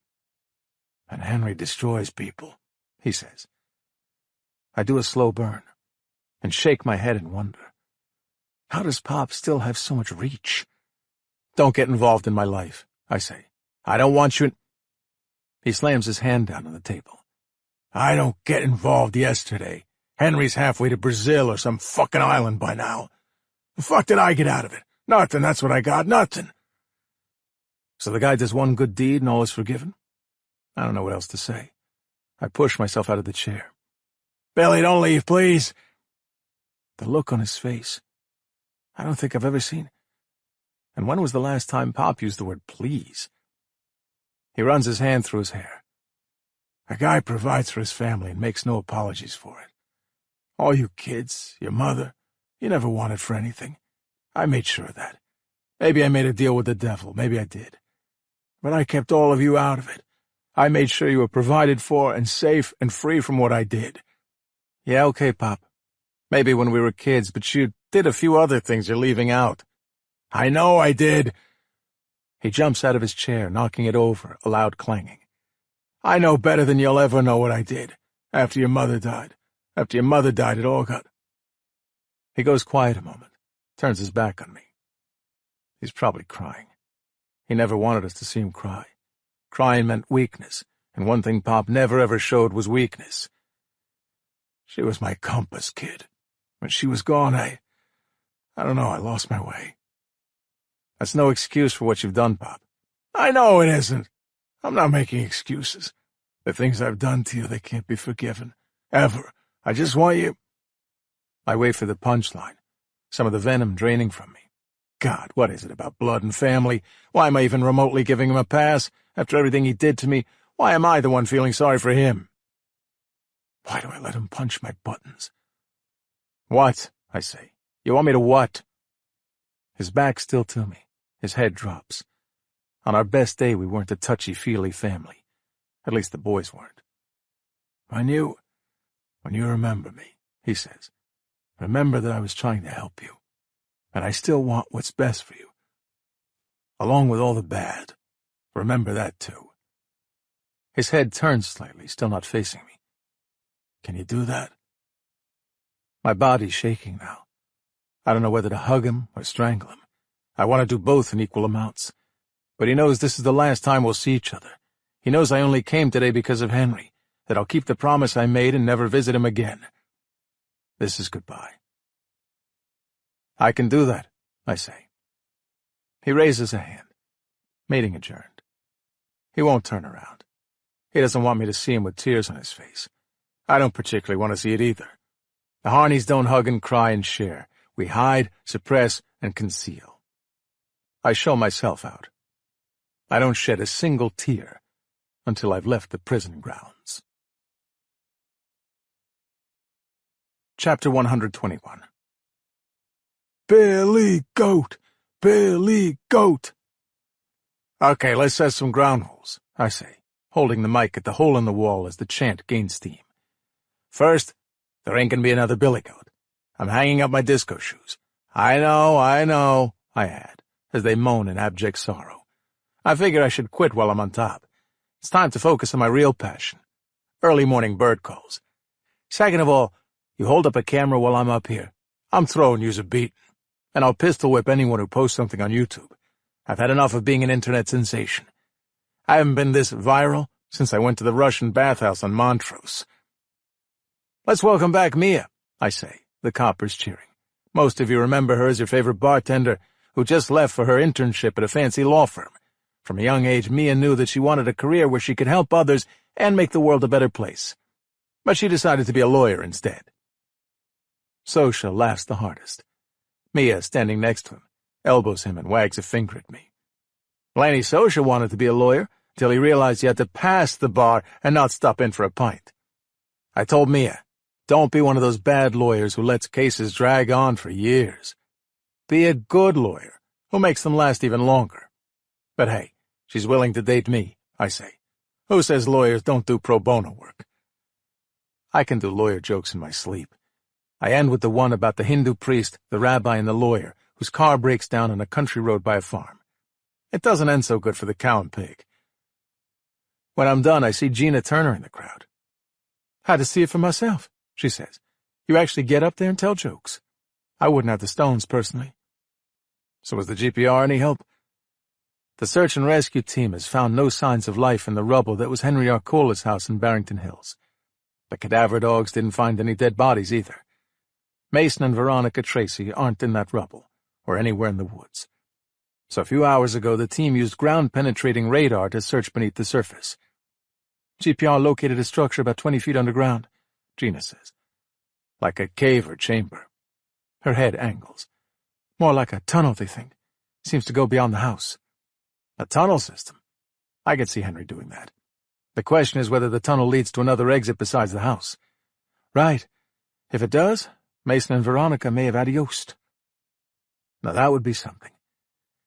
And Henry destroys people, he says. I do a slow burn, and shake my head in wonder. How does Pop still have so much reach? Don't get involved in my life, I say. I don't want you in— He slams his hand down on the table. I don't get involved yesterday. Henry's halfway to Brazil or some fucking island by now. The fuck did I get out of it? Nothing, that's what I got, nothing. So the guy does one good deed and all is forgiven? I don't know what else to say. I push myself out of the chair. Billy, don't leave, please. The look on his face. I don't think I've ever seen. And when was the last time Pop used the word please? He runs his hand through his hair. A guy provides for his family and makes no apologies for it. All you kids, your mother, you never wanted for anything. I made sure of that. Maybe I made a deal with the devil, maybe I did. But I kept all of you out of it. I made sure you were provided for and safe and free from what I did. Yeah, okay, Pop. Maybe when we were kids, but you did a few other things you're leaving out. I know I did. He jumps out of his chair, knocking it over, a loud clanging. I know better than you'll ever know what I did. After your mother died. After your mother died, it all got— He goes quiet a moment, turns his back on me. He's probably crying. He never wanted us to see him cry. Crying meant weakness, and one thing Pop never ever showed was weakness. She was my compass, kid. When she was gone, I don't know, I lost my way. That's no excuse for what you've done, Pop. I know it isn't. I'm not making excuses. The things I've done to you, they can't be forgiven. Ever. I just want you— I wait for the punchline, some of the venom draining from me. God, what is it about blood and family? Why am I even remotely giving him a pass? After everything he did to me, why am I the one feeling sorry for him? Why do I let him punch my buttons? What? I say. You want me to what? His back's still to me. His head drops. On our best day, we weren't a touchy-feely family. At least the boys weren't. When you remember me, he says, remember that I was trying to help you, and I still want what's best for you. Along with all the bad, remember that too. His head turns slightly, still not facing me. Can you do that? My body's shaking now. I don't know whether to hug him or strangle him. I want to do both in equal amounts. But he knows this is the last time we'll see each other. He knows I only came today because of Henry, that I'll keep the promise I made and never visit him again. This is goodbye. I can do that, I say. He raises a hand. Meeting adjourned. He won't turn around. He doesn't want me to see him with tears on his face. I don't particularly want to see it either. The Harneys don't hug and cry and share. We hide, suppress, and conceal. I show myself out. I don't shed a single tear until I've left the prison grounds. Chapter 121. Billy Goat! Billy Goat! Okay, let's set some ground rules, I say, holding the mic at the hole in the wall as the chant gains steam. First, there ain't gonna be another Billy Goat. I'm hanging up my disco shoes. I know, I add, as they moan in abject sorrow. I figure I should quit while I'm on top. It's time to focus on my real passion. Early morning bird calls. Second of all, you hold up a camera while I'm up here. I'm throwing yous a beating, and I'll pistol whip anyone who posts something on YouTube. I've had enough of being an internet sensation. I haven't been this viral since I went to the Russian bathhouse on Montrose. Let's welcome back Mia, I say, the coppers cheering. Most of you remember her as your favorite bartender, who just left for her internship at a fancy law firm. From a young age, Mia knew that she wanted a career where she could help others and make the world a better place. But she decided to be a lawyer instead. Sosha laughs the hardest. Mia, standing next to him, elbows him and wags a finger at me. Blaney Sosha wanted to be a lawyer till he realized he had to pass the bar and not stop in for a pint. I told Mia, Don't be one of those bad lawyers who lets cases drag on for years. Be a good lawyer who makes them last even longer. But hey, she's willing to date me, I say. Who says lawyers don't do pro bono work? I can do lawyer jokes in my sleep. I end with the one about the Hindu priest, the rabbi, and the lawyer whose car breaks down on a country road by a farm. It doesn't end so good for the cow and pig. When I'm done, I see Gina Turner in the crowd. Had to see it for myself, she says. You actually get up there and tell jokes. I wouldn't have the stones, personally. So was the GPR any help? The search and rescue team has found no signs of life in the rubble that was Henry Arcola's house in Barrington Hills. The cadaver dogs didn't find any dead bodies either. Mason and Veronica Tracy aren't in that rubble, or anywhere in the woods. So a few hours ago, the team used ground-penetrating radar to search beneath the surface. GPR located a structure about 20 feet underground, Gina says. Like a cave or chamber. Her head angles. More like a tunnel, they think. Seems to go beyond the house. A tunnel system? I could see Henry doing that. The question is whether the tunnel leads to another exit besides the house. Right. If it does, Mason and Veronica may have adiosed. Now that would be something.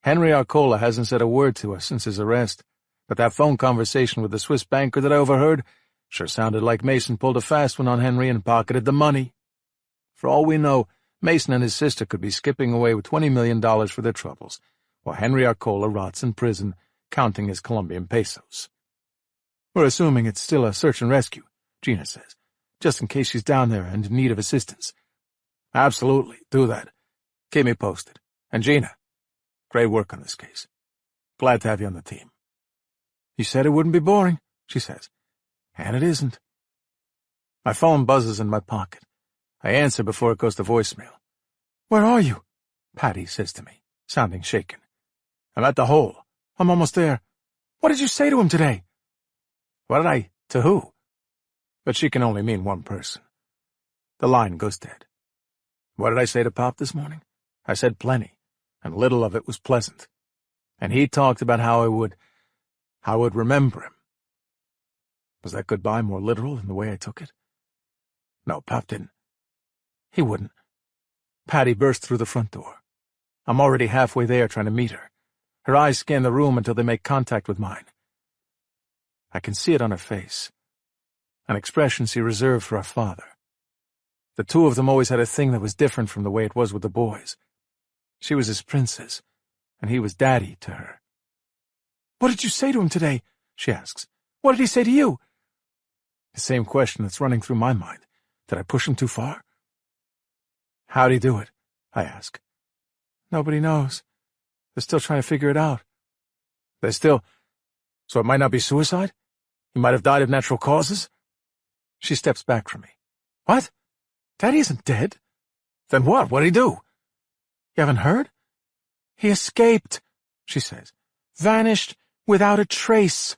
Henry Arcola hasn't said a word to us since his arrest, but that phone conversation with the Swiss banker that I overheard sure sounded like Mason pulled a fast one on Henry and pocketed the money. For all we know, Mason and his sister could be skipping away with $20 million for their troubles, while Henry Arcola rots in prison, counting his Colombian pesos. We're assuming it's still a search and rescue, Gina says, just in case she's down there and in need of assistance. Absolutely, do that. Keep me posted. And Gina, great work on this case. Glad to have you on the team. You said it wouldn't be boring, she says. And it isn't. My phone buzzes in my pocket. I answer before it goes to voicemail. Where are you? Patty says to me, sounding shaken. I'm at the hole. I'm almost there. What did you say to him today? To who? But she can only mean one person. The line goes dead. What did I say to Pop this morning? I said plenty, and little of it was pleasant. And he talked about how I would remember him. Was that goodbye more literal than the way I took it? No, Pop didn't. He wouldn't. Patty burst through the front door. I'm already halfway there trying to meet her. Her eyes scan the room until they make contact with mine. I can see it on her face. An expression she reserved for our father. The two of them always had a thing that was different from the way it was with the boys. She was his princess, and he was daddy to her. What did you say to him today? She asks. What did he say to you? The same question that's running through my mind. Did I push him too far? How'd he do it? I ask. Nobody knows. They're still trying to figure it out. So it might not be suicide? He might have died of natural causes? She steps back from me. What? Daddy isn't dead. Then what? What'd he do? You haven't heard? He escaped, she says. Vanished without a trace.